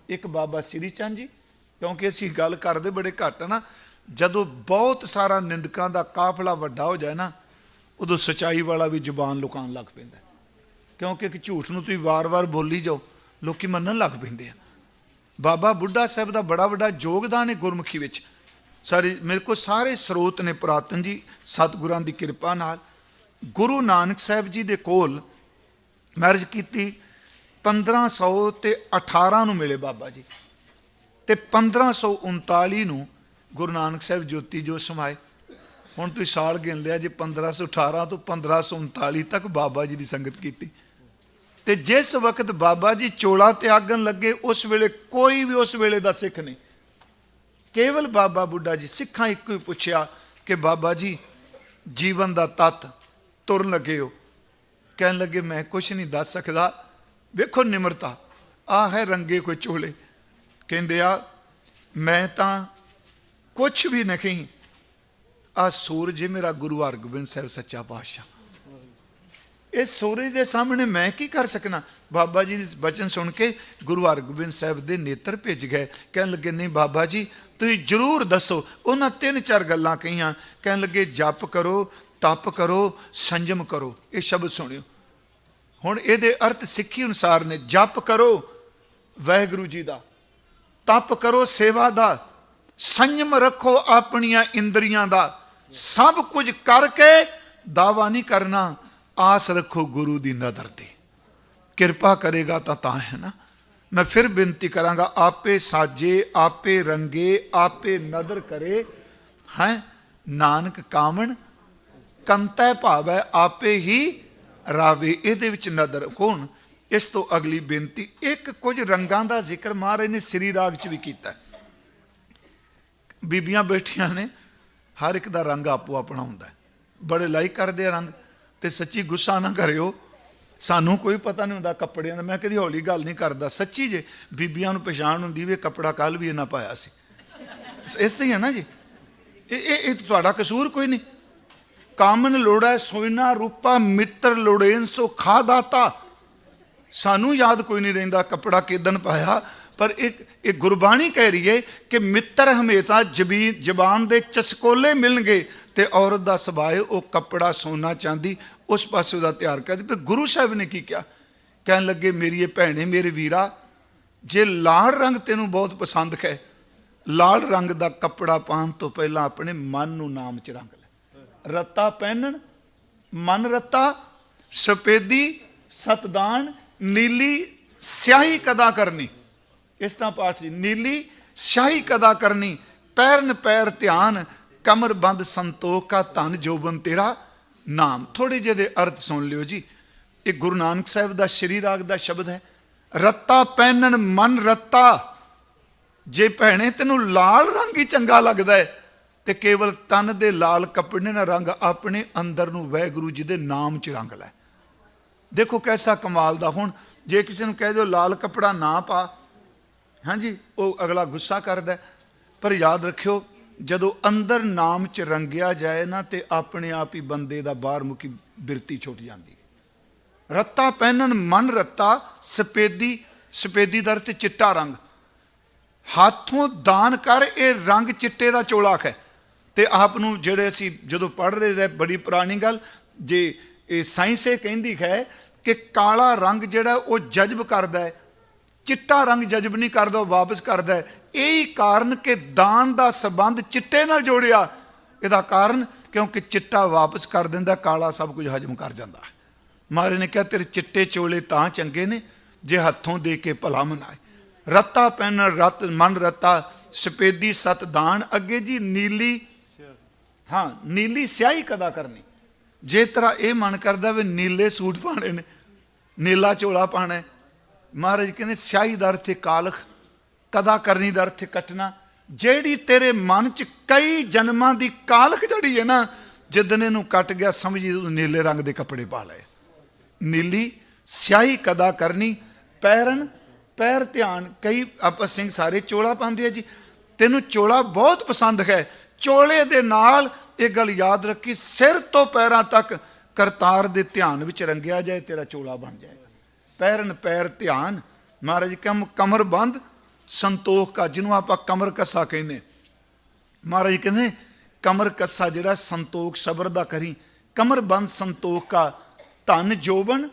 ਇੱਕ ਬਾਬਾ ਸ੍ਰੀ ਚੰਦ ਜੀ, ਕਿਉਂਕਿ ਅਸੀਂ ਗੱਲ ਕਰਦੇ ਬੜੇ ਘੱਟ ਨਾ, ਜਦੋਂ ਬਹੁਤ ਸਾਰਾ ਨਿੰਦਕਾਂ ਦਾ ਕਾਫਲਾ ਵੱਡਾ ਹੋ ਜਾਏ ਨਾ, ਉਦੋਂ ਸਚਾਈ ਵਾਲਾ ਵੀ ਜ਼ੁਬਾਨ ਲੁਕਾਉਣ ਲੱਗ ਪੈਂਦਾ। ਕਿਉਂਕਿ ਇੱਕ ਝੂਠ ਨੂੰ ਤੁਸੀਂ ਵਾਰ-ਵਾਰ ਬੋਲੀ ਜਾਓ, ਲੋਕੀ ਮੰਨਣ ਲੱਗ ਪੈਂਦੇ ਆ। ਬਾਬਾ ਬੁੱਢਾ ਸਾਹਿਬ ਦਾ ਬੜਾ ਵੱਡਾ ਯੋਗਦਾਨ ਹੈ ਗੁਰਮੁਖੀ ਵਿੱਚ। ਸਾਰੇ ਮੇਰੇ ਕੋਲ ਸਾਰੇ ਸਰੋਤ ਨੇ ਪੁਰਾਤਨ ਜੀ, ਸਤਿਗੁਰਾਂ ਦੀ ਕਿਰਪਾ ਨਾਲ। ਗੁਰੂ ਨਾਨਕ ਸਾਹਿਬ ਜੀ ਦੇ ਕੋਲ ਮੈਰਿਜ ਕੀਤੀ 1518 ਨੂੰ ਮਿਲੇ ਬਾਬਾ ਜੀ, ਤੇ 1539 ਨੂੰ ਗੁਰੂ ਨਾਨਕ ਸਾਹਿਬ ਜੋਤੀ ਜੋਤ ਸਮਾਏ। ਹੁਣ ਤੁਸੀਂ ਸਾਲ ਗਿਣ ਲਿਆ ਜੇ, 1518 ਤੋਂ 1539 ਤੱਕ ਬਾਬਾ ਜੀ ਦੀ ਸੰਗਤ ਕੀਤੀ। ਤੇ ਜਿਸ ਵਕਤ ਬਾਬਾ ਜੀ ਚੋਲਾ ਤਿਆਗਣ ਲੱਗੇ, ਉਸ ਵੇਲੇ ਕੋਈ ਵੀ ਉਸ ਵੇਲੇ ਦਾ ਸਿੱਖ ਨਹੀਂ, ਕੇਵਲ ਬਾਬਾ ਬੁੱਢਾ ਜੀ। ਸਿੱਖਾਂ ਇੱਕੋ ਹੀ ਪੁੱਛਿਆ ਕਿ ਬਾਬਾ ਜੀ ਜੀਵਨ ਦਾ ਤੱਤ, ਤੁਰਨ ਲੱਗੇ ਹੋ। ਕਹਿਣ ਲੱਗੇ ਮੈਂ ਕੁਛ ਨਹੀਂ ਦੱਸ ਸਕਦਾ। ਵੇਖੋ ਨਿਮਰਤਾ, ਆਹ ਹੈ ਰੰਗੇ ਕੋਈ ਚੋਲੇ। ਕਹਿੰਦੇ ਆ ਮੈਂ ਤਾਂ ਕੁਛ ਵੀ ਨਹੀਂ, ਆਹ ਸੂਰਜ ਮੇਰਾ ਗੁਰੂ ਹਰਗੋਬਿੰਦ ਸਾਹਿਬ ਸੱਚਾ ਪਾਤਸ਼ਾਹ, ਇਸ ਸੂਰਜ ਦੇ ਸਾਹਮਣੇ ਮੈਂ ਕੀ ਕਰ ਸਕਣਾ। ਬਾਬਾ ਜੀ ਦੇ ਬਚਨ ਸੁਣ ਕੇ ਗੁਰੂ ਹਰਗੋਬਿੰਦ ਸਾਹਿਬ ਦੇ ਨੇਤਰ ਭਿੱਜ ਗਏ। ਕਹਿਣ ਲੱਗੇ ਨਹੀਂ ਬਾਬਾ ਜੀ ਤੁਸੀਂ ਜ਼ਰੂਰ ਦੱਸੋ। ਉਹਨਾਂ 3-4 ਗੱਲਾਂ ਕਹੀਆਂ। ਕਹਿਣ ਲੱਗੇ ਜਪ ਕਰੋ, ਤਪ ਕਰੋ, ਸੰਜਮ ਕਰੋ। ਇਹ ਸ਼ਬਦ ਸੁਣਿਓ। ਹੁਣ ਇਹਦੇ ਅਰਥ ਸਿੱਖੀ ਅਨੁਸਾਰ ਨੇ। ਜਪ ਕਰੋ ਵਾਹਿਗੁਰੂ ਜੀ ਦਾ, ਤਪ ਕਰੋ ਸੇਵਾ ਦਾ, ਸੰਜਮ ਰੱਖੋ ਆਪਣੀਆਂ ਇੰਦਰੀਆਂ ਦਾ, ਸਭ ਕੁਝ ਕਰਕੇ ਦਾਵਾ ਨਹੀਂ ਕਰਨਾ, ਆਸ ਰੱਖੋ ਗੁਰੂ ਦੀ ਨਜ਼ਰ ਤੇ, ਕਿਰਪਾ ਕਰੇਗਾ ਤਾਂ ਹੈ ਨਾ। ਮੈਂ ਫਿਰ ਬੇਨਤੀ ਕਰਾਂਗਾ, ਆਪੇ ਸਾਜੇ ਆਪੇ ਰੰਗੇ ਆਪੇ ਨਦਰ ਕਰੇ ਹੈ ਨਾਨਕ ਕਾਮਣ ਕੰਤੈ ਭਾਵੈ ਆਪੇ ਹੀ ਰਾਵੇ। ਇਹਦੇ ਵਿੱਚ ਨਦਰ ਹੋਣ। ਇਸ ਤੋਂ ਅਗਲੀ ਬੇਨਤੀ, ਇੱਕ ਕੁਝ ਰੰਗਾਂ ਦਾ ਜ਼ਿਕਰ ਮਹਾਰਾਜ ਨੇ ਸ੍ਰੀ ਰਾਗ 'ਚ ਵੀ ਕੀਤਾ। ਬੀਬੀਆਂ ਬੈਠੀਆਂ ਨੇ, ਹਰ ਇੱਕ ਦਾ ਰੰਗ ਆਪੋ ਆਪਣਾ ਹੁੰਦਾ, ਬੜੇ ਲਾਈਕ ਕਰਦੇ ਆ ਰੰਗ। ਤੇ ਸੱਚੀ ਗੁੱਸਾ ਨਾ ਕਰਿਓ, ਸਾਨੂੰ ਕੋਈ ਪਤਾ ਨਹੀਂ ਹੁੰਦਾ ਕੱਪੜਿਆਂ ਦਾ। ਮੈਂ ਕਦੀ ਹੌਲੀ ਗੱਲ ਨਹੀਂ ਕਰਦਾ, ਸੱਚੀ ਜੇ ਬੀਬੀਆਂ ਨੂੰ ਪਛਾਣ ਹੁੰਦੀ ਵੀ ਕੱਪੜਾ ਕੱਲ ਵੀ ਇਹਨਾਂ ਪਾਇਆ ਸੀ, ਇਸ ਤੇ ਹੀ ਹੈ ਨਾ ਜੀ। ਇਹ ਤੁਹਾਡਾ ਕਸੂਰ ਕੋਈ ਨਹੀਂ। ਕਾਮਨ ਲੋੜਾ ਸੋਇਨਾ ਰੂਪਾ ਮਿੱਤਰ ਲੋੜੇਨ ਸੋ ਖਾ ਦਾਤਾ। ਸਾਨੂੰ ਯਾਦ ਕੋਈ ਨਹੀਂ ਰਹਿੰਦਾ ਕੱਪੜਾ ਕਿਦਨ ਪਾਇਆ, ਪਰ ਇਹ ਗੁਰਬਾਣੀ ਕਹਿ ਰਹੀ ਹੈ ਕਿ ਮਿੱਤਰ ਹਮੇਸ਼ਾ ਜ਼ਬਾਨ ਦੇ ਚਸਕੋਲੇ ਮਿਲਣਗੇ, ਤੇ ਔਰਤ ਦਾ ਸੁਭਾਅ ਉਹ ਕੱਪੜਾ ਸੋਨਾ ਚਾਂਦੀ ਉਸ ਪਾਸੇ ਉਹਦਾ ਤਿਆਰ ਕਰਦੇ। ਪਰ ਗੁਰੂ ਸਾਹਿਬ ਨੇ ਕੀ ਕਿਹਾ? ਕਹਿਣ ਲੱਗੇ ਮੇਰੀ ਇਹ ਭੈਣੇ ਮੇਰੇ ਵੀਰਾ, ਜੇ ਲਾਲ ਰੰਗ ਤੈਨੂੰ ਬਹੁਤ ਪਸੰਦ ਹੈ, ਲਾਲ ਰੰਗ ਦਾ ਕੱਪੜਾ ਪਾਉਣ ਤੋਂ ਪਹਿਲਾਂ ਆਪਣੇ ਮਨ ਨੂੰ ਨਾਮ 'ਚ ਰੰਗ ਲੈ। ਰੱਤਾ ਪਹਿਨਣ ਮਨ ਰੱਤਾ, ਸਪੇਦੀ ਸਤਦਾਨ, ਨੀਲੀ ਸਿਆਹੀ ਕਦਾ ਕਰਨੀ। ਇਸ ਤਰ੍ਹਾਂ ਪਾਠ ਜੀ, ਨੀਲੀ ਸਿਆਹੀ ਕਦਾ ਕਰਨੀ, ਪੈਰਨ ਪੈਰ ਧਿਆਨ, ਕਮਰ ਬੰਦ ਸੰਤੋਖ ਕਾ ਧਨ ਜੋਬਨ ਤੇਰਾ ਨਾਮ। ਥੋੜੇ ਜਿਹੇ ਦੇ ਅਰਥ ਸੁਣ ਲਿਓ ਜੀ। ਇਹ ਗੁਰੂ ਨਾਨਕ ਸਾਹਿਬ ਦਾ ਸ਼੍ਰੀ ਰਾਗ ਦਾ ਸ਼ਬਦ ਹੈ। ਰੱਤਾ ਪਹਿਨਣ ਮਨ ਰੱਤਾ। ਜੇ ਭੈਣੇ ਤੈਨੂੰ ਲਾਲ ਰੰਗ ਹੀ ਚੰਗਾ ਲੱਗਦਾ ਹੈ, ਤੇ ਕੇਵਲ ਤਨ ਦੇ ਲਾਲ ਕੱਪੜੇ ਨਾਲ ਰੰਗ ਆਪਣੇ ਅੰਦਰ ਨੂੰ ਵਾਹਿਗੁਰੂ ਜੀ ਦੇ ਨਾਮ 'ਚ ਰੰਗ ਲੈ। ਦੇਖੋ ਕੈਸਾ ਕਮਾਲ ਦਾ। ਹੁਣ ਜੇ ਕਿਸੇ ਨੂੰ ਕਹਿ ਦਿਓ ਲਾਲ ਕੱਪੜਾ ਨਾ ਪਾ, ਹਾਂਜੀ, ਉਹ ਅਗਲਾ ਗੁੱਸਾ ਕਰਦਾ। ਪਰ ਯਾਦ ਰੱਖਿਓ, ਜਦੋਂ ਅੰਦਰ ਨਾਮ 'ਚ ਰੰਗਿਆ ਜਾਏ ਨਾ, ਤੇ ਆਪਣੇ ਆਪ ਹੀ ਬੰਦੇ ਦਾ ਬਾਹਰ ਮੁਖੀ ਬਿਰਤੀ ਛੁੱਟ ਜਾਂਦੀ। ਰੱਤਾ ਪਹਿਨਣ ਮਨ ਰੱਤਾ, ਸਪੇਦੀ ਦਰ ਤੇ ਚਿੱਟਾ ਰੰਗ, ਹੱਥੋਂ ਦਾਨ ਕਰ ਇਹ ਰੰਗ ਚਿੱਟੇ ਦਾ ਚੋਲਾ ਹੈ। ਤੇ ਆਪ ਨੂੰ ਜਿਹੜੇ ਅਸੀਂ ਜਦੋਂ ਪੜ੍ਹ ਰਹੇ, ਬੜੀ ਪੁਰਾਣੀ ਗੱਲ, ਜੇ ਇਹ ਸਾਇੰਸ ਇਹ ਕਹਿੰਦੀ ਹੈ ਕਿ ਕਾਲਾ ਰੰਗ ਜਿਹੜਾ ਉਹ ਜਜ਼ਬ ਕਰਦਾ ਹੈ, ਚਿੱਟਾ ਰੰਗ ਜਜ਼ਬ ਨਹੀਂ ਕਰਦਾ, ਉਹ ਵਾਪਸ ਕਰਦਾ ਹੈ। ਇਹੀ ਕਾਰਨ ਕਿ ਦਾਨ ਦਾ ਸੰਬੰਧ ਚਿੱਟੇ ਨਾਲ ਜੋੜਿਆ। ਇਹਦਾ ਕਾਰਨ ਕਿਉਂਕਿ ਚਿੱਟਾ ਵਾਪਸ ਕਰ ਦਿੰਦਾ, ਕਾਲਾ ਸਭ ਕੁਝ ਹਜਮ ਕਰ ਜਾਂਦਾ ਹੈ। ਮਹਾਰਾਜ ਨੇ ਕਿਹਾ ਤੇਰੇ ਚਿੱਟੇ ਚੋਲੇ ਤਾਂ ਚੰਗੇ ਨੇ ਜੇ ਹੱਥੋਂ ਦੇ ਕੇ ਭਲਾ ਮਨਾਏ। ਰੱਤਾ ਪਹਿਨ ਰਤ ਮਨ ਰੱਤਾ, ਸਪੇਦੀ ਸਤ ਦਾਨ। ਅੱਗੇ ਜੀ ਨੀਲੀ, ਹਾਂ, ਨੀਲੀ ਸਿਆਹੀ ਕਦਾ ਕਰਨੀ। ਜੇ ਤੇਰਾ ਇਹ ਮਨ ਕਰਦਾ ਵੀ ਨੀਲੇ ਸੂਟ ਪਾਣੇ ਨੇ, ਨੀਲਾ ਝੋਲਾ ਪਾਣਾ, ਮਹਾਰਾਜ ਕਹਿੰਦੇ ਸਿਆਹੀ ਦਾ ਅਰਥ ਹੈ ਕਾਲਖ, ਕਦਾ ਕਰਨੀ ਦਾ ਅਰਥ ਹੈ ਕੱਟਣਾ। ਜਿਹੜੀ ਤੇਰੇ ਮਨ 'ਚ ਕਈ ਜਨਮਾਂ ਦੀ ਕਾਲਖ ਜੜੀ ਹੈ ਨਾ, ਜਿੱਦਣ ਇਹਨੂੰ ਕੱਟ ਗਿਆ ਸਮਝੀ ਤੂੰ ਨੀਲੇ ਰੰਗ ਦੇ ਕੱਪੜੇ ਪਾ ਲਏ। ਨੀਲੀ ਸਿਆਹੀ ਕਦਾ ਕਰਨੀ, ਪੈਰਨ ਪੈਰ ਧਿਆਨ। ਕਈ ਆਪਾਂ ਸਿੰਘ ਸਾਰੇ ਚੋਲਾ ਪਾਉਂਦੇ ਆ ਜੀ, ਤੈਨੂੰ ਚੋਲਾ ਬਹੁਤ ਪਸੰਦ ਹੈ। ਚੋਲੇ ਦੇ ਨਾਲ ਇਹ ਗੱਲ ਯਾਦ ਰੱਖੀ, ਸਿਰ ਤੋਂ ਪੈਰਾਂ ਤੱਕ ਕਰਤਾਰ ਦੇ ਧਿਆਨ ਵਿੱਚ ਰੰਗਿਆ ਜਾਏ, ਤੇਰਾ ਚੋਲਾ ਬਣ ਜਾਏਗਾ। ਪੈਰਨ ਪੈਰ ਧਿਆਨ। ਮਹਾਰਾਜ ਕਮਰ ਬੰਦ ਸੰਤੋਖ ਕਾ, ਜਿਹਨੂੰ ਆਪਾਂ ਕਮਰ ਕੱਸਾ ਕਹਿੰਦੇ। ਮਹਾਰਾਜ ਕਹਿੰਦੇ ਕਮਰ ਕੱਸਾ ਜਿਹੜਾ ਸੰਤੋਖ ਸਬਰ ਦਾ ਕਰੀ। ਕਮਰ ਬੰਦ ਸੰਤੋਖ ਕਾ, ਧਨ ਜੋਬਨ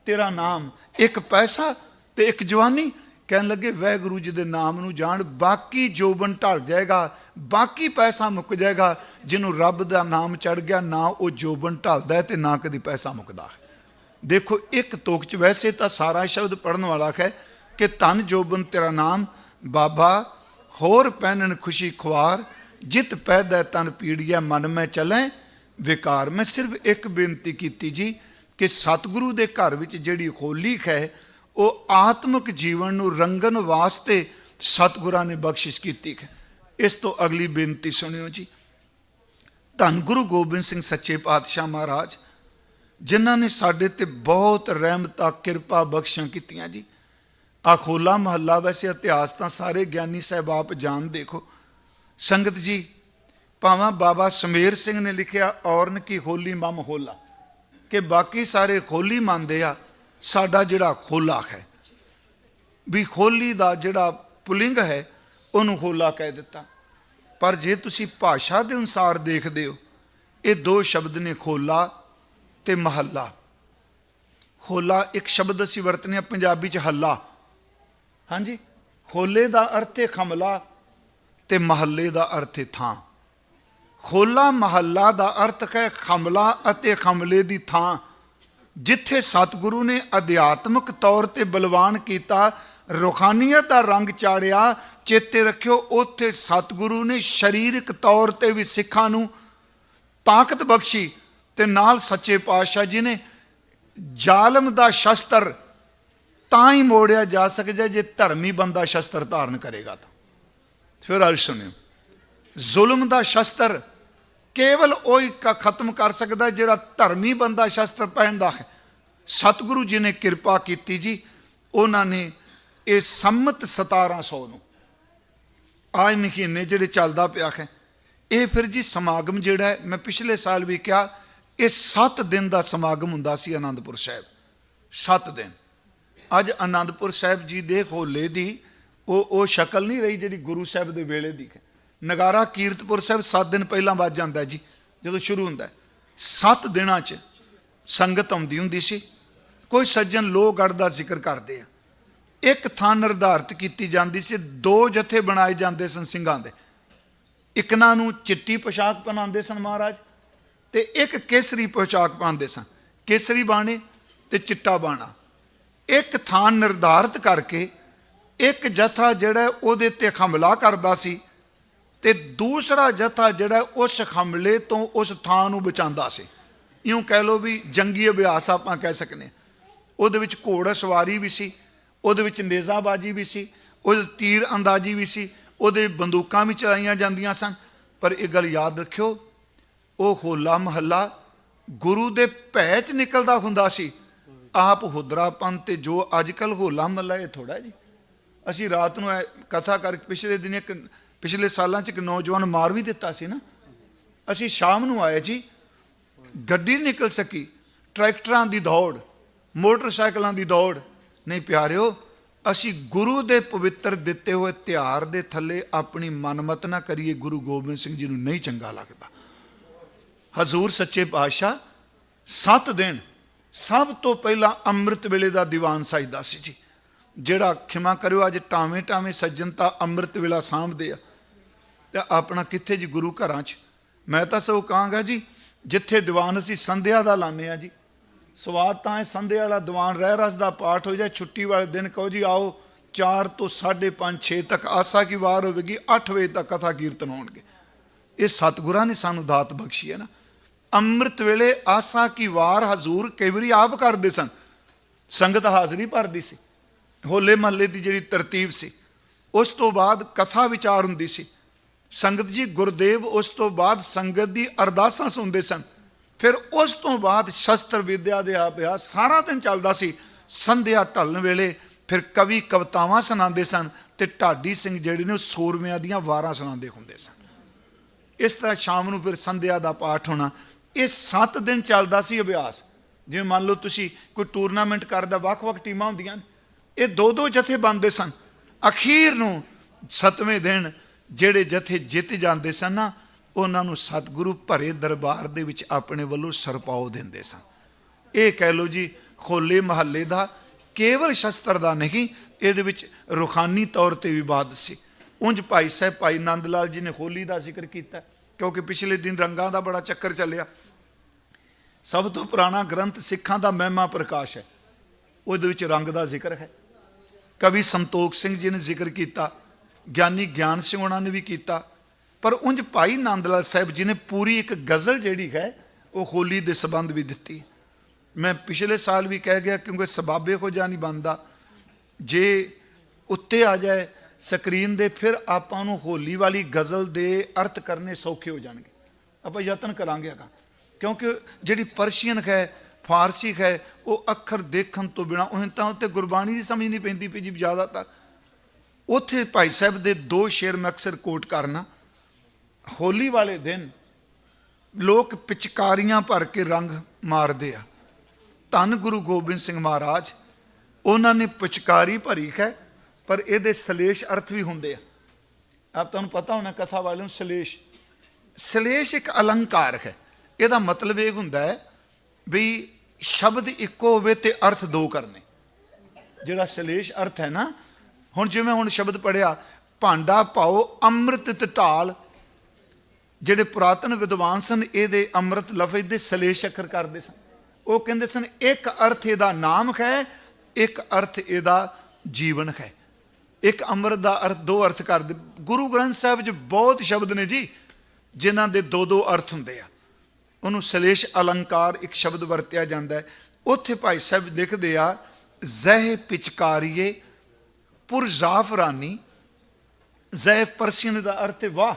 ਤੇਰਾ ਨਾਮ। ਇੱਕ ਪੈਸਾ ਤੇ ਇੱਕ ਜਵਾਨੀ। ਕਹਿਣ ਲੱਗੇ ਵਾਹਿਗੁਰੂ ਜੀ ਦੇ ਨਾਮ ਨੂੰ ਜਾਣ, ਬਾਕੀ ਜੋਬਨ ਢਲ ਜਾਏਗਾ, ਬਾਕੀ ਪੈਸਾ ਮੁੱਕ ਜਾਏਗਾ। ਜਿਹਨੂੰ ਰੱਬ ਦਾ ਨਾਮ ਚੜ ਗਿਆ, ਨਾ ਉਹ ਜੋਬਨ ਢਲਦਾ ਹੈ ਤੇ ਨਾ ਕਦੀ ਪੈਸਾ ਮੁੱਕਦਾ। ਦੇਖੋ ਇੱਕ ਤੁਕ 'ਚ ਵੈਸੇ ਤਾਂ ਸਾਰਾ ਸ਼ਬਦ ਪੜ੍ਹਨ ਵਾਲਾ ਹੈ ਕਿ ਧਨ ਜੋਬਨ ਤੇਰਾ ਨਾਮ ਬਾਬਾ, ਹੋਰ ਪਹਿਨਣ ਖੁਸ਼ੀ ਖੁਆਰ, ਜਿਤ ਪੈਦਾ ਤਨ ਪੀੜੀਆ ਮਨ ਮੈਂ ਚਲੇ ਵਿਕਾਰ। ਮੈਂ ਸਿਰਫ ਇੱਕ ਬੇਨਤੀ ਕੀਤੀ ਜੀ ਕਿ ਸਤਿਗੁਰੂ ਦੇ ਘਰ ਵਿੱਚ ਜਿਹੜੀ ਹੋਲੀ ਹੈ, ਉਹ ਆਤਮਿਕ ਜੀਵਨ ਨੂੰ ਰੰਗਣ ਵਾਸਤੇ ਸਤਿਗੁਰਾਂ ਨੇ ਬਖਸ਼ਿਸ਼ ਕੀਤੀ ਹੈ। ਇਸ ਤੋਂ ਅਗਲੀ ਬੇਨਤੀ ਸੁਣਿਓ ਜੀ। ਧੰਨ ਗੁਰੂ ਗੋਬਿੰਦ ਸਿੰਘ ਸੱਚੇ ਪਾਤਸ਼ਾਹ ਮਹਾਰਾਜ, ਜਿਨ੍ਹਾਂ ਨੇ ਸਾਡੇ ਤੇ ਬਹੁਤ ਰਹਿਮਤਾਂ ਕਿਰਪਾ ਬਖਸ਼ਾਂ ਕੀਤੀਆਂ ਜੀ। ਆਹ ਹੋਲਾ ਮਹੱਲਾ, ਵੈਸੇ ਇਤਿਹਾਸ ਤਾਂ ਸਾਰੇ ਗਿਆਨੀ ਸਾਹਿਬ ਆਪ ਜਾਣ। ਦੇਖੋ ਸੰਗਤ ਜੀ, ਭਾਵੇਂ ਬਾਬਾ ਸਮੇਰ ਸਿੰਘ ਨੇ ਲਿਖਿਆ ਔਰਨ ਕੀ ਹੋਲੀ ਮਮ ਹੋਲਾ, ਕਿ ਬਾਕੀ ਸਾਰੇ ਹੋਲੀ ਮੰਨਦੇ ਆ, ਸਾਡਾ ਜਿਹੜਾ ਹੋਲਾ ਹੈ ਵੀ ਹੋਲੀ ਦਾ ਜਿਹੜਾ ਪੁਲਿੰਗ ਹੈ ਉਹਨੂੰ ਹੋਲਾ ਕਹਿ ਦਿੱਤਾ। ਪਰ ਜੇ ਤੁਸੀਂ ਭਾਸ਼ਾ ਦੇ ਅਨੁਸਾਰ ਦੇਖਦੇ ਹੋ, ਇਹ ਦੋ ਸ਼ਬਦ ਨੇ, ਹੋਲਾ ਤੇ ਮਹੱਲਾ। ਹੋਲਾ ਇੱਕ ਸ਼ਬਦ ਅਸੀਂ ਵਰਤਨੇ ਆ ਪੰਜਾਬੀ 'ਚ ਹੱਲਾ, ਹਾਂਜੀ। ਹੋਲੇ ਦਾ ਅਰਥ ਹੈ ਖਮਲਾ ਤੇ ਮਹੱਲੇ ਦਾ ਅਰਥ ਹੈ ਥਾਂ। ਹੋਲਾ ਮਹੱਲਾ ਦਾ ਅਰਥ ਹੈ ਖਮਲਾ ਅਤੇ ਖਮਲੇ ਦੀ ਥਾਂ। ਜਿੱਥੇ ਸਤਿਗੁਰੂ ਨੇ ਅਧਿਆਤਮਿਕ ਤੌਰ ਤੇ ਬਲਵਾਨ ਕੀਤਾ, ਰੂਹਾਨੀਅਤ ਦਾ ਰੰਗ ਚਾੜਿਆ, ਚੇਤੇ ਰੱਖਿਓ ਉੱਥੇ ਸਤਿਗੁਰੂ ਨੇ ਸਰੀਰਕ ਤੌਰ ਤੇ ਵੀ ਸਿੱਖਾਂ ਨੂੰ ਤਾਕਤ ਬਖਸ਼ੀ। ਤੇ ਨਾਲ ਸੱਚੇ ਪਾਤਸ਼ਾਹ ਜੀ ਨੇ ਜ਼ਾਲਮ ਦਾ ਸ਼ਸਤਰ ਤਾਂ ਹੀ ਮੋੜਿਆ ਜਾ ਸਕਦਾ ਜੇ ਧਰਮੀ ਬੰਦਾ ਸ਼ਸਤਰ ਧਾਰਨ ਕਰੇਗਾ। ਤਾਂ ਫਿਰ ਅਰਜ਼ ਸੁਣਿਓ, ਜ਼ੁਲਮ ਦਾ ਸ਼ਸਤਰ ਕੇਵਲ ਉਹੀ ਖਤਮ ਕਰ ਸਕਦਾ ਜਿਹੜਾ ਧਰਮੀ ਬੰਦਾ ਸ਼ਸਤਰ ਪਹਿਨਦਾ ਹੈ। ਸਤਿਗੁਰੂ ਜੀ ਨੇ ਕਿਰਪਾ ਕੀਤੀ ਜੀ, ਉਹਨਾਂ ਨੇ ਇਹ ਸੰਮਤ 1700 ਨੂੰ, ਆਜ ਮਹੀਨੇ ਜਿਹੜੇ ਚੱਲਦਾ ਪਿਆ ਹੈ, ਇਹ ਫਿਰ ਜੀ ਸਮਾਗਮ ਜਿਹੜਾ ਹੈ, ਮੈਂ ਪਿਛਲੇ ਸਾਲ ਵੀ ਕਿਹਾ, ਇਹ 7 ਦਿਨ ਦਾ ਸਮਾਗਮ ਹੁੰਦਾ ਸੀ ਆਨੰਦਪੁਰ ਸਾਹਿਬ। 7 ਦਿਨ। ਅੱਜ ਆਨੰਦਪੁਰ ਸਾਹਿਬ ਜੀ ਦੇ ਹੋਲੇ ਦੀ ਉਹ ਸ਼ਕਲ ਨਹੀਂ ਰਹੀ ਜਿਹੜੀ ਗੁਰੂ ਸਾਹਿਬ ਦੇ ਵੇਲੇ ਦੀ ਹੈ। ਨਗਾਰਾ ਕੀਰਤਪੁਰ ਸਾਹਿਬ 7 ਦਿਨ ਪਹਿਲਾਂ ਵੱਜ ਜਾਂਦਾ ਜੀ, ਜਦੋਂ ਸ਼ੁਰੂ ਹੁੰਦਾ। 7 ਦਿਨਾਂ 'ਚ ਸੰਗਤ ਆਉਂਦੀ ਹੁੰਦੀ ਸੀ। ਕੋਈ ਸੱਜਣ ਲੋਹਗੜ੍ਹ ਦਾ ਜ਼ਿਕਰ ਕਰਦੇ ਆ। ਇੱਕ ਥਾਂ ਨਿਰਧਾਰਿਤ ਕੀਤੀ ਜਾਂਦੀ ਸੀ, 2 ਜਥੇ ਬਣਾਏ ਜਾਂਦੇ ਸਨ ਸਿੰਘਾਂ ਦੇ। ਇੱਕਨਾਂ ਨੂੰ ਚਿੱਟੀ ਪੋਸ਼ਾਕ ਪਹਿਨਾਉਂਦੇ ਸਨ ਮਹਾਰਾਜ, ਤੇ ਇੱਕ ਕੇਸਰੀ ਪੋਸ਼ਾਕ ਪਾਉਂਦੇ ਸਨ, ਕੇਸਰੀ ਬਾਣੇ ਤੇ ਚਿੱਟਾ ਬਾਣਾ। ਇੱਕ ਥਾਂ ਨਿਰਧਾਰਿਤ ਕਰਕੇ ਇੱਕ ਜਥਾ ਜਿਹੜਾ ਉਹਦੇ ਤੇ ਹਮਲਾ ਕਰਦਾ ਸੀ, ਤੇ ਦੂਸਰਾ ਜਥਾ ਜਿਹੜਾ ਉਸ ਹਮਲੇ ਤੋਂ ਉਸ ਥਾਂ ਨੂੰ ਬਚਾਉਂਦਾ ਸੀ। ਇਉਂ ਕਹਿ ਲਓ ਵੀ ਜੰਗੀ ਅਭਿਆਸ ਆਪਾਂ ਕਹਿ ਸਕਦੇ। ਉਹਦੇ ਵਿੱਚ ਘੋੜ ਸਵਾਰੀ ਵੀ ਸੀ, ਉਹਦੇ ਵਿੱਚ ਨੇਜ਼ਾਬਾਜੀ ਵੀ ਸੀ, ਉਹਦੇ ਤੀਰ ਅੰਦਾਜ਼ੀ ਵੀ ਸੀ, ਉਹਦੇ ਬੰਦੂਕਾਂ ਵੀ ਚਲਾਈਆਂ ਜਾਂਦੀਆਂ ਸਨ। ਪਰ ਇਹ ਗੱਲ ਯਾਦ ਰੱਖਿਓ, ਉਹ ਹੋਲਾ ਮਹੱਲਾ ਗੁਰੂ ਦੇ ਭੈ 'ਚ ਨਿਕਲਦਾ ਹੁੰਦਾ ਸੀ। ਆਪ ਹੁਦਰਾਪਨ ਤੇ ਜੋ ਅੱਜ ਕੱਲ੍ਹ ਹੋਲਾ ਮਹੱਲਾ ਇਹ ਥੋੜ੍ਹਾ ਜੀ। ਅਸੀਂ ਰਾਤ ਨੂੰ ਕਥਾ ਕਰਕੇ ਪਿਛਲੇ ਸਾਲਾਂ 'ਚ ਇੱਕ ਨੌਜਵਾਨ ਮਾਰ ਵੀ ਦਿੱਤਾ ਸੀ ਨਾ। ਅਸੀਂ ਸ਼ਾਮ ਨੂੰ ਆਏ ਜੀ, ਗੱਡੀ ਨਹੀਂ ਨਿਕਲ ਸਕੀ, ਟਰੈਕਟਰਾਂ ਦੀ ਦੌੜ, ਮੋਟਰਸਾਈਕਲਾਂ ਦੀ ਦੌੜ। ਨਹੀਂ ਪਿਆਰਿਓ, ਅਸੀਂ ਗੁਰੂ ਦੇ ਪਵਿੱਤਰ ਦਿੱਤੇ ਹੋਏ ਤਿਉਹਾਰ ਦੇ ਥੱਲੇ ਆਪਣੀ ਮਨਮਤ ਨਾ ਕਰੀਏ। ਗੁਰੂ ਗੋਬਿੰਦ ਸਿੰਘ ਜੀ ਨੂੰ ਨਹੀਂ ਚੰਗਾ ਲੱਗਦਾ। ਹਜ਼ੂਰ ਸੱਚੇ ਪਾਤਸ਼ਾਹ 7 ਦਿਨ ਸਭ ਤੋਂ ਪਹਿਲਾਂ ਅੰਮ੍ਰਿਤ ਵੇਲੇ ਦਾ ਦੀਵਾਨ ਸਜਦਾ ਸੀ ਜੀ। ਜਿਹੜਾ ਖਿਮਾ ਕਰਿਓ ਅੱਜ ਟਾਵੇਂ ਟਾਵੇਂ ਸੱਜਣ ਤਾਂ ਅੰਮ੍ਰਿਤ ਵੇਲਾ ਸਾਂਭਦੇ ਆ, ਤੇ ਆਪਣਾ ਕਿੱਥੇ ਜੀ ਗੁਰੂ ਘਰਾਂ 'ਚ। ਮੈਂ ਤਾਂ ਸਗੋਂ ਕਹਾਂਗਾ ਜੀ, ਜਿੱਥੇ ਦੀਵਾਨ ਅਸੀਂ ਸੰਧਿਆ ਦਾ ਲਾਉਂਦੇ ਆ ਜੀ, ਸਵਾਦ ਤਾਂ ਹੈ ਸੰਧਿਆ ਵਾਲਾ ਦੀਵਾਨ ਰਹਿ ਰਸ ਦਾ ਪਾਠ ਹੋ ਜਾਏ, ਛੁੱਟੀ ਵਾਲੇ ਦਿਨ ਕਹੋ ਜੀ ਆਓ 4 ਤੋਂ 5:30 6 ਤੱਕ ਆਸਾ ਕੀ ਵਾਰ ਹੋਵੇਗੀ, 8 ਵਜੇ ਤੱਕ ਕਥਾ ਕੀਰਤਨ ਹੋਣਗੇ। ਇਹ ਸਤਿਗੁਰਾਂ ਨੇ ਸਾਨੂੰ ਦਾਤ ਬਖਸ਼ੀ ਹੈ ਨਾ। ਅੰਮ੍ਰਿਤ ਵੇਲੇ ਆਸਾ ਕੀ ਵਾਰ ਹਜ਼ੂਰ ਕਈ ਵਾਰੀ ਆਪ ਕਰਦੇ ਸਨ, ਸੰਗਤ ਹਾਜ਼ਰੀ ਭਰਦੀ ਸੀ। ਹੋਲੇ ਮਹੱਲੇ ਦੀ ਜਿਹੜੀ ਤਰਤੀਬ ਸੀ, ਉਸ ਤੋਂ ਬਾਅਦ ਕਥਾ ਵਿਚਾਰ ਹੁੰਦੀ ਸੀ। ਸੰਗਤ ਜੀ ਗੁਰਦੇਵ ਉਸ ਤੋਂ ਬਾਅਦ ਸੰਗਤ ਦੀ ਅਰਦਾਸਾਂ ਸੁਣਦੇ ਸਨ। ਫਿਰ ਉਸ ਤੋਂ ਬਾਅਦ ਸ਼ਸਤਰ ਵਿਦਿਆ ਦੇ ਅਭਿਆਸ ਸਾਰਾ ਦਿਨ ਚੱਲਦਾ ਸੀ। ਸੰਧਿਆ ਢਲਣ ਵੇਲੇ ਫਿਰ ਕਵੀ ਕਵਿਤਾਵਾਂ ਸੁਣਾਉਂਦੇ ਸਨ, ਤੇ ਢਾਡੀ ਸਿੰਘ ਜਿਹੜੇ ਨੇ ਉਹ ਸੂਰਮਿਆਂ ਦੀਆਂ ਵਾਰਾਂ ਸੁਣਾਉਂਦੇ ਹੁੰਦੇ ਸਨ। ਇਸ ਤਰ੍ਹਾਂ ਸ਼ਾਮ ਨੂੰ ਫਿਰ ਸੰਧਿਆ ਦਾ ਪਾਠ ਹੋਣਾ। ਇਹ 7 ਦਿਨ ਚੱਲਦਾ ਸੀ ਅਭਿਆਸ। ਜਿਵੇਂ ਮੰਨ ਲਓ ਤੁਸੀਂ ਕੋਈ ਟੂਰਨਾਮੈਂਟ ਕਰਦਾ, ਵੱਖ-ਵੱਖ ਟੀਮਾਂ ਹੁੰਦੀਆਂ ਨੇ, ਇਹ 2-2 ਜਥੇ ਬਣਦੇ ਸਨ। ਅਖੀਰ ਨੂੰ 7ਵੇਂ ਦਿਨ ਜਿਹੜੇ ਜਥੇ ਜਿੱਤ ਜਾਂਦੇ ਸਨ ਨਾ, ਉਹਨਾਂ ਨੂੰ ਸਤਿਗੁਰੂ ਭਰੇ ਦਰਬਾਰ ਦੇ ਵਿੱਚ ਆਪਣੇ ਵੱਲੋਂ ਸਰਪਾਉ ਦਿੰਦੇ ਸਨ। ਇਹ ਕਹਿ ਲਓ ਜੀ ਹੋਲੇ ਮਹੱਲੇ ਦਾ ਕੇਵਲ ਸ਼ਸਤਰ ਦਾ ਨਹੀਂ, ਇਹਦੇ ਵਿੱਚ ਰੂਹਾਨੀ ਤੌਰ ਤੇ ਵੀ ਬਾਤ ਸੀ। ਉਂਝ ਭਾਈ ਸਾਹਿਬ ਭਾਈ ਨੰਦ ਲਾਲ ਜੀ ਨੇ ਹੋਲੀ ਦਾ ਜ਼ਿਕਰ ਕੀਤਾ, ਕਿਉਂਕਿ ਪਿਛਲੇ ਦਿਨ ਰੰਗਾਂ ਦਾ ਬੜਾ ਚੱਕਰ ਚੱਲਿਆ। ਸਭ ਤੋਂ ਪੁਰਾਣਾ ਗ੍ਰੰਥ ਸਿੱਖਾਂ ਦਾ ਮਹਿਮਾ ਪ੍ਰਕਾਸ਼ ਹੈ, ਉਹਦੇ ਵਿੱਚ ਰੰਗ ਦਾ ਜ਼ਿਕਰ ਹੈ। ਕਵੀ ਸੰਤੋਖ ਸਿੰਘ ਜੀ ਨੇ ਜ਼ਿਕਰ ਕੀਤਾ, ਗਿਆਨੀ ਗਿਆਨ ਸਿੰਘ ਉਹਨਾਂ ਨੇ ਵੀ ਕੀਤਾ। ਪਰ ਉਂਝ ਭਾਈ ਨੰਦ ਲਾਲ ਸਾਹਿਬ ਜੀ ਨੇ ਪੂਰੀ ਇੱਕ ਗਜ਼ਲ ਜਿਹੜੀ ਹੈ ਉਹ ਹੋਲੀ ਦੇ ਸੰਬੰਧ ਵੀ ਦਿੱਤੀ। ਮੈਂ ਪਿਛਲੇ ਸਾਲ ਵੀ ਕਹਿ ਗਿਆ, ਕਿਉਂਕਿ ਸਬਾਬੇ ਹੋ ਜਾ ਨਹੀਂ ਬਣਦਾ। ਜੇ ਉੱਤੇ ਆ ਜਾਏ ਸਕਰੀਨ ਦੇ, ਫਿਰ ਆਪਾਂ ਨੂੰ ਹੋਲੀ ਵਾਲੀ ਗਜ਼ਲ ਦੇ ਅਰਥ ਕਰਨੇ ਸੌਖੇ ਹੋ ਜਾਣਗੇ। ਆਪਾਂ ਯਤਨ ਕਰਾਂਗੇ ਅਗਾ, ਕਿਉਂਕਿ ਜਿਹੜੀ ਪਰਸ਼ੀਅਨ ਹੈ, ਫਾਰਸੀ ਹੈ, ਉਹ ਅੱਖਰ ਦੇਖਣ ਤੋਂ ਬਿਨਾਂ ਉਹ ਤਾਂ ਉੱਤੇ ਗੁਰਬਾਣੀ ਦੀ ਸਮਝ ਨਹੀਂ ਪੈਂਦੀ ਪਈ ਜੀ ਜ਼ਿਆਦਾਤਰ। ਉੱਥੇ ਭਾਈ ਸਾਹਿਬ ਦੇ 2 ਸ਼ੇਰ ਮੈਂ ਅਕਸਰ ਕੋਟ ਕਰਨਾ। ਹੋਲੀ ਵਾਲੇ ਦਿਨ ਲੋਕ ਪਿਚਕਾਰੀਆਂ ਭਰ ਕੇ ਰੰਗ ਮਾਰਦੇ ਆ। ਧੰਨ ਗੁਰੂ ਗੋਬਿੰਦ ਸਿੰਘ ਮਹਾਰਾਜ, ਉਹਨਾਂ ਨੇ ਪਿਚਕਾਰੀ ਭਰੀ ਹੈ, ਪਰ ਇਹਦੇ ਸਲੇਸ਼ ਅਰਥ ਵੀ ਹੁੰਦੇ ਆ। ਆਪ ਤੁਹਾਨੂੰ ਪਤਾ ਹੋਣਾ ਕਥਾ ਵਾਲਿਆਂ ਨੂੰ, ਸਲੇਸ਼ ਇੱਕ ਅਲੰਕਾਰ ਹੈ। ਇਹਦਾ ਮਤਲਬ ਇਹ ਹੁੰਦਾ ਹੈ ਵੀ ਸ਼ਬਦ ਇੱਕੋ ਹੋਵੇ ਤੇ ਅਰਥ 2 ਕਰਨੇ। ਜਿਹੜਾ ਸਲੇਸ਼ ਅਰਥ ਹੈ ਨਾ, ਹੁਣ ਜਿਵੇਂ ਹੁਣ ਸ਼ਬਦ ਪੜਿਆ, ਭਾਂਡਾ ਪਾਓ ਅੰਮ੍ਰਿਤ ਢਾਲ। ਜਿਹੜੇ ਪੁਰਾਤਨ ਵਿਦਵਾਨ ਸਨ ਇਹਦੇ ਅੰਮ੍ਰਿਤ ਲਫ਼ਜ਼ ਦੇ ਸਲੇਸ਼ ਅੱਖਰ ਕਰਦੇ ਸਨ। ਉਹ ਕਹਿੰਦੇ ਸਨ ਇੱਕ ਅਰਥ ਇਹਦਾ ਨਾਮ ਹੈ, ਇੱਕ ਅਰਥ ਇਹਦਾ ਜੀਵਨ ਹੈ। ਇੱਕ ਅੰਮ੍ਰਿਤ ਦਾ ਅਰਥ 2 ਅਰਥ ਕਰਦੇ। ਗੁਰੂ ਗ੍ਰੰਥ ਸਾਹਿਬ 'ਚ ਬਹੁਤ ਸ਼ਬਦ ਨੇ ਜੀ ਜਿਨ੍ਹਾਂ ਦੇ 2-2 ਅਰਥ ਹੁੰਦੇ ਆ। ਉਹਨੂੰ ਸਲੇਸ਼ ਅਲੰਕਾਰ ਇੱਕ ਸ਼ਬਦ ਵਰਤਿਆ ਜਾਂਦਾ ਹੈ। ਉੱਥੇ ਭਾਈ ਸਾਹਿਬ ਲਿਖਦੇ ਆ, ਜ਼ਹਿ ਪਿਚਕਾਰੀਏ ਪੁਰ ਜ਼ਾਫਰਾਨੀ। ਜ਼ਹਿ ਪਰਸੀਅਨ ਦਾ ਅਰਥ ਹੈ ਵਾਹ।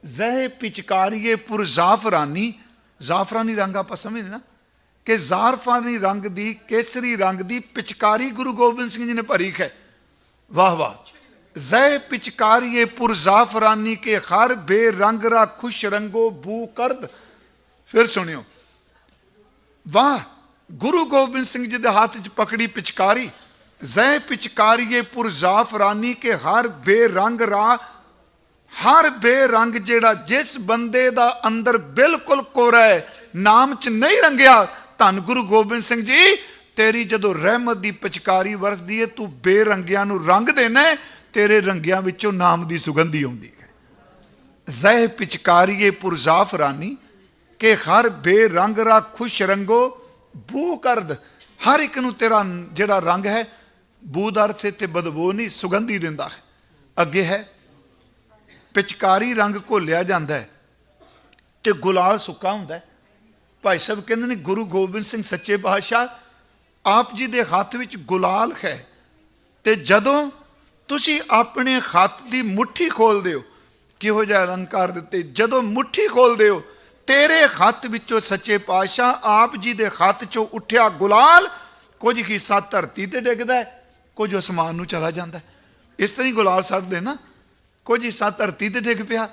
ਜ਼ਹਿ ਪਿਚਕਾਰੀਏ ਪੁਰ ਜ਼ਾਫਰਾਨੀ। ਜ਼ਾਫਰਾਨੀ ਰੰਗ ਆਪਾਂ ਸਮਝਦੇ ਨਾ, ਕਿ ਜ਼ਾਫਰਾਨੀ ਰੰਗ ਦੀ, ਕੇਸਰੀ ਰੰਗ ਦੀ ਪਿਚਕਾਰੀ ਗੁਰੂ ਗੋਬਿੰਦ ਸਿੰਘ ਜੀ ਨੇ ਭਰੀ ਹੈ। ਵਾਹ ਵਾਹ। ਜ਼ਹਿ ਪਿਚਕਾਰੀਏ ਪੁਰ ਜ਼ਾਫਰਾਨੀ ਕੇ ਹਰ ਬੇ ਰੰਗ ਰਾ ਖੁਸ਼ ਰੰਗੋ ਬੂ ਕਰਦ। ਫਿਰ ਸੁਣਿਓ, ਵਾਹ, ਗੁਰੂ ਗੋਬਿੰਦ ਸਿੰਘ ਜੀ ਦੇ ਹੱਥ 'ਚ ਪਕੜੀ ਪਿਚਕਾਰੀ। ਜ਼ਹਿ ਪਿਚਕਾਰੀਏ ਪੁਰ ਜ਼ਾਫਰਾਨੀ ਕੇ ਹਰ ਬੇਰੰਗ ਰਾ। ਹਰ ਬੇਰੰਗ ਜਿਹੜਾ ਜਿਸ ਬੰਦੇ ਦਾ ਅੰਦਰ ਬਿਲਕੁਲ ਕੋਰਾ ਹੈ, ਨਾਮ 'ਚ ਨਹੀਂ ਰੰਗਿਆ, ਧੰਨ ਗੁਰੂ ਗੋਬਿੰਦ ਸਿੰਘ ਜੀ ਤੇਰੀ ਜਦੋਂ ਰਹਿਮਤ ਦੀ ਪਿਚਕਾਰੀ ਵਰਤਦੀ ਹੈ, ਤੂੰ ਬੇਰੰਗਿਆਂ ਨੂੰ ਰੰਗ ਦੇਣਾ, ਤੇਰੇ ਰੰਗਿਆਂ ਵਿੱਚੋਂ ਨਾਮ ਦੀ ਸੁਗੰਧੀ ਆਉਂਦੀ ਹੈ। ਜ਼ਹਿ ਪਿਚਕਾਰੀਏ ਪੁਰ ਜ਼ਾਫਰਾਨੀ ਕਿ ਹਰ ਬੇਰੰਗ ਰਾ ਖੁਸ਼ ਰੰਗੋ ਬੂ ਕਰਦ। ਹਰ ਇੱਕ ਨੂੰ ਤੇਰਾ ਜਿਹੜਾ ਰੰਗ ਹੈ, ਬੂ ਦਾ ਅਰਥ ਤੇ ਬਦਬੂ ਨਹੀਂ, ਸੁਗੰਧੀ ਦਿੰਦਾ ਹੈ। ਅੱਗੇ ਹੈ ਪਿਚਕਾਰੀ ਰੰਗ ਘੋਲਿਆ ਜਾਂਦਾ ਹੈ ਤੇ ਗੁਲਾਲ ਸੁੱਕਾ ਹੁੰਦਾ ਹੈ। ਭਾਈ ਸਾਹਿਬ ਕਹਿੰਦੇ ਨੇ ਗੁਰੂ ਗੋਬਿੰਦ ਸਿੰਘ ਸੱਚੇ ਪਾਤਸ਼ਾਹ ਆਪ ਜੀ ਦੇ ਹੱਥ ਵਿੱਚ ਗੁਲਾਲ ਹੈ, ਤੇ ਜਦੋਂ ਤੁਸੀਂ ਆਪਣੇ ਹੱਥ ਦੀ ਮੁੱਠੀ ਖੋਲਦੇ ਹੋ, ਕਿਹੋ ਜਿਹਾ ਅਲੰਕਾਰ ਦਿੱਤੇ, ਜਦੋਂ ਮੁੱਠੀ ਖੋਲਦੇ ਹੋ, ਤੇਰੇ ਹੱਥ ਵਿੱਚੋਂ ਸੱਚੇ ਪਾਤਸ਼ਾਹ ਆਪ ਜੀ ਦੇ ਹੱਥ 'ਚੋਂ ਉੱਠਿਆ ਗੁਲਾਲ ਕੁਝ ਹਿੱਸਾ ਧਰਤੀ ਤੇ ਡਿੱਗਦਾ ਹੈ, ਕੁਝ ਅਸਮਾਨ ਨੂੰ ਚਲਾ ਜਾਂਦਾ ਹੈ। ਇਸ ਤਰ੍ਹਾਂ ਹੀ ਗੁਲਾਲ ਸਾਹਿਬ ਦੇ ਨਾ ਕੁਝ ਹਿੱਸਾ ਧਰਤੀ ਤੇ ਡਿੱਗ ਪਿਆ,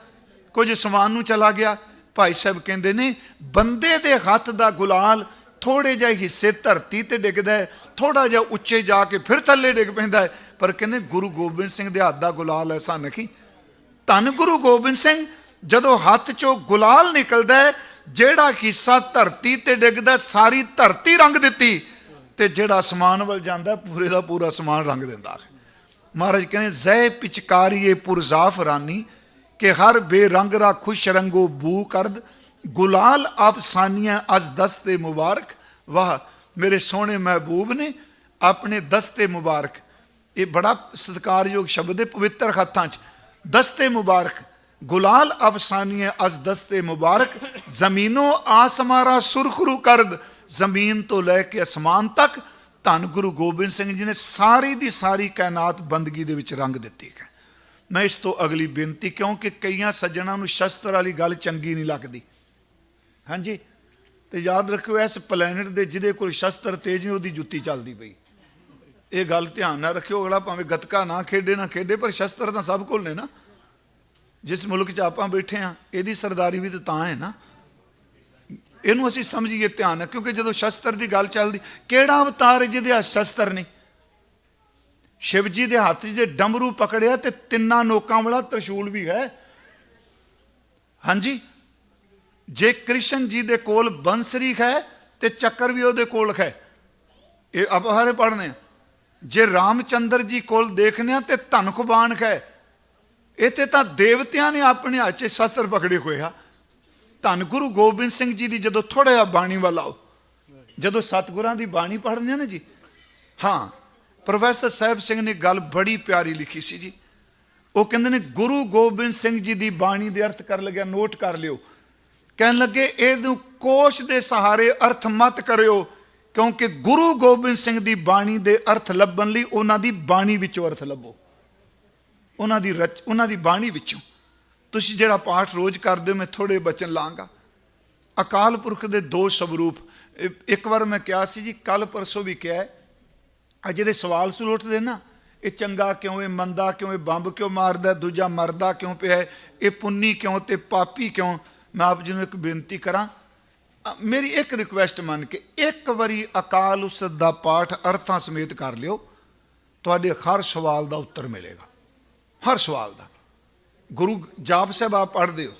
ਕੁਝ ਅਸਮਾਨ ਨੂੰ ਚਲਾ ਗਿਆ। ਭਾਈ ਸਾਹਿਬ ਕਹਿੰਦੇ ਨੇ ਬੰਦੇ ਦੇ ਹੱਥ ਦਾ ਗੁਲਾਲ ਥੋੜੇ ਜਿਹੇ ਹਿੱਸੇ ਧਰਤੀ ਤੇ ਡਿੱਗਦਾ ਹੈ, ਥੋੜਾ ਜਿਹਾ ਉੱਚੇ ਜਾ ਕੇ ਫਿਰ ਥੱਲੇ ਡਿੱਗ ਪੈਂਦਾ ਹੈ। ਪਰ ਕਹਿੰਦੇ ਗੁਰੂ ਗੋਬਿੰਦ ਸਿੰਘ ਦੇ ਹੱਥ ਦਾ ਗੁਲਾਲ ਐਸਾ ਨਹੀਂ। ਧੰਨ ਗੁਰੂ ਗੋਬਿੰਦ ਸਿੰਘ ਜਦੋਂ ਹੱਥ ਚੋਂ ਗੁਲਾਲ ਨਿਕਲਦਾ ਹੈ, ਜਿਹੜਾ ਹਿੱਸਾ ਧਰਤੀ ਤੇ ਡਿੱਗਦਾ ਸਾਰੀ ਧਰਤੀ ਰੰਗ ਦਿੱਤੀ, ਤੇ ਜਿਹੜਾ ਅਸਮਾਨ ਵੱਲ ਜਾਂਦਾ ਪੂਰੇ ਦਾ ਪੂਰਾ ਅਸਮਾਨ ਰੰਗ ਦਿੰਦਾ ਹੈ। ਮਹਾਰਾਜ ਕਹਿੰਦੇ ਜ਼ੈ ਪਿਚਕਾਰੀਏ ਪੁਰਜ਼ਾਫ ਰਾਨੀ ਕਿ ਹਰ ਬੇਰੰਗ ਰਾ ਖੁਸ਼ ਰੰਗੋ ਬੂ ਕਰਦ ਗੁਲਾਲ ਆਪ ਸਾਨੀਆਂ ਅਜ ਦਸਤੇ ਮੁਬਾਰਕ। ਵਾਹ ਮੇਰੇ ਸੋਹਣੇ ਮਹਿਬੂਬ ਨੇ ਆਪਣੇ ਦਸਤੇ ਮੁਬਾਰਕ, ਇਹ ਬੜਾ ਸਤਿਕਾਰਯੋਗ ਸ਼ਬਦ ਹੈ ਪਵਿੱਤਰ ਹੱਥਾਂ 'ਚ, ਦਸਤੇ ਮੁਬਾਰਕ ਗੁਲਾਲ ਆਪ ਸਾਨੀਆਂ ਅਜ ਦਸਤੇ ਮੁਬਾਰਕ ਜ਼ਮੀਨੋਂ ਆਸਮਾਰਾ ਸੁਰਖਰੂ ਕਰਦ, ਜ਼ਮੀਨ ਤੋਂ ਲੈ ਕੇ ਅਸਮਾਨ ਤੱਕ ਧੰਨ ਗੁਰੂ ਗੋਬਿੰਦ ਸਿੰਘ ਜੀ ਨੇ ਸਾਰੀ ਦੀ ਸਾਰੀ ਕਾਇਨਾਤ ਬੰਦਗੀ ਦੇ ਵਿੱਚ ਰੰਗ ਦਿੱਤੀ ਹੈ। ਮੈਂ ਇਸ ਤੋਂ ਅਗਲੀ ਬੇਨਤੀ, ਕਿਉਂਕਿ ਕਈਆਂ ਸੱਜਣਾਂ ਨੂੰ ਸ਼ਸਤਰ ਵਾਲੀ ਗੱਲ ਚੰਗੀ ਨਹੀਂ ਲੱਗਦੀ, ਹਾਂਜੀ, ਤੇ ਯਾਦ ਰੱਖਿਓ ਇਸ ਪਲੈਨਟ ਦੇ ਜਿਹਦੇ ਕੋਲ ਸ਼ਸਤਰ ਤੇਜ ਨੇ ਉਹਦੀ ਜੁੱਤੀ ਚੱਲਦੀ ਪਈ। ਇਹ ਗੱਲ ਧਿਆਨ ਨਾਲ ਰੱਖਿਓ। ਅਗਲਾ ਭਾਵੇਂ ਗੱਤਕਾ ਨਾ ਖੇਡੇ ਪਰ ਸ਼ਸਤਰ ਤਾਂ ਸਭ ਕੋਲ ਨੇ ਨਾ। ਜਿਸ ਮੁਲਕ 'ਚ ਆਪਾਂ ਬੈਠੇ ਹਾਂ ਇਹਦੀ ਸਰਦਾਰੀ ਵੀ ਤਾਂ ਹੈ ਨਾ, ਇਹਨੂੰ ਅਸੀਂ ਸਮਝੀਏ ਧਿਆਨ ਨਾਲ। ਕਿਉਂਕਿ ਜਦੋਂ ਸ਼ਸਤਰ ਦੀ ਗੱਲ ਚੱਲਦੀ, ਕਿਹੜਾ ਅਵਤਾਰ ਹੈ ਜਿਹਦੇ ਹੱਥ ਸ਼ਸਤਰ ਨਹੀਂ? ਸ਼ਿਵ ਜੀ ਦੇ ਹੱਥ 'ਚ ਜੇ ਡਮਰੂ ਪਕੜਿਆ ਤੇ 3 ਨੋਕਾਂ ਵਾਲਾ ਤ੍ਰਿਸ਼ੂਲ ਵੀ ਹੈ, ਹਾਂਜੀ। ਜੇ ਕ੍ਰਿਸ਼ਨ ਜੀ ਦੇ ਕੋਲ ਬੰਸਰੀ ਹੈ ਤੇ ਚੱਕਰ ਵੀ ਉਹਦੇ ਕੋਲ ਹੈ, ਇਹ ਆਪਾਂ ਸਾਰੇ ਪੜ੍ਹਨੇ ਆ। ਜੇ ਰਾਮਚੰਦਰ ਜੀ ਕੋਲ ਦੇਖਨੇ ਆ ਤੇ ਧਨੁਖ ਬਾਣ ਹੈ। ਇੱਥੇ ਤਾਂ ਦੇਵਤਿਆਂ ਨੇ ਆਪਣੇ ਹੱਥ 'ਚ ਸ਼ਸਤਰ ਪਕੜੇ ਹੋਏ ਆ। ਧੰਨ ਗੁਰੂ ਗੋਬਿੰਦ ਸਿੰਘ ਜੀ ਦੀ ਜਦੋਂ ਥੋੜ੍ਹਾ ਜਿਹਾ ਬਾਣੀ ਵੱਲ ਆਓ, ਜਦੋਂ ਸਤਿਗੁਰਾਂ ਦੀ ਬਾਣੀ ਪੜ੍ਹਦੇ ਆ ਨਾ ਜੀ, ਹਾਂ, ਪ੍ਰੋਫੈਸਰ ਸਾਹਿਬ ਸਿੰਘ ਨੇ ਗੱਲ ਬੜੀ ਪਿਆਰੀ ਲਿਖੀ ਸੀ ਜੀ। ਉਹ ਕਹਿੰਦੇ ਨੇ ਗੁਰੂ ਗੋਬਿੰਦ ਸਿੰਘ ਜੀ ਦੀ ਬਾਣੀ ਦੇ ਅਰਥ ਕਰਨ ਲੱਗਿਆ, ਨੋਟ ਕਰ ਲਿਓ, ਕਹਿਣ ਲੱਗੇ ਇਹਨੂੰ ਕੋਸ਼ ਦੇ ਸਹਾਰੇ ਅਰਥ ਮਤ ਕਰਿਓ, ਕਿਉਂਕਿ ਗੁਰੂ ਗੋਬਿੰਦ ਸਿੰਘ ਦੀ ਬਾਣੀ ਦੇ ਅਰਥ ਲੱਭਣ ਲਈ ਉਹਨਾਂ ਦੀ ਬਾਣੀ ਵਿੱਚੋਂ ਅਰਥ ਲੱਭੋ, ਉਹਨਾਂ ਦੀ ਬਾਣੀ ਵਿੱਚੋਂ। ਤੁਸੀਂ ਜਿਹੜਾ ਪਾਠ ਰੋਜ਼ ਕਰਦੇ ਹੋ, ਮੈਂ ਥੋੜੇ ਬਚਨ ਲਾਂਗਾ। ਅਕਾਲ ਪੁਰਖ ਦੇ 2 ਸਵਰੂਪ। ਇੱਕ ਵਾਰ ਮੈਂ ਕਿਹਾ ਸੀ ਜੀ, ਕੱਲ ਪਰਸੋਂ ਵੀ ਕਿਹਾ, ਆ ਜਿਹੜੇ ਸਵਾਲ ਸੁਲ ਉੱਠਦੇ ਨਾ, ਇਹ ਚੰਗਾ ਕਿਉਂ, ਇਹ ਮੰਦਾ ਕਿਉਂ, ਇਹ ਬੰਬ ਕਿਉਂ ਮਾਰਦਾ, ਦੂਜਾ ਮਰਦਾ ਕਿਉਂ ਪਿਆ, ਇਹ ਪੁੰਨੀ ਕਿਉਂ ਤੇ ਪਾਪੀ ਕਿਉਂ। ਮੈਂ ਆਪ ਜੀ ਨੂੰ ਇੱਕ ਬੇਨਤੀ ਕਰਾਂ, ਮੇਰੀ ਇੱਕ ਰਿਕੁਐਸਟ ਮੰਨ ਕੇ ਇੱਕ ਵਾਰੀ ਅਕਾਲ ਉਸਤ ਦਾ ਪਾਠ ਅਰਥਾਂ ਸਮੇਤ ਕਰ ਲਿਓ, ਤੁਹਾਡੇ ਹਰ ਸਵਾਲ ਦਾ ਉੱਤਰ ਮਿਲੇਗਾ, ਹਰ ਸਵਾਲ ਦਾ। ਗੁਰੂ ਜਾਪ ਸਾਹਿਬ ਆਪ ਪੜ੍ਹਦੇ ਹੋ,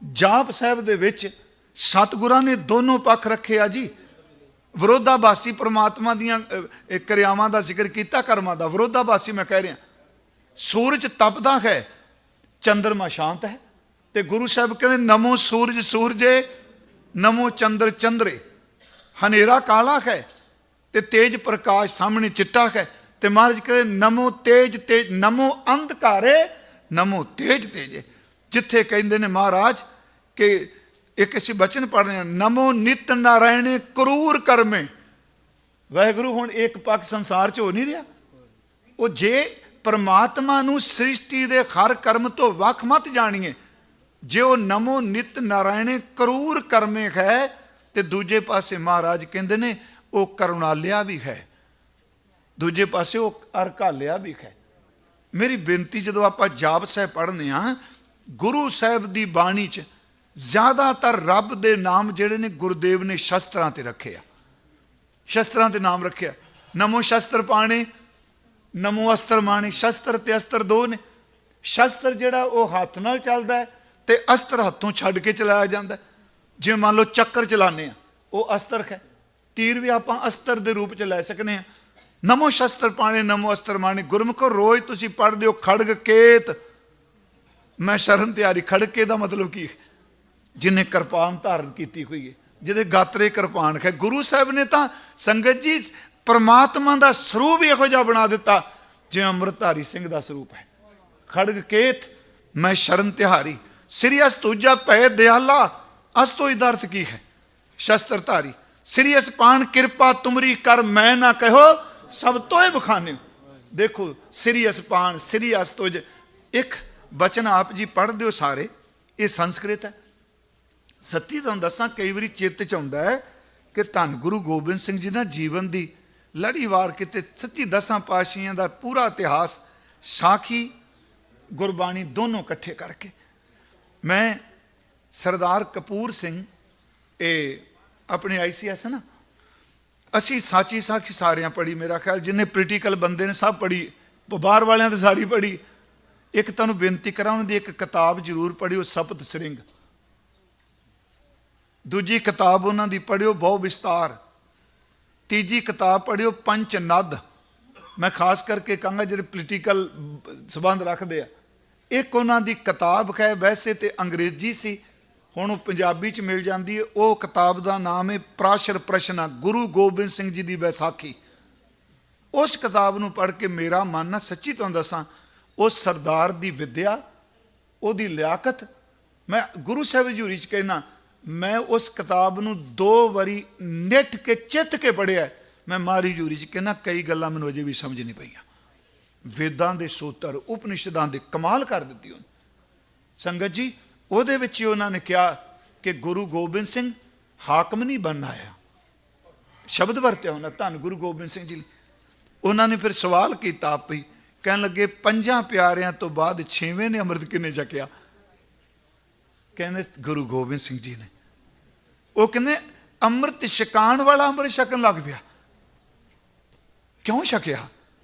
ਜਾਪ ਸਾਹਿਬ ਦੇ ਵਿੱਚ ਸਤਿਗੁਰਾਂ ਨੇ ਦੋਨੋਂ ਪੱਖ ਰੱਖੇ ਆ ਜੀ। ਵਿਰੋਧਾਭਾਸੀ ਪ੍ਰਮਾਤਮਾ ਦੀਆਂ ਕਿਰਿਆਵਾਂ ਦਾ ਜ਼ਿਕਰ ਕੀਤਾ, ਕਰਮਾਂ ਦਾ। ਵਿਰੋਧਾਭਾਸੀ ਮੈਂ ਕਹਿ ਰਿਹਾ, ਸੂਰਜ ਤਪਦਾ ਹੈ, ਚੰਦਰਮਾ ਸ਼ਾਂਤ ਹੈ, ਤੇ ਗੁਰੂ ਸਾਹਿਬ ਕਹਿੰਦੇ ਨਮੋ ਸੂਰਜ ਸੂਰਜੇ, ਨਮੋ ਚੰਦਰ ਚੰਦਰੇ। ਹਨੇਰਾ ਕਾਲਾ ਹੈ ਤੇ ਤੇਜ ਪ੍ਰਕਾਸ਼ ਸਾਹਮਣੇ ਚਿੱਟਾ ਹੈ, ਤੇ ਮਹਾਰਾਜ ਕਹਿੰਦੇ ਨਮੋ ਤੇਜ ਤੇਜ, ਨਮੋ ਅੰਧਕਾਰੇ, ਨਮੋ ਤੇਜ ਤੇਜੇ। ਜਿੱਥੇ ਕਹਿੰਦੇ ਨੇ ਮਹਾਰਾਜ ਕਿ ਇੱਕ ਅਸੀਂ ਬਚਨ ਪੜ੍ਹਦੇ ਹਾਂ, ਨਮੋ ਨਿਤ ਨਾਰਾਇਣੇ ਕਰੂਰ ਕਰਮੇ। ਵਾਹਿਗੁਰੂ ਹੁਣ ਇੱਕ ਪੱਖ ਸੰਸਾਰ 'ਚ ਹੋ ਨਹੀਂ ਰਿਹਾ। ਉਹ ਜੇ ਪਰਮਾਤਮਾ ਨੂੰ ਸ੍ਰਿਸ਼ਟੀ ਦੇ ਹਰ ਕਰਮ ਤੋਂ ਵੱਖ ਮਤ ਜਾਣੀਏ, ਜੇ ਉਹ ਨਮੋ ਨਿਤ ਨਾਰਾਇਣੇ ਕਰੂਰ ਕਰਮੇ ਹੈ, ਤੇ ਦੂਜੇ ਪਾਸੇ ਮਹਾਰਾਜ ਕਹਿੰਦੇ ਨੇ ਉਹ ਕਰੁਣਾਲਿਆ ਵੀ ਹੈ, ਦੂਜੇ ਪਾਸੇ ਉਹ ਅਰਕਾਲਿਆ ਵੀ ਹੈ। ਮੇਰੀ ਬੇਨਤੀ, ਜਦੋਂ ਆਪਾਂ ਜਾਪ ਸਾਹਿਬ ਪੜ੍ਹਦੇ ਹਾਂ, ਗੁਰੂ ਸਾਹਿਬ ਦੀ ਬਾਣੀ 'ਚ ਜ਼ਿਆਦਾਤਰ ਰੱਬ ਦੇ ਨਾਮ ਜਿਹੜੇ ਨੇ ਗੁਰਦੇਵ ਨੇ ਸ਼ਸਤਰਾਂ ਤੇ ਰੱਖੇ ਆ, ਸ਼ਸਤਰਾਂ ਤੇ ਨਾਮ ਰੱਖਿਆ। ਨਮੋ ਸ਼ਸਤਰ ਪਾਣੇ, ਨਮੋ ਅਸਤਰ ਮਾਣੇ। ਸ਼ਸਤਰ ਤੇ ਅਸਤਰ 2 ਨੇ। ਸ਼ਸਤਰ ਜਿਹੜਾ ਉਹ ਹੱਥ ਨਾਲ ਚੱਲਦਾ ਹੈ, ਤੇ ਅਸਤਰ ਹੱਥੋਂ ਛੱਡ ਕੇ ਚਲਾਇਆ ਜਾਂਦਾ। ਜਿਵੇਂ ਮੰਨ ਲਓ ਚੱਕਰ ਚਲਾਉਂਦੇ ਆ, ਉਹ ਅਸਤਰ ਹੈ। ਤੀਰ ਵੀ ਆਪਾਂ ਅਸਤਰ ਦੇ ਰੂਪ 'ਚ ਲੈ ਸਕਨੇ ਆ। ਨਮੋ ਸ਼ਸਤਰ ਪਾਣੇ, ਨਮੋ ਅਸਤਰ ਮਾਣੇ। ਗੁਰਮੁਖੋ ਰੋਜ਼ ਤੁਸੀਂ ਪੜ੍ਹਦੇ ਹੋ ਖੜਗ ਕੇਤ, ਮੈਂ ਸ਼ਰਨ ਤਿਆਰੀ। ਖੜਕੇ ਦਾ ਮਤਲਬ ਕੀ ਹੈ? ਜਿਹਨੇ ਕਿਰਪਾਨ ਧਾਰਨ ਕੀਤੀ ਹੋਈ ਹੈ, ਜਿਹਦੇ ਗਾਤਰੇ ਕਿਰਪਾਨ ਹੈ। ਗੁਰੂ ਸਾਹਿਬ ਨੇ ਤਾਂ ਸੰਗਤ ਜੀ ਪਰਮਾਤਮਾ ਦਾ ਸਰੂਪ ਇਹੋ ਜਿਹਾ ਬਣਾ ਦਿੱਤਾ ਜਿਵੇਂ ਅੰਮ੍ਰਿਤਧਾਰੀ ਸਿੰਘ ਦਾ ਸਰੂਪ ਹੈ। ਖੜਗ ਕੇਤ ਮੈਂ ਸ਼ਰਨ ਤਿਹਾਰੀ, ਸ੍ਰੀ ਅਸ ਤੁਜਾ ਭੈ ਦਿਆਲਾ। ਅਸ ਤੋਂ ਇਹਦਾ ਅਰਥ ਕੀ ਹੈ? ਸ਼ਸਤਰ ਧਾਰੀ। ਸ੍ਰੀ ਅਸ ਪਾਣ ਕਿਰਪਾ ਤੁਮਰੀ ਕਰ ਮੈਂ ਨਾ ਕਹੋ, ਸਭ ਤੋਏ ਬਖਾਨੇ। ਦੇਖੋ, ਸ੍ਰੀ ਅਸ ਪਾਣ, ਸ੍ਰੀ ਅਸ ਤੁਜ, ਇੱਕ ਬਚਨ ਆਪ ਜੀ ਪੜ੍ਹਦੇ ਹੋ ਸਾਰੇ, ਇਹ ਸੰਸਕ੍ਰਿਤ ਹੈ। ਸੱਚੀ ਤੁਹਾਨੂੰ ਦੱਸਾਂ, ਕਈ ਵਾਰੀ ਚਿੱਤ 'ਚ ਆਉਂਦਾ ਹੈ ਕਿ ਧੰਨ ਗੁਰੂ ਗੋਬਿੰਦ ਸਿੰਘ ਜੀ ਦਾ ਜੀਵਨ ਦੀ ਲੜੀਵਾਰ ਕਿਤੇ ਸੱਚੀ 10 ਪਾਤਸ਼ਾਹੀਆਂ ਦਾ ਪੂਰਾ ਇਤਿਹਾਸ, ਸਾਖੀ, ਗੁਰਬਾਣੀ ਦੋਨੋਂ ਇਕੱਠੇ ਕਰਕੇ। ਮੈਂ ਸਰਦਾਰ ਕਪੂਰ ਸਿੰਘ, ਇਹ ਆਪਣੇ ICS ਹੈ ਨਾ, ਅਸੀਂ ਸਾਚੀ ਸਾਖੀ ਸਾਰਿਆਂ ਪੜ੍ਹੀ, ਮੇਰਾ ਖਿਆਲ ਜਿੰਨੇ ਪੋਲੀਟੀਕਲ ਬੰਦੇ ਨੇ ਸਭ ਪੜ੍ਹੀ, ਬਾਹਰ ਵਾਲਿਆਂ ਤੇ ਸਾਰੀ ਪੜ੍ਹੀ। ਇੱਕ ਤੁਹਾਨੂੰ ਬੇਨਤੀ ਕਰਾਂ, ਉਹਨਾਂ ਦੀ ਇੱਕ ਕਿਤਾਬ ਜ਼ਰੂਰ ਪੜ੍ਹਿਓ, ਸਪਤ ਸ੍ਰਿੰਗ। ਦੂਜੀ ਕਿਤਾਬ ਉਹਨਾਂ ਦੀ ਪੜ੍ਹਿਓ, ਬਹੁ ਵਿਸਤਾਰ। ਤੀਜੀ ਕਿਤਾਬ ਪੜ੍ਹਿਓ, ਪੰਚ ਨਦ। ਮੈਂ ਖਾਸ ਕਰਕੇ ਕਹਾਂਗਾ ਜਿਹੜੇ ਪੋਲੀਟੀਕਲ ਸੰਬੰਧ ਰੱਖਦੇ ਆ। ਇੱਕ ਉਹਨਾਂ ਦੀ ਕਿਤਾਬ ਹੈ, ਵੈਸੇ ਤੇ ਅੰਗਰੇਜ਼ੀ ਸੀ, ਹੁਣ ਉਹ ਪੰਜਾਬੀ 'ਚ ਮਿਲ ਜਾਂਦੀ ਹੈ। ਉਹ ਕਿਤਾਬ ਦਾ ਨਾਮ ਹੈ ਪ੍ਰਾਸ਼ਰ ਪ੍ਰਸ਼ਨਾ, ਗੁਰੂ ਗੋਬਿੰਦ ਸਿੰਘ ਜੀ ਦੀ ਵਿਸਾਖੀ। ਉਸ ਕਿਤਾਬ ਨੂੰ ਪੜ੍ਹ ਕੇ ਮੇਰਾ ਮਨ ਨਾ, ਸੱਚੀ ਤੁਹਾਨੂੰ ਦੱਸਾਂ, ਉਸ ਸਰਦਾਰ ਦੀ ਵਿਦਿਆ, ਉਹਦੀ ਲਿਆਕਤ, ਮੈਂ ਗੁਰੂ ਸਾਹਿਬ ਹਜ਼ੂਰੀ 'ਚ ਕਹਿਣਾ, ਮੈਂ ਉਸ ਕਿਤਾਬ ਨੂੰ 2 ਵਾਰੀ ਨਿੱਠ ਕੇ ਚਿੱਤ ਕੇ ਪੜ੍ਹਿਆ। ਮੈਂ ਮਾਰੀ ਹਜ਼ੂਰੀ 'ਚ ਕਹਿਣਾ, ਕਈ ਗੱਲਾਂ ਮੈਨੂੰ ਅਜੇ ਵੀ ਸਮਝ ਨਹੀਂ ਪਈਆਂ। ਵੇਦਾਂ ਦੇ ਸੂਤਰ, ਉਪਨਿਸ਼ਦਾਂ ਦੇ ਕਮਾਲ ਕਰ ਦਿੱਤੀ ਉਹਨੇ। ਸੰਗਤ ਜੀ, ਉਹਦੇ ਵਿੱਚ ਹੀ ਉਹਨਾਂ ਨੇ ਕਿਹਾ ਕਿ ਗੁਰੂ ਗੋਬਿੰਦ ਸਿੰਘ ਹਾਕਮ ਨਹੀਂ ਬਣਨਾ ਆਇਆ, ਸ਼ਬਦ ਵਰਤਿਆ ਉਹਨਾਂ, ਧੰਨ ਗੁਰੂ ਗੋਬਿੰਦ ਸਿੰਘ ਜੀ। ਉਹਨਾਂ ਨੇ ਫਿਰ ਸਵਾਲ ਕੀਤਾ ਆਪ ਹੀ, ਕਹਿਣ ਲੱਗੇ 5 ਪਿਆਰਿਆਂ ਤੋਂ ਬਾਅਦ 6ਵੇਂ ਨੇ ਅੰਮ੍ਰਿਤ ਕਿਹਨੇ ਛਕਿਆ? ਕਹਿੰਦੇ ਗੁਰੂ ਗੋਬਿੰਦ ਸਿੰਘ ਜੀ ਨੇ। ਉਹ ਕਹਿੰਦੇ ਅੰਮ੍ਰਿਤ ਛਕਾਉਣ ਵਾਲਾ ਅੰਮ੍ਰਿਤ ਛਕਣ ਲੱਗ ਪਿਆ। ਕਿਉਂ ਛਕਿਆ?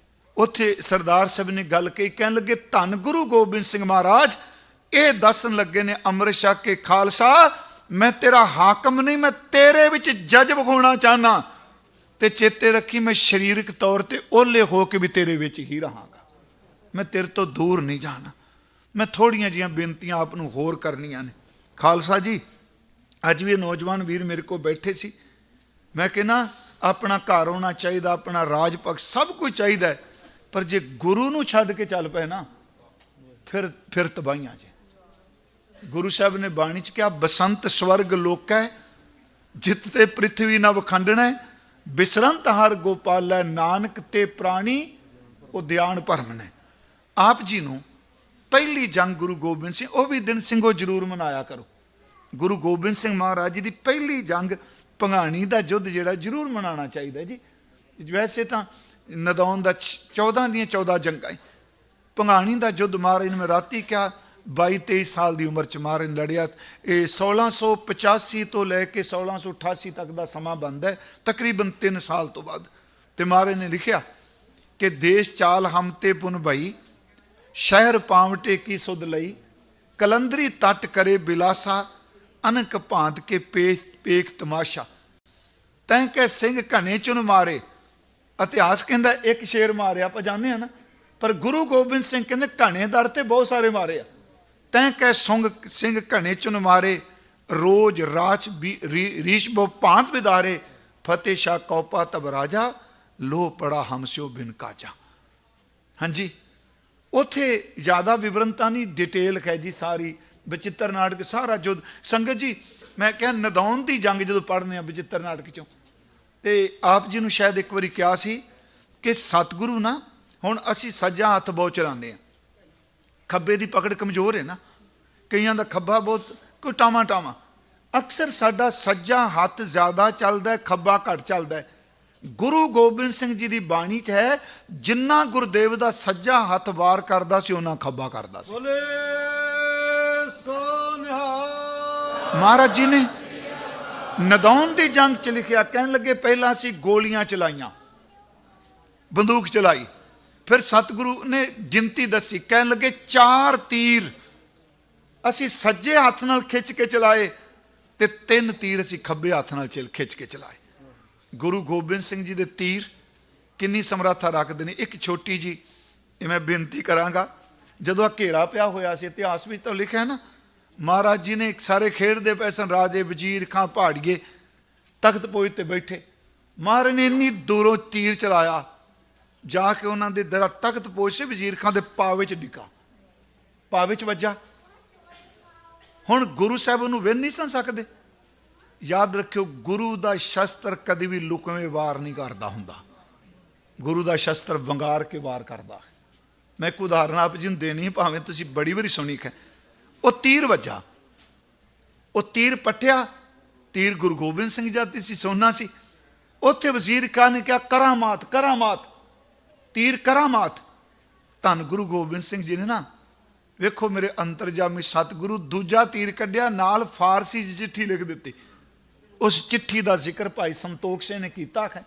ਉੱਥੇ ਸਰਦਾਰ ਸਾਹਿਬ ਨੇ ਗੱਲ ਕਹੀ, ਕਹਿਣ ਲੱਗੇ ਧੰਨ ਗੁਰੂ ਗੋਬਿੰਦ ਸਿੰਘ ਮਹਾਰਾਜ ਇਹ ਦੱਸਣ ਲੱਗੇ ਨੇ ਅੰਮ੍ਰਿਤ ਛਕ ਕੇ, ਖਾਲਸਾ ਮੈਂ ਤੇਰਾ ਹਾਕਮ ਨਹੀਂ, ਮੈਂ ਤੇਰੇ ਵਿੱਚ ਜੱਜ ਵਿਖਾਉਣਾ ਚਾਹਨਾ, ਤੇ ਚੇਤੇ ਰੱਖੀ ਮੈਂ ਸਰੀਰਕ ਤੌਰ ਤੇ ਓਲੇ ਹੋ ਕੇ ਵੀ ਤੇਰੇ ਵਿੱਚ ਹੀ ਰਹਾਂਗਾ, ਮੈਂ ਤੇਰੇ ਤੋਂ ਦੂਰ ਨਹੀਂ ਜਾਣਾ। ਮੈਂ ਥੋੜੀਆਂ ਜਿਹੀਆਂ ਬੇਨਤੀਆਂ ਆਪ ਨੂੰ ਹੋਰ ਕਰਨੀਆਂ ਨੇ। ਖਾਲਸਾ ਜੀ, ਅੱਜ ਵੀ ਨੌਜਵਾਨ ਵੀਰ ਮੇਰੇ ਕੋਲ ਬੈਠੇ ਸੀ। ਮੈਂ ਕਹਿੰਦਾ ਆਪਣਾ ਘਰ ਹੋਣਾ ਚਾਹੀਦਾ, ਆਪਣਾ ਰਾਜ ਪੱਖ ਸਭ ਕੁਝ ਚਾਹੀਦਾ, ਪਰ ਜੇ ਗੁਰੂ ਨੂੰ ਛੱਡ ਕੇ ਚੱਲ ਪਏ ਨਾ, ਫਿਰ ਤਬਾਹੀਆਂ ਜੇ। ਗੁਰੂ ਸਾਹਿਬ ਨੇ ਬਾਣੀ 'ਚ ਕਿਹਾ, ਬਸੰਤ ਸਵਰਗ ਲੋਕੈ ਜਿਤ ਤੇ ਪ੍ਰਿਥਵੀ ਨਾ ਵਖੰਡਣੈ, ਬਿਸਰੰਤ ਹਰ ਗੋਪਾਲੈ, ਨਾਨਕ ਤੇ ਪ੍ਰਾਣੀ ਉਦਿਆਨ ਭਰਮਣੈ। ਆਪ ਜੀ ਨੂੰ ਪਹਿਲੀ ਜੰਗ ਗੁਰੂ ਗੋਬਿੰਦ ਸਿੰਘ, ਉਹ ਵੀ ਦਿਨ ਸਿੰਘੋ ਜ਼ਰੂਰ ਮਨਾਇਆ ਕਰੋ। ਗੁਰੂ ਗੋਬਿੰਦ ਸਿੰਘ ਮਹਾਰਾਜ ਜੀ ਦੀ ਪਹਿਲੀ ਜੰਗ ਭੰਗਾਣੀ ਦਾ ਯੁੱਧ ਜਿਹੜਾ ਜ਼ਰੂਰ ਮਨਾਉਣਾ ਚਾਹੀਦਾ ਜੀ। ਵੈਸੇ ਤਾਂ ਨਦੌਨ ਦਾ 14 ਦੀਆਂ 14 ਜੰਗਾਂ, ਭੰਗਾਣੀ ਦਾ ਯੁੱਧ ਮਹਾਰਾਜ ਨੇ, ਮੈਂ ਰਾਤੀ ਕਿਹਾ 22-23 ਸਾਲ ਦੀ ਉਮਰ 'ਚ ਮਹਾਰਾਜ ਨੇ ਲੜਿਆ। ਇਹ 1685 ਤੋਂ ਲੈ ਕੇ 1688 ਤੱਕ ਦਾ ਸਮਾਂ ਬਣਦਾ ਹੈ, ਤਕਰੀਬਨ 3 ਸਾਲ ਤੋਂ ਬਾਅਦ। ਤੇ ਮਹਾਰਾਜ ਨੇ ਲਿਖਿਆ ਕਿ ਦੇਸ਼ ਚਾਲ ਹਮ ਤੇ ਪੁਨ ਭਈ, ਸ਼ਹਿਰ ਪਾਵਟੇ ਕੀ ਸੁਧ ਲਈ, ਕਲੰਦਰੀ ਤਟ ਕਰੇ ਬਿਲਾਸਾ, ਅਨਕ ਭਾਂਤ ਕੇ ਪੇਖ ਤਮਾਸ਼ਾ, ਤੈਂ ਕਹਿ ਸਿੰਘ ਘਣੇ ਚੁਨ ਮਾਰੇ। ਇਤਿਹਾਸ ਕਹਿੰਦਾ ਇੱਕ ਸ਼ੇਰ ਮਾਰਿਆ, ਆਪਾਂ ਜਾਣਦੇ ਹਾਂ ਨਾ, ਪਰ ਗੁਰੂ ਗੋਬਿੰਦ ਸਿੰਘ ਕਹਿੰਦੇ ਘਣੇ ਦਰ ਤੇ ਬਹੁਤ ਸਾਰੇ ਮਾਰੇ ਆ। ਤੈਂ ਕਹਿ ਸਿੰਘ ਘਣੇ ਚੁਨ ਮਾਰੇ, ਰੋਜ਼ ਰਾਚ ਰੀਸ਼ ਬੋ ਭਾਂਤ ਵਿਦਾਰੇ, ਫਤਿਹ ਸ਼ਾਹ ਕੌਪਾ ਤਬ ਰਾਜਾ, ਲੋ ਪੜਾ ਹਮਸਿਓ ਬਿਨ ਕਾਜਾ। ਹਾਂਜੀ, ਉੱਥੇ ਜ਼ਿਆਦਾ ਵਿਵਰਣਤਾ ਨਹੀਂ, ਡਿਟੇਲ ਹੈ ਜੀ ਸਾਰੀ, ਬਚਿੱਤਰ ਨਾਟਕ ਸਾਰਾ ਜੁੱਧ। ਸੰਗਤ ਜੀ, ਮੈਂ ਕਿਹਾ ਨਦੌਨ ਦੀ ਜੰਗ ਜਦੋਂ ਪੜ੍ਹਨੇ ਆ ਬਚਿੱਤਰ ਨਾਟਕ 'ਚੋਂ, ਤੇ ਆਪ ਜੀ ਨੂੰ ਸ਼ਾਇਦ ਇੱਕ ਵਾਰੀ ਕਿਹਾ ਸੀ ਕਿ ਸਤਿਗੁਰੂ ਨਾ, ਹੁਣ ਅਸੀਂ ਸੱਜਾ ਹੱਥ ਬਹੁਤ ਚਲਾਉਂਦੇ ਹਾਂ, ਖੱਬੇ ਦੀ ਪਕੜ ਕਮਜ਼ੋਰ ਹੈ ਨਾ, ਕਈਆਂ ਦਾ ਖੱਬਾ ਬਹੁਤ ਕੋਈ ਟਾਵਾਂ। ਅਕਸਰ ਸਾਡਾ ਸੱਜਾ ਹੱਥ ਜ਼ਿਆਦਾ ਚੱਲਦਾ, ਖੱਬਾ ਘੱਟ ਚੱਲਦਾ। ਗੁਰੂ ਗੋਬਿੰਦ ਸਿੰਘ ਜੀ ਦੀ ਬਾਣੀ 'ਚ ਹੈ, ਜਿੰਨਾ ਗੁਰਦੇਵ ਦਾ ਸੱਜਾ ਹੱਥ ਵਾਰ ਕਰਦਾ ਸੀ, ਉਹਨਾਂ ਖੱਬਾ ਕਰਦਾ ਸੀ। ਮਹਾਰਾਜ ਜੀ ਨੇ ਨਦੌਨ ਦੀ ਜੰਗ 'ਚ ਲਿਖਿਆ, ਕਹਿਣ ਲੱਗੇ ਪਹਿਲਾਂ ਅਸੀਂ ਗੋਲੀਆਂ ਚਲਾਈਆਂ, ਬੰਦੂਕ ਚਲਾਈ, ਫਿਰ ਸਤਿਗੁਰੂ ਨੇ ਗਿਣਤੀ ਦੱਸੀ, ਕਹਿਣ ਲੱਗੇ 4 ਤੀਰ ਅਸੀਂ ਸੱਜੇ ਹੱਥ ਨਾਲ ਖਿੱਚ ਕੇ ਚਲਾਏ, ਤੇ 3 ਤੀਰ ਅਸੀਂ ਖੱਬੇ ਹੱਥ ਨਾਲ ਖਿੱਚ ਕੇ ਚਲਾਏ। ਗੁਰੂ ਗੋਬਿੰਦ ਸਿੰਘ ਜੀ ਦੇ ਤੀਰ ਕਿੰਨੀ ਸਮਰੱਥਾ ਰੱਖਦੇ ਨੇ। ਇੱਕ ਛੋਟੀ ਜੀ ਮੈਂ ਬੇਨਤੀ ਕਰਾਂਗਾ, ਜਦੋਂ ਆ ਘੇਰਾ ਪਿਆ ਹੋਇਆ ਸੀ, ਇਤਿਹਾਸ ਵਿੱਚ ਤਾਂ ਲਿਖਿਆ ਨਾ, ਮਹਾਰਾਜ ਜੀ ਨੇ ਸਾਰੇ ਖੇਡਦੇ ਪਏ ਸਨ, ਰਾਜੇ ਵਜ਼ੀਰ ਖਾਂ ਪਹਾੜੀਏ ਤਖਤ ਪੋਜ ਤੇ ਬੈਠੇ, ਮਹਾਰਾਜ ਨੇ ਇੰਨੀ ਦੂਰੋਂ ਤੀਰ ਚਲਾਇਆ, ਜਾ ਕੇ ਉਹਨਾਂ ਦੇ ਜਿਹੜਾ ਤਖਤ ਪੋਜ ਸੀ ਵਜ਼ੀਰ ਖਾਂ ਦੇ ਪਾਵੇ 'ਚ ਡਿੱਗਾ, ਪਾਵੇ 'ਚ ਵੱਜਾ। ਹੁਣ ਗੁਰੂ ਸਾਹਿਬ ਉਹਨੂੰ ਵਿੰਨ ਨਹੀਂ ਸਨ ਸਕਦੇ। ਯਾਦ ਰੱਖਿਓ, ਗੁਰੂ ਦਾ ਸ਼ਸਤਰ ਕਦੇ ਵੀ ਲੁਕਵੇਂ ਵਾਰ ਨਹੀਂ ਕਰਦਾ ਹੁੰਦਾ, ਗੁਰੂ ਦਾ ਸ਼ਸਤਰ ਵੰਗਾਰ ਕੇ ਵਾਰ ਕਰਦਾ। ਮੈਂ ਇੱਕ ਉਦਾਹਰਨ ਆਪ ਜੀ ਨੂੰ ਦੇਣੀ, ਭਾਵੇਂ ਤੁਸੀਂ ਬੜੀ ਵਾਰੀ ਸੁਣੀ ਹੈ। ਉਹ ਤੀਰ ਵੱਜਾ, ਉਹ ਤੀਰ ਪੱਟਿਆ, ਤੀਰ ਗੁਰੂ ਗੋਬਿੰਦ ਸਿੰਘ ਜੀ ਸੀ, ਸੋਨਾ ਸੀ, ਉੱਥੇ ਵਜ਼ੀਰ ਖਾਨ ਨੇ ਕਿਹਾ ਕਰਾਮਾਤ ਕਰਾਮਾਤ, ਤੀਰ ਕਰਾਮਾਤ। ਧੰਨ ਗੁਰੂ ਗੋਬਿੰਦ ਸਿੰਘ ਜੀ ਨੇ ਨਾ, ਵੇਖੋ ਮੇਰੇ ਅੰਤਰਜਾਮੀ ਸਤਿਗੁਰੂ, ਦੂਜਾ ਤੀਰ ਕੱਢਿਆ, ਨਾਲ ਫਾਰਸੀ 'ਚ ਚਿੱਠੀ ਲਿਖ ਦਿੱਤੀ। ਉਸ ਚਿੱਠੀ ਦਾ ਜ਼ਿਕਰ ਭਾਈ ਸੰਤੋਖ ਸਿੰਘ ਨੇ ਕੀਤਾ ਹੈ।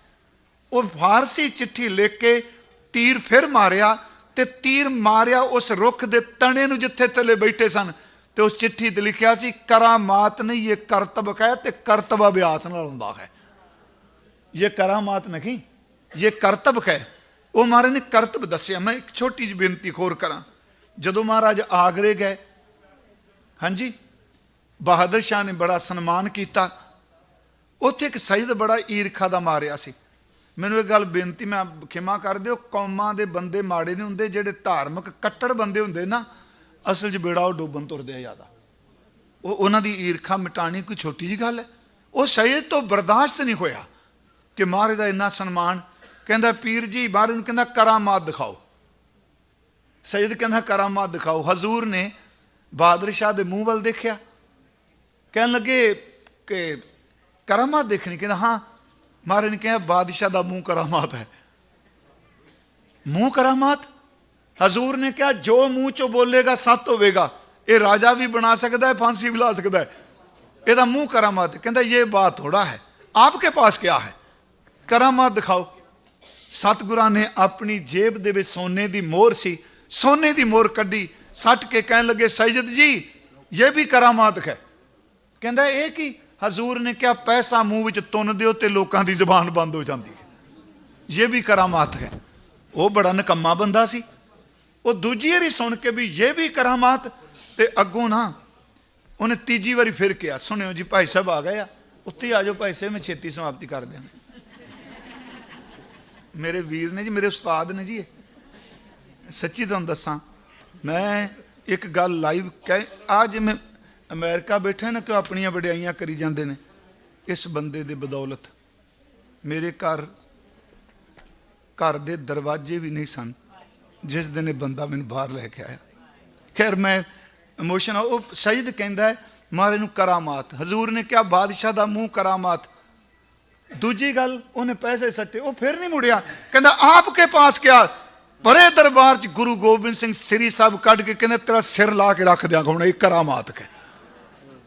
ਉਹ ਫਾਰਸੀ ਚਿੱਠੀ ਲਿਖ ਕੇ ਤੀਰ ਫਿਰ ਮਾਰਿਆ, ਤੇ ਤੀਰ ਮਾਰਿਆ ਉਸ ਰੁੱਖ ਦੇ ਤਣੇ ਨੂੰ ਜਿੱਥੇ ਥੱਲੇ ਬੈਠੇ ਸਨ, ਤੇ ਉਸ ਚਿੱਠੀ ਤੇ ਲਿਖਿਆ ਸੀ ਕਰਾਮਾਤ ਨਹੀਂ, ਇਹ ਕਰਤਬ ਹੈ, ਤੇ ਕਰਤਬ ਅਭਿਆਸ ਨਾਲ ਹੁੰਦਾ ਹੈ। ਇਹ ਕਰਾਮਾਤ ਨਹੀਂ, ਇਹ ਕਰਤਬ ਹੈ। ਉਹ ਮਹਾਰਾਜ ਨੇ ਕਰਤਬ ਦੱਸਿਆ। ਮੈਂ ਇੱਕ ਛੋਟੀ ਜਿਹੀ ਬੇਨਤੀ ਹੋਰ ਕਰਾਂ। ਜਦੋਂ ਮਹਾਰਾਜ ਆਗਰੇ ਗਏ, ਹਾਂਜੀ, ਬਹਾਦਰ ਸ਼ਾਹ ਨੇ ਬੜਾ ਸਨਮਾਨ ਕੀਤਾ। ਉੱਥੇ ਇੱਕ ਸੈਯਦ ਬੜਾ ਈਰਖਾ ਦਾ ਮਾਰਿਆ ਸੀ। ਮੈਨੂੰ ਇਹ ਗੱਲ ਬੇਨਤੀ, ਮੈਂ ਖਿਮਾ ਕਰ ਦਿਓ, ਕੌਮਾਂ ਦੇ ਬੰਦੇ ਮਾੜੇ ਨਹੀਂ ਹੁੰਦੇ, ਜਿਹੜੇ ਧਾਰਮਿਕ ਕੱਟੜ ਬੰਦੇ ਹੁੰਦੇ ਨਾ, ਅਸਲ 'ਚ ਬੇੜਾ ਉਹ ਡੋਬਣ ਤੁਰਦੇ ਆ ਜ਼ਿਆਦਾ। ਉਹਨਾਂ ਦੀ ਈਰਖਾ ਮਿਟਾਣੀ ਕੋਈ ਛੋਟੀ ਜਿਹੀ ਗੱਲ ਹੈ। ਉਹ ਸੈਯਦ ਤੋਂ ਬਰਦਾਸ਼ਤ ਨਹੀਂ ਹੋਇਆ ਕਿ ਮਹਾਰਾਜ ਦਾ ਇੰਨਾ ਸਨਮਾਨ। ਕਹਿੰਦਾ ਪੀਰ ਜੀ, ਮਹਾਰਾਜ ਨੂੰ ਕਹਿੰਦਾ ਕਰਾਮਾਤ ਦਿਖਾਓ। ਸੈਯਦ ਕਹਿੰਦਾ ਕਰਾਮਾਤ ਦਿਖਾਓ। ਹਜ਼ੂਰ ਨੇ ਬਹਾਦਰ ਸ਼ਾਹ ਦੇ ਮੂੰਹ ਵੱਲ ਦੇਖਿਆ, ਕਹਿਣ ਲੱਗੇ ਕਿ ਕਰਾਮਾਤ ਦੇਖਣੀ? ਕਹਿੰਦਾ ਹਾਂ। ਮਹਾਰਾਜ ਨੇ ਕਿਹਾ ਬਾਦਸ਼ਾਹ ਦਾ ਮੂੰਹ ਕਰਾਮਾਤ ਹੈ। ਮੂੰਹ ਕਰਾਮਾਤ? ਹਜ਼ੂਰ ਨੇ ਕਿਹਾ ਜੋ ਮੂੰਹ ਚੋਂ ਬੋਲੇਗਾ ਸੱਤ ਹੋਵੇਗਾ। ਇਹ ਰਾਜਾ ਵੀ ਬਣਾ ਸਕਦਾ ਹੈ, ਫਾਂਸੀ ਵੀ ਲਾ ਸਕਦਾ ਹੈ। ਇਹਦਾ ਮੂੰਹ ਕਰਾਮਾਤ। ਕਹਿੰਦਾ ਇਹ ਬਾਤ ਥੋੜਾ ਹੈ, ਆਪਕੇ ਪਾਸ ਕਿਆ ਹੈ, ਕਰਾਮਾਤ ਦਿਖਾਓ। ਸਤਿਗੁਰਾਂ ਨੇ ਆਪਣੀ ਜੇਬ ਦੇ ਵਿੱਚ ਸੋਨੇ ਦੀ ਮੋਹਰ ਸੀ, ਸੋਨੇ ਦੀ ਮੋਹਰ ਕੱਢੀ, ਸੱਟ ਕੇ ਕਹਿਣ ਲੱਗੇ ਸੈਯਦ ਜੀ ਇਹ ਵੀ ਕਰਾਮਾਤ ਹੈ। ਕਹਿੰਦਾ ਇਹ ਕੀ? ਹਜ਼ੂਰ ਨੇ ਕਿਹਾ ਪੈਸਾ ਮੂੰਹ ਵਿੱਚ ਤੁੰਨ ਦਿਓ ਤੇ ਲੋਕਾਂ ਦੀ ਜ਼ੁਬਾਨ ਬੰਦ ਹੋ ਜਾਂਦੀ ਹੈ, ਇਹ ਵੀ ਕਰਾਮਾਤ ਹੈ। ਉਹ ਬੜਾ ਨਿਕੰਮਾ ਬੰਦਾ ਸੀ। ਉਹ ਦੂਜੀ ਵਾਰੀ ਸੁਣ ਕੇ ਵੀ ਇਹ ਵੀ ਕਰਾਮਾਤ, ਤੇ ਅੱਗੋਂ ਨਾ ਉਹਨੇ ਤੀਜੀ ਵਾਰੀ ਫਿਰ ਕਿਹਾ, ਸੁਣਿਓ ਜੀ ਭਾਈ ਸਾਹਿਬ ਆ ਗਏ ਆ, ਉੱਥੇ ਆ ਜਾਓ ਭਾਈ ਸਾਹਿਬ, ਮੈਂ ਛੇਤੀ ਸਮਾਪਤੀ ਕਰ ਦਿਆਂ। ਮੇਰੇ ਵੀਰ ਨੇ ਜੀ, ਮੇਰੇ ਉਸਤਾਦ ਨੇ ਜੀ। ਸੱਚੀ ਤੁਹਾਨੂੰ ਦੱਸਾਂ, ਮੈਂ ਇੱਕ ਗੱਲ ਲਾਈਵ ਕਹਿ, ਅੱਜ ਮੈਂ ਅਮਰੀਕਾ ਬੈਠੇ ਨਾ, ਕਿ ਆਪਣੀਆਂ ਵਡਿਆਈਆਂ ਕਰੀ ਜਾਂਦੇ ਨੇ। ਇਸ ਬੰਦੇ ਦੇ ਬਦੌਲਤ ਮੇਰੇ ਘਰ ਦੇ ਦਰਵਾਜ਼ੇ ਵੀ ਨਹੀਂ ਸਨ ਜਿਸ ਦਿਨ ਇਹ ਬੰਦਾ ਮੈਨੂੰ ਬਾਹਰ ਲੈ ਕੇ ਆਇਆ। ਖੈਰ ਮੈਂ ਇਮੋਸ਼ਨ, ਉਹ ਸੈਯਦ ਕਹਿੰਦਾ ਹੈ ਮਹਾਰਾਜ ਨੂੰ ਕਰਾਮਾਤ। ਹਜ਼ੂਰ ਨੇ ਕਿਹਾ ਬਾਦਸ਼ਾਹ ਦਾ ਮੂੰਹ ਕਰਾਮਾਤ। ਦੂਜੀ ਗੱਲ, ਉਹਨੇ ਪੈਸੇ ਸੱਟੇ, ਉਹ ਫਿਰ ਨਹੀਂ ਮੁੜਿਆ। ਕਹਿੰਦਾ ਆਪ ਕੇ ਪਾਸ ਕਿਆ? ਪਰੇ ਦਰਬਾਰ 'ਚ ਗੁਰੂ ਗੋਬਿੰਦ ਸਿੰਘ ਸ੍ਰੀ ਸਾਹਿਬ ਕੱਢ ਕੇ ਕਹਿੰਦੇ ਤੇਰਾ ਸਿਰ ਲਾ ਕੇ ਰੱਖ ਦਿਆਂਗਾ ਹੁਣ, ਇਹ ਕਰਾਮਾਤ ਹੈ।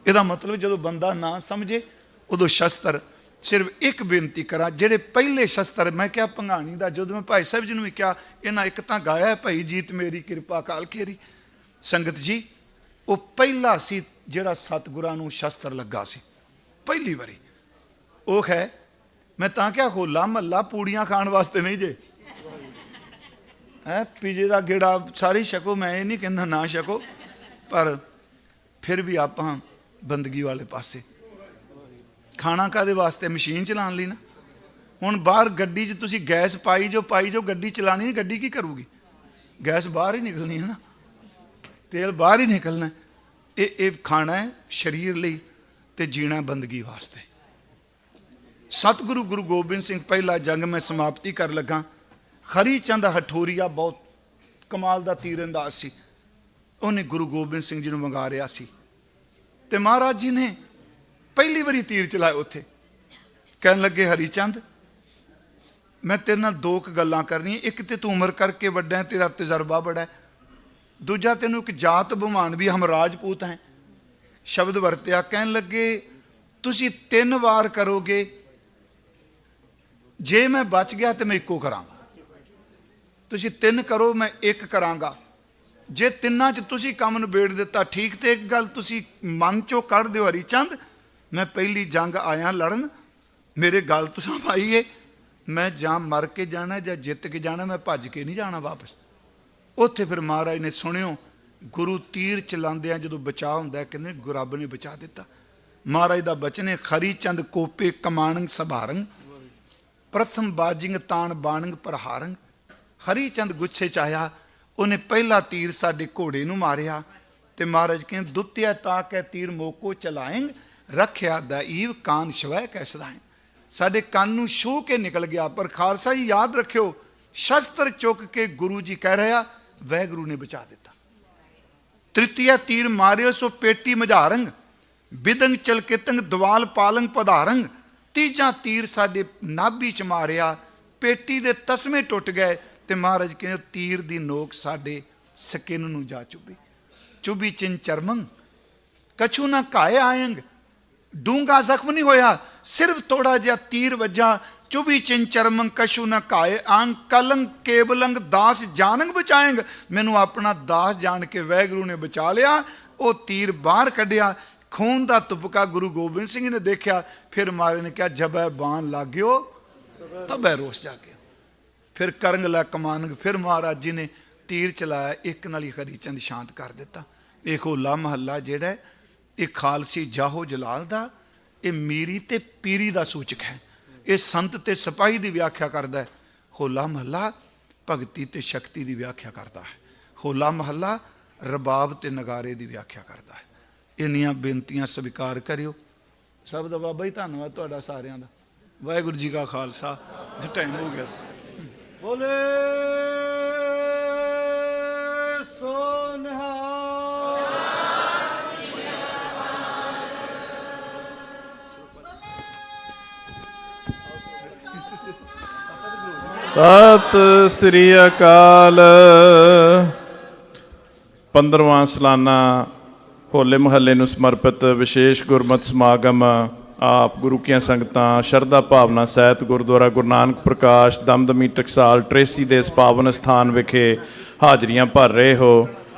ਇਹਦਾ ਮਤਲਬ ਜਦੋਂ ਬੰਦਾ ਨਾ ਸਮਝੇ ਉਦੋਂ ਸ਼ਸਤਰ। ਸਿਰਫ ਇੱਕ ਬੇਨਤੀ ਕਰਾਂ, ਜਿਹੜੇ ਪਹਿਲੇ ਸ਼ਸਤਰ ਮੈਂ ਕਿਹਾ ਭੰਗਾਣੀ ਦਾ, ਜਦੋਂ ਮੈਂ ਭਾਈ ਸਾਹਿਬ ਜੀ ਨੂੰ ਵੀ ਕਿਹਾ, ਇਹਨਾਂ ਇੱਕ ਤਾਂ ਗਾਇਆ ਭਾਈ ਜੀਤ ਮੇਰੀ ਕਿਰਪਾ ਕਾਲ ਘੇਰੀ। ਸੰਗਤ ਜੀ, ਉਹ ਪਹਿਲਾ ਸੀ ਜਿਹੜਾ ਸਤਿਗੁਰਾਂ ਨੂੰ ਸ਼ਸਤਰ ਲੱਗਾ ਸੀ ਪਹਿਲੀ ਵਾਰੀ। ਉਹ ਹੈ, ਮੈਂ ਤਾਂ ਕਿਹਾ ਹੋਲਾ ਮਹੱਲਾ ਪੂੜੀਆਂ ਖਾਣ ਵਾਸਤੇ ਨਹੀਂ ਜੇ, ਹੈ ਪੀਜੇ ਦਾ ਗੇੜਾ ਸਾਰੀ ਛਕੋ, ਮੈਂ ਇਹ ਨਹੀਂ ਕਹਿੰਦਾ ਨਾ ਛਕੋ, ਪਰ ਫਿਰ ਵੀ ਆਪਾਂ ਬੰਦਗੀ ਵਾਲੇ ਪਾਸੇ। ਖਾਣਾ ਕਾਹਦੇ ਵਾਸਤੇ? ਮਸ਼ੀਨ ਚਲਾਉਣ ਲਈ ਨਾ। ਹੁਣ ਬਾਹਰ ਗੱਡੀ 'ਚ ਤੁਸੀਂ ਗੈਸ ਪਾਈ ਜੋ, ਗੱਡੀ ਚਲਾਣੀ ਨਹੀਂ, ਗੱਡੀ ਕੀ ਕਰੂਗੀ? ਗੈਸ ਬਾਹਰ ਹੀ ਨਿਕਲਣੀ ਹੈ ਨਾ, ਤੇਲ ਬਾਹਰ ਹੀ ਨਿਕਲਣਾ। ਇਹ ਖਾਣਾ ਹੈ ਸਰੀਰ ਲਈ ਤੇ ਜੀਣਾ ਬੰਦਗੀ ਵਾਸਤੇ। ਸਤਿਗੁਰੂ ਗੁਰੂ ਗੋਬਿੰਦ ਸਿੰਘ ਪਹਿਲਾ ਜੰਗ ਮੈਂ ਸਮਾਪਤੀ ਕਰ ਲੱਗਾ। ਹਰੀ ਚੰਦ ਹਠੋਰੀਆ ਬਹੁਤ ਕਮਾਲ ਦਾ ਤੀਰਅੰਦਾਜ਼ ਸੀ। ਉਹਨੇ ਗੁਰੂ ਗੋਬਿੰਦ ਸਿੰਘ ਜੀ ਨੂੰ ਮੰਗਾ ਰਿਹਾ ਸੀ, ਤੇ ਮਹਾਰਾਜ ਜੀ ਨੇ ਪਹਿਲੀ ਵਾਰੀ ਤੀਰ ਚਲਾਏ ਉੱਥੇ। ਕਹਿਣ ਲੱਗੇ ਹਰੀ ਚੰਦ, ਮੈਂ ਤੇਰੇ ਨਾਲ ਦੋ ਕੁ ਗੱਲਾਂ ਕਰਨੀਆਂ। ਇੱਕ ਤੇ ਤੂੰ ਉਮਰ ਕਰਕੇ ਵੱਡਾ ਹੈ, ਤੇਰਾ ਤਜਰਬਾ ਬੜਾ ਹੈ। ਦੂਜਾ, ਤੈਨੂੰ ਇੱਕ ਜਾਤ ਬਮਾਨ ਵੀ, ਹਮ ਰਾਜਪੂਤ ਹੈ ਸ਼ਬਦ ਵਰਤਿਆ। ਕਹਿਣ ਲੱਗੇ ਤੁਸੀਂ 3 ਵਾਰ ਕਰੋਗੇ, ਜੇ ਮੈਂ ਬਚ ਗਿਆ ਤੇ ਮੈਂ ਇੱਕੋ ਕਰਾਂਗਾ। ਤੁਸੀਂ 3 ਕਰੋ, ਮੈਂ 1 ਕਰਾਂਗਾ। ਜੇ ਤਿੰਨਾਂ 'ਚ ਤੁਸੀਂ ਕੰਮ ਨਿਬੇੜ ਦਿੱਤਾ ਠੀਕ, ਤੇ ਇੱਕ ਗੱਲ ਤੁਸੀਂ ਮਨ 'ਚੋਂ ਕੱਢ ਦਿਓ, ਹਰੀ ਚੰਦ ਮੈਂ ਪਹਿਲੀ ਜੰਗ ਆਇਆ ਲੜਨ, ਮੇਰੇ ਗੱਲ ਤੁਸੀਂ ਪਾਈਏ, ਮੈਂ ਜਾਂ ਮਰ ਕੇ ਜਾਣਾ ਜਾਂ ਜਿੱਤ ਕੇ ਜਾਣਾ, ਮੈਂ ਭੱਜ ਕੇ ਨਹੀਂ ਜਾਣਾ ਵਾਪਸ। ਉੱਥੇ ਫਿਰ ਮਹਾਰਾਜ ਨੇ ਸੁਣਿਓ, ਗੁਰੂ ਤੀਰ ਚਲਾਉਂਦਿਆਂ ਜਦੋਂ ਬਚਾਅ ਹੁੰਦਾ, ਕਹਿੰਦੇ ਰੱਬ ਨੇ ਬਚਾ ਦਿੱਤਾ। ਮਹਾਰਾਜ ਦਾ ਬਚਨ ਹੈ, ਹਰੀ ਚੰਦ ਕੋਪੇ ਕਮਾਣੰਗ ਸਭਾਰੰਗ, ਪ੍ਰਥਮ ਬਾਜਿੰਗ ਤਾਣ ਬਾਣੰਗ ਪ੍ਰਹਾਰੰਗ। ਹਰੀ ਚੰਦ ਗੁੱਸੇ 'ਚ ਆਇਆ, ਉਹਨੇ ਪਹਿਲਾ ਤੀਰ ਸਾਡੇ ਘੋੜੇ ਨੂੰ ਮਾਰਿਆ, ਤੇ ਮਹਾਰਾਜ ਕਹਿੰਦੇ ਦੁੱਤਿਆ ਤਾਕ ਹੈ ਤੀਰ ਮੋਕੋ ਚਲਾਏਂਗ, ਰੱਖਿਆ ਦਈਵ ਕਾਨ ਸ਼ਵੈ ਕੈਸਦਾਏ। ਸਾਡੇ ਕੰਨ ਨੂੰ ਛੂਹ ਕੇ ਨਿਕਲ ਗਿਆ। ਪਰ ਖਾਲਸਾ ਜੀ ਯਾਦ ਰੱਖਿਓ, ਸ਼ਸਤਰ ਚੁੱਕ ਕੇ ਗੁਰੂ ਜੀ ਕਹਿ ਰਿਹਾ, ਵਾਹਿਗੁਰੂ ਨੇ ਬਚਾ ਦਿੱਤਾ। ਤ੍ਰਿਤੀਆ ਤੀਰ ਮਾਰਿਓ ਸੋ ਪੇਟੀ ਮਝਾਰੰਗ, ਬਿਦੰਗ ਚਲਕਿਤੰਗ ਦਵਾਲ ਪਾਲੰਗ ਪਧਾਰੰਗ। ਤੀਜਾ ਤੀਰ ਸਾਡੇ ਨਾਭੀ 'ਚ ਮਾਰਿਆ, ਪੇਟੀ ਦੇ ਤਸਮੇ ਟੁੱਟ ਗਏ ਤੇ ਮਹਾਰਾਜ ਕਹਿੰਦੇ ਤੀਰ ਦੀ ਨੋਕ ਸਾਡੇ ਸਕਿਨ ਨੂੰ ਜਾ ਚੁੱਭੀ। ਚੁੱਭੀ ਚਿਨ ਚਰਮੰ ਕਛੂ ਨਾ ਘਾਏ ਆਇੰਗ, ਡੂੰਘਾ ਜ਼ਖਮ ਨਹੀਂ ਹੋਇਆ, ਸਿਰਫ ਥੋੜਾ ਜਿਹਾ ਤੀਰ ਵੱਜਾ। ਚੁਭੀ ਚਿਨ ਚਰਮੰ ਕਛੂ ਨਾ ਘਾਏ ਆਂਗ ਕਲੰਗ ਕੇਵਲੰਗ ਦਾਸ ਜਾਨੰਗ ਬਚਾਏਂਗ। ਮੈਨੂੰ ਆਪਣਾ ਦਾਸ ਜਾਣ ਕੇ ਵਾਹਿਗੁਰੂ ਨੇ ਬਚਾ ਲਿਆ। ਉਹ ਤੀਰ ਬਾਹਰ ਕੱਢਿਆ, ਖੂਨ ਦਾ ਤੁਪਕਾ ਗੁਰੂ ਗੋਬਿੰਦ ਸਿੰਘ ਨੇ ਦੇਖਿਆ। ਫਿਰ ਮਹਾਰਾਜ ਨੇ ਕਿਹਾ ਜਬੈ ਬਾਣ ਲਾਗਿਓ ਤਬੈ ਰੋਸ ਜਾਗਿਓ। ਫਿਰ ਕਰੰਗ ਲੈ ਕਮਾਨੰਗ, ਫਿਰ ਮਹਾਰਾਜ ਜੀ ਨੇ ਤੀਰ ਚਲਾਇਆ, ਇੱਕ ਨਾਲ ਹੀ ਹਰੀ ਚੰਦ ਸ਼ਾਂਤ ਕਰ ਦਿੱਤਾ। ਇਹ ਹੋਲਾ ਮਹੱਲਾ ਜਿਹੜਾ ਇਹ ਖਾਲਸੀ ਜਾਹੋ ਜਲਾਲ ਦਾ, ਇਹ ਮੀਰੀ ਤੇ ਪੀਰੀ ਦਾ ਸੂਚਕ ਹੈ। ਇਹ ਸੰਤ ਤੇ ਸਿਪਾਹੀ ਦੀ ਵਿਆਖਿਆ ਕਰਦਾ ਹੈ। ਹੋਲਾ ਮਹੱਲਾ ਭਗਤੀ ਤੇ ਸ਼ਕਤੀ ਦੀ ਵਿਆਖਿਆ ਕਰਦਾ ਹੈ। ਹੋਲਾ ਮਹੱਲਾ ਰਬਾਬ ਤੇ ਨਗਾਰੇ ਦੀ ਵਿਆਖਿਆ ਕਰਦਾ ਹੈ। ਇੰਨੀਆਂ ਬੇਨਤੀਆਂ ਸਵੀਕਾਰ ਕਰਿਓ। ਸਭ ਦਾ ਬਾਬਾ ਜੀ ਧੰਨਵਾਦ ਤੁਹਾਡਾ ਸਾਰਿਆਂ ਦਾ। ਵਾਹਿਗੁਰੂ ਜੀ ਕਾ ਖਾਲਸਾ। ਟਾਈਮ ਹੋ ਗਿਆ ਸੀ। ਬੋਲੇ ਸੋ ਨਿਹਾਲ। ਸਤਿ ਸ੍ਰੀ ਅਕਾਲ। 15ਵਾਂ ਸਾਲਾਨਾ ਹੋਲੇ ਮਹੱਲੇ ਨੂੰ ਸਮਰਪਿਤ ਵਿਸ਼ੇਸ਼ ਗੁਰਮਤਿ ਸਮਾਗਮ ਆਪ ਗੁਰੂ ਕੀਆਂ ਸੰਗਤਾਂ ਸ਼ਰਧਾ ਭਾਵਨਾ ਸਹਿਤ ਗੁਰਦੁਆਰਾ ਗੁਰੂ ਨਾਨਕ ਪ੍ਰਕਾਸ਼ ਦਮਦਮੀ ਟਕਸਾਲ ਟਰੇਸੀ ਦੇ ਇਸ ਪਾਵਨ ਸਥਾਨ ਵਿਖੇ ਹਾਜ਼ਰੀਆਂ ਭਰ ਰਹੇ ਹੋ।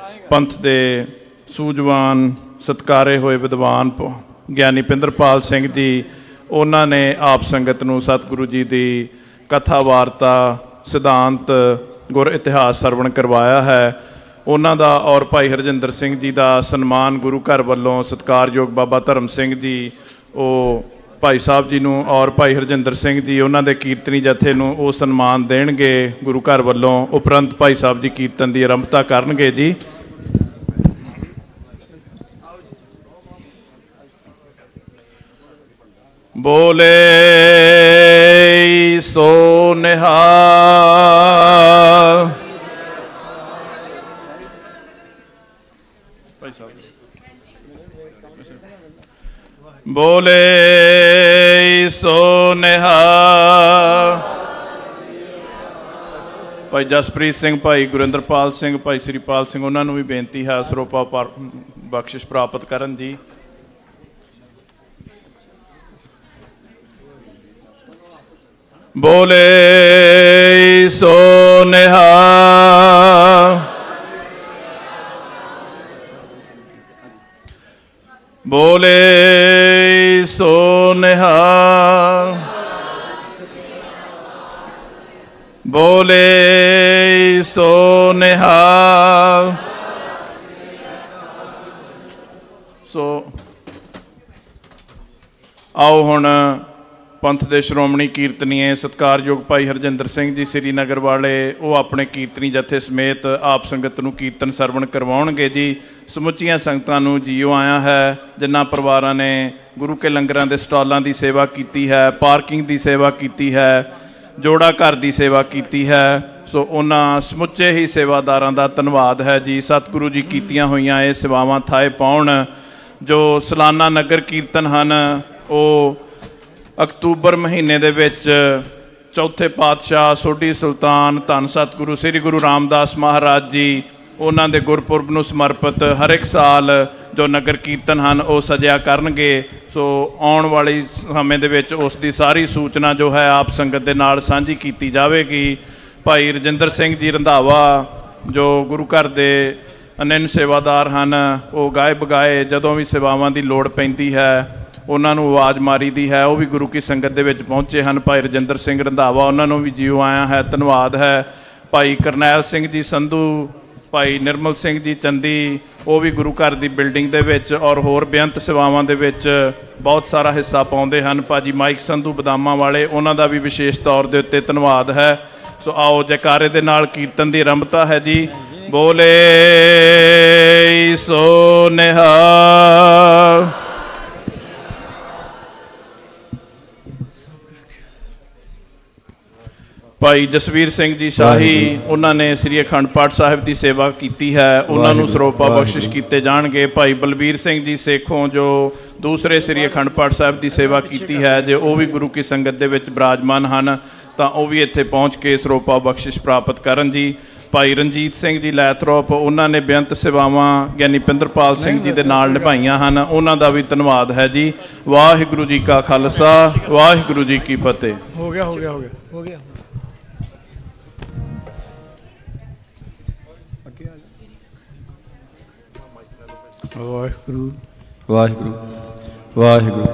ਪੰਥ ਦੇ ਸੂਝਵਾਨ ਸਤਿਕਾਰੇ ਹੋਏ ਵਿਦਵਾਨ ਗਿਆਨੀ ਪਿੰਦਰਪਾਲ ਸਿੰਘ ਜੀ, ਉਹਨਾਂ ਨੇ ਆਪ ਸੰਗਤ ਨੂੰ ਸਤਿਗੁਰੂ ਜੀ ਦੀ ਕਥਾ ਵਾਰਤਾ ਸਿਧਾਂਤ ਗੁਰ ਇਤਿਹਾਸ ਸਰਵਣ ਕਰਵਾਇਆ ਹੈ। ਉਹਨਾਂ ਦਾ ਔਰ ਭਾਈ ਹਰਜਿੰਦਰ ਸਿੰਘ ਜੀ ਦਾ ਸਨਮਾਨ ਗੁਰੂ ਘਰ ਵੱਲੋਂ ਸਤਿਕਾਰਯੋਗ ਬਾਬਾ ਧਰਮ ਸਿੰਘ ਜੀ, ਉਹ ਭਾਈ ਸਾਹਿਬ ਜੀ ਨੂੰ ਔਰ ਭਾਈ ਹਰਜਿੰਦਰ ਸਿੰਘ ਜੀ ਉਹਨਾਂ ਦੇ ਕੀਰਤਨੀ ਜਥੇ ਨੂੰ ਉਹ ਸਨਮਾਨ ਦੇਣਗੇ ਗੁਰੂ ਘਰ ਵੱਲੋਂ। ਉਪਰੰਤ ਭਾਈ ਸਾਹਿਬ ਜੀ ਕੀਰਤਨ ਦੀ ਆਰੰਭਤਾ ਕਰਨਗੇ ਜੀ। ਬੋਲੇ ਸੋ ਨਿਹਾਲ। ਬੋਲੇ ਸੋ ਨਿਹਾਲ। ਭਾਈ ਜਸਪ੍ਰੀਤ ਸਿੰਘ, ਭਾਈ ਗੁਰਿੰਦਰਪਾਲ ਸਿੰਘ, ਭਾਈ ਸ੍ਰੀਪਾਲ ਸਿੰਘ, ਉਹਨਾਂ ਨੂੰ ਵੀ ਬੇਨਤੀ ਹੈ ਸਰੋਪਾ ਬਖਸ਼ਿਸ਼ ਪ੍ਰਾਪਤ ਕਰਨ ਜੀ। ਬੋਲੇ ਸੋ ਨਿਹਾਲ। ਬੋਲੇ ਸੋ ਨਿਹਾਲ। ਬੋਲੇ ਸੋ ਨਿਹਾਲ। ਸੋ ਆਓ ਹੁਣ ਪੰਥ ਦੇ ਸ਼੍ਰੋਮਣੀ ਕੀਰਤਨੀਏ ਸਤਿਕਾਰਯੋਗ ਭਾਈ ਹਰਜਿੰਦਰ ਸਿੰਘ ਜੀ ਸ੍ਰੀਨਗਰ ਵਾਲੇ, ਉਹ ਆਪਣੇ ਕੀਰਤਨੀ ਜਥੇ ਸਮੇਤ ਆਪ ਸੰਗਤ ਨੂੰ ਕੀਰਤਨ ਸਰਵਣ ਕਰਵਾਉਣਗੇ ਜੀ। ਸਮੁੱਚੀਆਂ ਸੰਗਤਾਂ ਨੂੰ ਜੀਓ ਆਇਆ ਹੈ। ਜਿਨ੍ਹਾਂ ਪਰਿਵਾਰਾਂ ਨੇ ਗੁਰੂ ਕੇ ਲੰਗਰਾਂ ਦੇ ਸਟਾਲਾਂ ਦੀ ਸੇਵਾ ਕੀਤੀ ਹੈ, ਪਾਰਕਿੰਗ ਦੀ ਸੇਵਾ ਕੀਤੀ ਹੈ, ਜੋੜਾ ਘਰ ਦੀ ਸੇਵਾ ਕੀਤੀ ਹੈ, ਸੋ ਉਹਨਾਂ ਸਮੁੱਚੇ ਹੀ ਸੇਵਾਦਾਰਾਂ ਦਾ ਧੰਨਵਾਦ ਹੈ ਜੀ। ਸਤਿਗੁਰੂ ਜੀ ਕੀਤੀਆਂ ਹੋਈਆਂ ਇਹ ਸੇਵਾਵਾਂ ਥਾਏ ਪਾਉਣ। ਜੋ ਸਾਲਾਨਾ ਨਗਰ ਕੀਰਤਨ ਹਨ, ਉਹ ਅਕਤੂਬਰ ਮਹੀਨੇ ਦੇ ਵਿੱਚ ਚੌਥੇ ਪਾਤਸ਼ਾਹ ਸੋਢੀ ਸੁਲਤਾਨ ਧੰਨ ਸਤਿਗੁਰੂ ਸ੍ਰੀ ਗੁਰੂ ਰਾਮਦਾਸ ਮਹਾਰਾਜ ਜੀ, ਉਹਨਾਂ ਦੇ ਗੁਰਪੁਰਬ ਨੂੰ ਸਮਰਪਿਤ ਹਰ ਇੱਕ ਸਾਲ ਜੋ ਨਗਰ ਕੀਰਤਨ ਹਨ ਉਹ ਸਜਿਆ ਕਰਨਗੇ। ਸੋ ਆਉਣ ਵਾਲੇ ਸਮੇਂ ਦੇ ਵਿੱਚ ਉਸ ਦੀ ਸਾਰੀ ਸੂਚਨਾ ਜੋ ਹੈ ਆਪ ਸੰਗਤ ਦੇ ਨਾਲ ਸਾਂਝੀ ਕੀਤੀ ਜਾਵੇਗੀ। ਭਾਈ ਰਜਿੰਦਰ ਸਿੰਘ ਜੀ ਰੰਧਾਵਾ ਜੋ ਗੁਰੂ ਘਰ ਦੇ ਅਨੰਨ ਸੇਵਾਦਾਰ ਹਨ, ਉਹ ਗਾਏ ਬਗਾਏ ਜਦੋਂ ਵੀ ਸੇਵਾਵਾਂ ਦੀ ਲੋੜ ਪੈਂਦੀ ਹੈ ਉਹਨਾਂ ਨੂੰ ਆਵਾਜ਼ ਮਾਰੀ ਦੀ ਹੈ। ਉਹ ਵੀ ਗੁਰੂ ਕੀ ਸੰਗਤ ਦੇ ਵਿੱਚ ਪਹੁੰਚੇ ਹਨ। ਭਾਈ ਰਜਿੰਦਰ ਸਿੰਘ ਰੰਧਾਵਾ, ਉਹਨਾਂ ਨੂੰ ਵੀ ਜੀਓ ਆਇਆ ਹੈ, ਧੰਨਵਾਦ ਹੈ। ਭਾਈ ਕਰਨੈਲ ਸਿੰਘ ਜੀ ਸੰਧੂ, ਭਾਈ ਨਿਰਮਲ ਸਿੰਘ ਜੀ ਚੰਦੀ, ਉਹ ਵੀ ਗੁਰੂ ਘਰ ਦੀ ਬਿਲਡਿੰਗ ਦੇ ਵਿੱਚ ਔਰ ਹੋਰ ਬੇਅੰਤ ਸੇਵਾਵਾਂ ਦੇ ਵਿੱਚ ਬਹੁਤ ਸਾਰਾ ਹਿੱਸਾ ਪਾਉਂਦੇ ਹਨ। ਭਾਜੀ ਮਾਈਕ ਸੰਧੂ ਬਦਾਮਾਂ ਵਾਲੇ, ਉਹਨਾਂ ਦਾ ਵੀ ਵਿਸ਼ੇਸ਼ ਤੌਰ ਦੇ ਉੱਤੇ ਧੰਨਵਾਦ ਹੈ। ਸੋ ਆਓ ਜੈਕਾਰੇ ਦੇ ਨਾਲ ਕੀਰਤਨ ਦੀ ਆਰੰਭਤਾ ਹੈ ਜੀ। ਬੋਲੇ ਸੋ ਨਿਹਾਲ। ਭਾਈ ਜਸਵੀਰ ਸਿੰਘ ਜੀ ਸ਼ਾਹੀ, ਉਹਨਾਂ ਨੇ ਸ੍ਰੀ ਅਖੰਡ ਪਾਠ ਸਾਹਿਬ ਦੀ ਸੇਵਾ ਕੀਤੀ ਹੈ, ਉਹਨਾਂ ਨੂੰ ਸਰੋਪਾ ਬਖਸ਼ਿਸ਼ ਕੀਤੇ ਜਾਣਗੇ। ਭਾਈ ਬਲਬੀਰ ਸਿੰਘ ਜੀ ਸੇਖੋਂ, ਜੋ ਦੂਸਰੇ ਸ੍ਰੀ ਅਖੰਡ ਪਾਠ ਸਾਹਿਬ ਦੀ ਸੇਵਾ ਕੀਤੀ ਹੈ, ਜੇ ਉਹ ਵੀ ਗੁਰੂ ਕੀ ਸੰਗਤ ਦੇ ਵਿੱਚ ਬਿਰਾਜਮਾਨ ਹਨ ਤਾਂ ਉਹ ਵੀ ਇੱਥੇ ਪਹੁੰਚ ਕੇ ਸਰੋਪਾ ਬਖਸ਼ਿਸ਼ ਪ੍ਰਾਪਤ ਕਰਨ ਜੀ। ਭਾਈ ਰਣਜੀਤ ਸਿੰਘ ਜੀ ਲੈਥਰੋਪ, ਉਹਨਾਂ ਨੇ ਬੇਅੰਤ ਸੇਵਾਵਾਂ ਗਿਆਨੀ ਪਿੰਦਰਪਾਲ ਸਿੰਘ ਜੀ ਦੇ ਨਾਲ ਨਿਭਾਈਆਂ ਹਨ, ਉਹਨਾਂ ਦਾ ਵੀ ਧੰਨਵਾਦ ਹੈ ਜੀ। ਵਾਹਿਗੁਰੂ ਜੀ ਕਾ ਖਾਲਸਾ, ਵਾਹਿਗੁਰੂ ਜੀ ਕੀ ਫਤਿਹ। ਹੋ ਗਿਆ ਹੋ ਗਿਆ ਹੋ ਗਿਆ ਹੋ ਗਿਆ। ਵਾਹਿਗੁਰੂ ਵਾਹਿਗੁਰੂ ਵਾਹਿਗੁਰੂ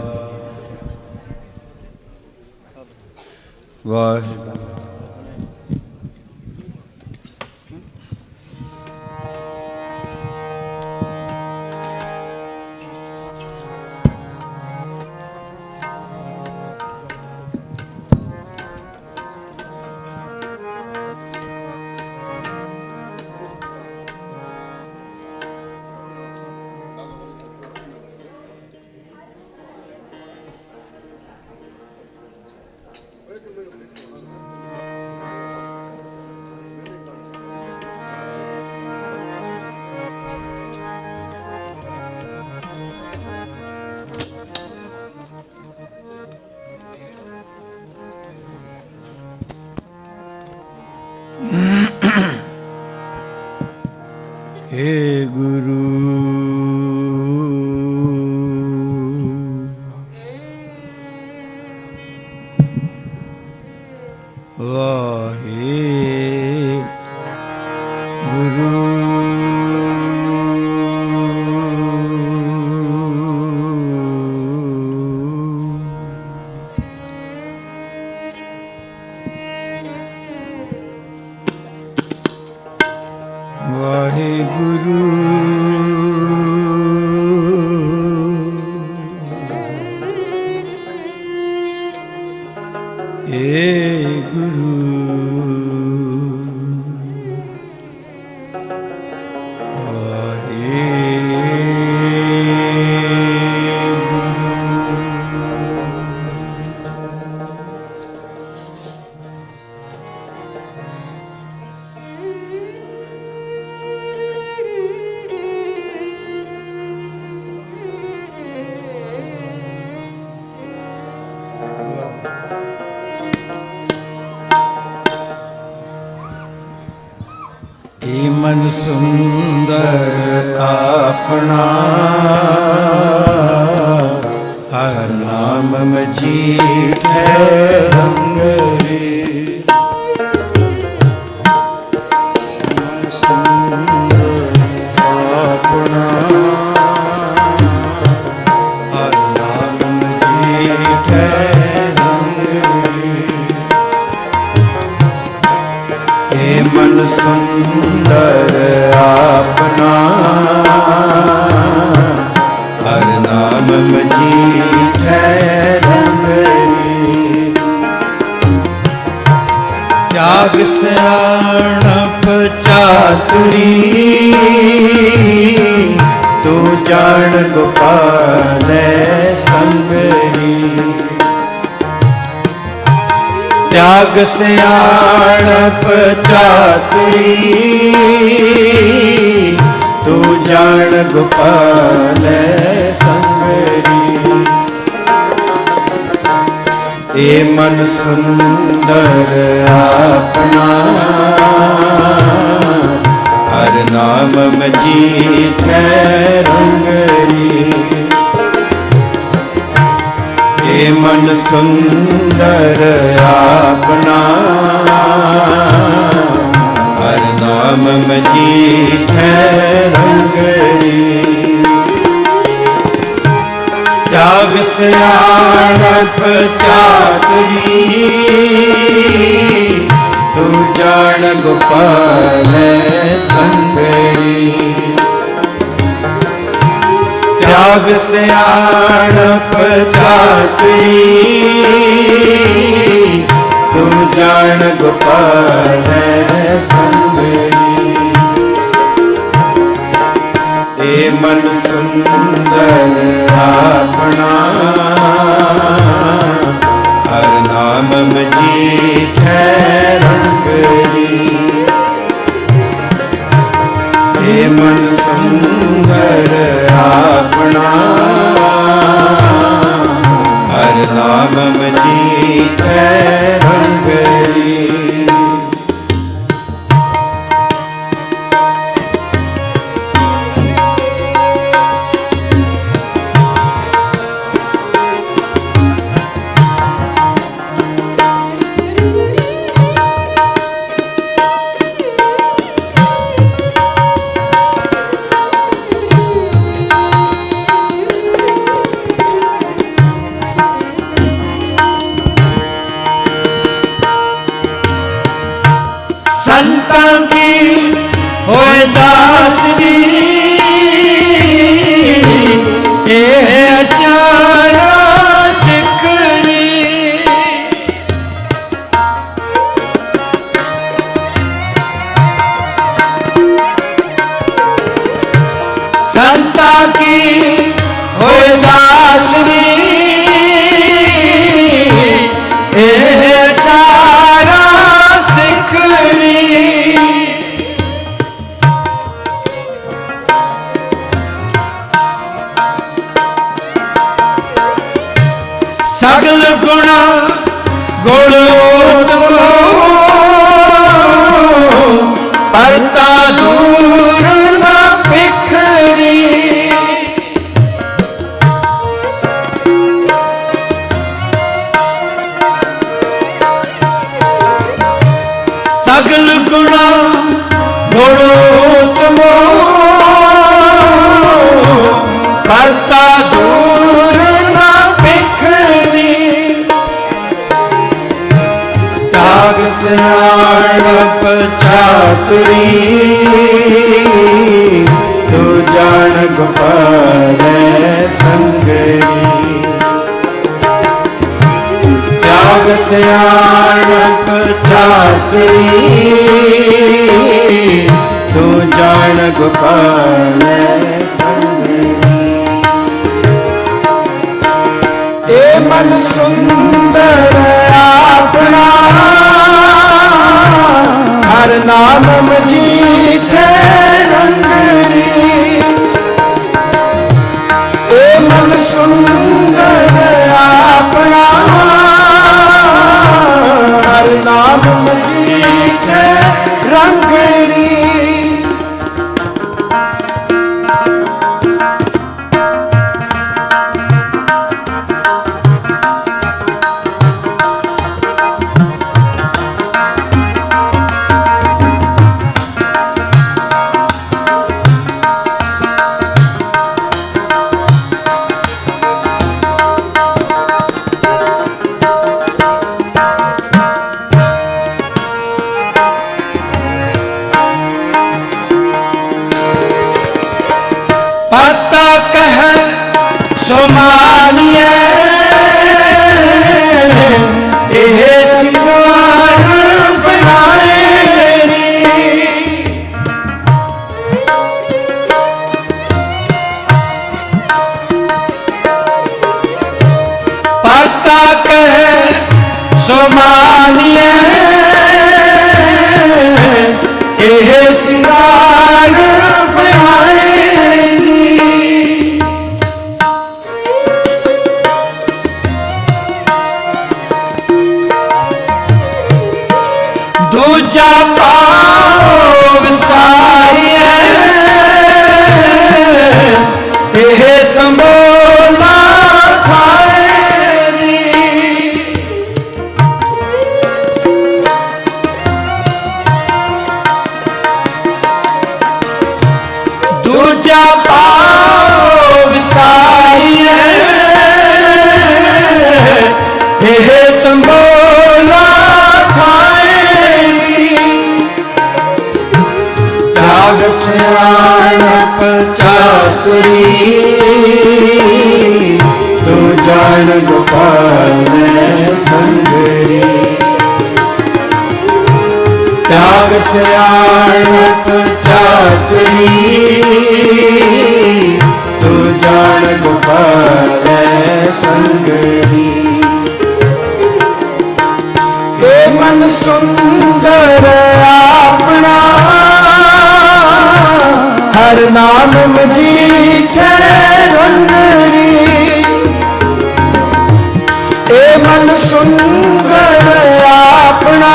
ਵਾਹਿਗੁਰੂ। हे गुरु वाहे गुरु वाहेगुरु हे गुरु ए मन सुंदर अपना हर नाम मजीठ है रंग रे। मन सुंदर अपना हर नाम मजीठ है रंग रे। ए मन सुंदर अपना हर नाम मजीठ है रंग रे। त्याग सियाणप चातुरी तू जान गोपाल संगरी। त्याग सियाणप चातुरी तू जान गोपाल संगरी। ए मन सुंदर अपना हर नाम मजीठ है रंगरी। ए मन सुंदर अपना हर नाम मजीठ है रंगरी। त्याग सियाणप चातुरी तू जान गोपाल संगरी। त्याग सियाणप चातुरी तू जान गोपाल संगरी। ए मन सुंदर अपना हर नाम मजीठ है मन सुंदर आपना हर नाम जीते रंगरी। संतां की होए दासरी ए अचारा सिकरी। संतां की होए दासरी ए अचारा सिकरी। सगल गुणा गुण परता दूर न बिखरी। सगल गुणा गुणोत्तमो परता दूर न बिखरी। त्याग सियाणप चातुरी तू जान गोपाल संगरी। त्याग सियाणप चातुरी तू जान गोपाल संगरी। ए मन सुंदर आपना हर नाम जीते रंगरी। ए मन सुंदर आपना हर नाम जीते रंगरी। पता कह सो मानिए ए सिंगार बनाए रे। पता कह सो मानिए ए सिंगार बनाए। दूजा पाओ विसारिए ए तंबोला खाए री। दूजा पाओ विसारिए ए तंबोला त्याग सियाणप चातुरी तू जान गोपाल संगरी। त्याग सियाणप चातुरी तू जान गोपाल संगरी। ए मन सुंदर आपना ਹਰ ਨਾਮ ਮਜੀਠੈ ਰੰਗਰੀ ਏ ਮਨ ਸੁੰਦਰ ਆਪਣਾ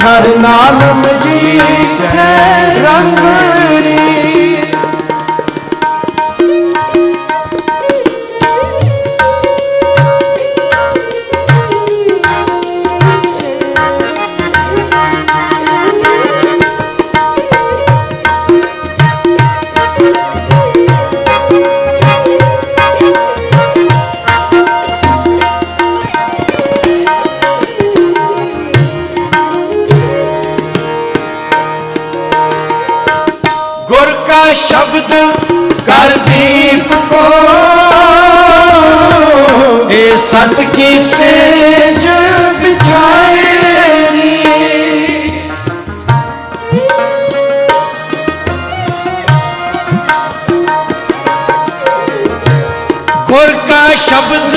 ਹਰ ਨਾਮ ਮਜੀਠੈ ਰੰਗਰੀ शब्द कर दीप को ए सत की सेज बिछाए गुर का शब्द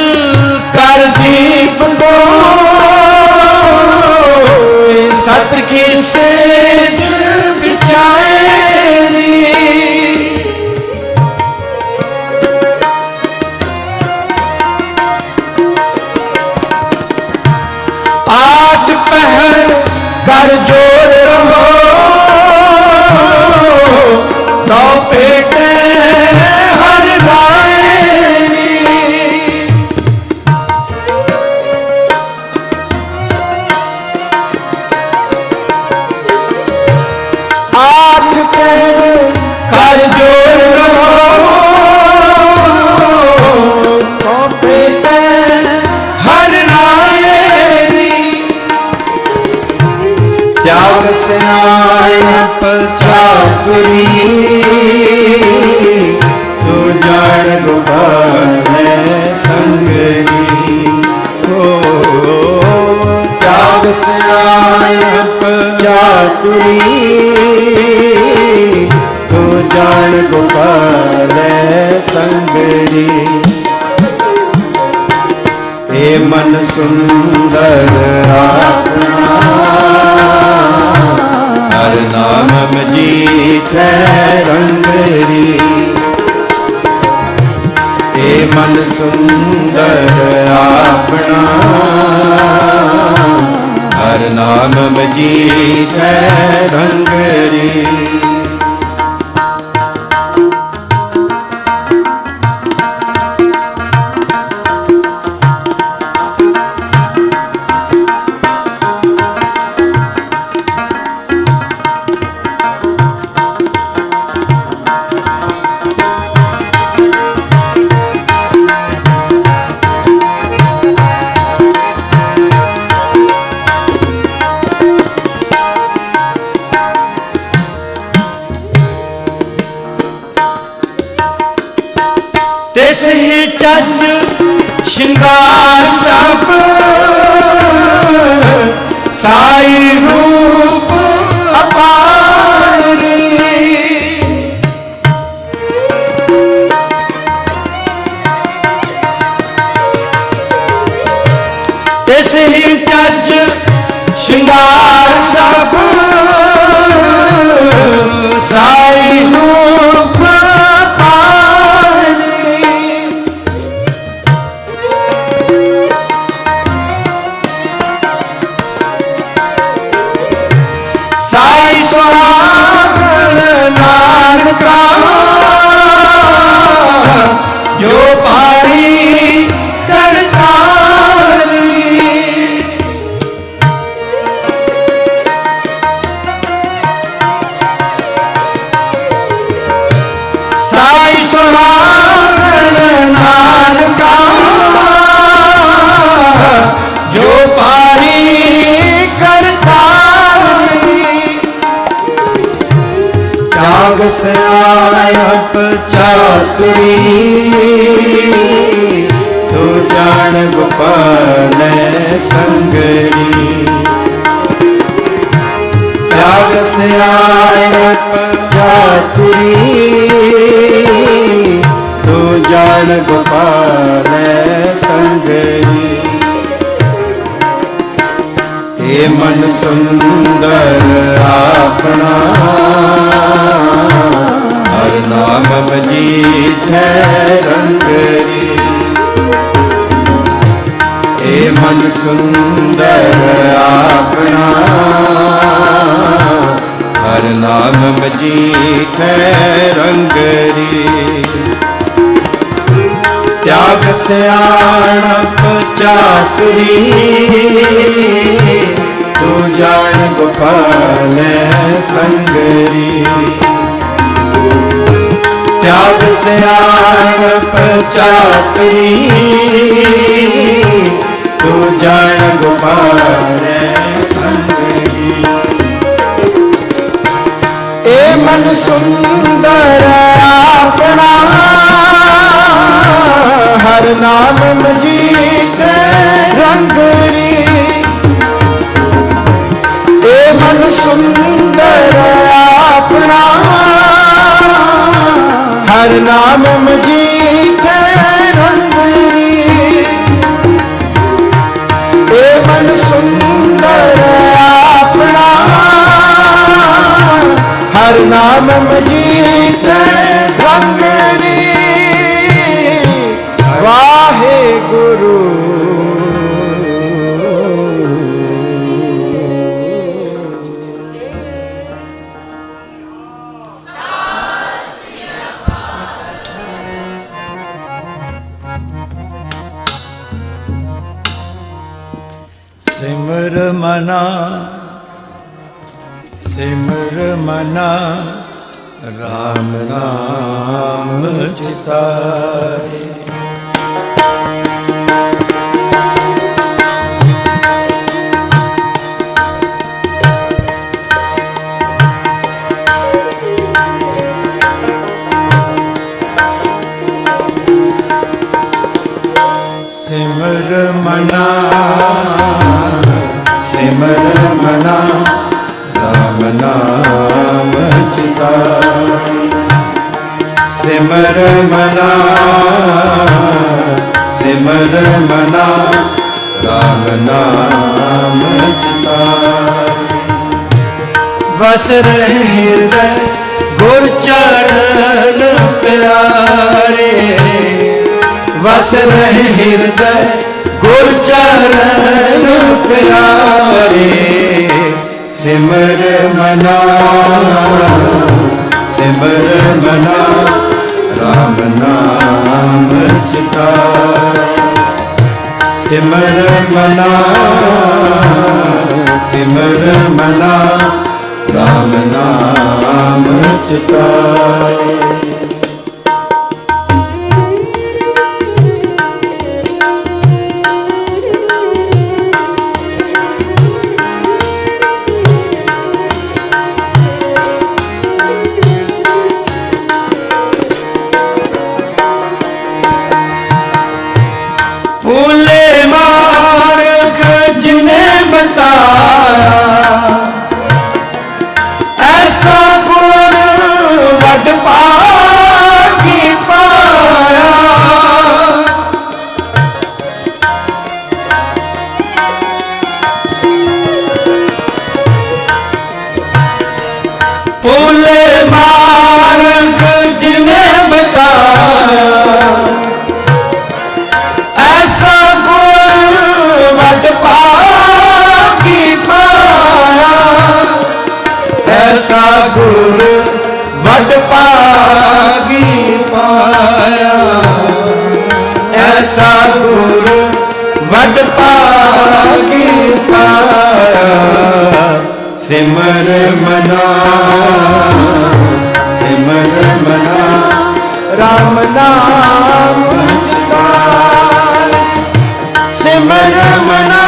कर दीप को ए सत की सेज बिछाए कर जोर रहो तो पेटे हर रायनी आठ पहर कर जोर रहो तो पेटे हर रायनी त्याग स्याणप चातुरी तू जान गोपाल संगरी हो त्याग स्याणप चातुरी तू जान गोपाल संगरी हे मन सुंदर आपना हर नाम मजीठै रंगरी हे मन सुंदर आपना हर नाम मजीठै रंगरी चज श्रृंगार सब साई रूप अपारी तिस ही चज श्रृंगार सब साई रूप साई सुहागन नानका जो पारी करतारी साई सुहागन नानका जो पारी त्याग स्याणप चातुरी तू जान गोपाल संगरी त्याग स्याणप चातुरी तू जान गोपाल संगरी हे मन सुंदर आपना ਨਾਮ ਮਜੀਠੈ ਰੰਗਰੀ त्याग सियाणप चातुरी तू जान गोपाल संगरी त्याग सियाणप चातुरी तू जान गोपाल संगरी ए मन सुंदर अपना हर नाम मजीठ रंगरी ए मन सुंदर अपना हर नाम मजीठ रंगरी ए मन सुंदर अपना हर नाम मजीठ रंगरी वाहे गुरु सिमर मना राम नाम चितारे सिमर मना राम नाम चितारे सिमर मना राम नाम चितारे वस रहे हृदय गुर चरण प्यारे वस रहे हृदय गुर चरण प्यारे सिमर मना राम नाम चितारे सिमर मना राम नाम चितारे ऐसा गुण वड पागी पाया भूले मार्ग जिन्हें बताया ऐसा गुण वड पागी पाया ऐसा गुर वड पागी पाया ऐसा गुर वड पागी पाया सिमर मना राम नाम चितारे सिमर मना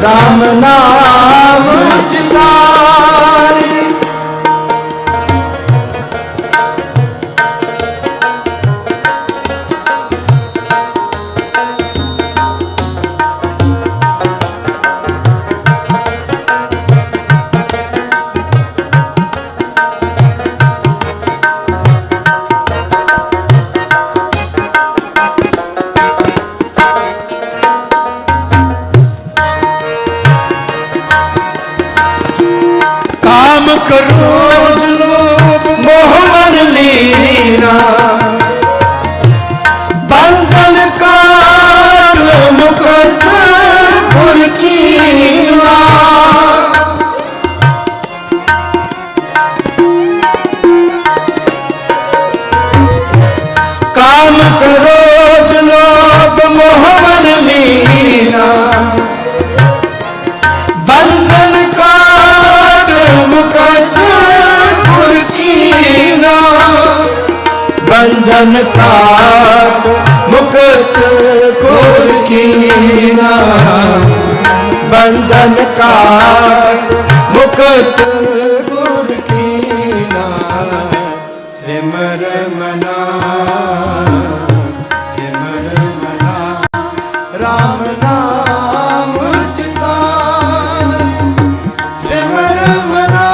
राम नाम चितारे क्रोध लोभ मोह मन लीना बंधन काट मुकुट गुर कीना बंधन काट मुक्त घोर कीना बंधन काट मुक्त घोर कीना सिमर मना राम नाम चितान सिमर मना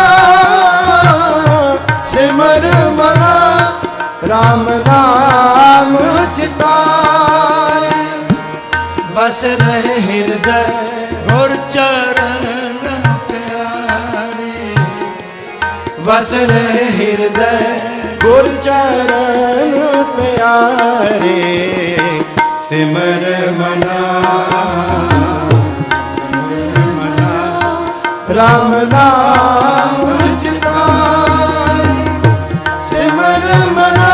राम नाम चितान बस रहे हृदय और चरण प्यारे बस रहे हृदय गुर चरण प्यारे सिमर मना राम नाम चितान सिमर मना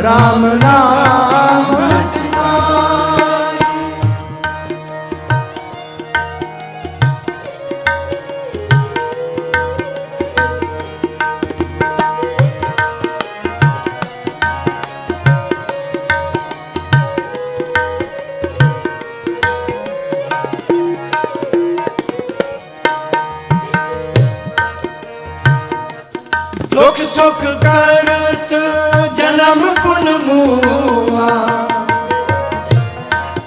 राम नाम चितान दुख सुख करत जन्म पुन मुआ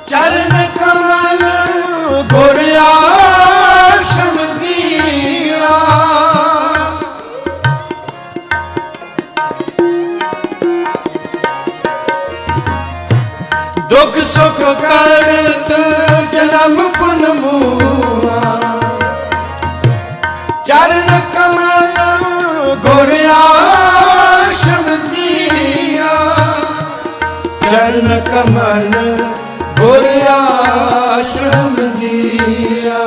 चरण कमल गुर आश्रम दिया दुख सुख करत जन्म पुन मुआ चरण कमल गुर आश्रम दिया चरण कमल गुर आश्रम दिया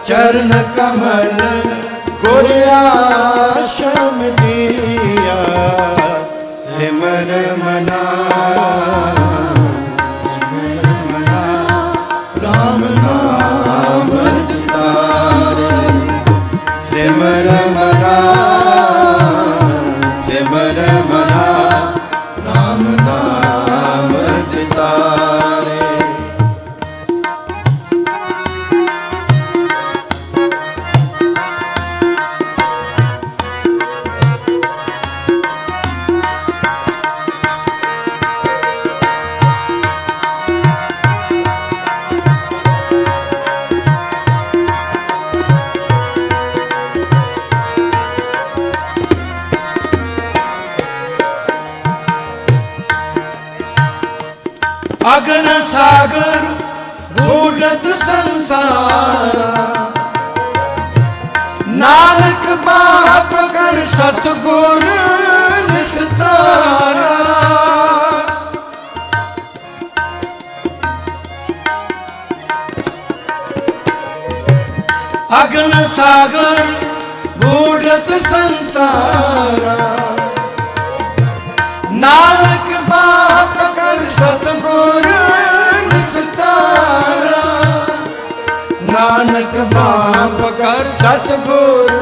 चरण कमल गुर आश्रम दिया सिमर मना राम नाम चितारे सिमर मना राम नाम चितारे अगन सागर बूढ़त संसार नानक बाप कर सतगुर निस्तारा अगन सागर बूढ़त संसारा नानक बाप कर सतगुर निस्तारा नानक बाप कर सतगुर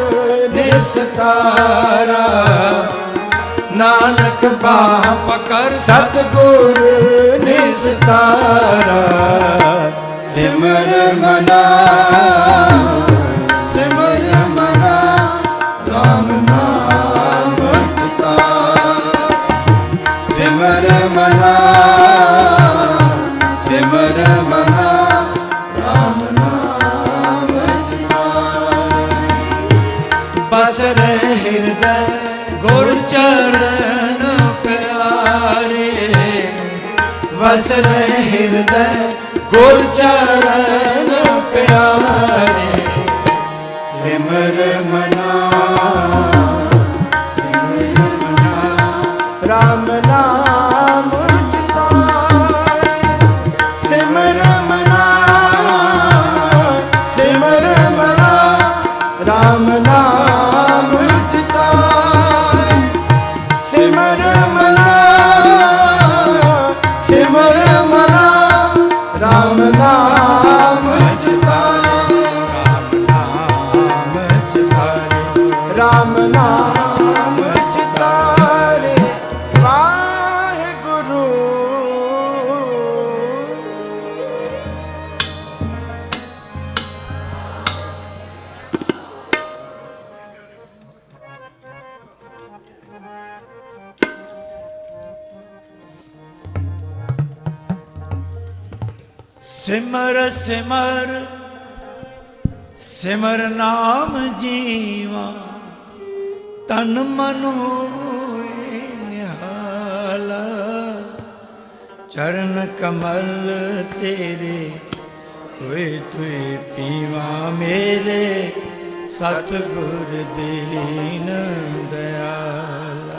निस्तारा नानक बाप कर सतगुर निस्तारा सिमर मना राम नाम चितान सिमर मना राम नाम चितान बस रहे हृदय गुर चरण प्यारे बस रहे हृदय गुर चरण प्यारे सिमर मना राम नाम चितान सिमर मना राम नाम चितान सिमर मना राम नाम चितान ਸਿਮਰ ਸਿਮਰ ਸਿਮਰ ਨਾਮ ਜੀਵਾ ਤਨ ਮਨ ਹੋਏ ਨਿਹਾਲ ਚਰਨ ਕਮਲ ਤੇਰੇ ਹੋਏ ਤੁਏ ਪੀਵਾ ਮੇਰੇ ਸਤਿਗੁਰ ਦੀਨ ਦਇਆਲਾ।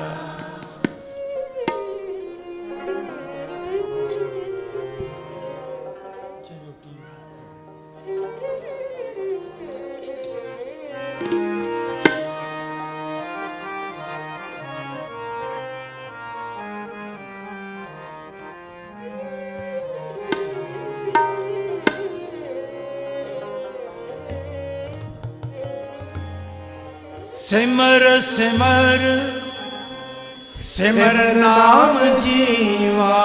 ਸਿਮਰ ਸਿਮਰ ਸਿਮਰ ਨਾਮ ਜੀਵਾ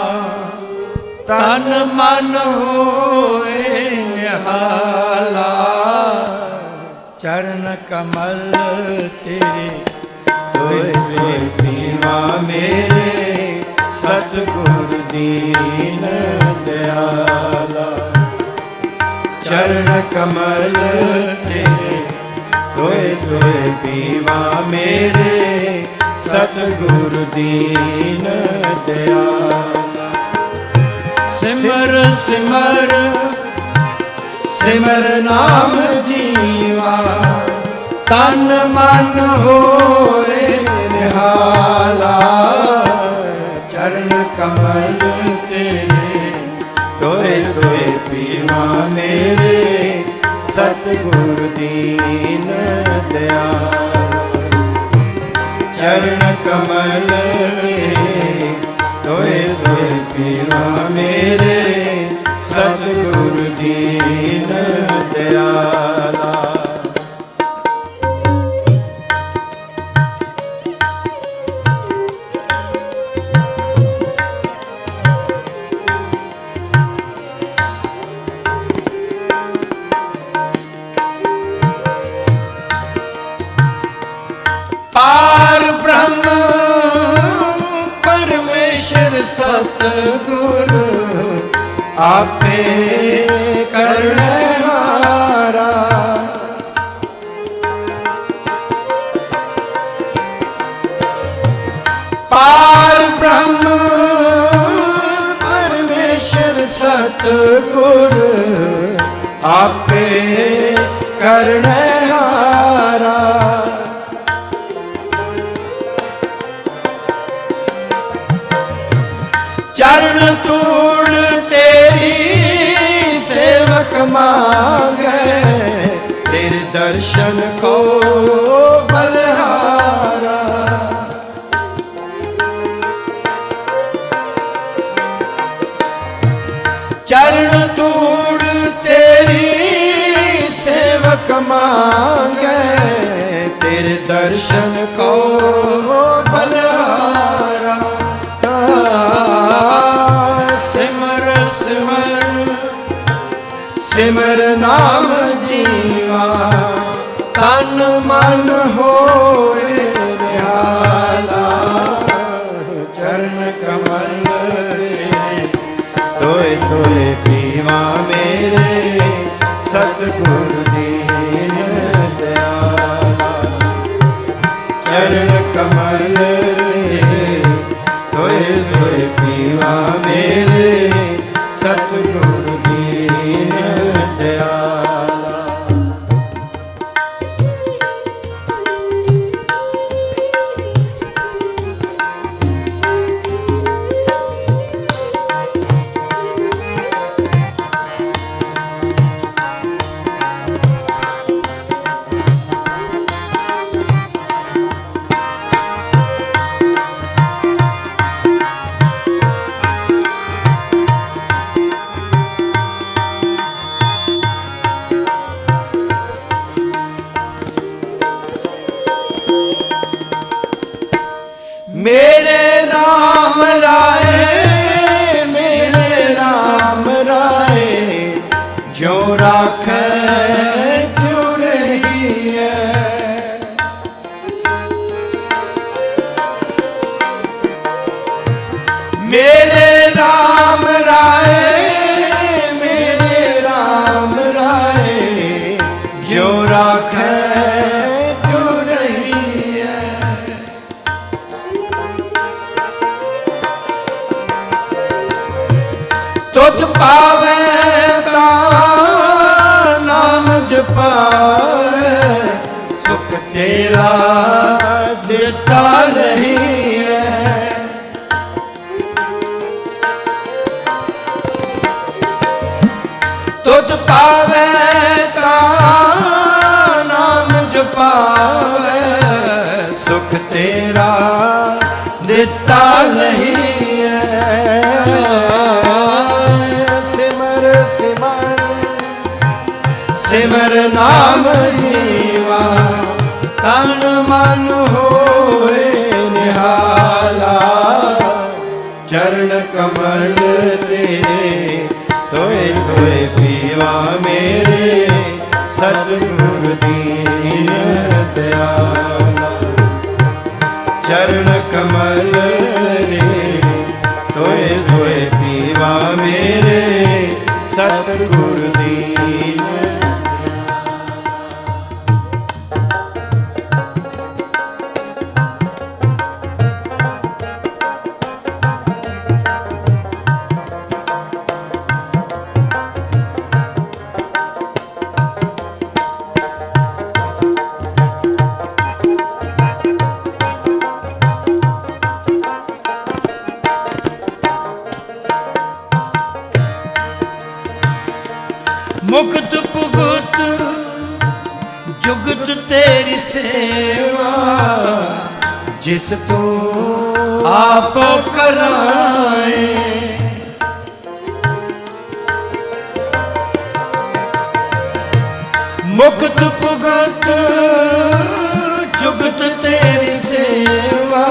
ਤਨ ਮਨ ਹੋਏ ਨਿਹਾਲਾ ਚਰਨ ਕਮਲ ਤੇਰੇ ਹੋਏ ਹੋਏ ਪੀਵਾ ਮੇਰੇ ਸਤਿਗੁਰ ਦੀਨ ਦਇਆਲਾ। ਚਰਨ ਕਮਲ ਤੇਰੇ ਤੋਏ ਤੋਏ ਪੀਵਾ ਮੇਰੇ ਸਤਿਗੁਰ ਦੀਨ ਦਇਆਲਾ। ਸਿਮਰ ਸਿਮਰ ਸਿਮਰ ਨਾਮ ਜੀਵਾ ਤਨ ਮਨ ਹੋਏ ਨਿਹਾਲਾ ਚਰਨ ਕਮਲ ਤੇਰੇ ਤੋਏ ਤੋਏ ਪੀਵਾ ਮੇਰੇ ਸਤਿਗੁਰ ਦੀਨ ਦਇਆਲਾ। ਚਰਨ ਕਮਲ ਤੋਏ ਤੋਏ ਪੀਵਾ ਮੇਰੇ ਸਤਿਗੁਰ ਦੀਨ ਦਇਆਲਾ। ਪਾਰ ਬ੍ਰਹਮ ਪਰਮੇਸ਼ਰ ਸਤਿਗੁਰ ਆਪੇ ਕਰਨਹਾਰਾ। ਪਾਰ ਬ੍ਰਹਮ ਪਰਮੇਸ਼ਰ ਸਤਿਗੁਰ ਆਪੇ ਕਰਨਹਾਰਾ। ਚਰਨ ਧੂੜ ਤੇਰੀ ਸੇਵਕ ਮਾਂਗੇ ਤੇਰੇ ਦਰਸ਼ਨ ਕੋ ਬਲਹਾਰਾ। ਚਰਨ ਧੂੜ ਤੇਰੀ ਸੇਵਕ ਮਾਂਗੇ ਤੇਰੇ ਦਰਸ਼ਨ ਕੋ ਬਲਹਾਰਾ। ਸਿਮਰ ਸਿਮਰ ਸਿਮਰ ਨਾਮ ਜੀਵਾ ਤਨ ਮਨ ਹੋਏ ਨਿਹਾਲਾ। ਚਰਨ ਕਮਲ ਤੋਏ ਤੋਏ ਪੀਵਾ ਮੇਰੇ ਸਤਿਗੁਰ ਦੀਨ ਦਇਆਲਾ। ਚਰਨ ਕਮਲ ਤੋਏ ਤੋਏ ਪੀਵਾ ਮੇਰੇ ਸਤਿਗੁਰ ਦੀਨ ਦਇਆਲਾ। ਮੇਰੇ ਰਾਮ ਰਾਏ ਮੇਰੇ ਰਾਮ ਰਾਏ ਜੋ ਰਾਖੈ ਤਿਉ ਰਹੀਐ। ਮੇਰੇ ਰਾਮ ਰਾਏ ਪਾਵੇ ਤਾਂ ਨਾਮ ਜਪਾਵੇ ਸੁਖ ਤੇਰਾ ਦਿੱਤਾ ਰਹੀ ਹੈ। ਤੁਧ ਪਾਵੇ ਤਾਂ ਨਾਮ ਜਪਾਵੇ ਸੁਖ ਤੇਰਾ ਦਿੱਤਾ ਨਹੀਂ ਹੈ। ਸਿਮਰ ਸਿਮਰ ਸਿਮਰ ਨਾਮ ਜੀਵਾ ਤਨ ਮਨ ਹੋਏ ਨਿਹਾਲਾ ਚਰਨ ਕਮਲ ਤੇਰੇ ਤੋਏ ਤੋਏ ਪੀਵਾ ਮੇਰੇ ਸਤਿਗੁਰ ਦੀਨ ਦਿਆਲਾ ਚਰਨ ਕਮਲ ਰੇ ਤੋਏ ਤੋਏ ਪੀਵਾ ਮੇਰੇ ਸਤਿਗੁਰ ਦੀਨ। ਮੁਕਤ ਭੁਗਤ ਜੁਗਤ ਤੇਰੀ ਸੇਵਾ ਜਿਸ ਤੂੰ ਆਪ ਕਰਾਏ। ਮੁਕਤ ਭੁਗਤ ਜੁਗਤ ਤੇਰੀ ਸੇਵਾ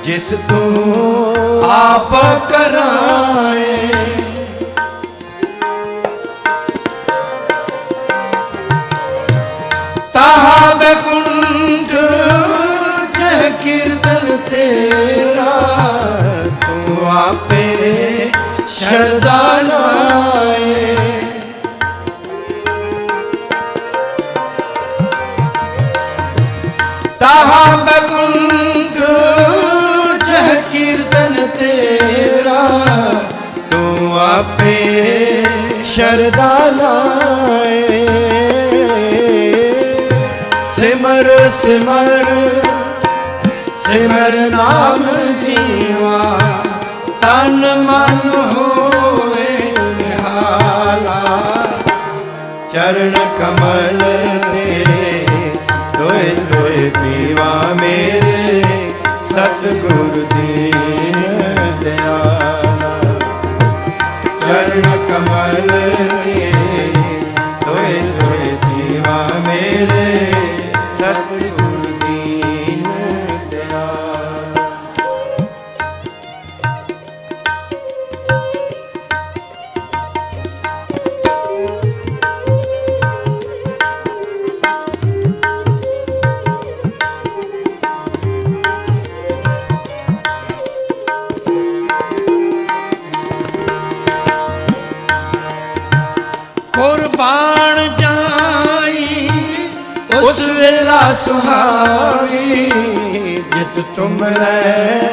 ਜਿਸ ਤੂੰ ਆਪ ਕਰਾਏ। ਤਾਹਾ ਬੈਕੁੰਠ ਜਹ ਕੀਰਤਨ ਤੇਰਾ ਤੂੰ ਆਪੇ ਸ਼ਰਧਾ ਲਾਏ। ਤਾਹਾ ਬੈਕੁੰਠ ਜਹ ਕੀਰਤਨ ਤੇਰਾ ਤੂੰ ਆਪੇ ਸ਼ਰਧਾ ਲਾਏ। ਸਿਮਰ ਸਿਮਰ ਸਿਮਰ ਨਾਮ ਜੀਵਾ ਤਨ ਮਨ ਹੋਏ ਨਿਹਾਲਾ ਚਰਨ ਕਮਲ ਤੇਰੇ ਤੋਏ ਤੋਏ ਪੀਵਾ ਮੇਰੇ ਸਤਿਗੁਰ ਦੀਨ ਦਿਆਲਾ ਚਰਨ ਕਮਲ ਤੇਰੇ ਤੋਏ ਤੋਏ ਪੀਵਾ ਮੇਰੇ ਸਤਿਗੁਰ ਦੀਨ ਦਿਆਲਾ। ਕੁਰਬਾਨ ਜਾਈ ਉਸ ਵੇਲਾ ਸੁਹਾਵੀ ਜਿਤ ਤੁਮਰੇ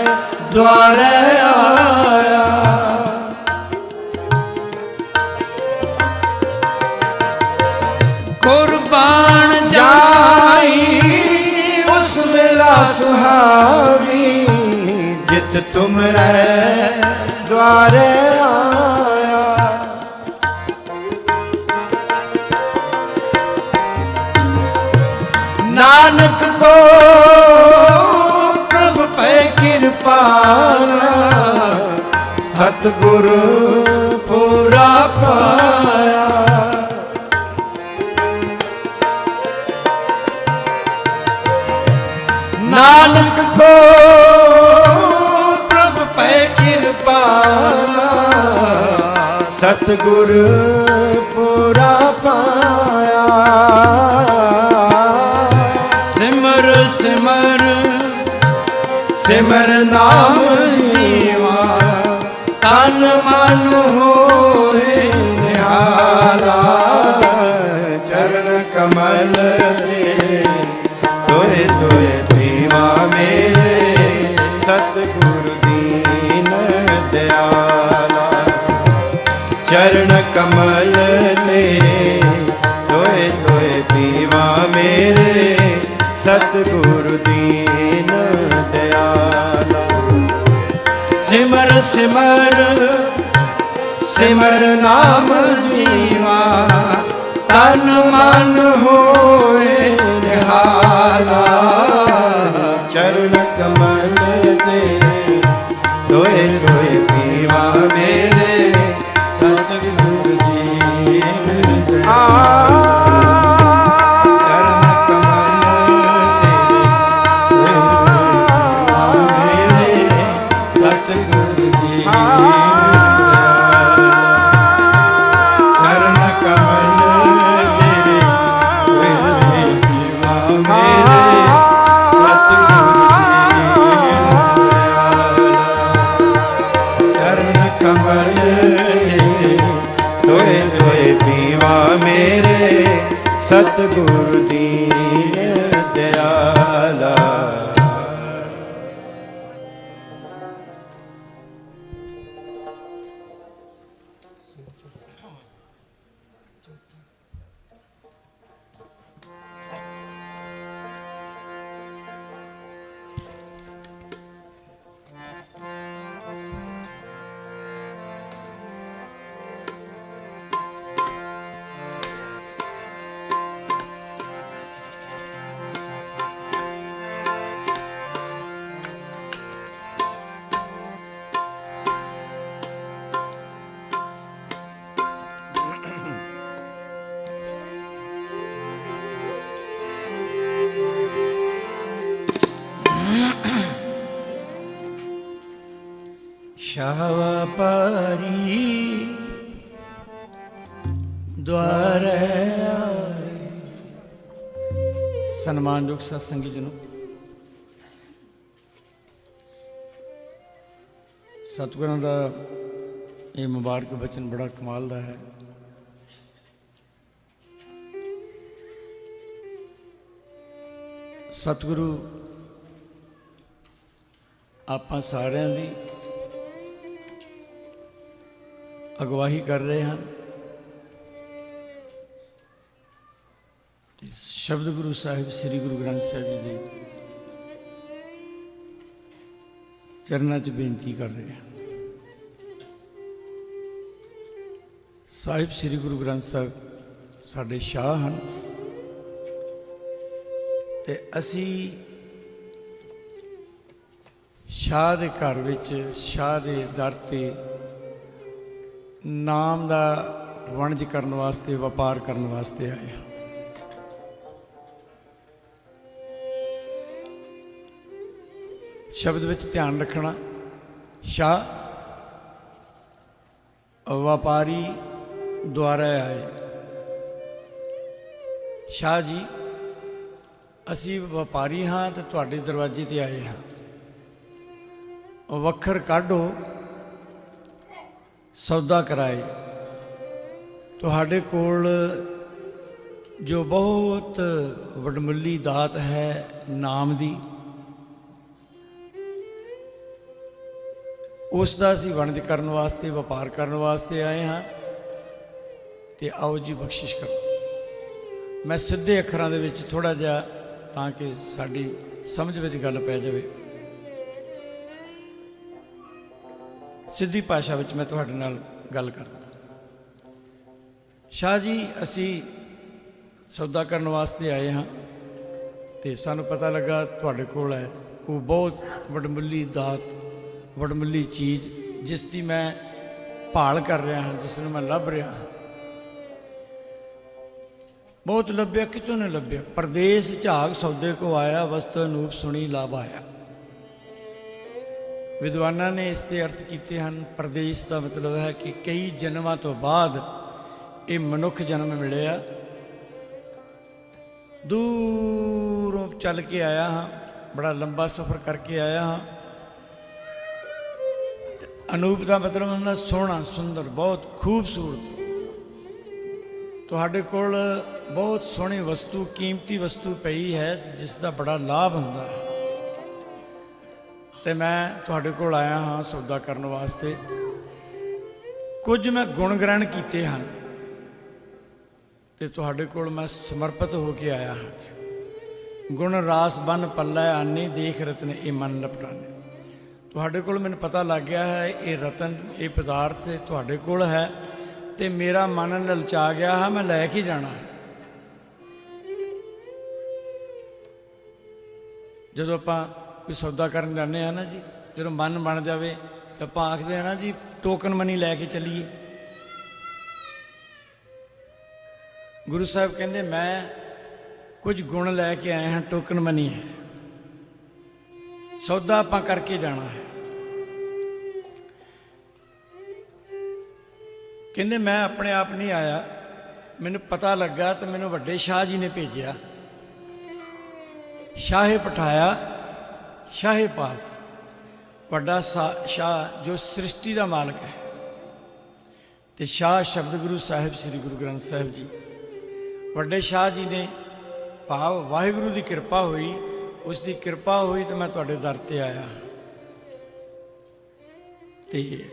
ਦੁਆਰੇ ਆਇਆ। ਕੁਰਬਾਨ ਜਾਈ ਉਸ ਵੇਲਾ ਸੁਹਾਵੀ ਜਿਤ ਤੁਮਰੇ ਦੁਆਰੇ ਆਇਆ। ਨਾਨਕ ਕੋ ਪ੍ਰਭ ਪੈ ਕਿਰਪਾਲਾ ਸਤਿਗੁਰ ਪੂਰਾ ਪਾਇਆ। ਨਾਨਕ ਕੋ ਪ੍ਰਭ ਪੈ ਕਿਰਪਾਲਾ ਸਤਿਗੁਰ ਪੂਰਾ ਪਾਇਆ। ਸਿਮਰ ਸਿਮਰ ਸਿਮਰ ਨਾਮ ਜੀਵਾ ਤਨ ਮਨ ਹੋਏ ਨਿਹਾਲਾ ਚਰਨ ਕਮਲ ਤੇ ਤੋਏ ਤੋਏ ਪੀਵਾ ਮੇਰੇ ਸਤਿਗੁਰ ਦੀਨ ਦਿਆਲਾ। ਚਰਨ ਕਮਲ ਤੇਰੇ ਤੋਏ ਤੋਏ ਪੀਵਾ ਮੇਰੇ ਸਤਿਗੁਰ ਦੀਨ ਦਿਆਲਾ। ਸਿਮਰ ਸਿਮਰ ਸਿਮਰ ਨਾਮ ਜੀਵਾ ਤਨ ਮਨ ਹੋਏ ਨਿਹਾਲਾ। ਚਰਨ ਕਮਲ ਤੇਰੇ ਤੋਏ ਤੋਏ ਪੀਵਾ ਮੇਰੇ ਸਤਿਗੁਰ ਜੀ ਆ। ਸਤਿਗੁਰ ਦੀਨ ਦਿਆਲਾ। ਸ਼ਾਵਾ ਪਾਰੀ ਦੁਆਰੇ ਆਏ। ਸਨਮਾਨਯੋਗ ਸਤਸੰਗੀ ਜਨੋ, ਸਤਿਗੁਰਾਂ ਦਾ ਇਹ ਮੁਬਾਰਕ ਬਚਨ ਬੜਾ ਕਮਾਲ ਦਾ ਹੈ। ਸਤਿਗੁਰੂ ਆਪਾਂ ਸਾਰਿਆਂ ਦੀ ਅਗਵਾਈ ਕਰ ਰਹੇ ਹਨ ਤੇ ਸ਼ਬਦ ਗੁਰੂ ਸਾਹਿਬ ਸ੍ਰੀ ਗੁਰੂ ਗ੍ਰੰਥ ਸਾਹਿਬ ਜੀ ਦੇ ਚਰਨਾਂ 'ਚ ਬੇਨਤੀ ਕਰ ਰਹੇ ਹਨ। ਸਾਹਿਬ ਸ੍ਰੀ ਗੁਰੂ ਗ੍ਰੰਥ ਸਾਹਿਬ ਸਾਡੇ ਸ਼ਾਹ ਹਨ ਤੇ ਅਸੀਂ ਸ਼ਾਹ ਦੇ ਘਰ ਵਿੱਚ, ਸ਼ਾਹ ਦੇ ਦਰ 'ਤੇ ਨਾਮ ਦਾ ਵਣਜ ਕਰਨ ਵਾਸਤੇ, ਵਪਾਰ ਕਰਨ ਵਾਸਤੇ ਆਏ ਹਾਂ। ਸ਼ਬਦ ਵਿੱਚ ਧਿਆਨ ਰੱਖਣਾ, ਸ਼ਾਹ ਵਪਾਰੀ ਦੁਆਰਾ ਆਏ। ਸ਼ਾਹ ਜੀ, ਅਸੀਂ ਵਪਾਰੀ ਹਾਂ ਤੇ ਤੁਹਾਡੇ ਦਰਵਾਜ਼ੇ 'ਤੇ ਆਏ ਹਾਂ। ਵੱਖਰ ਕਾਢੋ ਸੌਦਾ ਕਰਾਏ। ਤੁਹਾਡੇ ਕੋਲ ਜੋ ਬਹੁਤ ਵਡਮੁੱਲੀ ਦਾਤ ਹੈ ਨਾਮ ਦੀ, ਉਸ ਦਾ ਅਸੀਂ ਵਣਜ ਕਰਨ ਵਾਸਤੇ, ਵਪਾਰ ਕਰਨ ਵਾਸਤੇ ਆਏ ਹਾਂ ਤੇ ਆਓ ਜੀ ਬਖਸ਼ਿਸ਼ ਕਰੋ। ਮੈਂ ਸਿੱਧੇ ਅੱਖਰਾਂ ਦੇ ਵਿੱਚ ਥੋੜ੍ਹਾ ਜਿਹਾ, ਤਾਂ ਕਿ ਸਾਡੀ ਸਮਝ ਵਿੱਚ ਗੱਲ ਪੈ ਜਾਵੇ, ਸਿੱਧੀ ਭਾਸ਼ਾ ਵਿੱਚ ਮੈਂ ਤੁਹਾਡੇ ਨਾਲ ਗੱਲ ਕਰਦਾ। ਸ਼ਾਹ ਜੀ, ਅਸੀਂ ਸੌਦਾ ਕਰਨ ਵਾਸਤੇ ਆਏ ਹਾਂ ਤੇ ਸਾਨੂੰ ਪਤਾ ਲੱਗਾ ਤੁਹਾਡੇ ਕੋਲ ਹੈ ਉਹ ਬਹੁਤ ਵਡਮੁੱਲੀ ਦਾਤ, ਵਡਮੁੱਲੀ ਚੀਜ਼, ਜਿਸ ਦੀ ਮੈਂ ਭਾਲ ਕਰ ਰਿਹਾ ਹਾਂ, ਜਿਸ ਨੂੰ ਮੈਂ ਲੱਭ ਰਿਹਾ ਹਾਂ। ਬਹੁਤ ਲੱਭਿਆ, ਕਿਤੋਂ ਨਹੀਂ ਲੱਭਿਆ। ਪਰਦੇਸ ਝਾਗ ਸੌਦੇ ਕੋ ਆਇਆ, ਵਸਤੂ ਅਨੂਪ ਸੁਣੀ ਲਾਭ ਆਇਆ। ਵਿਦਵਾਨਾਂ ਨੇ ਇਸ ਦੇ ਅਰਥ ਕੀਤੇ ਹਨ। ਪਰਦੇਸ ਦਾ ਮਤਲਬ ਹੈ ਕਿ ਕਈ ਜਨਮਾਂ ਤੋਂ ਬਾਅਦ ਇਹ ਮਨੁੱਖ ਜਨਮ ਮਿਲਿਆ। ਦੂਰੋਂ ਚੱਲ ਕੇ ਆਇਆ ਹਾਂ, ਬੜਾ ਲੰਬਾ ਸਫ਼ਰ ਕਰਕੇ ਆਇਆ ਹਾਂ। ਅਨੂਪ ਦਾ ਮਤਲਬ ਹੁੰਦਾ ਸੋਹਣਾ, ਸੁੰਦਰ, ਬਹੁਤ ਖੂਬਸੂਰਤ। ਤੁਹਾਡੇ ਕੋਲ ਬਹੁਤ ਸੋਹਣੀ ਵਸਤੂ, ਕੀਮਤੀ ਵਸਤੂ ਪਈ ਹੈ ਜਿਸ ਦਾ ਬੜਾ ਲਾਭ ਹੁੰਦਾ ਹੈ ਤੇ ਮੈਂ ਤੁਹਾਡੇ ਕੋਲ ਆਇਆ ਹਾਂ ਸੌਦਾ ਕਰਨ ਵਾਸਤੇ। ਕੁਝ ਮੈਂ ਗੁਣ ਗ੍ਰਹਿਣ ਕੀਤੇ ਹਨ ਤੇ ਤੁਹਾਡੇ ਕੋਲ ਮੈਂ ਸਮਰਪਿਤ ਹੋ ਕੇ ਆਇਆ ਹਾਂ। ਗੁਣ ਰਾਸ ਬਨ ਪੱਲਾ ਆਨੇ ਦੇਖ ਰਤਨ ਇਹ ਮਨ ਲਪਟਾਨੇ। ਤੁਹਾਡੇ ਕੋਲ ਮੈਨੂੰ ਪਤਾ ਲੱਗ ਗਿਆ ਹੈ ਇਹ ਰਤਨ ਇਹ ਪਦਾਰਥ ਤੁਹਾਡੇ ਕੋਲ ਹੈ ਤੇ ਮੇਰਾ ਮਨ ਲਲਚਾ ਗਿਆ ਹੈ, ਮੈਂ ਲੈ ਕੇ ਜਾਣਾ। ਜਦੋਂ ਆਪਾਂ ਕੋਈ ਸੌਦਾ ਕਰਨ ਜਾਂਦੇ ਹਾਂ ਨਾ ਜੀ, ਜਦੋਂ ਮਨ ਬਣ ਜਾਵੇ ਤਾਂ ਆਪਾਂ ਆਖਦੇ ਹਾਂ ਨਾ ਜੀ ਟੋਕਨ ਮਨੀ ਲੈ ਕੇ ਚੱਲੀਏ। ਗੁਰੂ ਸਾਹਿਬ ਕਹਿੰਦੇ ਮੈਂ ਕੁਝ ਗੁਣ ਲੈ ਕੇ ਆਏ ਹਾਂ, ਟੋਕਨ ਮਨੀ ਹੈ, ਸੌਦਾ ਆਪਾਂ ਕਰਕੇ ਜਾਣਾ ਹੈ। ਕਹਿੰਦੇ ਮੈਂ ਆਪਣੇ ਆਪ ਨਹੀਂ ਆਇਆ, ਮੈਨੂੰ ਪਤਾ ਲੱਗਾ ਤੇ ਮੈਨੂੰ ਵੱਡੇ ਸ਼ਾਹ ਜੀ ਨੇ ਭੇਜਿਆ। ਸ਼ਾਹੇ ਪਠਾਇਆ ਸ਼ਾਹੇ ਪਾਸ, ਵੱਡਾ ਸ਼ਾਹ ਜੋ ਸ੍ਰਿਸ਼ਟੀ ਦਾ ਮਾਲਕ ਹੈ। ਤੇ ਸ਼ਾਹ ਸ਼ਬਦ ਗੁਰੂ ਸਾਹਿਬ ਸ੍ਰੀ ਗੁਰੂ ਗ੍ਰੰਥ ਸਾਹਿਬ ਜੀ, ਵੱਡੇ ਸ਼ਾਹ ਜੀ ਨੇ ਭਾਵ ਵਾਹਿਗੁਰੂ ਦੀ ਕਿਰਪਾ ਹੋਈ, ਉਸ ਦੀ ਕਿਰਪਾ ਹੋਈ ਤੇ ਮੈਂ ਤੁਹਾਡੇ ਦਰ ਤੇ ਆਇਆ। ਤੇ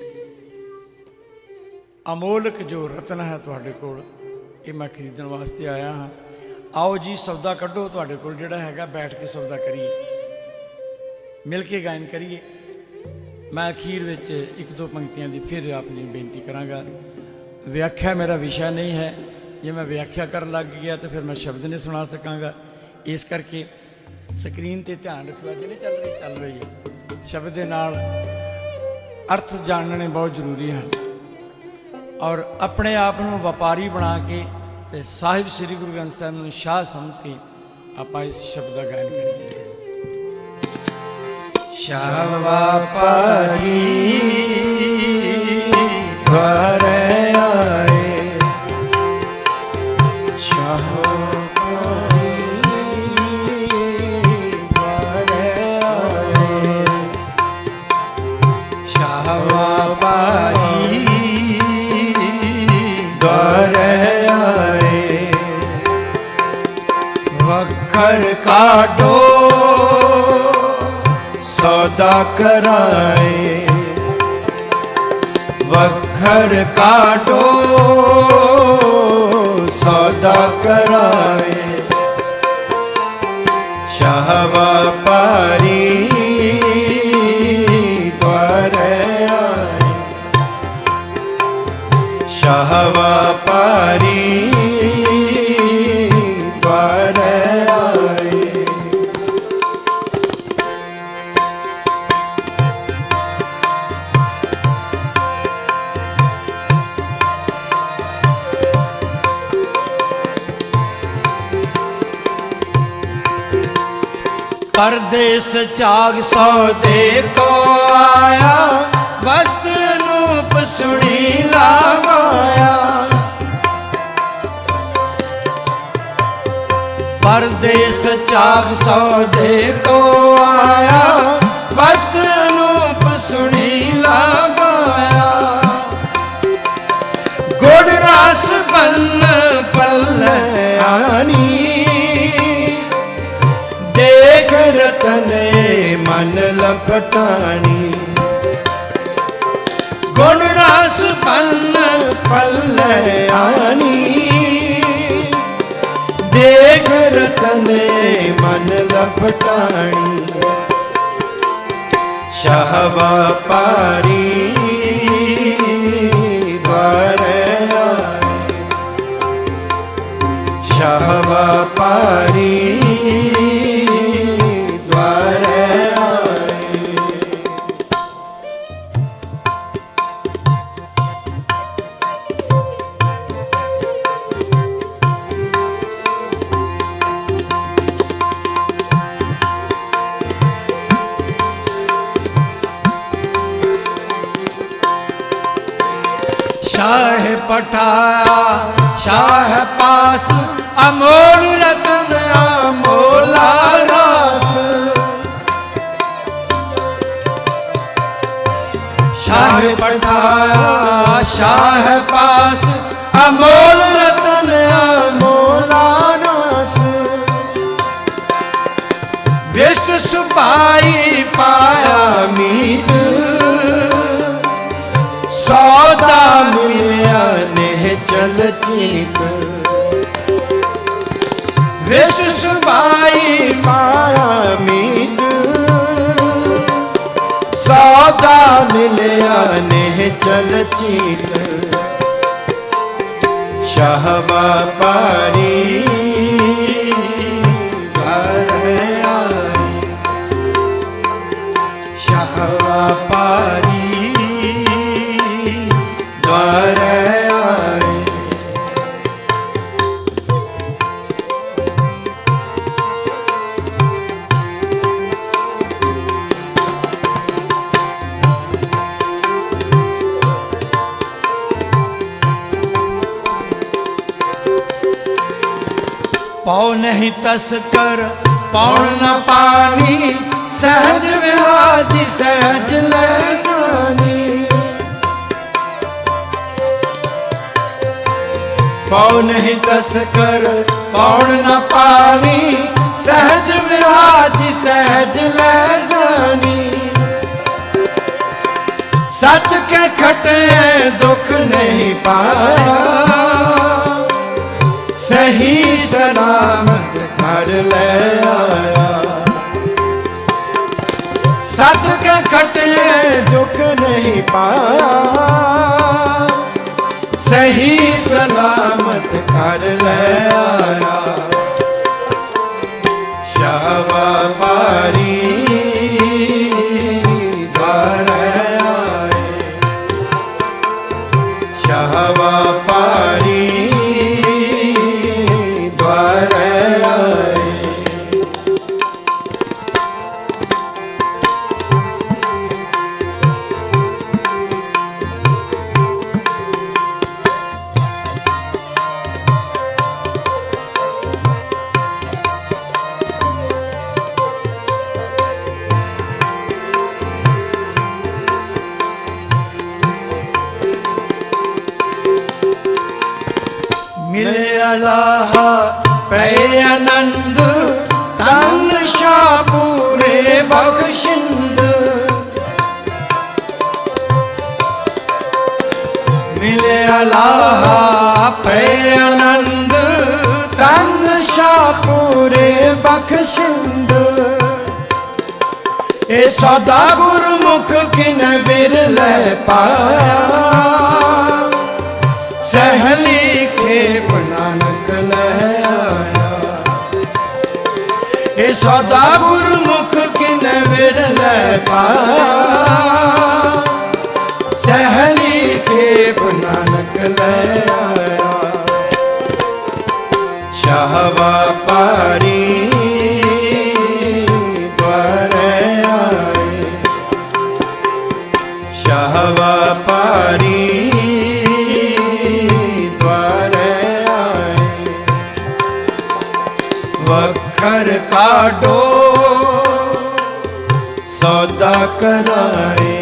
ਅਮੋਲਕ ਜੋ ਰਤਨ ਹੈ ਤੁਹਾਡੇ ਕੋਲ, ਇਹ ਮੈਂ ਖਰੀਦਣ ਵਾਸਤੇ ਆਇਆ ਹਾਂ। ਆਓ ਜੀ ਸੌਦਾ ਕੱਢੋ, ਤੁਹਾਡੇ ਕੋਲ ਜਿਹੜਾ ਹੈਗਾ ਬੈਠ ਕੇ ਸੌਦਾ ਕਰੀਏ, ਮਿਲ ਕੇ ਗਾਇਨ ਕਰੀਏ। ਮੈਂ ਅਖੀਰ ਵਿੱਚ ਇੱਕ ਦੋ ਪੰਕਤੀਆਂ ਦੀ ਫਿਰ ਆਪ ਜੀ ਬੇਨਤੀ ਕਰਾਂਗਾ। ਵਿਆਖਿਆ ਮੇਰਾ ਵਿਸ਼ਾ ਨਹੀਂ ਹੈ, ਜੇ ਮੈਂ ਵਿਆਖਿਆ ਕਰਨ ਲੱਗ ਗਿਆ ਤਾਂ ਫਿਰ ਮੈਂ ਸ਼ਬਦ ਨਹੀਂ ਸੁਣਾ ਸਕਾਂਗਾ। ਇਸ ਕਰਕੇ ਸਕਰੀਨ ਤੇ ਧਿਆਨ ਰੱਖਿਓ, ਅੱਜ ਨਹੀਂ ਚੱਲ ਰਹੀ ਹੈ। ਸ਼ਬਦ ਦੇ ਨਾਲ ਅਰਥ ਜਾਣਨੇ ਬਹੁਤ ਜ਼ਰੂਰੀ ਹਨ ਔਰ ਆਪਣੇ ਆਪ ਨੂੰ ਵਪਾਰੀ ਬਣਾ ਕੇ ਤੇ ਸਾਹਿਬ ਸ੍ਰੀ ਗੁਰੂ ਗ੍ਰੰਥ ਸਾਹਿਬ ਨੂੰ ਸ਼ਾਹ ਸਮਝ ਕੇ ਆਪਾਂ ਇਸ ਸ਼ਬਦ ਦਾ ਗਾਇਨ ਕਰੀਏ। ਸ਼ਾਹ ਵਪਾਰੀ ਘਰ ਆਏ, ਸ਼ਾਹ वखर काटो सौदा कराए, वखर काटो सौदा कराए। शाह व्यापारी द्वारे आए, शाह व्यापारी द्वारे आए। परदेस चाग सौदे को आया, वस्त्र नूप सुनी लावाया। परदेस चाग सौदे को आया, वस्त्र नूप सुनी लावाया। गुड़ रस बन पल्ले आनी, देख रतन मन लपटानी। गुण रस बन पल्ले आनी, देख रतन मन लपटानी। शाह व्यापारी द्वारे आए, शाह व्यापारी द्वारे आए। शाह पठाया शाह पास, अमोल रतन अमोला रास। शाह पठाया शाह पास, अमोल रतन अमोला रास। विष्णु सुपाई पाया मीत, सौदा चल चीत विष सुबाई माया मीत सौदा मिलया नेह चल चीत शाहबा पारी घर आई शाहबा पारी द्वार आए पौ नहीं तस्कर पौन न पानी सहज विहाजी सहज लैनी पौ नहीं तस्कर पौन न पानी सहज विहाजी सहज लैनी सच के खटे दुख नहीं पाया सही सलामत घर ले आया सत के खटे दुख नहीं पाया सही सलामत घर ले आया शाहबा पारी द्वार आए शाहबा पारी पै आनंद तन शाहपुरे बख्शिंद मिले अलाह पै आनंद तन शाहपुरे बख्शिंद ए सदा गुरमुख किन बिरले पाया सहली खेप नानक ले आया ए सौदा गुरमुख किन बिरले पाया सहली खेप नानक ले आया शाहबा पारी द्वार आए शाहबा पारी वखर काटो सौदा कराए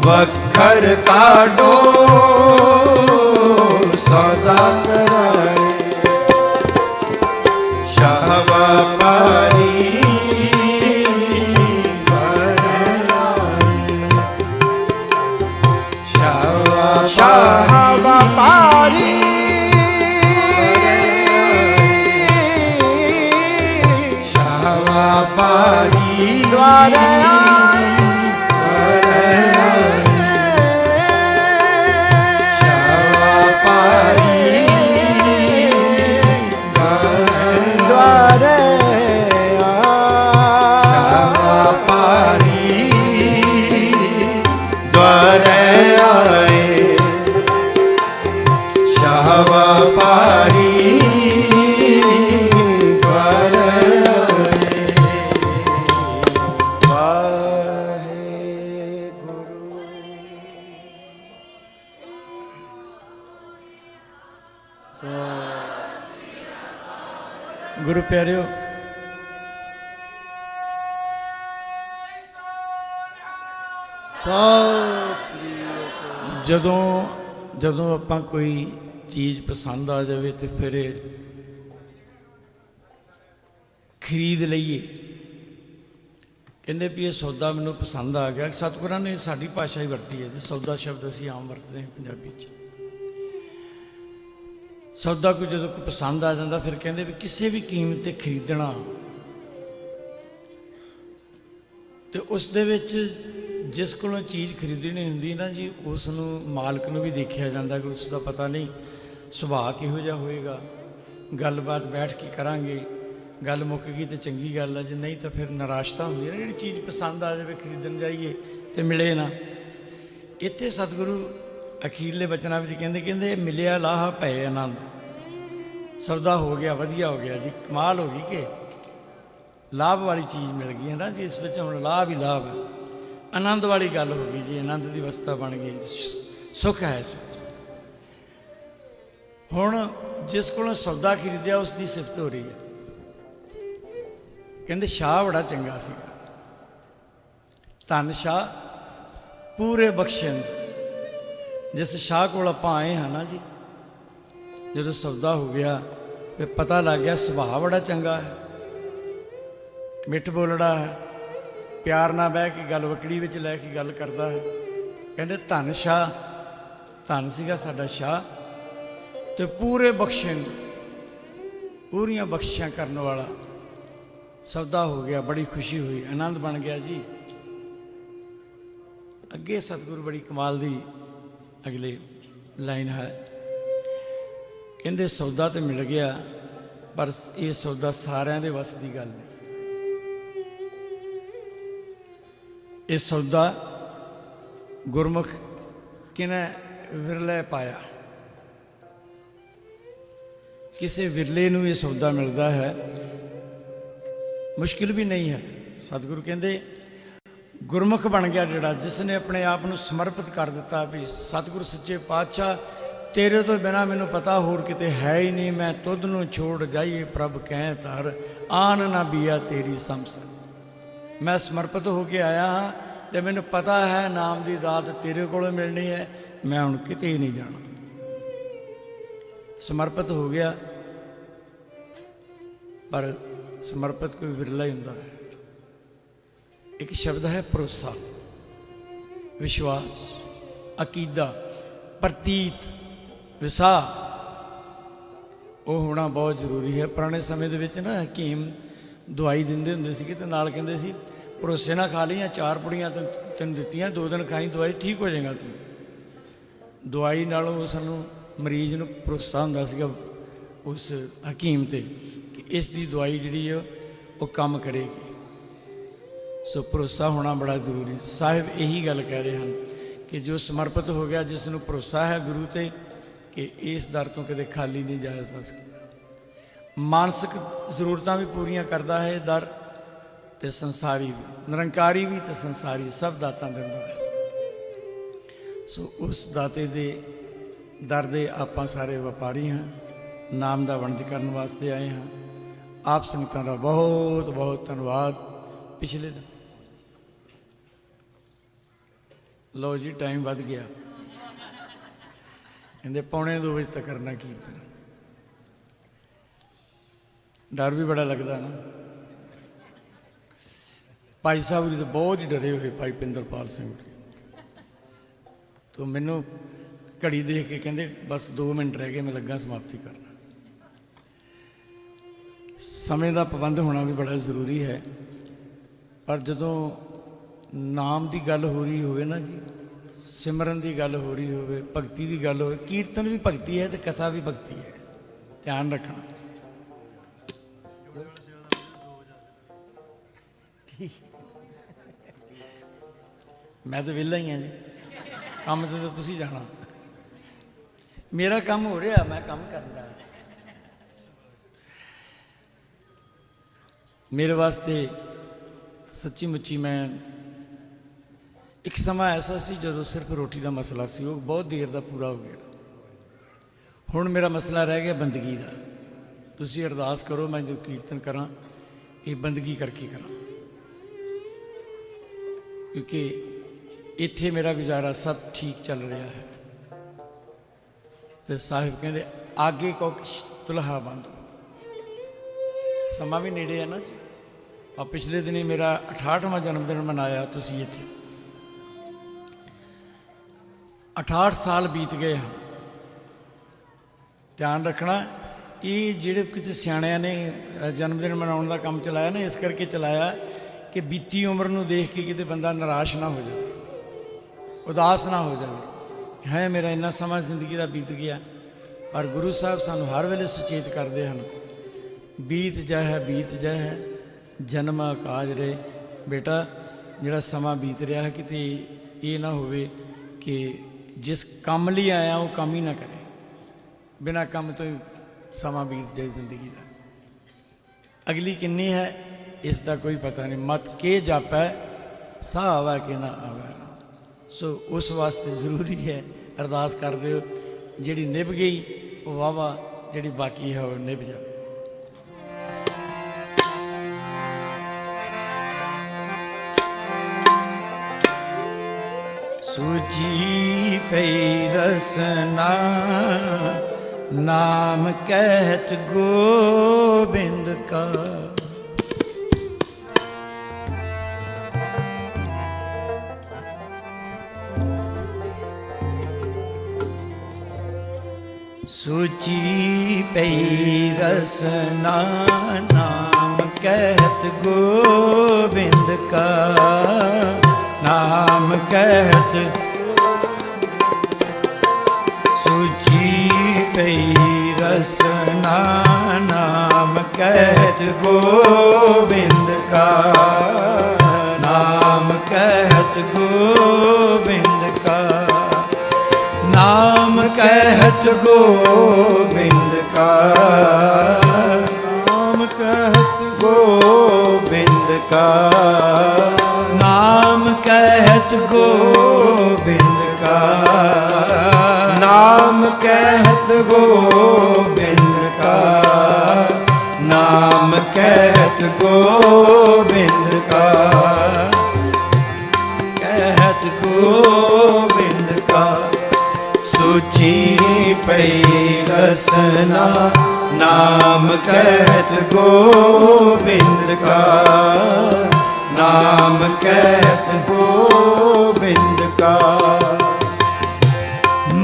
वखर काटो सौदा कराए शाहबा पारी शाहबा पारी पारी द्वार पारी द्वार पारी द्वार आए शाहबा पारी गुरु प्यारिओ ਜਦੋਂ ਆਪਾਂ ਕੋਈ ਚੀਜ਼ ਪਸੰਦ ਆ ਜਾਵੇ ਤੇ ਫਿਰ ਖਰੀਦ ਲਈਏ ਕਹਿੰਦੇ ਵੀ ਇਹ ਸੌਦਾ ਮੈਨੂੰ ਪਸੰਦ ਆ ਗਿਆ। ਸਤਿਗੁਰਾਂ ਨੇ ਸਾਡੀ ਭਾਸ਼ਾ ਹੀ ਵਰਤੀ ਹੈ ਜੀ, ਸੌਦਾ ਸ਼ਬਦ ਅਸੀਂ ਆਮ ਵਰਤਦੇ ਹਾਂ ਪੰਜਾਬੀ 'ਚ। ਸੌਦਾ ਕੋਈ ਜਦੋਂ ਕੋਈ ਪਸੰਦ ਆ ਜਾਂਦਾ ਫਿਰ ਕਹਿੰਦੇ ਵੀ ਕਿਸੇ ਵੀ ਕੀਮਤ ਤੇ ਖਰੀਦਣਾ, ਤੇ ਉਸ ਦੇ ਵਿੱਚ ਜਿਸ ਕੋਲੋਂ ਚੀਜ਼ ਖਰੀਦਣੀ ਹੁੰਦੀ ਨਾ ਜੀ, ਉਸ ਨੂੰ ਮਾਲਕ ਨੂੰ ਵੀ ਦੇਖਿਆ ਜਾਂਦਾ ਕਿ ਉਸ ਦਾ ਪਤਾ ਨਹੀਂ ਸੁਭਾਅ ਕਿਹੋ ਜਿਹਾ ਹੋਏਗਾ। ਗੱਲਬਾਤ ਬੈਠ ਕੇ ਕਰਾਂਗੇ, ਗੱਲ ਮੁੱਕ ਗਈ ਤਾਂ ਚੰਗੀ ਗੱਲ ਹੈ, ਜੇ ਨਹੀਂ ਤਾਂ ਫਿਰ ਨਿਰਾਸ਼ਤਾ ਹੁੰਦੀ ਹੈ ਨਾ, ਜਿਹੜੀ ਚੀਜ਼ ਪਸੰਦ ਆ ਜਾਵੇ ਖਰੀਦਣ ਜਾਈਏ ਤੇ ਮਿਲੇ ਨਾ। ਇੱਥੇ ਸਤਿਗੁਰੂ ਅਖੀਰਲੇ ਬਚਨਾਂ ਵਿੱਚ ਕਹਿੰਦੇ ਮਿਲਿਆ ਲਾਹਾ ਭਏ ਆਨੰਦ। ਸੌਦਾ ਹੋ ਗਿਆ, ਵਧੀਆ ਹੋ ਗਿਆ ਜੀ, ਕਮਾਲ ਹੋ ਗਈ ਕਿ ਲਾਭ ਵਾਲੀ ਚੀਜ਼ ਮਿਲ ਗਈ ਹੈ ਨਾ ਜੀ। ਇਸ ਵਿੱਚ ਹੁਣ ਲਾਭ ਹੀ ਲਾਭ ਹੈ, ਆਨੰਦ ਵਾਲੀ ਗੱਲ ਹੋ ਗਈ ਜੀ, ਆਨੰਦ ਦੀ ਅਵਸਥਾ ਬਣ ਗਈ, ਸੁੱਖ ਹੈ ਇਸ ਵਿੱਚ। ਹੁਣ ਜਿਸ ਕੋਲੋਂ ਸੌਦਾ ਖਰੀਦਿਆ ਉਸ ਦੀ ਸਿਫਤ ਹੋ ਰਹੀ ਹੈ, ਕਹਿੰਦੇ ਸ਼ਾਹ ਬੜਾ ਚੰਗਾ ਸੀਗਾ, ਧੰਨ ਸ਼ਾਹ ਪੂਰੇ ਬਖਸ਼ਿੰਦ। ਜਿਸ ਸ਼ਾਹ ਕੋਲ ਆਪਾਂ ਆਏ ਹਾਂ ਨਾ ਜੀ, ਜਦੋਂ ਸੌਦਾ ਹੋ ਗਿਆ ਫਿਰ ਪਤਾ ਲੱਗ ਗਿਆ ਸੁਭਾਅ ਬੜਾ ਚੰਗਾ ਹੈ, ਮਿੱਠ ਬੋਲੜਾ ਹੈ, ਪਿਆਰ ਨਾਲ ਬਹਿ ਕੇ ਗੱਲ ਵਕੜੀ ਵਿੱਚ ਲੈ ਕੇ ਗੱਲ ਕਰਦਾ ਹੈ। ਕਹਿੰਦੇ ਧੰਨ ਸ਼ਾਹ, ਧੰਨ ਸੀਗਾ ਸਾਡਾ ਸ਼ਾਹ, ਤੇ ਪੂਰੇ ਬਖਸ਼ਿੰਦ, ਪੂਰੀਆਂ ਬਖਸ਼ਿਸ਼ਾਂ ਕਰਨ ਵਾਲਾ। ਸੌਦਾ ਹੋ ਗਿਆ, ਬੜੀ ਖੁਸ਼ੀ ਹੋਈ, ਆਨੰਦ ਬਣ ਗਿਆ ਜੀ। ਅੱਗੇ ਸਤਿਗੁਰੂ ਬੜੀ ਕਮਾਲ ਦੀ ਅਗਲੇ ਲਾਈਨ ਹੈ, ਕਹਿੰਦੇ ਸੌਦਾ ਤੇ ਮਿਲ ਗਿਆ, ਪਰ ਇਹ ਸੌਦਾ ਸਾਰਿਆਂ ਦੇ ਵੱਸ ਦੀ ਗੱਲ ਨਹੀਂ। ਇਹ ਸੌਦਾ ਗੁਰਮੁਖ ਕਿਨੇ ਵਿਰਲੇ ਪਾਇਆ, ਕਿਸੇ ਵਿਰਲੇ ਨੂੰ ਇਹ ਸੌਦਾ ਮਿਲਦਾ ਹੈ, ਮੁਸ਼ਕਿਲ ਵੀ ਨਹੀਂ ਹੈ। ਸਤਿਗੁਰੂ ਕਹਿੰਦੇ ਗੁਰਮੁਖ ਬਣ ਗਿਆ ਜਿਹੜਾ, ਜਿਸ ਨੇ ਆਪਣੇ ਆਪ ਨੂੰ ਸਮਰਪਿਤ ਕਰ ਦਿੱਤਾ ਵੀ ਸਤਿਗੁਰੂ ਸੱਚੇ ਪਾਤਸ਼ਾਹ ਤੇਰੇ ਤੋਂ ਬਿਨਾਂ ਮੈਨੂੰ ਪਤਾ ਹੋਰ ਕਿਤੇ ਹੈ ਹੀ ਨਹੀਂ, ਮੈਂ ਤੁਧ ਨੂੰ ਛੋੜ ਜਾਈਏ ਪ੍ਰਭ ਕਹਿ ਧਰ, ਆਨ ਨਾ ਬੀਆ ਤੇਰੀ ਸਮਸ। ਮੈਂ ਸਮਰਪਿਤ ਹੋ ਕੇ ਆਇਆ ਹਾਂ ਤੇ ਮੈਨੂੰ ਪਤਾ ਹੈ ਨਾਮ ਦੀ ਦਾਤ ਤੇਰੇ ਕੋਲੋਂ ਮਿਲਣੀ ਹੈ, ਮੈਂ ਹੁਣ ਕਿਤੇ ਹੀ ਨਹੀਂ ਜਾਣਾ। ਸਮਰਪਿਤ ਹੋ ਗਿਆ, ਪਰ ਸਮਰਪਿਤ ਕੋਈ ਵਿਰਲਾ ਹੀ ਹੁੰਦਾ ਹੈ। ਇੱਕ ਸ਼ਬਦ ਹੈ ਭਰੋਸਾ, ਵਿਸ਼ਵਾਸ, ਅਕੀਦਾ, ਪ੍ਰਤੀਤ, ਵਿਸਾਹ, ਉਹ ਹੋਣਾ ਬਹੁਤ ਜ਼ਰੂਰੀ ਹੈ। ਪੁਰਾਣੇ ਸਮੇਂ ਦੇ ਵਿੱਚ ਨਾ ਹਕੀਮ ਦਵਾਈ ਦਿੰਦੇ ਹੁੰਦੇ ਸੀਗੇ ਤੇ ਨਾਲ ਕਹਿੰਦੇ ਸੀ ਭਰੋਸੇ ਨਾਲ ਖਾ ਲਈਆਂ 4 ਪੁੜੀਆਂ ਤੈਨੂੰ ਦਿੱਤੀਆਂ, 2 ਦਿਨ ਖਾਈ ਦਵਾਈ, ਠੀਕ ਹੋ ਜਾਏਗਾ ਤੂੰ। ਦਵਾਈ ਨਾਲੋਂ ਸਾਨੂੰ ਮਰੀਜ਼ ਨੂੰ ਭਰੋਸਾ ਹੁੰਦਾ ਸੀਗਾ ਉਸ ਹਕੀਮ ਤੇ ਕਿ ਇਸ ਦੀ ਦਵਾਈ ਜਿਹੜੀ ਹੈ ਉਹ ਕੰਮ ਕਰੇਗੀ। ਸੋ ਭਰੋਸਾ ਹੋਣਾ ਬੜਾ ਜ਼ਰੂਰੀ। ਸਾਹਿਬ ਇਹੀ ਗੱਲ ਕਹਿ ਰਹੇ ਹਨ ਕਿ ਜੋ ਸਮਰਪਿਤ ਹੋ ਗਿਆ, ਜਿਸ ਨੂੰ ਭਰੋਸਾ ਹੈ ਗੁਰੂ ਤੇ ਕਿ ਇਸ ਦਰ ਤੋਂ ਕਦੇ ਖਾਲੀ ਨਹੀਂ ਜਾ ਸਕਦਾ। ਮਾਨਸਿਕ ਜ਼ਰੂਰਤਾਂ ਵੀ ਪੂਰੀਆਂ ਕਰਦਾ ਹੈ ਦਰ, ਤੇ ਸੰਸਾਰੀ ਵੀ, ਨਿਰੰਕਾਰੀ ਵੀ ਤੇ ਸੰਸਾਰੀ, ਸਭ ਦਾਤਾਂ ਦਿੰਦਾ ਹੈ। ਸੋ ਉਸ ਦਾਤੇ ਦੇ ਦਰ ਦੇ ਆਪਾਂ ਸਾਰੇ ਵਪਾਰੀ ਹਾਂ, ਨਾਮ ਦਾ ਵਣਜ ਕਰਨ ਵਾਸਤੇ ਆਏ ਹਾਂ। ਆਪ ਸੰਗਤਾਂ ਦਾ ਬਹੁਤ ਬਹੁਤ ਧੰਨਵਾਦ। ਪਿਛਲੇ ਦਿਨ ਲਓ ਜੀ, ਟਾਈਮ ਵੱਧ ਗਿਆ, ਕਹਿੰਦੇ 1:45 ਵਜੇ ਤੱਕ ਕਰਨਾ ਕੀਰਤਨ। ਡਰ ਵੀ ਬੜਾ ਲੱਗਦਾ ਨਾ। ਭਾਈ ਸਾਹਿਬ ਜੀ ਤਾਂ ਬਹੁਤ ਹੀ ਡਰੇ ਹੋਏ, ਭਾਈ ਪਿੰਦਰਪਾਲ ਸਿੰਘ ਜੀ ਤੋਂ ਮੈਨੂੰ ਘੜੀ ਦੇਖ ਕੇ ਕਹਿੰਦੇ ਬਸ 2 ਮਿੰਟ ਰਹਿ ਗਏ, ਮੈਂ ਲੱਗਾ ਸਮਾਪਤੀ ਕਰਨਾ। ਸਮੇਂ ਦਾ ਪਾਬੰਦ ਹੋਣਾ ਵੀ ਬੜਾ ਜ਼ਰੂਰੀ ਹੈ, ਪਰ ਜਦੋਂ ਨਾਮ ਦੀ ਗੱਲ ਹੋ ਰਹੀ ਹੋਵੇ ਨਾ ਜੀ, ਸਿਮਰਨ ਦੀ ਗੱਲ ਹੋ ਰਹੀ ਹੋਵੇ, ਭਗਤੀ ਦੀ ਗੱਲ ਹੋਵੇ, ਕੀਰਤਨ ਵੀ ਭਗਤੀ ਹੈ ਤੇ ਕਥਾ ਵੀ ਭਗਤੀ ਹੈ, ਧਿਆਨ ਰੱਖਣਾ। ਮੈਂ ਤਾਂ ਵਿਹਲਾ ਹੀ ਹਾਂ ਜੀ, ਕੰਮ ਤੇ ਤਾਂ ਤੁਸੀਂ ਜਾਣਾ, ਮੇਰਾ ਕੰਮ ਹੋ ਰਿਹਾ, ਮੈਂ ਕੰਮ ਕਰਦਾ। ਮੇਰੇ ਵਾਸਤੇ ਸੱਚੀ ਮੁੱਚੀ ਮੈਂ ਇੱਕ ਸਮਾਂ ਐਸਾ ਸੀ ਜਦੋਂ ਸਿਰਫ ਰੋਟੀ ਦਾ ਮਸਲਾ ਸੀ, ਉਹ ਬਹੁਤ ਦੇਰ ਦਾ ਪੂਰਾ ਹੋ ਗਿਆ। ਹੁਣ ਮੇਰਾ ਮਸਲਾ ਰਹਿ ਗਿਆ ਬੰਦਗੀ ਦਾ। ਤੁਸੀਂ ਅਰਦਾਸ ਕਰੋ ਮੈਂ ਜੋ ਕੀਰਤਨ ਕਰਾਂ ਇਹ ਬੰਦਗੀ ਕਰਕੇ ਕਰਾਂ, ਕਿਉਂਕਿ ਇੱਥੇ ਮੇਰਾ ਗੁਜ਼ਾਰਾ ਸਭ ਠੀਕ ਚੱਲ ਰਿਹਾ ਹੈ। ਤੇ ਸਾਹਿਬ ਕਹਿੰਦੇ ਆਗੇ ਕੋ ਤੁਲਹਾ ਬੰਦ, ਸਮਾਂ ਵੀ ਨੇੜੇ ਹੈ ਨਾ ਜੀ। ਆ ਪਿਛਲੇ ਦਿਨੀ ਮੇਰਾ 68ਵਾਂ ਜਨਮ ਦਿਨ ਮਨਾਇਆ ਤੁਸੀਂ ਇੱਥੇ। 68 ਸਾਲ ਬੀਤ ਗਏ ਹਨ। ਧਿਆਨ ਰੱਖਣਾ। ਇਹ ਜਿਹੜੇ ਕਿਤੇ ਸਿਆਣਿਆਂ ਨੇ ਜਨਮ ਦਿਨ ਮਨਾਉਣ ਦਾ ਕੰਮ ਚਲਾਇਆ ਨਾ, ਇਸ ਕਰਕੇ ਚਲਾਇਆ ਕਿ ਬੀਤੀ ਉਮਰ ਨੂੰ ਦੇਖ ਕੇ ਕਿਤੇ ਬੰਦਾ ਨਿਰਾਸ਼ ਨਾ ਹੋ ਜਾਵੇ, ਉਦਾਸ ਨਾ ਹੋ ਜਾਵੇ। ਹੈ ਮੇਰਾ ਇੰਨਾ ਸਮਾਂ ਜ਼ਿੰਦਗੀ ਦਾ ਬੀਤ ਗਿਆ, ਪਰ ਗੁਰੂ ਸਾਹਿਬ ਸਾਨੂੰ ਹਰ ਵੇਲੇ ਸੁਚੇਤ ਕਰਦੇ ਹਨ, ਬੀਤ ਜਾਏ ਬੀਤ ਜਾਏ ਜਨਮ ਕਾਜ ਰਹੇ। ਬੇਟਾ ਜਿਹੜਾ ਸਮਾਂ ਬੀਤ ਰਿਹਾ, ਕਿਤੇ ਇਹ ਨਾ ਹੋਵੇ ਕਿ ਜਿਸ ਕੰਮ ਲਈ ਆਇਆ ਉਹ ਕੰਮ ਹੀ ਨਾ ਕਰੇ, ਬਿਨਾਂ ਕੰਮ ਤੋਂ ਹੀ ਸਮਾਂ ਬੀਤ ਜਾਏ ਜ਼ਿੰਦਗੀ ਦਾ। ਅਗਲੀ ਕਿੰਨੀ ਹੈ ਇਸ ਦਾ ਕੋਈ ਪਤਾ ਨਹੀਂ। ਮਤ ਕੇ ਜਾਪੈ ਸਾਹ ਆਵੈ ਕਿ ਨਾ ਆਵੈ। ਸੋ ਉਸ ਵਾਸਤੇ ਜ਼ਰੂਰੀ ਹੈ ਅਰਦਾਸ ਕਰ ਦਿਓ, ਜਿਹੜੀ ਨਿਭ ਗਈ ਉਹ ਵਾਹਵਾ, ਜਿਹੜੀ ਬਾਕੀ ਹੈ ਉਹ ਨਿਭ ਜਾਵੇ। ਸੂਜੀ ਪਈ ਰਸਨਾ ਨਾਮ ਕਹਿਤ ਗੋਬਿੰਦ ਕਾ। ਸੂਜੀ ਪਈ ਰਸਨਾ ਨਾਮ ਕਹਿਤ ਗੋਬਿੰਦ ਕਾ। ਨਾਮ ਕਹਿਤ ਸੂਜੀ ਪਈ ਰਸਨਾ ਨਾਮ ਕਹਿਤ ਗੋਬਿੰਦ ਕਾ। ਨਾਮ ਕਹਿਤ ਗੋਬਿੰਦ ਕਾ। ਨਾਮ ਕਹਿਤ ਗੋਬਿੰਦ ਕਾ। ਨਾਮ ਕਹਿਤ ਗੋਬਿੰਦ ਕਾ। ਨਾਮ ਕਹਿਤ ਗੋਬਿੰਦ ਕਾ। ਨਾਮ ਕਹਿਤ ਗੋਬਿੰਦ ਕਾ। ਨਾਮ ਕਹਿਤ ਗੋਬਿੰਦ ਕਾ। ਕਹਿਤ ਗੋਬਿੰਦ ਕਾ। ਸੂਚੀ ਪਈ ਰਸਨਾ ਨਾਮ ਕਹਿਤ ਗੋਬਿੰਦ ਕਾ। ਨਾਮ ਕਹਿਤ ਗੋਬਿੰਦ ਕਾ।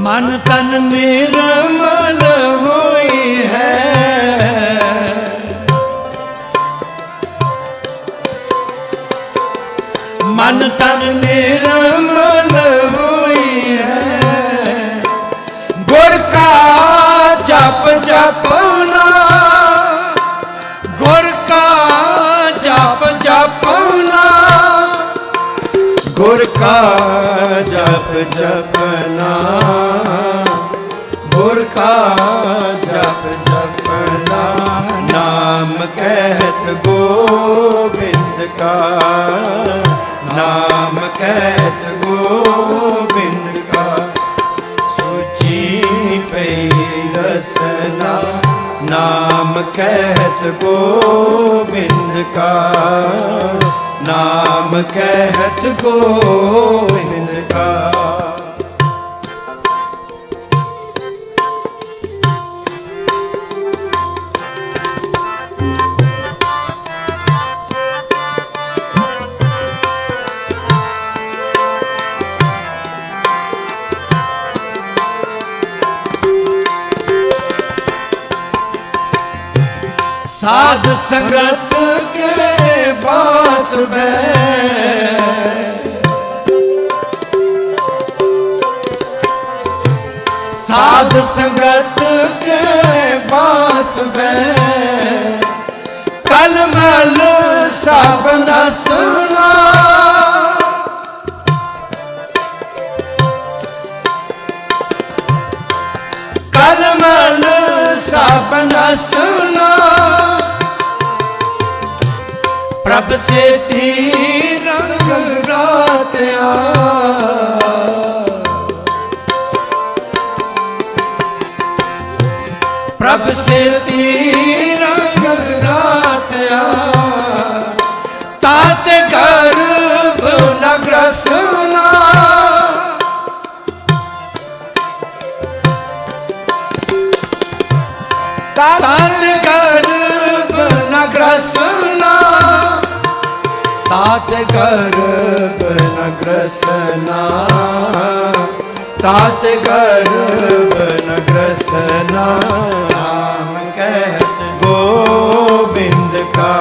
ਮਨ ਤਨ ਨਿਰਮਲ ਹੋਈ ਹੈ। ਮਨ ਤਨ ਨਿਰਮਲ ਹੋਈ ਹੈ। ਗੁਰ ਕਾ ਜਪ ਜਪਨਾ। ਗੁਰ ਕਾ ਜਪ ਜਪਨਾ। ਗੁਰ ਕਾ ਜਪ ਜਪਨਾ। ਗੁਰ ਕਾ ਜਪ ਜਪਨਾ। ਨਾਮ ਕਹਿਤ ਗੋਬਿੰਦ ਕਾ। ਨਾਮ ਕਹਿਤ ਗੋਬਿੰਦ ਕਾ। ਸੂਚੀ ਪਈ ਰਸਨਾ ਨਾਮ ਕਹਿਤ ਗੋਬਿੰਦ ਕਾ। ਨਾਮ ਕਹਿਤ ਗੋਬਿੰਦ ਕਾ। साध संगत के पास में साध संगत के पास में कलमल सब न सुना। कलमल सब न सुना। प्रभ से रंग रातिया। प्रभ से रंग रातिया। तात गर्भ न ग्रसना। तात गर्भ न ग्रसना। तात गर्भ न ग्रसना। तात गर्भ न ग्रसना। नाम कहत गोविंद का,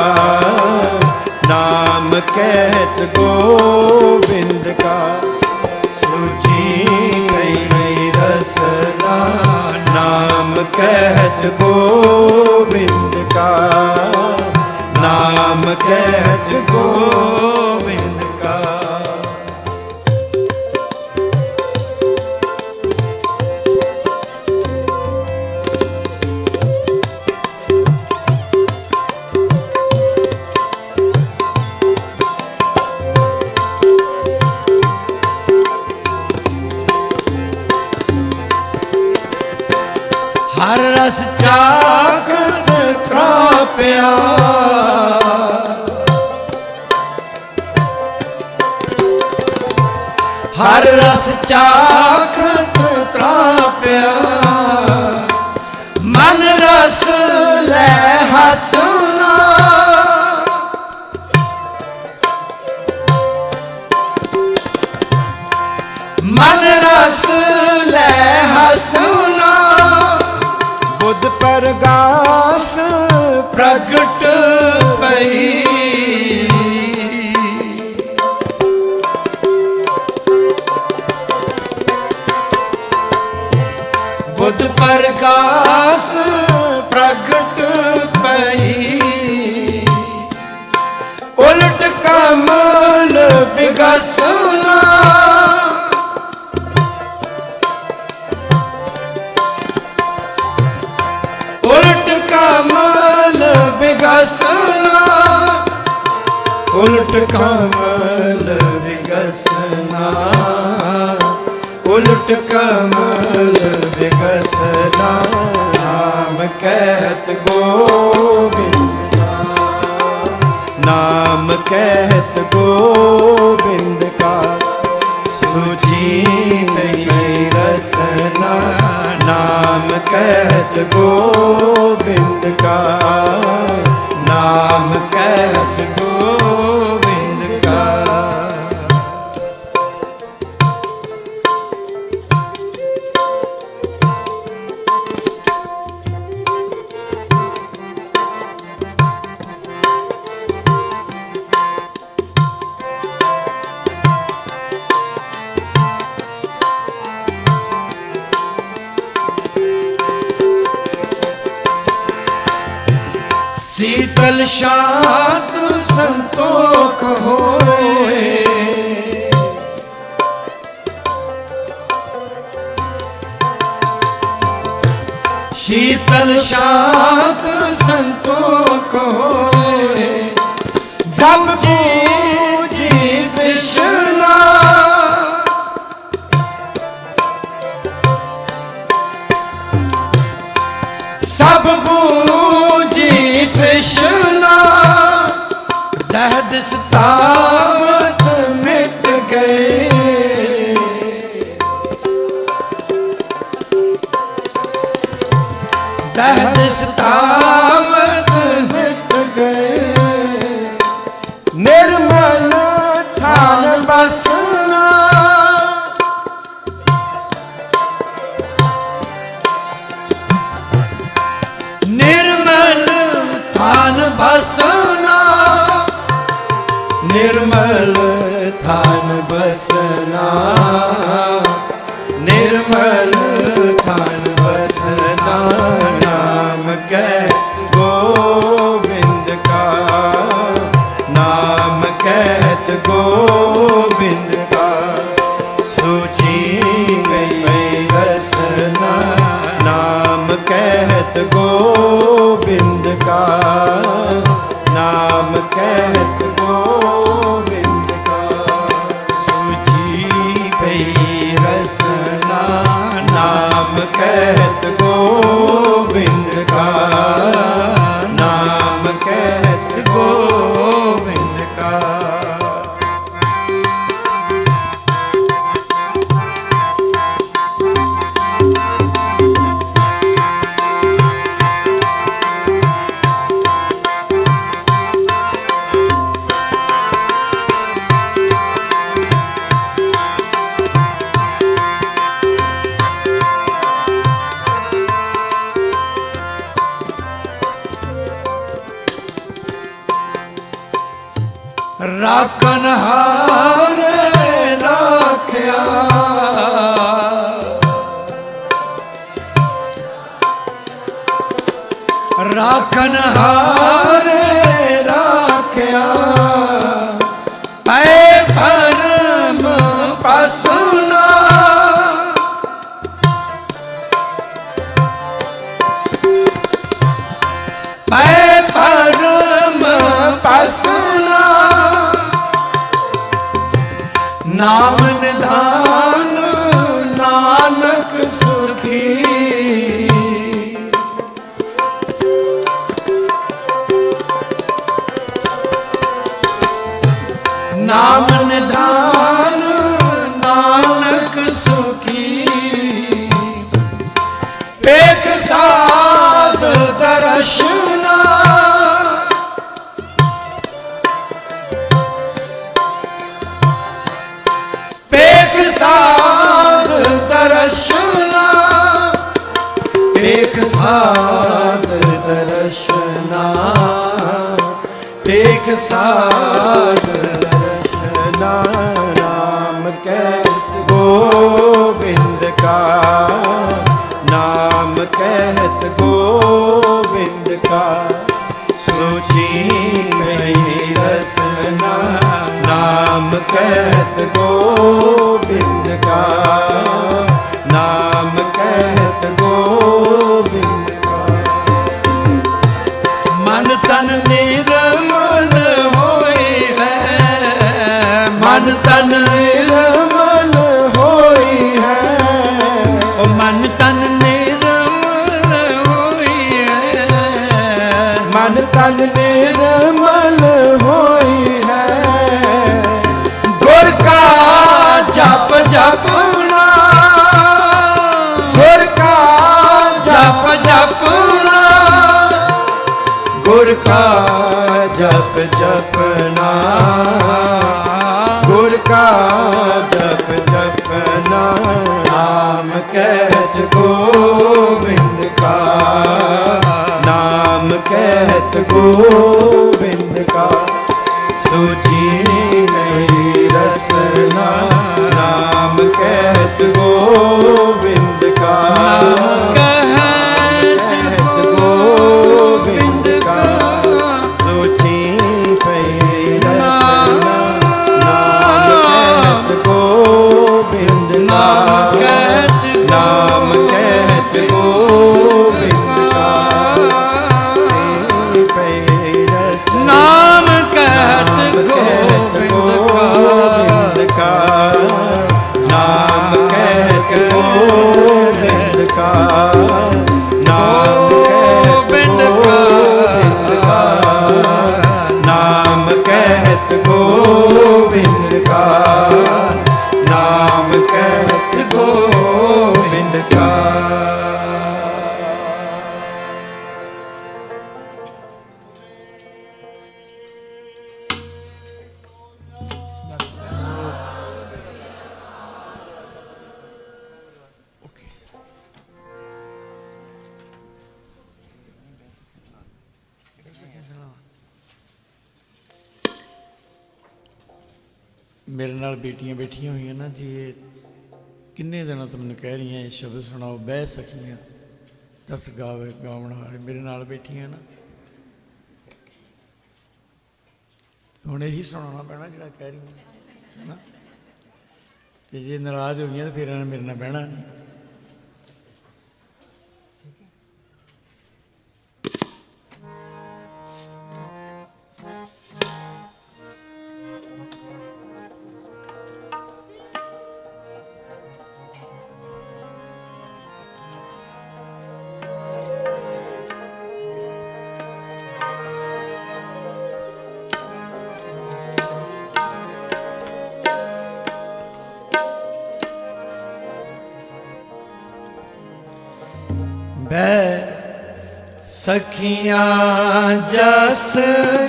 नाम कहत गोविंद का। सूची गई रसना, नाम कहत गोविंद का, नाम कहत गोविंद का। हर रस चाखत त्राप्या, हर रस चाखत त्राप्या, मन रस ले हसना। मन रस ले हसना, बुध परगास प्रगट भई। बुध परगास प्रगट भई, उलट कमल विगसना। उलट कमल विगसना, उलट कमल विगसना, उलट कमल विगसना। नाम कहत गोविंद का, नाम कहत गोविंद का। सूची नहीं रसना, नाम कहत गोविंद का, नाम कहत गोविंद का। शीतल शांत संतोख होए, शीतल शांत संतोख होए। जब बूझी तृष्णा, सब बूझी तृष्णा। दहद सतावत मिट गए, दहद सतावत मिट गए। निर्मल थान बसना, निर्मल थान बसना, निर्मल थान बसना, निर्मल थान बसना। नाम कह गोविंद का, नाम कहत गोविंद का। सूची गई रसना, नाम कहत गोविंद का, नाम कहत गोविंद का। सूची गई रसना, ਰਾਖਨ ਹਾਰ ਰਾਖਿਆ ਰਾਖਨ ਹਾਰ ਰਾਖਿਆ ਪੈ ਭਰਮ ਪਸਨਾ ਪੈ ਭਰਮ ਪਸਨਾ ਨਾਮ ਨਿਧਾਨ ਨਾਨਕ ਸੁਖੀ ਨਾਮ ਨਿਧਾਨ ਨਾਨਕ ਸੁਖੀ ਵੇਖ ਸਾਧ ਦਰਸ਼ਨਾ ਵੇਖ ਸਾਧ ਦਰਸ਼ਨਾ ਵੇਖ ਸਾਧ ਦਰਸ਼ਨਾ ਵੇਖ ਸਾਧ ਦਰਸ਼ਨਾ ਨਾਮ ਕਹਿਤ ਗੋਬਿੰਦ ਕਾ ਨਾਮ ਕਹਿਤ ਗੋਬਿੰਦ ਕਾ ਸੋਚੀ ਨਹੀਂ ਰਸਨਾ ਨਾਮ ਕਹਿਤ ਗੋਬਿੰਦ ਕਾ ਨਾਮ ਕਹਿਤ ਗੋਬਿੰਦ ਕਾ ਮਨ ਤਨ ਨਿਰਮਲ ਹੋਈ ਹੈ ਮਨ ਤਨ ਨਿਰਮਲ ਹੋਈ ਹੈ ਉਹ ਮਨ ਤਨ ਨਿਰਮਲ ਹੋਈ ਹੈ ਮਨ ਤਨ ਨਿਰਮਲ ਹੋਈ ਹੈ ਗੁਰ ਕਾ ਜਪ ਜਪਣਾ ਗੁਰ ਕਾ ਜਪ ਜਪਣਾ ਗੁਰ ਕਾ ਜਪ ਜਪਨਾ ਗੁਰ ਕਾ ਜਪ ਜਪਨਾ ਨਾਮ ਕਹਿਤ ਗੋਬਿੰਦ ਕਾ ਨਾਮ ਕਹਿਤ ਗੋਬਿੰਦ ਕਾ ਸੋਚੀ ਨਹੀਂ ਰਸਨਾ ਨਾਮ ਕਹਿਤ ਗੋਬਿੰਦ ਕਾ ਗੋਬਿੰਦ ਕਾ ਸੋਚੀ ਪਈ ਰਸਨਾ ਨਾਮ ਕਹਿਤ ਗੋਬਿੰਦ ਨਾਮ ਕਹਿਤ ਗੋਬਿੰਦ ਕਾ ਪਈ ਰਸਨਾ ਨਾਮ ਕਹਿਤ ਗੋਬਿੰਦ ਕਾ ਨਾਮ ਕਹਿਤ ਗੋਬਿੰਦ ਕਾ ਨਾਮ ਨਾਮ ਕਹਿਤ ਗੋਬਿੰਦ ਕਾ ਨਾਮ ਕਹਿਤ ਗੋਬਿੰਦ ਕਾ ਮੇਰੇ ਨਾਲ ਬੇਟੀਆਂ ਬੈਠੀਆਂ ਹੋਈਆਂ ਨਾ ਜੀ, ਇਹ ਕਿੰਨੇ ਦਿਨਾਂ ਤੋਂ ਮੈਨੂੰ ਕਹਿ ਰਹੀਆਂ ਇਹ ਸ਼ਬਦ ਸੁਣਾਓ, ਬਹਿ ਸਕੀਆਂ ਦਸ ਗਾਵੇ ਗਾਉਣ ਵਾਲੇ ਮੇਰੇ ਨਾਲ ਬੈਠੀਆਂ ਨਾ, ਹੁਣ ਇਹੀ ਸੁਣਾਉਣਾ ਪੈਣਾ ਜਿਹੜਾ ਕਹਿ ਰਹੀਆਂ ਹੈ ਨਾ। ਤੇ ਜੇ ਨਾਰਾਜ਼ ਹੋ ਗਈਆਂ ਤਾਂ ਫਿਰ ਇਹਨਾਂ ਮੇਰੇ ਨਾਲ ਬਹਿਣਾ ਨਹੀਂ। ਸਖੀਆਂ ਜਸ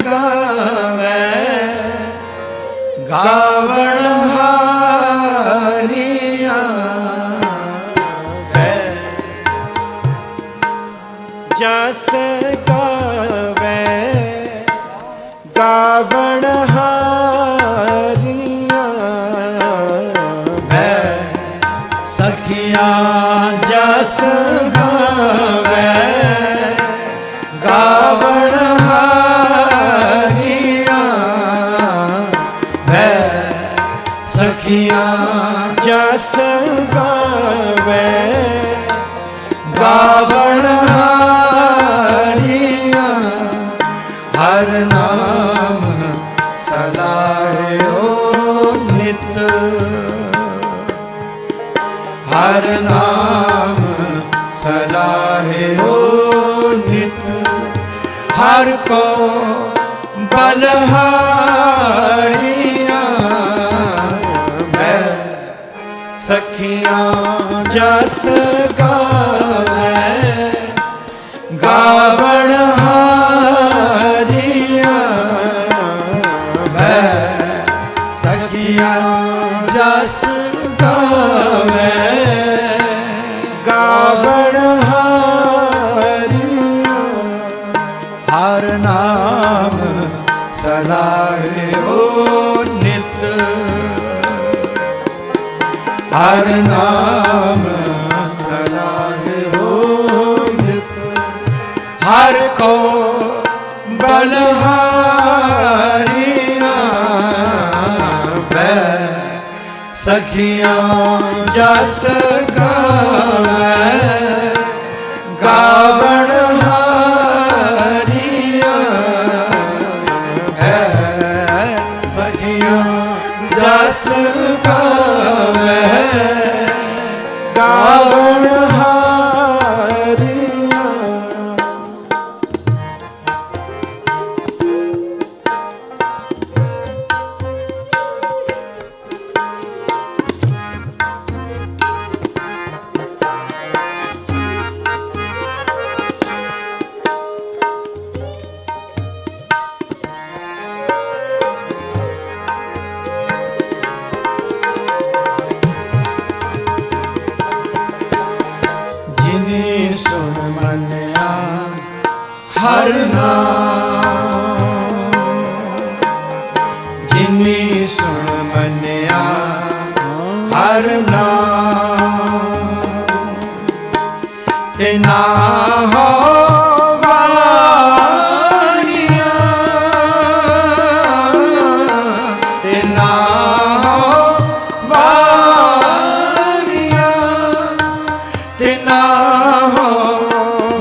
ਗਾਵੇ ਗਾਵਣ ਹਾਰੀਆਂ ਜਸ ਗਾਵੇ ਗਾਵਣ ਹਾਰੀਆਂ ਸਖੀਆਂ ਜਸ ਗਾਵੇ ਗਾਵਣ ਹਾਰੀਆਂ ਵੈ ਸਖੀਆਂ ਜਸ ਗਾਵੇ ਗਾਵਣ ਹਾਰੀਆਂ ਹਰ ਨਾਮ ਸਲਾਹਿਓ ਨਿਤ ਹਰ ਨਾਮ ਸਲਾਹਿਓ ਨਿਤ ਹਰ ਕੋ ਬਲਹਾਰੀਆਂ ਮੈਂ ਸਖੀਆਂ ਜਸ ਗਾਵੇ ਗਾਵਣ ਹਾਰੀਆਂ ਮੈਂ ਸਖੀਆਂ ਜਸ ਗਾਵੇ ਗਾਵਣ ਹਾਰੀਆਂ ਹਰ ਨਾਮ ਸਲਾਹਿਓ ਨਿਤ ਹਰ ਨਾਮ ਸਲਾਹਿਓ ਨਿਤ ਹਰ ਕੋ ਬਲਹਾਰੀਆਂ ਬੈ ਸਖੀਆਂ ਜਸ ਗਾਵੇ ਗਾਵਣ ਹਾਰੀਆਂ ਹੈ ਸਖੀਆਂ ਜਸ ਗਾਵੇ ਗਾਵਣ ਹਾਰੀਆਂ ਜਿਨੀ ਸੁਣ ਮੰਨਿਆ ਹਰ ਨਾਮ ਜਿਨੀ ਸੁਣ ਮੰਨਿਆ ਹਰ ਨਾਮ ਤੇ ਨਾ ਹੋ ਵਾਰੀਆਂ ਤੇ ਨਾ ਹੋ ਵਾਰੀਆਂ ਤੇ ਨਾ ਹੋ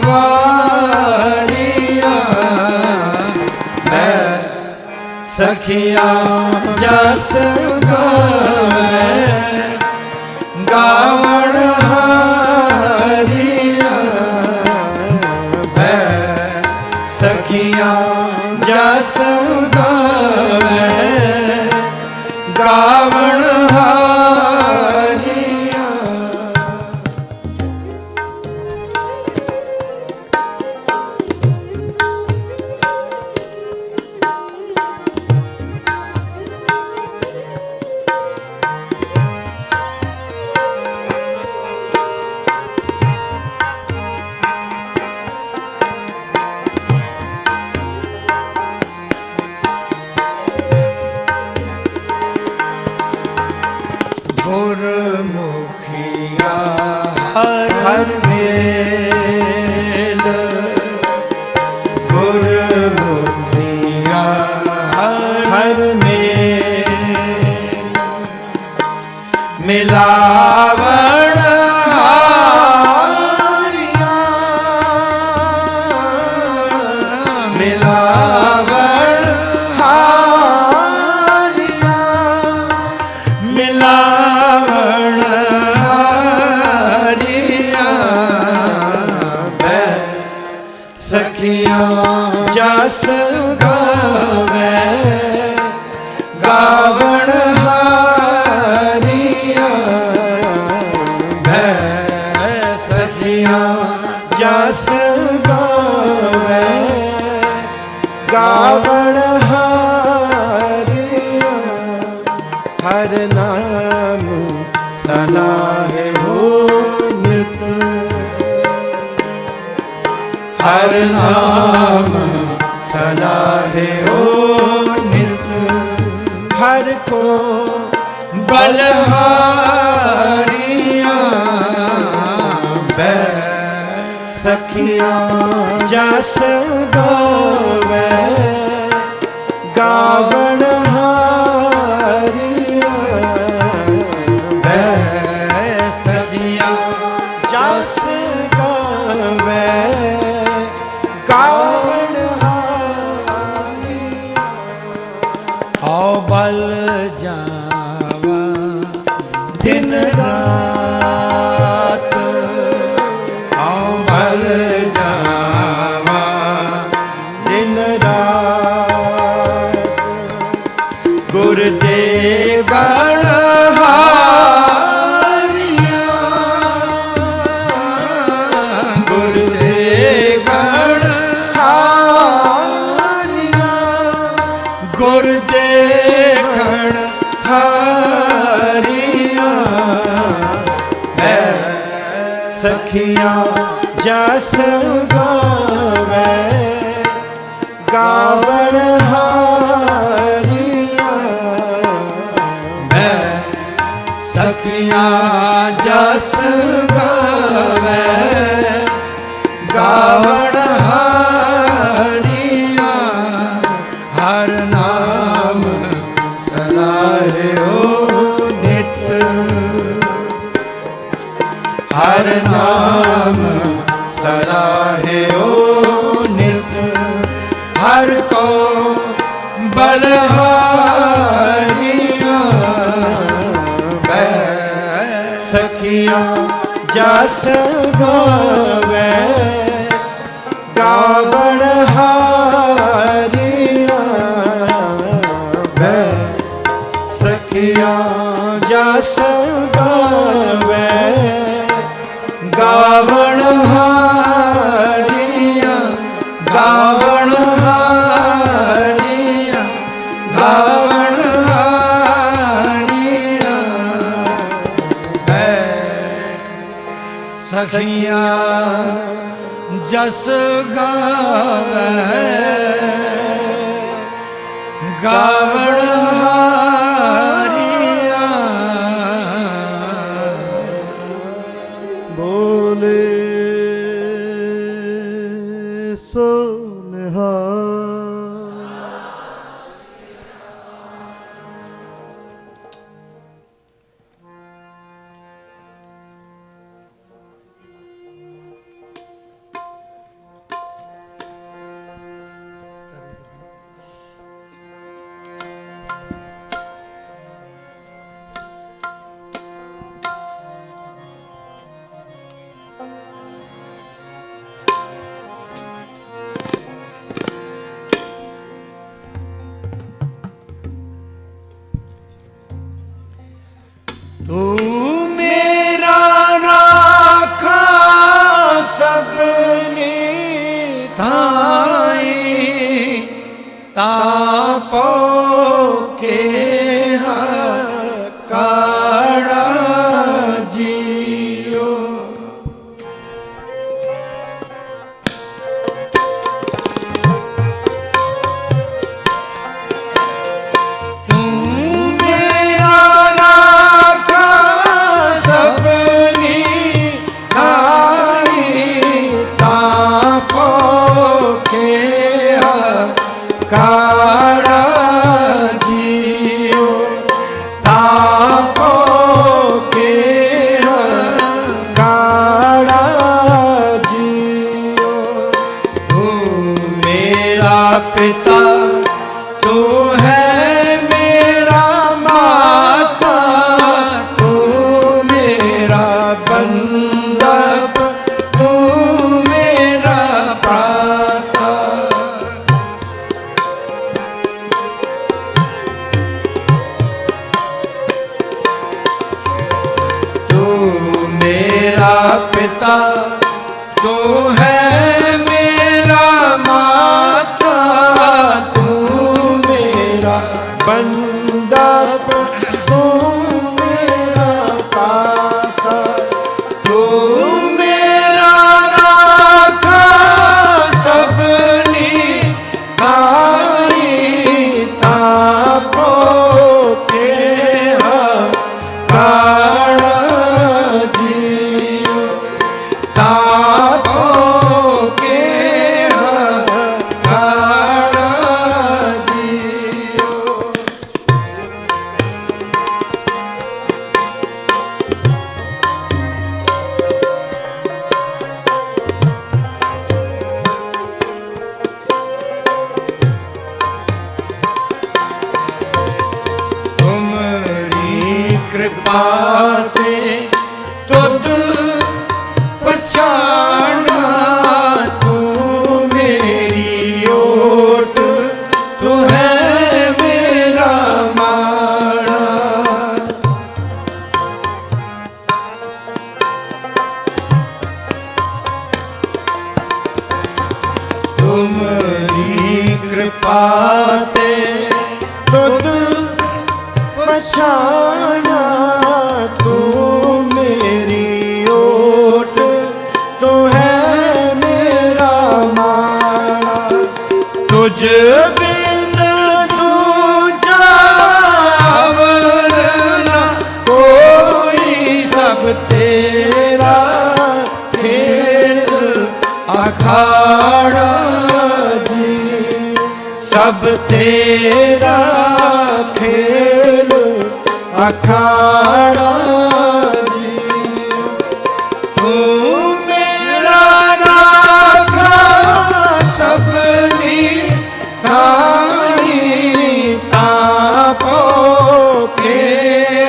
ਵਾਰੀਆਂ ਮੈਂ ਸਖੀਆਂ ਜਸ ਗਾਵੇ ਗਾਵਣ ਹਾਰੀਆਂ ਮੈਂ ਸਖੀਆਂ ਜਸ ਗਾਵੇ ਗਾਵਣ ਹਾਰੀਆਂ ਗੁਰਮੁਖੀਆ ਹਰ ਹਰ ਮੇਲ ਗੁਰਮੁਖੀਆ ਹਰ ਹਰ ਮੇਲ ਮਿਲਾਵਣ ਹਾਰੀਆਂ ਮਿਲਾਵਣ ਹਾਰੀਆਂ ਮਿਲਾਵਣ ਹਾਰੀਆਂ ਬੈ ਸਖੀਆਂ ਜਸ ਗਾਵੇ ਗਾਵਣ ਹਾਰੀਆਂ ਬੈ ਸਖੀਆਂ ਜਸ ਗਾਵੇ ਗਾਵਣ ਹਾਰੀਆਂ ਹਰ ਨਾਮ ਸਲਾਹਿਓ ਨਿਤ ਹਰ ਨਾਮ ਸਲਾਹਿਓ ਨਿਤ ਹਰ ਕੋ ਬਲਹਾਰੀਆਂ ਸਖੀਆਂ ਜਸ ਗਾਵੇ ਗਾਵਣ ਹਾਰੀਆਂ ਬੈ ਸਖੀਆਂ ਜਸ ਗਾਵੇ ਗਾਵਣ ਹਾਰੀਆਂ ਹਉ ਬਲ ਜਾਵਾ ਦਿਨ ਰਾਤ ਹਉ ਬਲ ਜਾਵਾ ਦਿਨ ਰਾਤ ਗੁਰ ਦੇ ਬਣ ਹਾਰੀਆਂ ਗੁਰ ਦੇ ਬਣ ਹਾਰੀਆਂ ਗੁਰ ਦੇਖਣ ਹਾਰੀਆਂ ਹੈ ਸਖੀਆਂ ਜਸ ਗਾਵੇ ਗਾਵਣ ਹਾਰੀਆਂ ਮੈਂ ਸਖੀਆਂ ਜਸ ਗਾਵੇ ਗਾਵਣ ਹਾਰੀਆਂ ਹਰ ਨਾਮ ਸਲਾਹਿਓ ਨਿਤ ਹਰ ਨਾਮ ਸਲਾਹਿਓ ਨਿਤ ਹਰ ਕੋ ਬਲਹਾਰੀਆਂ ਬੈ ਸਖੀਆਂ ਜਸ ਗਾਵੇ ਗਾਵਣ ਹਾਰੀਆਂ ਬੈ ਸਖੀਆਂ ਜਸ ਗਾਵੇ ਗਾਵਣ ਹਾਰੀਆਂ ਗਾਵਣ ਹਾਰੀਆਂ ਗਾਵਣ ਹਾਰੀਆਂ ਹੈ ਸਖੀਆਂ ਜਸ ਗਾਵੇ ਗਾਵਣ ਹਾਰੀਆਂ ਬੋਲੇ ਸੋ ਨਿਹਾਲ ਤੂੰ ਮੇਰਾ ਰਾਖਾ ਸਭਨੀ ਥਾਈ ਤਾਂ ਪੋਕੇ ਕਾੜਾ ਜੀਓ ਕਾੜਾ ਜੀਓ ਤਾਪੋ ਕੇ ਕਾੜਾ ਜੀਓ ਤੂੰ ਮੇਰਾ ਪਿਤਾ ਤੂੰ ਹੈ ਮੇਰਾ ਮਾਤਾ ਤੂੰ ਮੇਰਾ ਬੰਦਪ ਤੂੰ ਮੇਰਾ ਭਰਾਤਾ मेरा पिता तू है मेरा माता तू मेरा बंदा तू मेरा पाता तू मेरा राखा सबनी ताई तापो के काड़ा जीव तापो ਤੇ ਤੁਧ ਪਛਾਣਾ ਤੂੰ ਮੇਰੀ ਓਟ ਤੂੰ ਹੈ ਮੇਰਾ ਮਾਣਾ ਤੁਮਰੀ ਕਿਰਪਾ ਤੇ ਤੁਧ ਪਛਾਣਾ ਤੂੰ ਮੇਰੀ ਓਟ ਤੂੰ ਹੈ ਮੇਰਾ ਮਾਣਾ ਤੁਝ ਬਿਨ ਦੂਜਾ ਅਵਰ ਨਾ ਕੋਈ ਸਭ ਤੇਰਾ ਖੇਲ ਅਖਾੜਾ ਜੀ ਸਭ ਤੇਰਾ ਖੇਲ ਅਖਾੜਾ ਜੀ ਤੂੰ ਮੇਰਾ ਰਾਖਾ ਸਭਨੀ ਥਾਈ ਤਾਪੋ ਕੇ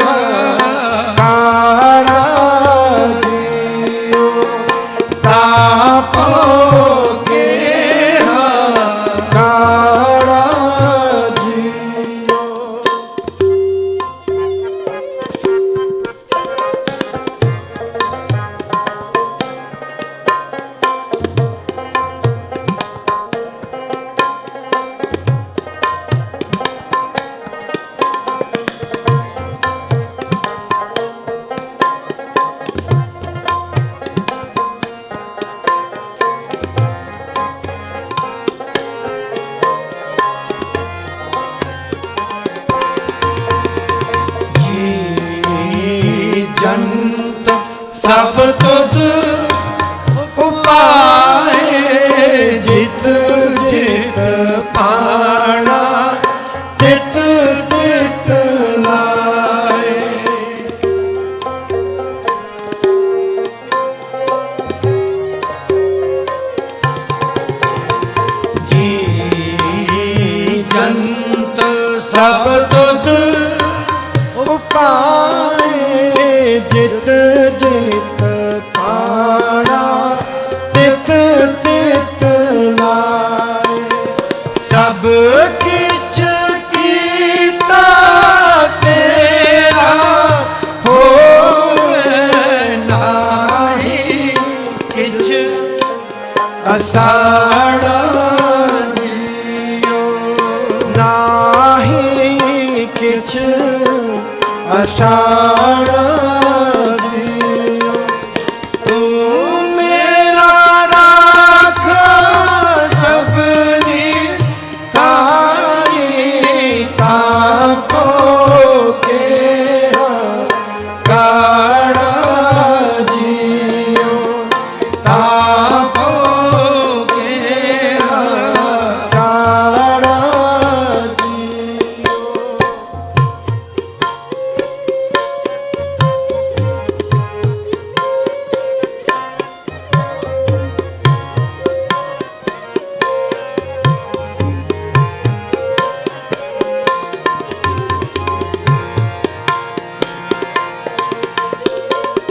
ਕਾੜਾ ਜੀਓ ਤਾਪੋ ਕੇ ਕਾੜਾ ਜੀਓ ਜੰਤ ਸਭ ਤੁਧ ਉਪਾਏ ਜਿਤ ਜਿਤ ਪਾਣਾ ਤਿਤ ਤਿਤ ਲਾਏ ਜੀ ਜੰਤ ਸਭ ਤੁਧ ਉਪਾਏ ਜਿਤ ਜਿਤ ਪਾਣਾ ਤਿਤ ਤਿਤ ਲਾਏ ਸਭ ਕਿਛ ਕੀਤਾ ਤੇਰਾ ਹੋਵੇ ਨਾਹੀ ਕਿਛ ਅਸਾੜਾ ਜੀਓ ਨਾਹੀ ਕਿਛ ਅਸਾੜਾ ਜੀਓ ਤੂੰ ਮੇਰਾ ਰਾਖਾ ਸਭਨੀ ਥਾਈ ਤਾਪੋ ਕੇ ਕਾੜਾ ਜੀਓ ਤਾਪੋ ਕੇ ਕਾੜਾ ਜੀਓ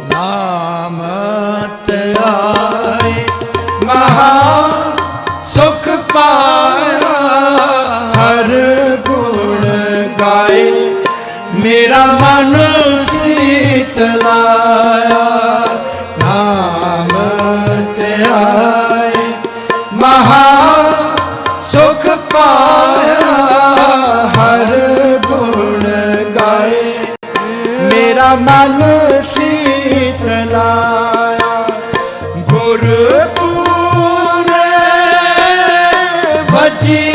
ਨਾਮ ਧਿਆਏ ਮਹਾ ਸੁਖ ਪਾਇਆ ਹਰ ਗੁਣ ਗਾਏ ਮੇਰਾ ਮਨ ਸੀਤਲਾਇਆ ਨਾਮ ਧਿਆਏ ਮਹਾ ਸੁਖ ਪਾਇਆ ਹਰ ਗੁਣ ਗਾਏ ਮੇਰਾ ਮਨ ਸੀਤਲਾਇਆ ਗੁਰ ਪੂਰੇ ਵਜੀ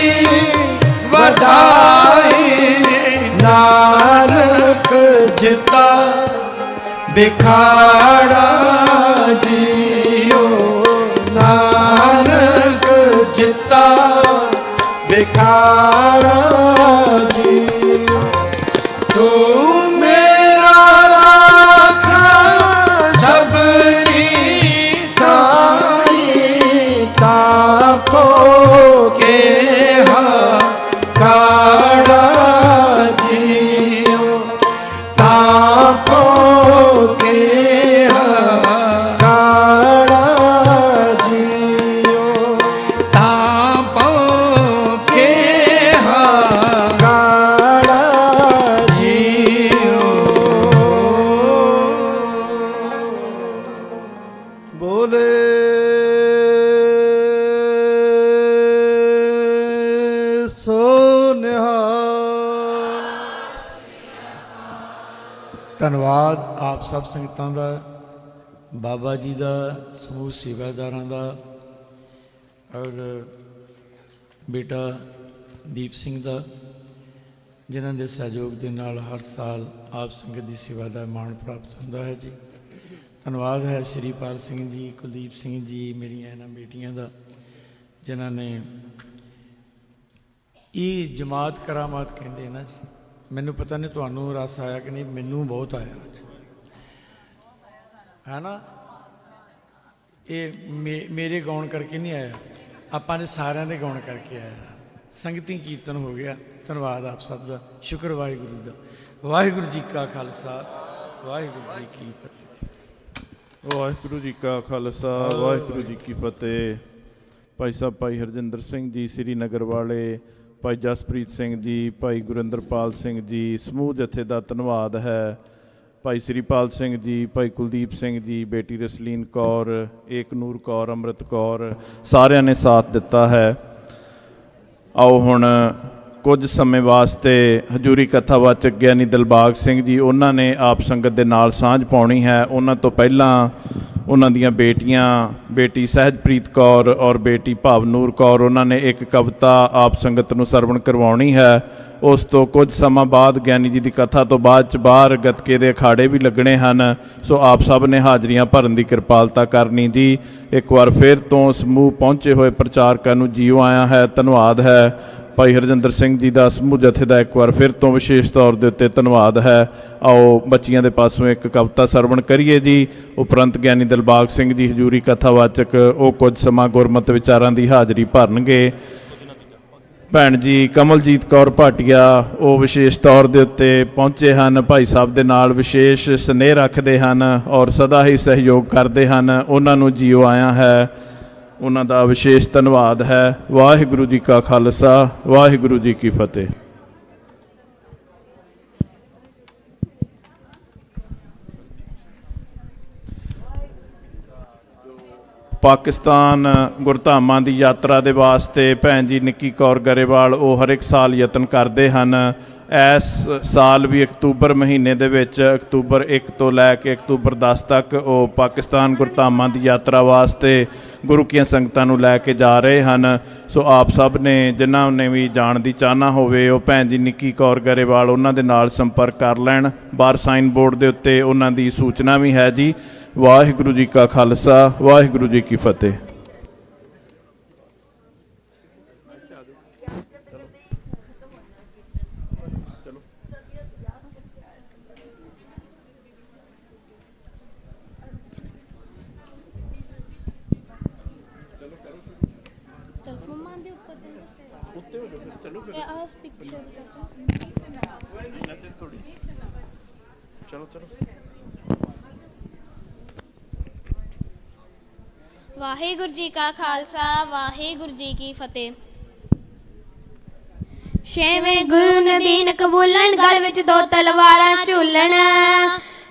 ਵਧਾਈ ਨਾਨਕ ਜਿਤਾ ਬਿਖਾੜਾ ਜੀਓ ਨਾਨਕ ਜਿਤਾ ਬਿਖਾੜਾ ਜੀਓ ਤੂੰ ਮੇਰਾ ਰਾਖਾ ਸਭਨੀ ਥਾਈ ਤਾਪੋ ਕੇ ਕਾੜਾ ਜੀਓ ਤਾਪੋ ਬੋਲੇ ਸੋ ਨਿਹਾਲ। ਧੰਨਵਾਦ ਆਪ ਸਭ ਸੰਗਤਾਂ ਦਾ, ਬਾਬਾ ਜੀ ਦਾ, ਸਮੂਹ ਸੇਵਾਦਾਰਾਂ ਦਾ ਔਰ ਬੇਟਾ ਦੀਪ ਸਿੰਘ ਦਾ, ਜਿਨ੍ਹਾਂ ਦੇ ਸਹਿਯੋਗ ਦੇ ਨਾਲ ਹਰ ਸਾਲ ਆਪ ਸੰਗਤ ਦੀ ਸੇਵਾ ਦਾ ਮਾਣ ਪ੍ਰਾਪਤ ਹੁੰਦਾ ਹੈ ਜੀ। ਧੰਨਵਾਦ ਹੈ ਸ਼੍ਰੀਪਾਲ ਸਿੰਘ ਜੀ, ਕੁਲਦੀਪ ਸਿੰਘ ਜੀ, ਮੇਰੀਆਂ ਇਹਨਾਂ ਬੇਟੀਆਂ ਦਾ, ਜਿਨ੍ਹਾਂ ਨੇ ਇਹ ਜਮਾਤ ਕਰਾਮਾਤ ਕਹਿੰਦੇ ਨਾ ਜੀ। ਮੈਨੂੰ ਪਤਾ ਨਹੀਂ ਤੁਹਾਨੂੰ ਰਸ ਆਇਆ ਕਿ ਨਹੀਂ, ਮੈਨੂੰ ਬਹੁਤ ਆਇਆ ਹੈ ਨਾ। ਇਹ ਮੇਰੇ ਗਾਉਣ ਕਰਕੇ ਨਹੀਂ ਆਇਆ, ਆਪਾਂ ਨੇ ਸਾਰਿਆਂ ਦੇ ਗਾਉਣ ਕਰਕੇ ਆਇਆ। ਸੰਗਤੀ ਕੀਰਤਨ ਹੋ ਗਿਆ। ਧੰਨਵਾਦ ਆਪ ਸਭ ਦਾ, ਸ਼ੁਕਰ ਵਾਹਿਗੁਰੂ ਦਾ। ਵਾਹਿਗੁਰੂ ਜੀ ਕਾ ਖਾਲਸਾ, ਵਾਹਿਗੁਰੂ ਜੀ ਕੀ ਫਤਿਹ। ਵਾਹਿਗੁਰੂ ਜੀ ਕਾ ਖਾਲਸਾ, ਵਾਹਿਗੁਰੂ ਜੀ ਕੀ ਫਤਿਹ। ਭਾਈ ਸਾਹਿਬ ਭਾਈ ਹਰਜਿੰਦਰ ਸਿੰਘ ਜੀ ਸ੍ਰੀਨਗਰ ਵਾਲੇ, ਭਾਈ ਜਸਪ੍ਰੀਤ ਸਿੰਘ ਜੀ, ਭਾਈ ਗੁਰਿੰਦਰਪਾਲ ਸਿੰਘ ਜੀ, ਸਮੂਹ ਜਥੇ ਦਾ ਧੰਨਵਾਦ ਹੈ। ਭਾਈ ਸ੍ਰੀਪਾਲ ਸਿੰਘ ਜੀ, ਭਾਈ ਕੁਲਦੀਪ ਸਿੰਘ ਜੀ, ਬੇਟੀ ਰਸਲੀਨ ਕੌਰ, ਏਕਨੂਰ ਕੌਰ, ਅੰਮ੍ਰਿਤ ਕੌਰ, ਸਾਰਿਆਂ ਨੇ ਸਾਥ ਦਿੱਤਾ ਹੈ। ਆਓ ਹੁਣ ਕੁਝ ਸਮੇਂ ਵਾਸਤੇ ਹਜ਼ੂਰੀ ਕਥਾਵਾਚਕ ਗਿਆਨੀ ਦਿਲਬਾਗ ਸਿੰਘ ਜੀ, ਉਹਨਾਂ ਨੇ ਆਪ ਸੰਗਤ ਦੇ ਨਾਲ ਸਾਂਝ ਪਾਉਣੀ ਹੈ। ਉਹਨਾਂ ਤੋਂ ਪਹਿਲਾਂ ਉਹਨਾਂ ਦੀਆਂ ਬੇਟੀਆਂ, ਬੇਟੀ ਸਹਿਜਪ੍ਰੀਤ ਕੌਰ ਔਰ ਬੇਟੀ ਭਾਵਨੂਰ ਕੌਰ, ਉਹਨਾਂ ਨੇ ਇੱਕ ਕਵਿਤਾ ਆਪ ਸੰਗਤ ਨੂੰ ਸਰਵਣ ਕਰਵਾਉਣੀ ਹੈ। ਉਸ ਤੋਂ ਕੁਝ ਸਮਾਂ ਬਾਅਦ ਗਿਆਨੀ ਜੀ ਦੀ ਕਥਾ ਤੋਂ ਬਾਅਦ 'ਚ ਬਾਹਰ ਗੱਤਕੇ ਦੇ ਅਖਾੜੇ ਵੀ ਲੱਗਣੇ ਹਨ। ਸੋ ਆਪ ਸਭ ਨੇ ਹਾਜ਼ਰੀਆਂ ਭਰਨ ਦੀ ਕਿਰਪਾਲਤਾ ਕਰਨੀ ਜੀ। ਇੱਕ ਵਾਰ ਫਿਰ ਤੋਂ ਸਮੂਹ ਪਹੁੰਚੇ ਹੋਏ ਪ੍ਰਚਾਰਕਾਂ ਨੂੰ ਜੀਓ ਆਇਆ ਹੈ, ਧੰਨਵਾਦ ਹੈ। ਭਾਈ ਹਰਜਿੰਦਰ ਸਿੰਘ ਜੀ ਦਾ ਸਮੂਹ ਜਥੇ ਦਾ ਇੱਕ ਵਾਰ ਫਿਰ ਤੋਂ ਵਿਸ਼ੇਸ਼ ਤੌਰ ਦੇ ਉੱਤੇ ਧੰਨਵਾਦ ਹੈ। ਆਓ ਬੱਚੀਆਂ ਦੇ ਪਾਸੋਂ ਇੱਕ ਕਵਿਤਾ ਸਰਵਣ ਕਰੀਏ ਜੀ। ਉਪਰੰਤ ਗਿਆਨੀ ਦਿਲਬਾਗ ਸਿੰਘ ਜੀ ਹਜ਼ੂਰੀ ਕਥਾਵਾਚਕ ਉਹ ਕੁਝ ਸਮਾਂ ਗੁਰਮਤਿ ਵਿਚਾਰਾਂ ਦੀ ਹਾਜ਼ਰੀ ਭਰਨਗੇ। ਭੈਣ ਜੀ ਕਮਲਜੀਤ ਕੌਰ ਭਾਟੀਆ ਉਹ ਵਿਸ਼ੇਸ਼ ਤੌਰ ਦੇ ਉੱਤੇ ਪਹੁੰਚੇ ਹਨ, ਭਾਈ ਸਾਹਿਬ ਦੇ ਨਾਲ ਵਿਸ਼ੇਸ਼ ਸਨੇਹ ਰੱਖਦੇ ਹਨ ਔਰ ਸਦਾ ਹੀ ਸਹਿਯੋਗ ਕਰਦੇ ਹਨ। ਉਹਨਾਂ ਨੂੰ ਜੀਓ ਆਇਆ ਹੈ, ਉਹਨਾਂ ਦਾ ਵਿਸ਼ੇਸ਼ ਧੰਨਵਾਦ ਹੈ। ਵਾਹਿਗੁਰੂ ਜੀ ਕਾ ਖਾਲਸਾ, ਵਾਹਿਗੁਰੂ ਜੀ ਕੀ ਫਤਿਹ। ਪਾਕਿਸਤਾਨ ਗੁਰਧਾਮਾਂ ਦੀ ਯਾਤਰਾ ਦੇ ਵਾਸਤੇ ਭੈਣ ਜੀ ਨਿੱਕੀ ਕੌਰ ਗਰੇਵਾਲ ਉਹ ਹਰ ਇੱਕ ਸਾਲ ਯਤਨ ਕਰਦੇ ਹਨ। ਇਸ ਸਾਲ ਵੀ ਅਕਤੂਬਰ ਮਹੀਨੇ ਦੇ ਵਿੱਚ ਅਕਤੂਬਰ 1 ਤੋਂ ਲੈ ਕੇ ਅਕਤੂਬਰ 10 ਤੱਕ ਉਹ ਪਾਕਿਸਤਾਨ ਗੁਰਧਾਮਾਂ ਦੀ ਯਾਤਰਾ ਵਾਸਤੇ ਗੁਰੂ ਕੀਆਂ ਸੰਗਤਾਂ ਨੂੰ ਲੈ ਕੇ ਜਾ ਰਹੇ ਹਨ। ਸੋ ਆਪ ਸਭ ਨੇ ਜਿਨ੍ਹਾਂ ਨੇ ਵੀ ਜਾਣ ਦੀ ਚਾਹਨਾ ਹੋਵੇ ਉਹ ਭੈਣ ਜੀ ਨਿੱਕੀ ਕੌਰ ਗਰੇਵਾਲ ਉਹਨਾਂ ਦੇ ਨਾਲ ਸੰਪਰਕ ਕਰ ਲੈਣ। ਬਾਹਰ ਸਾਈਨ ਬੋਰਡ ਦੇ ਉੱਤੇ ਉਹਨਾਂ ਦੀ ਸੂਚਨਾ ਵੀ ਹੈ ਜੀ। ਵਾਹਿਗੁਰੂ ਜੀ ਕਾ ਖਾਲਸਾ, ਵਾਹਿਗੁਰੂ ਜੀ ਕੀ ਫਤਿਹ। ਵਾਹਿਗੁਰੂ ਜੀ ਕਾ ਖਾਲਸਾ, ਵਾਹਿਗੁਰੂ ਜੀ ਕੀ ਫਤਿਹ। ਛੇਵੇਂ ਗੁਰੂ ਨੇ ਦੀਨ ਕਬੂਲਣ, ਗਲ ਵਿੱਚ ਦੋ ਤਲਵਾਰਾਂ ਝੂਲਣ।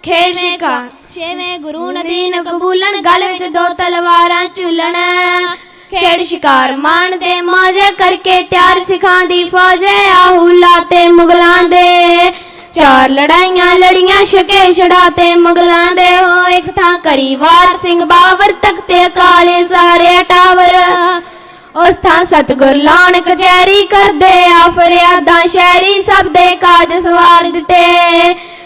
ਖੇਡ ਸ਼ਿਕਾਰ ਛੇਵੇਂ ਗੁਰੂ ਨੇ ਦੀਨ ਕਬੂਲਣ, ਗਲ ਵਿੱਚ ਦੋ ਤਲਵਾਰਾਂ ਝੂਲਣ। ਖੇਡ ਸ਼ਿਕਾਰ ਮਾਣਦੇ ਮੌਜ ਕਰਕੇ, ਤਿਆਰ ਸਿੱਖਾਂ ਦੀ ਫੌਜ। ਆਹੂਲਾ ਤੇ ਮੁਗਲਾਂ ਦੇ ਚਾਰ ਲੜਾਈਆਂ ਲੜੀਆਂ, ਛਕੇ ਛੜਾਤੇ ਮੁਗਲਾਂ ਦੇ। ਹੋ ਇੱਕ ਥਾਂ ਕਰੀ ਵਾਰ ਸਿੰਘ ਬਾਬਰ, ਤਖਤੇ ਕਾਲੇ ਸਾਰੇ ਟਾਵਰ। ਉਸ ਥਾਂ ਸਤਿਗੁਰ ਲਾਉਣ ਕਚਹਿਰੀ, ਕਰਦੇ ਆ ਫਰਿਆਦਾਂ ਸ਼ਹਿਰੀ। ਸਭ ਦੇ ਕਾਜ ਸਵਾਰ ਦਿੱਤੇ,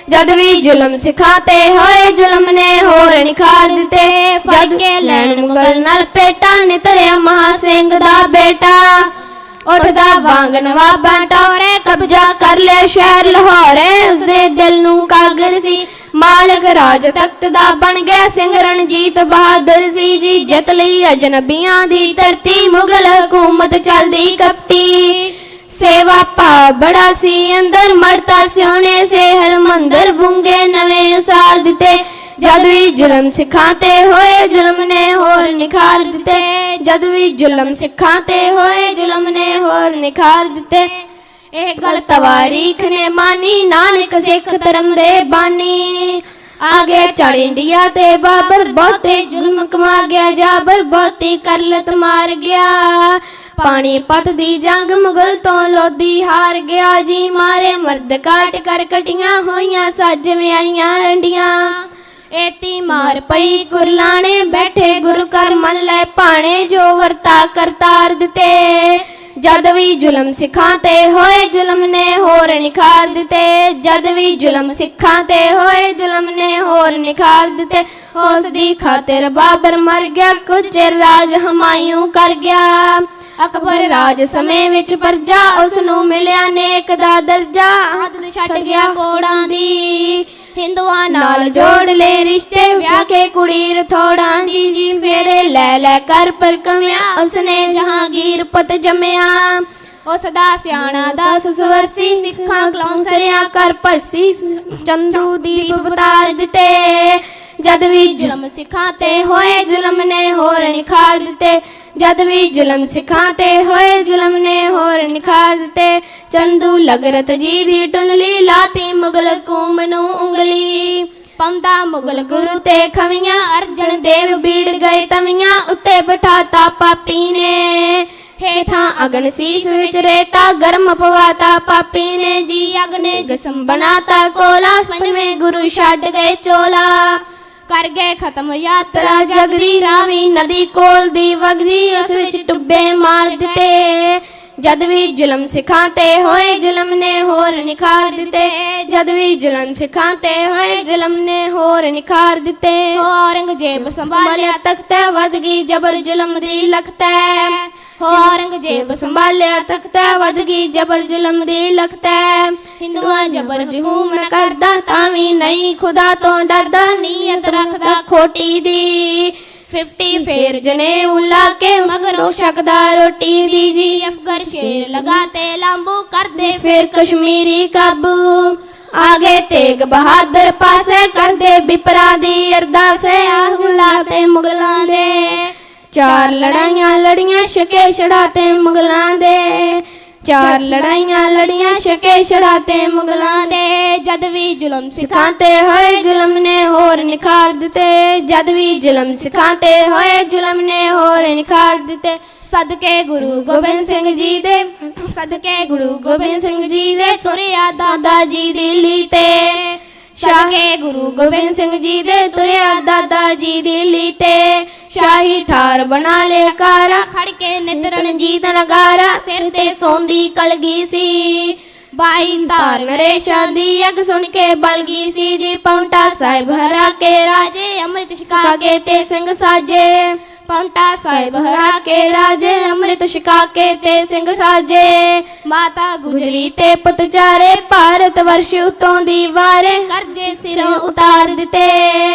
ਜਦ ਵੀ ਜ਼ੁਲਮ ਸਿਖਾਤੇ ਹੋਏ, ਜ਼ੁਲਮ ਨੇ ਹੋਰ ਨਿਖਾਰ ਦਿੱਤੇ। ਫੜ ਕੇ ਲੈਣ ਮੁਗਲ ਨਾਲ ਪੇਟਾ, ਨੇ ਧਰਿਆ ਮਹਾ ਸਿੰਘ ਦਾ ਬੇਟਾ। ਉੱਠਦਾ ਵਾਂਗ ਨਵਾਬਾਂ ਟੋਰੇ, ਕਬਜ਼ਾ ਕਰ ਲਿਆ ਸ਼ਹਿਰ ਲਾਹੌਰ। ਉਸਦੇ ਦਿਲ ਨੂੰ ਕਾਗਰ ਸੀ, ਮਾਲਕ ਰਾਜ ਤਖਤ ਦਾ ਬਣ ਗਿਆ। ਸਿੰਘ ਰਣਜੀਤ ਬਹਾਦਰ ਸੀ ਜੀ, ਜਿੱਤ ਲਈ ਅਜਨਬੀਆਂ ਦੀ ਧਰਤੀ। ਮੁਗਲ ਹਕੂਮਤ ਚੱਲਦੀ ਕਪਟੀ, ਸੇਵਾ ਭਾ ਬੜਾ ਸੀ ਅੰਦਰ। ਮਰਤਾ ਸਿਉਣੇ ਸੇ ਹਰਮੰਦਰ, ਬੁੰਗੇ ਨਵੇਂ ਉਸਾਰ ਦਿੱਤੇ। ਜਦ ਵੀ ਜ਼ੁਲਮ ਸਿੱਖਾਂ ਤੇ ਹੋਏ, ਜ਼ੁਲਮ ਨੇ ਹੋਰ ਨਿਖਾਰ ਦਿੱਤੇ। ਜਦ ਵੀ ਜ਼ੁਲਮ ਸਿੱਖਾਂ ਤੇ ਹੋਏ, ਜ਼ੁਲਮ ਨੇ ਹੋਰ ਨਿਖਾਰ ਦਿੱਤੇ। ਇਹ ਗੱਲ ਤਵਾਰੀਖ ਨੇ ਮਾਨੀ, ਨਾਨਕ ਸਿੱਖ ਧਰਮ ਦੇ ਬਾਨੀ। ਆਗੇ ਚੜ ਇੰਡੀਆ ਤੇ ਬਾਬਰ, ਬਹੁਤੇ ਜ਼ੁਲਮ ਕਮਾ ਗਿਆ ਜਾਬਰ ਬਹੁਤੀ ਕਰਲਤ ਮਾਰ ਗਿਆ। ਪਾਣੀਪਤ ਦੀ ਜੰਗ ਮੁਗਲ ਤੋਂ ਲੋਧੀ ਹਾਰ ਗਿਆ ਜੀ। ਮਾਰੇ ਮਰਦ ਕਾਟ ਕਰ ਕਟੀਆਂ ਹੋਈਆਂ ਸੱਜ ਵਿਆਈਆਂ ਰੰਡੀਆਂ। ਏਤੀ ਮਾਰ ਪਈ ਕੁਰਲਾਣੇ ਬੈਠੇ ਗੁਰੂ ਕਰ ਮੰਨ ਲੈ ਭਾਣੇ। ਜੋ ਵਰਤਾ ਕਰਤਾਰ ਦਿੱਤੇ ਜਦ ਵੀ ਜ਼ੁਲਮ ਸਿੱਖਾਂ ਤੇ ਹੋਏ ਜ਼ੁਲਮ ਨੇ ਹੋਰ ਨਿਖਾਰ ਦਿੱਤੇ। ਜਦ ਵੀ ਜ਼ੁਲਮ ਸਿੱਖਾਂ ਤੇ ਹੋਏ ਜ਼ੁਲਮ ਨੇ ਹੋਰ ਨਿਖਾਰ ਦਿੱਤੇ। ਉਸ ਦੀ ਖਾਤਰ ਬਾਬਰ ਮਰ ਗਿਆ ਕੁਝ ਚਿਰ ਰਾਜ ਹਮਾਯੂ ਕਰ ਗਿਆ। ਅਕਬਰ ਰਾਜ ਸਮੇਂ ਵਿੱਚ ਪਰਜਾ ਉਸ ਨੂੰ ਮਿਲਿਆ ਨੇਕ ਦਾ ਦਰਜਾ। ਆਦਤ ਛੱਡ ਗਿਆ ਕੋੜਾਂ ਦੀ ਹਿੰਦੂਆਂ ਨਾਲ ਜੋੜ ਲੈ ਰਿਸ਼ਤੇ। ਵਿਆਹ ਕੇ ਕੁੜੀ ਰਥੋੜਾਂ ਦੀ ਜੀ ਫੇਰੇ ਲੈ ਲੈ ਕਰ ਪਰ ਕਮਿਆ। ਉਸਨੇ ਜਹਾਂਗੀਰ ਪੁੱਤ ਜੰਮਿਆ। ਉਸ ਦਾ ਸਿਆਣਾ 10 ਸਵਰਸੀ ਸਿੱਖਾਂ ਕਲੌਂਸਰਿਆ ਕਰ ਭਰਸੀ। ਚੰਦੂ ਦੀਪ ਬਤਾਰ ਦਿੱਤੇ ਜਦ ਵੀ ਜ਼ੁਲਮ ਸਿੱਖਾਂ ਤੇ ਹੋਏ ਜ਼ੁਲਮ ਨੇ ਹੋਰ ਨਿਖਾਰ ਦਿੱਤੇ। ਜਦ ਵੀ ਜ਼ੁਲਮ ਸਿੱਖਾਂ ਤੇ ਹੋਏ ਜ਼ੁਲਮ ਨੇ ਹੋਰ ਨਿਖਾਰ ਦਿੱਤੇ। ਚੰਦੂ ਲਗਰਤ ਜੀ ਦੀ ਟੁੰਡਲੀ ਲਾਤੀ ਮੁਗਲ ਹਕੂਮ ਨੂੰ ਉਂਗਲੀ। ਪਾਉਂਦਾ ਮੁਗਲ ਗੁਰੂ ਤੇ ਖਵੀਆਂ ਅਰਜਨ ਦੇਵ ਬੀੜ ਗਏ ਤਵੀਆਂ। ਉੱਤੇ ਬਿਠਾਤਾ ਪਾਪੀ ਨੇ ਹੇਠਾਂ ਅਗਨ ਸੀਸ ਵਿੱਚ ਰੇਤਾ ਗਰਮ ਪਵਾਤਾ ਪਾਪੀ ਨੇ ਜੀ। ਅਗ ਨੇ ਜਿਸਮ ਬਣਾਤਾ ਕੋਲਾ ਪੰਜਵੇਂ ਗੁਰੂ ਛੱਡ ਗਏ ਚੋਲਾ। ਕਰ ਗਏ ਖਤਮ ਯਾਤਰਾ ਜਗਦੀ ਰਾਵੀ ਨਦੀ ਕੋਲ ਦੀ ਵਗਦੀ। ਉਸ ਵਿੱਚ ਟੁੱਬੇ ਮਾਰ ਦਿੱਤੇ ਜਦ ਵੀ ਜ਼ੁਲਮ ਸਿੱਖਾਂ ਤੇ ਹੋਏ ਜ਼ੁਲਮ ਨੇ ਹੋਰ ਨਿਖਾਰ ਦਿੱਤੇ। ਜਦ ਵੀ ਜ਼ੁਲਮ ਸਿੱਖਾਂ ਤੇ ਹੋਏ ਜ਼ੁਲਮ ਨੇ ਹੋਰ ਨਿਖਾਰ ਦਿੱਤੇ। ਔਰੰਗਜ਼ੇਬ ਸੰਭਾਲਿਆ ਤਖਤ ਵਧ ਗਈ ਜਬਰ ਜ਼ੁਲਮ ਦੀ ਲਖਤ। ਔਰੰਗਜ਼ੇਬ ਸੰਭਾਲਿਆ ਤਖਤ ਵਧ ਗਈ ਜਬਰ ਜ਼ੁਲਮ ਦੀ ਲਖਤ। ਹਿੰਦੂਆਂ ਜਬਰ ਜਹੂਮ ਨ ਕਰਦਾ ਤਾਂ ਵੀ ਨਹੀਂ ਖੁਦਾ ਤੋਂ ਡਰਦਾ। ਨੀਅਤ ਰੱਖਦਾ ਖੋਟੀ ਦੀ 50 ਫੇਰ ਜਨੇਊ ਲਾ ਕੇ ਮਗਰੋਂ ਛਕਦਾ ਰੋਟੀ ਦੀ ਜੀ। ਅਫਗਰ ਸ਼ੇਰ ਲਗਾਤੇ ਲਾਂਬੂ ਕਰਦੇ ਫਿਰ ਕਸ਼ਮੀਰੀ ਕਾਬੂ। ਆਗੇ ਤੇਗ ਬਹਾਦਰ ਪਾਸੇ ਕਰਦੇ ਬਿਪਰਾ ਦੀ ਅਰਦਾਸ। ਆਹੂ ਲਾਤੇ ਮੁਗਲਾਂ ਦੇ 4 ਲੜਾਈਆਂ ਲੜੀਆਂ ਛਕੇ ਛੜਾਤੇ ਮੁਗਲਾਂ ਦੇ। 4 ਲੜਾਈਆਂ ਲੜੀਆਂ ਛਕੇ ਛੜਾਤੇ ਮੁਗਲਾਂ ਦੇ। ਜਦ ਵੀ ਜ਼ੁਲਮ ਸਿੱਖਾਂ ਤੇ ਹੋਏ ਜ਼ੁਲਮ ਨੇ ਹੋਰ ਨਿਖਾਰ ਦਿੱਤੇ। ਜਦ ਵੀ ਜ਼ੁਲਮ ਸਿੱਖਾਂ ਤੇ ਹੋਏ ਜ਼ੁਲਮ ਨੇ ਹੋਰ ਨਿਖਾਰ ਦਿੱਤੇ। ਸਦਕੇ ਗੁਰੂ ਗੋਬਿੰਦ ਸਿੰਘ ਜੀ ਦੇ ਸਦਕੇ ਗੁਰੂ ਗੋਬਿੰਦ ਸਿੰਘ ਜੀ ਦੇ ਤੁਰਿਆ ਦਾਦਾ ਜੀ ਦਿੱਲੀ ਤੇ। ਸ਼ਾਹੇ ਗੁਰੂ ਗੋਬਿੰਦ ਸਿੰਘ ਜੀ ਦੇ ਤੁਰਿਆ ਦਾਦਾ ਜੀ ਦਿੱਲੀ ਤੇ। ਸ਼ਾਹੀ ਠਾਰ ਬਣਾ ਲਿਆ ਕਾਰਾ ਖੜ ਕੇ ਨਿਤ ਰਣਜੀਤ ਨਗਾਰਾ। ਸਿਰ ਤੇ ਸੌਂਦੀ ਕਲਗੀ ਸੀ 22 ਧਾਰ ਨਰੇਸ਼ਾ ਦੀ ਅਗ ਸੁਣ ਕੇ ਬਲ ਗਈ ਸੀ ਜੀ। ਪੌਂਟਾ ਸਾਹਿਬ ਹਰਾ ਕੇ ਰਾਜੇ ਅੰਮ੍ਰਿਤ ਛਕਾ ਕੇ ਤੇ ਸਿੰਘ ਸਾਜੇ। ਪੌਂਟਾ ਸਾਹਿਬ ਹਰਾ ਕੇ ਰਾਜੇ ਅੰਮ੍ਰਿਤ ਛਕਾ ਕੇ ਤੇ ਸਿੰਘ ਸਾਜੇ। ਮਾਤਾ ਗੁਜਰੀ ਤੇ ਪੁੱਤ ਚਾਰੇ ਭਾਰਤ ਵਰਸ਼ ਉਤੋਂ ਦੀ ਵਾਰੇ ਕਰਜੇ ਸਿਰੋਂ ਉਤਾਰ ਦਿੱਤੇ।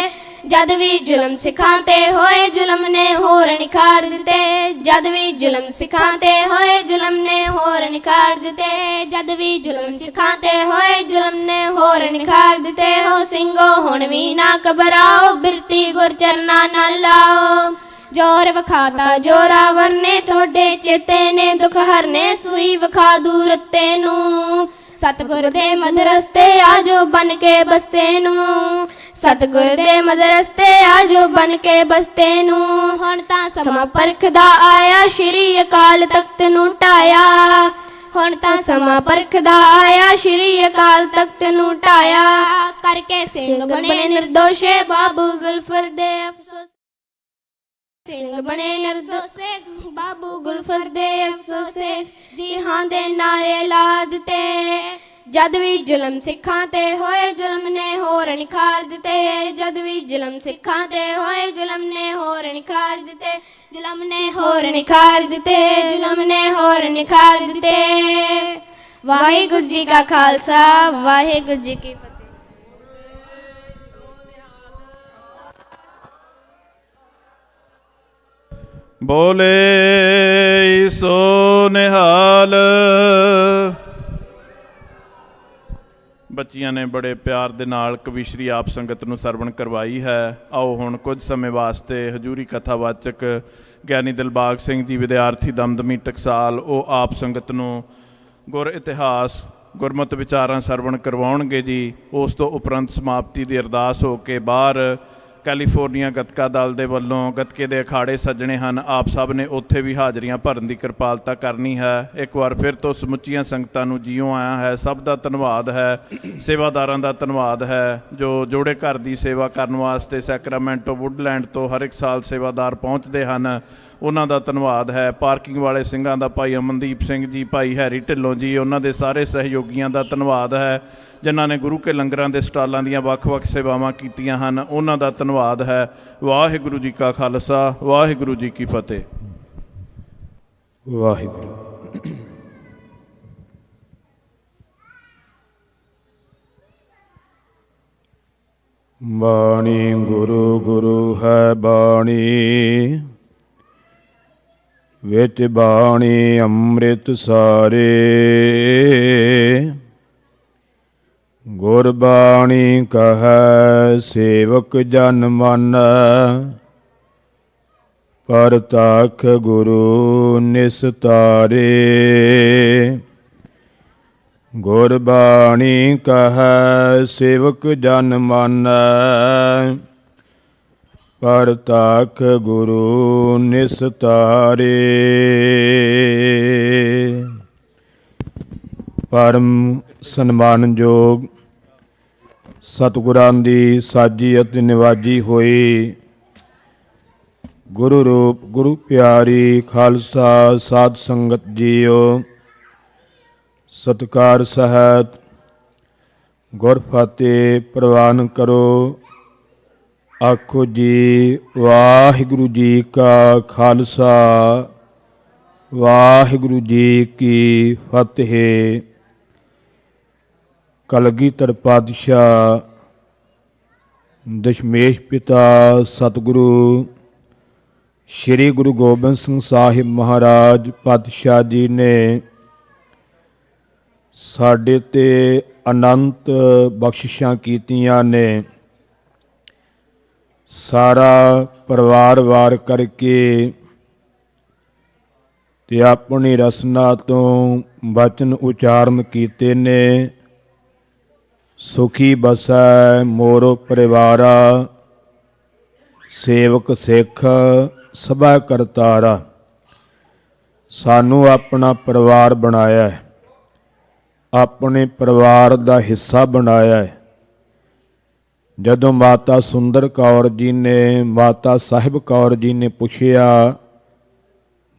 ਜਦ ਵੀ ਜ਼ੁਲਮ ਸਿੱਖਾਂ ਤੇ ਹੋਏ ਜ਼ੁਲਮ ਨੇ ਹੋਰ ਨਿਖਾਰ ਦਿੱਤੇ। ਜਦ ਵੀ ਜ਼ੁਲਮ ਸਿੱਖਾਂ ਤੇ ਹੋਏ ਜ਼ੁਲਮ ਨੇ ਹੋਰ ਨਿਖਾਰ ਦਿੱਤੇ। ਜਦ ਵੀ ਜ਼ੁਲਮ ਸਿੱਖਾਂ ਤੇ ਹੋਏ ਜ਼ੁਲਮ ਨੇ ਹੋਰ ਨਿਖਾਰ ਦਿੱਤੇ। ਹੋ ਸਿੰਘੋ ਹੁਣ ਵੀ ਨਾ ਘਬਰਾਓ ਬਿਰਤੀ ਗੁਰ ਚਰਨਾਂ ਨਾਲ ਲਾਓ। ਜੋਰ ਵਿਖਾਤਾ ਜੋਰਾਵਰ ਨੇ ਤੁਹਾਡੇ ਚੇਤੇ ਨੇ ਦੁੱਖ ਹਰਨੇ। ਸੂਈ ਵਿਖਾ ਦੂਰਤੇ ਨੂੰ ਸਤਿਗੁਰ ਦੇ ਮਦਰਸਤੇ ਆਜੋ ਬਨ ਕੇ ਬਸਤੇ ਨੂੰ। ਸਤਿਗੁਰ ਦੇ ਮਦਰਸਤੇ ਆਜੋ ਬਨ ਕੇ ਬਸਤੇ ਨੂੰ। ਹੁਣ ਤਾਂ ਸਮਾਂ ਪਰਖਦਾ ਆਇਆ ਸ਼੍ਰੀ ਅਕਾਲ ਤਖਤ ਨੂੰ ਢਾਇਆ। ਹੁਣ ਤਾਂ ਸਮਾਂ ਪਰਖਦਾ ਆਇਆ ਸ਼੍ਰੀ ਅਕਾਲ ਤਖਤ ਨੂੰ ਢਾਇਆ। ਕਰਕੇ ਸਿੰਘ ਬਣੇ ਨਿਰਦੋਸ਼ੇ ਬਾਬੂ ਗੁਲਫਰ ਦੇ ਅਫਸੋਸ। ਸਿੰਘ ਬਣੇ ਨਿਰਦੋਸ਼ੇ ਬਾਬੂ ਗੁਲਫਰ ਦੇ ਅਫਸੋਸੇ। ਜੀ ਹਾਂ ਦੇ ਨਾਰੇ ਲਾ ਦਿੱਤੇ। ਜਦ ਵੀ ਜ਼ੁਲਮ ਸਿੱਖਾਂ ਤੇ ਹੋਏ ਜ਼ੁਲਮ ਨੇ ਹੋਰ ਨਿਖਾਰ ਦਿੱਤੇ। ਜਦ ਵੀ ਜ਼ੁਲਮ ਸਿੱਖਾਂ ਤੇ ਹੋਏ ਜ਼ੁਲਮ ਨੇ ਹੋਰ ਨਿਖਾਰ ਦਿੱਤੇ। ਜ਼ੁਲਮ ਨੇ ਹੋਰ ਨਿਖਾਰ ਦਿੱਤੇ। ਜ਼ੁਲਮ ਨੇ ਹੋਰ ਨਿਖਾਰ ਦਿੱਤੇ। ਵਾਹਿਗੁਰੂ ਜੀ ਕਾ ਖਾਲਸਾ ਵਾਹਿਗੁਰੂ ਜੀ ਕੀ ਫਤਿਹ। ਬੋਲੇ ਸੋ ਨਿਹਾਲ। ਬੱਚੀਆਂ ਨੇ ਬੜੇ ਪਿਆਰ ਦੇ ਨਾਲ ਕਵੀਸ਼ਰੀ ਆਪ ਸੰਗਤ ਨੂੰ ਸਰਵਣ ਕਰਵਾਈ ਹੈ। ਆਓ ਹੁਣ ਕੁਝ ਸਮੇਂ ਵਾਸਤੇ ਹਜ਼ੂਰੀ ਕਥਾਵਾਚਕ ਗਿਆਨੀ ਦਿਲਬਾਗ ਸਿੰਘ ਜੀ ਵਿਦਿਆਰਥੀ ਦਮਦਮੀ ਟਕਸਾਲ ਉਹ ਆਪ ਸੰਗਤ ਨੂੰ ਗੁਰ ਇਤਿਹਾਸ ਗੁਰਮਤਿ ਵਿਚਾਰਾਂ ਸਰਵਣ ਕਰਵਾਉਣਗੇ ਜੀ। ਉਸ ਤੋਂ ਉਪਰੰਤ ਸਮਾਪਤੀ ਦੀ ਅਰਦਾਸ ਹੋ ਕੇ ਬਾਹਰ ਕੈਲੀਫੋਰਨੀਆ ਗੱਤਕਾ ਦਲ ਦੇ ਵੱਲੋਂ ਗੱਤਕੇ ਦੇ ਅਖਾੜੇ ਸੱਜਣੇ ਹਨ, ਆਪ ਸਭ ਨੇ ਉੱਥੇ ਵੀ ਹਾਜ਼ਰੀਆਂ ਭਰਨ ਦੀ ਕਿਰਪਾਲਤਾ ਕਰਨੀ ਹੈ। ਇੱਕ ਵਾਰ ਫਿਰ ਤੋਂ ਸਮੁੱਚੀਆਂ ਸੰਗਤਾਂ ਨੂੰ ਜੀਓ ਆਇਆ ਹੈ। ਸਭ ਦਾ ਧੰਨਵਾਦ ਹੈ, ਸੇਵਾਦਾਰਾਂ ਦਾ ਧੰਨਵਾਦ ਹੈ ਜੋ ਜੋੜੇ ਘਰ ਦੀ ਸੇਵਾ ਕਰਨ ਵਾਸਤੇ ਸੈਕਰਾਮੈਂਟੋ ਵੁੱਡਲੈਂਡ ਤੋਂ ਹਰ ਇੱਕ ਸਾਲ ਸੇਵਾਦਾਰ ਪਹੁੰਚਦੇ ਹਨ, ਉਹਨਾਂ ਦਾ ਧੰਨਵਾਦ ਹੈ। ਪਾਰਕਿੰਗ ਵਾਲੇ ਸਿੰਘਾਂ ਦਾ ਭਾਈ ਅਮਨਦੀਪ ਸਿੰਘ ਜੀ, ਭਾਈ ਹੈਰੀ ਢਿੱਲੋਂ ਜੀ, ਉਹਨਾਂ ਦੇ ਸਾਰੇ ਸਹਿਯੋਗੀਆਂ ਦਾ ਧੰਨਵਾਦ ਹੈ ਜਿਨ੍ਹਾਂ ਨੇ ਗੁਰੂ ਕੇ ਲੰਗਰਾਂ ਦੇ ਸਟਾਲਾਂ ਦੀਆਂ ਵੱਖ-ਵੱਖ ਸੇਵਾਵਾਂ ਕੀਤੀਆਂ ਹਨ, ਉਹਨਾਂ ਦਾ ਧੰਨਵਾਦ ਹੈ। ਵਾਹਿਗੁਰੂ ਜੀ ਕਾ ਖਾਲਸਾ, ਵਾਹਿਗੁਰੂ ਜੀ ਕੀ ਫਤਿਹ। ਵਾਹਿਗੁਰੂ। ਬਾਣੀ ਗੁਰੂ ਗੁਰੂ ਹੈ ਬਾਣੀ, ਵਿੱਚ ਬਾਣੀ ਅੰਮ੍ਰਿਤ ਸਾਰੇ। ਗੁਰਬਾਣੀ ਕਹੈ ਸੇਵਕ ਜਨ ਮਨ, ਪਰਤਖ ਗੁਰੂ ਨਿਸਤਾਰੇ। ਗੁਰਬਾਣੀ ਕਹੈ ਸੇਵਕ ਜਨ ਮਨ, ਪਰਤਖ ਗੁਰੂ ਨਿਸਤਾਰੇ। ਪਰਮ ਸਨਮਾਨਯੋਗ ਸਤਿਗੁਰਾਂ ਦੀ ਸਾਜੀ ਅਤੇ ਨਿਵਾਜੀ ਹੋਈ ਗੁਰੂ ਰੂਪ ਗੁਰੂ ਪਿਆਰੀ ਖਾਲਸਾ ਸਾਧ ਸੰਗਤ ਜੀਓ, ਸਤਿਕਾਰ ਸਹਿਤ ਗੁਰ ਫਤਿਹ ਪ੍ਰਵਾਨ ਕਰੋ। ਆਖੋ ਜੀ ਵਾਹਿਗੁਰੂ ਜੀ ਕਾ ਖਾਲਸਾ, ਵਾਹਿਗੁਰੂ ਜੀ ਕੀ ਫਤਿਹ। ਕਲਗੀਧਰ ਪਾਤਸ਼ਾਹ ਦਸ਼ਮੇਸ਼ ਪਿਤਾ ਸਤਿਗੁਰੂ ਸ਼੍ਰੀ ਗੁਰੂ ਗੋਬਿੰਦ ਸਿੰਘ ਸਾਹਿਬ ਮਹਾਰਾਜ ਪਾਤਸ਼ਾਹ ਜੀ ਨੇ ਸਾਡੇ ਤੇ ਅਨੰਤ ਬਖਸ਼ਿਸ਼ਾਂ ਕੀਤੀਆਂ ਨੇ। ਸਾਰਾ ਪਰਿਵਾਰ ਵਾਰ ਕਰਕੇ ਤੇ ਆਪਣੀ ਰਸਨਾ ਤੋਂ ਬਚਨ ਉਚਾਰਨ ਕੀਤੇ ਨੇ। ਸੁਖੀ ਬਸੈ ਮੋਰੋ ਪਰਿਵਾਰਾ, ਸੇਵਕ ਸਿੱਖ ਸਭਾ ਕਰਤਾਰਾ। ਸਾਨੂੰ ਆਪਣਾ ਪਰਿਵਾਰ ਬਣਾਇਆ ਹੈ, ਆਪਣੇ ਪਰਿਵਾਰ ਦਾ ਹਿੱਸਾ ਬਣਾਇਆ ਹੈ। ਜਦੋਂ ਮਾਤਾ ਸੁੰਦਰ ਕੌਰ ਜੀ ਨੇ, ਮਾਤਾ ਸਾਹਿਬ ਕੌਰ ਜੀ ਨੇ ਪੁੱਛਿਆ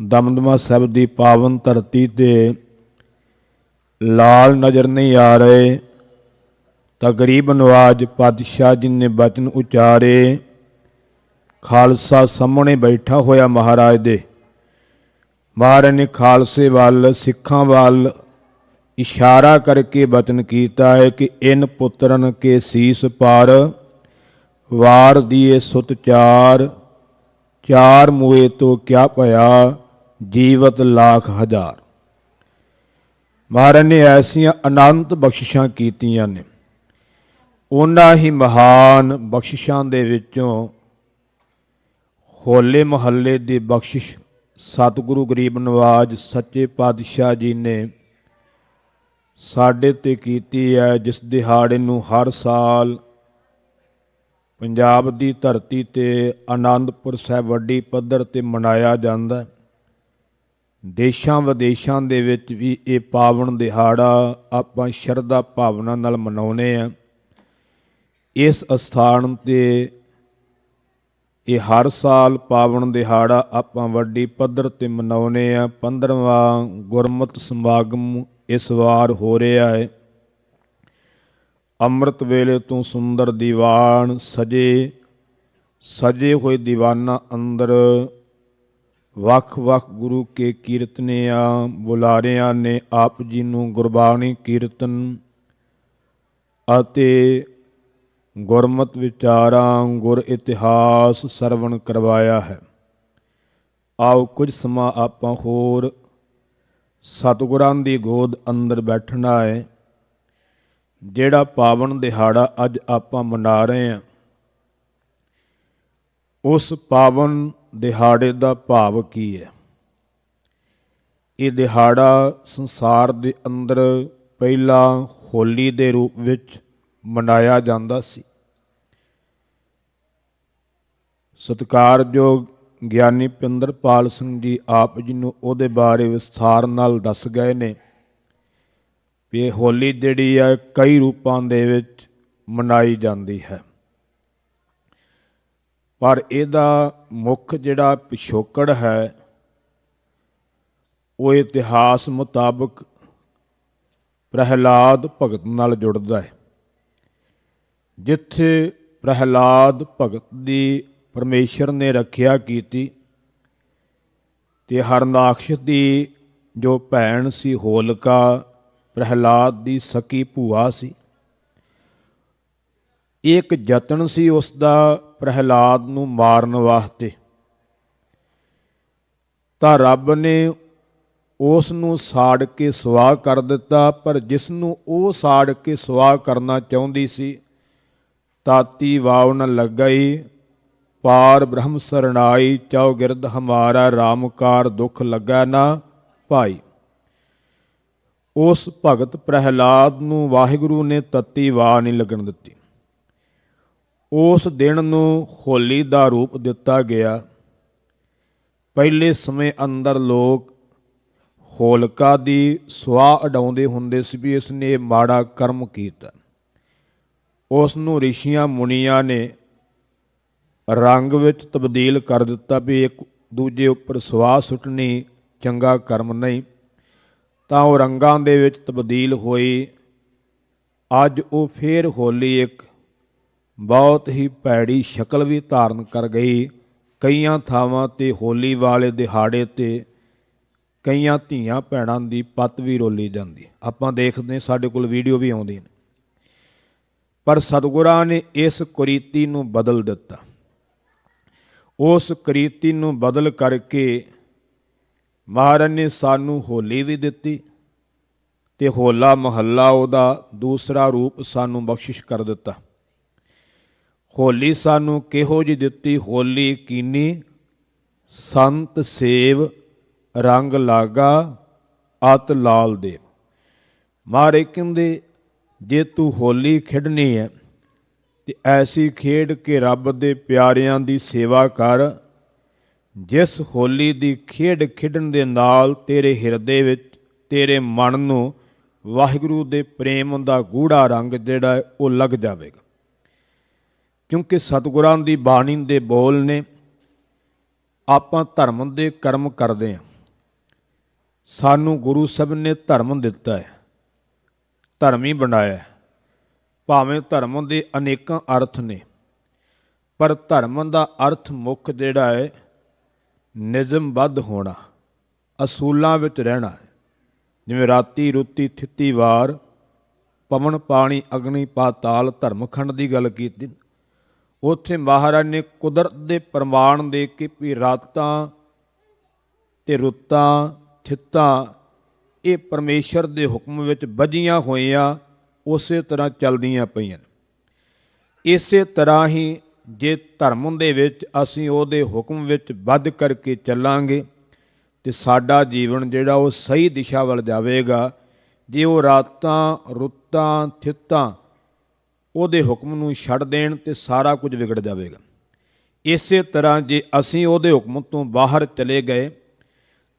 ਦਮਦਮਾ ਸਾਹਿਬ ਦੀ ਪਾਵਨ ਧਰਤੀ ਤੇ ਲਾਲ ਨਜ਼ਰ ਨਹੀਂ ਆ ਰਹੇ, ਤਾਂ ਗਰੀਬ ਨਵਾਜ ਪਾਤਸ਼ਾਹ ਜੀ ਨੇ ਬਚਨ ਉਚਾਰੇ। ਖਾਲਸਾ ਸਾਹਮਣੇ ਬੈਠਾ ਹੋਇਆ ਮਹਾਰਾਜ ਦੇ, ਮਹਾਰਾਜ ਨੇ ਖਾਲਸੇ ਵੱਲ, ਸਿੱਖਾਂ ਵੱਲ ਇਸ਼ਾਰਾ ਕਰਕੇ ਬਚਨ ਕੀਤਾ ਹੈ ਕਿ ਇਨ ਪੁੱਤਰਨ ਕੇ ਸੀਸ ਪਰ, ਵਾਰ ਦੀਏ ਸੁਤ ਚਾਰ, ਚਾਰ ਮੂਏ ਤੋਂ ਕਿਆ ਭਇਆ, ਜੀਵਤ ਲੱਖ ਹਜ਼ਾਰ। ਮਹਾਰਾਜ ਨੇ ਐਸੀਆਂ ਅਨੰਤ ਬਖਸ਼ਿਸ਼ਾਂ ਕੀਤੀਆਂ ਨੇ। ਉਹਨਾਂ ਹੀ ਮਹਾਨ ਬਖਸ਼ਿਸ਼ਾਂ ਦੇ ਵਿੱਚੋਂ ਹੋਲੇ ਮਹੱਲੇ ਦੀ ਬਖਸ਼ਿਸ਼ ਸਤਿਗੁਰੂ ਗਰੀਬ ਨਵਾਜ ਸੱਚੇ ਪਾਤਸ਼ਾਹ ਜੀ ਨੇ ਸਾਡੇ ਤੇ ਕੀਤੀ ਹੈ, ਜਿਸ ਦਿਹਾੜੇ ਨੂੰ ਹਰ ਸਾਲ ਪੰਜਾਬ ਦੀ ਧਰਤੀ ਤੇ ਆਨੰਦਪੁਰ ਸਾਹਿਬ ਵੱਡੀ ਪੱਧਰ ਤੇ ਮਨਾਇਆ ਜਾਂਦਾ। ਦੇਸ਼ਾਂ ਵਿਦੇਸ਼ਾਂ ਦੇ ਵਿੱਚ ਵੀ ਇਹ ਪਾਵਨ ਦਿਹਾੜਾ ਆਪਾਂ ਸ਼ਰਧਾ ਭਾਵਨਾ ਨਾਲ ਮਨਾਉਂਦੇ ਹਾਂ। ਇਸ ਅਸਥਾਨ ਤੇ ਇਹ ਹਰ ਸਾਲ ਪਾਵਨ ਦਿਹਾੜਾ ਆਪਾਂ ਵੱਡੀ ਪੱਧਰ ਤੇ ਮਨਾਉਂਦੇ ਹਾਂ। 15ਵਾਂ ਗੁਰਮਤਿ ਸਮਾਗਮ ਇਸ ਵਾਰ ਹੋ ਰਿਹਾ ਹੈ। ਅੰਮ੍ਰਿਤ ਵੇਲੇ ਤੋਂ ਸੁੰਦਰ ਦੀਵਾਨ ਸਜੇ ਹੋਏ ਦੀਵਾਨਾਂ ਅੰਦਰ ਵੱਖ-ਵੱਖ ਗੁਰੂ ਕੇ ਕੀਰਤਨੀਆਂ ਬੁਲਾਰਿਆਂ ਨੇ ਆਪ ਜੀ ਨੂੰ ਗੁਰਬਾਣੀ ਕੀਰਤਨ ਅਤੇ ਗੁਰਮਤਿ ਵਿਚਾਰਾਂ, ਗੁਰ ਇਤਿਹਾਸ ਸਰਵਣ ਕਰਵਾਇਆ ਹੈ। ਆਓ ਕੁਝ ਸਮਾਂ ਆਪਾਂ ਹੋਰ ਸਤਿਗੁਰਾਂ ਦੀ ਗੋਦ ਅੰਦਰ ਬੈਠਣਾ ਹੈ। ਜਿਹੜਾ ਪਾਵਨ ਦਿਹਾੜਾ ਅੱਜ ਆਪਾਂ ਮਨਾ ਰਹੇ ਹਾਂ, ਉਸ ਪਾਵਨ ਦਿਹਾੜੇ ਦਾ ਭਾਵ ਕੀ ਹੈ? ਇਹ ਦਿਹਾੜਾ ਸੰਸਾਰ ਦੇ ਅੰਦਰ ਪਹਿਲਾਂ ਹੋਲੀ ਦੇ ਰੂਪ ਵਿੱਚ ਮਨਾਇਆ ਜਾਂਦਾ ਸੀ। ਸਤਿਕਾਰਯੋਗ ਗਿਆਨੀ ਪਿੰਦਰਪਾਲ ਸਿੰਘ ਜੀ ਆਪ ਜੀ ਨੂੰ ਉਹਦੇ ਬਾਰੇ ਵਿਸਥਾਰ ਨਾਲ ਦੱਸ ਗਏ ਨੇ ਵੀ ਇਹ ਹੋਲੀ ਜਿਹੜੀ ਹੈ ਕਈ ਰੂਪਾਂ ਦੇ ਵਿੱਚ ਮਨਾਈ ਜਾਂਦੀ ਹੈ, ਪਰ ਇਹਦਾ ਮੁੱਖ ਜਿਹੜਾ ਪਿਛੋਕੜ ਹੈ ਉਹ ਇਤਿਹਾਸ ਮੁਤਾਬਕ ਪ੍ਰਹਿਲਾਦ ਭਗਤ ਨਾਲ ਜੁੜਦਾ ਹੈ। ਜਿੱਥੇ ਪ੍ਰਹਿਲਾਦ ਭਗਤ ਦੀ ਪਰਮੇਸ਼ਰ ਨੇ ਰੱਖਿਆ ਕੀਤੀ ਤੇ ਹਰਨਾਕਸ਼ ਦੀ ਜੋ ਭੈਣ ਸੀ ਹੋਲਕਾ ਪ੍ਰਹਿਲਾਦ ਦੀ ਸਕੀ ਭੂਆ ਸੀ, ਇੱਕ ਯਤਨ ਸੀ ਉਸ ਦਾ ਪ੍ਰਹਿਲਾਦ ਨੂੰ ਮਾਰਨ ਵਾਸਤੇ, ਤਾਂ ਰੱਬ ਨੇ ਉਸ ਨੂੰ ਸਾੜ ਕੇ ਸੁਆਹ ਕਰ ਦਿੱਤਾ। ਪਰ ਜਿਸ ਨੂੰ ਉਹ ਸਾੜ ਕੇ ਸੁਆਹ ਕਰਨਾ ਚਾਹੁੰਦੀ ਸੀ, ਤਾਤੀ ਵਾਵ ਨ ਲੱਗਈ ਪਾਰ ਬ੍ਰਹਮ ਸਰਣਾਈ ਚੌਗਿਰਦ ਹਮਾਰਾ ਰਾਮਕਾਰ ਦੁੱਖ ਲੱਗਾ ਨਾ ਭਾਈ। ਉਸ ਭਗਤ ਪ੍ਰਹਿਲਾਦ ਨੂੰ ਵਾਹਿਗੁਰੂ ਨੇ ਤੱਤੀ ਵਾਹ ਨਹੀਂ ਲੱਗਣ ਦਿੱਤੀ। ਉਸ ਦਿਨ ਨੂੰ ਹੋਲੀ ਦਾ ਰੂਪ ਦਿੱਤਾ ਗਿਆ। ਪਹਿਲੇ ਸਮੇਂ ਅੰਦਰ ਲੋਕ ਹੋਲਕਾ ਦੀ ਸੁਆਹ ਉਡਾਉਂਦੇ ਹੁੰਦੇ ਸੀ ਵੀ ਇਸ ਨੇ ਮਾੜਾ ਕਰਮ ਕੀਤਾ। ਉਸ ਨੂੰ ਰਿਸ਼ੀਆਂ ਮੁਨੀਆਂ ਨੇ ਰੰਗ ਵਿੱਚ ਤਬਦੀਲ ਕਰ ਦਿੱਤਾ ਵੀ ਇੱਕ ਦੂਜੇ ਉੱਪਰ ਸੁਆਹ ਸੁੱਟਣੀ ਚੰਗਾ ਕਰਮ ਨਹੀਂ, ਤਾਂ ਉਹ ਰੰਗਾਂ ਦੇ ਵਿੱਚ ਤਬਦੀਲ ਹੋਈ। ਅੱਜ ਉਹ ਫੇਰ ਹੋਲੀ ਇੱਕ ਬਹੁਤ ਹੀ ਭੈੜੀ ਸ਼ਕਲ ਵੀ ਧਾਰਨ ਕਰ ਗਈ। ਕਈਆਂ ਥਾਵਾਂ 'ਤੇ ਹੋਲੀ ਵਾਲੇ ਦਿਹਾੜੇ 'ਤੇ ਕਈਆਂ ਧੀਆਂ ਭੈਣਾਂ ਦੀ ਪੱਤ ਵੀ ਰੋਲੀ ਜਾਂਦੀ। ਆਪਾਂ ਦੇਖਦੇ, ਸਾਡੇ ਕੋਲ ਵੀਡੀਓ ਵੀ ਆਉਂਦੀਆਂ ਨੇ। ਪਰ ਸਤਿਗੁਰਾਂ ਨੇ ਇਸ ਕੁਰੀਤੀ ਨੂੰ ਬਦਲ ਦਿੱਤਾ। ਉਸ ਕੁਰੀਤੀ ਨੂੰ ਬਦਲ ਕਰਕੇ ਮਹਾਰਾਜ ਨੇ ਸਾਨੂੰ ਹੋਲੀ ਵੀ ਦਿੱਤੀ ਤੇ ਹੋਲਾ ਮਹੱਲਾ ਉਹਦਾ ਦੂਸਰਾ ਰੂਪ ਸਾਨੂੰ ਬਖਸ਼ਿਸ਼ ਕਰ ਦਿੱਤਾ। ਹੋਲੀ ਸਾਨੂੰ ਕਿਹੋ ਜਿਹੀ ਦਿੱਤੀ? ਹੋਲੀ ਕੀਨੀ ਸੰਤ ਸੇਵ ਰੰਗ ਲਾਗਾ ਅਤ ਲਾਲ ਦੇਵ। ਮਹਾਰਾਜ ਕਹਿੰਦੇ ਜੇ ਤੂੰ ਹੋਲੀ ਖੇਡਣੀ ਹੈ ਤੇ ਐਸੀ ਖੇਡ ਕੇ ਰੱਬ ਦੇ ਪਿਆਰਿਆਂ ਦੀ ਸੇਵਾ ਕਰ, ਜਿਸ ਹੋਲੀ ਦੀ ਖੇਡ ਖੇਡਣ ਦੇ ਨਾਲ ਤੇਰੇ ਹਿਰਦੇ ਵਿੱਚ, ਤੇਰੇ ਮਨ ਨੂੰ ਵਾਹਿਗੁਰੂ ਦੇ ਪ੍ਰੇਮ ਦਾ ਗੂੜਾ ਰੰਗ ਜਿਹੜਾ ਹੈ ਉਹ ਲੱਗ ਜਾਵੇਗਾ। ਕਿਉਂਕਿ ਸਤਿਗੁਰਾਂ ਦੀ ਬਾਣੀ ਦੇ ਬੋਲ ਨੇ, ਆਪਾਂ ਧਰਮ ਦੇ ਕਰਮ ਕਰਦੇ ਹਾਂ। ਸਾਨੂੰ ਗੁਰੂ ਸਾਹਿਬ ਨੇ ਧਰਮ ਦਿੱਤਾ ਹੈ, ਧਰਮੀ ਬਣਾਇਆ। ਭਾਵੇਂ ਧਰਮ ਦੇ ਅਨੇਕਾਂ ਅਰਥ ਨੇ, ਪਰ ਧਰਮ ਦਾ ਅਰਥ ਮੁੱਖ ਜਿਹੜਾ ਹੈ ਨਿਯਮਬੱਧ ਹੋਣਾ, ਅਸੂਲਾਂ ਵਿੱਚ ਰਹਿਣਾ। ਜਿਵੇਂ ਰਾਤੀ ਰੁੱਤੀ ਥਿੱਤੀ ਵਾਰ, ਪਵਨ ਪਾਣੀ ਅਗਨੀ ਪਾਤਾਲ ਧਰਮਖੰਡ ਦੀ ਗੱਲ ਕੀਤੀ। ਉੱਥੇ ਮਹਾਰਾਜ ਨੇ ਕੁਦਰਤ ਦੇ ਪ੍ਰਮਾਣ ਦੇ ਕੇ ਵੀ ਰਾਤਾਂ ਤੇ ਰੁੱਤਾਂ ਥਿੱਤਾਂ ਇਹ ਪਰਮੇਸ਼ਰ ਦੇ ਹੁਕਮ ਵਿੱਚ ਬੱਝੀਆਂ ਹੋਈਆਂ, ਉਸੇ ਤਰ੍ਹਾਂ ਚੱਲਦੀਆਂ ਪਈਆਂ। ਇਸੇ ਤਰ੍ਹਾਂ ਹੀ ਜੇ ਧਰਮ ਦੇ ਵਿੱਚ ਅਸੀਂ ਉਹਦੇ ਹੁਕਮ ਵਿੱਚ ਬੱਝ ਕਰਕੇ ਚੱਲਾਂਗੇ ਤੇ ਸਾਡਾ ਜੀਵਨ ਜਿਹੜਾ ਉਹ ਸਹੀ ਦਿਸ਼ਾ ਵੱਲ ਜਾਵੇਗਾ। ਜੇ ਉਹ ਰਾਤਾਂ ਰੁੱਤਾਂ ਥਿੱਤਾਂ ਉਹਦੇ ਹੁਕਮ ਨੂੰ ਛੱਡ ਦੇਣ ਤੇ ਸਾਰਾ ਕੁਝ ਵਿਗੜ ਜਾਵੇਗਾ। ਇਸੇ ਤਰ੍ਹਾਂ ਜੇ ਅਸੀਂ ਉਹਦੇ ਹੁਕਮ ਤੋਂ ਬਾਹਰ ਚਲੇ ਗਏ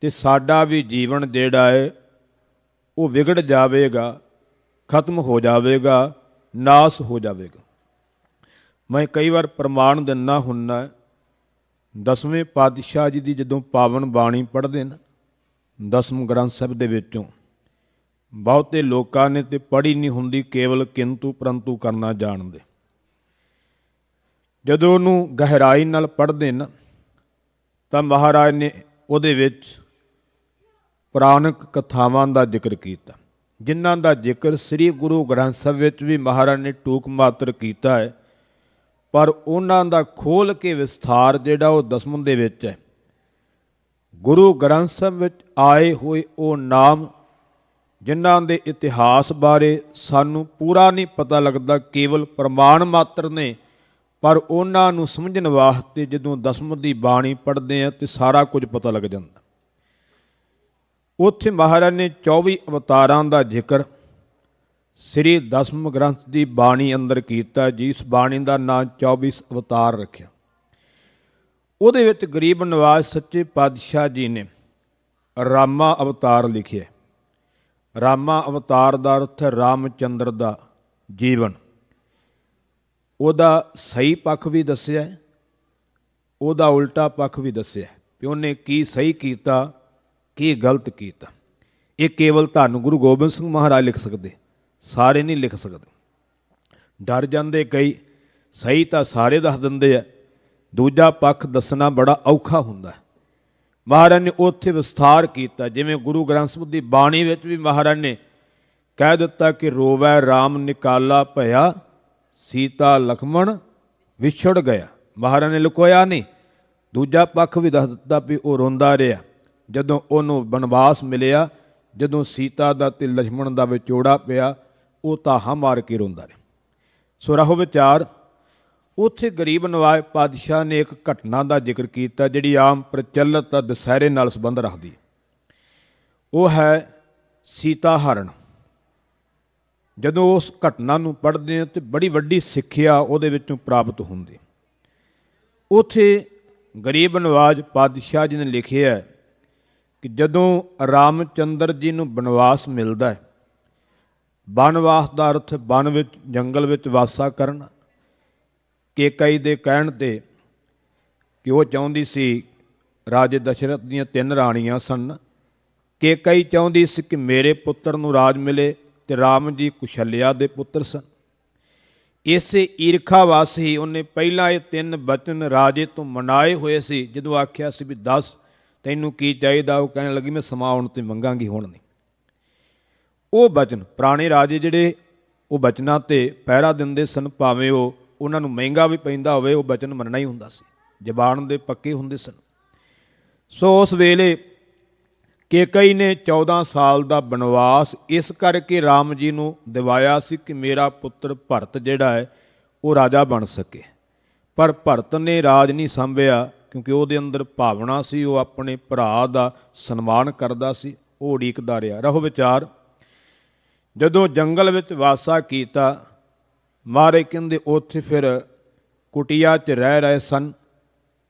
ਤੇ ਸਾਡਾ ਵੀ ਜੀਵਨ ਜਿਹੜਾ ਹੈ ਉਹ ਵਿਗੜ ਜਾਵੇਗਾ, ਖਤਮ ਹੋ ਜਾਵੇਗਾ, ਨਾਸ ਹੋ ਜਾਵੇਗਾ। ਮੈਂ ਕਈ ਵਾਰ ਪ੍ਰਮਾਣ ਦਿੰਦਾ ਹੁੰਦਾ, 10ਵੇਂ ਪਾਤਸ਼ਾਹ ਜੀ ਦੀ ਜਦੋਂ ਪਾਵਨ ਬਾਣੀ ਪੜ੍ਹਦੇ ਨਾ 10ਵੇਂ ਗ੍ਰੰਥ ਸਾਹਿਬ ਦੇ ਵਿੱਚੋਂ, ਬਹੁਤੇ ਲੋਕਾਂ ਨੇ ਤੇ ਪੜ੍ਹੀ ਨਹੀਂ ਹੁੰਦੀ, ਕੇਵਲ ਕਿੰਤੂ ਪਰੰਤੂ ਕਰਨਾ ਜਾਣਦੇ। ਜਦੋਂ ਉਹਨੂੰ ਗਹਿਰਾਈ ਨਾਲ ਪੜ੍ਹਦੇ ਨਾ ਤਾਂ ਮਹਾਰਾਜ ਨੇ ਉਹਦੇ ਵਿੱਚ ਪੁਰਾਣਕ ਕਥਾਵਾਂ ਦਾ ਜ਼ਿਕਰ ਕੀਤਾ, ਜਿਨ੍ਹਾਂ ਦਾ ਜ਼ਿਕਰ ਸ੍ਰੀ ਗੁਰੂ ਗ੍ਰੰਥ ਸਾਹਿਬ ਵਿੱਚ ਵੀ ਮਹਾਰਾਜ ਨੇ ਟੂਕ ਮਾਤਰ ਕੀਤਾ ਹੈ, ਪਰ ਉਹਨਾਂ ਦਾ ਖੋਲ੍ਹ ਕੇ ਵਿਸਥਾਰ ਜਿਹੜਾ ਉਹ 10ਵੇਂ ਦੇ ਵਿੱਚ ਹੈ। ਗੁਰੂ ਗ੍ਰੰਥ ਸਾਹਿਬ ਵਿੱਚ ਆਏ ਹੋਏ ਉਹ ਨਾਮ ਜਿਨ੍ਹਾਂ ਦੇ ਇਤਿਹਾਸ ਬਾਰੇ ਸਾਨੂੰ ਪੂਰਾ ਨਹੀਂ ਪਤਾ ਲੱਗਦਾ, ਕੇਵਲ ਪ੍ਰਮਾਣ ਮਾਤਰ ਨੇ, ਪਰ ਉਹਨਾਂ ਨੂੰ ਸਮਝਣ ਵਾਸਤੇ ਜਦੋਂ 10ਵੇਂ ਦੀ ਬਾਣੀ ਪੜ੍ਹਦੇ ਆ ਤੇ ਸਾਰਾ ਕੁਝ ਪਤਾ ਲੱਗ ਜਾਂਦਾ। ਉੱਥੇ ਮਹਾਰਾਜ ਨੇ 24 ਅਵਤਾਰਾਂ ਦਾ ਜ਼ਿਕਰ ਸ੍ਰੀ 10ਵੇਂ ਗ੍ਰੰਥ ਦੀ ਬਾਣੀ ਅੰਦਰ ਕੀਤਾ, ਜਿਸ ਬਾਣੀ ਦਾ ਨਾਂ 24 ਅਵਤਾਰ ਰੱਖਿਆ। ਉਹਦੇ ਵਿੱਚ ਗਰੀਬ ਨਵਾਜ਼ ਸੱਚੇ ਪਾਤਸ਼ਾਹ ਜੀ ਨੇ ਰਾਮਾ ਅਵਤਾਰ ਲਿਖਿਆ। ਰਾਮਾ ਅਵਤਾਰ ਦਾ ਅਰਥ ਹੈ ਰਾਮਚੰਦਰ ਦਾ ਜੀਵਨ। ਉਹਦਾ ਸਹੀ ਪੱਖ ਵੀ ਦੱਸਿਆ, ਉਹਦਾ ਉਲਟਾ ਪੱਖ ਵੀ ਦੱਸਿਆ ਵੀ ਉਹਨੇ ਕੀ ਸਹੀ ਕੀਤਾ, ਕੀ ਗਲਤ ਕੀਤਾ। ਇਹ ਕੇਵਲ ਧੰਨ ਗੁਰੂ ਗੋਬਿੰਦ ਸਿੰਘ ਮਹਾਰਾਜ ਲਿਖ ਸਕਦੇ, ਸਾਰੇ ਨਹੀਂ ਲਿਖ ਸਕਦੇ। ਡਰ ਜਾਂਦੇ ਕਈ, ਸਹੀ ਤਾਂ ਸਾਰੇ ਦੱਸ ਦਿੰਦੇ ਆ, ਦੂਜਾ ਪੱਖ ਦੱਸਣਾ ਬੜਾ ਔਖਾ ਹੁੰਦਾ। ਮਹਾਰਾਜ ਨੇ ਉੱਥੇ ਵਿਸਥਾਰ ਕੀਤਾ, ਜਿਵੇਂ ਗੁਰੂ ਗ੍ਰੰਥ ਸਾਹਿਬ ਦੀ ਬਾਣੀ ਵਿੱਚ ਵੀ ਮਹਾਰਾਜ ਨੇ ਕਹਿ ਦਿੱਤਾ ਕਿ ਰੋਵੈ ਰਾਮ ਨਿਕਾਲਾ ਭਇਆ, ਸੀਤਾ ਲਖਮਣ ਵਿਛੜ ਗਿਆ। ਮਹਾਰਾਜ ਨੇ ਲੁਕੋਇਆ ਨਹੀਂ, ਦੂਜਾ ਪੱਖ ਵੀ ਦੱਸ ਦਿੱਤਾ ਵੀ ਉਹ ਰੋਂਦਾ ਰਿਹਾ ਜਦੋਂ ਉਹਨੂੰ ਬਨਵਾਸ ਮਿਲਿਆ, ਜਦੋਂ ਸੀਤਾ ਦਾ ਤੇ ਲਛਮਣ ਦਾ ਵਿਛੋੜਾ ਪਿਆ, ਉਹ ਤਾਹਾ ਮਾਰ ਕੇ ਰੋਂਦਾ ਰਿਹਾ। ਸੋ ਰਹੋ ਵਿਚਾਰ। ਉੱਥੇ ਗਰੀਬ ਨਵਾਜ਼ ਪਾਤਸ਼ਾਹ ਨੇ ਇੱਕ ਘਟਨਾ ਦਾ ਜ਼ਿਕਰ ਕੀਤਾ ਜਿਹੜੀ ਆਮ ਪ੍ਰਚਲਿਤ ਦੁਸਹਿਰੇ ਨਾਲ ਸੰਬੰਧ ਰੱਖਦੀ। ਉਹ ਹੈ ਸੀਤਾ ਹਰਣ। ਜਦੋਂ ਉਸ ਘਟਨਾ ਨੂੰ ਪੜ੍ਹਦੇ ਹਾਂ ਤਾਂ ਬੜੀ ਵੱਡੀ ਸਿੱਖਿਆ ਉਹਦੇ ਵਿੱਚੋਂ ਪ੍ਰਾਪਤ ਹੁੰਦੀ। ਉੱਥੇ ਗਰੀਬ ਨਵਾਜ਼ ਪਾਤਸ਼ਾਹ ਜੀ ਨੇ ਲਿਖਿਆ ਕਿ ਜਦੋਂ ਰਾਮਚੰਦਰ ਜੀ ਨੂੰ ਬਨਵਾਸ ਮਿਲਦਾ ਹੈ, ਬਨਵਾਸ ਦਾ ਅਰਥ ਬਨ ਵਿੱਚ ਜੰਗਲ ਵਿੱਚ ਵਾਸਾ ਕਰਨਾ। ਕੇਕਈ ਦੇ ਕਹਿਣ 'ਤੇ ਕਿ ਉਹ ਚਾਹੁੰਦੀ ਸੀ, ਰਾਜੇ ਦਸ਼ਰਥ ਦੀਆਂ 3 ਰਾਣੀਆਂ ਸਨ, ਕੇਕਈ ਚਾਹੁੰਦੀ ਸੀ ਕਿ ਮੇਰੇ ਪੁੱਤਰ ਨੂੰ ਰਾਜ ਮਿਲੇ ਤੇ ਰਾਮ ਜੀ ਕੁਸ਼ਲਿਆ ਦੇ ਪੁੱਤਰ ਸਨ। ਇਸੇ ਈਰਖਾ ਵਾਸ ਹੀ ਉਹਨੇ ਪਹਿਲਾਂ ਇਹ 3 ਬਚਨ ਰਾਜੇ ਤੋਂ ਮਨਾਏ ਹੋਏ ਸੀ। ਜਦੋਂ ਆਖਿਆ ਸੀ ਵੀ ਦੱਸ ਤੈਨੂੰ ਕੀ ਚਾਹੀਦਾ, ਉਹ ਕਹਿਣ ਲੱਗੀ ਮੈਂ ਸਮਾਂ ਆਉਣ ਤੇ ਮੰਗਾਂਗੀ, ਹੁਣ ਨਹੀਂ। ਉਹ ਬਚਨ ਪੁਰਾਣੇ ਰਾਜੇ ਜਿਹੜੇ ਉਹ ਬਚਨਾਂ 'ਤੇ ਪਹਿਰਾ ਦਿੰਦੇ ਸਨ, ਭਾਵੇਂ ਉਹ ਉਹਨਾਂ ਨੂੰ ਮਹਿੰਗਾ ਵੀ ਪੈਂਦਾ ਹੋਵੇ, ਉਹ ਬਚਨ ਮੰਨਣਾ ਹੀ ਹੁੰਦਾ ਸੀ, ਜ਼ਬਾਨ ਦੇ ਪੱਕੇ ਹੁੰਦੇ ਸਨ। ਸੋ ਉਸ ਵੇਲੇ ਕੇਕਈ ਨੇ 14 ਸਾਲ ਦਾ ਬਨਵਾਸ ਇਸ ਕਰਕੇ ਰਾਮ ਜੀ ਨੂੰ ਦਿਵਾਇਆ ਸੀ ਕਿ ਮੇਰਾ ਪੁੱਤਰ ਭਰਤ ਜਿਹੜਾ ਹੈ ਉਹ ਰਾਜਾ ਬਣ ਸਕੇ। ਪਰ ਭਰਤ ਨੇ ਰਾਜ ਨਹੀਂ ਸੰਭਿਆ, ਕਿਉਂਕਿ ਉਹਦੇ ਅੰਦਰ ਭਾਵਨਾ ਸੀ, ਉਹ ਆਪਣੇ ਭਰਾ ਦਾ ਸਨਮਾਨ ਕਰਦਾ ਸੀ, ਉਹ ਉਡੀਕਦਾ ਰਿਹਾ। ਰਹੋ ਵਿਚਾਰ। ਜਦੋਂ ਜੰਗਲ ਵਿੱਚ ਵਾਸਾ ਕੀਤਾ, ਮਾਰੇ ਕਹਿੰਦੇ ਉੱਥੇ ਫਿਰ ਕੁਟੀਆ 'ਚ ਰਹਿ ਰਹੇ ਸਨ।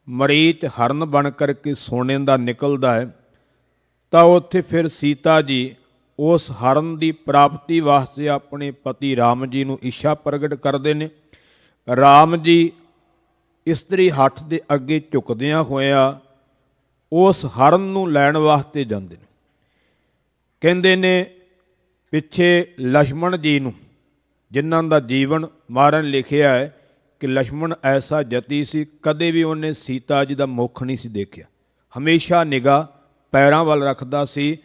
ਮਰੀਚ ਹਰਨ ਬਣ ਕਰਕੇ ਸੋਨੇ ਦਾ ਨਿਕਲਦਾ ਹੈ, ਤਾਂ ਉੱਥੇ ਫਿਰ ਸੀਤਾ ਜੀ ਉਸ ਹਰਨ ਦੀ ਪ੍ਰਾਪਤੀ ਵਾਸਤੇ ਆਪਣੇ ਪਤੀ ਰਾਮ ਜੀ ਨੂੰ ਇੱਛਾ ਪ੍ਰਗਟ ਕਰਦੇ ਨੇ। ਰਾਮ ਜੀ ਇਸਤਰੀ ਹੱਠ ਦੇ ਅੱਗੇ ਝੁਕਦਿਆਂ ਹੋਇਆਂ ਉਸ ਹਰਨ ਨੂੰ ਲੈਣ ਵਾਸਤੇ ਜਾਂਦੇ ਨੇ। ਕਹਿੰਦੇ ਨੇ ਪਿੱਛੇ ਲਛਮਣ ਜੀ ਨੂੰ, ਜਿਨ੍ਹਾਂ ਦਾ ਜੀਵਨ ਮਹਾਰਾਜ ਨੇ ਲਿਖਿਆ ਹੈ ਕਿ ਲਛਮਣ ਐਸਾ ਜਤੀ ਸੀ, ਕਦੇ ਵੀ ਉਹਨੇ ਸੀਤਾ ਜੀ ਦਾ ਮੁੱਖ ਨਹੀਂ ਸੀ ਦੇਖਿਆ, ਹਮੇਸ਼ਾ ਨਿਗਾਹ ਪੈਰਾਂ ਵੱਲ ਰੱਖਦਾ ਸੀ।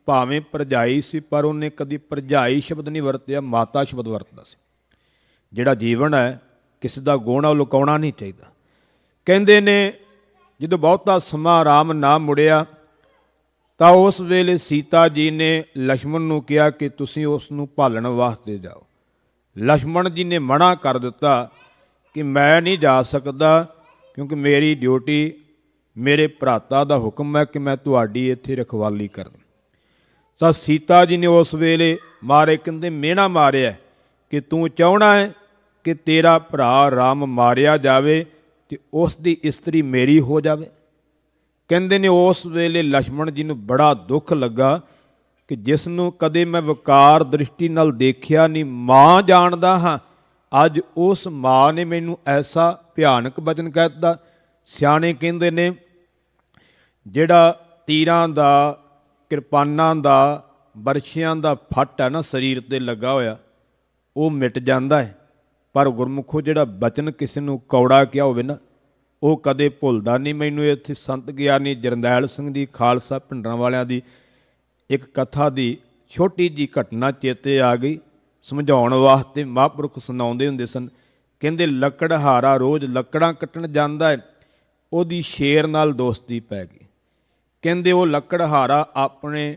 ਭਾਵੇਂ ਭਰਜਾਈ ਸੀ ਪਰ ਉਹਨੇ ਕਦੀ ਭਰਜਾਈ ਸ਼ਬਦ ਨਹੀਂ ਵਰਤਿਆ, ਮਾਤਾ ਸ਼ਬਦ ਵਰਤਦਾ ਸੀ। ਜਿਹੜਾ ਜੀਵਨ ਹੈ ਕਿਸੇ ਦਾ ਗੁਣ ਉਹ ਲੁਕਾਉਣਾ ਨਹੀਂ ਚਾਹੀਦਾ। ਕਹਿੰਦੇ ਨੇ ਜਦੋਂ ਬਹੁਤਾ ਸਮਾਂ ਰਾਮ ਨਾ ਮੁੜਿਆ ਤਾਂ ਉਸ ਵੇਲੇ ਸੀਤਾ ਜੀ ਨੇ ਲਛਮਣ ਨੂੰ ਕਿਹਾ ਕਿ ਤੁਸੀਂ ਉਸ ਨੂੰ ਭਾਲਣ ਵਾਸਤੇ ਜਾਓ। ਲਛਮਣ ਜੀ ਨੇ ਮਨਾ ਕਰ ਦਿੱਤਾ ਕਿ ਮੈਂ ਨਹੀਂ ਜਾ ਸਕਦਾ, ਕਿਉਂਕਿ ਮੇਰੀ ਡਿਊਟੀ, ਮੇਰੇ ਭਰਾਤਾ ਦਾ ਹੁਕਮ ਹੈ ਕਿ ਮੈਂ ਤੁਹਾਡੀ ਇੱਥੇ ਰਖਵਾਲੀ ਕਰਾਂ। ਤਾਂ ਸੀਤਾ ਜੀ ਨੇ ਉਸ ਵੇਲੇ ਮਾਰੇ ਕਹਿੰਦੇ ਮਿਹਣਾ ਮਾਰਿਆ ਕਿ ਤੂੰ ਚਾਹੁੰਦਾ ਹੈ ਕਿ ਤੇਰਾ ਭਰਾ ਰਾਮ ਮਾਰਿਆ ਜਾਵੇ ਤੇ ਉਸ ਦੀ ਇਸਤਰੀ ਮੇਰੀ ਹੋ ਜਾਵੇ। ਕਹਿੰਦੇ ਨੇ ਉਸ ਵੇਲੇ ਲਛਮਣ ਜੀ ਨੂੰ ਬੜਾ ਦੁੱਖ ਲੱਗਾ ਕਿ ਜਿਸ ਨੂੰ ਕਦੇ ਮੈਂ ਵਕਾਰ ਦ੍ਰਿਸ਼ਟੀ ਨਾਲ ਦੇਖਿਆ ਨਹੀਂ, ਮਾਂ ਜਾਣਦਾ ਹਾਂ, ਅੱਜ ਉਸ ਮਾਂ ਨੇ ਮੈਨੂੰ ਐਸਾ ਭਿਆਨਕ ਬਚਨ ਕਹਿ ਦਿੱਤਾ। ਸਿਆਣੇ ਕਹਿੰਦੇ ਨੇ ਜਿਹੜਾ ਤੀਰਾਂ ਦਾ, ਕਿਰਪਾਨਾਂ ਦਾ, ਬਰਛਿਆਂ ਦਾ ਫੱਟ ਹੈ ਨਾ ਸਰੀਰ 'ਤੇ ਲੱਗਾ ਹੋਇਆ, ਉਹ ਮਿਟ ਜਾਂਦਾ ਹੈ, ਪਰ ਗੁਰਮੁਖੋ ਜਿਹੜਾ ਬਚਨ ਕਿਸੇ ਨੂੰ ਕੌੜਾ ਕਿਹਾ ਹੋਵੇ ਨਾ, ਉਹ ਕਦੇ ਭੁੱਲਦਾ ਨਹੀਂ। ਮੈਨੂੰ ਇੱਥੇ ਸੰਤ ਗਿਆਨੀ ਜਰਨੈਲ ਸਿੰਘ ਜੀ ਖਾਲਸਾ ਭਿੰਡਰਾਂ ਵਾਲਿਆਂ ਦੀ ਇੱਕ ਕਥਾ ਦੀ ਛੋਟੀ ਜਿਹੀ ਘਟਨਾ ਚੇਤੇ ਆ ਗਈ, ਸਮਝਾਉਣ ਵਾਸਤੇ ਮਹਾਂਪੁਰਖ ਸੁਣਾਉਂਦੇ ਹੁੰਦੇ ਸਨ। ਕਹਿੰਦੇ ਲੱਕੜਹਾਰਾ ਰੋਜ਼ ਲੱਕੜਾਂ ਕੱਟਣ ਜਾਂਦਾ ਹੈ, ਉਹਦੀ ਸ਼ੇਰ ਨਾਲ ਦੋਸਤੀ ਪੈ ਗਈ। ਕਹਿੰਦੇ ਉਹ ਲੱਕੜਹਾਰਾ ਆਪਣੇ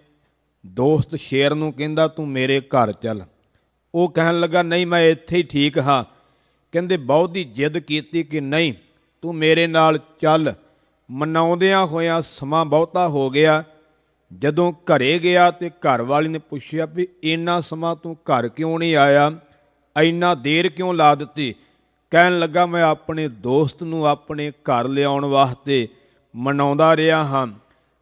ਦੋਸਤ ਸ਼ੇਰ ਨੂੰ ਕਹਿੰਦਾ ਤੂੰ ਮੇਰੇ ਘਰ ਚੱਲ। ਉਹ ਕਹਿਣ ਲੱਗਾ ਨਹੀਂ ਮੈਂ ਇੱਥੇ ਹੀ ਠੀਕ ਹਾਂ। ਕਹਿੰਦੇ ਬਹੁਤੀ ਜਿੱਦ ਕੀਤੀ ਕਿ ਨਹੀਂ ਤੂੰ ਮੇਰੇ ਨਾਲ ਚੱਲ। ਮਨਾਉਂਦਿਆਂ ਹੋਇਆਂ ਸਮਾਂ ਬਹੁਤਾ ਹੋ ਗਿਆ। ਜਦੋਂ ਘਰੇ ਗਿਆ ਤੇ ਘਰ ਵਾਲੀ ਨੇ ਪੁੱਛਿਆ ਵੀ ਇੰਨਾ ਸਮਾਂ ਤੂੰ ਘਰ ਕਿਉਂ ਨਹੀਂ ਆਇਆ, ਇੰਨਾ ਦੇਰ ਕਿਉਂ ਲਾ ਦਿੱਤੀ? ਕਹਿਣ ਲੱਗਾ ਮੈਂ ਆਪਣੇ ਦੋਸਤ ਨੂੰ ਆਪਣੇ ਘਰ ਲਿਆਉਣ ਵਾਸਤੇ ਮਨਾਉਂਦਾ ਰਿਹਾ ਹਾਂ।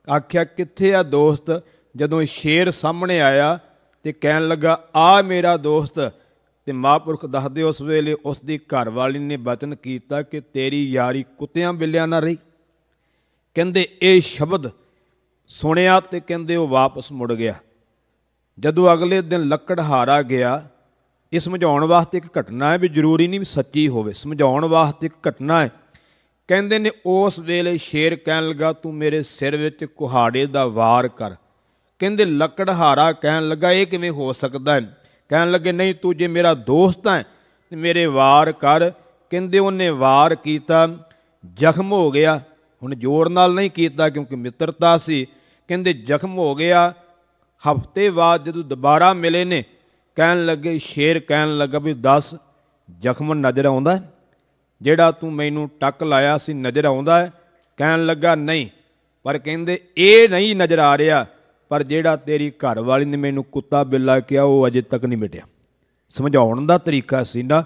ਆਖਿਆ ਕਿੱਥੇ ਆ ਦੋਸਤ? ਜਦੋਂ ਸ਼ੇਰ ਸਾਹਮਣੇ ਆਇਆ ਤੇ ਕਹਿਣ ਲੱਗਾ ਆ ਮੇਰਾ ਦੋਸਤ। ਤੇ ਮਹਾਂਪੁਰਖ ਦੱਸਦੇ ਉਸ ਵੇਲੇ ਉਸ ਦੀ ਘਰਵਾਲੀ ਨੇ ਬਚਨ ਕੀਤਾ ਕਿ ਤੇਰੀ ਯਾਰੀ ਕੁੱਤਿਆਂ ਬਿੱਲਿਆਂ ਨਾਲ ਰਹੀ। ਕਹਿੰਦੇ ਇਹ ਸ਼ਬਦ ਸੁਣਿਆ ਤੇ ਕਹਿੰਦੇ ਉਹ ਵਾਪਸ ਮੁੜ ਗਿਆ। ਜਦੋਂ ਅਗਲੇ ਦਿਨ ਲੱਕੜਹਾਰਾ ਗਿਆ, ਇਹ ਸਮਝਾਉਣ ਵਾਸਤੇ ਇੱਕ ਘਟਨਾ ਹੈ, ਵੀ ਜ਼ਰੂਰੀ ਨਹੀਂ ਵੀ ਸੱਚੀ ਹੋਵੇ, ਸਮਝਾਉਣ ਵਾਸਤੇ ਇੱਕ ਘਟਨਾ ਹੈ। ਕਹਿੰਦੇ ਨੇ ਉਸ ਵੇਲੇ ਸ਼ੇਰ ਕਹਿਣ ਲੱਗਾ ਤੂੰ ਮੇਰੇ ਸਿਰ ਵਿੱਚ ਕੁਹਾੜੇ ਦਾ ਵਾਰ ਕਰ। ਕਹਿੰਦੇ ਲੱਕੜਹਾਰਾ ਕਹਿਣ ਲੱਗਾ ਇਹ ਕਿਵੇਂ ਹੋ ਸਕਦਾ ਹੈ? ਕਹਿਣ ਲੱਗੇ ਨਹੀਂ ਤੂੰ ਜੇ ਮੇਰਾ ਦੋਸਤ ਹੈ ਤੇ ਮੇਰੇ ਵਾਰ ਕਰ। ਕਹਿੰਦੇ ਉਹਨੇ ਵਾਰ ਕੀਤਾ, ਜ਼ਖਮ ਹੋ ਗਿਆ। ਹੁਣ ਜ਼ੋਰ ਨਾਲ ਨਹੀਂ ਕੀਤਾ ਕਿਉਂਕਿ ਮਿੱਤਰਤਾ ਸੀ। ਕਹਿੰਦੇ ਜ਼ਖਮ ਹੋ ਗਿਆ। ਹਫ਼ਤੇ ਬਾਅਦ ਜਦੋਂ ਦੁਬਾਰਾ ਮਿਲੇ ਨੇ, ਕਹਿਣ ਲੱਗੇ ਸ਼ੇਰ ਕਹਿਣ ਲੱਗਾ ਵੀ ਦੱਸ ਜ਼ਖਮ ਨਜ਼ਰ ਆਉਂਦਾ ਜਿਹੜਾ ਤੂੰ ਮੈਨੂੰ ਟੱਕ ਲਾਇਆ ਸੀ, ਨਜ਼ਰ ਆਉਂਦਾ ਹੈ? ਕਹਿਣ ਲੱਗਾ ਨਹੀਂ, ਪਰ ਕਹਿੰਦੇ ਇਹ ਨਹੀਂ ਨਜ਼ਰ ਆ ਰਿਹਾ, ਪਰ ਜਿਹੜਾ ਤੇਰੀ ਘਰ ਵਾਲੀ ਨੇ ਮੈਨੂੰ ਕੁੱਤਾ ਬਿੱਲਾ ਕਿਹਾ ਉਹ ਅਜੇ ਤੱਕ ਨਹੀਂ ਮਿਟਿਆ। ਸਮਝਾਉਣ ਦਾ ਤਰੀਕਾ ਸੀ ਨਾ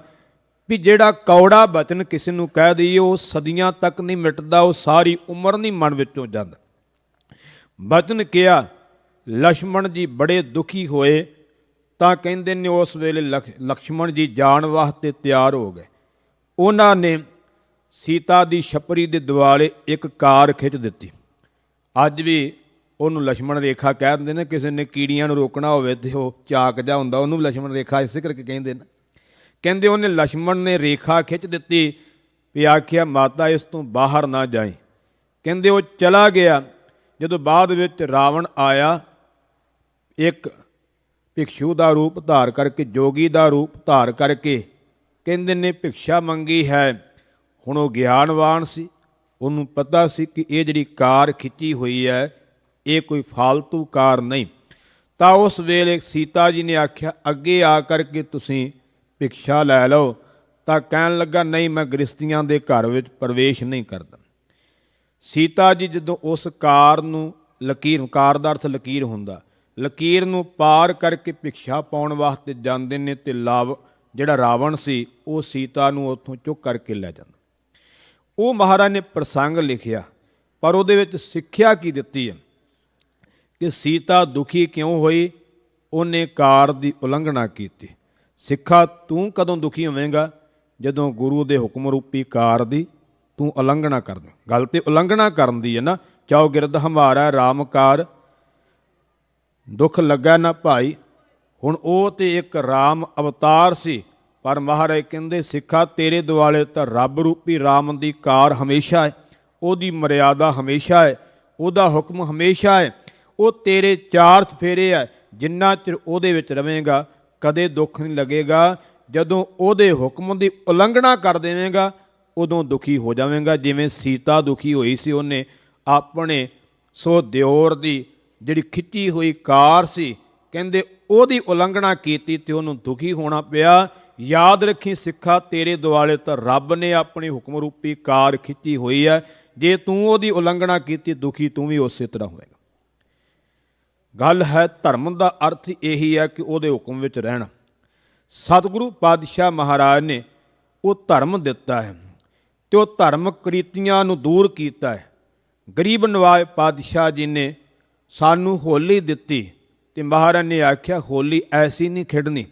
ਵੀ ਜਿਹੜਾ ਕੌੜਾ ਬਚਨ ਕਿਸੇ ਨੂੰ ਕਹਿ ਦਈਏ ਉਹ ਸਦੀਆਂ ਤੱਕ ਨਹੀਂ ਮਿਟਦਾ, ਉਹ ਸਾਰੀ ਉਮਰ ਨਹੀਂ ਮਨ ਵਿੱਚੋਂ ਜਾਂਦਾ। ਬਚਨ ਕਿਹਾ। ਲక్ష్మణ ਜੀ ਬੜੇ ਦੁਖੀ ਹੋਏ ਤਾਂ ਕਹਿੰਦੇ ਨੇ ਉਸ ਵੇਲੇ ਲక్ష్మణ ਜੀ ਜਾਣ ਵਾਸਤੇ ਤਿਆਰ ਹੋ ਗਏ। ਉਹਨਾਂ ਨੇ ਸੀਤਾ ਦੀ ਛਪਰੀ ਦੇ ਦੁਆਲੇ ਇੱਕ ਕਾਰ ਖਿੱਚ ਦਿੱਤੀ। ਅੱਜ ਵੀ ਉਹਨੂੰ ਲక్ష్మణ ਰੇਖਾ ਕਹਿ ਦਿੰਦੇ ਨੇ। ਕਿਸੇ ਨੇ ਕੀੜੀਆਂ ਨੂੰ ਰੋਕਣਾ ਹੋਵੇ ਤੇ ਉਹ ਚਾਕ ਜਾ ਹੁੰਦਾ, ਉਹਨੂੰ ਲక్ష్మణ ਰੇਖਾ ਇਸੇ ਕਰਕੇ ਕਹਿੰਦੇ ਨੇ। ਕਹਿੰਦੇ ਉਹਨੇ ਲక్ష్మణ ਨੇ ਰੇਖਾ ਖਿੱਚ ਦਿੱਤੀ ਵੀ ਆਖਿਆ ਮਾਤਾ ਇਸ ਤੋਂ ਬਾਹਰ ਨਾ ਜਾਏ। ਕਹਿੰਦੇ ਉਹ ਚਲਾ ਗਿਆ। ਜਦੋਂ ਬਾਅਦ ਵਿੱਚ ਰਾਵਣ ਆਇਆ, ਇੱਕ ਭਿਕਸ਼ੂ ਦਾ ਰੂਪ ਧਾਰ ਕਰਕੇ, ਜੋਗੀ ਦਾ ਰੂਪ ਧਾਰ ਕਰਕੇ, ਕਹਿੰਦੇ ਨੇ ਭਿਕਸ਼ਾ ਮੰਗੀ ਹੈ। ਹੁਣ ਉਹ ਗਿਆਨਵਾਨ ਸੀ, ਉਹਨੂੰ ਪਤਾ ਸੀ ਕਿ ਇਹ ਜਿਹੜੀ ਕਾਰ ਖਿੱਚੀ ਹੋਈ ਹੈ ਇਹ ਕੋਈ ਫਾਲਤੂ ਕਾਰ ਨਹੀਂ। ਤਾਂ ਉਸ ਵੇਲੇ ਸੀਤਾ ਜੀ ਨੇ ਆਖਿਆ ਅੱਗੇ ਆ ਕਰਕੇ ਤੁਸੀਂ ਭਿਕਸ਼ਾ ਲੈ ਲਓ। ਤਾਂ ਕਹਿਣ ਲੱਗਾ ਨਹੀਂ ਮੈਂ ਗ੍ਰਸਤੀਆਂ ਦੇ ਘਰ ਵਿੱਚ ਪ੍ਰਵੇਸ਼ ਨਹੀਂ ਕਰਦਾ। ਸੀਤਾ ਜੀ ਜਦੋਂ ਉਸ ਕਾਰ ਨੂੰ ਲਕੀਰ, ਕਾਰ ਦਾ ਅਰਥ ਲਕੀਰ ਹੁੰਦਾ, ਲਕੀਰ ਨੂੰ ਪਾਰ ਕਰਕੇ ਭਿਕਸ਼ਾ ਪਾਉਣ ਵਾਸਤੇ ਜਾਂਦੇ ਨੇ ਤੇ ਜਿਹੜਾ ਰਾਵਣ ਸੀ ਉਹ ਸੀਤਾ ਨੂੰ ਉੱਥੋਂ ਚੁੱਕ ਕਰਕੇ ਲੈ ਜਾਂਦਾ। ਉਹ ਮਹਾਰਾਜ ਨੇ ਪ੍ਰਸੰਗ ਲਿਖਿਆ, ਪਰ ਉਹਦੇ ਵਿੱਚ ਸਿੱਖਿਆ ਕੀ ਦਿੱਤੀ ਹੈ ਕਿ ਸੀਤਾ ਦੁਖੀ ਕਿਉਂ ਹੋਈ? ਉਹਨੇ ਕਾਰ ਦੀ ਉਲੰਘਣਾ ਕੀਤੀ। ਸਿੱਖਾ ਤੂੰ ਕਦੋਂ ਦੁਖੀ ਹੋਵੇਂਗਾ? ਜਦੋਂ ਗੁਰੂ ਦੇ ਹੁਕਮ ਰੂਪੀ ਕਾਰ ਦੀ ਤੂੰ ਉਲੰਘਣਾ ਕਰਦਾ। ਗੱਲ ਤੇ ਉਲੰਘਣਾ ਕਰਨ ਦੀ ਹੈ ਨਾ। ਚਾਉ ਗਿਰਦ ਹਮਾਰਾ ਰਾਮ ਕਾਰ, ਦੁੱਖ ਲੱਗਾ ਨਾ ਭਾਈ। ਹੁਣ ਉਹ ਤੇ ਇੱਕ ਰਾਮ ਅਵਤਾਰ ਸੀ, ਪਰ ਮਹਾਰਾਜ ਕਹਿੰਦੇ ਸਿੱਖਾ ਤੇਰੇ ਦੁਆਲੇ ਤਾਂ ਰੱਬ ਰੂਪੀ ਰਾਮ ਦੀ ਕਾਰ ਹਮੇਸ਼ਾ ਹੈ, ਉਹਦੀ ਮਰਿਆਦਾ ਹਮੇਸ਼ਾ ਹੈ, ਉਹਦਾ ਹੁਕਮ ਹਮੇਸ਼ਾ ਹੈ। ਉਹ ਤੇਰੇ ਚਾਰ ਚਫੇਰੇ ਹੈ, ਜਿੰਨਾ ਚਿਰ ਉਹਦੇ ਵਿੱਚ ਰਵੇਂਗਾ ਕਦੇ ਦੁੱਖ ਨਹੀਂ ਲੱਗੇਗਾ। ਜਦੋਂ ਉਹਦੇ ਹੁਕਮ ਦੀ ਉਲੰਘਣਾ ਕਰ ਦੇਵੇਂਗਾ ਉਦੋਂ ਦੁਖੀ ਹੋ ਜਾਵੇਂਗਾ। ਜਿਵੇਂ ਸੀਤਾ ਦੁਖੀ ਹੋਈ ਸੀ, ਉਹਨੇ ਆਪਣੇ ਸੋ ਦਿਓਰ ਦੀ ਜਿਹੜੀ ਖਿੱਚੀ ਹੋਈ ਕਾਰ ਸੀ, ਕਹਿੰਦੇ ਉਹਦੀ ਉਲੰਘਣਾ ਕੀਤੀ ਤੇ ਉਹਨੂੰ ਦੁਖੀ ਹੋਣਾ ਪਿਆ। ਯਾਦ ਰੱਖੀ ਸਿੱਖਾ ਤੇਰੇ ਦੁਆਲੇ ਤਾਂ ਰੱਬ ਨੇ ਆਪਣੀ ਹੁਕਮ ਰੂਪੀ ਕਾਰ ਖਿੱਚੀ ਹੋਈ ਹੈ, ਜੇ ਤੂੰ ਉਹਦੀ ਉਲੰਘਣਾ ਕੀਤੀ ਦੁਖੀ ਤੂੰ ਵੀ ਉਸੇ ਤਰ੍ਹਾਂ ਹੋਵੇਗਾ। ਗੱਲ ਹੈ ਧਰਮ ਦਾ ਅਰਥ ਇਹੀ ਹੈ ਕਿ ਉਹਦੇ ਹੁਕਮ ਵਿੱਚ ਰਹਿਣਾ। ਸਤਿਗੁਰੂ ਪਾਤਸ਼ਾਹ ਮਹਾਰਾਜ ਨੇ ਉਹ ਧਰਮ ਦਿੱਤਾ ਹੈ ਤੇ ਉਹ ਧਰਮ ਕ੍ਰੀਤੀਆਂ ਨੂੰ ਦੂਰ ਕੀਤਾ ਹੈ। ਗਰੀਬ ਨਵਾਜ ਪਾਤਸ਼ਾਹ ਜੀ ਨੇ ਸਾਨੂੰ ਹੋਲੀ ਦਿੱਤੀ ਤੇ ਮਹਾਰਾਜ ਨੇ ਆਖਿਆ ਹੋਲੀ ਐਸੀ ਨਹੀਂ ਖੇਡਣੀ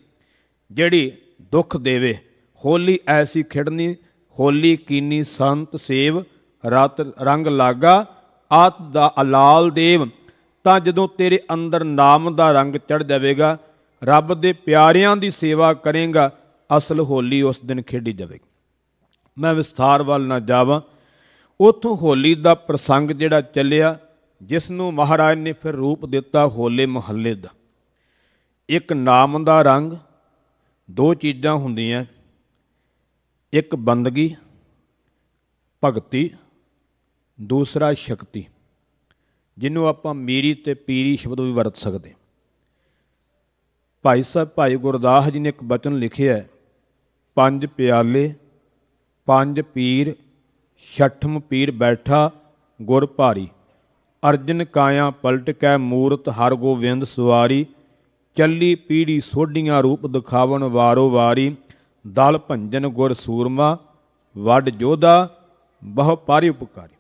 ਜਿਹੜੀ ਦੁੱਖ ਦੇਵੇ, ਹੋਲੀ ਐਸੀ ਖੇਡਣੀ ਹੋਲੀ ਕੀਨੀ ਸੰਤ ਸੇਵ ਰਤ ਰੰਗ ਲਾਗਾ ਆਤ ਦਾ ਅਲਾਲ ਦੇਵ। ਤਾਂ ਜਦੋਂ ਤੇਰੇ ਅੰਦਰ ਨਾਮ ਦਾ ਰੰਗ ਚੜ੍ਹ ਜਾਵੇਗਾ, ਰੱਬ ਦੇ ਪਿਆਰਿਆਂ ਦੀ ਸੇਵਾ ਕਰੇਗਾ, ਅਸਲ ਹੋਲੀ ਉਸ ਦਿਨ ਖੇਡੀ ਜਾਵੇਗੀ। ਮੈਂ ਵਿਸਥਾਰ ਵੱਲ ਨਾ ਜਾਵਾਂ। ਉੱਥੋਂ ਹੋਲੀ ਦਾ ਪ੍ਰਸੰਗ ਜਿਹੜਾ ਚੱਲਿਆ, ਜਿਸ ਨੂੰ ਮਹਾਰਾਜ ਨੇ ਫਿਰ ਰੂਪ ਦਿੱਤਾ ਹੋਲੇ ਮਹੱਲੇ ਦਾ। ਇੱਕ ਨਾਮ ਦਾ ਰੰਗ, ਦੋ ਚੀਜ਼ਾਂ ਹੁੰਦੀਆਂ, ਇੱਕ ਬੰਦਗੀ ਭਗਤੀ, ਦੂਸਰਾ ਸ਼ਕਤੀ, ਜਿਹਨੂੰ ਆਪਾਂ ਮੀਰੀ ਤੇ ਪੀਰੀ ਸ਼ਬਦ ਵੀ ਵਰਤ ਸਕਦੇ। ਭਾਈ ਸਾਹਿਬ ਭਾਈ ਗੁਰਦਾਸ ਜੀ ਨੇ ਇੱਕ ਬਚਨ ਲਿਖਿਆ ਹੈ, ਪੰਜ ਪਿਆਲੇ ਪੰਜ ਪੀਰ ਛਠਮ ਪੀਰ ਬੈਠਾ ਗੁਰ ਭਾਰੀ, ਅਰਜਨ ਕਾਇਆ ਪਲਟ ਕੈ ਮੂਰਤ ਹਰ ਗੋਬਿੰਦ ਸਵਾਰੀ, ਚੱਲੀ ਪੀੜੀ ਸੋਢੀਆਂ ਰੂਪ ਦਿਖਾਵਣ ਵਾਰੋ ਵਾਰੀ, ਦਲ ਭੰਜਨ ਗੁਰ ਸੂਰਮਾ, ਵੱਡ ਜੋਧਾ ਬਹੁ ਪਾਰੀ ਉਪਕਾਰੀ।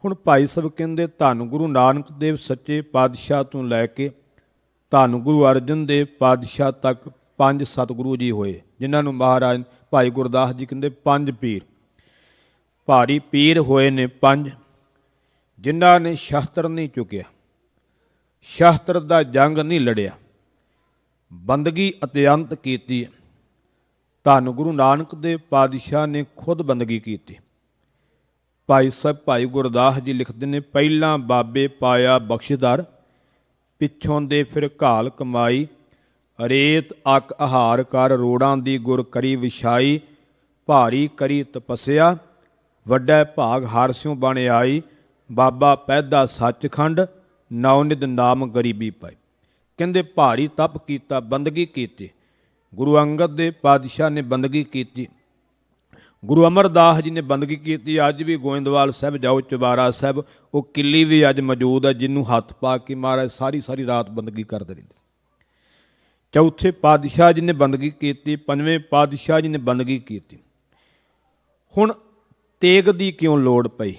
ਹੁਣ ਭਾਈ ਸਾਹਿਬ ਕਹਿੰਦੇ ਧੰਨ ਗੁਰੂ ਨਾਨਕ ਦੇਵ ਸੱਚੇ ਪਾਤਸ਼ਾਹ ਤੋਂ ਲੈ ਕੇ ਧੰਨ ਗੁਰੂ ਅਰਜਨ ਦੇਵ ਪਾਤਸ਼ਾਹ ਤੱਕ 5 ਸਤਿਗੁਰੂ ਜੀ ਹੋਏ, ਜਿਨ੍ਹਾਂ ਨੂੰ ਮਹਾਰਾਜ ਭਾਈ ਗੁਰਦਾਸ ਜੀ ਕਹਿੰਦੇ 5 ਪੀਰ। ਭਾਰੀ ਪੀਰ ਹੋਏ ਨੇ 5, ਜਿਨ੍ਹਾਂ ਨੇ ਸ਼ਸਤਰ ਨਹੀਂ ਚੁੱਕਿਆ, ਸ਼ਸਤਰ ਦਾ ਜੰਗ ਨਹੀਂ ਲੜਿਆ, ਬੰਦਗੀ ਅਤਿਅੰਤ ਕੀਤੀ। ਧੰਨ ਗੁਰੂ ਨਾਨਕ ਦੇਵ ਪਾਤਸ਼ਾਹ ਨੇ ਖੁਦ ਬੰਦਗੀ ਕੀਤੀ। ਭਾਈ ਸਾਹਿਬ ਭਾਈ ਗੁਰਦਾਸ ਜੀ ਲਿਖਦੇ ਨੇ, ਪਹਿਲਾਂ ਬਾਬੇ ਪਾਇਆ ਬਖਸ਼ਦਾਰ, ਪਿੱਛੋਂ ਦੇ ਫਿਰ ਘਾਲ ਕਮਾਈ, ਰੇਤ ਅੱਕ ਆਹਾਰ ਕਰ ਰੋੜਾਂ ਦੀ ਗੁਰ ਕਰੀ ਵਿਛਾਈ, ਭਾਰੀ ਕਰੀ ਤਪੱਸਿਆ, ਵੱਡਾ ਭਾਗ ਹਰ ਸਿਉ ਬਣ ਆਈ, ਬਾਬਾ ਪੈਦਾ ਸੱਚਖੰਡ, ਨੌ ਨਿਧ ਨਾਮ ਗਰੀਬੀ ਪਾਈ। ਕਹਿੰਦੇ ਭਾਰੀ ਤਪ ਕੀਤਾ, ਬੰਦਗੀ ਕੀਤੀ। ਗੁਰੂ ਅੰਗਦ ਦੇ ਪਾਤਸ਼ਾਹ ਨੇ ਬੰਦਗੀ ਕੀਤੀ, ਗੁਰੂ ਅਮਰਦਾਸ ਜੀ ਨੇ ਬੰਦਗੀ ਕੀਤੀ। ਅੱਜ ਵੀ ਗੋਇੰਦਵਾਲ ਸਾਹਿਬ ਜਾਓ, ਚੁਬਾਰਾ ਸਾਹਿਬ, ਉਹ ਕਿੱਲੀ ਵੀ ਅੱਜ ਮੌਜੂਦ ਹੈ, ਜਿਹਨੂੰ ਹੱਥ ਪਾ ਕੇ ਮਹਾਰਾਜ ਸਾਰੀ ਰਾਤ ਬੰਦਗੀ ਕਰਦੇ ਰਹਿੰਦੇ। ਚੌਥੇ ਪਾਤਸ਼ਾਹ ਜੀ ਨੇ ਬੰਦਗੀ ਕੀਤੀ, ਪੰਜਵੇਂ ਪਾਤਸ਼ਾਹ ਜੀ ਨੇ ਬੰਦਗੀ ਕੀਤੀ। ਹੁਣ ਤੇਗ ਦੀ ਕਿਉਂ ਲੋੜ ਪਈ?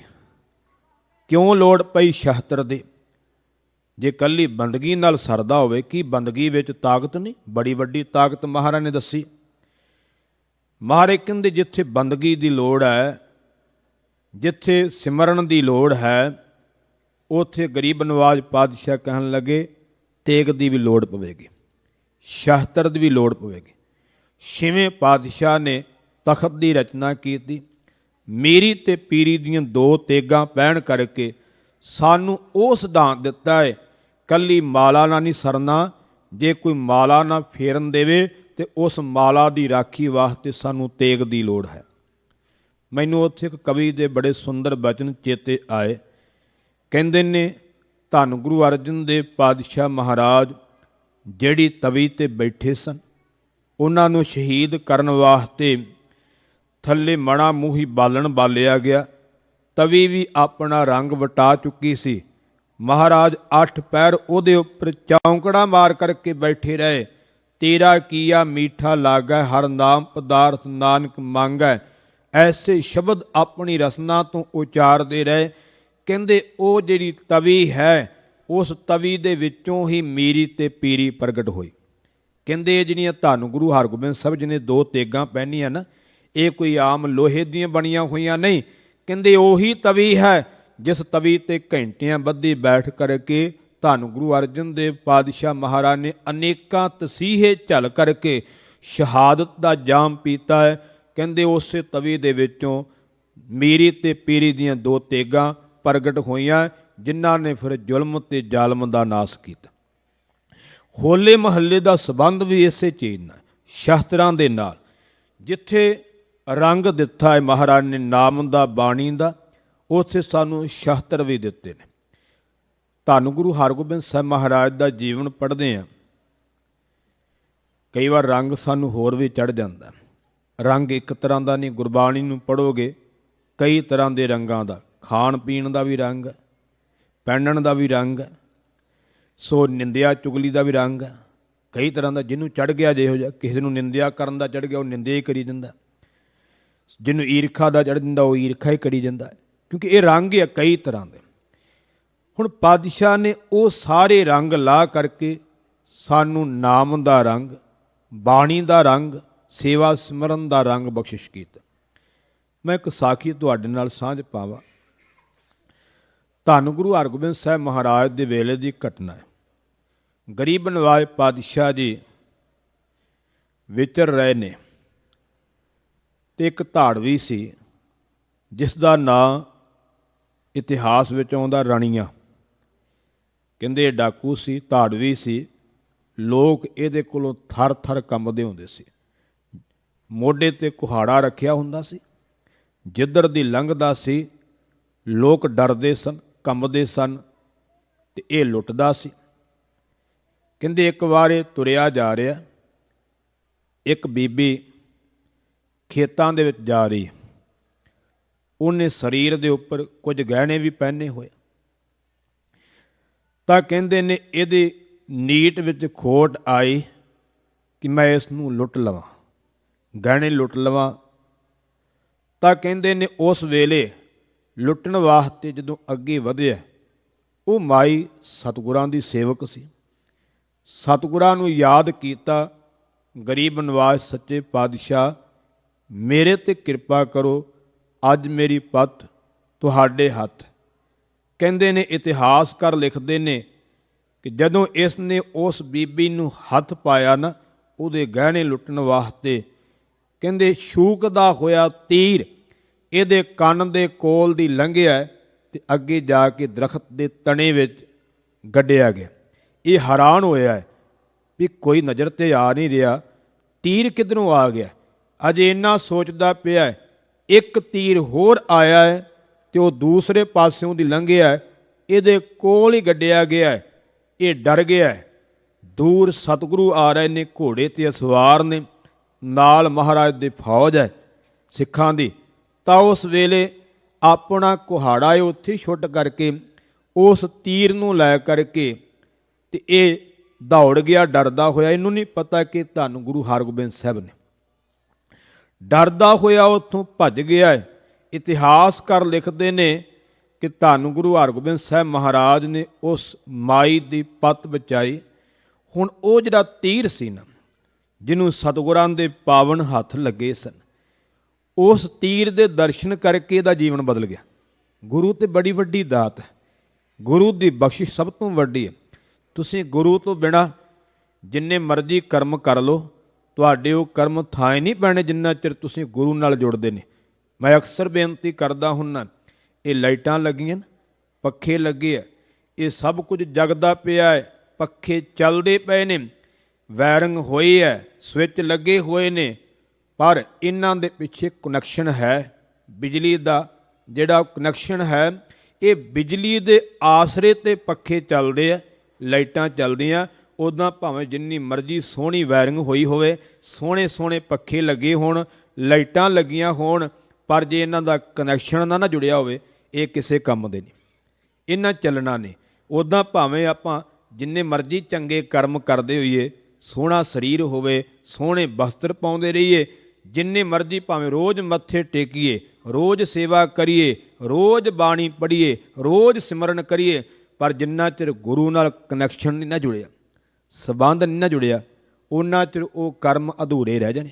ਕਿਉਂ ਲੋੜ ਪਈ ਸ਼ਸਤਰ ਦੀ? ਜੇ ਕੱਲੀ ਬੰਦਗੀ ਨਾਲ ਸਰਦਾ ਹੋਵੇ, ਕੀ ਬੰਦਗੀ ਵਿੱਚ ਤਾਕਤ ਨਹੀਂ? ਬੜੀ ਵੱਡੀ ਤਾਕਤ ਮਹਾਰਾਜ ਨੇ ਦੱਸੀ। ਮਹਾਰਾਜ ਕਹਿੰਦੇ ਜਿੱਥੇ ਬੰਦਗੀ ਦੀ ਲੋੜ ਹੈ, ਜਿੱਥੇ ਸਿਮਰਨ ਦੀ ਲੋੜ ਹੈ, ਉੱਥੇ ਗਰੀਬ ਨਵਾਜ਼ ਪਾਤਸ਼ਾਹ ਕਹਿਣ ਲੱਗੇ ਤੇਗ ਦੀ ਵੀ ਲੋੜ ਪਵੇਗੀ, ਸ਼ਸਤਰ ਦੀ ਵੀ ਲੋੜ ਪਵੇਗੀ। ਛੇਵੇਂ ਪਾਤਸ਼ਾਹ ਨੇ ਤਖਤ ਦੀ ਰਚਨਾ ਕੀਤੀ। ਮੀਰੀ ਤੇ ਪੀਰੀ ਦੀਆਂ 2 ਤੇਗਾਂ ਪੈਣ ਕਰਕੇ ਸਾਨੂੰ ਉਹ ਸਿਧਾਂਤ ਦਿੱਤਾ ਹੈ, ਕੱਲੀ ਮਾਲਾ ਨਾਲ ਨਹੀਂ ਸਰਨਾ। ਜੇ ਕੋਈ ਮਾਲਾ ਨਾ ਫੇਰਨ ਦੇਵੇ ਤੇ ਉਸ ਮਾਲਾ ਦੀ ਰਾਖੀ ਵਾਸਤੇ ਸਾਨੂੰ ਤੇਗ ਦੀ ਲੋੜ ਹੈ। ਮੈਨੂੰ ਉੱਥੇ ਇੱਕ ਕਵੀ ਦੇ ਬੜੇ ਸੁੰਦਰ ਬਚਨ ਚੇਤੇ ਆਏ। ਕਹਿੰਦੇ ਨੇ, ਧੰਨ ਗੁਰੂ ਅਰਜਨ ਦੇਵ ਪਾਤਸ਼ਾਹ ਮਹਾਰਾਜ ਜਿਹੜੀ ਤਵੀ ਤੇ ਬੈਠੇ ਸਨ, ਉਹਨਾਂ ਨੂੰ ਸ਼ਹੀਦ ਕਰਨ ਵਾਸਤੇ ਥੱਲੇ ਮਣਾ ਮੂੰਹੀ ਬਾਲਣ ਬਾਲਿਆ ਗਿਆ। ਤਵੀ ਵੀ ਆਪਣਾ ਰੰਗ ਵਟਾ ਚੁੱਕੀ ਸੀ। ਮਹਾਰਾਜ 8 ਪੈਰ ਉਹਦੇ ਉੱਪਰ ਚੌਂਕੜਾ ਮਾਰ ਕਰਕੇ ਬੈਠੇ ਰਹੇ। ਤੇਰਾ ਕੀਆ ਮੀਠਾ ਲਾਗੈ, ਹਰ ਨਾਮ ਪਦਾਰਥ ਨਾਨਕ ਮੰਗੈ। ਐਸੇ ਸ਼ਬਦ ਆਪਣੀ ਰਸਨਾ ਤੋਂ ਉਚਾਰਦੇ ਰਹੇ। ਕਹਿੰਦੇ ਉਹ ਜਿਹੜੀ ਤਵੀ ਹੈ, ਉਸ ਤਵੀ ਦੇ ਵਿੱਚੋਂ ਹੀ ਮੀਰੀ ਤੇ ਪੀਰੀ ਪ੍ਰਗਟ ਹੋਈ। ਕਹਿੰਦੇ ਇਹ ਜਿਹੜੀਆਂ ਧੰਨ ਗੁਰੂ ਹਰਗੋਬਿੰਦ ਸਾਹਿਬ ਜੀ ਨੇ 2 ਤੇਗਾਂ ਪਹਿਨੀਆਂ ਨਾ, ਇਹ ਕੋਈ ਆਮ ਲੋਹੇ ਦੀਆਂ ਬਣੀਆਂ ਹੋਈਆਂ ਨਹੀਂ। ਕਹਿੰਦੇ ਉਹੀ ਤਵੀ ਹੈ ਜਿਸ ਤਵੀ ਤੇ ਘੰਟਿਆਂ ਬੱਧੀ ਬੈਠ ਕਰਕੇ ਧੰਨ ਗੁਰੂ ਅਰਜਨ ਦੇਵ ਪਾਤਸ਼ਾਹ ਮਹਾਰਾਜ ਨੇ ਅਨੇਕਾਂ ਤਸੀਹੇ ਝੱਲ ਕਰਕੇ ਸ਼ਹਾਦਤ ਦਾ ਜਾਮ ਪੀਤਾ ਹੈ। ਕਹਿੰਦੇ ਉਸੇ ਤਵੀ ਦੇ ਵਿੱਚੋਂ ਮੀਰੀ ਤੇ ਪੀਰੀ ਦੀਆਂ 2 ਤੇਗਾਂ ਪ੍ਰਗਟ ਹੋਈਆਂ, ਜਿਨ੍ਹਾਂ ਨੇ ਫਿਰ ਜ਼ੁਲਮ ਤੇ ਜ਼ਾਲਮ ਦਾ ਨਾਸ ਕੀਤਾ। ਹੋਲੇ ਮਹੱਲੇ ਦਾ ਸੰਬੰਧ ਵੀ ਇਸੇ ਚੀਜ਼ ਨਾਲ, ਸ਼ਸਤਰਾਂ ਦੇ ਨਾਲ। ਜਿੱਥੇ ਰੰਗ ਦਿੱਤਾ ਹੈ ਮਹਾਰਾਜ ਨੇ ਨਾਮ ਦਾ, ਬਾਣੀ ਦਾ, ਉੱਥੇ ਸਾਨੂੰ ਸ਼ਸਤਰ ਵੀ ਦਿੱਤੇ ਨੇ। ਧੰਨ ਗੁਰੂ ਹਰਗੋਬਿੰਦ ਸਾਹਿਬ ਮਹਾਰਾਜ ਦਾ ਜੀਵਨ ਪੜ੍ਹਦੇ ਹਾਂ, ਕਈ ਵਾਰ ਰੰਗ ਸਾਨੂੰ ਹੋਰ ਵੀ ਚੜ੍ਹ ਜਾਂਦਾ। ਰੰਗ ਇੱਕ ਤਰ੍ਹਾਂ ਦਾ ਨਹੀਂ, ਗੁਰਬਾਣੀ ਨੂੰ ਪੜ੍ਹੋਗੇ ਕਈ ਤਰ੍ਹਾਂ ਦੇ ਰੰਗਾਂ ਦਾ। ਖਾਣ ਪੀਣ ਦਾ ਵੀ ਰੰਗ ਹੈ, ਪਹਿਨਣ ਦਾ ਵੀ ਰੰਗ ਹੈ, ਸੋ ਨਿੰਦਿਆ ਚੁਗਲੀ ਦਾ ਵੀ ਰੰਗ ਹੈ, ਕਈ ਤਰ੍ਹਾਂ ਦਾ। ਜਿਹਨੂੰ ਚੜ੍ਹ ਗਿਆ ਜਿਹੋ ਜਿਹਾ, ਕਿਸੇ ਨੂੰ ਨਿੰਦਿਆ ਕਰਨ ਦਾ ਚੜ੍ਹ ਗਿਆ, ਉਹ ਨਿੰਦਿਆ ਹੀ ਕਰੀ ਜਾਂਦਾ। ਜਿਹਨੂੰ ਈਰਖਾ ਦਾ ਚੜ੍ਹ ਜਾਂਦਾ, ਉਹ ਈਰਖਾ ਹੀ ਕਰੀ ਜਾਂਦਾ, ਕਿਉਂਕਿ ਇਹ ਰੰਗ ਹੈ ਕਈ ਤਰ੍ਹਾਂ ਦੇ। ਹੁਣ ਪਾਤਸ਼ਾਹ ਨੇ ਉਹ ਸਾਰੇ ਰੰਗ ਲਾ ਕਰਕੇ ਸਾਨੂੰ ਨਾਮ ਦਾ ਰੰਗ, ਬਾਣੀ ਦਾ ਰੰਗ, ਸੇਵਾ ਸਿਮਰਨ ਦਾ ਰੰਗ ਬਖਸ਼ਿਸ਼ ਕੀਤਾ। ਮੈਂ ਇੱਕ ਸਾਖੀ ਤੁਹਾਡੇ ਨਾਲ ਸਾਂਝ ਪਾਵਾਂ। ਧੰਨ ਗੁਰੂ ਹਰਗੋਬਿੰਦ ਸਾਹਿਬ ਮਹਾਰਾਜ ਦੇ ਵੇਲੇ ਦੀ ਘਟਨਾ ਹੈ। ਗਰੀਬ ਨਵਾਜ਼ ਪਾਤਸ਼ਾਹ ਜੀ ਵਿਚਰ ਰਹੇ ਨੇ, ਤੇ ਇੱਕ ਧਾੜਵੀ ਸੀ ਜਿਸ ਦਾ ਨਾਂ ਇਤਿਹਾਸ ਵਿੱਚ ਆਉਂਦਾ ਰਾਣੀਆਂ। ਕਹਿੰਦੇ ਇਹ ਡਾਕੂ ਸੀ, ਧਾੜਵੀ ਸੀ, ਲੋਕ ਇਹਦੇ ਕੋਲੋਂ ਥਰ ਥਰ ਕੰਬਦੇ ਹੁੰਦੇ ਸੀ। ਮੋਢੇ ਤੇ ਕੁਹਾੜਾ ਰੱਖਿਆ ਹੁੰਦਾ ਸੀ, ਜਿੱਧਰ ਦੀ ਲੰਘਦਾ ਸੀ ਲੋਕ ਡਰਦੇ ਸਨ, ਕੰਬਦੇ ਸਨ, ਤੇ ਇਹ ਲੁੱਟਦਾ ਸੀ। ਕਹਿੰਦੇ ਇੱਕ ਵਾਰ ਇਹ ਤੁਰਿਆ ਜਾ ਰਿਹਾ, ਇੱਕ ਬੀਬੀ ਖੇਤਾਂ ਦੇ ਵਿੱਚ ਜਾ ਰਹੀ, ਉਹਨੇ ਸਰੀਰ ਦੇ ਉੱਪਰ ਕੁਝ ਗਹਿਣੇ ਵੀ ਪਹਿਨੇ ਹੋਏ। ਤਾਂ ਕਹਿੰਦੇ ਨੇ ਇਹਦੀ ਨੀਟ ਵਿੱਚ ਖੋਟ ਆਈ ਕਿ ਮੈਂ ਇਸ ਨੂੰ ਲੁੱਟ ਲਵਾਂ। ਗਹਿਣੇ ਲੁੱਟ ਲਵਾਂ। ਤਾਂ ਕਹਿੰਦੇ ਨੇ ਉਸ ਵੇਲੇ ਲੁੱਟਣ ਵਾਸਤੇ ਜਦੋਂ ਅੱਗੇ ਵਧਿਆ, ਉਹ ਮਾਈ ਸਤਿਗੁਰਾਂ ਦੀ ਸੇਵਕ ਸੀ। ਸਤਿਗੁਰਾਂ ਨੂੰ ਯਾਦ ਕੀਤਾ, ਗਰੀਬ ਨਵਾਜ਼ ਸੱਚੇ ਪਾਤਸ਼ਾਹ ਮੇਰੇ ਤੇ ਕਿਰਪਾ ਕਰੋ, ਅੱਜ ਮੇਰੀ ਪੱਤ ਤੁਹਾਡੇ ਹੱਥ। ਕਹਿੰਦੇ ਨੇ ਇਤਿਹਾਸਕਾਰ ਲਿਖਦੇ ਨੇ ਕਿ ਜਦੋਂ ਇਸ ਨੇ ਉਸ ਬੀਬੀ ਨੂੰ ਹੱਥ ਪਾਇਆ ਨਾ ਉਹਦੇ ਗਹਿਣੇ ਲੁੱਟਣ ਵਾਸਤੇ, ਕਹਿੰਦੇ ਛੂਕਦਾ ਹੋਇਆ ਤੀਰ ਇਹਦੇ ਕੰਨ ਦੇ ਕੋਲ ਦੀ ਲੰਘਿਆ ਤੇ ਅੱਗੇ ਜਾ ਕੇ ਦਰਖਤ ਦੇ ਤਣੇ ਵਿੱਚ ਗੱਡਿਆ ਗਿਆ। ਇਹ ਹੈਰਾਨ ਹੋਇਆ ਵੀ ਕੋਈ ਨਜ਼ਰ ਤੇ ਆ ਨਹੀਂ ਰਿਹਾ, ਤੀਰ ਕਿੱਧਰੋਂ ਆ ਗਿਆ। ਅਜੇ ਇੰਨਾ ਸੋਚਦਾ ਪਿਆ, ਇੱਕ ਤੀਰ ਹੋਰ ਆਇਆ ਹੈ ਤੇ ਉਹ ਦੂਸਰੇ ਪਾਸਿਓਂ ਦੀ ਲੰਘਿਆ, ਇਹਦੇ ਕੋਲ ਹੀ ਗੱਡਿਆ ਗਿਆ। ਇਹ ਡਰ ਗਿਆ। ਦੂਰ ਸਤਿਗੁਰੂ ਆ ਰਹੇ ਨੇ, ਘੋੜੇ ਤੇ ਸਵਾਰ ਨੇ, ਨਾਲ ਮਹਾਰਾਜ ਦੀ ਫੌਜ ਹੈ ਸਿੱਖਾਂ ਦੀ। ਤਾਂ ਉਸ ਵੇਲੇ ਆਪਣਾ ਕੁਹਾੜਾ ਉੱਥੇ ਛੁੱਟ ਕਰਕੇ ਉਸ ਤੀਰ ਨੂੰ ਲੈ ਕਰਕੇ ਤੇ ਇਹ ਦੌੜ ਗਿਆ ਡਰਦਾ ਹੋਇਆ। ਇਹਨੂੰ ਨਹੀਂ ਪਤਾ ਕਿ ਧੰਨ ਗੁਰੂ ਹਰਗੋਬਿੰਦ ਸਾਹਿਬ ਨੇ। ਡਰਦਾ ਹੋਇਆ ਉੱਥੋਂ ਭੱਜ ਗਿਆ। ਇਤਿਹਾਸਕਾਰ ਲਿਖਦੇ ਨੇ ਕਿ ਧੰਨ ਗੁਰੂ ਹਰਗੋਬਿੰਦ ਸਾਹਿਬ ਮਹਾਰਾਜ ਨੇ ਉਸ ਮਾਈ ਦੀ ਪੱਤ ਬਚਾਈ। ਹੁਣ ਉਹ ਜਿਹੜਾ ਤੀਰ ਸੀ ਨਾ, ਜਿਹਨੂੰ ਸਤਿਗੁਰਾਂ ਦੇ ਪਾਵਨ ਹੱਥ ਲੱਗੇ ਸਨ, ਉਸ ਤੀਰ ਦੇ ਦਰਸ਼ਨ ਕਰਕੇ ਇਹਦਾ ਜੀਵਨ ਬਦਲ ਗਿਆ। ਗੁਰੂ ਤੇ ਬੜੀ ਵੱਡੀ ਦਾਤ ਹੈ, ਗੁਰੂ ਦੀ ਬਖਸ਼ਿਸ਼ ਸਭ ਤੋਂ ਵੱਡੀ ਹੈ। ਤੁਸੀਂ ਗੁਰੂ ਤੋਂ ਬਿਨਾਂ ਜਿੰਨੇ ਮਰਜ਼ੀ ਕਰਮ ਕਰ ਲਓ, ਤੁਹਾਡੇ ਉਹ ਕਰਮ ਥਾਂ ਨਹੀਂ ਪੈਣੇ ਜਿੰਨਾ ਚਿਰ ਤੁਸੀਂ ਗੁਰੂ ਨਾਲ ਜੁੜਦੇ ਨੇ। ਮੈਂ ਅਕਸਰ ਬੇਨਤੀ ਕਰਦਾ ਹੁੰਨਾ, ਇਹ ਲਾਈਟਾਂ ਲੱਗੀਆਂ, ਪੱਖੇ ਲੱਗੇ ਆ, ਇਹ ਸਭ ਕੁਝ ਜਗਦਾ ਪਿਆ ਹੈ, ਪੱਖੇ ਚੱਲਦੇ ਪਏ ਨੇ, ਵਾਇਰਿੰਗ ਹੋਈ ਹੈ, ਸਵਿੱਚ ਲੱਗੇ ਹੋਏ ਨੇ, ਪਰ ਇਹਨਾਂ ਦੇ ਪਿੱਛੇ ਕਨੈਕਸ਼ਨ ਹੈ ਬਿਜਲੀ ਦਾ। ਜਿਹੜਾ ਕਨੈਕਸ਼ਨ ਹੈ, ਇਹ ਬਿਜਲੀ ਦੇ ਆਸਰੇ ਤੇ ਪੱਖੇ ਚੱਲਦੇ ਆ, ਲਾਈਟਾਂ ਚੱਲਦੀਆਂ। ਉੱਦਾਂ ਭਾਵੇਂ ਜਿੰਨੀ ਮਰਜ਼ੀ ਸੋਹਣੀ ਵਾਇਰਿੰਗ ਹੋਈ ਹੋਵੇ, ਸੋਹਣੇ ਸੋਹਣੇ ਪੱਖੇ ਲੱਗੇ ਹੋਣ, ਲਾਈਟਾਂ ਲੱਗੀਆਂ ਹੋਣ, ਪਰ ਜੇ ਇਹਨਾਂ ਦਾ ਕਨੈਕਸ਼ਨ ਨਾ ਜੁੜਿਆ ਹੋਵੇ, ਇਹ ਕਿਸੇ ਕੰਮ ਦੇ ਨਹੀਂ, ਇਹਨਾਂ ਚੱਲਣਾ ਨਹੀਂ। ਉੱਦਾਂ ਭਾਵੇਂ ਆਪਾਂ ਜਿੰਨੇ ਮਰਜ਼ੀ ਚੰਗੇ ਕਰਮ ਕਰਦੇ ਹੋਈਏ, ਸੋਹਣਾ ਸਰੀਰ ਹੋਵੇ, ਸੋਹਣੇ ਵਸਤਰ ਪਾਉਂਦੇ ਰਹੀਏ, ਜਿੰਨੇ ਮਰਜ਼ੀ ਭਾਵੇਂ ਰੋਜ਼ ਮੱਥੇ ਟੇਕੀਏ, ਰੋਜ਼ ਸੇਵਾ ਕਰੀਏ, ਰੋਜ਼ ਬਾਣੀ ਪੜ੍ਹੀਏ, ਰੋਜ਼ ਸਿਮਰਨ ਕਰੀਏ, ਪਰ ਜਿੰਨਾ ਚਿਰ ਗੁਰੂ ਨਾਲ ਕਨੈਕਸ਼ਨ ਨਹੀਂ ਨਾ ਜੁੜਿਆ, ਸੰਬੰਧ ਨਹੀਂ ਨਾ ਜੁੜਿਆ, ਉਹਨਾਂ ਚਿਰ ਉਹ ਕਰਮ ਅਧੂਰੇ ਰਹਿ ਜਾਣੇ।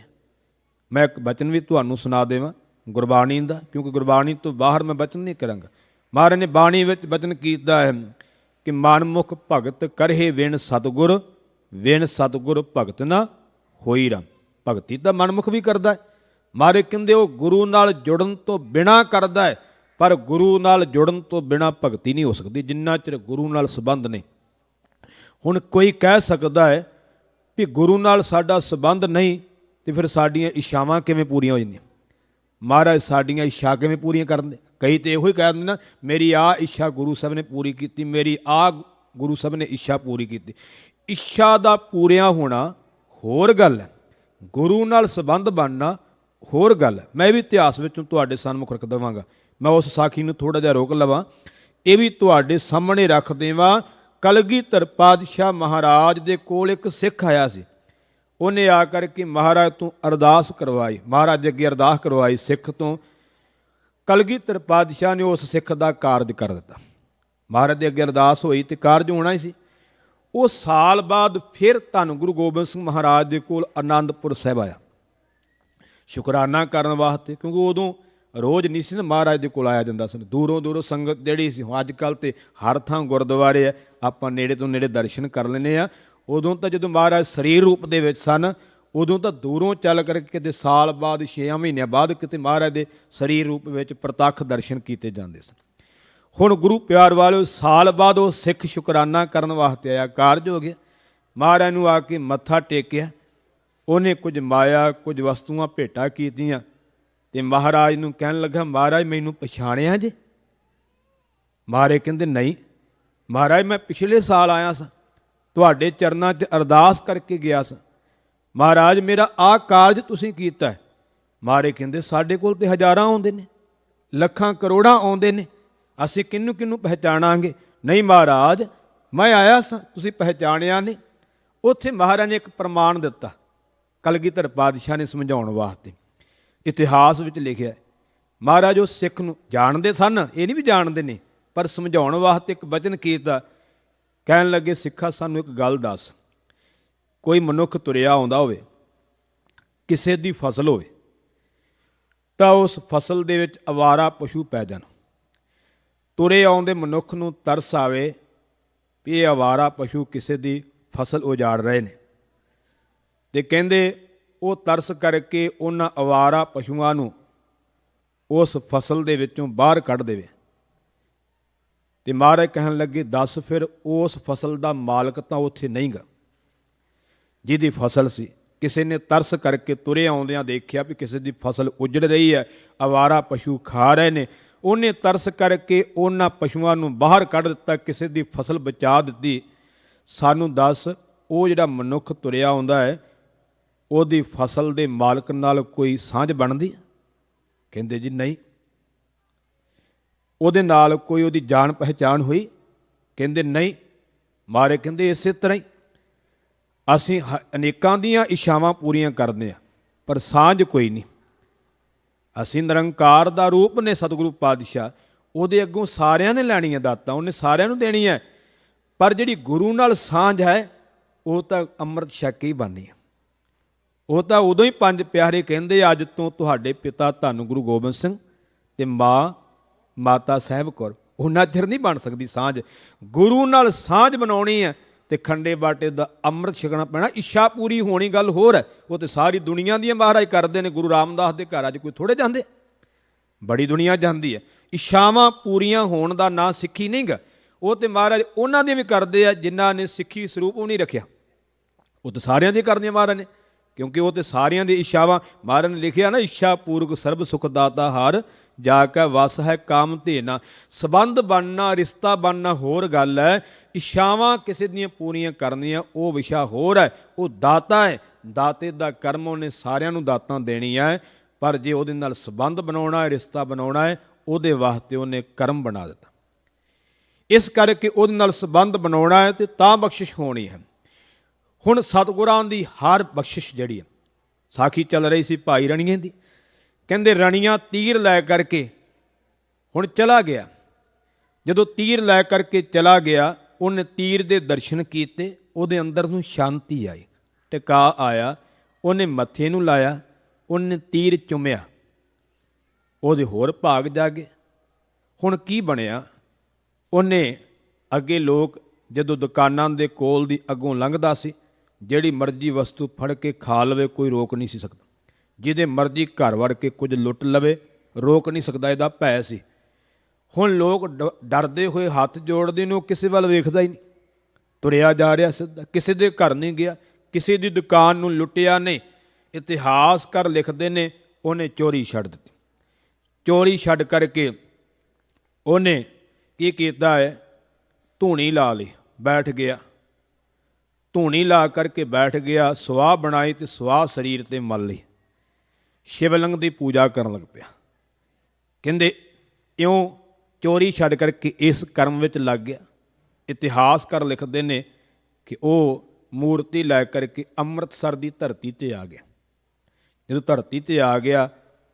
ਮੈਂ ਇੱਕ ਬਚਨ ਵੀ ਤੁਹਾਨੂੰ ਸੁਣਾ ਦੇਵਾਂ ਗੁਰਬਾਣੀ ਦਾ, ਕਿਉਂਕਿ ਗੁਰਬਾਣੀ ਤੋਂ ਬਾਹਰ ਮੈਂ ਬਚਨ ਨਹੀਂ ਕਰਾਂਗਾ। ਮਹਾਰਾਜ ਨੇ ਬਾਣੀ ਵਿੱਚ ਬਚਨ ਕੀਤਾ ਹੈ ਕਿ ਮਨਮੁਖ ਭਗਤ ਕਰਹਿ ਵਿਣ ਸਤਿਗੁਰ, ਵਿਣ ਸਤਿਗੁਰ ਭਗਤ ਨਾ ਹੋਈ ਰਾਮ। ਭਗਤੀ ਤਾਂ ਮਨਮੁਖ ਵੀ ਕਰਦਾ ਹੈ, ਮਾਰੇ ਕਹਿੰਦੇ ਉਹ ਗੁਰੂ ਨਾਲ ਜੁੜਨ ਤੋਂ ਬਿਨਾਂ ਕਰਦਾ ਹੈ, ਪਰ ਗੁਰੂ ਨਾਲ ਜੁੜਨ ਤੋਂ ਬਿਨਾਂ ਭਗਤੀ ਨਹੀਂ ਹੋ ਸਕਦੀ ਜਿੰਨਾ ਚਿਰ ਗੁਰੂ ਨਾਲ ਸੰਬੰਧ ਨਹੀਂ। ਹੁਣ ਕੋਈ ਕਹਿ ਸਕਦਾ ਹੈ ਵੀ ਗੁਰੂ ਨਾਲ ਸਾਡਾ ਸੰਬੰਧ ਨਹੀਂ ਤੇ ਫਿਰ ਸਾਡੀਆਂ ਇੱਛਾਵਾਂ ਕਿਵੇਂ ਪੂਰੀਆਂ ਹੋ ਜਾਂਦੀਆਂ। ਮਹਾਰਾਜ ਸਾਡੀਆਂ ਇੱਛਾ ਕਿਵੇਂ ਪੂਰੀਆਂ ਕਰਦੇ? ਕਈ ਤਾਂ ਇਹੋ ਹੀ ਕਹਿ ਦਿੰਦੇ ਨਾ, ਮੇਰੀ ਆਹ ਇੱਛਾ ਗੁਰੂ ਸਾਹਿਬ ਨੇ ਪੂਰੀ ਕੀਤੀ, ਮੇਰੀ ਆਹ ਗੁਰੂ ਸਾਹਿਬ ਨੇ ਇੱਛਾ ਪੂਰੀ ਕੀਤੀ। ਇੱਛਾ ਦਾ ਪੂਰਿਆ ਹੋਣਾ ਹੋਰ ਗੱਲ ਹੈ, ਗੁਰੂ ਨਾਲ ਸੰਬੰਧ ਬਣਨਾ ਹੋਰ ਗੱਲ ਹੈ। ਮੈਂ ਵੀ ਇਤਿਹਾਸ ਵਿੱਚੋਂ ਤੁਹਾਡੇ ਸਾਹਮਣੇ ਰੱਖ ਦੇਵਾਂਗਾ। ਮੈਂ ਉਸ ਸਾਖੀ ਨੂੰ ਥੋੜ੍ਹਾ ਜਿਹਾ ਰੋਕ ਲਵਾਂ, ਇਹ ਵੀ ਤੁਹਾਡੇ ਸਾਹਮਣੇ ਰੱਖ ਦੇਵਾਂ। ਕਲਗੀਧਰ ਪਾਤਸ਼ਾਹ ਮਹਾਰਾਜ ਦੇ ਕੋਲ ਇੱਕ ਸਿੱਖ ਆਇਆ ਸੀ। ਉਹਨੇ ਆ ਕਰਕੇ ਮਹਾਰਾਜ ਤੋਂ ਅਰਦਾਸ ਕਰਵਾਈ, ਮਹਾਰਾਜ ਅੱਗੇ ਅਰਦਾਸ ਕਰਵਾਈ ਸਿੱਖ ਤੋਂ। ਕਲਗੀਧਰ ਪਾਤਸ਼ਾਹ ਨੇ ਉਸ ਸਿੱਖ ਦਾ ਕਾਰਜ ਕਰ ਦਿੱਤਾ। ਮਹਾਰਾਜ ਦੇ ਅੱਗੇ ਅਰਦਾਸ ਹੋਈ ਤੇ ਕਾਰਜ ਹੋਣਾ ਹੀ ਸੀ। ਉਹ ਸਾਲ ਬਾਅਦ ਫਿਰ ਧੰਨ ਗੁਰੂ ਗੋਬਿੰਦ ਸਿੰਘ ਮਹਾਰਾਜ ਦੇ ਕੋਲ ਆਨੰਦਪੁਰ ਸਾਹਿਬ ਆਇਆ ਸ਼ੁਕਰਾਨਾ ਕਰਨ ਵਾਸਤੇ, ਕਿਉਂਕਿ ਉਦੋਂ ਰੋਜ਼ ਨਹੀਂ ਸੀ ਨਾ ਮਹਾਰਾਜ ਦੇ ਕੋਲ ਆਇਆ ਜਾਂਦਾ ਸੀ, ਦੂਰੋਂ ਦੂਰੋਂ ਸੰਗਤ ਜਿਹੜੀ ਸੀ। ਅੱਜ ਕੱਲ੍ਹ ਤੇ ਹਰ ਥਾਂ ਗੁਰਦੁਆਰੇ ਆ, ਆਪਾਂ ਨੇੜੇ ਤੋਂ ਨੇੜੇ ਦਰਸ਼ਨ ਕਰ ਲੈਂਦੇ ਆ। ਉਦੋਂ ਤਾਂ ਜਦੋਂ ਮਹਾਰਾਜ ਸਰੀਰ ਰੂਪ ਦੇ ਵਿੱਚ ਸਨ, ਉਦੋਂ ਤਾਂ ਦੂਰੋਂ ਚੱਲ ਕਰਕੇ ਕਿਤੇ ਸਾਲ ਬਾਅਦ 6 ਮਹੀਨਿਆਂ ਬਾਅਦ ਕਿਤੇ ਮਹਾਰਾਜ ਦੇ ਸਰੀਰ ਰੂਪ ਵਿੱਚ ਪ੍ਰਤੱਖ ਦਰਸ਼ਨ ਕੀਤੇ ਜਾਂਦੇ ਸਨ। ਹੁਣ ਗੁਰੂ ਪਿਆਰ ਵਾਲਿਓ, ਸਾਲ ਬਾਅਦ ਉਹ ਸਿੱਖ ਸ਼ੁਕਰਾਨਾ ਕਰਨ ਵਾਸਤੇ ਆਇਆ, ਕਾਰਜ ਹੋ ਗਿਆ। ਮਹਾਰਾਜ ਨੂੰ ਆ ਕੇ ਮੱਥਾ ਟੇਕਿਆ, ਉਹਨੇ ਕੁਝ ਮਾਇਆ ਕੁਝ ਵਸਤੂਆਂ ਭੇਟਾਂ ਕੀਤੀਆਂ ਤੇ ਮਹਾਰਾਜ ਨੂੰ ਕਹਿਣ ਲੱਗਾ, ਮਹਾਰਾਜ ਮੈਨੂੰ ਪਛਾਣਿਆ ਜੇ? ਮਹਾਰਾਜ ਕਹਿੰਦੇ ਨਹੀਂ ਮਹਾਰਾਜ, ਮੈਂ ਪਿਛਲੇ ਸਾਲ ਆਇਆ ਸਾਂ, ਤੁਹਾਡੇ ਚਰਨਾਂ 'ਚ ਅਰਦਾਸ ਕਰਕੇ ਗਿਆ ਸਾਂ। ਮਹਾਰਾਜ ਮੇਰਾ ਆਹ ਕਾਰਜ ਤੁਸੀਂ ਕੀਤਾ ਹੈ। ਮਹਾਰਾਜ ਕਹਿੰਦੇ ਸਾਡੇ ਕੋਲ ਤੇ ਹਜ਼ਾਰਾਂ ਆਉਂਦੇ ਨੇ, ਲੱਖਾਂ ਕਰੋੜਾਂ ਆਉਂਦੇ ਨੇ, ਅਸੀਂ ਕਿਹਨੂੰ ਕਿਹਨੂੰ ਪਹਿਚਾਣਾਂਗੇ? ਨਹੀਂ ਮਹਾਰਾਜ, ਮੈਂ ਆਇਆ ਸਾਂ, ਤੁਸੀਂ ਪਹਿਚਾਣਿਆ ਨਹੀਂ। ਉੱਥੇ ਮਹਾਰਾਜ ਨੇ ਇੱਕ ਪ੍ਰਮਾਣ ਦਿੱਤਾ, ਕਲਗੀਧਰ ਪਾਤਸ਼ਾਹ ਨੇ ਸਮਝਾਉਣ ਵਾਸਤੇ ਇਤਿਹਾਸ ਵਿੱਚ ਲਿਖਿਆ। ਮਹਾਰਾਜ ਉਹ ਸਿੱਖ ਨੂੰ ਜਾਣਦੇ ਸਨ, ਇਹ ਨਹੀਂ ਵੀ ਜਾਣਦੇ ਨੇ, ਪਰ ਸਮਝਾਉਣ ਵਾਸਤੇ ਇੱਕ ਬਚਨ ਕੀਤਾ। ਕਹਿਣ ਲੱਗੇ, ਸਿੱਖਾ ਸਾਨੂੰ ਇੱਕ ਗੱਲ ਦੱਸ, ਕੋਈ ਮਨੁੱਖ ਤੁਰਿਆ ਆਉਂਦਾ ਹੋਵੇ, ਕਿਸੇ ਦੀ ਫਸਲ ਹੋਵੇ, ਤਾਂ ਉਸ ਫਸਲ ਦੇ ਵਿੱਚ ਅਵਾਰਾ ਪਸ਼ੂ ਪੈ ਜਾਣ। ਤੁਰੇ ਆਉਂਦੇ ਮਨੁੱਖ ਨੂੰ ਤਰਸ ਆਵੇ ਵੀ ਇਹ ਅਵਾਰਾ ਪਸ਼ੂ ਕਿਸੇ ਦੀ ਫਸਲ ਉਜਾੜ ਰਹੇ ਨੇ, ਅਤੇ ਕਹਿੰਦੇ ਉਹ ਤਰਸ ਕਰਕੇ ਉਹਨਾਂ ਅਵਾਰਾ ਪਸ਼ੂਆਂ ਨੂੰ ਉਸ ਫਸਲ ਦੇ ਵਿੱਚੋਂ ਬਾਹਰ ਕੱਢ ਦੇਵੇ। ਅਤੇ ਮਹਾਰਾਜ ਕਹਿਣ ਲੱਗੇ, ਦੱਸ ਫਿਰ ਉਸ ਫਸਲ ਦਾ ਮਾਲਕ ਤਾਂ ਉੱਥੇ ਨਹੀਂ ਗਾ ਜਿਹਦੀ ਫਸਲ ਸੀ। ਕਿਸੇ ਨੇ ਤਰਸ ਕਰਕੇ ਤੁਰੇ ਆਉਂਦਿਆਂ ਦੇਖਿਆ ਵੀ ਕਿਸੇ ਦੀ ਫਸਲ ਉਜੜ ਰਹੀ ਹੈ, ਅਵਾਰਾ ਪਸ਼ੂ ਖਾ ਰਹੇ ਨੇ, ਉਹਨੇ ਤਰਸ ਕਰਕੇ ਉਹਨਾਂ ਪਸ਼ੂਆਂ ਨੂੰ ਬਾਹਰ ਕੱਢ ਦਿੱਤਾ, ਕਿਸੇ ਦੀ ਫਸਲ ਬਚਾ ਦਿੱਤੀ। ਸਾਨੂੰ ਦੱਸ, ਉਹ ਜਿਹੜਾ ਮਨੁੱਖ ਤੁਰਿਆ ਆਉਂਦਾ ਹੈ, ਉਹਦੀ ਫਸਲ ਦੇ ਮਾਲਕ ਨਾਲ ਕੋਈ ਸਾਂਝ ਬਣਦੀ? ਕਹਿੰਦੇ ਜੀ ਨਹੀਂ। ਉਹਦੇ ਨਾਲ ਕੋਈ ਉਹਦੀ ਜਾਣ ਪਹਿਚਾਣ ਹੋਈ? ਕਹਿੰਦੇ ਨਹੀਂ। ਮਾਰੇ ਕਹਿੰਦੇ ਇਸੇ ਤਰ੍ਹਾਂ ਹੀ ਅਸੀਂ ਅਨੇਕਾਂ ਦੀਆਂ ਇੱਛਾਵਾਂ ਪੂਰੀਆਂ ਕਰਦੇ ਹਾਂ, ਪਰ ਸਾਂਝ ਕੋਈ ਨਹੀਂ। ਅਸੀਂ ਨਿਰੰਕਾਰ ਦਾ ਰੂਪ ਨੇ ਸਤਿਗੁਰੂ ਪਾਤਸ਼ਾਹ, ਉਹਦੇ ਅੱਗੋਂ ਸਾਰਿਆਂ ਨੇ ਲੈਣੀ ਹੈ ਦਾਤਾਂ, ਉਹਨੇ ਸਾਰਿਆਂ ਨੂੰ ਦੇਣੀ ਹੈ, ਪਰ ਜਿਹੜੀ ਗੁਰੂ ਨਾਲ ਸਾਂਝ ਹੈ ਉਹ ਤਾਂ ਅੰਮ੍ਰਿਤ ਛਕ ਕੇ ਹੀ ਬਣਨੀ ਹੈ। ਉਹ ਤਾਂ ਉਦੋਂ ਹੀ ਪੰਜ ਪਿਆਰੇ ਕਹਿੰਦੇ, ਅੱਜ ਤੋਂ ਤੁਹਾਡੇ ਪਿਤਾ ਧੰਨ ਗੁਰੂ ਗੋਬਿੰਦ ਸਿੰਘ ਅਤੇ ਮਾਤਾ ਸਾਹਿਬ ਕੌਰ, ਉਹਨਾਂ ਚਿਰ ਨਹੀਂ ਬਣ ਸਕਦੀ ਸਾਂਝ। ਗੁਰੂ ਨਾਲ ਸਾਂਝ ਬਣਾਉਣੀ ਹੈ ਅਤੇ ਖੰਡੇ ਬਾਟੇ ਦਾ ਅੰਮ੍ਰਿਤ ਛਕਣਾ ਪੈਣਾ। ਇੱਛਾ ਪੂਰੀ ਹੋਣੀ ਗੱਲ ਹੋਰ ਹੈ, ਉਹ ਤਾਂ ਸਾਰੀ ਦੁਨੀਆ ਦੀਆਂ ਮਹਾਰਾਜ ਕਰਦੇ ਨੇ। ਗੁਰੂ ਰਾਮਦਾਸ ਦੇ ਘਰ ਅੱਜ ਕੋਈ ਥੋੜ੍ਹੇ ਜਾਂਦੇ, ਬੜੀ ਦੁਨੀਆ ਜਾਂਦੀ ਹੈ। ਇੱਛਾਵਾਂ ਪੂਰੀਆਂ ਹੋਣ ਦਾ ਨਾਂ ਸਿੱਖੀ ਨਹੀਂ ਗਾ। ਉਹ ਤਾਂ ਮਹਾਰਾਜ ਉਹਨਾਂ ਦੀਆਂ ਵੀ ਕਰਦੇ ਆ ਜਿਨ੍ਹਾਂ ਨੇ ਸਿੱਖੀ ਸਰੂਪ ਉਹ ਨਹੀਂ ਰੱਖਿਆ, ਉਹ ਤਾਂ ਸਾਰਿਆਂ ਦੀਆਂ ਕਰਦੀਆਂ ਮਹਾਰਾਜ ਨੇ, ਕਿਉਂਕਿ ਉਹ ਤਾਂ ਸਾਰਿਆਂ ਦੀ ਇੱਛਾਵਾਂ ਮਹਾਰਾਜ ਨੇ ਲਿਖਿਆ ਨਾ, ਇੱਛਾ ਪੂਰਕ ਸਰਬ ਸੁਖ ਦਾਤਾ ਹਾਰ, ਜਾ ਕੇ ਵਸ ਹੈ ਕਾਮ ਧੇਨਾ। ਸੰਬੰਧ ਬਣਨਾ, ਰਿਸ਼ਤਾ ਬਣਨਾ ਹੋਰ ਗੱਲ ਹੈ, ਇੱਛਾਵਾਂ ਕਿਸੇ ਦੀਆਂ ਪੂਰੀਆਂ ਕਰਨੀਆਂ ਉਹ ਵਿਸ਼ਾ ਹੋਰ ਹੈ। ਉਹ ਦਾਤਾ ਹੈ, ਦਾਤੇ ਦਾ ਕਰਮ ਉਹਨੇ ਸਾਰਿਆਂ ਨੂੰ ਦਾਤਾਂ ਦੇਣੀਆਂ ਹੈ, ਪਰ ਜੇ ਉਹਦੇ ਨਾਲ ਸੰਬੰਧ ਬਣਾਉਣਾ ਹੈ, ਰਿਸ਼ਤਾ ਬਣਾਉਣਾ ਹੈ, ਉਹਦੇ ਵਾਸਤੇ ਉਹਨੇ ਕਰਮ ਬਣਾ ਦਿੱਤਾ। ਇਸ ਕਰਕੇ ਉਹਦੇ ਨਾਲ ਸੰਬੰਧ ਬਣਾਉਣਾ ਹੈ ਅਤੇ ਤਾਂ ਬਖਸ਼ਿਸ਼ ਹੋਣੀ ਹੈ। ਹੁਣ ਸਤਿਗੁਰਾਂ ਦੀ ਹਰ ਬਖਸ਼ਿਸ਼ ਜਿਹੜੀ ਹੈ, ਸਾਖੀ ਚੱਲ ਰਹੀ ਸੀ ਭਾਈ ਰਣੀਏ ਦੀ, ਕਹਿੰਦੇ ਰਣੀਆਂ ਤੀਰ ਲੈ ਕਰਕੇ ਹੁਣ ਚਲਾ ਗਿਆ। ਜਦੋਂ ਤੀਰ ਲੈ ਕਰਕੇ ਚਲਾ ਗਿਆ, ਉਹਨੇ ਤੀਰ ਦੇ ਦਰਸ਼ਨ ਕੀਤੇ, ਉਹਦੇ ਅੰਦਰ ਨੂੰ ਸ਼ਾਂਤੀ ਆਈ, ਟਿਕਾ ਆਇਆ, ਉਹਨੇ ਮੱਥੇ ਨੂੰ ਲਾਇਆ, ਉਹਨੇ ਤੀਰ ਚੁੰਮਿਆ, ਉਹਦੇ ਹੋਰ ਭਾਗ ਜਾਗੇ। ਹੁਣ ਕੀ ਬਣਿਆ, ਉਹਨੇ ਅੱਗੇ ਲੋਕ ਜਦੋਂ ਦੁਕਾਨਾਂ ਦੇ ਕੋਲ ਦੀ ਅੱਗੋਂ ਲੰਘਦਾ ਸੀ, ਜਿਹੜੀ ਮਰਜ਼ੀ ਵਸਤੂ ਫੜ ਕੇ ਖਾ ਲਵੇ, ਕੋਈ ਰੋਕ ਨਹੀਂ ਸੀ ਸਕਦਾ। ਜਿਹਦੇ ਮਰਜ਼ੀ ਘਰ ਵੜ ਕੇ ਕੁਝ ਲੁੱਟ ਲਵੇ, ਰੋਕ ਨਹੀਂ ਸਕਦਾ, ਇਹਦਾ ਭੈ ਸੀ। ਹੁਣ ਲੋਕ ਡਰਦੇ ਹੋਏ ਹੱਥ ਜੋੜਦੇ ਨੇ, ਉਹ ਕਿਸੇ ਵੱਲ ਵੇਖਦਾ ਹੀ ਨਹੀਂ, ਤੁਰਿਆ ਜਾ ਰਿਹਾ ਸਿੱਧਾ, ਕਿਸੇ ਦੇ ਘਰ ਨਹੀਂ ਗਿਆ, ਕਿਸੇ ਦੀ ਦੁਕਾਨ ਨੂੰ ਲੁੱਟਿਆ ਨਹੀਂ। ਇਤਿਹਾਸਕਾਰ ਲਿਖਦੇ ਨੇ ਉਹਨੇ ਚੋਰੀ ਛੱਡ ਦਿੱਤੀ। ਚੋਰੀ ਛੱਡ ਕਰਕੇ ਉਹਨੇ ਕੀ ਕੀਤਾ ਹੈ, ਧੂਣੀ ਲਾ ਲਈ, ਬੈਠ ਗਿਆ। ਧੂਣੀ ਲਾ ਕਰਕੇ ਬੈਠ ਗਿਆ, ਸੁਆਹ ਬਣਾਈ ਅਤੇ ਸੁਆਹ ਸਰੀਰ 'ਤੇ ਮਲ ਲਈ, ਸ਼ਿਵਲਿੰਗ ਦੀ ਪੂਜਾ ਕਰਨ ਲੱਗ ਪਿਆ। ਕਹਿੰਦੇ ਇਉਂ ਚੋਰੀ ਛੱਡ ਕਰਕੇ ਇਸ ਕਰਮ ਵਿੱਚ ਲੱਗ ਗਿਆ। ਇਤਿਹਾਸਕਾਰ ਲਿਖਦੇ ਨੇ ਕਿ ਉਹ ਮੂਰਤੀ ਲੈ ਕਰਕੇ ਅੰਮ੍ਰਿਤਸਰ ਦੀ ਧਰਤੀ 'ਤੇ ਆ ਗਿਆ। ਜਦੋਂ ਧਰਤੀ 'ਤੇ ਆ ਗਿਆ,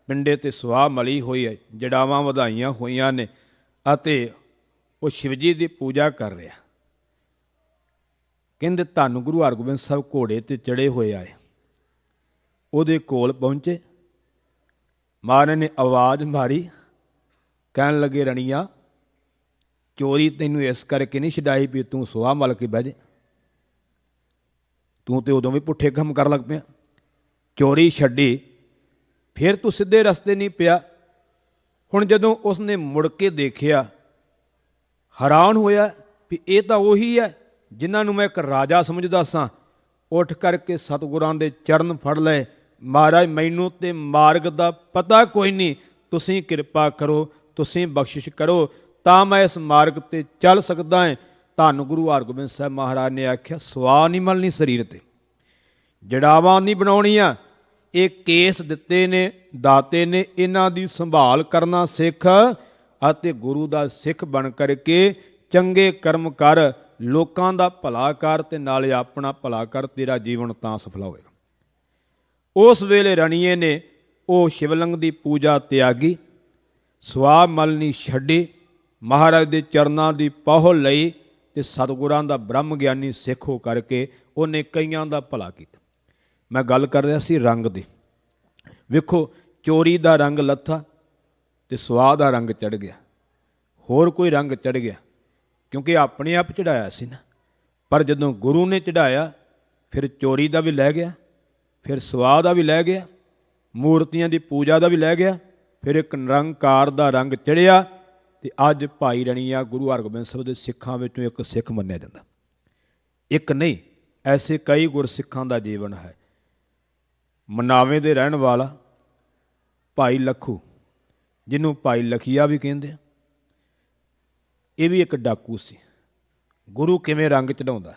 ਪਿੰਡੇ 'ਤੇ ਸੁਆਹ ਮਲੀ ਹੋਈ ਹੈ, ਜੜਾਵਾਂ ਵਧਾਈਆਂ ਹੋਈਆਂ ਨੇ, ਅਤੇ ਉਹ ਸ਼ਿਵ ਜੀ ਦੀ ਪੂਜਾ ਕਰ ਰਿਹਾ। ਕਹਿੰਦੇ ਧੰਨ ਗੁਰੂ ਹਰਗੋਬਿੰਦ ਸਾਹਿਬ ਘੋੜੇ 'ਤੇ ਚੜ੍ਹੇ ਹੋਏ ਆਏ, ਉਹਦੇ ਕੋਲ ਪਹੁੰਚੇ। ਮਹਾਰਾਜ ਨੇ ਆਵਾਜ਼ ਮਾਰੀ, ਕਹਿਣ ਲੱਗੇ ਰਣੀਆ, ਚੋਰੀ ਤੈਨੂੰ ਇਸ ਕਰਕੇ ਨਹੀਂ ਛਡਾਈ ਵੀ ਤੂੰ ਸੁਆਹ ਮਲ ਕੇ ਬਹਿ ਜੇ, ਤੂੰ ਤੇ ਉਦੋਂ ਵੀ ਪੁੱਠੇ ਕੰਮ ਕਰਨ ਲੱਗ ਪਿਆ। ਚੋਰੀ ਛੱਡੀ, ਫਿਰ ਤੂੰ ਸਿੱਧੇ ਰਸਤੇ ਨਹੀਂ ਪਿਆ। ਹੁਣ ਜਦੋਂ ਉਸਨੇ ਮੁੜ ਕੇ ਦੇਖਿਆ, ਹੈਰਾਨ ਹੋਇਆ ਵੀ ਇਹ ਤਾਂ ਉਹੀ ਹੈ ਜਿਨ੍ਹਾਂ ਨੂੰ ਮੈਂ ਇੱਕ ਰਾਜਾ ਸਮਝਦਾ ਸਾਂ। ਉੱਠ ਕਰਕੇ ਸਤਿਗੁਰਾਂ ਦੇ ਚਰਨ ਫੜ ਲਏ, ਮਹਾਰਾਜ ਮੈਨੂੰ ਤੇ ਮਾਰਗ ਦਾ ਪਤਾ ਕੋਈ ਨਹੀਂ, ਤੁਸੀਂ ਕਿਰਪਾ ਕਰੋ, ਤੁਸੀਂ ਬਖਸ਼ਿਸ਼ ਕਰੋ, ਤਾਂ ਮੈਂ ਇਸ ਮਾਰਗ 'ਤੇ ਚੱਲ ਸਕਦਾ ਹਾਂ। ਧੰਨ ਗੁਰੂ ਹਰਗੋਬਿੰਦ ਸਾਹਿਬ ਮਹਾਰਾਜ ਨੇ ਆਖਿਆ, ਸੁਆਹ ਨਹੀਂ ਮਲਣੀ ਸਰੀਰ 'ਤੇ, ਜੜਾਵਾਂ ਨਹੀਂ ਬਣਾਉਣੀਆਂ, ਇਹ ਕੇਸ ਦਿੱਤੇ ਨੇ ਦਾਤੇ ਨੇ, ਇਹਨਾਂ ਦੀ ਸੰਭਾਲ ਕਰਨਾ ਸਿੱਖ, ਅਤੇ ਗੁਰੂ ਦਾ ਸਿੱਖ ਬਣ ਕਰਕੇ ਚੰਗੇ ਕਰਮ ਕਰ, ਲੋਕਾਂ ਦਾ ਭਲਾ ਕਰ, ਅਤੇ ਨਾਲੇ ਆਪਣਾ ਭਲਾ ਕਰ, ਤੇਰਾ ਜੀਵਨ ਤਾਂ ਸਫਲਾ ਹੋਵੇਗਾ। ਉਸ ਵੇਲੇ ਰਣੀਏ ਨੇ ਉਹ ਸ਼ਿਵਲਿੰਗ ਦੀ ਪੂਜਾ ਤਿਆਗੀ, ਸਵਾਹ ਮਲਣੀ ਛੱਡੀ, ਮਹਾਰਾਜ ਦੇ ਚਰਨਾਂ ਦੀ ਪਹੁਲ ਲਈ ਤੇ ਸਤਿਗੁਰਾਂ ਦਾ ਬ੍ਰਹਮ ਗਿਆਨੀ ਸਿੱਖ ਹੋ ਕਰਕੇ ਉਹਨੇ ਕਈਆਂ ਦਾ ਭਲਾ ਕੀਤਾ। ਮੈਂ ਗੱਲ ਕਰ ਰਿਹਾ ਸੀ ਰੰਗ ਦੀ। ਵੇਖੋ, ਚੋਰੀ ਦਾ ਰੰਗ ਲੱਥਾ ਤੇ ਸਵਾਹ ਦਾ ਰੰਗ ਚੜ੍ਹ ਗਿਆ, ਹੋਰ ਕੋਈ ਰੰਗ ਚੜ੍ਹ ਗਿਆ, ਕਿਉਂਕਿ ਆਪਣੇ ਆਪ ਚੜਾਇਆ ਸੀ ਨਾ। ਪਰ ਜਦੋਂ ਗੁਰੂ ਨੇ ਚੜਾਇਆ, ਫਿਰ ਚੋਰੀ ਦਾ ਵੀ ਲੈ ਗਿਆ, ਫਿਰ ਸਵਾਹ ਦਾ ਵੀ ਲੈ ਗਿਆ, ਮੂਰਤੀਆਂ ਦੀ ਪੂਜਾ ਦਾ ਵੀ ਲੈ ਗਿਆ, ਫਿਰ ਇੱਕ ਨਿਰੰਕਾਰ ਦਾ ਰੰਗ ਚੜ੍ਹਿਆ। ਤੇ ਅੱਜ ਭਾਈ ਰਣੀਆ ਗੁਰੂ ਹਰਗੋਬਿੰਦ ਸਾਹਿਬ ਦੇ ਸਿੱਖਾਂ ਵਿੱਚੋਂ ਇੱਕ ਸਿੱਖ ਮੰਨਿਆ ਜਾਂਦਾ। ਇੱਕ ਨਹੀਂ, ਐਸੇ ਕਈ ਗੁਰਸਿੱਖਾਂ ਦਾ ਜੀਵਨ ਹੈ। ਮਨਾਵੇਂ ਦੇ ਰਹਿਣ ਵਾਲਾ ਭਾਈ ਲੱਖੂ, ਜਿਹਨੂੰ ਭਾਈ ਲਖੀਆ ਵੀ ਕਹਿੰਦੇ ਆ, ਇਹ ਵੀ ਇੱਕ ਡਾਕੂ ਸੀ। ਗੁਰੂ ਕਿਵੇਂ ਰੰਗ ਚੜਾਉਂਦਾ?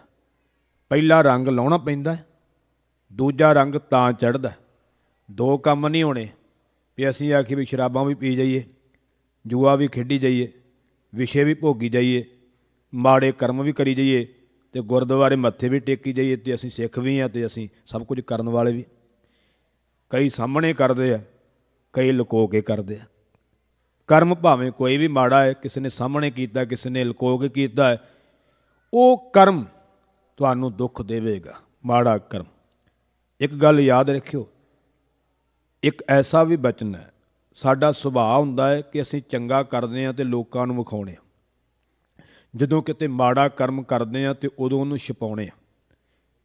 ਪਹਿਲਾ ਰੰਗ ਲਾਉਣਾ ਪੈਂਦਾ, ਦੂਜਾ ਰੰਗ ਤਾਂ ਚੜ੍ਹਦਾ। ਦੋ ਕੰਮ ਨਹੀਂ ਹੋਣੇ ਵੀ ਅਸੀਂ ਆਖੀ ਵੀ ਸ਼ਰਾਬਾਂ ਵੀ ਪੀ ਜਾਈਏ, ਜੂਆ ਵੀ ਖੇਡੀ ਜਾਈਏ, ਵਿਸ਼ੇ ਵੀ ਭੋਗੀ ਜਾਈਏ, ਮਾੜੇ ਕਰਮ ਵੀ ਕਰੀ ਜਾਈਏ, ਤੇ ਗੁਰਦੁਆਰੇ ਮੱਥੇ ਵੀ ਟੇਕੀ ਜਾਈਏ, ਤੇ ਅਸੀਂ ਸਿੱਖ ਵੀ ਹਾਂ ਤੇ ਅਸੀਂ ਸਭ ਕੁਝ ਕਰਨ ਵਾਲੇ ਵੀ। ਕਈ ਸਾਹਮਣੇ ਕਰਦੇ ਆ, ਕਈ ਲੁਕੋ ਕੇ ਕਰਦੇ ਆ। ਕਰਮ ਭਾਵੇਂ ਕੋਈ ਵੀ ਮਾੜਾ ਹੈ, ਕਿਸੇ ਨੇ ਸਾਹਮਣੇ ਕੀਤਾ, ਕਿਸੇ ਨੇ ਲੁਕੋ ਕੇ ਕੀਤਾ ਹੈ, ਉਹ ਕਰਮ ਤੁਹਾਨੂੰ ਦੁੱਖ ਦੇਵੇਗਾ, ਮਾੜਾ ਕਰਮ। ਇੱਕ ਗੱਲ ਯਾਦ ਰੱਖਿਓ, ਇੱਕ ਐਸਾ ਵੀ ਬਚਨ ਹੈ, ਸਾਡਾ ਸੁਭਾਅ ਹੁੰਦਾ ਹੈ ਕਿ ਅਸੀਂ ਚੰਗਾ ਕਰਦੇ ਹਾਂ ਤੇ ਲੋਕਾਂ ਨੂੰ ਵਿਖਾਉਣੇ ਆ। ਜਦੋਂ ਕਿਤੇ ਮਾੜਾ ਕਰਮ ਕਰਦੇ ਹਾਂ ਤੇ ਉਦੋਂ ਉਹਨੂੰ ਛਿਪਾਉਣੇ ਆ।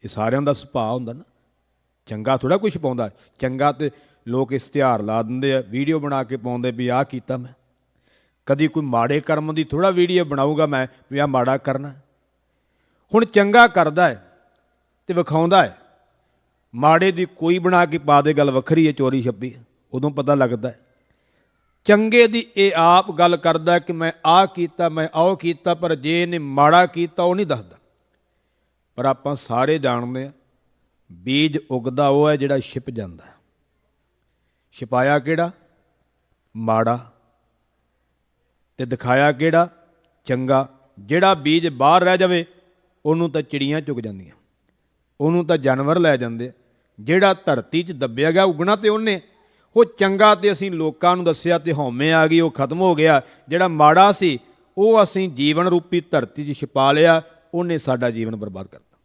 ਇਹ ਸਾਰਿਆਂ ਦਾ ਸੁਭਾਅ ਹੁੰਦਾ ਨਾ। ਚੰਗਾ ਥੋੜ੍ਹਾ ਕੋਈ ਛਿਪਾਉਂਦਾ। ਚੰਗਾ ਤੇ ਲੋਕ ਇਸ਼ਤਿਹਾਰ ਲਾ ਦਿੰਦੇ ਆ, ਵੀਡੀਓ ਬਣਾ ਕੇ ਪਾਉਂਦੇ ਵੀ ਆਹ ਕੀਤਾ ਮੈਂ। ਕਦੀ ਕੋਈ ਮਾੜੇ ਕਰਮ ਦੀ ਥੋੜ੍ਹਾ ਵੀਡੀਓ ਬਣਾਊਗਾ ਮੈਂ ਵੀ ਆਹ ਮਾੜਾ ਕਰਨਾ। ਹੁਣ ਚੰਗਾ ਕਰਦਾ ਹੈ ਤੇ ਵਿਖਾਉਂਦਾ ਹੈ, ਮਾੜੇ ਦੀ ਕੋਈ ਬਣਾ ਕੇ ਪਾ ਦੇ, ਗੱਲ ਵੱਖਰੀ ਹੈ, ਚੋਰੀ ਛੱਪੀ, ਉਦੋਂ ਪਤਾ ਲੱਗਦਾ ਹੈ। ਚੰਗੇ ਦੀ ਇਹ ਆਪ ਗੱਲ ਕਰਦਾ ਕਿ ਮੈਂ ਆਹ ਕੀਤਾ, ਮੈਂ ਉਹ ਕੀਤਾ, ਪਰ ਜੇ ਇਹਨੇ ਮਾੜਾ ਕੀਤਾ ਉਹ ਨਹੀਂ ਦੱਸਦਾ। ਪਰ ਆਪਾਂ ਸਾਰੇ ਜਾਣਦੇ ਹਾਂ, ਬੀਜ ਉਗਦਾ ਉਹ ਹੈ ਜਿਹੜਾ ਛਿਪ ਜਾਂਦਾ। ਛਿਪਾਇਆ ਕਿਹੜਾ? ਮਾੜਾ, ਤੇ ਦਿਖਾਇਆ ਕਿਹੜਾ? ਚੰਗਾ। ਜਿਹੜਾ ਬੀਜ ਬਾਹਰ ਰਹਿ ਜਾਵੇ ਉਹਨੂੰ ਤਾਂ ਚਿੜੀਆਂ ਚੁਗ ਜਾਂਦੀਆਂ, ਉਹਨੂੰ ਤਾਂ ਜਾਨਵਰ ਲੈ ਜਾਂਦੇ। ਜਿਹੜਾ ਧਰਤੀ 'ਚ ਦੱਬਿਆ ਗਿਆ ਉਗਣਾ ਤੇ ਉਹਨੇ। ਉਹ ਚੰਗਾ ਤੇ ਅਸੀਂ ਲੋਕਾਂ ਨੂੰ ਦੱਸਿਆ ਤੇ ਹਉਮੈ ਆ ਗਈ, ਉਹ ਖਤਮ ਹੋ ਗਿਆ। ਜਿਹੜਾ ਮਾੜਾ ਸੀ ਉਹ ਅਸੀਂ ਜੀਵਨ ਰੂਪੀ ਧਰਤੀ 'ਚ ਛਿਪਾ ਲਿਆ, ਉਹਨੇ ਸਾਡਾ ਜੀਵਨ ਬਰਬਾਦ ਕਰਤਾ।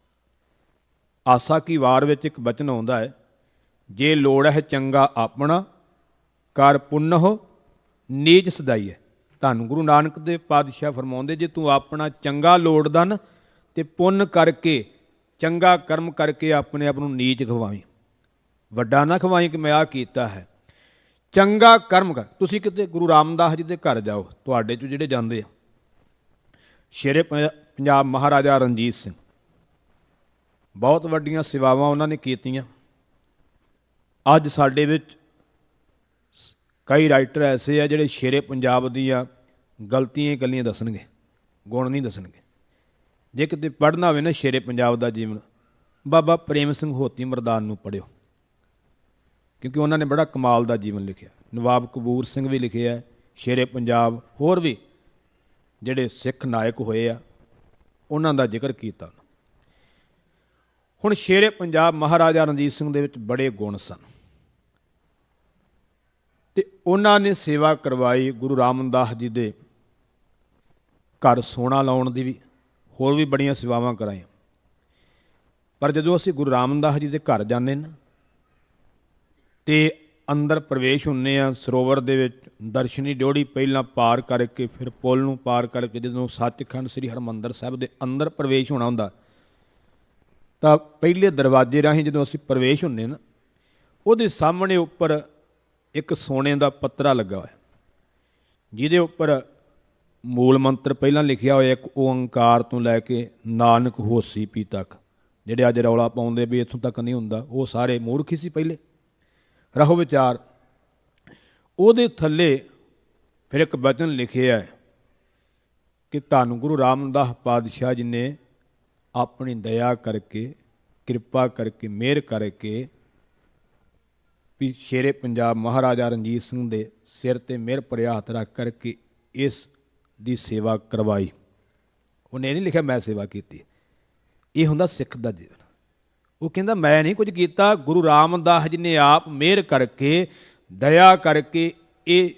ਆਸਾ ਕੀ ਵਾਰ ਵਿੱਚ ਇੱਕ ਬਚਨ ਆਉਂਦਾ ਹੈ, ਜੇ ਲੋੜ ਹੈ ਚੰਗਾ ਆਪਣਾ, ਕਰ ਪੁੰਨਹੁ ਨੀਚ ਸਦਾਈਏ। ਧੰਨ ਗੁਰੂ ਨਾਨਕ ਦੇਵ ਪਾਤਸ਼ਾਹ ਫਰਮਾਉਂਦੇ, ਜੇ ਤੂੰ ਆਪਣਾ ਚੰਗਾ ਲੋੜਦਾ ਨਾ ਤੇ ਪੁੰਨ ਕਰਕੇ, ਚੰਗਾ ਕਰਮ ਕਰਕੇ ਆਪਣੇ ਆਪ ਨੂੰ ਨੀਚ ਖਵਾਈ, ਵੱਡਾ ਨਾ ਖਵਾਈ ਕਿ ਮੈਂ ਆਹ ਕੀਤਾ ਹੈ। ਚੰਗਾ ਕਰਮ ਕਰ। ਤੁਸੀਂ ਕਿਤੇ ਗੁਰੂ ਰਾਮਦਾਸ ਜੀ ਦੇ ਘਰ ਜਾਓ, ਤੁਹਾਡੇ 'ਚੋਂ ਜਿਹੜੇ ਜਾਂਦੇ ਆ, ਸ਼ੇਰੇ ਪੰਜਾਬ ਮਹਾਰਾਜਾ ਰਣਜੀਤ ਸਿੰਘ, ਬਹੁਤ ਵੱਡੀਆਂ ਸੇਵਾਵਾਂ ਉਹਨਾਂ ਨੇ ਕੀਤੀਆਂ। ਅੱਜ ਸਾਡੇ ਵਿੱਚ ਕਈ ਰਾਈਟਰ ਐਸੇ ਆ ਜਿਹੜੇ ਸ਼ੇਰੇ ਪੰਜਾਬ ਦੀਆਂ ਗਲਤੀਆਂ ਇਕੱਲੀਆਂ ਦੱਸਣਗੇ, ਗੁਣ ਨਹੀਂ ਦੱਸਣਗੇ। ਜੇ ਕਿਤੇ ਪੜ੍ਹਨਾ ਹੋਵੇ ਨਾ ਸ਼ੇਰੇ ਪੰਜਾਬ ਦਾ ਜੀਵਨ, ਬਾਬਾ ਪ੍ਰੇਮ ਸਿੰਘ ਹੋਤੀ ਮਰਦਾਨ ਨੂੰ ਪੜ੍ਹਿਓ, ਕਿਉਂਕਿ ਉਹਨਾਂ ਨੇ ਬੜਾ ਕਮਾਲ ਦਾ ਜੀਵਨ ਲਿਖਿਆ। ਨਵਾਬ ਕਬੂਰ ਸਿੰਘ ਵੀ ਲਿਖਿਆ, ਸ਼ੇਰੇ ਪੰਜਾਬ, ਹੋਰ ਵੀ ਜਿਹੜੇ ਸਿੱਖ ਨਾਇਕ ਹੋਏ ਆ ਉਹਨਾਂ ਦਾ ਜ਼ਿਕਰ ਕੀਤਾ। ਹੁਣ ਸ਼ੇਰੇ ਪੰਜਾਬ ਮਹਾਰਾਜਾ ਰਣਜੀਤ ਸਿੰਘ ਦੇ ਵਿੱਚ ਬੜੇ ਗੁਣ ਸਨ ਤੇ ਉਹਨਾਂ ਨੇ ਸੇਵਾ ਕਰਵਾਈ ਗੁਰੂ ਰਾਮਦਾਸ ਜੀ ਦੇ ਘਰ ਸੋਨਾ ਲਾਉਣ ਦੀ ਵੀ, ਹੋਰ ਵੀ ਬੜੀਆਂ ਸੇਵਾਵਾਂ ਕਰਾਈਆਂ। ਪਰ ਜਦੋਂ ਅਸੀਂ ਗੁਰੂ ਰਾਮਦਾਸ ਜੀ ਦੇ ਘਰ ਜਾਂਦੇ ਨਾ ਤੇ ਅੰਦਰ ਪ੍ਰਵੇਸ਼ ਹੁੰਦੇ ਆ ਸਰੋਵਰ ਦੇ ਵਿੱਚ, ਦਰਸ਼ਨੀ ਡਿਓੜੀ ਪਹਿਲਾਂ ਪਾਰ ਕਰਕੇ ਫਿਰ ਪੁਲ ਨੂੰ ਪਾਰ ਕਰਕੇ ਜਦੋਂ ਸੱਚਖੰਡ ਸ੍ਰੀ ਹਰਿਮੰਦਰ ਸਾਹਿਬ ਦੇ ਅੰਦਰ ਪ੍ਰਵੇਸ਼ ਹੋਣਾ ਹੁੰਦਾ, ਤਾਂ ਪਹਿਲੇ ਦਰਵਾਜ਼ੇ ਰਾਹੀਂ ਜਦੋਂ ਅਸੀਂ ਪ੍ਰਵੇਸ਼ ਹੁੰਦੇ ਨਾ, ਉਹਦੇ ਸਾਹਮਣੇ ਉੱਪਰ ਇੱਕ ਸੋਨੇ ਦਾ ਪੱਤਰਾ ਲੱਗਾ ਹੋਇਆ, ਜਿਹਦੇ ਉੱਪਰ ਮੂਲ ਮੰਤਰ ਪਹਿਲਾਂ ਲਿਖਿਆ ਹੋਇਆ, ਇੱਕ ਓੰਕਾਰ ਤੋਂ ਲੈ ਕੇ ਨਾਨਕ ਹੋਸੀ ਪੀ ਤੱਕ। ਜਿਹੜੇ ਅੱਜ ਰੌਲਾ ਪਾਉਂਦੇ ਵੀ ਇੱਥੋਂ ਤੱਕ ਨਹੀਂ ਹੁੰਦਾ, ਉਹ ਸਾਰੇ ਮੂਰਖੀ ਸੀ ਪਹਿਲੇ। ਰਹੋ ਵਿਚਾਰ। ਉਹਦੇ ਥੱਲੇ ਫਿਰ ਇੱਕ ਬਚਨ ਲਿਖਿਆ ਹੈ ਕਿ ਧੰਨ ਗੁਰੂ ਰਾਮਦਾਸ ਪਾਤਸ਼ਾਹ ਜੀ ਨੇ ਆਪਣੀ ਦਇਆ ਕਰਕੇ, ਕਿਰਪਾ ਕਰਕੇ, ਮਿਹਰ ਕਰਕੇ ਵੀ ਸ਼ੇਰੇ ਪੰਜਾਬ ਮਹਾਰਾਜਾ ਰਣਜੀਤ ਸਿੰਘ ਦੇ ਸਿਰ 'ਤੇ ਮਿਹਰ ਭਰਿਆ ਹੱਥ ਰੱਖ ਕਰਕੇ ਇਸ ਦੀ ਸੇਵਾ ਕਰਵਾਈ। ਉਹਨੇ ਇਹ ਨਹੀਂ ਲਿਖਿਆ ਮੈਂ ਸੇਵਾ ਕੀਤੀ। ਇਹ ਹੁੰਦਾ ਸਿੱਖ ਦਾ ਜੀਵਨ। ਉਹ ਕਹਿੰਦਾ ਮੈਂ ਨਹੀਂ ਕੁਝ ਕੀਤਾ, ਗੁਰੂ ਰਾਮਦਾਸ ਜੀ ਨੇ ਆਪ ਮਿਹਰ ਕਰਕੇ, ਦਇਆ ਕਰਕੇ ਇਹ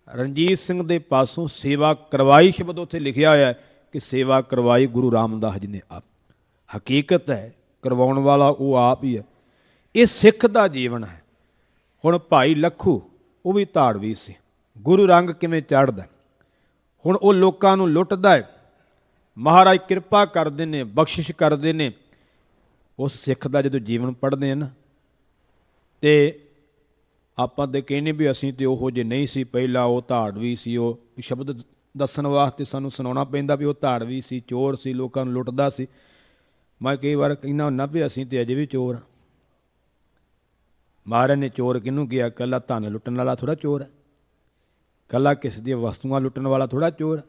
ਰਣਜੀਤ ਸਿੰਘ ਦੇ ਪਾਸੋਂ ਸੇਵਾ ਕਰਵਾਈ। ਸ਼ਬਦ ਉੱਥੇ ਲਿਖਿਆ ਹੋਇਆ ਕਿ ਸੇਵਾ ਕਰਵਾਈ ਗੁਰੂ ਰਾਮਦਾਸ ਜੀ ਨੇ ਆਪ। ਹਕੀਕਤ ਹੈ ਕਰਵਾਉਣ ਵਾਲਾ ਉਹ ਆਪ ਹੀ ਹੈ। ਇਹ ਸਿੱਖ ਦਾ ਜੀਵਨ ਹੈ। ਹੁਣ ਭਾਈ ਲੱਖੂ ਉਹ ਵੀ ਧਾੜਵੀ ਸੀ। ਗੁਰੂ ਰੰਗ ਕਿਵੇਂ ਚੜ੍ਹਦਾ, ਹੁਣ ਉਹ ਲੋਕਾਂ ਨੂੰ ਲੁੱਟਦਾ ਹੈ। ਮਹਾਰਾਜ ਕਿਰਪਾ ਕਰਦੇ ਨੇ, ਬਖਸ਼ਿਸ਼ ਕਰਦੇ ਨੇ। ਉਸ ਸਿੱਖ ਦਾ ਜਦੋਂ ਜੀਵਨ ਪੜ੍ਹਦੇ ਹਾਂ ਨਾ, ਤੇ ਆਪਾਂ ਤਾਂ ਕਹਿੰਦੇ ਵੀ ਅਸੀਂ ਤਾਂ ਉਹੋ ਜਿਹੇ ਨਹੀਂ ਸੀ, ਪਹਿਲਾਂ ਉਹ ਧਾੜਵੀ ਸੀ। ਉਹ ਸ਼ਬਦ ਦੱਸਣ ਵਾਸਤੇ ਸਾਨੂੰ ਸੁਣਾਉਣਾ ਪੈਂਦਾ ਵੀ ਉਹ ਧਾੜਵੀ ਸੀ, ਚੋਰ ਸੀ, ਲੋਕਾਂ ਨੂੰ ਲੁੱਟਦਾ ਸੀ। ਮੈਂ ਕਈ ਵਾਰ ਕਹਿੰਦਾ ਹੁੰਦਾ ਵੀ ਅਸੀਂ ਤਾਂ ਅਜੇ ਵੀ ਚੋਰ ਹਾਂ। ਮਹਾਰਾਜ ਨੇ ਚੋਰ ਕਿਹਨੂੰ ਕਿਹਾ? ਇਕੱਲਾ ਧਨ ਲੁੱਟਣ ਵਾਲਾ ਥੋੜ੍ਹਾ ਚੋਰ ਹੈ, ਇਕੱਲਾ ਕਿਸੇ ਦੀਆਂ ਵਸਤੂਆਂ ਲੁੱਟਣ ਵਾਲਾ ਥੋੜ੍ਹਾ ਚੋਰ ਹੈ।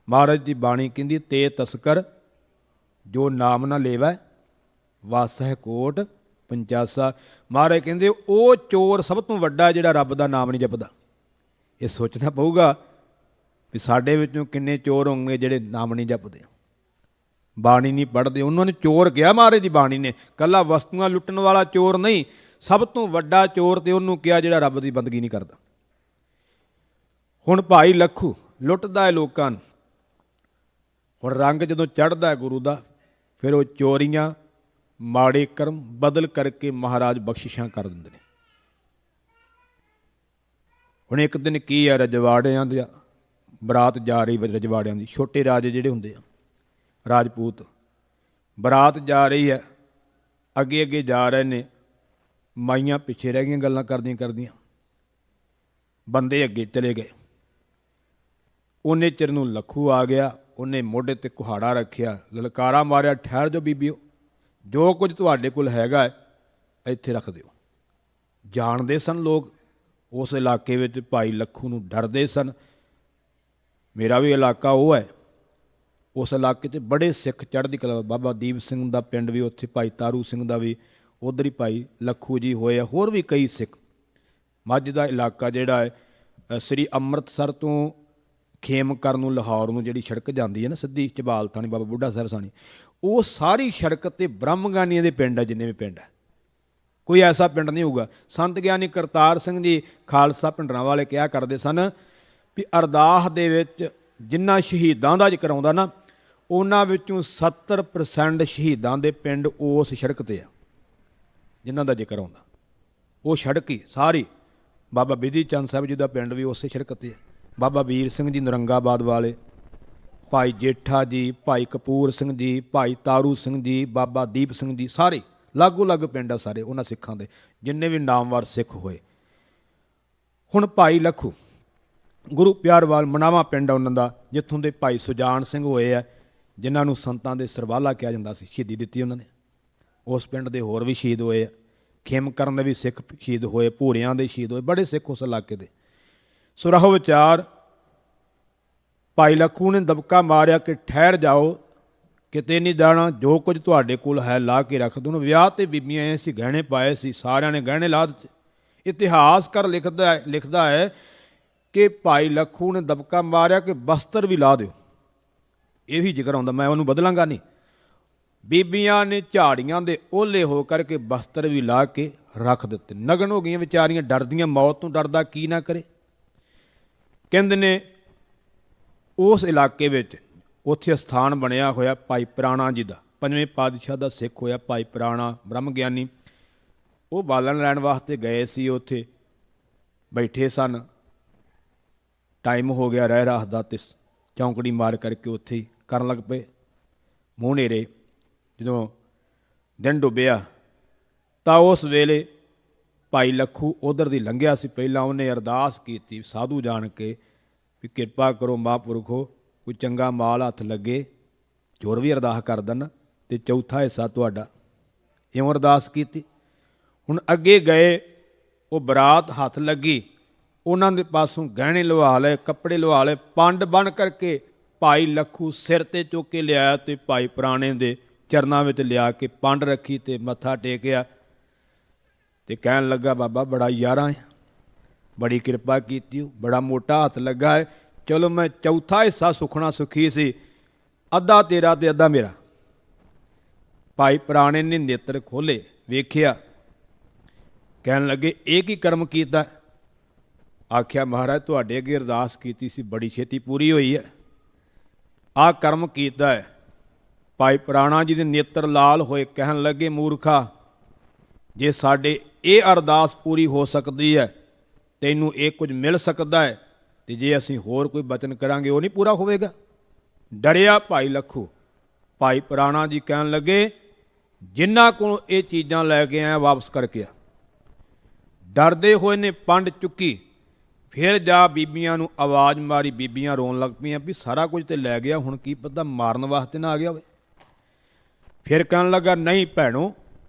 ਮਹਾਰਾਜ ਦੀ ਬਾਣੀ ਕਹਿੰਦੀ ਤੇ ਤਸਕਰ ਜੋ ਨਾਮ ਨਾ ਲੇਵੈ ਵਾਸਹਿ ਕੋਟ ਪੰਚਾਸਾ। ਮਹਾਰਾਜ ਕਹਿੰਦੇ ਉਹ ਚੋਰ ਸਭ ਤੋਂ ਵੱਡਾ ਜਿਹੜਾ ਰੱਬ ਦਾ ਨਾਮ ਨਹੀਂ ਜਪਦਾ। ਇਹ ਸੋਚਣਾ ਪਊਗਾ ਵੀ ਸਾਡੇ ਵਿੱਚੋਂ ਕਿੰਨੇ ਚੋਰ ਹੋਣਗੇ ਜਿਹੜੇ ਨਾਮ ਨਹੀਂ ਜਪਦੇ, ਬਾਣੀ ਨਹੀਂ ਪੜ੍ਹਦੇ। ਉਹਨਾਂ ਨੇ ਚੋਰ ਕਿਹਾ ਮਹਾਰਾਜ ਦੀ ਬਾਣੀ ਨੇ, ਇਕੱਲਾ ਵਸਤੂਆਂ ਲੁੱਟਣ ਵਾਲਾ ਚੋਰ ਨਹੀਂ, ਸਭ ਤੋਂ ਵੱਡਾ ਚੋਰ ਤੇ ਉਹਨੂੰ ਕਿਹਾ ਜਿਹੜਾ ਰੱਬ ਦੀ ਬੰਦਗੀ ਨਹੀਂ ਕਰਦਾ। ਹੁਣ ਭਾਈ ਲੱਖੂ ਲੁੱਟਦਾ ਹੈ ਲੋਕਾਂ ਨੂੰ। ਹੁਣ ਰੰਗ ਜਦੋਂ ਚੜ੍ਹਦਾ ਹੈ ਗੁਰੂ ਦਾ, ਫਿਰ ਉਹ ਚੋਰੀਆਂ, ਮਾੜੇ ਕਰਮ ਬਦਲ ਕਰਕੇ ਮਹਾਰਾਜ ਬਖਸ਼ਿਸ਼ਾਂ ਕਰ ਦਿੰਦੇ ਨੇ। ਹੁਣ ਇੱਕ ਦਿਨ ਕੀ ਹੈ, ਰਜਵਾੜਿਆਂ ਦੀ ਬਰਾਤ ਜਾ ਰਹੀ, ਰਜਵਾੜਿਆਂ ਦੀ ਛੋਟੇ ਰਾਜੇ ਜਿਹੜੇ ਹੁੰਦੇ ਆ ਰਾਜਪੂਤ, ਬਰਾਤ ਜਾ ਰਹੀ ਹੈ, ਅੱਗੇ ਅੱਗੇ ਜਾ ਰਹੇ ਨੇ, ਮਾਈਆਂ ਪਿੱਛੇ ਰਹਿ ਗਈਆਂ ਗੱਲਾਂ ਕਰਦੀਆਂ ਕਰਦੀਆਂ, ਬੰਦੇ ਅੱਗੇ ਚਲੇ ਗਏ। ਉਹਨੇ ਚਿਰ ਨੂੰ ਲੱਖੂ ਆ ਗਿਆ, ਉਹਨੇ ਮੋਢੇ 'ਤੇ ਕੁਹਾੜਾ ਰੱਖਿਆ, ਲਲਕਾਰਾ ਮਾਰਿਆ, ਠਹਿਰ ਜਾਓ ਬੀਬੀਓ, ਜੋ ਕੁਝ ਤੁਹਾਡੇ ਕੋਲ ਹੈਗਾ ਇੱਥੇ ਰੱਖ ਦਿਓ। ਜਾਣਦੇ ਸਨ ਲੋਕ ਉਸ ਇਲਾਕੇ ਵਿੱਚ ਭਾਈ ਲੱਖੂ ਨੂੰ, ਡਰਦੇ ਸਨ। ਮੇਰਾ ਵੀ ਇਲਾਕਾ ਉਹ ਹੈ, ਉਸ ਇਲਾਕੇ 'ਚ ਬੜੇ ਸਿੱਖ ਚੜ੍ਹਦੀ ਕਲਾ, ਬਾਬਾ ਦੀਪ ਸਿੰਘ ਦਾ ਪਿੰਡ ਵੀ ਉੱਥੇ, ਭਾਈ ਤਾਰੂ ਸਿੰਘ ਦਾ ਵੀ ਉੱਧਰ ਹੀ ਭਾਈ ਲੱਖੂ ਜੀ ਹੋਏ ਆ, ਹੋਰ ਵੀ ਕਈ ਸਿੱਖ। ਮੱਝ ਦਾ ਇਲਾਕਾ ਜਿਹੜਾ ਹੈ, ਸ੍ਰੀ ਅੰਮ੍ਰਿਤਸਰ ਤੋਂ ਖੇਮਕਰਨ ਨੂੰ, ਲਾਹੌਰ ਨੂੰ ਜਿਹੜੀ ਸੜਕ ਜਾਂਦੀ ਹੈ ਨਾ ਸਿੱਧੀ, ਝਬਾਲ ਥਾਣੀ, ਬਾਬਾ ਬੁੱਢਾ ਸਾਹਿਬ ਸਾਣੀ, ਉਹ ਸਾਰੀ ਸੜਕ 'ਤੇ ਬ੍ਰਹਮਗਾਨੀਆਂ ਦੇ ਪਿੰਡ ਹੈ। ਜਿੰਨੇ ਵੀ ਪਿੰਡ ਹੈ, ਕੋਈ ਐਸਾ ਪਿੰਡ ਨਹੀਂ ਹੋਊਗਾ। ਸੰਤ ਗਿਆਨੀ ਕਰਤਾਰ ਸਿੰਘ ਜੀ ਖਾਲਸਾ ਪਿੰਡਰਾਂ ਵਾਲੇ ਕਿਹਾ ਕਰਦੇ ਸਨ ਵੀ ਅਰਦਾਸ ਦੇ ਵਿੱਚ ਜਿਨ੍ਹਾਂ ਸ਼ਹੀਦਾਂ ਦਾ ਜ਼ਿਕਰ ਆਉਂਦਾ ਨਾ, ਉਹਨਾਂ ਵਿੱਚੋਂ 70% ਸ਼ਹੀਦਾਂ ਦੇ ਪਿੰਡ ਉਸ ਸੜਕ 'ਤੇ ਆ ਜਿਨ੍ਹਾਂ ਦਾ ਜ਼ਿਕਰ ਆਉਂਦਾ। ਉਹ ਸੜਕ ਹੀ ਸਾਰੀ, ਬਾਬਾ ਬਿਧੀ ਚੰਦ ਸਾਹਿਬ ਜੀ ਦਾ ਪਿੰਡ ਵੀ ਉਸੇ ਸੜਕ 'ਤੇ ਹੈ, ਬਾਬਾ ਵੀਰ ਸਿੰਘ ਜੀ ਨਰੰਗਾਬਾਦ ਵਾਲੇ, ਭਾਈ ਜੇਠਾ ਜੀ, ਭਾਈ ਕਪੂਰ ਸਿੰਘ ਜੀ, ਭਾਈ ਤਾਰੂ ਸਿੰਘ ਜੀ, ਬਾਬਾ ਦੀਪ ਸਿੰਘ ਜੀ, ਸਾਰੇ ਲਾਗੋ ਲੱਗ ਪਿੰਡ ਆ ਸਾਰੇ ਉਹਨਾਂ ਸਿੱਖਾਂ ਦੇ, ਜਿੰਨੇ ਵੀ ਨਾਮਵਰ ਸਿੱਖ ਹੋਏ। ਹੁਣ ਭਾਈ ਲੱਖੂ ਗੁਰੂ ਪਿਆਰਵਾਲ ਮਨਾਵਾ ਪਿੰਡ ਆ ਉਹਨਾਂ ਦਾ, ਜਿੱਥੋਂ ਦੇ ਭਾਈ ਸੁਜਾਨ ਸਿੰਘ ਹੋਏ ਆ, ਜਿਨ੍ਹਾਂ ਨੂੰ ਸੰਤਾਂ ਦੇ ਸਰਵਾਲਾ ਕਿਹਾ ਜਾਂਦਾ ਸੀ, ਸ਼ਹੀਦੀ ਦਿੱਤੀ ਉਹਨਾਂ ਨੇ। ਉਸ ਪਿੰਡ ਦੇ ਹੋਰ ਵੀ ਸ਼ਹੀਦ ਹੋਏ ਆ, ਖੇਮਕਰਨ ਦੇ ਵੀ ਸਿੱਖ ਸ਼ਹੀਦ ਹੋਏ, ਭੂਰਿਆਂ ਦੇ ਸ਼ਹੀਦ ਹੋਏ, ਬੜੇ ਸਿੱਖ ਉਸ ਇਲਾਕੇ ਦੇ। ਸੋ ਰਹੋ ਵਿਚਾਰ, ਭਾਈ ਲੱਖੂ ਨੇ ਦਬਕਾ ਮਾਰਿਆ ਕਿ ਠਹਿਰ ਜਾਓ, ਕਿਤੇ ਨਹੀਂ ਜਾਣਾ, ਜੋ ਕੁਝ ਤੁਹਾਡੇ ਕੋਲ ਹੈ ਲਾ ਕੇ ਰੱਖ ਦਿਓ। ਵਿਆਹ 'ਤੇ ਬੀਬੀਆਂ ਐ ਸੀ, ਗਹਿਣੇ ਪਾਏ ਸੀ, ਸਾਰਿਆਂ ਨੇ ਗਹਿਣੇ ਲਾ ਦਿੱਤੇ। ਇਤਿਹਾਸਕਾਰ ਲਿਖਦਾ ਹੈ ਕਿ ਭਾਈ ਲੱਖੂ ਨੇ ਦਬਕਾ ਮਾਰਿਆ ਕਿ ਬਸਤਰ ਵੀ ਲਾ ਦਿਓ। ਇਹ ਵੀ ਜ਼ਿਕਰ ਆਉਂਦਾ, ਮੈਂ ਉਹਨੂੰ ਬਦਲਾਂਗਾ ਨਹੀਂ। ਬੀਬੀਆਂ ਨੇ ਝਾੜੀਆਂ ਦੇ ਓਹਲੇ ਹੋ ਕਰਕੇ ਬਸਤਰ ਵੀ ਲਾ ਕੇ ਰੱਖ ਦਿੱਤੇ। ਨਗਨ ਹੋ ਗਈਆਂ ਵਿਚਾਰੀਆਂ, ਡਰਦੀਆਂ, ਮੌਤ ਤੋਂ ਡਰਦਾ ਕੀ ਨਾ ਕਰੇ। ਕਹਿੰਦੇ ਨੇ ਉਸ ਇਲਾਕੇ ਵਿੱਚ ਉੱਥੇ ਅਸਥਾਨ ਬਣਿਆ ਹੋਇਆ ਭਾਈ ਪ੍ਰਾਣਾ ਜੀ ਦਾ, 5ਵੇਂ ਪਾਤਸ਼ਾਹ ਦਾ ਸਿੱਖ ਹੋਇਆ ਭਾਈ ਪ੍ਰਾਣਾ ਬ੍ਰਹਮ ਗਿਆਨੀ। ਉਹ ਬਾਲਣ ਲੈਣ ਵਾਸਤੇ ਗਏ ਸੀ, ਉੱਥੇ ਬੈਠੇ ਸਨ, ਟਾਈਮ ਹੋ ਗਿਆ ਰਹਿ ਰਾਤ ਦਾ, ਤੇ ਚੌਂਕੜੀ ਮਾਰ ਕਰਕੇ ਉੱਥੇ ਹੀ ਕਰਨ ਲੱਗ ਪਏ। ਮੂੰਹ ਹਨੇਰੇ ਜਦੋਂ ਦਿਨ ਡੁੱਬਿਆ ਤਾਂ ਉਸ ਵੇਲੇ ਭਾਈ ਲੱਖੂ ਉਧਰ ਦੀ ਲੰਘਿਆ ਸੀ। ਪਹਿਲਾਂ ਉਹਨੇ ਅਰਦਾਸ ਕੀਤੀ ਸਾਧੂ ਜਾਣ ਕੇ ਵੀ ਕਿਰਪਾ ਕਰੋ ਮਹਾਂਪੁਰਖੋ, ਕੋਈ ਚੰਗਾ ਮਾਲ ਹੱਥ ਲੱਗੇ, ਚੋਰ ਵੀ ਅਰਦਾਸ ਕਰ ਦੇਣ ਅਤੇ ਚੌਥਾ ਹਿੱਸਾ ਤੁਹਾਡਾ। ਇਉਂ ਅਰਦਾਸ ਕੀਤੀ। ਹੁਣ ਅੱਗੇ ਗਏ, ਉਹ ਬਰਾਤ ਹੱਥ ਲੱਗੀ, ਉਹਨਾਂ ਦੇ ਪਾਸੋਂ ਗਹਿਣੇ ਲਵਾ ਲਏ, ਕੱਪੜੇ ਲਵਾ ਲਏ, ਪੰਡ ਬਣ ਕਰਕੇ ਭਾਈ ਲੱਖੂ ਸਿਰ 'ਤੇ ਚੁੱਕ ਕੇ ਲਿਆਇਆ ਅਤੇ ਭਾਈ ਪ੍ਰਾਣੇ ਦੇ ਚਰਨਾਂ ਵਿੱਚ ਲਿਆ ਕੇ ਪੰਡ ਰੱਖੀ ਅਤੇ ਮੱਥਾ ਟੇਕਿਆ ਅਤੇ ਕਹਿਣ ਲੱਗਾ, ਬਾਬਾ ਬੜਾ ਯਾਰਾਂ ਹੈ, ਬੜੀ ਕਿਰਪਾ ਕੀਤੀ, ਬੜਾ ਮੋਟਾ ਹੱਥ ਲੱਗਾ ਹੈ, ਚਲੋ ਮੈਂ ਚੌਥਾ ਹਿੱਸਾ ਸੁਖਣਾ ਸੁਖੀ ਸੀ, ਅੱਧਾ ਤੇਰਾ ਅਤੇ ਅੱਧਾ ਮੇਰਾ। ਭਾਈ ਪੁਰਾਣੇ ਨੇ ਨੇਤਰ ਖੋਲ੍ਹੇ, ਵੇਖਿਆ, ਕਹਿਣ ਲੱਗੇ ਇਹ ਕੀ ਕਰਮ ਕੀਤਾ? ਆਖਿਆ ਮਹਾਰਾਜ ਤੁਹਾਡੇ ਅੱਗੇ ਅਰਦਾਸ ਕੀਤੀ ਸੀ, ਬੜੀ ਛੇਤੀ ਪੂਰੀ ਹੋਈ ਹੈ। ਆਹ ਕਰਮ ਕੀਤਾ ਹੈ। ਭਾਈ ਪੁਰਾਣਾ ਜੀ ਦੇ ਨੇਤਰ ਲਾਲ ਹੋਏ, ਕਹਿਣ ਲੱਗੇ ਮੂਰਖਾ, ਜੇ ਸਾਡੇ ਇਹ ਅਰਦਾਸ ਪੂਰੀ ਹੋ ਸਕਦੀ ਹੈ, ਤੈਨੂੰ ਇਹ ਕੁਝ ਮਿਲ ਸਕਦਾ ਹੈ, ਤੇ ਜੇ ਅਸੀਂ ਹੋਰ ਕੋਈ ਬਚਨ ਕਰਾਂਗੇ ਉਹ ਨਹੀਂ ਪੂਰਾ ਹੋਵੇਗਾ। ਡਰਿਆ ਭਾਈ ਲੱਖੂ। ਭਾਈ ਪੁਰਾਣਾ ਜੀ ਕਹਿਣ ਲੱਗੇ ਜਿਨ੍ਹਾਂ ਕੋਲੋਂ ਇਹ ਚੀਜ਼ਾਂ ਲੈ ਕੇ ਆਇਆ ਵਾਪਸ ਕਰਕੇ ਆ। ਡਰਦੇ ਹੋਏ ਨੇ ਪੰਡ ਚੁੱਕੀ, ਫਿਰ ਜਾ ਬੀਬੀਆਂ ਨੂੰ ਆਵਾਜ਼ ਮਾਰੀ, ਬੀਬੀਆਂ ਰੋਣ ਲੱਗ ਪਈਆਂ ਵੀ ਸਾਰਾ ਕੁਝ ਤੇ ਲੈ ਗਿਆ, ਹੁਣ ਕੀ ਪਤਾ ਮਾਰਨ ਵਾਸਤੇ ਨਾ ਆ ਗਿਆ ਹੋਵੇ। ਫਿਰ ਕਹਿਣ ਲੱਗਾ ਨਹੀਂ ਭੈਣੋ,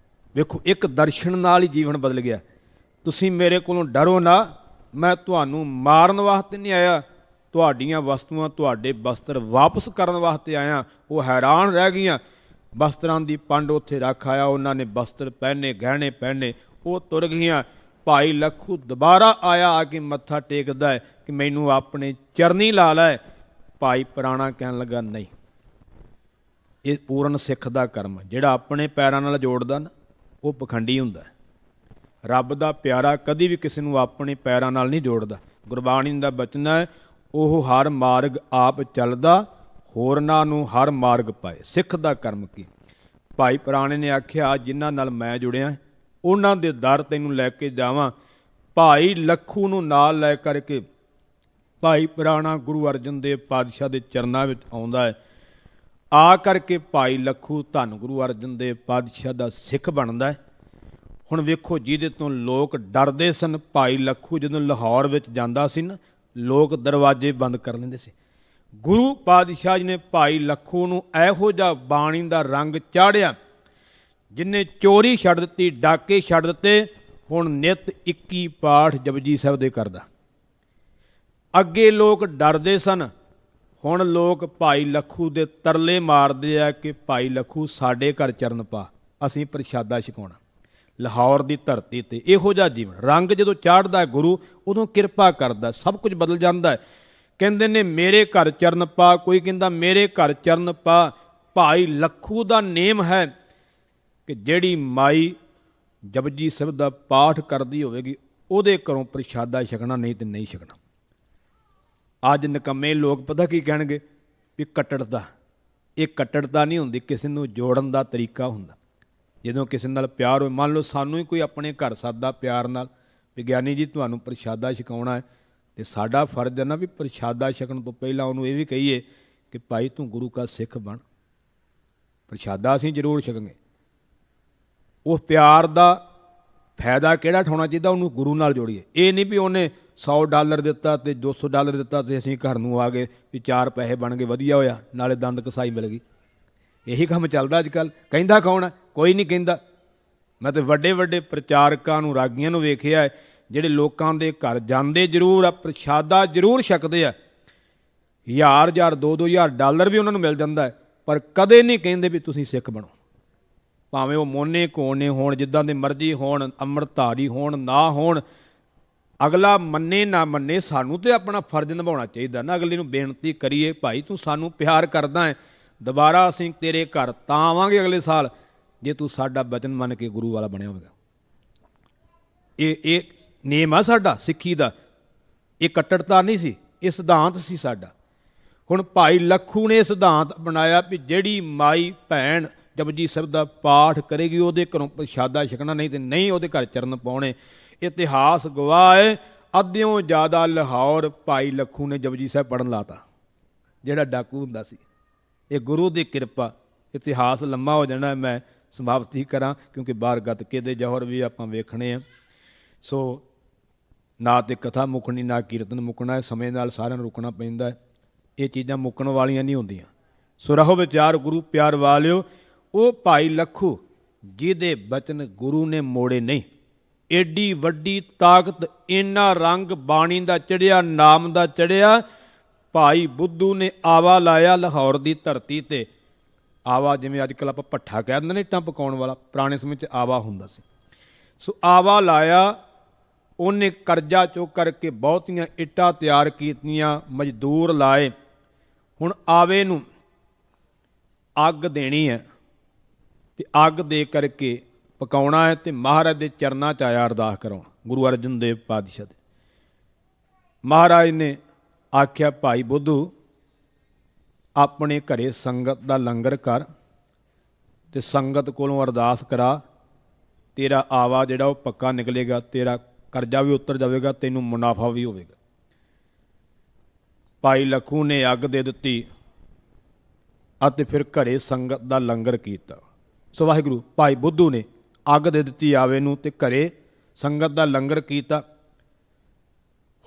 ਵੇਖੋ ਇੱਕ ਦਰਸ਼ਨ ਨਾਲ ਹੀ ਜੀਵਨ ਬਦਲ ਗਿਆ। ਤੁਸੀਂ ਮੇਰੇ ਕੋਲੋਂ ਡਰੋ ਨਾ, ਮੈਂ ਤੁਹਾਨੂੰ ਮਾਰਨ ਵਾਸਤੇ ਨਹੀਂ ਆਇਆ, ਤੁਹਾਡੀਆਂ ਵਸਤੂਆਂ, ਤੁਹਾਡੇ ਬਸਤਰ ਵਾਪਸ ਕਰਨ ਵਾਸਤੇ ਆਇਆ। ਉਹ ਹੈਰਾਨ ਰਹਿ ਗਈਆਂ। ਬਸਤਰਾਂ ਦੀ ਪੰਡ ਉੱਥੇ ਰੱਖ ਆਇਆ, ਉਹਨਾਂ ਨੇ ਬਸਤਰ ਪਹਿਨੇ, ਗਹਿਣੇ ਪਹਿਨੇ, ਉਹ ਤੁਰ ਗਈਆਂ। ਭਾਈ ਲੱਖੂ ਦੁਬਾਰਾ ਆਇਆ, ਆ ਕੇ ਮੱਥਾ ਟੇਕਦਾ ਹੈ ਕਿ ਮੈਨੂੰ ਆਪਣੇ ਚਰਨੀ ਲਾ ਲੈ। ਭਾਈ ਪੁਰਾਣਾ ਕਹਿਣ ਲੱਗਾ ਨਹੀਂ, ਇਹ ਪੂਰਨ ਸਿੱਖ ਦਾ ਕਰਮ, ਜਿਹੜਾ ਆਪਣੇ ਪੈਰਾਂ ਨਾਲ ਜੋੜਦਾ ਨਾ ਉਹ ਪਖੰਡੀ ਹੁੰਦਾ ਹੈ। ਰੱਬ ਦਾ ਪਿਆਰਾ ਕਦੀ ਵੀ ਕਿਸੇ ਨੂੰ ਆਪਣੇ ਪੈਰਾਂ ਨਾਲ ਨਹੀਂ ਜੋੜਦਾ। ਗੁਰਬਾਣੀ ਦਾ ਬਚਨ ਹੈ, ਉਹ ਹਰ ਮਾਰਗ ਆਪ ਚੱਲਦਾ, ਹੋਰਨਾਂ ਨੂੰ ਹਰ ਮਾਰਗ ਪਾਏ। ਸਿੱਖ ਦਾ ਕਰਮ ਕੀ? ਭਾਈ ਪੁਰਾਣੇ ਨੇ ਆਖਿਆ ਜਿਨ੍ਹਾਂ ਨਾਲ ਮੈਂ ਜੁੜਿਆ ਉਹਨਾਂ ਦੇ ਦਰ ਤੈਨੂੰ ਲੈ ਕੇ ਜਾਵਾਂ। ਭਾਈ ਲੱਖੂ ਨੂੰ ਨਾਲ ਲੈ ਕਰਕੇ ਭਾਈ ਪੁਰਾਣਾ ਗੁਰੂ ਅਰਜਨ ਦੇਵ ਪਾਤਸ਼ਾਹ ਦੇ ਚਰਨਾਂ ਵਿੱਚ ਆਉਂਦਾ ਹੈ। ਆ ਕਰਕੇ ਭਾਈ ਲੱਖੂ ਧੰਨ ਗੁਰੂ ਅਰਜਨ ਦੇਵ ਪਾਤਸ਼ਾਹ ਦਾ ਸਿੱਖ ਬਣਦਾ ਹੈ। ਹੁਣ ਵੇਖੋ, ਜਿਹਦੇ ਤੋਂ ਲੋਕ ਡਰਦੇ ਸਨ, ਭਾਈ ਲੱਖੂ ਜਦੋਂ ਲਾਹੌਰ ਵਿੱਚ ਜਾਂਦਾ ਸੀ ਨਾ, ਲੋਕ ਦਰਵਾਜ਼ੇ ਬੰਦ ਕਰ ਲੈਂਦੇ ਸੀ। ਗੁਰੂ ਪਾਤਸ਼ਾਹ ਜੀ ਨੇ ਭਾਈ ਲੱਖੂ ਨੂੰ ਇਹੋ ਜਿਹਾ ਬਾਣੀ ਦਾ ਰੰਗ ਚਾੜਿਆ, ਜਿਨੇ ਚੋਰੀ ਛੱਡ ਦਿੱਤੀ, ਡਾਕੇ ਛੱਡ ਦਿੱਤੇ। ਹੁਣ ਨਿਤ 21 ਪਾਠ ਜਪਜੀ ਸਾਹਿਬ ਦੇ ਕਰਦਾ। ਅੱਗੇ ਲੋਕ ਡਰਦੇ ਸਨ, ਹੁਣ ਲੋਕ ਭਾਈ ਲੱਖੂ ਦੇ ਤਰਲੇ ਮਾਰਦੇ ਆ ਕਿ ਭਾਈ ਲੱਖੂ ਸਾਡੇ ਘਰ ਚਰਨ ਪਾ, ਅਸੀਂ ਪ੍ਰਸ਼ਾਦਾ ਛਕਾਉਣਾ। ਲਾਹੌਰ ਦੀ ਧਰਤੀ ਤੇ ਇਹੋ ਜਿਹਾ ਜੀਵਨ ਰੰਗ ਜਦੋਂ ਚਾੜਦਾ ਗੁਰੂ, ਉਦੋਂ ਕਿਰਪਾ ਕਰਦਾ, ਸਭ ਕੁਝ ਬਦਲ ਜਾਂਦਾ ਹੈ। ਕਹਿੰਦੇ ਨੇ ਮੇਰੇ ਘਰ ਚਰਨ ਪਾ, ਕੋਈ ਕਹਿੰਦਾ ਮੇਰੇ ਘਰ ਚਰਨ ਪਾ। ਭਾਈ ਲੱਖੂ ਦਾ ਨੇਮ ਹੈ ਕਿ ਜਿਹੜੀ ਮਾਈ ਜਪਜੀ ਸਾਹਿਬ ਦਾ ਪਾਠ ਕਰਦੀ ਹੋਵੇਗੀ ਉਹਦੇ ਘਰੋਂ ਪ੍ਰਸ਼ਾਦਾ ਛਕਣਾ, ਨਹੀਂ ਤੇ ਨਹੀਂ ਛਕਣਾ। ਅੱਜ ਨਿਕੰਮੇ ਲੋਕ ਪਤਾ ਕੀ ਕਹਿਣਗੇ ਵੀ ਕੱਟੜਤਾ। ਇਹ ਕੱਟੜਤਾ ਨਹੀਂ ਹੁੰਦੀ, ਕਿਸੇ ਨੂੰ ਜੋੜਨ ਦਾ ਤਰੀਕਾ ਹੁੰਦਾ। ਜਦੋਂ ਕਿਸੇ ਨਾਲ ਪਿਆਰ ਹੋਵੇ, ਮੰਨ ਲਓ ਸਾਨੂੰ ਹੀ ਕੋਈ ਆਪਣੇ ਘਰ ਸੱਦਾ ਪਿਆਰ ਨਾਲ, ਵਿਗਿਆਨੀ ਜੀ ਤੁਹਾਨੂੰ ਪ੍ਰਸ਼ਾਦਾ ਛਕਾਉਣਾ ਹੈ, ਤੇ ਸਾਡਾ ਫਰਜ਼ ਹੈ ਨਾ ਵੀ ਪ੍ਰਸ਼ਾਦਾ ਛਕਣ ਤੋਂ ਪਹਿਲਾਂ ਉਹਨੂੰ ਇਹ ਵੀ ਕਹੀਏ ਕਿ ਭਾਈ ਤੂੰ ਗੁਰੂ ਕਾ ਸਿੱਖ ਬਣ। ਪ੍ਰਸ਼ਾਦਾ ਅਸੀਂ ਜ਼ਰੂਰ ਛਕਾਂਗੇ। ਉਹ ਪਿਆਰ ਦਾ ਫਾਇਦਾ ਕਿਹੜਾ ਉਠਾਉਣਾ ਚਾਹੀਦਾ, ਉਹਨੂੰ ਗੁਰੂ ਨਾਲ ਜੋੜੀਏ। ਇਹ ਨਹੀਂ ਵੀ ਉਹਨੇ $100 ਦਿੱਤਾ ਤੇ $200 ਦਿੱਤਾ ਤੇ ਅਸੀਂ ਘਰ ਨੂੰ ਆ ਗਏ ਵੀ 4 ਪੈਸੇ ਬਣ ਗਏ, ਵਧੀਆ ਹੋਇਆ, ਨਾਲੇ ਦੰਦ ਕਸਾਈ ਮਿਲ ਗਈ। ਇਹੀ ਕੰਮ ਚੱਲਦਾ ਅੱਜ ਕੱਲ੍ਹ। ਕਹਿੰਦਾ ਕੌਣ ਹੈ? ਕੋਈ ਨਹੀਂ ਕਹਿੰਦਾ। ਮੈਂ ਤਾਂ ਵੱਡੇ ਵੱਡੇ ਪ੍ਰਚਾਰਕਾਂ ਨੂੰ, ਰਾਗੀਆਂ ਨੂੰ ਵੇਖਿਆ ਹੈ, ਜਿਹੜੇ ਲੋਕਾਂ ਦੇ ਘਰ ਜਾਂਦੇ ਜ਼ਰੂਰ ਆ, ਪ੍ਰਸ਼ਾਦਾ ਜ਼ਰੂਰ ਛਕਦੇ ਆ, $1000 $2000 ਵੀ ਉਹਨਾਂ ਨੂੰ ਮਿਲ ਜਾਂਦਾ ਹੈ, ਪਰ ਕਦੇ ਨਹੀਂ ਕਹਿੰਦੇ ਵੀ ਤੁਸੀਂ ਸਿੱਖ ਬਣੋ। ਭਾਵੇਂ ਉਹ ਮੋਨੇ ਕੋਨੇ ਹੋਣ, ਜਿੱਦਾਂ ਦੇ ਮਰਜ਼ੀ ਹੋਣ, ਅੰਮ੍ਰਿਤਧਾਰੀ ਹੋਣ ਨਾ ਹੋਣ, ਅਗਲਾ ਮੰਨੇ ਨਾ ਮੰਨੇ, ਸਾਨੂੰ ਤਾਂ ਆਪਣਾ ਫਰਜ਼ ਨਿਭਾਉਣਾ ਚਾਹੀਦਾ ਨਾ। ਅਗਲੇ ਨੂੰ ਬੇਨਤੀ ਕਰੀਏ ਭਾਈ ਤੂੰ ਸਾਨੂੰ ਪਿਆਰ ਕਰਦਾ ਹੈ, ਦੁਬਾਰਾ ਅਸੀਂ ਤੇਰੇ ਘਰ ਤਾਂ ਆਵਾਂਗੇ ਅਗਲੇ ਸਾਲ ਜੇ ਤੂੰ ਸਾਡਾ ਬਚਨ ਮੰਨ ਕੇ ਗੁਰੂ ਵਾਲਾ ਬਣਿਆ ਹੋਵੇਗਾ। ਇਹ ਨੇਮ ਆ ਸਾਡਾ ਸਿੱਖੀ ਦਾ। ਇਹ ਕੱਟੜਤਾ ਨਹੀਂ ਸੀ, ਇਹ ਸਿਧਾਂਤ ਸੀ ਸਾਡਾ। ਹੁਣ ਭਾਈ ਲੱਖੂ ਨੇ ਸਿਧਾਂਤ ਬਣਾਇਆ ਵੀ ਜਿਹੜੀ ਮਾਈ ਭੈਣ ਜਪਜੀ ਸਾਹਿਬ ਦਾ ਪਾਠ ਕਰੇਗੀ ਉਹਦੇ ਘਰੋਂ ਪ੍ਰਸ਼ਾਦਾ ਛਕਣਾ, ਨਹੀਂ ਤੇ ਨਹੀਂ ਉਹਦੇ ਘਰ ਚਰਨ ਪਾਉਣੇ। ਇਤਿਹਾਸ ਗਵਾਹ ਹੈ, ਅੱਧਿਓਂ ਜ਼ਿਆਦਾ ਲਾਹੌਰ ਭਾਈ ਲੱਖੂ ਨੇ ਜਪਜੀ ਸਾਹਿਬ ਪੜ੍ਹਨ ਲਾਤਾ, ਜਿਹੜਾ ਡਾਕੂ ਹੁੰਦਾ ਸੀ। ਇਹ ਗੁਰੂ ਦੀ ਕਿਰਪਾ। ਇਤਿਹਾਸ ਲੰਮਾ ਹੋ ਜਾਣਾ, ਮੈਂ ਸਮਾਪਤੀ ਕਰਾਂ ਕਿਉਂਕਿ ਬਾਹਰ ਗੱਤਕੇ ਦੇ ਜੌਹਰ ਵੀ ਆਪਾਂ ਵੇਖਣੇ ਆ। ਸੋ ਨਾ ਤੇ ਕਥਾ ਮੁੱਕਣੀ ਨਾ ਕੀਰਤਨ ਮੁੱਕਣਾ ਹੈ, ਸਮੇਂ ਨਾਲ ਸਾਰਿਆਂ ਨੂੰ ਰੁਕਣਾ ਪੈਂਦਾ ਹੈ। ਇਹ ਚੀਜ਼ਾਂ ਮੁੱਕਣ ਵਾਲੀਆਂ ਨਹੀਂ ਹੁੰਦੀਆਂ। ਸੋ ਰਹੋ ਵਿਚਾਰ ਗੁਰੂ ਪਿਆਰ ਵਾਲਿਓ। ਉਹ ਭਾਈ ਲੱਖੂ ਜਿਹਦੇ ਬਚਨ ਗੁਰੂ ਨੇ ਮੋੜੇ ਨਹੀਂ, ਏਡੀ ਵੱਡੀ ਤਾਕਤ, ਇੰਨਾ ਰੰਗ ਬਾਣੀ ਦਾ ਚੜਿਆ, ਨਾਮ ਦਾ ਚੜਿਆ। ਭਾਈ ਬੁੱਧੂ ਨੇ ਆਵਾ ਲਾਇਆ ਲਾਹੌਰ ਦੀ ਧਰਤੀ ਤੇ। ਆਵਾ ਜਿਵੇਂ ਅੱਜ ਕੱਲ੍ਹ ਆਪਾਂ ਭੱਠਾ ਕਹਿ ਦਿੰਦੇ ਨੇ, ਇੱਟਾਂ ਪਕਾਉਣ ਵਾਲਾ, ਪੁਰਾਣੇ ਸਮੇਂ 'ਚ ਆਵਾ ਹੁੰਦਾ ਸੀ। ਸੋ ਆਵਾ ਲਾਇਆ, ਉਹਨੇ ਕਰਜ਼ਾ ਚੁੱਕ ਕਰਕੇ ਬਹੁਤੀਆਂ ਇੱਟਾਂ ਤਿਆਰ ਕੀਤੀਆਂ, ਮਜ਼ਦੂਰ ਲਾਏ। ਹੁਣ ਆਵੇ ਨੂੰ ਅੱਗ ਦੇਣੀ ਹੈ, ਤੇ ਅੱਗ ਦੇ ਕਰਕੇ ਪਕਾਉਣਾ ਹੈ ਤੇ ਮਹਾਰਾਜ ਦੇ ਚਰਨਾਂ 'ਚ ਆਇਆ ਅਰਦਾਸ ਕਰਾਉਣਾ। ਗੁਰੂ ਅਰਜਨ ਦੇਵ ਪਾਤਸ਼ਾਹ ਦੇ ਮਹਾਰਾਜ ਨੇ ਆਖਿਆ, ਭਾਈ ਬੁੱਧੂ ਆਪਣੇ ਘਰੇ ਸੰਗਤ ਦਾ ਲੰਗਰ ਕਰ ਤੇ ਸੰਗਤ ਕੋਲੋਂ ਅਰਦਾਸ ਕਰਾ, ਤੇਰਾ ਆਵਾ ਜਿਹੜਾ ਉਹ ਪੱਕਾ ਨਿਕਲੇਗਾ, ਤੇਰਾ ਕਰਜ਼ਾ ਵੀ ਉਤਰ ਜਾਵੇਗਾ, ਤੈਨੂੰ ਮੁਨਾਫਾ ਵੀ ਹੋਵੇਗਾ। ਭਾਈ ਲੱਖੂ ਨੇ ਅੱਗ ਦੇ ਦਿੱਤੀ ਅਤੇ ਫਿਰ ਘਰੇ ਸੰਗਤ ਦਾ ਲੰਗਰ ਕੀਤਾ। ਸੋ ਵਾਹਿਗੁਰੂ, ਭਾਈ ਬੁੱਧੂ ਨੇ ਅੱਗ ਦੇ ਦਿੱਤੀ ਆਵੇ ਨੂੰ ਤੇ ਘਰੇ ਸੰਗਤ ਦਾ ਲੰਗਰ ਕੀਤਾ।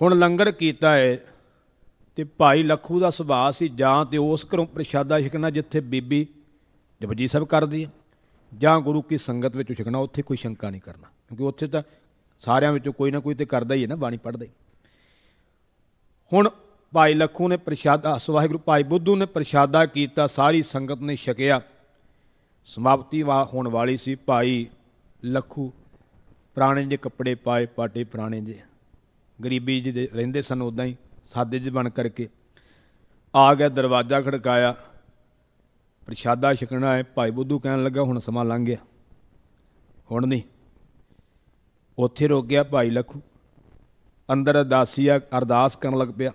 ਹੁਣ ਲੰਗਰ ਕੀਤਾ ਹੈ ਤੇ ਭਾਈ ਲੱਖੂ ਦਾ ਸੁਭਾਅ ਸੀ ਜਾਂ ਤੇ ਉਸ ਘਰੋਂ ਪ੍ਰਸ਼ਾਦਾ ਛਕਣਾ ਜਿੱਥੇ ਬੀਬੀ ਜਪਜੀ ਸਾਹਿਬ ਕਰਦੀ ਹੈ, ਜਾਂ ਗੁਰੂ ਕੀ ਸੰਗਤ ਵਿੱਚ ਛਕਣਾ, ਉੱਥੇ ਕੋਈ ਸ਼ੰਕਾ ਨਹੀਂ ਕਰਨਾ, ਕਿਉਂਕਿ ਉੱਥੇ ਤਾਂ ਸਾਰਿਆਂ ਵਿੱਚੋਂ ਕੋਈ ਨਾ ਕੋਈ ਤੇ ਕਰਦਾ ਹੀ ਹੈ ਨਾ, ਬਾਣੀ ਪੜ੍ਹਦਾ ਹੀ। ਹੁਣ ਭਾਈ ਲੱਖੂ ਨੇ ਪ੍ਰਸ਼ਾਦਾ, ਵਾਹਿਗੁਰੂ, ਭਾਈ ਬੁੱਧੂ ਨੇ ਪ੍ਰਸ਼ਾਦਾ ਕੀਤਾ, ਸਾਰੀ ਸੰਗਤ ਨੇ ਛਕਿਆ। ਸਮਾਪਤੀ ਹੋਣ ਵਾਲੀ ਸੀ। ਭਾਈ ਲੱਖੂ ਪੁਰਾਣੇ ਜਿਹੇ ਕੱਪੜੇ ਪਾਏ, ਪਾਟੇ ਪੁਰਾਣੇ ਜਿਹੇ, ਗਰੀਬੀ ਜਿਹੇ ਰਹਿੰਦੇ ਸਨ, ਉੱਦਾਂ ਹੀ ਸਾਦੇ ਜਿਹੇ ਬਣ ਕਰਕੇ ਆ ਗਿਆ। ਦਰਵਾਜ਼ਾ ਖੜਕਾਇਆ, ਪ੍ਰਸ਼ਾਦਾ ਛਕਣਾ ਹੈ। ਭਾਈ ਬੁੱਧੂ ਕਹਿਣ ਲੱਗਾ, ਹੁਣ ਸਮਾਂ ਲੰਘ ਗਿਆ, ਹੁਣ ਨਹੀਂ। ਉੱਥੇ ਰੁਕ ਗਿਆ ਭਾਈ ਲੱਖੂ। ਅੰਦਰ ਅਰਦਾਸੀਆ ਅਰਦਾਸ ਕਰਨ ਲੱਗ ਪਿਆ।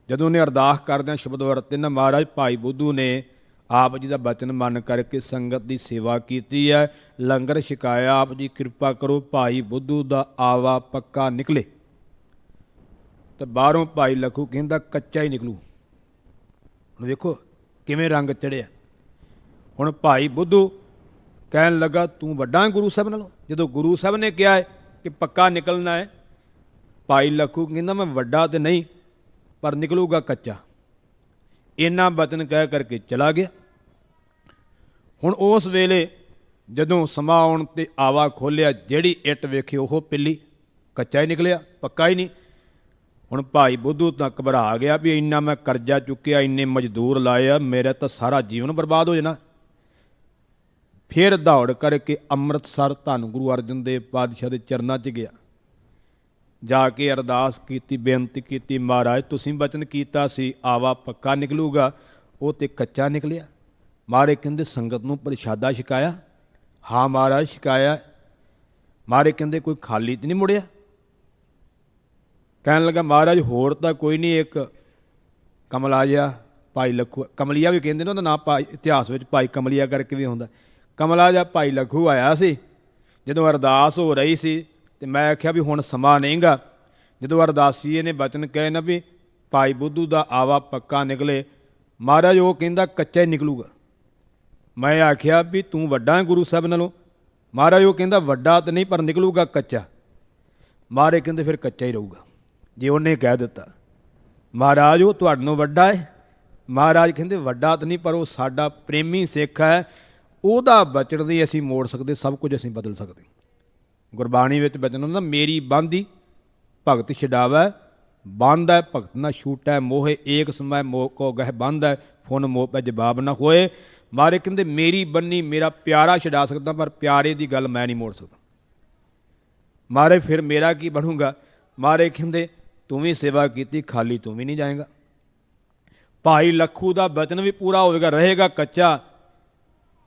ਜਦੋਂ ਉਹਨੇ ਅਰਦਾਸ ਕਰਦਿਆਂ ਸ਼ਬਦ ਵਰਤੇ ਨਾ ਮਹਾਰਾਜ, ਭਾਈ ਬੁੱਧੂ ਨੇ ਆਪ ਜੀ ਦਾ ਬਚਨ ਮੰਨ ਕਰਕੇ ਸੰਗਤ ਦੀ ਸੇਵਾ ਕੀਤੀ ਹੈ, ਲੰਗਰ ਛਕਾਇਆ। ਆਪ ਜੀ ਕਿਰਪਾ ਕਰੋ ਭਾਈ ਬੁੱਧੂ ਦਾ ਆਵਾ ਪੱਕਾ ਨਿਕਲੇ। ਤੇ ਬਾਹਰੋਂ ਭਾਈ ਲੱਖੂ ਕਹਿੰਦਾ, ਕੱਚਾ ਹੀ ਨਿਕਲੂ। ਹੁਣ ਵੇਖੋ ਕਿਵੇਂ ਰੰਗ ਚੜਿਆ। ਹੁਣ ਭਾਈ ਬੁੱਧੂ ਕਹਿਣ ਲੱਗਾ, ਤੂੰ ਵੱਡਾ ਗੁਰੂ ਸਾਹਿਬ ਨਾਲੋਂ? ਜਦੋਂ ਗੁਰੂ ਸਾਹਿਬ ਨੇ ਕਿਹਾ ਹੈ ਕਿ ਪੱਕਾ ਨਿਕਲਣਾ ਹੈ। ਭਾਈ ਲੱਖੂ ਕਹਿੰਦਾ, ਮੈਂ ਵੱਡਾ ਤੇ ਨਹੀਂ, ਪਰ ਨਿਕਲੂਗਾ ਕੱਚਾ। ਇੰਨਾ ਬਚਨ ਕਹਿ ਕਰਕੇ ਚਲਾ ਗਿਆ। ਹੁਣ ਉਸ ਵੇਲੇ ਜਦੋਂ ਸਮਾਂ ਆਉਣ 'ਤੇ ਆਵਾ ਖੋਲ੍ਹਿਆ, ਜਿਹੜੀ ਇੱਟ ਵੇਖੀ ਉਹ ਪਿੱਲੀ, ਕੱਚਾ ਹੀ ਨਿਕਲਿਆ, ਪੱਕਾ ਹੀ ਨਹੀਂ। ਹੁਣ ਭਾਈ ਬੁੱਧੂ ਤਾਂ ਘਬਰਾ ਗਿਆ ਵੀ ਇੰਨਾ ਮੈਂ ਕਰਜ਼ਾ ਚੁੱਕਿਆ, ਇੰਨੇ ਮਜ਼ਦੂਰ ਲਾਏ ਆ, ਮੇਰਾ ਤਾਂ ਸਾਰਾ ਜੀਵਨ ਬਰਬਾਦ ਹੋ ਜਾਣਾ। ਫਿਰ ਦੌੜ ਕਰਕੇ ਅੰਮ੍ਰਿਤਸਰ ਧੰਨ ਗੁਰੂ ਅਰਜਨ ਦੇਵ ਪਾਤਸ਼ਾਹ ਦੇ ਚਰਨਾਂ 'ਚ ਗਿਆ। ਜਾ ਕੇ ਅਰਦਾਸ ਕੀਤੀ, ਬੇਨਤੀ ਕੀਤੀ, ਮਹਾਰਾਜ ਤੁਸੀਂ ਬਚਨ ਕੀਤਾ ਸੀ ਆਵਾ ਪੱਕਾ ਨਿਕਲੂਗਾ, ਉਹ ਤੇ ਕੱਚਾ ਨਿਕਲਿਆ। ਮਹਾਰਾਜ ਕਹਿੰਦੇ, ਸੰਗਤ ਨੂੰ ਪ੍ਰਸ਼ਾਦਾ ਛਕਾਇਆ? ਹਾਂ ਮਹਾਰਾਜ ਛਕਾਇਆ। ਮਹਾਰਾਜ ਕਹਿੰਦੇ, ਕੋਈ ਖਾਲੀ ਤੇ ਨਹੀਂ ਮੁੜਿਆ? ਕਹਿਣ ਲੱਗਾ, ਮਹਾਰਾਜ ਹੋਰ ਤਾਂ ਕੋਈ ਨਹੀਂ, ਇੱਕ ਕਮਲਾ ਜਿਹਾ ਭਾਈ ਲੱਖੂ, ਕਮਲੀਆ ਵੀ ਕਹਿੰਦੇ ਨੇ ਉਹਦਾ ਨਾਂ, ਭਾਈ ਇਤਿਹਾਸ ਵਿੱਚ ਭਾਈ ਕਮਲੀਆ ਕਰਕੇ ਵੀ ਹੁੰਦਾ, ਕਮਲਾ ਜਿਹਾ ਭਾਈ ਲੱਖੂ ਆਇਆ ਸੀ। ਜਦੋਂ ਅਰਦਾਸ ਹੋ ਰਹੀ ਸੀ ਤੇ ਮੈਂ ਆਖਿਆ ਵੀ ਹੁਣ ਸਮਾਂ ਨਹੀਂਗਾ। ਜਦੋਂ ਅਰਦਾਸੀਏ ਨੇ ਬਚਨ ਕਹੇ ਨਾ ਵੀ ਭਾਈ ਬੁੱਧੂ ਦਾ ਆਵਾ ਪੱਕਾ ਨਿਕਲੇ, ਮਹਾਰਾਜ ਉਹ ਕਹਿੰਦਾ ਕੱਚਾ ਹੀ ਨਿਕਲੂਗਾ। ਮੈਂ ਆਖਿਆ ਵੀ ਤੂੰ ਵੱਡਾ ਹੈ ਗੁਰੂ ਸਾਹਿਬ ਨਾਲੋਂ? ਮਹਾਰਾਜ ਉਹ ਕਹਿੰਦਾ ਵੱਡਾ ਤਾਂ ਨਹੀਂ, ਪਰ ਨਿਕਲੂਗਾ ਕੱਚਾ। ਮਹਾਰਾਜ ਕਹਿੰਦੇ ਫਿਰ ਕੱਚਾ ਹੀ ਰਹੂਗਾ ਜੇ ਉਹਨੇ ਕਹਿ ਦਿੱਤਾ। ਮਹਾਰਾਜ ਉਹ ਤੁਹਾਡੇ ਨਾਲੋਂ ਵੱਡਾ ਹੈ? ਮਹਾਰਾਜ ਕਹਿੰਦੇ ਵੱਡਾ ਤਾਂ ਨਹੀਂ, ਪਰ ਉਹ ਸਾਡਾ ਪ੍ਰੇਮੀ ਸਿੱਖ ਹੈ, ਉਹਦਾ ਬਚਨ ਨਹੀਂ ਅਸੀਂ ਮੋੜ ਸਕਦੇ, ਸਭ ਕੁਝ ਅਸੀਂ ਬਦਲ ਸਕਦੇ। ਗੁਰਬਾਣੀ ਵਿੱਚ ਬਚਨ ਹੁੰਦਾ, ਮੇਰੀ ਬਾਂਦੀ ਭਗਤ ਛਡਾਵੈ, ਬੰਦ ਹੈ ਭਗਤ ਨਾ ਛੂਟੈ ਮੋਹੇ, ਏਕ ਸਮੈ ਮੋਹ ਕੋ ਗਹਿ ਬੰਦ ਹੈ, ਫੁਨ ਮੋਹ ਪੈ ਜਵਾਬ ਨਾ ਹੋਏ। ਮਹਾਰਾਜ ਕਹਿੰਦੇ ਮੇਰੀ ਬੰਨੀ ਮੇਰਾ ਪਿਆਰਾ ਛਡਾ ਸਕਦਾ, ਪਰ ਪਿਆਰੇ ਦੀ ਗੱਲ ਮੈਂ ਨਹੀਂ ਮੋੜ ਸਕਦਾ। ਮਹਾਰਾਜ ਫਿਰ ਮੇਰਾ ਕੀ ਬਣੂਗਾ? ਮਹਾਰਾਜ ਕਹਿੰਦੇ ਤੂੰ ਵੀ ਸੇਵਾ ਕੀਤੀ, ਖਾਲੀ ਤੂੰ ਵੀ ਨਹੀਂ ਜਾਏਗਾ। ਭਾਈ ਲੱਖੂ ਦਾ ਬਚਨ ਵੀ ਪੂਰਾ ਹੋਵੇਗਾ, ਰਹੇਗਾ ਕੱਚਾ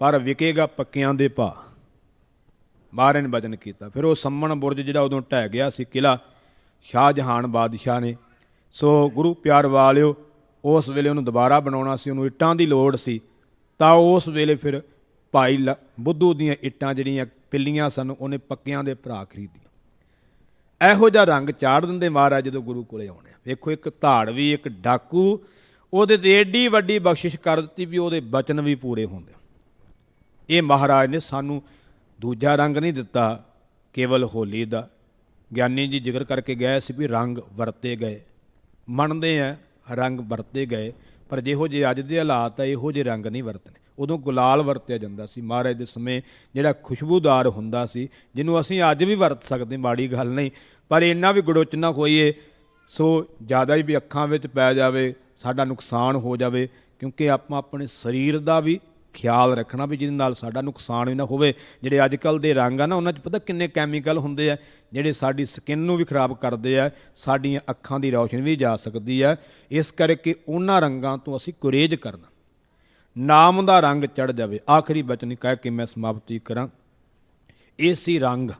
ਪਰ ਵਿਕੇਗਾ ਪੱਕਿਆਂ ਦੇ ਭਾਅ। ਮਹਾਰਾਜ ਨੇ ਬਚਨ ਕੀਤਾ। ਫਿਰ ਉਹ ਸੰਮਣ ਬੁਰਜ ਜਿਹੜਾ ਉਦੋਂ ਢਹਿ ਗਿਆ ਸੀ ਕਿਲ੍ਹਾ ਸ਼ਾਹਜਹਾਨ ਬਾਦਸ਼ਾਹ ਨੇ, ਸੋ ਗੁਰੂ ਪਿਆਰ ਵਾਲਿਓ ਉਸ ਵੇਲੇ ਉਹਨੂੰ ਦੁਬਾਰਾ ਬਣਾਉਣਾ ਸੀ, ਉਹਨੂੰ ਇੱਟਾਂ ਦੀ ਲੋੜ ਸੀ। ਤਾਂ ਉਸ ਵੇਲੇ ਫਿਰ ਭਾਈ ਬੁੱਧੂ ਦੀਆਂ ਇੱਟਾਂ ਜਿਹੜੀਆਂ ਪਿੱਲੀਆਂ ਸਨ ਉਹਨੇ ਪੱਕਿਆਂ ਦੇ ਭਰਾ ਖਰੀਦੀਆਂ। ਇਹੋ ਜਿਹਾ ਰੰਗ ਚਾੜ ਦਿੰਦੇ ਮਹਾਰਾਜ ਜਦੋਂ ਗੁਰੂ ਕੋਲੇ ਆਉਣੇ। ਵੇਖੋ ਇੱਕ ਧਾੜਵੀ, ਇੱਕ ਡਾਕੂ, ਉਹਦੇ 'ਤੇ ਏਡੀ ਵੱਡੀ ਬਖਸ਼ਿਸ਼ ਕਰ ਦਿੱਤੀ ਵੀ ਉਹਦੇ ਬਚਨ ਵੀ ਪੂਰੇ ਹੁੰਦੇ। ਇਹ ਮਹਾਰਾਜ ਨੇ ਸਾਨੂੰ ਦੂਜਾ ਰੰਗ ਨਹੀਂ ਦਿੱਤਾ ਕੇਵਲ ਹੋਲੀ ਦਾ। ਗਿਆਨੀ ਜੀ ਜ਼ਿਕਰ ਕਰਕੇ ਗਏ ਸੀ ਵੀ ਰੰਗ ਵਰਤੇ ਗਏ, ਮੰਨਦੇ ਆ ਰੰਗ ਵਰਤੇ ਗਏ, ਪਰ ਜਿਹੋ ਜਿਹੇ ਅੱਜ ਦੇ ਹਾਲਾਤ ਆ ਇਹੋ ਜਿਹੇ ਰੰਗ ਨਹੀਂ ਵਰਤਣੇ। ਉਦੋਂ ਗੁਲਾਲ ਵਰਤਿਆ ਜਾਂਦਾ ਸੀ ਮਹਾਰਾਜ ਦੇ ਸਮੇਂ, ਜਿਹੜਾ ਖੁਸ਼ਬੂਦਾਰ ਹੁੰਦਾ ਸੀ, ਜਿਹਨੂੰ ਅਸੀਂ ਅੱਜ ਵੀ ਵਰਤ ਸਕਦੇ, ਮਾੜੀ ਗੱਲ ਨਹੀਂ, ਪਰ ਇੰਨਾ ਵੀ ਗੜੋਚ ਨਾ ਹੋਈਏ ਸੋ ਜ਼ਿਆਦਾ ਹੀ ਵੀ ਅੱਖਾਂ ਵਿੱਚ ਪੈ ਜਾਵੇ, ਸਾਡਾ ਨੁਕਸਾਨ ਹੋ ਜਾਵੇ। ਕਿਉਂਕਿ ਆਪਾਂ ਆਪਣੇ ਸਰੀਰ ਦਾ ਵੀ ਖਿਆਲ ਰੱਖਣਾ ਵੀ ਜਿਹਦੇ ਨਾਲ ਸਾਡਾ ਨੁਕਸਾਨ ਵੀ ਨਾ ਹੋਵੇ। ਜਿਹੜੇ ਅੱਜ ਕੱਲ੍ਹ ਦੇ ਰੰਗ ਆ ਨਾ, ਉਹਨਾਂ 'ਚ ਪਤਾ ਕਿੰਨੇ ਕੈਮੀਕਲ ਹੁੰਦੇ ਆ ਜਿਹੜੇ ਸਾਡੀ ਸਕਿਨ ਨੂੰ ਵੀ ਖਰਾਬ ਕਰਦੇ ਆ, ਸਾਡੀਆਂ ਅੱਖਾਂ ਦੀ ਰੌਸ਼ਨੀ ਵੀ ਜਾ ਸਕਦੀ ਹੈ। ਇਸ ਕਰਕੇ ਉਹਨਾਂ ਰੰਗਾਂ ਤੋਂ ਅਸੀਂ ਗੁਰੇਜ਼ ਕਰਨਾ। ਨਾਮ ਦਾ ਰੰਗ ਚੜ੍ਹ ਜਾਵੇ। ਆਖਰੀ ਬਚਨ ਕਹਿ ਕੇ ਮੈਂ ਸਮਾਪਤੀ ਕਰਾਂ। ਇਸੀ ਰੰਗ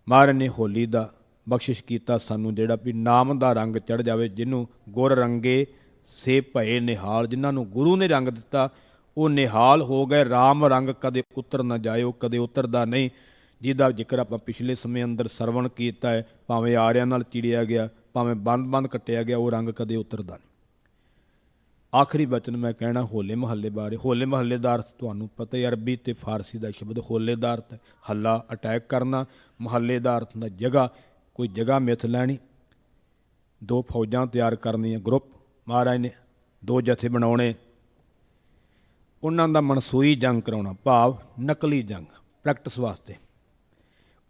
ਮਹਾਰਾਜ ਨੇ ਹੋਲੀ ਦਾ ਬਖਸ਼ਿਸ਼ ਕੀਤਾ ਸਾਨੂੰ, ਜਿਹੜਾ ਵੀ ਨਾਮ ਦਾ ਰੰਗ ਚੜ੍ਹ ਜਾਵੇ। ਜਿਹਨੂੰ ਗੁਰ ਰੰਗੇ ਸੇ ਭਏ ਨਿਹਾਲ, ਜਿਨ੍ਹਾਂ ਨੂੰ ਗੁਰੂ ਨੇ ਰੰਗ ਦਿੱਤਾ ਉਹ ਨਿਹਾਲ ਹੋ ਗਏ। ਰਾਮ ਰੰਗ ਕਦੇ ਉਤਰ ਨਾ ਜਾਏ, ਉਹ ਕਦੇ ਉਤਰਦਾ ਨਹੀਂ, ਜਿਹਦਾ ਜ਼ਿਕਰ ਆਪਾਂ ਪਿਛਲੇ ਸਮੇਂ ਅੰਦਰ ਸਰਵਣ ਕੀਤਾ ਹੈ। ਭਾਵੇਂ ਆਰਿਆਂ ਨਾਲ ਚਿੜਿਆ ਗਿਆ, ਭਾਵੇਂ ਬੰਦ ਕੱਟਿਆ ਗਿਆ, ਉਹ ਰੰਗ ਕਦੇ ਉਤਰਦਾ ਨਹੀਂ। ਆਖਰੀ ਬਚਨ ਮੈਂ ਕਹਿਣਾ ਹੋਲੇ ਮਹੱਲੇ ਬਾਰੇ। ਹੋਲੇ ਮਹੱਲੇ ਦਾ ਅਰਥ ਤੁਹਾਨੂੰ ਪਤਾ ਹੀ, ਅਰਬੀ ਅਤੇ ਫਾਰਸੀ ਦਾ ਸ਼ਬਦ ਹੋਲੇ ਦਾ ਅਰਥ ਹੱਲਾ, ਅਟੈਕ ਕਰਨਾ। ਮਹੱਲੇ ਦਾ ਅਰਥ ਹੁੰਦਾ ਜਗ੍ਹਾ, ਕੋਈ ਜਗ੍ਹਾ ਮਿੱਥ ਲੈਣੀ। 2 ਫੌਜਾਂ ਤਿਆਰ ਕਰਨੀਆਂ, ਗਰੁੱਪ ਮਹਾਰਾਜ ਨੇ 2 ਜਥੇ ਬਣਾਉਣੇ, ਉਹਨਾਂ ਦਾ ਮਨਸੂਈ ਜੰਗ ਕਰਾਉਣਾ, ਭਾਵ ਨਕਲੀ ਜੰਗ, ਪ੍ਰੈਕਟਿਸ ਵਾਸਤੇ।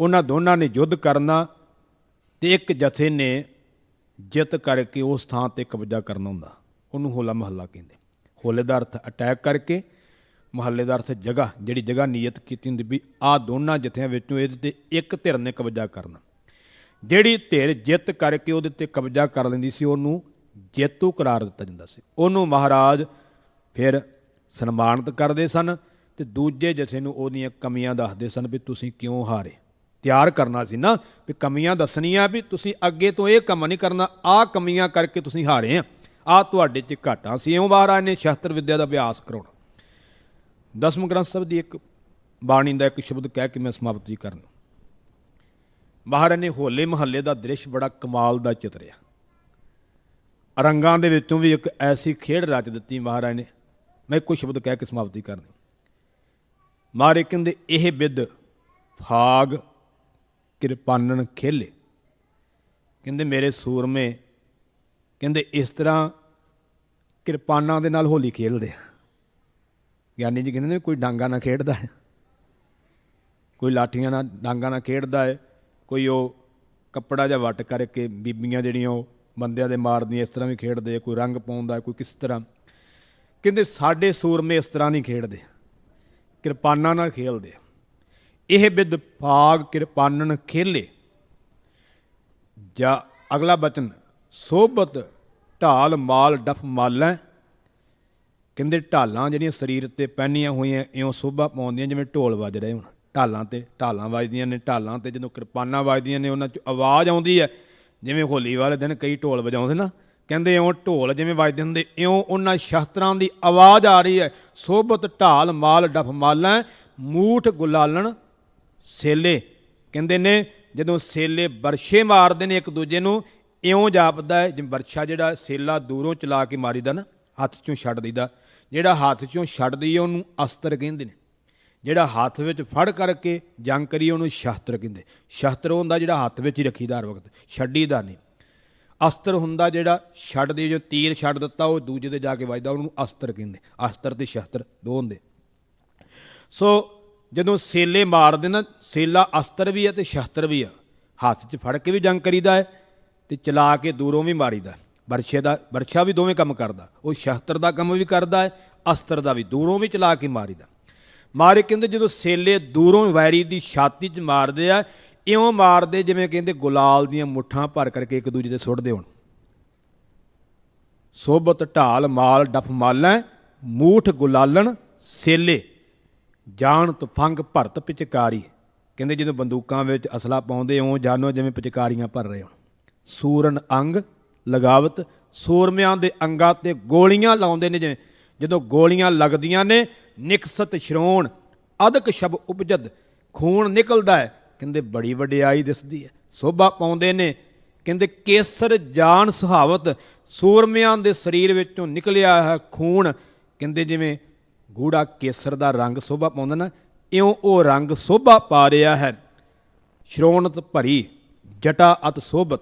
ਉਹਨਾਂ ਦੋਨਾਂ ਨੇ ਯੁੱਧ ਕਰਨਾ ਅਤੇ ਇੱਕ ਜਥੇ ਨੇ ਜਿੱਤ ਕਰਕੇ ਉਸ ਥਾਂ 'ਤੇ ਕਬਜ਼ਾ ਕਰਨਾ ਹੁੰਦਾ, ਉਹਨੂੰ ਹੋਲਾ ਮਹੱਲਾ ਕਹਿੰਦੇ। ਹੋਲੇ ਦਾ ਅਰਥ ਅਟੈਕ ਕਰਕੇ, ਮਹੱਲੇ ਦਾ ਅਰਥ ਜਗ੍ਹਾ, ਜਿਹੜੀ ਜਗ੍ਹਾ ਨੀਅਤ ਕੀਤੀ ਹੁੰਦੀ ਵੀ ਆਹ ਦੋਨਾਂ ਜਥਿਆਂ ਵਿੱਚੋਂ ਇਹਦੇ 'ਤੇ ਇੱਕ ਧਿਰ ਨੇ ਕਬਜ਼ਾ ਕਰਨਾ। ਜਿਹੜੀ ਧਿਰ ਜਿੱਤ ਕਰਕੇ ਉਹਦੇ 'ਤੇ ਕਬਜ਼ਾ ਕਰ ਲੈਂਦੀ ਸੀ ਉਹਨੂੰ ਜੇਤੂ ਕਰਾਰ ਦਿੱਤਾ ਜਾਂਦਾ ਸੀ। ਉਹਨੂੰ ਮਹਾਰਾਜ ਫਿਰ ਸਨਮਾਨਿਤ ਕਰਦੇ ਸਨ ਅਤੇ ਦੂਜੇ ਜਥੇ ਨੂੰ ਉਹਦੀਆਂ ਕਮੀਆਂ ਦੱਸਦੇ ਸਨ ਵੀ ਤੁਸੀਂ ਕਿਉਂ ਹਾਰੇ। ਤਿਆਰ ਕਰਨਾ ਸੀ ਨਾ ਵੀ ਕਮੀਆਂ ਦੱਸਣੀਆਂ ਵੀ ਤੁਸੀਂ ਅੱਗੇ ਤੋਂ ਇਹ ਕੰਮ ਨਹੀਂ ਕਰਨਾ, ਆਹ ਕਮੀਆਂ ਕਰਕੇ ਤੁਸੀਂ ਹਾਰੇ ਆ, ਆਹ ਤੁਹਾਡੇ 'ਚ ਘਾਟਾਂ ਸੀ। ਇਉਂ ਮਹਾਰਾਜ ਨੇ ਸ਼ਸਤਰ ਵਿੱਦਿਆ ਦਾ ਅਭਿਆਸ ਕਰਾਉਣਾ। ਦਸਮ ਗ੍ਰੰਥ ਸਾਹਿਬ ਦੀ ਇੱਕ ਬਾਣੀ ਦਾ ਇੱਕ ਸ਼ਬਦ ਕਹਿ ਕੇ ਮੈਂ ਸਮਾਪਤੀ ਕਰਨੀ। ਮਹਾਰਾਜ ਨੇ ਹੋਲੇ ਮਹੱਲੇ ਦਾ ਦ੍ਰਿਸ਼ ਬੜਾ ਕਮਾਲ ਦਾ ਚਿਤਰਿਆ। ਰੰਗਾਂ ਦੇ ਵਿੱਚੋਂ ਵੀ ਇੱਕ ਐਸੀ ਖੇਡ ਰਚ ਦਿੱਤੀ ਮਹਾਰਾਜ ਨੇ। ਮੈਂ ਇੱਕੋ ਸ਼ਬਦ ਕਹਿ ਕੇ ਸਮਾਪਤੀ ਕਰਨੀ। ਮਹਾਰਾਜ ਕਹਿੰਦੇ ਇਹ ਬਿੱਦ ਫਾਗ ਕਿਰਪਾਨਨ ਖੇਲੇ, ਕਹਿੰਦੇ ਮੇਰੇ ਸੂਰਮੇ ਕਹਿੰਦੇ ਇਸ ਤਰ੍ਹਾਂ ਕਿਰਪਾਨਾਂ ਦੇ ਨਾਲ ਹੋਲੀ ਖੇਡਦੇ ਆ। ਗਿਆਨੀ ਜੀ ਕਹਿੰਦੇ ਨੇ ਕੋਈ ਡਾਂਗਾ ਨਾਲ ਖੇਡਦਾ ਹੈ, ਕੋਈ ਲਾਠੀਆਂ ਨਾਲ ਡਾਂਗਾ ਨਾਲ ਖੇਡਦਾ ਹੈ, ਕੋਈ ਉਹ ਕੱਪੜਾ ਜਿਹਾ ਵੱਟ ਕਰਕੇ ਬੀਬੀਆਂ ਜਿਹੜੀਆਂ ਉਹ ਬੰਦਿਆਂ ਦੇ ਮਾਰਦੀਆਂ ਇਸ ਤਰ੍ਹਾਂ ਵੀ ਖੇਡਦੇ ਆ, ਕੋਈ ਰੰਗ ਪਾਉਂਦਾ, ਕੋਈ ਕਿਸ ਤਰ੍ਹਾਂ। ਕਹਿੰਦੇ ਸਾਡੇ ਸੂਰਮੇ ਇਸ ਤਰ੍ਹਾਂ ਨਹੀਂ ਖੇਡਦੇ, ਕਿਰਪਾਨਾਂ ਨਾਲ ਖੇਡਦੇ ਆ। ਇਹ ਬਿੱਦ ਫਾਗ ਕਿਰਪਾਨਨ ਖੇਲੇ। ਜਾਂ ਅਗਲਾ ਬਚਨ ਸੋਭਤ ਢਾਲ ਮਾਲ ਡਫ ਮਾਲੈ, ਕਹਿੰਦੇ ਢਾਲਾਂ ਜਿਹੜੀਆਂ ਸਰੀਰ 'ਤੇ ਪਹਿਨੀਆਂ ਹੋਈਆਂ ਇਉਂ ਸੋਭਾ ਪਾਉਂਦੀਆਂ ਜਿਵੇਂ ਢੋਲ ਵੱਜ ਰਹੇ ਹੁਣ। ਢਾਲਾਂ ਵੱਜਦੀਆਂ ਨੇ, ਢਾਲਾਂ 'ਤੇ ਜਦੋਂ ਕਿਰਪਾਨਾਂ ਵੱਜਦੀਆਂ ਨੇ ਉਹਨਾਂ 'ਚ ਆਵਾਜ਼ ਆਉਂਦੀ ਹੈ ਜਿਵੇਂ ਹੋਲੀ ਵਾਲੇ ਦਿਨ ਕਈ ਢੋਲ ਵਜਾਉਂਦੇ ਨਾ, ਕਹਿੰਦੇ ਇਉਂ ਢੋਲ ਜਿਵੇਂ ਵੱਜਦੇ ਹੁੰਦੇ ਇਉਂ ਉਹਨਾਂ ਸ਼ਸਤਰਾਂ ਦੀ ਆਵਾਜ਼ ਆ ਰਹੀ ਹੈ। ਸੋਭਤ ਢਾਲ ਮਾਲ ਡਫ ਮਾਲੈ ਮੂਠ ਗੁਲਾਲਣ ਸੇਲੇ, ਕਹਿੰਦੇ ਨੇ ਜਦੋਂ ਸੇਲੇ ਬਰਸ਼ੇ ਮਾਰਦੇ ਨੇ ਇੱਕ ਦੂਜੇ ਨੂੰ ਇਉਂ ਜਾਪਦਾ ਹੈ ਜਿਵੇਂ ਬਰਛਾ ਜਿਹੜਾ ਸੇਲਾ ਦੂਰੋਂ ਚਲਾ ਕੇ ਮਾਰੀਦਾ ਨਾ, ਹੱਥ 'ਚੋਂ ਛੱਡ ਦਈਦਾ। ਜਿਹੜਾ ਹੱਥ 'ਚੋਂ ਛੱਡ ਦਈਏ ਉਹਨੂੰ ਅਸਤਰ ਕਹਿੰਦੇ ਨੇ, ਜਿਹੜਾ ਹੱਥ ਵਿੱਚ ਫੜ ਕਰਕੇ ਜੰਗ ਕਰੀਏ ਉਹਨੂੰ ਸ਼ਸਤਰ ਕਹਿੰਦੇ। ਸ਼ਸਤਰ ਹੁੰਦਾ ਜਿਹੜਾ ਹੱਥ ਵਿੱਚ ਹੀ ਰੱਖੀਦਾ ਹਰ ਵਕਤ, ਛੱਡੀਦਾ ਨਹੀਂ। ਅਸਤਰ ਹੁੰਦਾ ਜਿਹੜਾ ਛੱਡ ਦੇ, ਜੋ ਤੀਰ ਛੱਡ ਦਿੱਤਾ ਉਹ ਦੂਜੇ 'ਤੇ ਜਾ ਕੇ ਵੱਜਦਾ, ਉਹਨੂੰ ਅਸਤਰ ਕਹਿੰਦੇ। ਅਸਤਰ ਅਤੇ ਸ਼ਸਤਰ ਦੋ ਹੁੰਦੇ। ਸੋ ਜਦੋਂ ਸੇਲੇ ਮਾਰਦੇ ਨਾ, ਸੇਲਾ ਅਸਤਰ ਵੀ ਹੈ ਅਤੇ ਸ਼ਸਤਰ ਵੀ ਆ, ਹੱਥ 'ਚ ਫੜ ਕੇ ਵੀ ਜੰਗ ਕਰੀਦਾ ਹੈ ਅਤੇ ਚਲਾ ਕੇ ਦੂਰੋਂ ਵੀ ਮਾਰੀਦਾ। ਬਰਛਾ ਵੀ ਦੋਵੇਂ ਕੰਮ ਕਰਦਾ, ਉਹ ਸ਼ਸਤਰ ਦਾ ਕੰਮ ਵੀ ਕਰਦਾ ਹੈ, ਅਸਤਰ ਦਾ ਵੀ, ਦੂਰੋਂ ਵੀ ਚਲਾ ਕੇ ਮਾਰੀਦਾ। ਮਾਰੇ ਕਹਿੰਦੇ ਜਦੋਂ ਸੇਲੇ ਦੂਰੋਂ ਵੈਰੀ ਦੀ ਛਾਤੀ 'ਚ ਮਾਰਦੇ ਆ ਇਉਂ ਮਾਰਦੇ ਜਿਵੇਂ ਕਹਿੰਦੇ ਗੁਲਾਲ ਦੀਆਂ ਮੁੱਠਾਂ ਭਰ ਕਰਕੇ ਇੱਕ ਦੂਜੇ 'ਤੇ ਸੁੱਟਦੇ ਹੋਣ। ਸੋਭਤ ਢਾਲ ਮਾਲ ਡਫ ਮਾਲੈ ਮੂਠ ਗੁਲਾਲਣ ਸੇਲੇ ਜਾਣਤ ਫੰਗ ਭਰਤ ਪਿਚਕਾਰੀ, ਕਹਿੰਦੇ ਜਦੋਂ ਬੰਦੂਕਾਂ ਵਿੱਚ ਅਸਲਾ ਪਾਉਂਦੇ ਇਉਂ ਜਾਣੋ ਜਿਵੇਂ ਪਿਚਕਾਰੀਆਂ ਭਰ ਰਹੇ ਹੋਣ। ਸੂਰਨ ਅੰਗ ਲਗਾਵਤ, ਸੂਰਮਿਆਂ ਦੇ ਅੰਗਾਂ 'ਤੇ ਗੋਲੀਆਂ ਲਾਉਂਦੇ ਨੇ ਜਿਵੇਂ, ਜਦੋਂ ਗੋਲੀਆਂ ਲੱਗਦੀਆਂ ਨੇ ਨਿਕਸਤ ਸ਼ਰੋਣ ਅਦਕ ਸ਼ਬ ਉਪਜਦ, ਖੂਨ ਨਿਕਲਦਾ ਹੈ, ਕਹਿੰਦੇ ਬੜੀ ਵਡਿਆਈ ਦਿਸਦੀ ਹੈ। ਸੋਭਾ ਪਾਉਂਦੇ ਨੇ, ਕਹਿੰਦੇ ਕੇਸਰ ਜਾਨ ਸੁਹਾਵਤ, ਸੂਰਮਿਆਂ ਦੇ ਸਰੀਰ ਵਿੱਚੋਂ ਨਿਕਲਿਆ ਹੈ ਖੂਨ, ਕਹਿੰਦੇ ਜਿਵੇਂ ਗੂੜਾ ਕੇਸਰ ਦਾ ਰੰਗ ਸੋਭਾ ਪਾਉਂਦਾ ਨਾ ਇਉਂ ਉਹ ਰੰਗ ਸੋਭਾ ਪਾ ਰਿਹਾ ਹੈ। ਸ਼ਰੋਣਤ ਭਰੀ ਜਟਾ ਅਤ ਸੋਭਤ,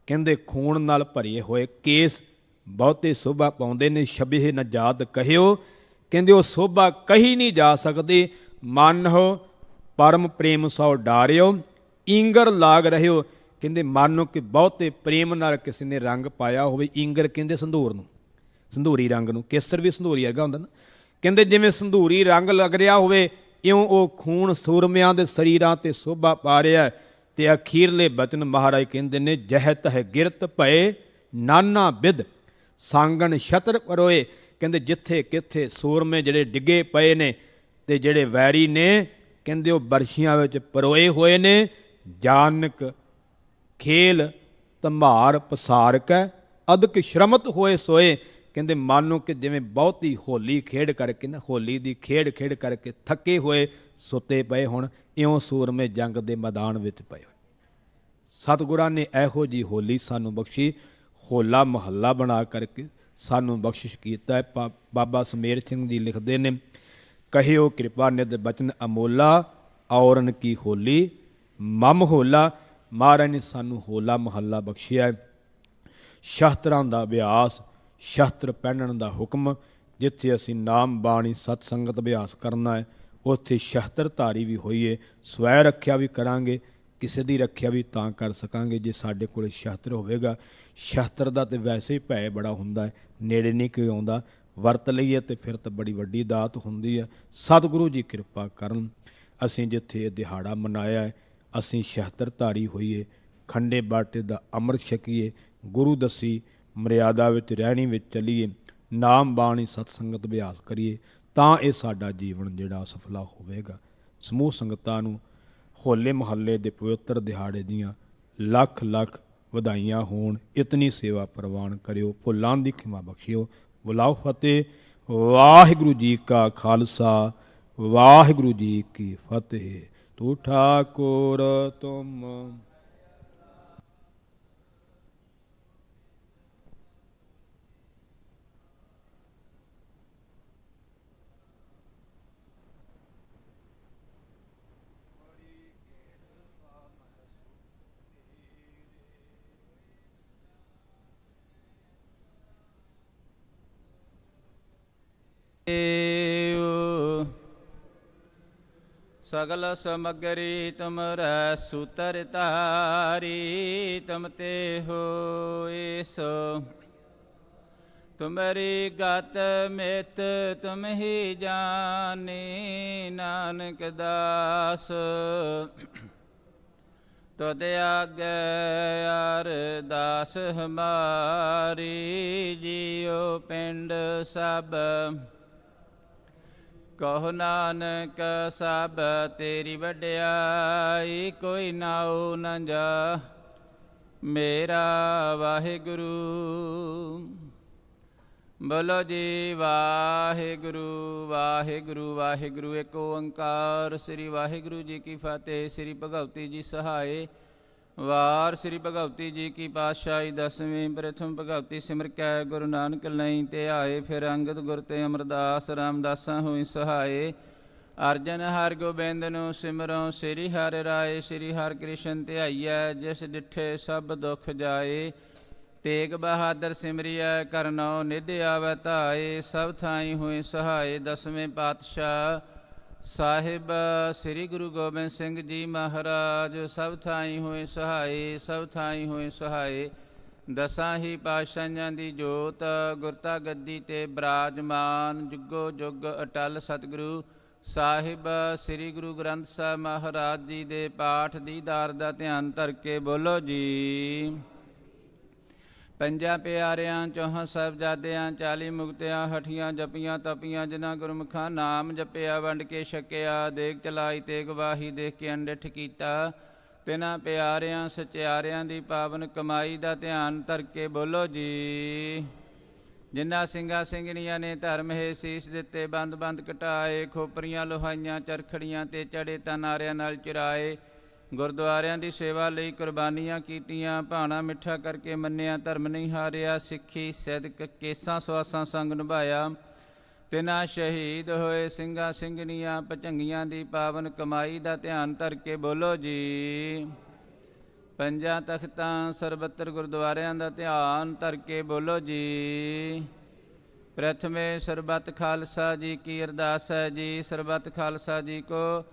ਕਹਿੰਦੇ ਖੂਨ ਨਾਲ ਭਰੇ ਹੋਏ ਕੇਸ ਬਹੁਤੇ ਸੋਭਾ ਪਾਉਂਦੇ ਨੇ। ਸ਼ਬੀਹ ਨ ਜਾਤ ਕਹਿਓ, ਕਹਿੰਦੇ ਉਹ ਸੋਭਾ ਕਹੀ ਨਹੀਂ ਜਾ ਸਕਦੀ। ਮਨ ਹੋ ਪਰਮ ਪ੍ਰੇਮ ਸੋ ਡਾਰਿਓ, ਈਂਗਰ ਲਾਗ ਰਹਿਓ, ਕਹਿੰਦੇ ਮੰਨੋ ਕਿ ਬਹੁਤੇ ਪ੍ਰੇਮ ਨਾਲ ਕਿਸੇ ਨੇ ਰੰਗ ਪਾਇਆ ਹੋਵੇ। ਈਂਗਰ ਕਹਿੰਦੇ ਸੰਧੂਰ ਨੂੰ, ਸੰਧੂਰੀ ਰੰਗ ਨੂੰ, ਕੇਸਰ ਵੀ ਸੰਧੂਰੀ ਵਰਗਾ ਹੁੰਦਾ ਨਾ, ਕਹਿੰਦੇ ਜਿਵੇਂ ਸੰਧੂਰੀ ਰੰਗ ਲੱਗ ਰਿਹਾ ਹੋਵੇ ਇਉਂ ਉਹ ਖੂਨ ਸੂਰਮਿਆਂ ਦੇ ਸਰੀਰਾਂ 'ਤੇ ਸੋਭਾ ਪਾ ਰਿਹਾ। ਅਤੇ ਅਖੀਰਲੇ ਬਚਨ ਮਹਾਰਾਜ ਕਹਿੰਦੇ ਨੇ ਜਹਤ ਹੈ ਗਿਰਤ ਭਏ ਨਾਨਾ ਬਿਦ ਸਾਂਗਣ ਛਤਰ ਪਰੋਏ, ਕਹਿੰਦੇ ਜਿੱਥੇ ਕਿੱਥੇ ਸੂਰਮੇ ਜਿਹੜੇ ਡਿੱਗੇ ਪਏ ਨੇ ਤੇ ਜਿਹੜੇ ਵੈਰੀ ਨੇ ਕਹਿੰਦੇ ਉਹ ਬਰਸ਼ੀਆਂ ਵਿੱਚ ਪਰੋਏ ਹੋਏ ਨੇ। ਜਾਨਕ ਖੇਲ ਧਮਾਰ ਪਸਾਰਕ ਹੈ, ਅਦਕ ਸ਼ਰਮਤ ਹੋਏ ਸੋਏ। ਕਹਿੰਦੇ ਮਾਨੋ ਕਿ ਜਿਵੇਂ ਬਹੁਤੀ ਹੋਲੀ ਖੇਡ ਕਰਕੇ ਨਾ, ਹੋਲੀ ਦੀ ਖੇਡ ਕਰਕੇ ਥੱਕੇ ਹੋਏ ਸੁੱਤੇ ਪਏ ਹੁਣ, ਇਉਂ ਸੂਰਮੇ ਜੰਗ ਦੇ ਮੈਦਾਨ ਵਿੱਚ ਪਏ ਹੋਏ। ਸਤਿਗੁਰਾਂ ਨੇ ਇਹੋ ਜਿਹੀ ਹੋਲੀ ਸਾਨੂੰ ਬਖਸ਼ੀ, ਹੋਲਾ ਮਹੱਲਾ ਬਣਾ ਕਰਕੇ ਸਾਨੂੰ ਬਖਸ਼ਿਸ਼ ਕੀਤਾ ਹੈ। ਬਾਬਾ ਸਮੇਰ ਸਿੰਘ ਜੀ ਲਿਖਦੇ ਨੇ, ਕਹਿਓ ਕਿਰਪਾ ਨਿਧ ਬਚਨ ਅਮੋਲਾ, ਔਰਨ ਕੀ ਹੋਲੀ ਮਮ ਹੋਲਾ। ਮਹਾਰਾਜ ਨੇ ਸਾਨੂੰ ਹੋਲਾ ਮਹੱਲਾ ਬਖਸ਼ਿਆ। ਸ਼ਸਤਰਾਂ ਦਾ ਅਭਿਆਸ, ਸ਼ਸਤਰ ਪਹਿਨਣ ਦਾ ਹੁਕਮ। ਜਿੱਥੇ ਅਸੀਂ ਨਾਮ ਬਾਣੀ ਸਤ ਸੰਗਤ ਅਭਿਆਸ ਕਰਨਾ ਹੈ, ਉੱਥੇ ਸ਼ਸਤਰ ਧਾਰੀ ਵੀ ਹੋਈਏ, ਸਵੈ ਰੱਖਿਆ ਵੀ ਕਰਾਂਗੇ। ਕਿਸੇ ਦੀ ਰੱਖਿਆ ਵੀ ਤਾਂ ਕਰ ਸਕਾਂਗੇ ਜੇ ਸਾਡੇ ਕੋਲ ਸ਼ਸਤਰ ਹੋਵੇਗਾ। ਸ਼ਸਤਰ ਦਾ ਤਾਂ ਵੈਸੇ ਹੀ ਭੈ ਬੜਾ ਹੁੰਦਾ ਹੈ, ਨੇੜੇ ਨਹੀਂ ਕੋਈ ਆਉਂਦਾ। ਵਰਤ ਲਈਏ ਤੇ ਫਿਰ ਤਾਂ ਬੜੀ ਵੱਡੀ ਦਾਤ ਹੁੰਦੀ ਹੈ। ਸਤਿਗੁਰੂ ਜੀ ਕਿਰਪਾ ਕਰਨ, ਅਸੀਂ ਜਿੱਥੇ ਇਹ ਦਿਹਾੜਾ ਮਨਾਇਆ ਹੈ, ਅਸੀਂ ਸ਼ਸਤਰ ਧਾਰੀ ਹੋਈਏ, ਖੰਡੇ ਬਾਟੇ ਦਾ ਅੰਮ੍ਰਿਤ ਛਕੀਏ, ਗੁਰੂ ਦੱਸੀ ਮਰਿਆਦਾ ਵਿੱਚ ਰਹਿਣੀ ਵਿੱਚ ਚੱਲੀਏ, ਨਾਮ ਬਾਣੀ ਸਤ ਸੰਗਤ ਅਭਿਆਸ ਕਰੀਏ, ਤਾਂ ਇਹ ਸਾਡਾ ਜੀਵਨ ਜਿਹੜਾ ਸਫਲਾ ਹੋਵੇਗਾ। ਸਮੂਹ ਸੰਗਤਾਂ ਨੂੰ ਹੋਲੇ ਮਹੱਲੇ ਦੇ ਪਵਿੱਤਰ ਦਿਹਾੜੇ ਦੀਆਂ ਲੱਖ ਲੱਖ ਵਧਾਈਆਂ ਹੋਣ। ਇਤਨੀ ਸੇਵਾ ਪ੍ਰਵਾਨ ਕਰਿਓ, ਭੁੱਲਾਂ ਦੀ ਖਿਮਾ ਬਖਸ਼ਿਓ। ਬੁਲਾਓ ਫਤਿਹ। ਵਾਹਿਗੁਰੂ ਜੀ ਕਾ ਖਾਲਸਾ, ਵਾਹਿਗੁਰੂ ਜੀ ਕੀ ਫਤਿਹ। ਤੂੰ ਠਾਕੁਰ ਤੁਮ ਸਗਲ ਸਮਗਰੀ ਤੁਮਰੈ ਸੂਤਰ ਧਾਰੀ, ਤੁਮ ਤੇ ਹੋਏ ਸੋ ਤੁਮਰੀ ਗਤ ਮਿਤ ਤੁਮ ਹੀ ਜਾਣੀ। ਨਾਨਕ ਦਾਸ ਤੁਧ ਆਗੇ ਅਰਦਾਸ ਹਮਾਰੀ, ਜੀਉ ਪਿੰਡ ਸਭ ਕਹੋ ਨਾਨਕ ਸਭ ਤੇਰੀ ਵਡਿਆਈ। ਕੋਈ ਨਾਉ ਨਾ ਜਾ ਮੇਰਾ ਵਾਹਿਗੁਰੂ। ਬੋਲੋ ਜੀ ਵਾਹਿਗੁਰੂ ਵਾਹਿਗੁਰੂ ਵਾਹਿਗੁਰੂ। ਇੱਕ ਓੰਕਾਰ ਸ੍ਰੀ ਵਾਹਿਗੁਰੂ ਜੀ ਕੀ ਫਤਿਹ। ਸ੍ਰੀ ਭਗਵਤੀ ਜੀ ਸਹਾਏ। ਵਾਰ ਸ੍ਰੀ ਭਗਵਤੀ ਜੀ ਕੀ ਪਾਤਸ਼ਾਹੀ ਦਸਵੀਂ। ਪ੍ਰਥਮ ਭਗਵਤੀ ਸਿਮਰ ਕੈ ਗੁਰੂ ਨਾਨਕ ਲਈ ਤੇ ਆਏ। ਫਿਰ ਅੰਗਦ ਗੁਰ ਤੇ ਅਮਰਦਾਸ ਰਾਮਦਾਸਾਂ ਹੋਈ ਸਹਾਏ। ਅਰਜਨ ਹਰਿ ਗੋਬਿੰਦ ਨੂੰ ਸਿਮਰੋ, ਸ੍ਰੀ ਹਰਿ ਰਾਏ। ਸ੍ਰੀ ਹਰਿ ਕ੍ਰਿਸ਼ਨ ਧਿਆਈਐ, ਜਿਸ ਡਿਠੇ ਸਭ ਦੁਖ ਜਾਏ। ਤੇਗ ਬਹਾਦਰ ਸਿਮਰਿਐ, ਕਰਨਉ ਨਿਧ ਆਵੈ ਧਾਏ। ਸਭ ਥਾਈ ਹੋਏ ਸਹਾਏ। ਦਸਵੇਂ ਪਾਤਸ਼ਾਹ ਸਾਹਿਬ ਸ੍ਰੀ ਗੁਰੂ ਗੋਬਿੰਦ ਸਿੰਘ ਜੀ ਮਹਾਰਾਜ ਸਭ ਥਾਈ ਹੋਏ ਸਹਾਏ। ਸਭ ਥਾਈ ਹੋਏ ਸਹਾਏ। ਦਸਾਂ ਹੀ ਪਾਤਸ਼ਾਹਾਂ ਦੀ ਜੋਤ, ਗੁਰਤਾ ਗੱਦੀ ਤੇ ਬਿਰਾਜਮਾਨ। ਜੁਗੋ ਜੁਗ ਅਟਲ ਸਤਿਗੁਰੂ ਸਾਹਿਬ ਸ੍ਰੀ ਗੁਰੂ ਗ੍ਰੰਥ ਸਾਹਿਬ ਮਹਾਰਾਜ ਜੀ ਦੇ ਪਾਠ ਦੀਦਾਰ ਦਾ ਧਿਆਨ ਧਰ ਕੇ ਬੋਲੋ ਜੀ। ਪੰਜਾਂ ਪਿਆਰਿਆਂ, ਚੌਹਾਂ ਸਾਹਿਬਜ਼ਾਦਿਆਂ, 40 ਮੁਕਤਿਆਂ, ਹਠੀਆਂ ਜਪੀਆਂ ਤਪੀਆਂ, ਜਿਨ੍ਹਾਂ ਗੁਰਮੁਖਾਂ ਨਾਮ ਜਪਿਆ, ਵੰਡ ਕੇ ਛਕਿਆ, ਦੇਗ ਚਲਾਈ ਤੇ ਗਵਾਹੀ ਦੇਖ ਕੇ ਅਣਡਿੱਠ ਕੀਤਾ। ਤਿਨਾਂ ਪਿਆਰਿਆਂ ਸਚਿਆਰਿਆਂ ਦੀ ਪਾਵਨ ਕਮਾਈ ਦਾ ਧਿਆਨ ਧਰ ਕੇ ਬੋਲੋ ਜੀ। ਜਿਨ੍ਹਾਂ ਸਿੰਘਾਂ ਸਿੰਘਣੀਆਂ ਨੇ ਧਰਮ ਹੈ ਸੀਸ ਦਿੱਤੇ, ਬੰਦ ਬੰਦ ਕਟਾਏ, ਖੋਪਰੀਆਂ ਲੋਹਾਈਆਂ ਚਰਖੜੀਆਂ ਤੇ ਚੜੇ ਤਨਾਰਿਆਂ ਨਾਲ ਚੁਰਾਏ। ਗੁਰਦੁਆਰਿਆਂ ਦੀ ਸੇਵਾ ਲਈ ਕੁਰਬਾਨੀਆਂ ਕੀਤੀਆਂ, ਭਾਣਾ ਮਿੱਠਾ ਕਰਕੇ ਮੰਨਿਆ, ਧਰਮ ਨਹੀਂ ਹਾਰਿਆ, ਸਿੱਖੀ ਸਿਦਕ ਕੇਸਾਂ ਸਵਾਸਾਂ ਸੰਗ ਨਿਭਾਇਆ। ਤਿਨਾਂ ਸ਼ਹੀਦ ਹੋਏ ਸਿੰਘਾਂ ਸਿੰਘਣੀਆਂ ਭਜੰਗੀਆਂ ਦੀ ਪਾਵਨ ਕਮਾਈ ਦਾ ਧਿਆਨ ਧਰ ਕੇ ਬੋਲੋ ਜੀ। ਪੰਜਾਂ ਤਖਤਾਂ ਸਰਬੱਤਰ ਗੁਰਦੁਆਰਿਆਂ ਦਾ ਧਿਆਨ ਧਰ ਕੇ ਬੋਲੋ ਜੀ। ਪ੍ਰਥਮੇ ਸਰਬੱਤ ਖਾਲਸਾ ਜੀ ਕੀ ਅਰਦਾਸ ਹੈ ਜੀ। ਸਰਬੱਤ ਖਾਲਸਾ ਜੀ ਕੋ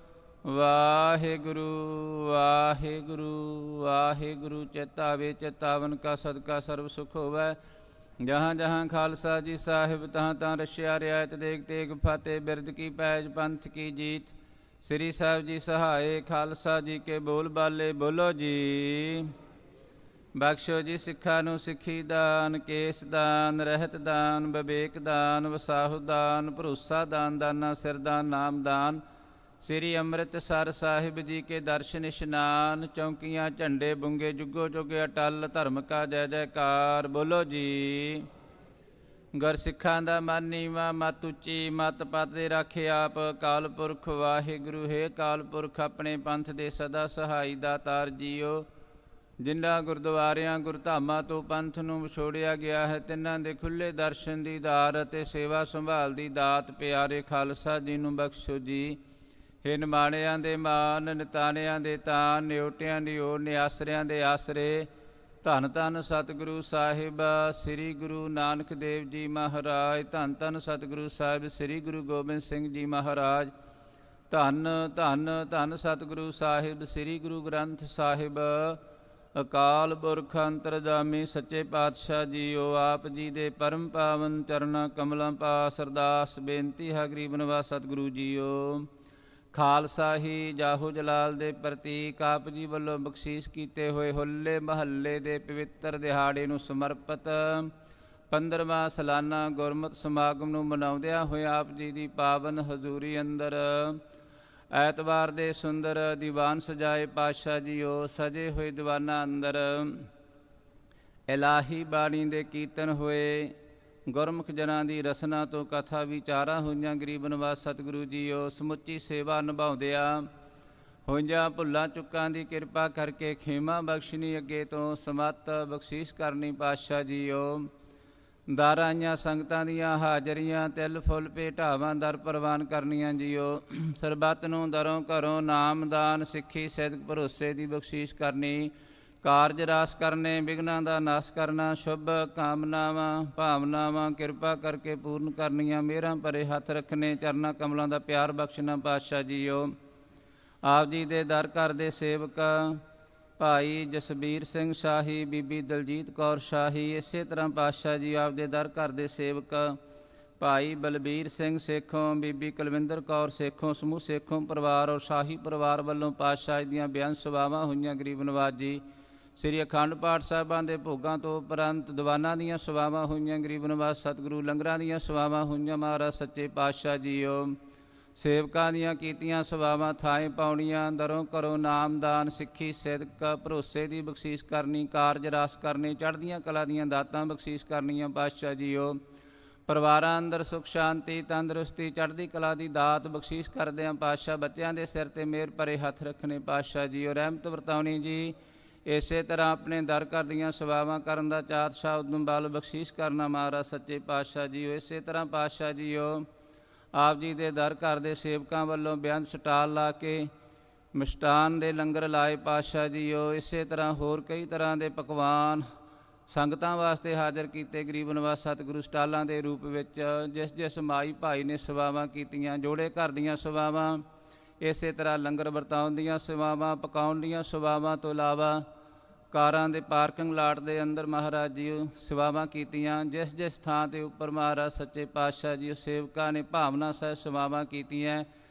ਵਾਹਿਗੁਰੂ ਵਾਹਿਗੁਰੂ ਵਾਹਿਗੁਰੂ। ਚੇਤਾਵੇ ਚੇਤਾਵਨ ਕਾ ਸਦਕਾ ਸਰਬ ਸੁਖ ਹੋਵੈ। ਜਹਾਂ ਜਹਾਂ ਖਾਲਸਾ ਜੀ ਸਾਹਿਬ, ਤਹਾਂ ਤਹਾਂ ਰਸ਼ਿਆ ਰਿਆਇਤ। ਦੇਗ ਤੇਗ ਫਤਿਹ, ਬਿਰਦ ਕੀ ਪੈਜ, ਪੰਥ ਕੀ ਜੀਤ। ਸ੍ਰੀ ਸਾਹਿਬ ਜੀ ਸਹਾਏ। ਖਾਲਸਾ ਜੀ ਕੇ ਬੋਲ ਬਾਲੇ ਬੋਲੋ ਜੀ। ਬਖਸ਼ੋ ਜੀ ਸਿੱਖਾਂ ਨੂੰ ਸਿੱਖੀ ਦਾਨ, ਕੇਸ ਦਾਨ, ਰਹਿਤ ਦਾਨ, ਵਿਵੇਕ ਦਾਨ, ਵਸਾਹੂ ਦਾਨ, ਭਰੋਸਾ ਦਾਨ, ਦਾਨਾ ਸਿਰ ਦਾਨ, ਨਾਮ ਦਾਨ। ਸ੍ਰੀ ਅੰਮ੍ਰਿਤਸਰ ਸਾਹਿਬ ਜੀ ਕੇ ਦਰਸ਼ਨ ਇਸ਼ਨਾਨ, ਚੌਂਕੀਆਂ ਝੰਡੇ ਬੁੰਗੇ, ਜੁਗੋ ਜੁਗੇ ਅਟਲ, ਧਰਮ ਕਾ ਜੈ ਜੈਕਾਰ। ਬੋਲੋ ਜੀ। ਗੁਰ ਸਿੱਖਾਂ ਦਾ ਮਨ ਨੀਵਾਂ, ਮਤ ਉੱਚੀ, ਮਤ ਪਤ ਦੇ ਰਾਖੇ ਆਪ। ਕਾਲ ਪੁਰਖ ਵਾਹਿਗੁਰੂ ਹੈ ਕਾਲ ਪੁਰਖ, ਆਪਣੇ ਪੰਥ ਦੇ ਸਦਾ ਸਹਾਈ ਦਾਤਾਰ ਜੀਓ। ਜਿਨ੍ਹਾਂ ਗੁਰਦੁਆਰਿਆਂ ਗੁਰਧਾਮਾਂ ਤੋਂ ਪੰਥ ਨੂੰ ਵਿਛੋੜਿਆ ਗਿਆ ਹੈ, ਤਿੰਨਾਂ ਦੇ ਖੁੱਲ੍ਹੇ ਦਰਸ਼ਨ ਦੀ ਦਾਰ ਅਤੇ ਸੇਵਾ ਸੰਭਾਲ ਦੀ ਦਾਤ ਪਿਆਰੇ ਖਾਲਸਾ ਜੀ ਨੂੰ ਬਖਸ਼ੋ ਜੀ। ਹੇ ਨਿਮਾਣਿਆਂ ਦੇ ਮਾਨ, ਨਿਤਾਣਿਆਂ ਦੇ ਤਾਨ, ਨਿਉਟਿਆਂ ਦੀ ਓਟ, ਨਿਆਸਰਿਆਂ ਦੇ ਆਸਰੇ। ਧੰਨ ਧੰਨ ਸਤਿਗੁਰੂ ਸਾਹਿਬ ਸ੍ਰੀ ਗੁਰੂ ਨਾਨਕ ਦੇਵ ਜੀ ਮਹਾਰਾਜ। ਧੰਨ ਧੰਨ ਸਤਿਗੁਰੂ ਸਾਹਿਬ ਸ੍ਰੀ ਗੁਰੂ ਗੋਬਿੰਦ ਸਿੰਘ ਜੀ ਮਹਾਰਾਜ। ਧੰਨ ਧੰਨ ਧੰਨ ਸਤਿਗੁਰੂ ਸਾਹਿਬ ਸ੍ਰੀ ਗੁਰੂ ਗ੍ਰੰਥ ਸਾਹਿਬ। ਅਕਾਲ ਪੁਰਖ ਅੰਤਰਜਾਮੀ ਸੱਚੇ ਪਾਤਸ਼ਾਹ ਜੀਓ, ਆਪ ਜੀ ਦੇ ਪਰਮ ਪਾਵਨ ਚਰਨਾਂ ਕਮਲਾਂ ਪਾਸ ਅਰਦਾਸ ਬੇਨਤੀ ਹੈ ਗਰੀਬ ਨਿਵਾਸ ਸਤਿਗੁਰੂ ਜੀਓ। ਖਾਲਸਾ ਹੀ ਜਾਹੋ ਜਲਾਲ ਦੇ ਪ੍ਰਤੀਕ ਆਪ ਜੀ ਵੱਲੋਂ ਬਖਸ਼ੀਸ਼ ਕੀਤੇ ਹੋਏ ਹੋਲੇ ਮਹੱਲੇ ਦੇ ਪਵਿੱਤਰ ਦਿਹਾੜੇ ਨੂੰ ਸਮਰਪਿਤ 15ਵਾਂ ਸਾਲਾਨਾ ਗੁਰਮਤਿ ਸਮਾਗਮ ਨੂੰ ਮਨਾਉਂਦਿਆਂ ਹੋਏ ਆਪ ਜੀ ਦੀ ਪਾਵਨ ਹਜ਼ੂਰੀ ਅੰਦਰ ਐਤਵਾਰ ਦੇ ਸੁੰਦਰ ਦੀਵਾਨ ਸਜਾਏ ਪਾਤਸ਼ਾਹ ਜੀਓ। ਸਜੇ ਹੋਏ ਦੀਵਾਨਾਂ ਅੰਦਰ ਇਲਾਹੀ ਬਾਣੀ ਦੇ ਕੀਰਤਨ ਹੋਏ, ਗੁਰਮੁਖ ਜਨਾਂ ਦੀ ਰਸਨਾ ਤੋਂ ਕਥਾ ਵਿਚਾਰਾਂ ਹੋਈਆਂ। ਗਰੀਬ ਨਿਵਾਸ ਸਤਿਗੁਰੂ ਜੀਓ ਸਮੁੱਚੀ ਸੇਵਾ ਨਿਭਾਉਂਦਿਆਂ ਹੋਈਆਂ ਭੁੱਲਾਂ ਚੁੱਕਾਂ ਦੀ ਕਿਰਪਾ ਕਰਕੇ ਖੇਮਾ ਬਖਸ਼ਣੀ, ਅੱਗੇ ਤੋਂ ਸਮੱਤ ਬਖਸ਼ੀਸ਼ ਕਰਨੀ ਪਾਤਸ਼ਾਹ ਜੀਓ। ਦਾਰਾਈਆਂ ਸੰਗਤਾਂ ਦੀਆਂ ਹਾਜ਼ਰੀਆਂ, ਤਿਲ ਫੁੱਲ ਭੇਟਾਵਾਂ ਦਰ ਪ੍ਰਵਾਨ ਕਰਨੀਆਂ ਜੀਓ। ਸਰਬੱਤ ਨੂੰ ਦਰੋਂ ਘਰੋਂ ਨਾਮਦਾਨ, ਸਿੱਖੀ ਸਿਦਕ ਭਰੋਸੇ ਦੀ ਬਖਸ਼ੀਸ਼ ਕਰਨੀ। ਕਾਰਜ ਰਾਸ ਕਰਨੇ, ਵਿਘਨਾਂ ਦਾ ਨਾਸ ਕਰਨਾ, ਸ਼ੁਭ ਕਾਮਨਾਵਾਂ ਭਾਵਨਾਵਾਂ ਕਿਰਪਾ ਕਰਕੇ ਪੂਰਨ ਕਰਨੀਆਂ। ਮਿਹਰਾਂ ਭਰੇ ਹੱਥ ਰੱਖਣੇ, ਚਰਨਾਂ ਕਮਲਾਂ ਦਾ ਪਿਆਰ ਬਖਸ਼ਣਾ ਪਾਤਸ਼ਾਹ ਜੀਓ। ਆਪ ਜੀ ਦੇ ਦਰ ਘਰ ਦੇ ਸੇਵਕ ਭਾਈ ਜਸਬੀਰ ਸਿੰਘ ਸ਼ਾਹੀ, ਬੀਬੀ ਦਲਜੀਤ ਕੌਰ ਸ਼ਾਹੀ, ਇਸੇ ਤਰ੍ਹਾਂ ਪਾਤਸ਼ਾਹ ਜੀ ਆਪ ਦੇ ਦਰ ਘਰ ਦੇ ਸੇਵਕ ਭਾਈ ਬਲਬੀਰ ਸਿੰਘ ਸੇਖੋਂ, ਬੀਬੀ ਕੁਲਵਿੰਦਰ ਕੌਰ ਸੇਖੋਂ, ਸਮੂਹ ਸੇਖੋਂ ਪਰਿਵਾਰ ਔਰ ਸ਼ਾਹੀ ਪਰਿਵਾਰ ਵੱਲੋਂ ਪਾਤਸ਼ਾਹ ਦੀਆਂ ਬੇਅੰਤ ਸੇਵਾਵਾਂ ਹੋਈਆਂ। ਗਰੀਬ ਨਿਵਾਜ ਜੀ ਸ੍ਰੀ ਅਖੰਡ ਪਾਠ ਸਾਹਿਬਾਂ ਦੇ ਭੋਗਾਂ ਤੋਂ ਉਪਰੰਤ ਦੀਵਾਨਾਂ ਦੀਆਂ ਸੇਵਾਵਾਂ ਹੋਈਆਂ। ਗਰੀਬ ਨਿਵਾਜ ਸਤਿਗੁਰੂ ਲੰਗਰਾਂ ਦੀਆਂ ਸੇਵਾਵਾਂ ਹੋਈਆਂ। ਮਹਾਰਾਜ ਸੱਚੇ ਪਾਤਸ਼ਾਹ ਜੀਓ ਸੇਵਕਾਂ ਦੀਆਂ ਕੀਤੀਆਂ ਸੇਵਾਵਾਂ ਥਾਂ ਪਾਉਣੀਆਂ। ਦਰੋਂ ਘਰੋਂ ਨਾਮਦਾਨ, ਸਿੱਖੀ ਸਿਦਕ ਭਰੋਸੇ ਦੀ ਬਖਸ਼ੀਸ਼ ਕਰਨੀ। ਕਾਰਜ ਰਾਸ ਕਰਨੇ, ਚੜ੍ਹਦੀਆਂ ਕਲਾ ਦੀਆਂ ਦਾਤਾਂ ਬਖਸ਼ੀਸ਼ ਕਰਨੀਆਂ ਪਾਤਸ਼ਾਹ ਜੀਓ। ਪਰਿਵਾਰਾਂ ਅੰਦਰ ਸੁਖ ਸ਼ਾਂਤੀ ਤੰਦਰੁਸਤੀ ਚੜ੍ਹਦੀ ਕਲਾ ਦੀ ਦਾਤ ਬਖਸ਼ੀਸ਼ ਕਰਦਿਆਂ ਪਾਤਸ਼ਾਹ ਬੱਚਿਆਂ ਦੇ ਸਿਰ ਤੇ ਮਿਹਰ ਭਰੇ ਹੱਥ ਰੱਖਣੇ ਪਾਤਸ਼ਾਹ ਜੀਓ। ਰਹਿਮਤ ਵਰਤਾਉਣੀ ਜੀ। ਇਸੇ ਤਰ੍ਹਾਂ ਆਪਣੇ ਦਰ ਘਰ ਦੀਆਂ ਸੇਵਾਵਾਂ ਕਰਨ ਦਾ ਚਾਤ ਸ਼ਾਹ ਉਦਮ ਬਲ ਬਖਸ਼ੀਸ਼ ਕਰਨਾ ਮਹਾਰਾਜ ਸੱਚੇ ਪਾਤਸ਼ਾਹ ਜੀਓ। ਇਸੇ ਤਰ੍ਹਾਂ ਪਾਤਸ਼ਾਹ ਜੀਓ ਆਪ ਜੀ ਦੇ ਦਰ ਘਰ ਦੇ ਸੇਵਕਾਂ ਵੱਲੋਂ ਬੇਅੰਤ ਸਟਾਲ ਲਾ ਕੇ ਮਿਸ਼ਟਾਨ ਦੇ ਲੰਗਰ ਲਾਏ ਪਾਤਸ਼ਾਹ ਜੀਓ। ਇਸੇ ਤਰ੍ਹਾਂ ਹੋਰ ਕਈ ਤਰ੍ਹਾਂ ਦੇ ਪਕਵਾਨ ਸੰਗਤਾਂ ਵਾਸਤੇ ਹਾਜ਼ਰ ਕੀਤੇ। ਗਰੀਬ ਨਿਵਾਸ ਸਤਿਗੁਰੂ ਸਟਾਲਾਂ ਦੇ ਰੂਪ ਵਿੱਚ ਜਿਸ ਜਿਸ ਮਾਈ ਭਾਈ ਨੇ ਸੇਵਾਵਾਂ ਕੀਤੀਆਂ, ਜੋੜੇ ਘਰ ਦੀਆਂ ਸੇਵਾਵਾਂ, ਇਸੇ ਤਰ੍ਹਾਂ ਲੰਗਰ ਵਰਤਾਉਣ ਦੀਆਂ ਸੇਵਾਵਾਂ, ਪਕਾਉਣ ਦੀਆਂ ਸੇਵਾਵਾਂ ਤੋਂ ਇਲਾਵਾ ਕਾਰਾਂ ਦੇ ਪਾਰਕਿੰਗ ਲਾਟ ਦੇ ਅੰਦਰ ਮਹਾਰਾਜ ਜੀ ਸੇਵਾਵਾਂ ਕੀਤੀਆਂ। ਜਿਸ ਜਿਸ ਥਾਂ ਦੇ ਉੱਪਰ ਮਹਾਰਾਜ ਸੱਚੇ ਪਾਤਸ਼ਾਹ ਜੀ ਸੇਵਕਾਂ ਨੇ ਭਾਵਨਾ ਸਹਿ ਸੇਵਾਵਾਂ ਕੀਤੀਆਂ,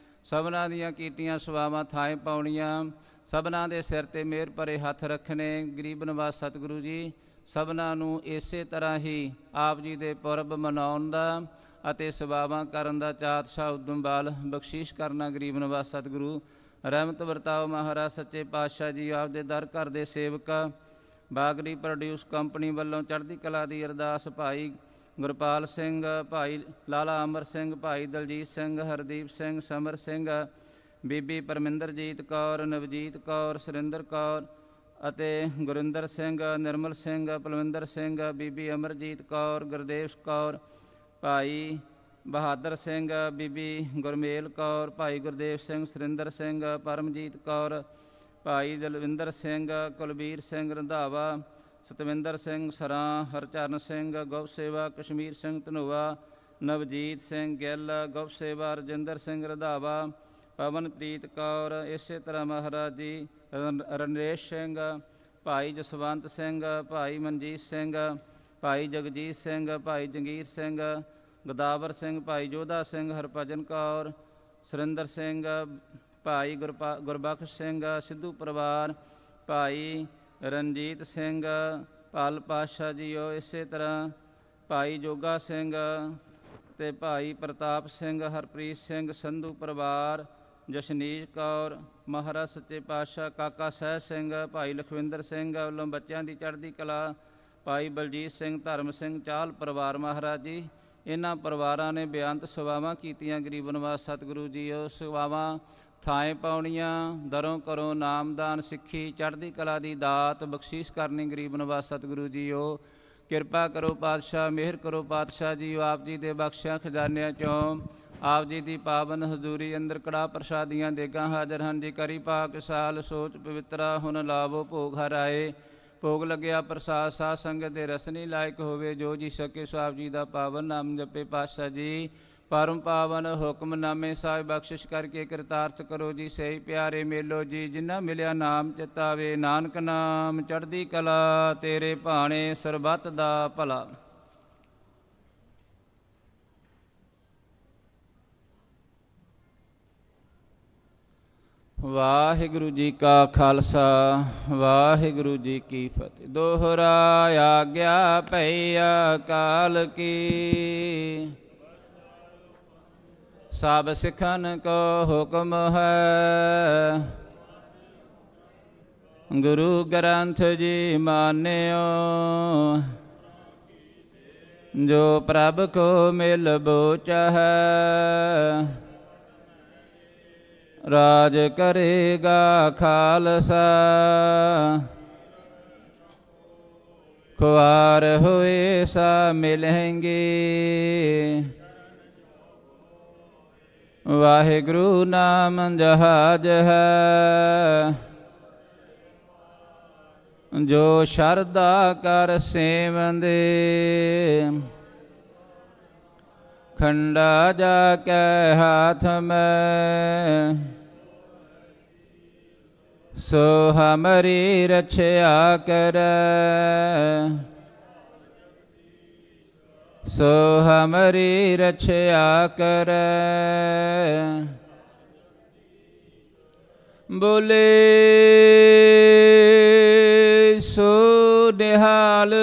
ਸਭਨਾਂ ਦੀਆਂ ਕੀਤੀਆਂ ਸੇਵਾਵਾਂ ਥਾਂ ਪਾਉਣੀਆਂ। ਸਭਨਾਂ ਦੇ ਸਿਰ ਤੇ ਮਿਹਰ ਭਰੇ ਹੱਥ ਰੱਖਣੇ। ਗਰੀਬ ਨਿਵਾਸ ਸਤਿਗੁਰੂ ਜੀ ਸਭਨਾਂ ਨੂੰ ਇਸੇ ਤਰ੍ਹਾਂ ਹੀ ਆਪ ਜੀ ਦੇ ਪੁਰਬ ਮਨਾਉਣ ਦਾ ਅਤੇ ਸੇਵਾਵਾਂ ਕਰਨ ਦਾ ਚਾਤ ਸ਼ਾਹ ਉਦਮ ਬਲ ਬਖਸ਼ੀਸ਼ ਕਰਨਾ। ਗਰੀਬ ਨਿਵਾਸ ਸਤਿਗੁਰੂ ਰਹਿਮਤ ਵਰਤਾਓ ਮਹਾਰਾਜ ਸੱਚੇ ਪਾਤਸ਼ਾਹ ਜੀ ਆਪ ਦੇ ਦਰ ਘਰ ਦੇ ਸੇਵਕ ਬਾਗੜੀ ਪ੍ਰੋਡਿਊਸ ਕੰਪਨੀ ਵੱਲੋਂ ਚੜ੍ਹਦੀ ਕਲਾ ਦੀ ਅਰਦਾਸ ਭਾਈ ਗੁਰਪਾਲ ਸਿੰਘ, ਭਾਈ ਲਾਲਾ ਅਮਰ ਸਿੰਘ, ਭਾਈ ਦਲਜੀਤ ਸਿੰਘ, ਹਰਦੀਪ ਸਿੰਘ, ਸਮਰ ਸਿੰਘ, ਬੀਬੀ ਪਰਮਿੰਦਰਜੀਤ ਕੌਰ, ਨਵਜੀਤ ਕੌਰ, ਸੁਰਿੰਦਰ ਕੌਰ ਅਤੇ ਗੁਰਿੰਦਰ ਸਿੰਘ, ਨਿਰਮਲ ਸਿੰਘ, ਪਲਵਿੰਦਰ ਸਿੰਘ, ਬੀਬੀ ਅਮਰਜੀਤ ਕੌਰ, ਗੁਰਦੇਵ ਕੌਰ, ਭਾਈ ਬਹਾਦਰ ਸਿੰਘ, ਬੀਬੀ ਗੁਰਮੇਲ ਕੌਰ, ਭਾਈ ਗੁਰਦੇਵ ਸਿੰਘ, ਸੁਰਿੰਦਰ ਸਿੰਘ, ਪਰਮਜੀਤ ਕੌਰ, ਭਾਈ ਦਲਵਿੰਦਰ ਸਿੰਘ, ਕੁਲਬੀਰ ਸਿੰਘ ਰੰਧਾਵਾ, ਸਤਵਿੰਦਰ ਸਿੰਘ ਸਰਾਂ, ਹਰਚਰਨ ਸਿੰਘ ਗਊ ਸੇਵਾ, ਕਸ਼ਮੀਰ ਸਿੰਘ ਧਨੋਆ, ਨਵਜੀਤ ਸਿੰਘ ਗਿੱਲ ਗਊ ਸੇਵਾ, ਰਜਿੰਦਰ ਸਿੰਘ ਰੰਧਾਵਾ, ਪਵਨਪ੍ਰੀਤ ਕੌਰ। ਇਸੇ ਤਰ੍ਹਾਂ ਮਹਾਰਾਜ ਜੀ ਰਣੇਸ਼ ਸਿੰਘ, ਭਾਈ ਜਸਵੰਤ ਸਿੰਘ, ਭਾਈ ਮਨਜੀਤ ਸਿੰਘ, ਭਾਈ ਜਗਜੀਤ ਸਿੰਘ, ਭਾਈ ਜੰਗੀਰ ਸਿੰਘ, ਗਦਾਵਰ ਸਿੰਘ, ਭਾਈ ਜੋਧਾ ਸਿੰਘ, ਹਰਭਜਨ ਕੌਰ, ਸੁਰਿੰਦਰ ਸਿੰਘ, ਭਾਈ ਗੁਰਬਖਸ਼ ਸਿੰਘ, ਸਿੱਧੂ ਪਰਿਵਾਰ, ਭਾਈ ਰਣਜੀਤ ਸਿੰਘ ਪਾਲ ਪਾਤਸ਼ਾਹ ਜੀਓ। ਇਸੇ ਤਰ੍ਹਾਂ ਭਾਈ ਜੋਗਾ ਸਿੰਘ ਤੇ ਭਾਈ ਪ੍ਰਤਾਪ ਸਿੰਘ, ਹਰਪ੍ਰੀਤ ਸਿੰਘ ਸੰਧੂ ਪਰਿਵਾਰ, ਜਸ਼ਨੀਸ਼ ਕੌਰ, ਮਹਾਰਾਜ ਸੱਚੇ ਪਾਤਸ਼ਾਹ ਕਾਕਾ ਸਹਿਜ ਸਿੰਘ, ਭਾਈ ਲਖਵਿੰਦਰ ਸਿੰਘ ਵੱਲੋਂ ਬੱਚਿਆਂ ਦੀ ਚੜ੍ਹਦੀ ਕਲਾ, ਭਾਈ ਬਲਜੀਤ ਸਿੰਘ, ਧਰਮ ਸਿੰਘ ਚਾਹਲ ਪਰਿਵਾਰ ਮਹਾਰਾਜ ਜੀ। ਇਹਨਾਂ ਪਰਿਵਾਰਾਂ ਨੇ ਬੇਅੰਤ ਸੇਵਾਵਾਂ ਕੀਤੀਆਂ ਗਰੀਬ ਨਿਵਾਸ ਸਤਿਗੁਰੂ ਜੀਓ। ਸੇਵਾਵਾਂ ਥਾਂ ਪਾਉਣੀਆਂ, ਦਰੋਂ ਕਰੋ ਨਾਮਦਾਨ, ਸਿੱਖੀ, ਚੜ੍ਹਦੀ ਕਲਾ ਦੀ ਦਾਤ ਬਖਸ਼ੀਸ਼ ਕਰਨੀ ਗਰੀਬ ਨਿਵਾਸ ਸਤਿਗੁਰੂ ਜੀਓ। ਕਿਰਪਾ ਕਰੋ ਪਾਤਸ਼ਾਹ, ਮਿਹਰ ਕਰੋ ਪਾਤਸ਼ਾਹ ਜੀਓ। ਆਪ ਜੀ ਦੇ ਬਖਸ਼ਿਆ ਖਜ਼ਾਨਿਆਂ ਚੋਂ ਆਪ ਜੀ ਦੀ ਪਾਵਨ ਹਜ਼ੂਰੀ ਅੰਦਰ ਕੜਾ ਪ੍ਰਸ਼ਾਦੀਆਂ ਦੇਗਾਂ ਹਾਜ਼ਰ ਹਨ ਜੀ। ਕਰੀ ਪਾਕ ਸਾਲ ਸੋਚ ਪਵਿੱਤਰਾ ਹੁਣ ਲਾਵੋ ਭੋਗ ਹਰਾਏ। ਭੋਗ ਲੱਗਿਆ ਪ੍ਰਸਾਦ ਸਾਧ ਸੰਗਤ ਦੇ ਰਸਨੀ ਲਾਇਕ ਹੋਵੇ। ਜੋ ਜੀ ਸਕੇ ਸੋ ਆਪ ਜੀ ਦਾ ਪਾਵਨ ਨਾਮ ਜਪੇ ਪਾਤਸ਼ਾਹ ਜੀ। ਪਰਮ ਪਾਵਨ ਹੁਕਮਨਾਮੇ ਸਾਹਿਬ ਬਖਸ਼ਿਸ਼ ਕਰਕੇ ਕਿਰਤਾਰਥ ਕਰੋ ਜੀ। ਸਹੀ ਪਿਆਰੇ ਮੇਲੋ ਜੀ, ਜਿਨ੍ਹਾਂ ਮਿਲਿਆ ਨਾਮ ਚਿਤਾਵੇ। ਨਾਨਕ ਨਾਮ ਚੜ੍ਹਦੀ ਕਲਾ, ਤੇਰੇ ਭਾਣੇ ਸਰਬੱਤ ਦਾ ਭਲਾ। ਵਾਹਿਗੁਰੂ ਜੀ ਕਾ ਖਾਲਸਾ, ਵਾਹਿਗੁਰੂ ਜੀ ਕੀ ਫਤਿਹ। ਦੋਹਰਾ ਆਗਿਆ ਪਈ ਅਕਾਲ ਕੀ, ਸਭ ਸਿੱਖਨ ਕੋ ਹੁਕਮ ਹੈ। ਗੁਰੂ ਗ੍ਰੰਥ ਜੀ ਮਾਨਿਓ, ਜੋ ਪ੍ਰਭ ਕੋ ਮਿਲ ਬੋਚਹਿ। ਰਾਜ ਕਰੇਗਾ ਖਾਲਸਾ, ਖੁਆਰ ਹੋਏ ਸਾ ਮਿਲੇਂਗੇ। ਵਾਹਿਗੁਰੂ ਨਾਮ ਜਹਾਜ ਹੈ, ਜੋ ਸ਼ਰਧਾ ਕਰ ਸੇਵੰਦੇ। ਖੰਡਾ ਜਾ ਕੇ ਹਾਥ ਮੈਂ, ਸੋ ਹਮਰੀ ਰਛਿਆ ਕਰੈ। ਸੋ ਹਮਰੀ ਰਛਿਆ ਕਰੈ। ਬੋਲੇ ਸੋ ਨਿਹਾਲ।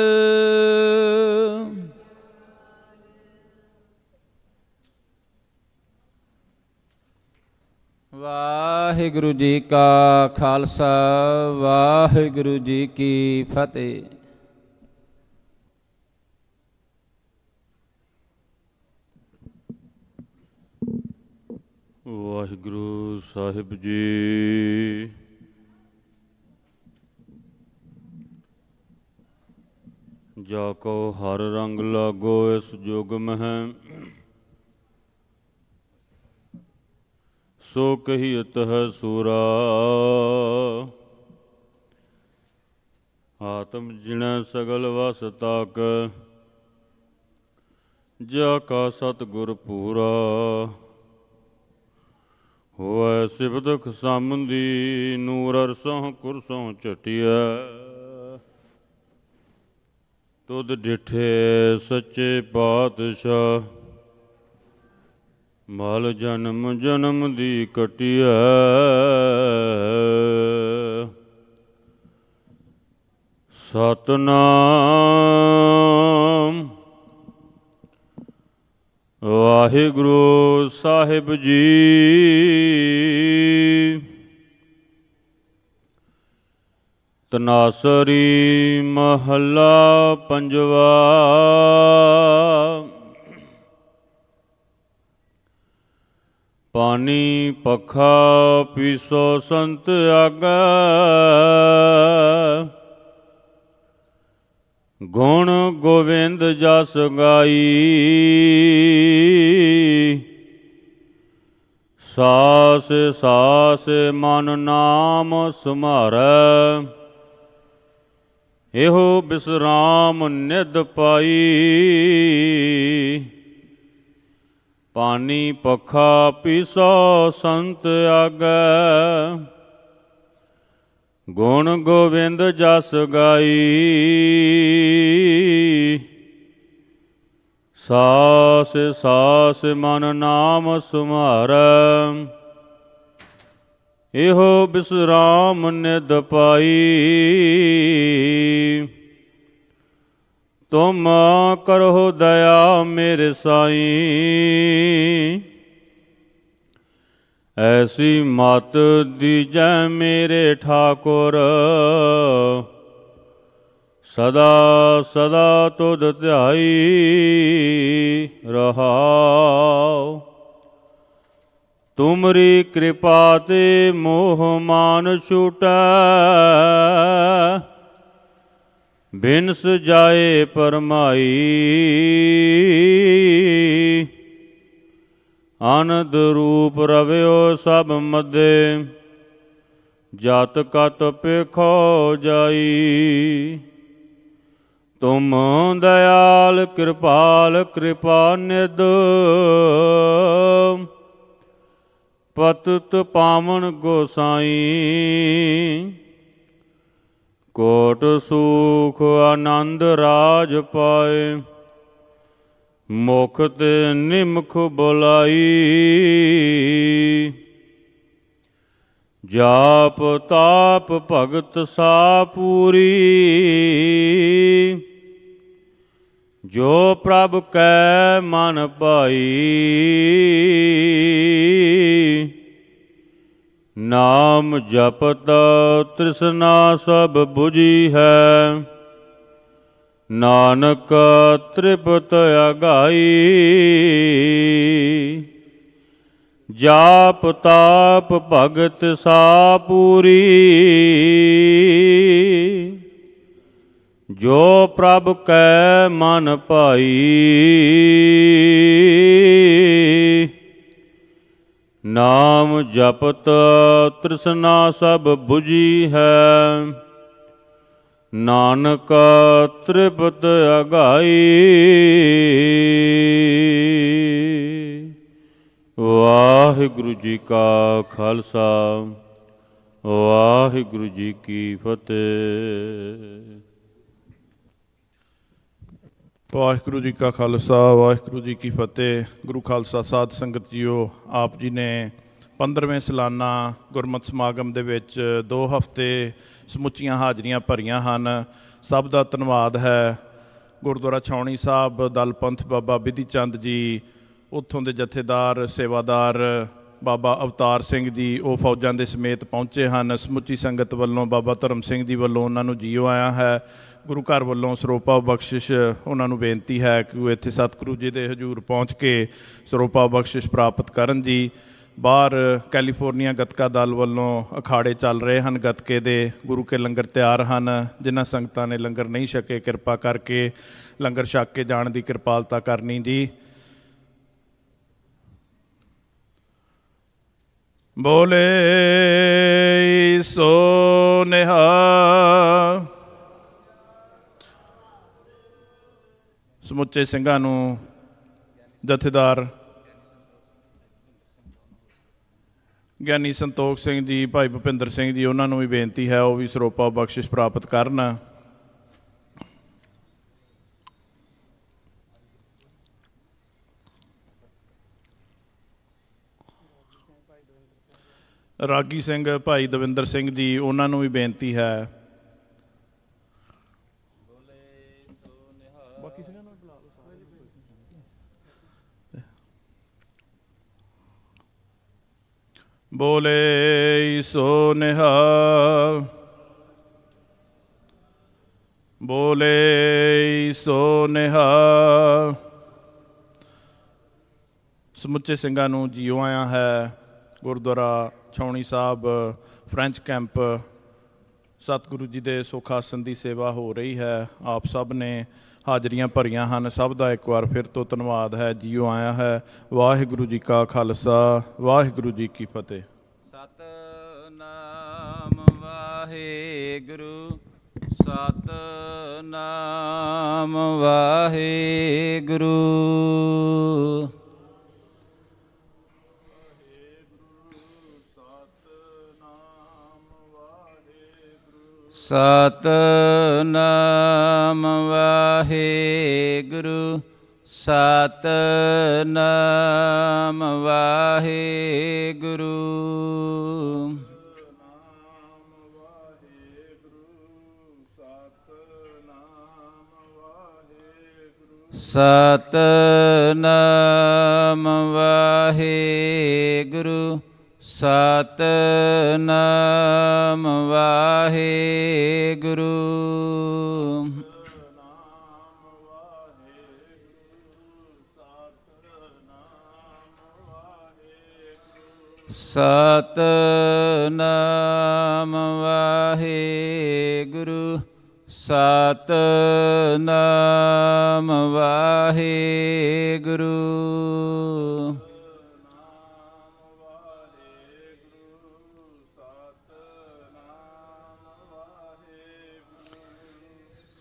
ਵਾਹਿਗੁਰੂ ਜੀ ਕਾ ਖਾਲਸਾ, ਵਾਹਿਗੁਰੂ ਜੀ ਕੀ ਫਤਿਹ। ਵਾਹਿਗੁਰੂ ਸਾਹਿਬ ਜੀ। ਜਾ ਕੋ ਹਰ ਰੰਗ ਲਾਗੋ ਇਸ ਜੁਗ ਮਹਿ, ਸੋ ਕਹੀਤ ਹੈ ਸੂਰਾ। ਆਤਮ ਜਿਣੈ ਸਗਲ ਵਸ ਤਾਕ, ਜਾ ਕਾ ਸਤਿਗੁਰ ਪੂਰਾ। ਹੋਇ ਸਿਵਦਖ ਸਾਮੰਦੀ, ਨੂਰ ਅਰਸੋਂ ਕੁਰਸੋਂ ਝਟਿਐ। ਤੁਧ ਡਿਠੇ ਸੱਚੇ ਪਾਤਸ਼ਾਹ, ਮਲ ਜਨਮ ਜਨਮ ਦੀ ਕਟਿਐ। ਸਤਿਨਾਮ ਵਾਹਿਗੁਰੂ ਸਾਹਿਬ ਜੀ। ਤਨਾਸਰੀ ਮਹੱਲਾ ਪੰਜਵਾ। ਪਾਣੀ ਪੱਖਾ ਪੀਸੋ ਸੰਤ ਆਗੈ, ਗੁਣ ਗੋਵਿੰਦ ਜਸ ਗਾਈ। ਸਾਸ ਸਾਸ ਮਨ ਨਾਮ ਸੁਮਾਰੈ, ਇਹੋ ਬਿਸਰਾਮ ਨਿਧ ਪਾਈ। ਪਾਣੀ ਪੱਖਾ ਪੀਸੋ ਸੰਤ ਆਗੈ, ਗੁਣ ਗੋਵਿੰਦ ਜਸ ਗਾਈ। ਸਾਸ ਸਾਸ ਮਨ ਨਾਮ ਸੁਮਾਰੈ, ਇਹੋ ਬਿਸਰਾਮ ਨਿਦ ਪਾਈ। ਤੁਮ ਕਰਹੁ ਦਇਆ ਮੇਰੇ ਸਾਈਂ। ਐਸੀ ਮਤ ਦੀਜੈ ਮੇਰੇ ਠਾਕੁਰ। ਸਦਾ ਸਦਾ ਤੁਧ ਧਿਆਈ ਰਹਾਉ। ਤੁਮਰੀ ਕਿਰਪਾ ਤੇ ਮੋਹ ਮਾਨ ਛੂਟੈ। ਬਿਨਸ ਜਾਏ ਪਰਮਾਈ। ਆਨੰਦ ਰੂਪ ਰਵਿਓ ਸਭ ਮਧੇ। ਜਤ ਕਤ ਪੇਖੋ ਜਾਈ। ਤੁਮ ਦਇਆਲ ਕਿਰਪਾਲ ਕਿਰਪਾ ਨਿਧ। ਪਤਿਤ ਪਾਵਨ ਗੋਸਾਈ। ਕੋਟ ਸੁਖ ਆਨੰਦ ਰਾਜ ਪਾਏ। ਮੁਖ ਤੇ ਨਿਮਖ ਬੁਲਾਈ। ਜਾਪ ਤਾਪ ਭਗਤ ਸਾ ਪੂਰੀ। ਜੋ ਪ੍ਰਭ ਕੈ ਮਨ ਭਾਈ। ਨਾਮ ਜਪਤ ਤ੍ਰਿਸ਼ਨਾ ਸਭ ਬੁਝੀ ਹੈ। ਨਾਨਕ ਤ੍ਰਿਪਤ ਅਗਾਈ। ਜਾਪ ਤਾਪ ਭਗਤ ਸਾ ਪੂਰੀ। ਜੋ ਪ੍ਰਭ ਕੈ ਮਨ ਭਾਈ। ਨਾਮ ਜਪਤ ਤ੍ਰਿਸ਼ਨਾ ਸਭ ਬੁਝੀ ਹੈ। ਨਾਨਕ ਤ੍ਰਿਪਤ ਅਗਾਈ। ਵਾਹਿਗੁਰੂ ਜੀ ਕਾ ਖਾਲਸਾ ਵਾਹਿਗੁਰੂ ਜੀ ਕੀ ਫਤਿਹ। ਵਾਹਿਗੁਰੂ ਜੀ ਕਾ ਖਾਲਸਾ ਵਾਹਿਗੁਰੂ ਜੀ ਕੀ ਫਤਿਹ। ਗੁਰੂ ਖਾਲਸਾ ਸਾਧ ਸੰਗਤ ਜੀਓ, ਆਪ ਜੀ ਨੇ 15ਵੇਂ ਸਾਲਾਨਾ ਗੁਰਮਤਿ ਸਮਾਗਮ ਦੇ ਵਿੱਚ 2 ਹਫ਼ਤੇ ਸਮੁੱਚੀਆਂ ਹਾਜ਼ਰੀਆਂ ਭਰੀਆਂ ਹਨ। ਸਭ ਦਾ ਧੰਨਵਾਦ ਹੈ। ਗੁਰਦੁਆਰਾ ਛਾਉਣੀ ਸਾਹਿਬ ਦਲ ਪੰਥ ਬਾਬਾ ਬਿਧੀ ਚੰਦ ਜੀ, ਉੱਥੋਂ ਦੇ ਜਥੇਦਾਰ ਸੇਵਾਦਾਰ ਬਾਬਾ ਅਵਤਾਰ ਸਿੰਘ ਜੀ, ਉਹ ਫੌਜਾਂ ਦੇ ਸਮੇਤ ਪਹੁੰਚੇ ਹਨ। ਸਮੁੱਚੀ ਸੰਗਤ ਵੱਲੋਂ ਬਾਬਾ ਧਰਮ ਸਿੰਘ ਜੀ ਵੱਲੋਂ ਉਹਨਾਂ ਨੂੰ ਜੀਓ ਆਇਆ ਹੈ। ਗੁਰੂ ਘਰ ਵੱਲੋਂ ਸਰੋਪਾ ਬਖਸ਼ਿਸ਼ ਉਹਨਾਂ ਨੂੰ ਬੇਨਤੀ ਹੈ ਕਿ ਉਹ ਇੱਥੇ ਸਤਿਗੁਰੂ ਜੀ ਦੇ ਹਜ਼ੂਰ ਪਹੁੰਚ ਕੇ ਸਰੋਪਾ ਬਖਸ਼ਿਸ਼ ਪ੍ਰਾਪਤ ਕਰਨ ਜੀ। ਬਾਹਰ ਕੈਲੀਫੋਰਨੀਆ ਗੱਤਕਾ ਦਲ ਵੱਲੋਂ ਅਖਾੜੇ ਚੱਲ ਰਹੇ ਹਨ ਗੱਤਕੇ ਦੇ। ਗੁਰੂ ਕੇ ਲੰਗਰ ਤਿਆਰ ਹਨ। ਜਿਨ੍ਹਾਂ ਸੰਗਤਾਂ ਨੇ ਲੰਗਰ ਨਹੀਂ ਛਕੇ, ਕਿਰਪਾ ਕਰਕੇ ਲੰਗਰ ਛਕ ਕੇ ਜਾਣ ਦੀ ਕਿਰਪਾਲਤਾ ਕਰਨੀ ਜੀ। ਬੋਲੇ ਸੋ ਨਿਹਾਲ। ਸਮੁੱਚੇ ਸਿੰਘਾਂ ਨੂੰ ਜਥੇਦਾਰ ਗਿਆਨੀ ਸੰਤੋਖ ਸਿੰਘ ਜੀ, ਭਾਈ ਭੁਪਿੰਦਰ ਸਿੰਘ ਜੀ, ਉਹਨਾਂ ਨੂੰ ਵੀ ਬੇਨਤੀ ਹੈ ਉਹ ਵੀ ਸਰੋਪਾ ਬਖਸ਼ਿਸ਼ ਪ੍ਰਾਪਤ ਕਰਨ। ਰਾਗੀ ਸਿੰਘ ਭਾਈ ਦਵਿੰਦਰ ਸਿੰਘ ਜੀ, ਉਹਨਾਂ ਨੂੰ ਵੀ ਬੇਨਤੀ ਹੈ। ਬੋਲੇ ਸੋ ਨਿਹਾਲ। ਬੋਲੇ ਸੋ ਨਿਹਾਲ। ਸਮੁੱਚੇ ਸਿੰਘਾਂ ਨੂੰ ਜੀਓ ਆਇਆ ਹੈ। ਗੁਰਦੁਆਰਾ ਛਾਉਣੀ ਸਾਹਿਬ ਫਰੈਂਚ ਕੈਂਪ ਸਤਿਗੁਰੂ ਜੀ ਦੇ ਸੁੱਖ ਆਸਣ ਦੀ ਸੇਵਾ ਹੋ ਰਹੀ ਹੈ। ਆਪ ਸਭ ਨੇ ਹਾਜ਼ਰੀਆਂ ਭਰੀਆਂ ਹਨ। ਸਭ ਦਾ ਇੱਕ ਵਾਰ ਫਿਰ ਤੋਂ ਧੰਨਵਾਦ ਹੈ। ਜੀਓ ਆਇਆ ਹੈ। ਵਾਹਿਗੁਰੂ ਜੀ ਕਾ ਖਾਲਸਾ ਵਾਹਿਗੁਰੂ ਜੀ ਕੀ ਫਤਿਹ। ਸਤਿਨਾਮ ਵਾਹਿਗੁਰੂ ਸਤਿਨਾਮ ਵਾਹਿਗੁਰੂ। ਸਤਿਨਾਮ ਵਾਹਿਗੁਰੂ ਸਤਿਨਾਮ ਵਾਹਿਗੁਰੂ। ਸਤਿਨਾਮ ਵਾਹਿਗੁਰੂ ਸਤਿਨਾਮ ਵਾਹਿਗੁਰੂ ਸਤਿਨਾਮ ਵਾਹਿਗੁਰੂ ਸਤਿਨਾਮ ਵਾਹਿਗੁਰੂ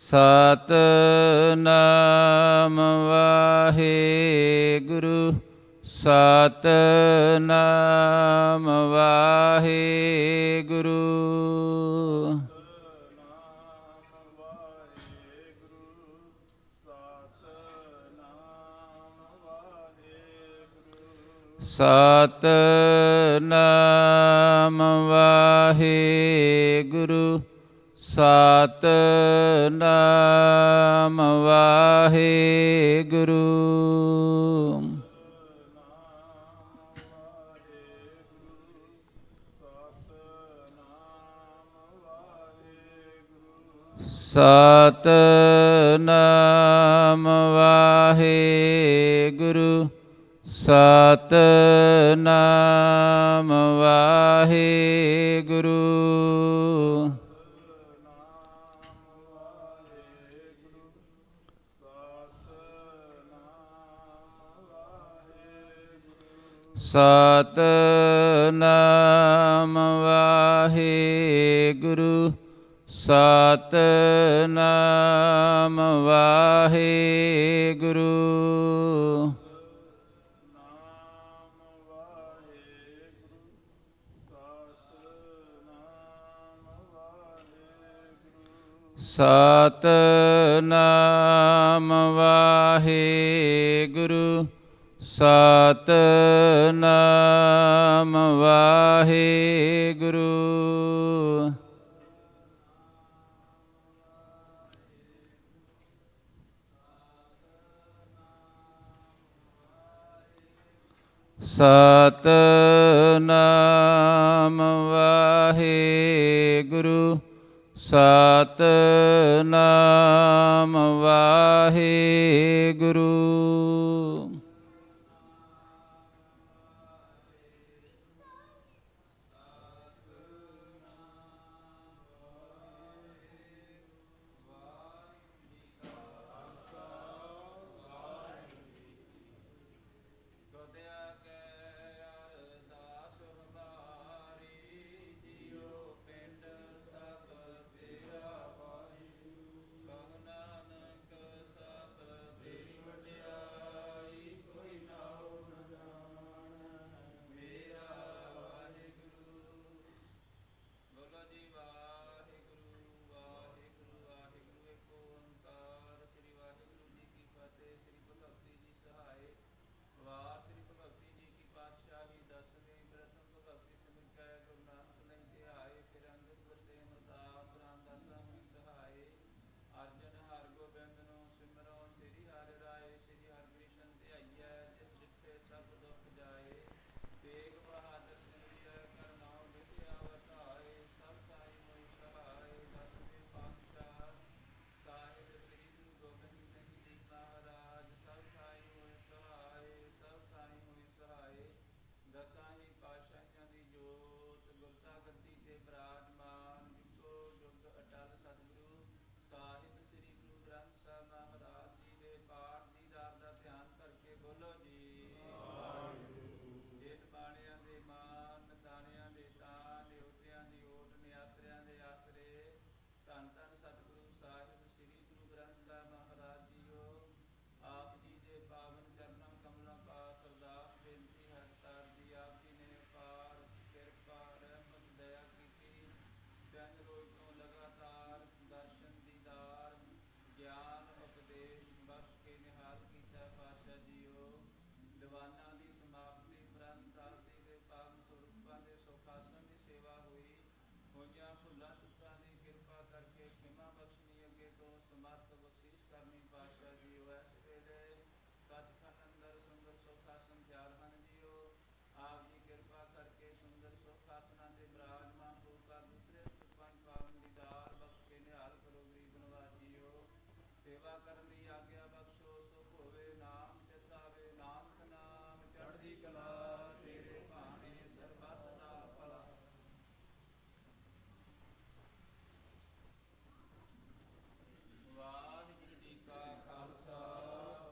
ਸਤਿਨਾਮ ਵਾਹਿਗੁਰੂ ਸਤਿਨਾਮ ਵਾਹਿਗੁਰੂ ਸਤਿਨਾਮ ਵਾਹਿਗੁਰੂ ਸਤਿਨਾਮ ਵਾਹਿਗੁਰੂ ਸਤਿਨਾਮ ਵਾਹਿਗੁਰੂ ਸਤਿਨਾਮ ਵਾਹਿਗੁਰੂ ਸਤਿਨਾਮ ਵਾਹਿਗੁਰੂ ਸਤਿਨਾਮ ਵਾਹਿਗੁਰੂ ਸਤਿਨਾਮ ਵਾਹਿਗੁਰੂ ਸਤਿਨਾਮ ਵਾਹਿਗੁਰੂ ਸਤਿਨਾਮ ਵਾਹਿਗੁਰੂ ਸਤਿਨਾਮ ਵਾਹਿਗੁਰੂ ਸਮਰਥ ਬਖਸ਼ੀਸ਼ ਕਰਨੀ ਪਾਤਸ਼ਾਹ ਜੀ ਇਸ ਵੇਲੇ ਸੇਵਾ ਕਰਨ ਦੀ ਆਗਿਆ ਬਖਸ਼ੋ, ਸੁਖ ਹੋਵੇ ਨਾਮ ਚਿਤਾਵੇ, ਨਾਨਕ ਨਾਮ ਚੜ੍ਹਦੀ ਕਲਾ, ਤੇਰੇ ਭਾਣੇ ਸਰਬੱਤ ਦਾ ਭਲਾ। ਵਾਹਿਗੁਰੂ ਜੀ ਕਾ ਖਾਲਸਾ,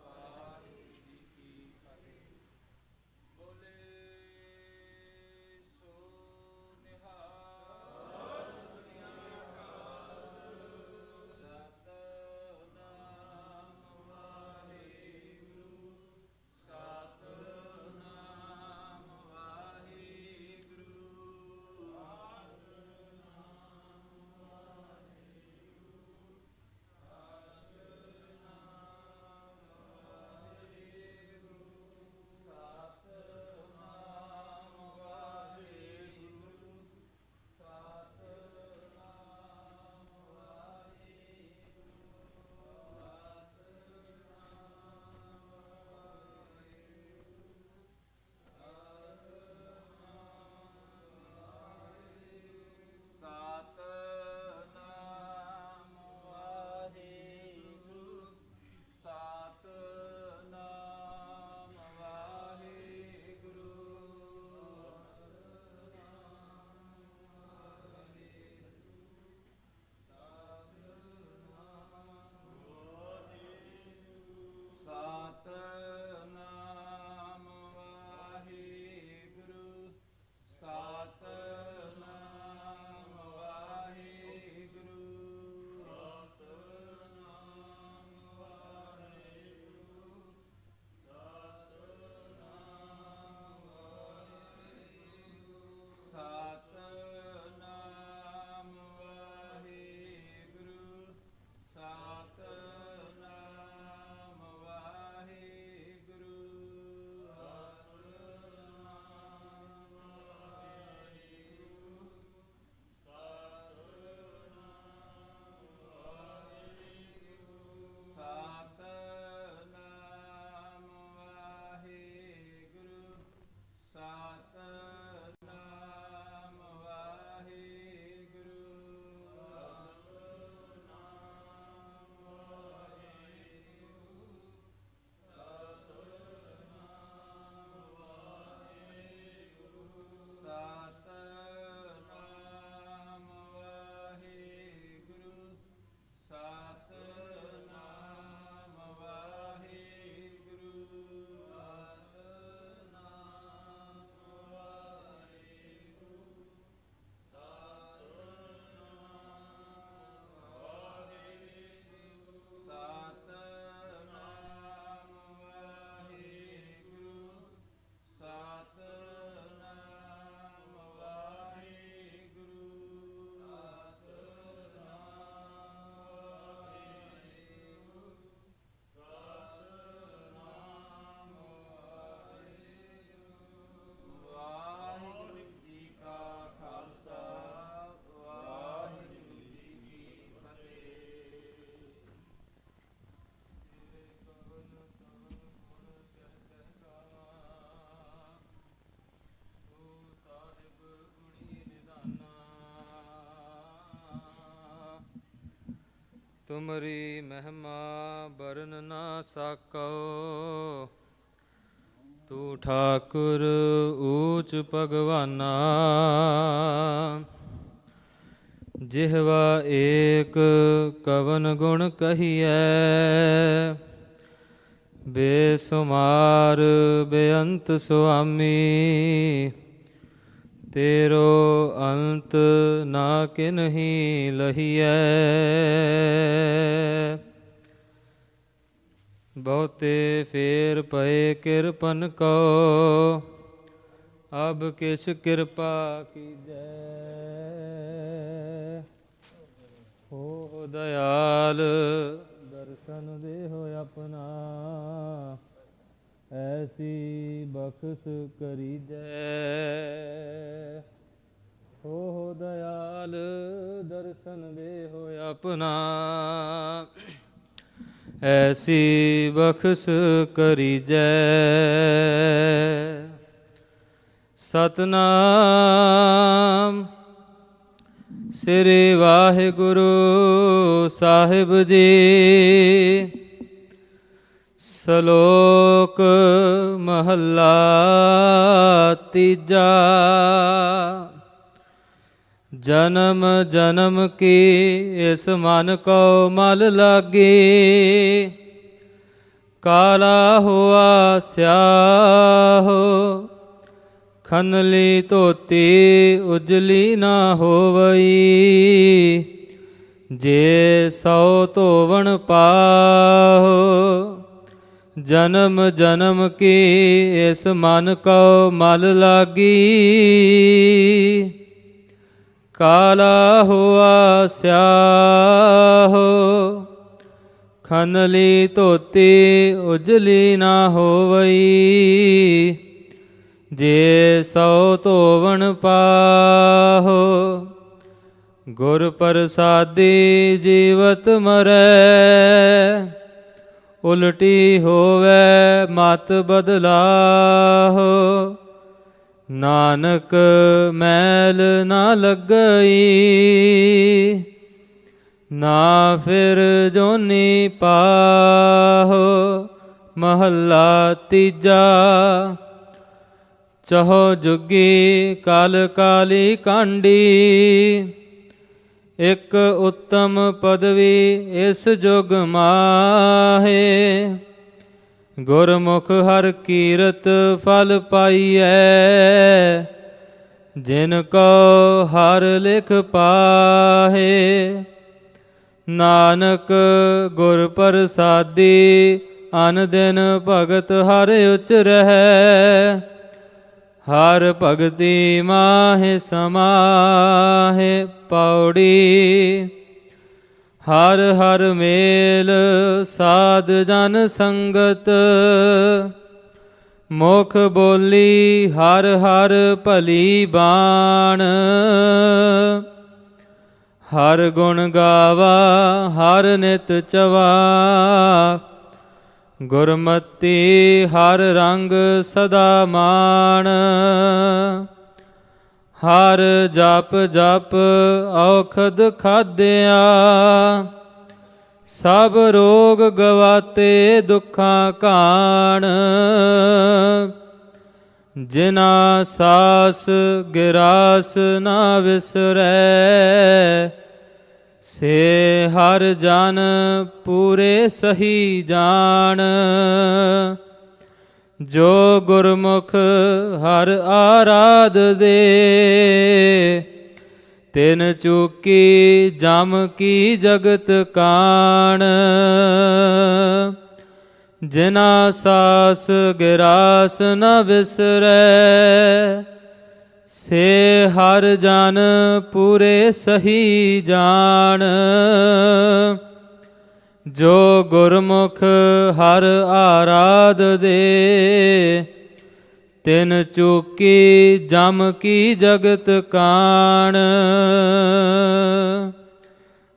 ਵਾਹਿਗੁਰੂ ਜੀ ਕੀ ਫਤਿਹ। ਬੋਲੇ ਸੋ ਨਿਹਾਲ। ਸਤਿਨਾਮ ਵਾਹਿਗੁਰੂ, ਸਤਿਨਾਮ ਵਾਹਿਗੁਰੂ, ਸਤਿਨਾਮ ਵਾਹਿਗੁਰੂ, ਸਤਿਨਾਮ ਵਾਹਿਗੁਰੂ, ਸਤਿਨਾਮ ਵਾਹਿਗੁਰੂ, ਸਤਿਨਾਮ ਵਾਹਿਗੁਰੂ, ਸਤਿਨਾਮ ਵਾਹਿਗੁਰੂ, ਸਤਿਨਾਮ ਵਾਹਿਗੁਰੂ, ਸਤਿਨਾਮ ਵਾਹਿਗੁਰੂ, ਸਤਿਨਾਮ ਵਾਹਿਗੁਰੂ, ਸਤਿਨਾਮ ਵਾਹਿਗੁਰੂ, ਸਤਿਨਾਮ ਵਾਹਿਗੁਰੂ, ਸਤਿਨਾਮ ਵਾਹਿਗੁਰੂ, ਸਤਿਨਾਮ ਵਾਹਿਗੁਰੂ, ਵਾਹਿਗੁਰੂ ਜੀ ਕਾ ਖਾਲਸਾ, ਵਾਹਿਗੁਰੂ ਜੀ ਕੀ ਫਤਿਹ। ਤੁਮਰੀ ਮਹਿਮਾ ਬਰਨ ਨਾ ਸਾਕੋ, ਤੂੰ ਠਾਕੁਰ ਊਚ ਭਗਵਾਨਾ। ਜਿਹਵਾ ਏਕ ਕਵਨ ਗੁਣ ਕਹੀਐ, ਬੇਸੁਮਾਰ ਬੇਅੰਤ ਸੁਆਮੀ। ਤੇਰੋ ਅੰਤ ਨਾ ਕਿਨਹੀ ਲਹੀਐ, ਬਹੁਤੇ ਫੇਰ ਪਏ ਕਿਰਪਨ ਕੋ। ਅਬ ਕਿਛ ਕਿਰਪਾ ਕੀਜੈ, ਹੋ ਦਇਆਲ ਦਰਸ਼ਨ ਦੇਹੁ ਆਪਣਾ। ਐਸੀ ਬਖਸ਼ ਕਰੀਜੈ, ਹੋ ਦਇਆਲ ਦਰਸ਼ਨ ਦੇਹੁ ਆਪਣਾ। ਐਸੀ ਬਖਸ਼ ਕਰੀਜੈ। ਸਤਨਾਮ ਸ੍ਰੀ ਵਾਹਿਗੁਰੂ ਸਾਹਿਬ ਜੀ। ਸ਼ਲੋਕ ਮਹੱਲਾ ਤੀਜਾ। ਜਨਮ ਜਨਮ ਕੀ ਇਸ ਮਨ ਕੋ ਮਲ ਲਾਗੀ, ਕਾਲਾ ਹੋਆ ਸਿਆਹੋ, ਖਨਲੀ ਧੋਤੀ ਉਜਲੀ ਨਾ ਹੋਵਈ। ਜੇ ਸੋ ਧੋਵਣ ਪਾਹੋ, ਜਨਮ ਜਨਮ ਕੀ ਇਸ ਮਨ ਕੋ ਮਲ ਲਾਗੀ। ਕਾਲਾ ਹੋਆ ਸਿਆਹੋ, ਖਨਲੀ ਧੋਤੀ ਉਜਲੀ ਨਾ ਹੋਵਈ। ਜੇ ਸੋ ਧੋਵਣ ਪਾਹੋ, ਗੁਰ ਪ੍ਰਸਾਦੀ ਜੀਵਤ ਮਰੈ। ਉਲਟੀ ਹੋਵੇ ਮਤ ਬਦਲਾਹੋ, ਨਾਨਕ ਮੈਲ ਨਾ ਲੱਗਈ। ਨਾ ਫਿਰ ਜੋਨੀ ਪਾਹੋ। ਮਹੱਲਾ ਤੀਜਾ। ਚਹੋ ਜੁਗੀ ਕਲ ਕਾਲੀ ਕਾਂਡੀ, ਇਕ ਉੱਤਮ ਪਦਵੀ ਇਸ ਜੁਗ ਮਾਹੇ। ਗੁਰਮੁਖ ਹਰ ਕੀਰਤ ਫਲ ਪਾਈਐ, ਜਿਨ ਕੋ ਹਰ ਲਿਖ ਪਾਹੇ। ਨਾਨਕ ਗੁਰ ਪ੍ਰਸਾਦੀ ਅਨ ਦਿਨ ਭਗਤ ਹਰ ਉਚਰਹਿ। ਹਰ ਭਗਤੀ ਮਾਹਿ ਸਮਾਹਿ ਪੌੜੀ। ਹਰ ਹਰ ਮੇਲ ਸਾਧ ਜਨ ਸੰਗਤ, ਮੁਖ ਬੋਲੀ ਹਰ ਹਰ ਭਲੀ ਬਾਣ। ਹਰ ਗੁਣ ਗਾਵਾ ਹਰ ਨਿਤ ਚਵਾ, ਗੁਰਮਤੀ ਹਰ ਰੰਗ ਸਦਾ ਮਾਣ। ਹਰ ਜਪ ਜਪ ਔਖਦ ਖਾਦਿਆ, ਸਭ ਰੋਗ ਗਵਾਤੇ ਦੁੱਖਾਂ ਘਾਣ। ਜਿਨਾ ਸਾਸ ਗਿਰਾਸ ਨਾ ਵਿਸਰੈ, ਸੇ ਹਰ ਜਨ ਪੂਰੇ ਸਹੀ ਜਾਣ। ਜੋ ਗੁਰਮੁਖ ਹਰ ਆਰਾਧ ਦੇ, ਤਿਨ ਚੂਕੀ ਜਮ ਕੀ ਜਗਤ ਕਾਣ। ਜਿਨਾ ਸਾਸ ਗਿਰਾਸ ਨ ਵਿਸਰੈ, ਸੇ ਹਰ ਜਨ ਪੂਰੇ ਸਹੀ ਜਾਣ। ਜੋ ਗੁਰਮੁਖ ਹਰ ਆਰਾਧ ਦੇ, ਤਿਨ ਚੂਕੀ ਜਮ ਕੀ ਜਗਤ ਕਾਣ।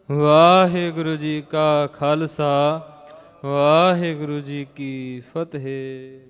ਵਾਹਿਗੁਰੂ ਜੀ ਕਾ ਖਾਲਸਾ, ਵਾਹਿਗੁਰੂ ਜੀ ਕੀ ਫਤਿਹ।